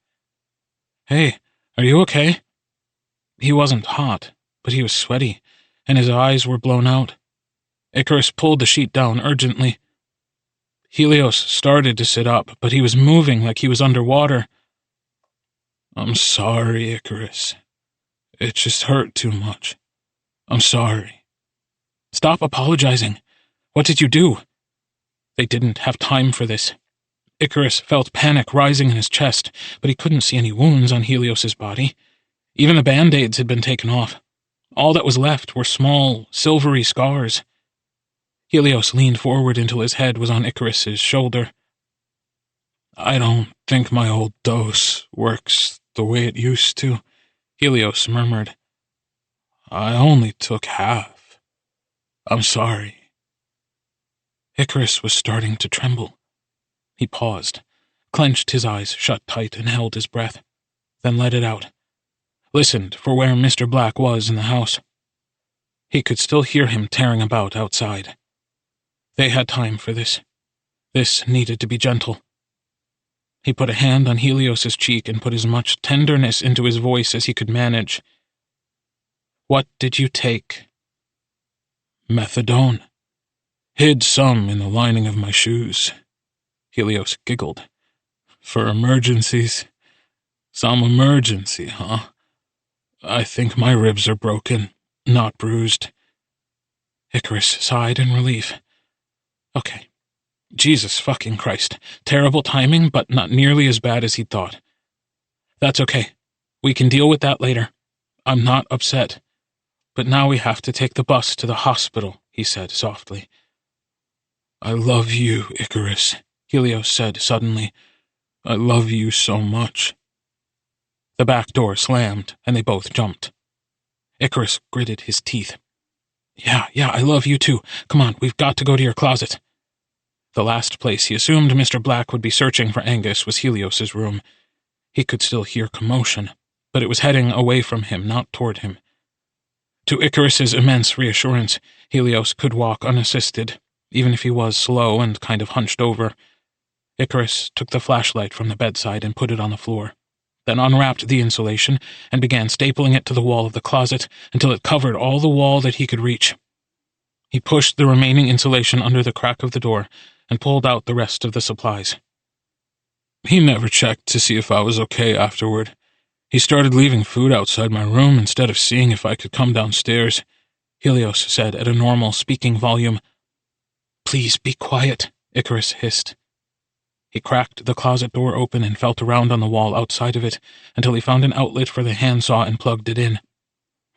Speaker 1: "Hey, are you okay?" He wasn't hot, but he was sweaty, and his eyes were blown out. Icarus pulled the sheet down urgently. Helios started to sit up, but he was moving like he was underwater. "I'm sorry, Icarus. It just hurt too much. I'm sorry." "Stop apologizing. What did you do?" They didn't have time for this. Icarus felt panic rising in his chest, but he couldn't see any wounds on Helios's body. Even the band-aids had been taken off. All that was left were small, silvery scars. Helios leaned forward until his head was on Icarus's shoulder. "I don't think my old dose works the way it used to," Helios murmured. "I only took half. I'm sorry." Icarus was starting to tremble. He paused, clenched his eyes shut tight and held his breath, then let it out. Listened for where Mr. Black was in the house. He could still hear him tearing about outside. They had time for this. This needed to be gentle. He put a hand on Helios's cheek and put as much tenderness into his voice as he could manage. "What did you take?" "Methadone. Hid some in the lining of my shoes." Helios giggled. "For emergencies. Some emergency, huh? I think my ribs are broken, not bruised." Icarus sighed in relief. Okay. Jesus fucking Christ. Terrible timing, but not nearly as bad as he'd thought. "That's okay. We can deal with that later. I'm not upset. But now we have to take the bus to the hospital," he said softly. "I love you, Icarus," Helios said suddenly. "I love you so much." The back door slammed, and they both jumped. Icarus gritted his teeth. Yeah, I love you too. Come on, we've got to go to your closet." The last place he assumed Mr. Black would be searching for Angus was Helios's room. He could still hear commotion, but it was heading away from him, not toward him. To Icarus's immense reassurance, Helios could walk unassisted, even if he was slow and kind of hunched over. Icarus took the flashlight from the bedside and put it on the floor, then unwrapped the insulation and began stapling it to the wall of the closet until it covered all the wall that he could reach, He pushed the remaining insulation under the crack of the door and pulled out the rest of the supplies. He never checked to see if I was okay afterward. He started leaving food outside my room instead of seeing if I could come downstairs, Helios said at a normal speaking volume. Please be quiet, Icarus hissed. He cracked the closet door open and felt around on the wall outside of it until he found an outlet for the handsaw and plugged it in.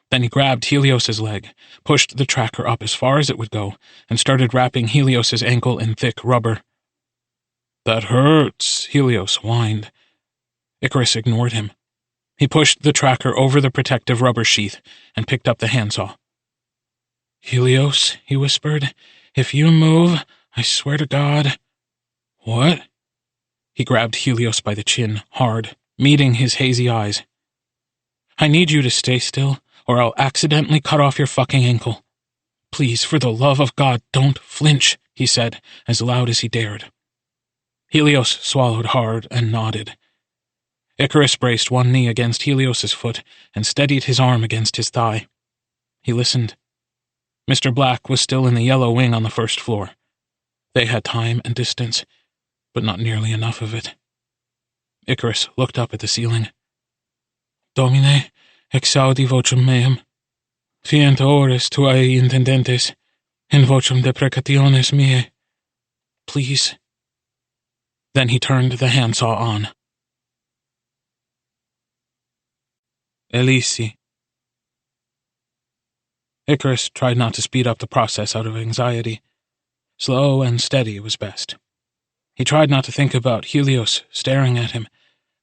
Speaker 1: Then he grabbed Helios's leg, pushed the tracker up as far as it would go, and started wrapping Helios's ankle in thick rubber. That hurts, Helios whined. Icarus ignored him. He pushed the tracker over the protective rubber sheath and picked up the handsaw. Helios, he whispered, if you move, I swear to God. What? He grabbed Helios by the chin, hard, meeting his hazy eyes. I need you to stay still, or I'll accidentally cut off your fucking ankle. Please, for the love of God, don't flinch, he said, as loud as he dared. Helios swallowed hard and nodded. Icarus braced one knee against Helios's foot and steadied his arm against his thigh. He listened. Mr. Black was still in the yellow wing on the first floor. They had time and distance, but not nearly enough of it. Icarus looked up at the ceiling. Domine, exaudi vocem meum. Fient ores tuae intendentes, in vocem deprecationes meae. Please. Then he turned the handsaw on. Elisi. Icarus tried not to speed up the process out of anxiety. Slow and steady was best. He tried not to think about Helios staring at him,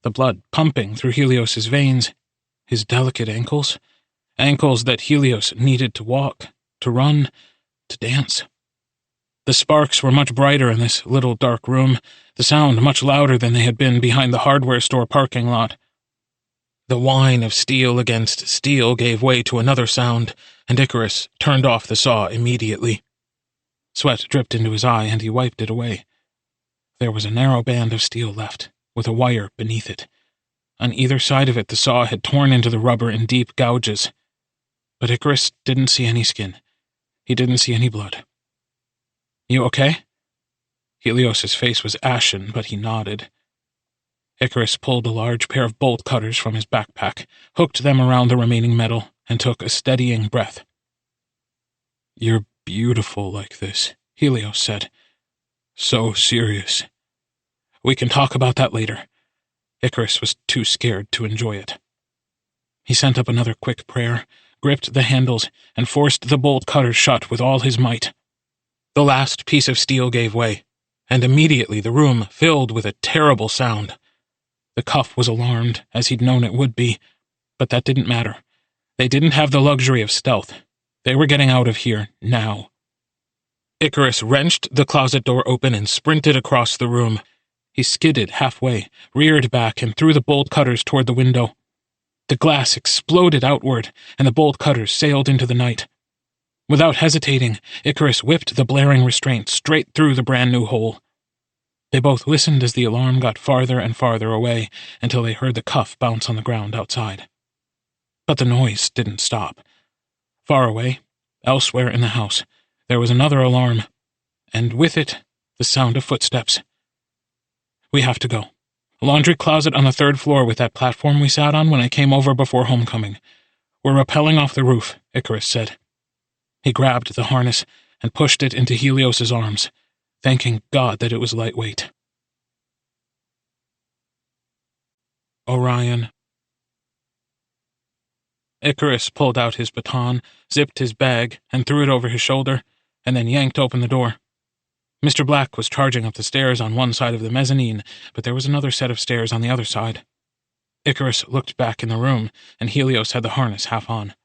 Speaker 1: the blood pumping through Helios's veins, his delicate ankles that Helios needed to walk, to run, to dance. The sparks were much brighter in this little dark room, the sound much louder than they had been behind the hardware store parking lot. The whine of steel against steel gave way to another sound, and Icarus turned off the saw immediately. Sweat dripped into his eye, and he wiped it away. There was a narrow band of steel left, with a wire beneath it. On either side of it, the saw had torn into the rubber in deep gouges. But Icarus didn't see any skin. He didn't see any blood. You okay? Helios's face was ashen, but he nodded. Icarus pulled a large pair of bolt cutters from his backpack, hooked them around the remaining metal, and took a steadying breath. You're beautiful like this, Helios said. So serious. We can talk about that later. Icarus was too scared to enjoy it. He sent up another quick prayer, gripped the handles, and forced the bolt cutters shut with all his might. The last piece of steel gave way, and immediately the room filled with a terrible sound. The cuff was alarmed, as he'd known it would be, but that didn't matter. They didn't have the luxury of stealth. They were getting out of here now. Icarus wrenched the closet door open and sprinted across the room. He skidded halfway, reared back, and threw the bolt cutters toward the window. The glass exploded outward, and the bolt cutters sailed into the night. Without hesitating, Icarus whipped the blaring restraint straight through the brand-new hole. They both listened as the alarm got farther and farther away until they heard the cuff bounce on the ground outside. But the noise didn't stop. Far away, elsewhere in the house, there was another alarm, and with it, the sound of footsteps. We have to go. A laundry closet on the third floor with that platform we sat on when I came over before homecoming. We're rappelling off the roof, Icarus said. He grabbed the harness and pushed it into Helios's arms, thanking God that it was lightweight. Orion. Icarus pulled out his baton, zipped his bag, and threw it over his shoulder, and then yanked open the door. Mr. Black was charging up the stairs on one side of the mezzanine, but there was another set of stairs on the other side. Icarus looked back in the room, and Helios had the harness half on.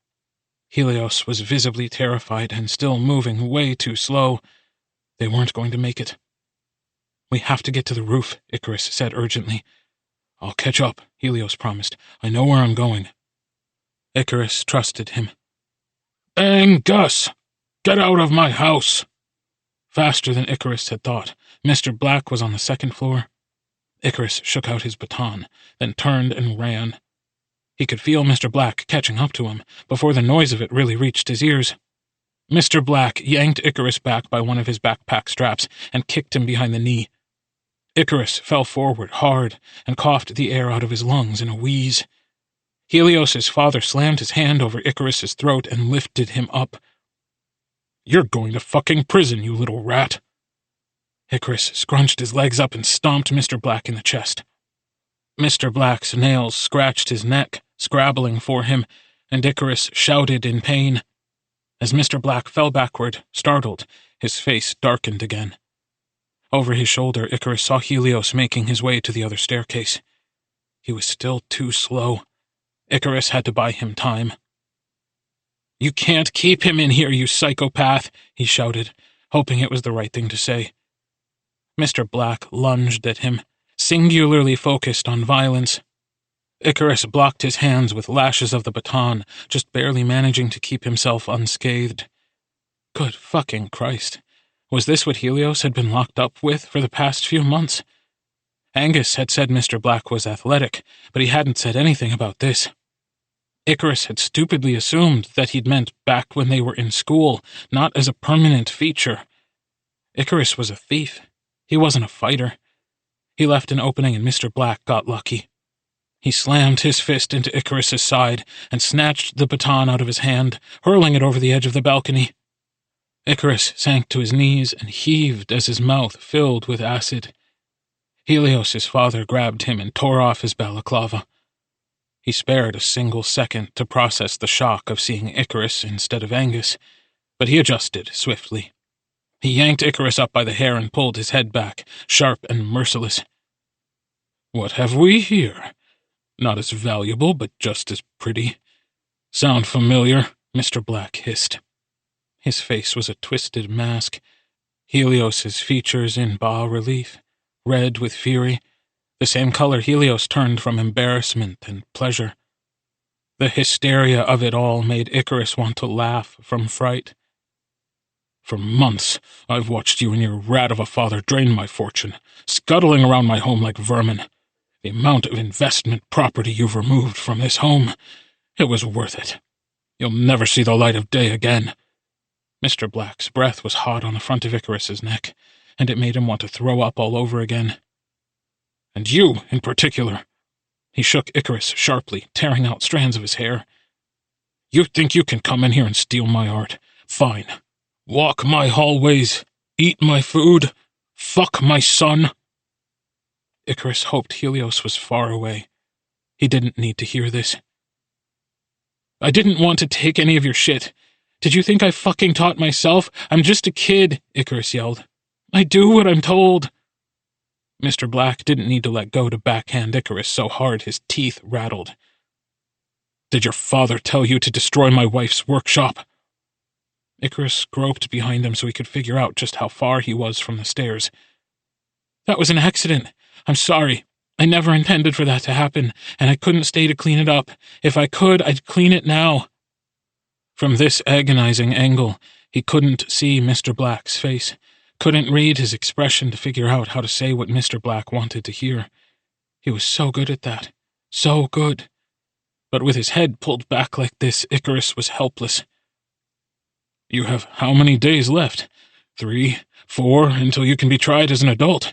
Speaker 1: Helios was visibly terrified and still moving way too slow. They weren't going to make it. We have to get to the roof, Icarus said urgently. I'll catch up, Helios promised. I know where I'm going. Icarus trusted him. Bang, Gus! Get out of my house! Faster than Icarus had thought, Mr. Black was on the second floor. Icarus shook out his baton, then turned and ran. He could feel Mr. Black catching up to him before the noise of it really reached his ears. Mr. Black yanked Icarus back by one of his backpack straps and kicked him behind the knee. Icarus fell forward hard and coughed the air out of his lungs in a wheeze. Helios' father slammed his hand over Icarus' throat and lifted him up. "You're going to fucking prison, you little rat." Icarus scrunched his legs up and stomped Mr. Black in the chest. Mr. Black's nails scratched his neck, scrabbling for him, and Icarus shouted in pain. As Mr. Black fell backward, startled, his face darkened again. Over his shoulder, Icarus saw Helios making his way to the other staircase. He was still too slow. Icarus had to buy him time. "You can't keep him in here, you psychopath," he shouted, hoping it was the right thing to say. Mr. Black lunged at him, singularly focused on violence. Icarus blocked his hands with lashes of the baton, just barely managing to keep himself unscathed. Good fucking Christ. Was this what Helios had been locked up with for the past few months? Angus had said Mr. Black was athletic, but he hadn't said anything about this. Icarus had stupidly assumed that he'd meant back when they were in school, not as a permanent feature. Icarus was a thief. He wasn't a fighter. He left an opening and Mr. Black got lucky. He slammed his fist into Icarus's side and snatched the baton out of his hand, hurling it over the edge of the balcony. Icarus sank to his knees and heaved as his mouth filled with acid. Helios' father grabbed him and tore off his balaclava. He spared a single second to process the shock of seeing Icarus instead of Angus, but he adjusted swiftly. He yanked Icarus up by the hair and pulled his head back, sharp and merciless. "What have we here? Not as valuable, but just as pretty. Sound familiar?" Mr. Black hissed. His face was a twisted mask, Helios's features in bas-relief, red with fury, the same color Helios turned from embarrassment and pleasure. The hysteria of it all made Icarus want to laugh from fright. "For months, I've watched you and your rat of a father drain my fortune, scuttling around my home like vermin. The amount of investment property you've removed from this home, it was worth it. You'll never see the light of day again." Mr. Black's breath was hot on the front of Icarus's neck, and it made him want to throw up all over again. "And you, in particular." He shook Icarus sharply, tearing out strands of his hair. "You think you can come in here and steal my art? Fine. Walk my hallways, eat my food, fuck my son." Icarus hoped Helios was far away. He didn't need to hear this. "I didn't want to take any of your shit. Did you think I fucking taught myself? I'm just a kid," Icarus yelled. "I do what I'm told." Mr. Black didn't need to let go to backhand Icarus so hard his teeth rattled. "Did your father tell you to destroy my wife's workshop?" Icarus groped behind him so he could figure out just how far he was from the stairs. "That was an accident. I'm sorry. I never intended for that to happen, and I couldn't stay to clean it up. If I could, I'd clean it now." From this agonizing angle, he couldn't see Mr. Black's face, couldn't read his expression to figure out how to say what Mr. Black wanted to hear. He was so good at that. So good. But with his head pulled back like this, Icarus was helpless. "You have how many days left? 3, 4, until you can be tried as an adult?"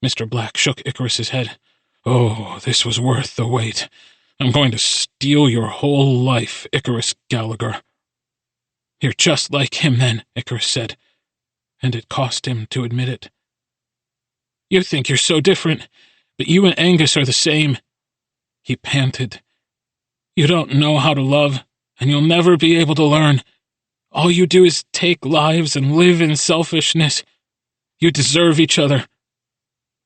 Speaker 1: Mr. Black shook Icarus's head. "Oh, this was worth the wait. I'm going to steal your whole life, Icarus Gallagher." "You're just like him then," Icarus said, and it cost him to admit it. "You think you're so different, but you and Angus are the same." He panted. "You don't know how to love, and you'll never be able to learn. All you do is take lives and live in selfishness. You deserve each other."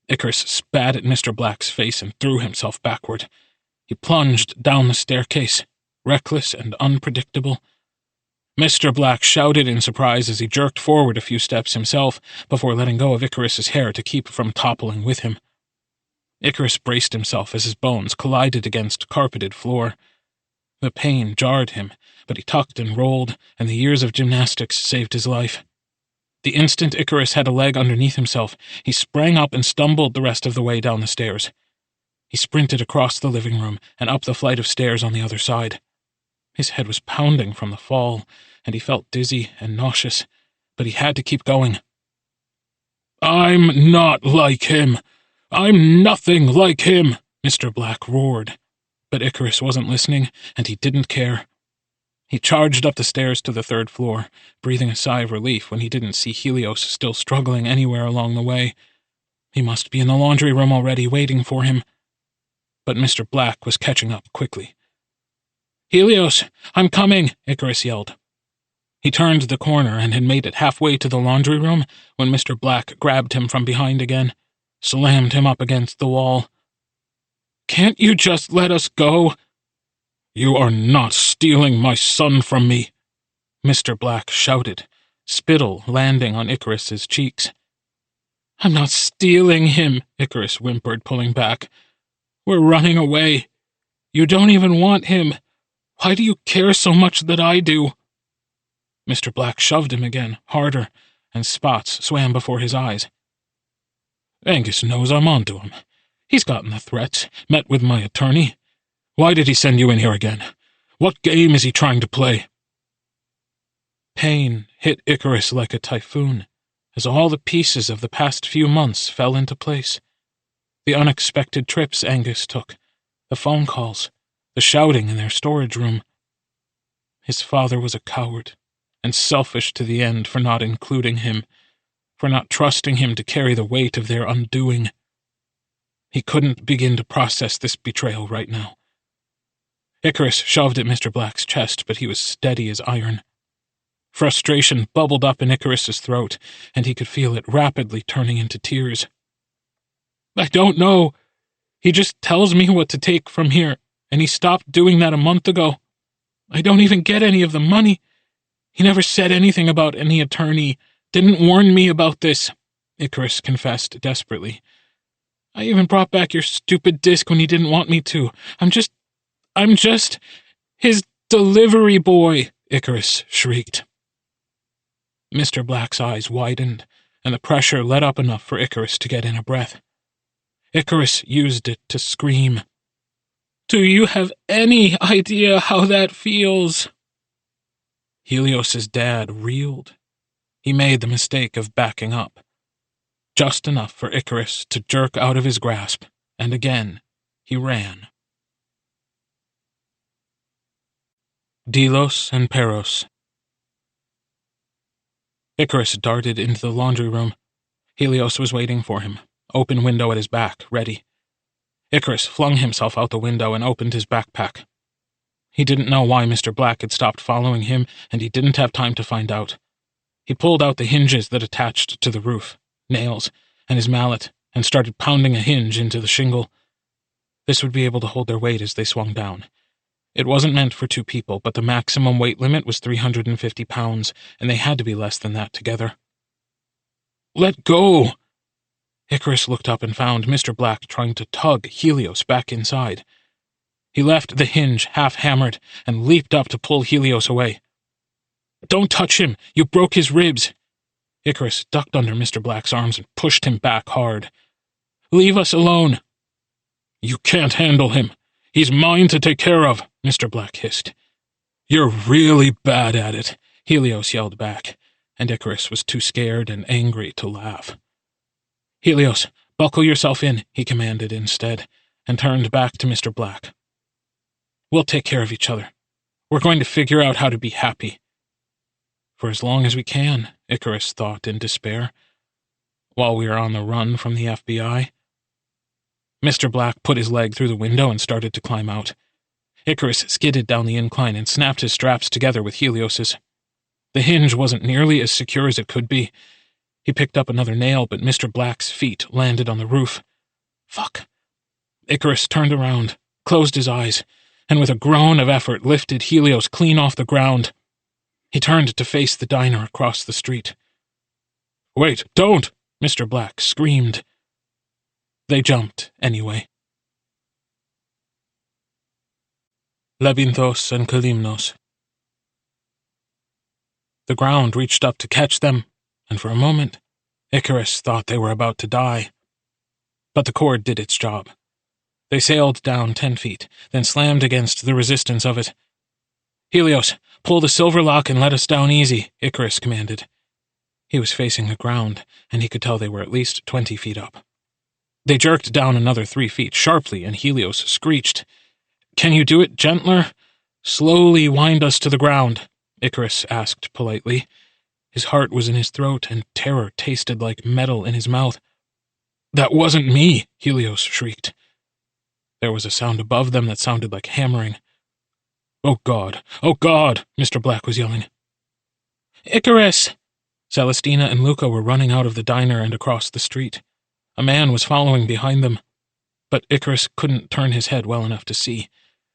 Speaker 1: Icarus spat at Mr. Black's face and threw himself backward. He plunged down the staircase, reckless and unpredictable. Mr. Black shouted in surprise as he jerked forward a few steps himself before letting go of Icarus's hair to keep from toppling with him. Icarus braced himself as his bones collided against carpeted floor. The pain jarred him, but he tucked and rolled, and the years of gymnastics saved his life. The instant Icarus had a leg underneath himself, he sprang up and stumbled the rest of the way down the stairs. He sprinted across the living room and up the flight of stairs on the other side. His head was pounding from the fall, and he felt dizzy and nauseous, but he had to keep going. "I'm not like him! I'm nothing like him!" Mr. Black roared. But Icarus wasn't listening, and he didn't care. He charged up the stairs to the 3rd floor, breathing a sigh of relief when he didn't see Helios still struggling anywhere along the way. He must be in the laundry room already, waiting for him. But Mr. Black was catching up quickly. "Helios, I'm coming!" Icarus yelled. He turned the corner and had made it halfway to the laundry room when Mr. Black grabbed him from behind again, slammed him up against the wall. "Can't you just let us go?" "You are not stealing my son from me," Mr. Black shouted, spittle landing on Icarus's cheeks. "I'm not stealing him," Icarus whimpered, pulling back. "We're running away. You don't even want him. Why do you care so much that I do?" Mr. Black shoved him again, harder, and spots swam before his eyes. "Angus knows I'm onto him. He's gotten the threats, met with my attorney. Why did he send you in here again? What game is he trying to play?" Pain hit Icarus like a typhoon, as all the pieces of the past few months fell into place. The unexpected trips Angus took, the phone calls, the shouting in their storage room. His father was a coward, and selfish to the end for not including him, for not trusting him to carry the weight of their undoing. He couldn't begin to process this betrayal right now. Icarus shoved at Mr. Black's chest, but he was steady as iron. Frustration bubbled up in Icarus's throat, and he could feel it rapidly turning into tears. "I don't know. He just tells me what to take from here, and he stopped doing that a month ago. I don't even get any of the money. He never said anything about any attorney, didn't warn me about this," Icarus confessed desperately. "I even brought back your stupid disc when he didn't want me to. I'm just his delivery boy," Icarus shrieked. Mr. Black's eyes widened, and the pressure let up enough for Icarus to get in a breath. Icarus used it to scream. "Do you have any idea how that feels?" Helios's dad reeled. He made the mistake of backing up. Just enough for Icarus to jerk out of his grasp, and again he ran. Delos and Peros. Icarus darted into the laundry room. Helios was waiting for him, open window at his back, ready. Icarus flung himself out the window and opened his backpack. He didn't know why Mr. Black had stopped following him, and he didn't have time to find out. He pulled out the hinges that attached to the roof, nails, and his mallet, and started pounding a hinge into the shingle. This would be able to hold their weight as they swung down. It wasn't meant for 2 people, but the maximum weight limit was 350 pounds, and they had to be less than that together. "Let go!" Icarus looked up and found Mr. Black trying to tug Helios back inside. He left the hinge half-hammered and leaped up to pull Helios away. "Don't touch him! You broke his ribs!" Icarus ducked under Mr. Black's arms and pushed him back hard. "Leave us alone!" "You can't handle him! He's mine to take care of," Mr. Black hissed. "You're really bad at it," Helios yelled back, and Icarus was too scared and angry to laugh. "Helios, buckle yourself in," he commanded instead, and turned back to Mr. Black. "We'll take care of each other. We're going to figure out how to be happy." For as long as we can, Icarus thought in despair, while we are on the run from the FBI. Mr. Black put his leg through the window and started to climb out. Icarus skidded down the incline and snapped his straps together with Helios's. The hinge wasn't nearly as secure as it could be. He picked up another nail, but Mr. Black's feet landed on the roof. Fuck. Icarus turned around, closed his eyes, and with a groan of effort lifted Helios clean off the ground. He turned to face the diner across the street. "Wait, don't!" Mr. Black screamed. They jumped, anyway. Labinthos and Kalymnos. The ground reached up to catch them, and for a moment, Icarus thought they were about to die. But the cord did its job. They sailed down 10 feet, then slammed against the resistance of it. Helios, pull the silver lock and let us down easy, Icarus commanded. He was facing the ground, and he could tell they were at least 20 feet up. They jerked down another 3 feet sharply, and Helios screeched, "Can you do it gentler? Slowly wind us to the ground," Icarus asked politely. His heart was in his throat, and terror tasted like metal in his mouth. "That wasn't me," Helios shrieked. There was a sound above them that sounded like hammering. "Oh God! Oh God!" Mr. Black was yelling. "Icarus!" Celestina and Luca were running out of the diner and across the street. A man was following behind them, but Icarus couldn't turn his head well enough to see.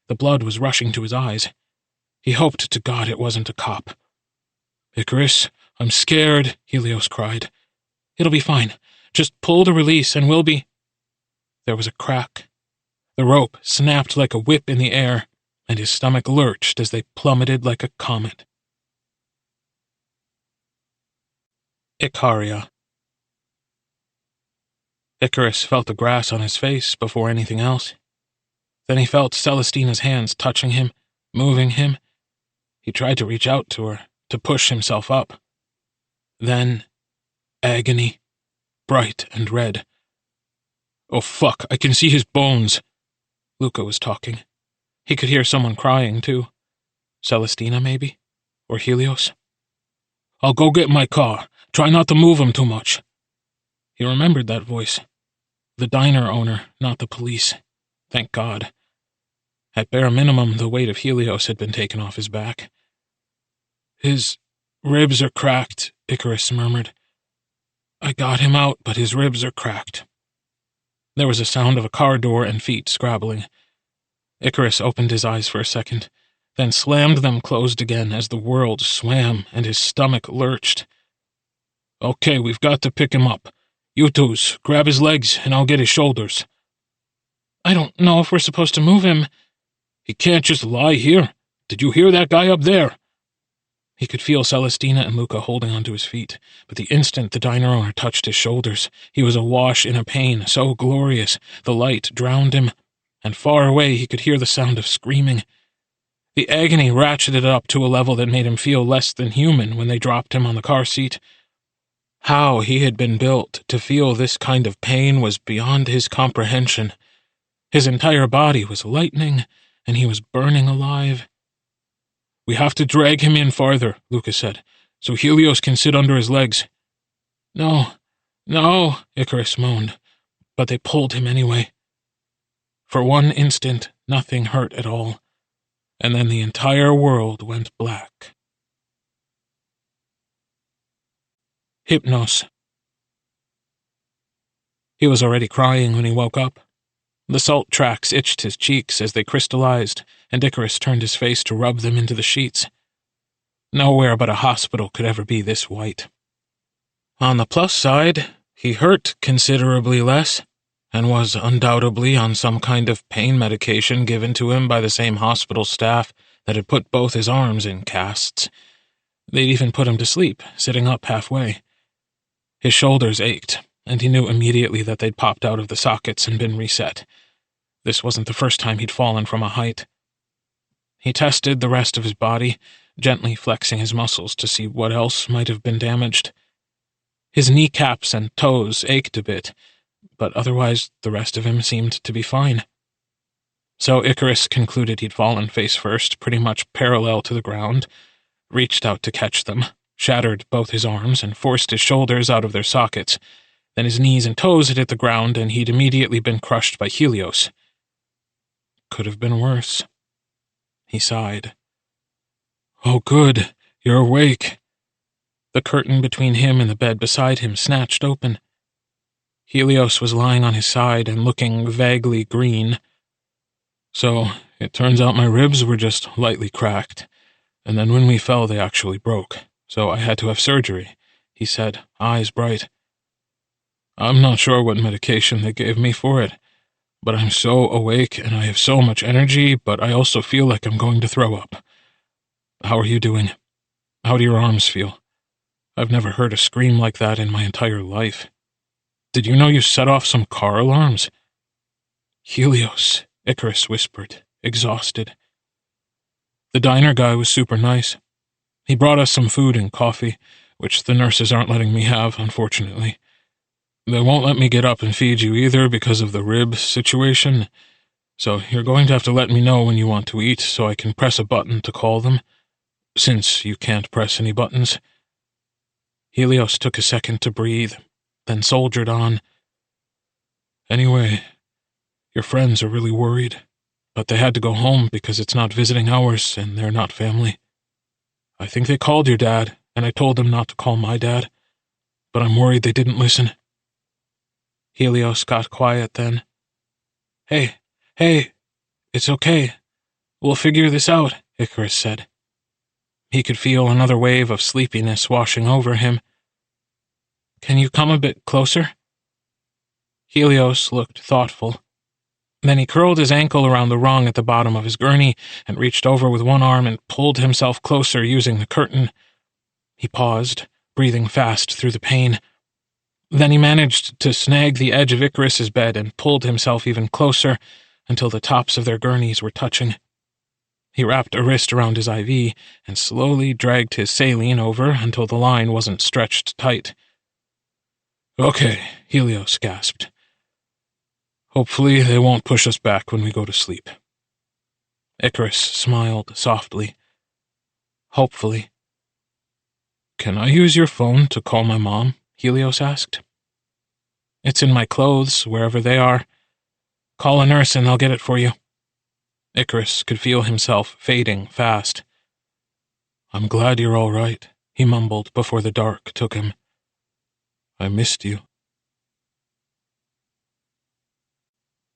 Speaker 1: The blood was rushing to his eyes. He hoped to God it wasn't a cop. "Icarus, I'm scared," Helios cried. "It'll be fine. Just pull the release and we'll be—" There was a crack. The rope snapped like a whip in the air, and his stomach lurched as they plummeted like a comet. Icaria. Icarus felt the grass on his face before anything else. Then he felt Celestina's hands touching him, moving him. He tried to reach out to her, to push himself up. Then, agony, bright and red. "Oh fuck, I can see his bones." Luca was talking. He could hear someone crying, too. Celestina, maybe? Or Helios? "I'll go get my car. Try not to move him too much." He remembered that voice. The diner owner, not the police. Thank God. At bare minimum, the weight of Helios had been taken off his back. "His ribs are cracked," Icarus murmured. "I got him out, but his ribs are cracked." There was a sound of a car door and feet scrabbling. Icarus opened his eyes for a second, then slammed them closed again as the world swam and his stomach lurched. "Okay, we've got to pick him up. You twos, grab his legs and I'll get his shoulders." "I don't know if we're supposed to move him." "He can't just lie here. Did you hear that guy up there?" He could feel Celestina and Luca holding onto his feet, but the instant the diner owner touched his shoulders, he was awash in a pain so glorious the light drowned him, and far away he could hear the sound of screaming. The agony ratcheted up to a level that made him feel less than human when they dropped him on the car seat. How he had been built to feel this kind of pain was beyond his comprehension. His entire body was lightning, and he was burning alive. "We have to drag him in farther," Lucas said, "so Helios can sit under his legs." No, Icarus moaned, but they pulled him anyway. For one instant, nothing hurt at all, and then the entire world went black. Hypnos. He was already crying when he woke up. The salt tracks itched his cheeks as they crystallized, and Icarus turned his face to rub them into the sheets. Nowhere but a hospital could ever be this white. On the plus side, he hurt considerably less, and was undoubtedly on some kind of pain medication given to him by the same hospital staff that had put both his arms in casts. They'd even put him to sleep, sitting up halfway. His shoulders ached, and he knew immediately that they'd popped out of the sockets and been reset. This wasn't the first time he'd fallen from a height. He tested the rest of his body, gently flexing his muscles to see what else might have been damaged. His kneecaps and toes ached a bit, but otherwise the rest of him seemed to be fine. So Icarus concluded he'd fallen face first, pretty much parallel to the ground, reached out to catch them, shattered both his arms, and forced his shoulders out of their sockets. Then his knees and toes had hit the ground, and he'd immediately been crushed by Helios. Could have been worse. He sighed. "Oh, good, you're awake." The curtain between him and the bed beside him snatched open. Helios was lying on his side and looking vaguely green. "So, it turns out my ribs were just lightly cracked, and then when we fell they actually broke, so I had to have surgery," he said, eyes bright. "I'm not sure what medication they gave me for it, but I'm so awake and I have so much energy, but I also feel like I'm going to throw up. How are you doing? How do your arms feel? I've never heard a scream like that in my entire life. Did you know you set off some car alarms?" "Helios," Icarus whispered, exhausted. The diner guy was super nice. He brought us some food and coffee, which the nurses aren't letting me have, unfortunately. They won't let me get up and feed you either because of the rib situation, so you're going to have to let me know when you want to eat so I can press a button to call them, since you can't press any buttons. Helios took a second to breathe, then soldiered on. Anyway, your friends are really worried, but they had to go home because it's not visiting hours and they're not family. I think they called your dad, and I told them not to call my dad, but I'm worried they didn't listen. Helios got quiet then. Hey, it's okay. We'll figure this out, Icarus said. He could feel another wave of sleepiness washing over him. Can you come a bit closer? Helios looked thoughtful. Then he curled his ankle around the rung at the bottom of his gurney and reached over with one arm and pulled himself closer using the curtain. He paused, breathing fast through the pain. Then he managed to snag the edge of Icarus's bed and pulled himself even closer until the tops of their gurneys were touching. He wrapped a wrist around his IV and slowly dragged his saline over until the line wasn't stretched tight. Okay, Helios gasped. Hopefully they won't push us back when we go to sleep. Icarus smiled softly. Hopefully. Can I use your phone to call my mom? Helios asked. It's in my clothes, wherever they are. Call a nurse and they'll get it for you. Icarus could feel himself fading fast. I'm glad you're all right, he mumbled before the dark took him. I missed you.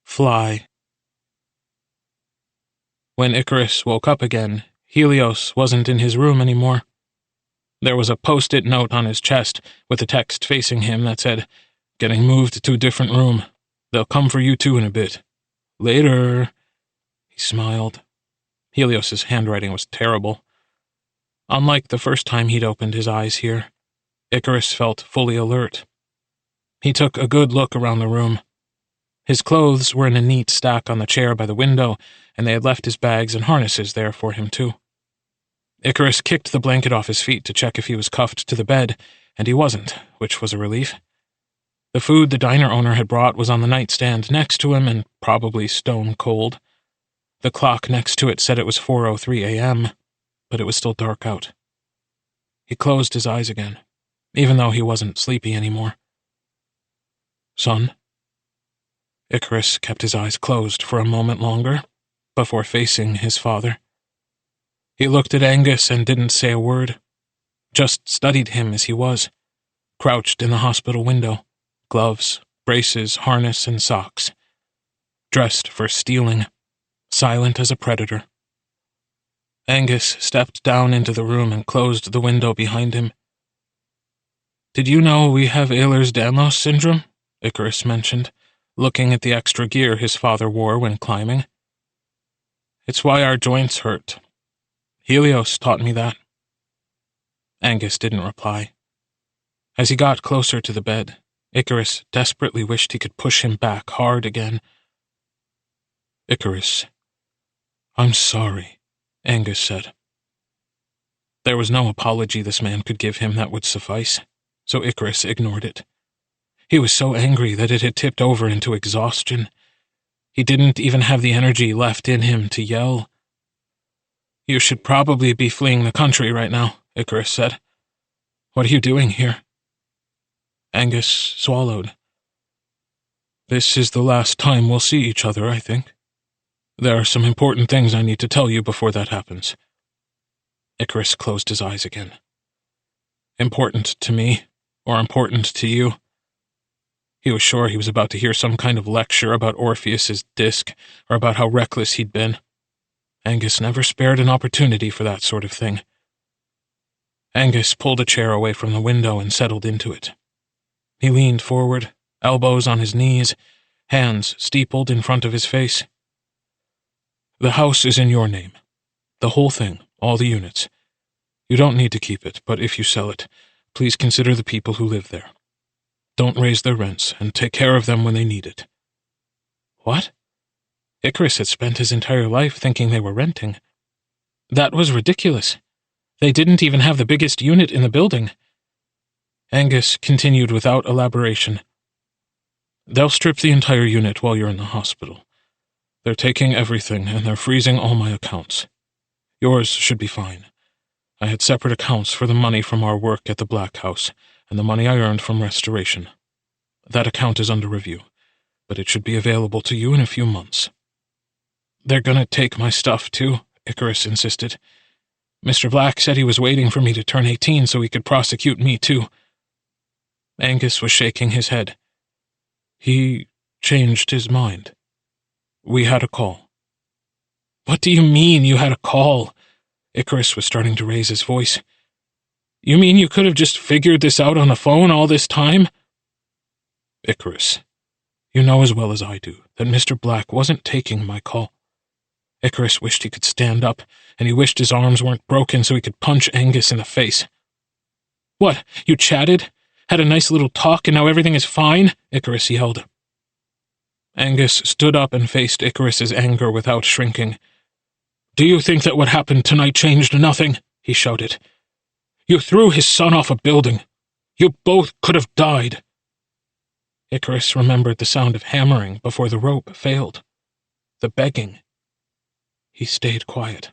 Speaker 1: Fly. When Icarus woke up again, Helios wasn't in his room anymore. There was a post-it note on his chest with a text facing him that said, Getting moved to a different room. They'll come for you too in a bit. Later. He smiled. Helios's handwriting was terrible. Unlike the first time he'd opened his eyes here, Icarus felt fully alert. He took a good look around the room. His clothes were in a neat stack on the chair by the window, and they had left his bags and harnesses there for him too. Icarus kicked the blanket off his feet to check if he was cuffed to the bed, and he wasn't, which was a relief. The food the diner owner had brought was on the nightstand next to him and probably stone cold. The clock next to it said it was 4:03 a.m., but it was still dark out. He closed his eyes again, even though he wasn't sleepy anymore. Son? Icarus kept his eyes closed for a moment longer, before facing his father. He looked at Angus and didn't say a word, just studied him as he was, crouched in the hospital window, gloves, braces, harness, and socks, dressed for stealing, silent as a predator. Angus stepped down into the room and closed the window behind him. Did you know we have Ehlers-Danlos syndrome? Icarus mentioned, looking at the extra gear his father wore when climbing. It's why our joints hurt. Helios taught me that. Angus didn't reply. As he got closer to the bed, Icarus desperately wished he could push him back hard again. Icarus, I'm sorry, Angus said. There was no apology this man could give him that would suffice, so Icarus ignored it. He was so angry that it had tipped over into exhaustion. He didn't even have the energy left in him to yell. You should probably be fleeing the country right now, Icarus said. What are you doing here? Angus swallowed. This is the last time we'll see each other, I think. There are some important things I need to tell you before that happens. Icarus closed his eyes again. Important to me, or important to you? He was sure he was about to hear some kind of lecture about Orpheus's disc, or about how reckless he'd been. Angus never spared an opportunity for that sort of thing. Angus pulled a chair away from the window and settled into it. He leaned forward, elbows on his knees, hands steepled in front of his face. The house is in your name. The whole thing, all the units. You don't need to keep it, but if you sell it, please consider the people who live there. Don't raise their rents, and take care of them when they need it. What? Icarus had spent his entire life thinking they were renting. That was ridiculous. They didn't even have the biggest unit in the building. Angus continued without elaboration. They'll strip the entire unit while you're in the hospital. They're taking everything, and they're freezing all my accounts. Yours should be fine. I had separate accounts for the money from our work at the Black House, and the money I earned from restoration. That account is under review, but it should be available to you in a few months. They're gonna take my stuff, too, Icarus insisted. Mr. Black said he was waiting for me to turn 18 so he could prosecute me, too. Angus was shaking his head. He changed his mind. We had a call. What do you mean you had a call? Icarus was starting to raise his voice. You mean you could have just figured this out on the phone all this time? Icarus, you know as well as I do that Mr. Black wasn't taking my call. Icarus wished he could stand up, and he wished his arms weren't broken so he could punch Angus in the face. What, you chatted? Had a nice little talk and now everything is fine? Icarus yelled. Angus stood up and faced Icarus's anger without shrinking. Do you think that what happened tonight changed nothing? He shouted. You threw his son off a building. You both could have died. Icarus remembered the sound of hammering before the rope failed. The begging. He stayed quiet.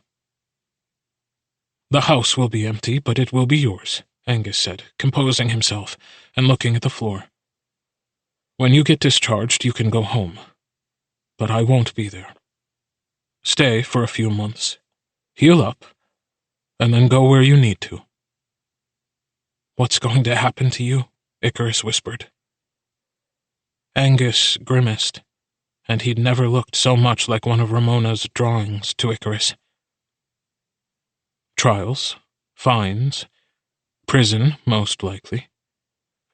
Speaker 1: The house will be empty, but it will be yours, Angus said, composing himself and looking at the floor. When you get discharged, you can go home. But I won't be there. Stay for a few months, heal up, and then go where you need to. What's going to happen to you? Icarus whispered. Angus grimaced, and he'd never looked so much like one of Ramona's drawings to Icarus. Trials, fines, prison, most likely.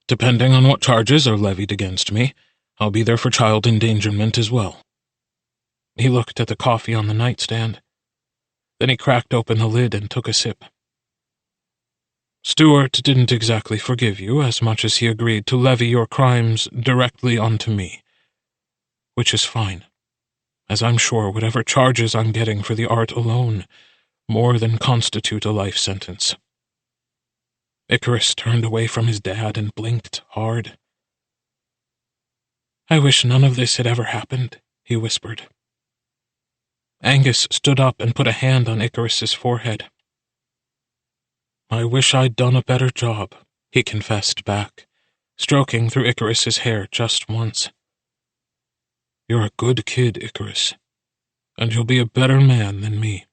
Speaker 1: Depending on what charges are levied against me, I'll be there for child endangerment as well. He looked at the coffee on the nightstand. Then he cracked open the lid and took a sip. Stuart didn't exactly forgive you as much as he agreed to levy your crimes directly onto me. Which is fine, as I'm sure whatever charges I'm getting for the art alone more than constitute a life sentence. Icarus turned away from his dad and blinked hard. I wish none of this had ever happened, he whispered. Angus stood up and put a hand on Icarus's forehead. I wish I'd done a better job, he confessed back, stroking through Icarus's hair just once. You're a good kid, Icarus, and you'll be a better man than me.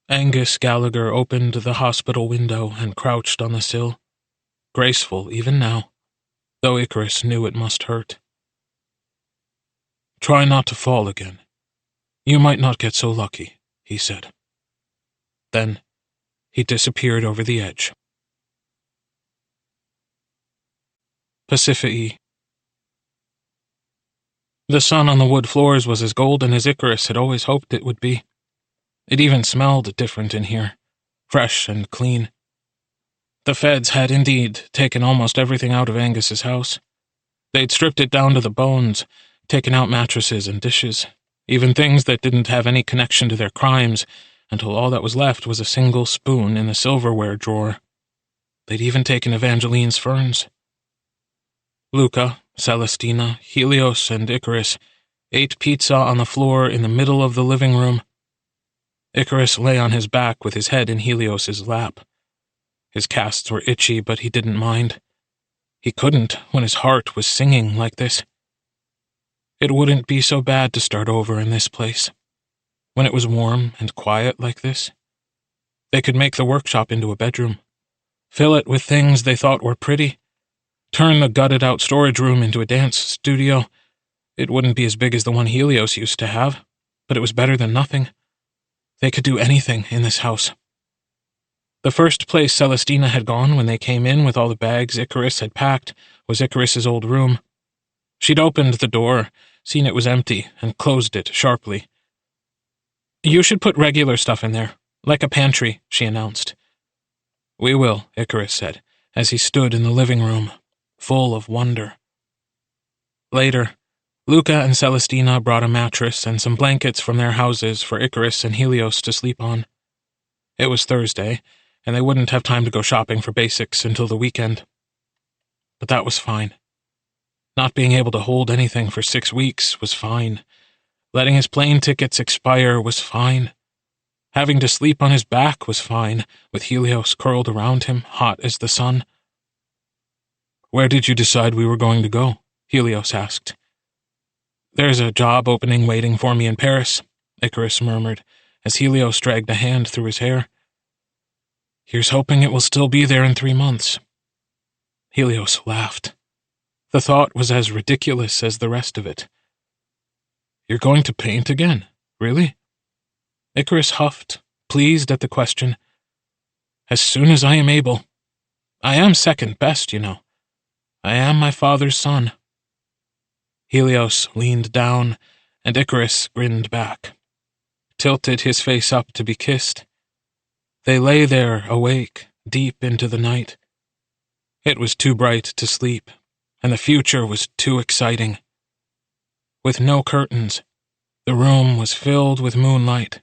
Speaker 1: Angus Gallagher opened the hospital window and crouched on the sill, graceful even now, though Icarus knew it must hurt. Try not to fall again. You might not get so lucky, he said. Then he disappeared over the edge. Pasiphae. The sun on the wood floors was as golden as Icarus had always hoped it would be. It even smelled different in here, fresh and clean. The feds had indeed taken almost everything out of Angus's house. They'd stripped it down to the bones, taken out mattresses and dishes, even things that didn't have any connection to their crimes, until all that was left was a single spoon in the silverware drawer. They'd even taken Evangeline's ferns. Luca, Celestina, Helios, and Icarus ate pizza on the floor in the middle of the living room. Icarus lay on his back with his head in Helios's lap. His casts were itchy, but he didn't mind. He couldn't when his heart was singing like this. It wouldn't be so bad to start over in this place, when it was warm and quiet like this. They could make the workshop into a bedroom, fill it with things they thought were pretty, turn the gutted-out storage room into a dance studio. It wouldn't be as big as the one Helios used to have, but it was better than nothing. They could do anything in this house. The first place Celestina had gone when they came in with all the bags Icarus had packed was Icarus's old room. She'd opened the door, seen it was empty, and closed it sharply. You should put regular stuff in there, like a pantry, she announced. We will, Icarus said, as he stood in the living room, full of wonder. Later, Luca and Celestina brought a mattress and some blankets from their houses for Icarus and Helios to sleep on. It was Thursday, and they wouldn't have time to go shopping for basics until the weekend. But that was fine. Not being able to hold anything for 6 weeks was fine. Letting his plane tickets expire was fine. Having to sleep on his back was fine, with Helios curled around him, hot as the sun. "Where did you decide we were going to go?" Helios asked. "There's a job opening waiting for me in Paris," Icarus murmured, as Helios dragged a hand through his hair. "Here's hoping it will still be there in 3 months." Helios laughed. The thought was as ridiculous as the rest of it. "You're going to paint again? Really?" Icarus huffed, pleased at the question. "As soon as I am able. I am second best, you know. I am my father's son." Helios leaned down, and Icarus grinned back, tilted his face up to be kissed. They lay there, awake, deep into the night. It was too bright to sleep, and the future was too exciting. With no curtains, the room was filled with moonlight,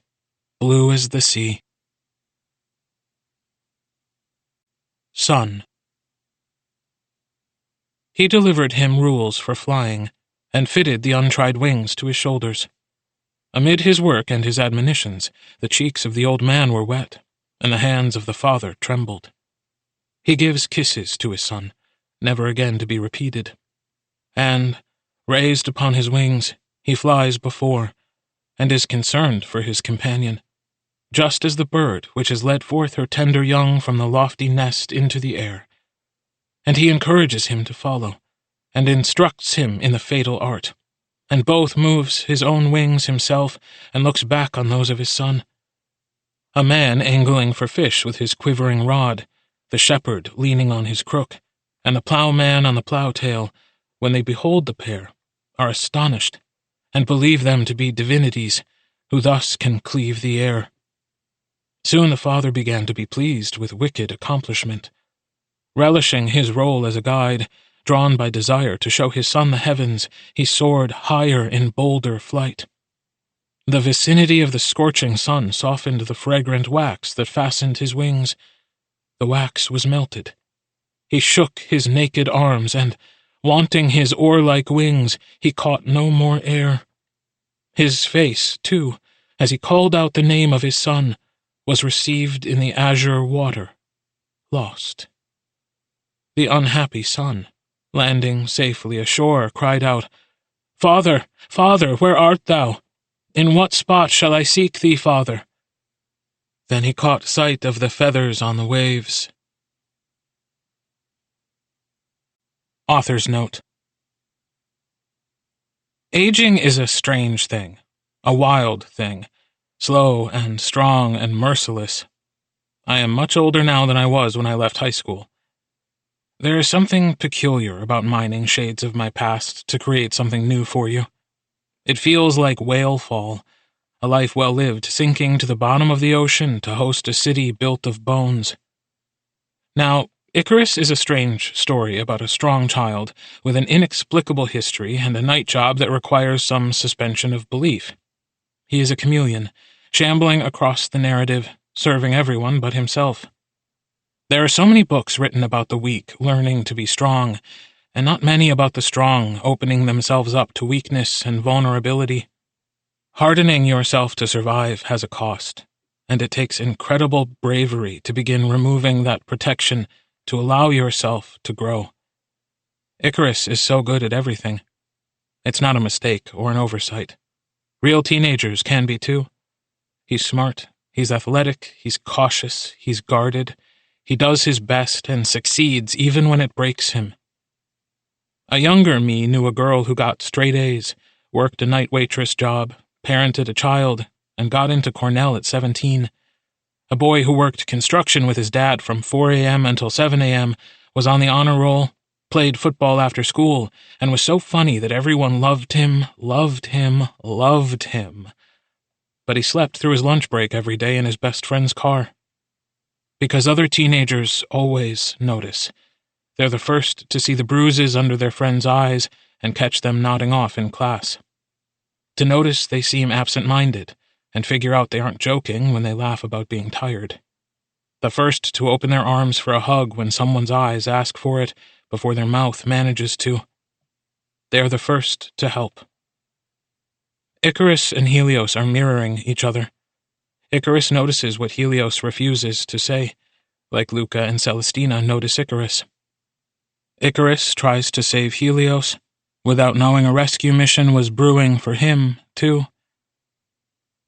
Speaker 1: blue as the sea. Sun. He delivered him rules for flying, and fitted the untried wings to his shoulders. Amid his work and his admonitions, the cheeks of the old man were wet, and the hands of the father trembled. He gives kisses to his son, never again to be repeated. And, raised upon his wings, he flies before, and is concerned for his companion, just as the bird which has led forth her tender young from the lofty nest into the air. And he encourages him to follow, and instructs him in the fatal art, and both moves his own wings himself and looks back on those of his son. A man angling for fish with his quivering rod, the shepherd leaning on his crook, and the ploughman on the plough-tail, when they behold the pair, are astonished, and believe them to be divinities, who thus can cleave the air. Soon the father began to be pleased with wicked accomplishment. Relishing his role as a guide, drawn by desire to show his son the heavens, he soared higher in bolder flight. The vicinity of the scorching sun softened the fragrant wax that fastened his wings. The wax was melted. He shook his naked arms, and, wanting his oar-like wings, he caught no more air. His face, too, as he called out the name of his son, was received in the azure water, lost. The unhappy son, landing safely ashore, cried out, "Father, father, where art thou? In what spot shall I seek thee, father?" Then he caught sight of the feathers on the waves. Author's note. Aging is a strange thing, a wild thing, slow and strong and merciless. I am much older now than I was when I left high school. There is something peculiar about mining shades of my past to create something new for you. It feels like whale fall, a life well lived sinking to the bottom of the ocean to host a city built of bones. Now, Icarus is a strange story about a strong child with an inexplicable history and a night job that requires some suspension of belief. He is a chameleon, shambling across the narrative, serving everyone but himself. There are so many books written about the weak learning to be strong, and not many about the strong opening themselves up to weakness and vulnerability. Hardening yourself to survive has a cost, and it takes incredible bravery to begin removing that protection to allow yourself to grow. Icarus is so good at everything. It's not a mistake or an oversight. Real teenagers can be too. He's smart, he's athletic, he's cautious, he's guarded. He does his best and succeeds even when it breaks him. A younger me knew a girl who got straight A's, worked a night waitress job, parented a child, and got into Cornell at 17. A boy who worked construction with his dad from 4 a.m. until 7 a.m., was on the honor roll, played football after school, and was so funny that everyone loved him, loved him, loved him. But he slept through his lunch break every day in his best friend's car. Because other teenagers always notice. They're the first to see the bruises under their friends' eyes and catch them nodding off in class. To notice they seem absent-minded and figure out they aren't joking when they laugh about being tired. the first to open their arms for a hug when someone's eyes ask for it before their mouth manages to. They are the first to help. Icarus and Helios are mirroring each other. Icarus notices what Helios refuses to say, like Luca and Celestina notice Icarus. Icarus tries to save Helios, without knowing a rescue mission was brewing for him, too.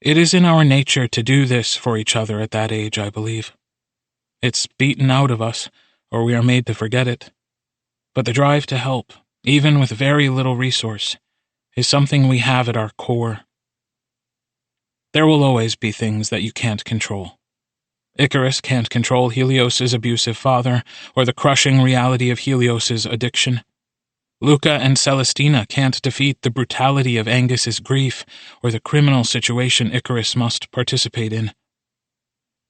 Speaker 1: It is in our nature to do this for each other at that age, I believe. It's beaten out of us, or we are made to forget it. But the drive to help, even with very little resource, is something we have at our core. There will always be things that you can't control. Icarus can't control Helios's abusive father, or the crushing reality of Helios's addiction. Luca and Celestina can't defeat the brutality of Angus's grief, or the criminal situation Icarus must participate in.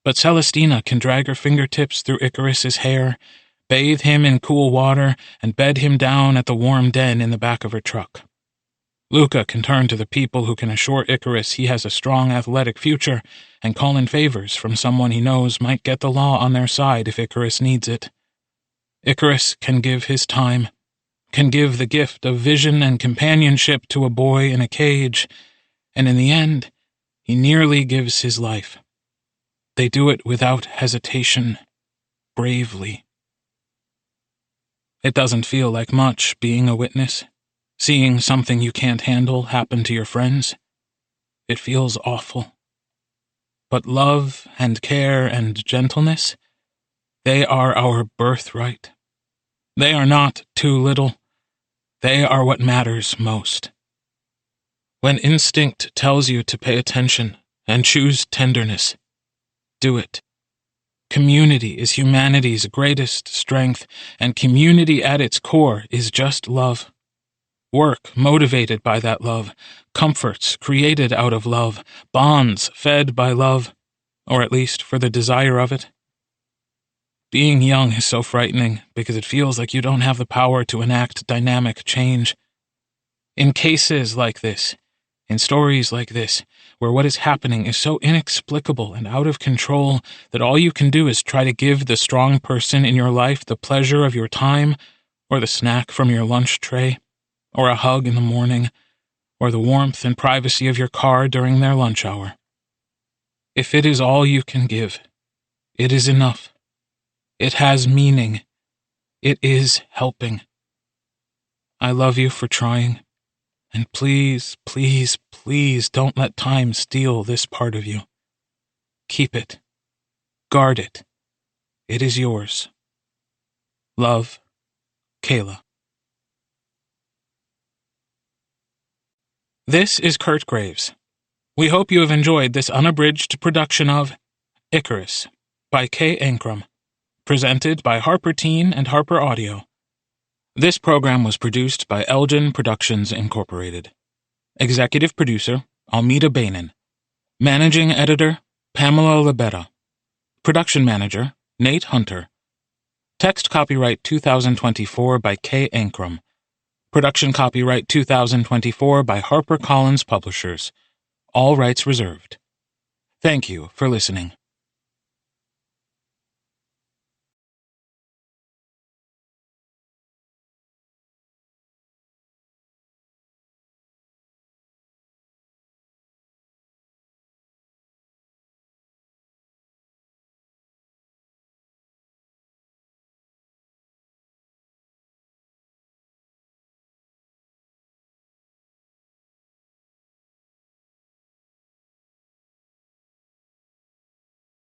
Speaker 1: But Celestina can drag her fingertips through Icarus's hair, bathe him in cool water, and bed him down at the warm den in the back of her truck. Luca can turn to the people who can assure Icarus he has a strong athletic future and call in favors from someone he knows might get the law on their side if Icarus needs it. Icarus can give his time, can give the gift of vision and companionship to a boy in a cage, and in the end, he nearly gives his life. They do it without hesitation, bravely. It doesn't feel like much being a witness, seeing something you can't handle happen to your friends. It feels awful. But love and care and gentleness, they are our birthright. They are not too little. They are what matters most. When instinct tells you to pay attention and choose tenderness, do it. Community is humanity's greatest strength, and community at its core is just love. Work motivated by that love, comforts created out of love, bonds fed by love, or at least for the desire of it. Being young is so frightening because it feels like you don't have the power to enact dynamic change. In cases like this, in stories like this, where what is happening is so inexplicable and out of control that all you can do is try to give the strong person in your life the pleasure of your time, or the snack from your lunch tray, or a hug in the morning, or the warmth and privacy of your car during their lunch hour. If it is all you can give, it is enough. It has meaning. It is helping. I love you for trying, and please, please, please don't let time steal this part of you. Keep it. Guard it. It is yours. Love, Kayla. This is Kurt Graves. We hope you have enjoyed this unabridged production of Icarus by K. Ancrum, presented by Harper Teen and Harper Audio. This program was produced by Elgin Productions, Incorporated. Executive producer, Almeda Bainan. Managing editor, Pamela Libetta. Production manager, Nate Hunter. Text copyright 2024 by K. Ancrum. Production copyright 2024 by HarperCollins Publishers. All rights reserved. Thank you for listening.